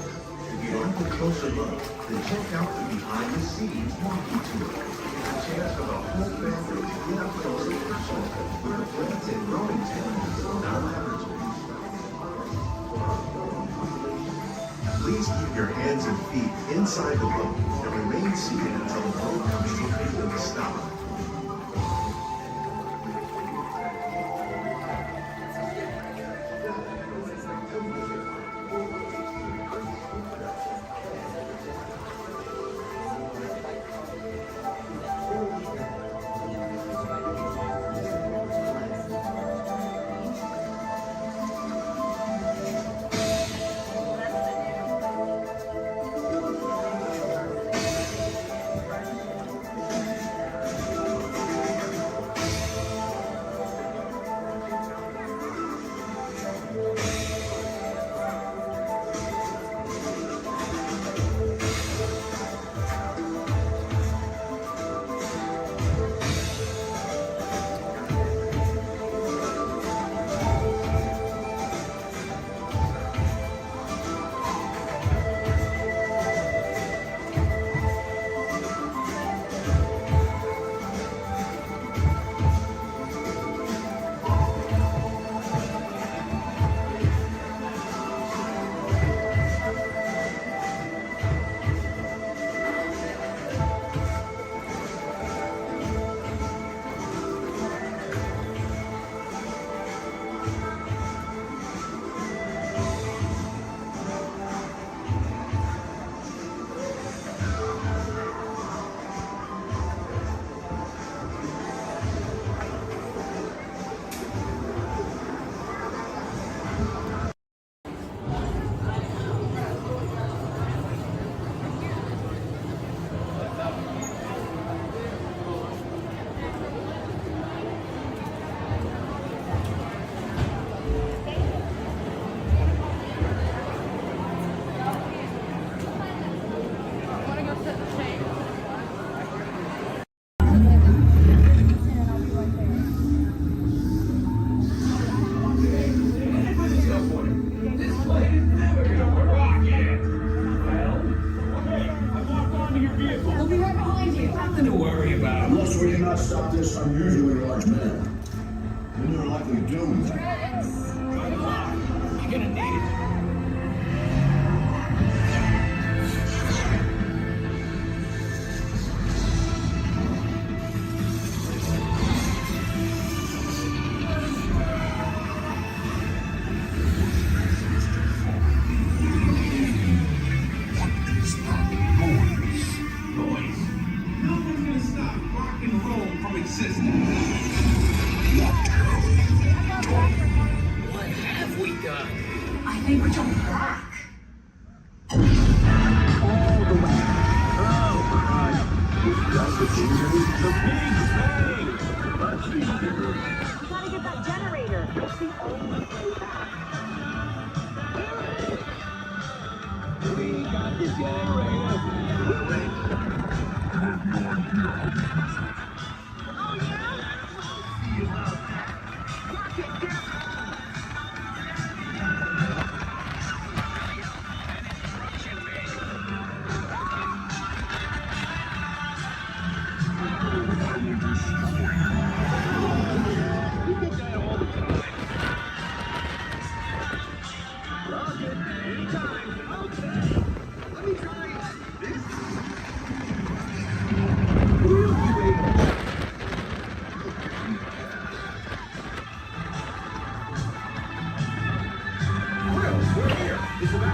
If you'd like a closer look, then check out the behind-the-scenes walking tour. It's a chance for the whole family to get up close and personal with the plants and growing techniques in our laboratory. Please keep your hands and feet inside the boat and remain seated until the boat comes to a complete stop. Nothing to worry about. Unless we cannot stop this unusually large man. Then you're likely doomed. Good luck. You're gonna need it. What have we done? I think we're jumping back. All the way. Oh, Christ. We've got the fingers. The big bang. Let's be bigger. Gotta get that generator. It's the only way back. We got the generator. Oh, We're here. It's about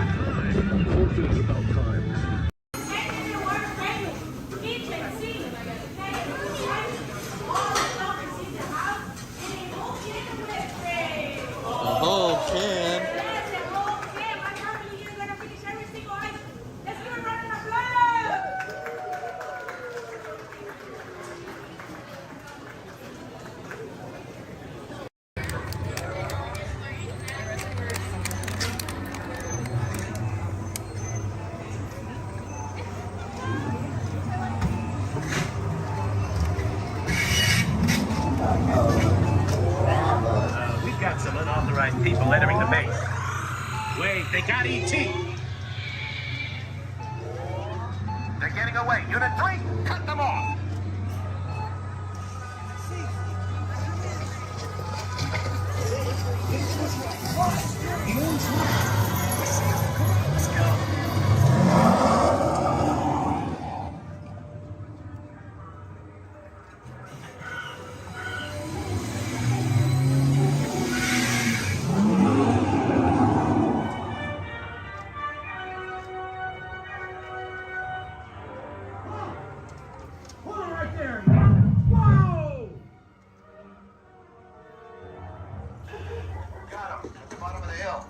It's about time. The whole can. We've got some unauthorized people entering the base. Wait, they got ET. They're getting away. Unit 3, cut them off. Let's go. Hold it right there. Whoa! Got him. At the bottom of the hill.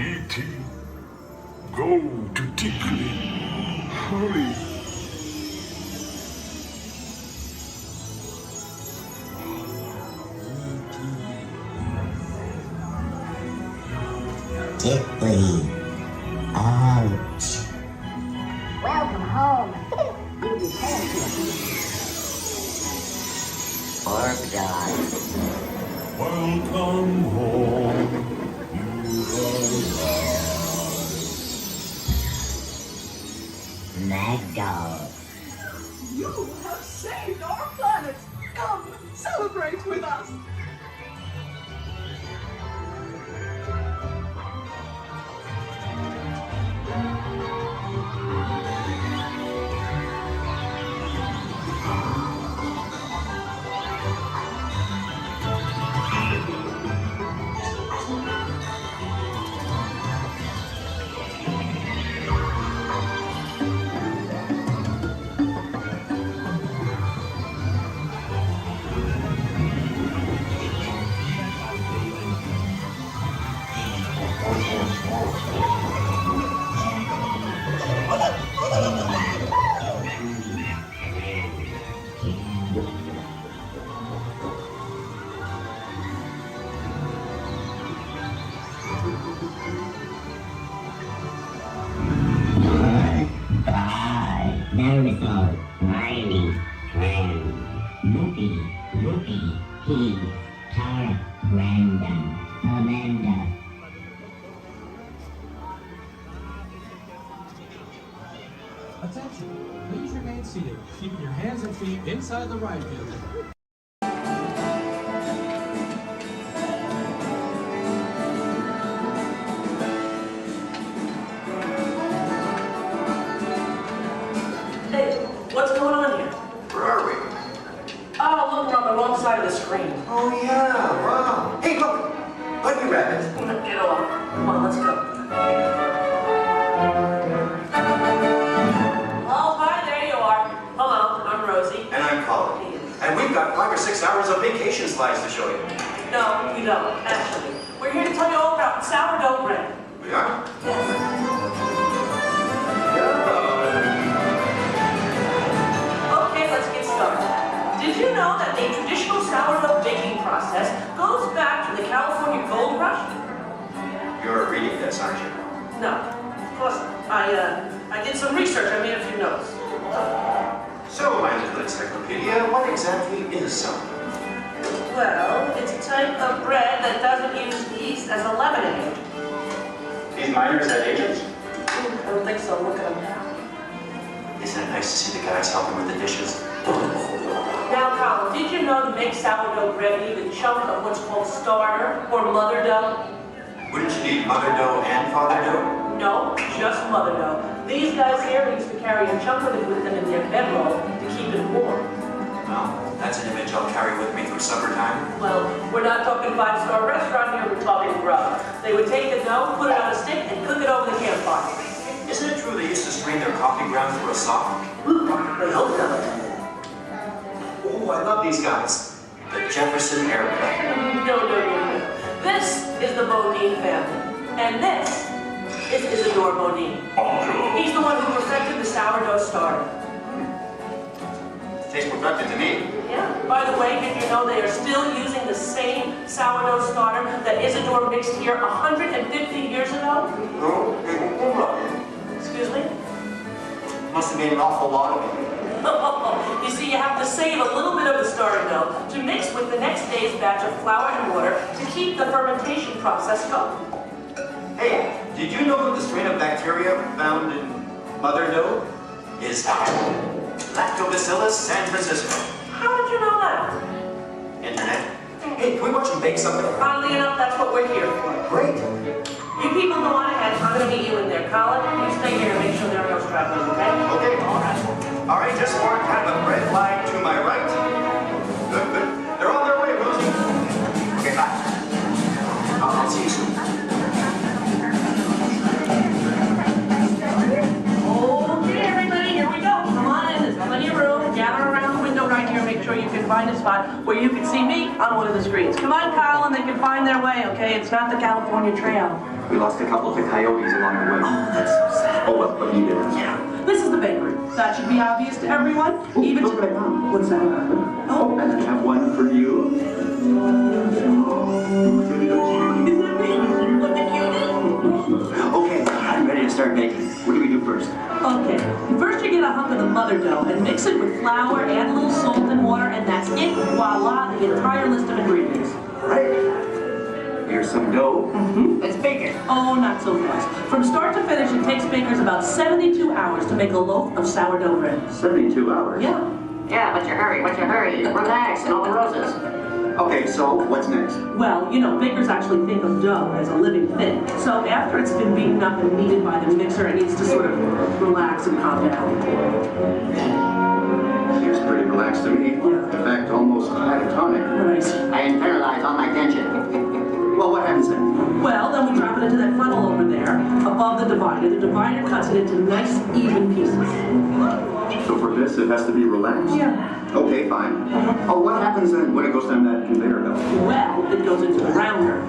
E.T. Go to Tickly. Hurry. Tickly. Ouch. Welcome home. You returned to Orb dog. Welcome home. You are Mad dog. You have saved our planet. Come, celebrate with us. Dinosaur, Riley, Fran, Loopy, Pete, Tara, Brandon, Amanda. Attention, please remain seated, keeping your hands and feet inside the ride vehicle. Hey, what's going on here? Where are we? Oh, look, we're on the wrong side of the screen. Oh, yeah. Wow. Hey, look. Bunny rabbit. Get off. Come on, let's go. Oh, hi, there you are. Hello, I'm Rosie. And I'm Colin. And we've got 5 or 6 hours of vacation slides to show you. No, we don't, actually. We're here to tell you all about sourdough bread. We are? Okay, let's get started. Did you know that the traditional sourdough baking process goes back to the California Gold Rush? You're reading this, aren't you? No, of course not. I did some research. I made a few notes. So, my little encyclopedia, what exactly is sourdough? Well, it's a type of bread that doesn't use yeast as a leavening agent. These miners had agents? I don't think so. Look at them. Isn't it nice to see the guys helping with the dishes? Now, Colin, did you know to make sourdough bread you need a chunk of what's called starter or mother dough? Wouldn't you need mother dough and father dough? No, just mother dough. These guys here used to carry a chunk of it with them in their bedroll to keep it warm. Well, that's an image I'll carry with me through supper time. Well, we're not talking five-star restaurant here, we're talking grub. They would take the dough, put it on a stick, and cook it over the campfire. Isn't it true they used to strain their coffee grounds through a sock? They hope so. Oh, I love these guys. The Jefferson Airplane. No. This is the Bodine family. And this is Isidore Bodine. He's the one who perfected the sourdough starter. Tastes perfected to me. Yeah. By the way, did you know they are still using the same sourdough starter that Isidore mixed here 150 years ago? Excuse me? Must have made an awful lot of it. You see, you have to save a little bit of the starter dough to mix with the next day's batch of flour and water to keep the fermentation process going. Hey, did you know that the strain of bacteria found in mother dough is Lactobacillus San Francisco? How did you know that? Internet. Hey, can we watch them bake something? Oddly enough, that's what we're here for. Great. You people go on ahead. I'm going to meet you in there. Colin, you stay here and make sure there are no stragglers, okay? Okay, all right. All right, just more kind of a bread line to my right. Good. They're on their way, Rosie. Okay, bye. I'll see you soon. Okay, everybody, here we go. Come on in. There's plenty of room. Gather around the window right here. Make sure you can find a spot where you can see me on one of the screens. Come on, Colin. They can find their way, okay? It's not the California Trail. We lost a couple to coyotes along the way. Oh, that's so sad. Oh, well, what do you do? Yeah. This is the bakery. That should be obvious to everyone. Even to... What's that? Oh, and I have one for you. Is that me? Look at you. Okay, I'm ready to start baking. What do we do first? Okay. First you get a hunk of the mother dough and mix it with flour, add a little salt and water, and that's it. Voila, the entire list of ingredients. Right. Here's some dough. Let's bake it. Oh, not so fast. From start to finish, it takes bakers about 72 hours to make a loaf of sourdough bread. 72 hours? Yeah. Yeah, what's your hurry? Relax, and all the roses. Okay, so what's next? Well, you know, bakers actually think of dough as a living thing. So after it's been beaten up and kneaded by the mixer, it needs to sort of relax and calm down. Seems pretty relaxed to me. Yeah. In fact, almost catatonic. Right. I internalize all my tension. Well, what happens then? Well, then we drop it into that funnel over there, above the divider. The divider cuts it into nice, even pieces. So for this, it has to be relaxed? Yeah. Okay, fine. Oh, what happens then when it goes down that conveyor belt? Well, it goes into the rounder.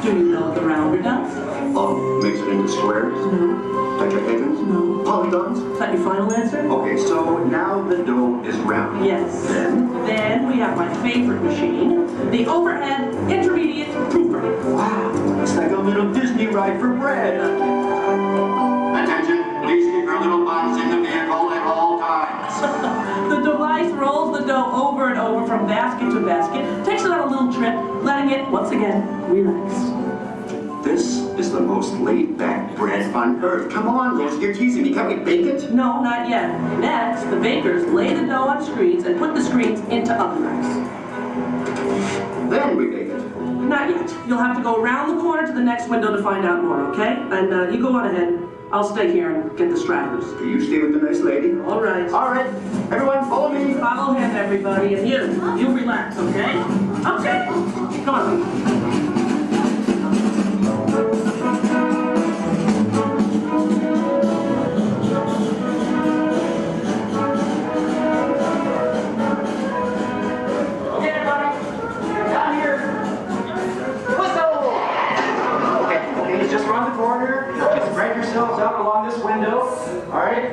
Do you know what the rounder does? Oh, makes it into squares? No. Tetrahedrons? No. Polygons? Is that your final answer? Okay, so now the dough is round. Yes. Then we have my favorite machine, the overhead intermediate proofer. Wow, it's like a little Disney ride for bread. Attention, please keep your little buns in the vehicle at all times. The device rolls the dough over and over from basket to basket, takes it on a little trip, letting it, once again, relax. This is the most laid-back bread on earth. Come on, Rosie, you're teasing me. Can't we bake it? No, not yet. Next, the bakers lay the dough on screens and put the screens into oven racks. Then we bake it. Not yet. You'll have to go around the corner to the next window to find out more, okay? And you go on ahead. I'll stay here and get the stragglers. You stay with the nice lady. All right. All right. Everyone, follow me. Follow him, everybody. And you relax, okay? Okay. Come on. Okay, yourselves out along this window. All right?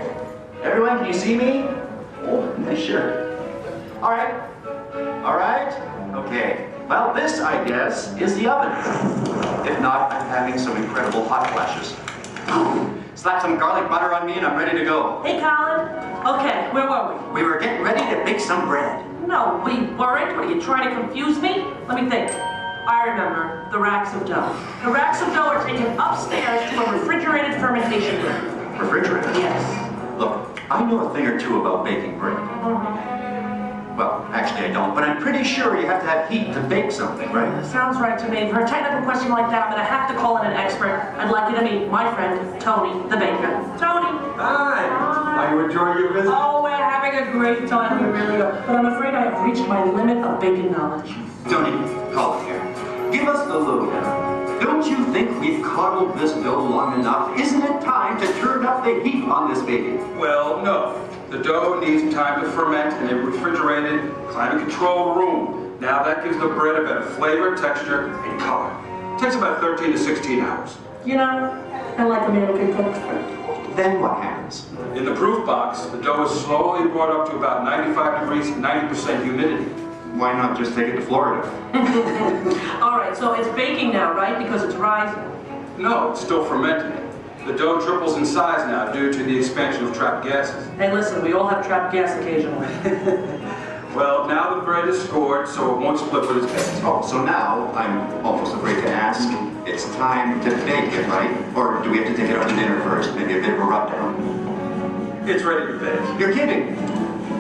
Everyone, can you see me? Oh, nice shirt. All right. All right? Okay. Well, this, I guess, is the oven. If not, I'm having some incredible hot flashes. Slap some garlic butter on me and I'm ready to go. Hey, Colin. Okay, where were we? We were getting ready to bake some bread. No, we weren't. What, are you trying to confuse me? Let me think. I remember the racks of dough. The racks of dough are taken upstairs to a refrigerated fermentation room. Refrigerator? Yes. Look, I know a thing or two about baking bread. Well, actually I don't, but I'm pretty sure you have to have heat to bake something, right? Sounds right to me. For a technical question like that, I'm going to have to call in an expert. I'd like you to meet my friend, Tony, the baker. Tony! Hi! Are you enjoying your visit? Oh, we're having a great time. We really are. But I'm afraid I have reached my limit of baking knowledge. Tony, call it here. Give us the lowdown. Don't you think we've coddled this dough long enough? Isn't it time to turn up the heat on this baby? Well, no. The dough needs time to ferment in a refrigerated, climate-controlled room. Now that gives the bread a better flavor, texture, and color. It takes about 13 to 16 hours. You know, I like a man who can cook. Then what happens? In the proof box, the dough is slowly brought up to about 95 degrees, 90% humidity. Why not just take it to Florida? All right, so it's baking now, right? Because it's rising. No, it's still fermenting. The dough triples in size now due to the expansion of trapped gases. Hey, listen, we all have trapped gas occasionally. Well, now the bread is scored, so it won't split with its base. Oh, so now I'm almost afraid to ask. It's time to bake it, right? Or do we have to take it out to dinner first? Maybe a bit of a rub-down. It's ready to bake. You're kidding.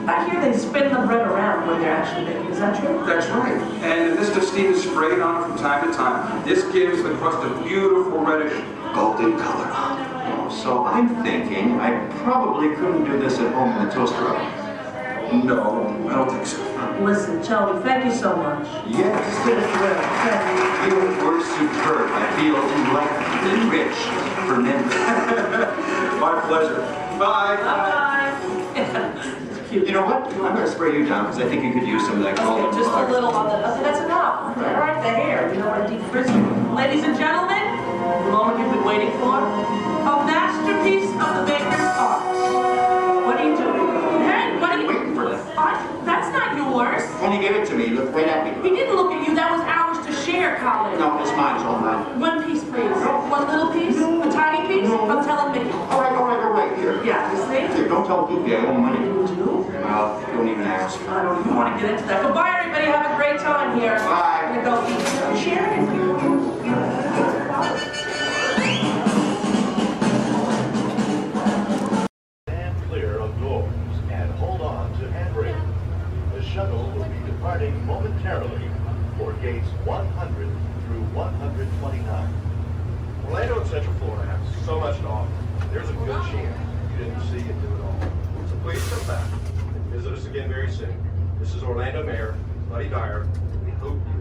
I hear they spin the bread around when they're actually baking. Is that true? That's right. And the mist of steam is sprayed on it from time to time. This gives the crust a beautiful reddish golden color. Oh, so I'm thinking I probably couldn't do this at home in the toaster oven. No, I don't think so. Listen, Tony, thank you so much. Yes. You were superb. I feel enlightened and rich for men. My pleasure. Bye. Bye-bye. You know what? I'm going to spray you down because I think you could use some of that golden Just color. a little on the... Okay, that's enough. All right, the hair. You know what I deep frizz. Ladies and gentlemen, the moment you've been waiting for. A masterpiece of the baker's art. What are you doing? Hey, what are you... Waiting for that. That's not yours. Tony gave it to me. He looked right at me. He didn't look at you. That was ours to share, Colin. No, it's mine. It's all mine. One piece, please. One little piece? A tiny piece? I'm telling Mickey. All right. Here. Yeah, you see? Here, don't tell Goofy I owe money. You do? Well, don't even ask. I don't even want to get into that. Goodbye, everybody. Have a great time here. Bye. I'm going to go eat. Sharon. Stand clear of doors and hold on to handrails. The shuttle will be departing momentarily for gates 100 through 129. Orlando and Central Florida have so much to offer. There's a good chance you didn't see and do it all. So please come back and visit us again very soon. This is Orlando Mayor Buddy Dyer. We hope you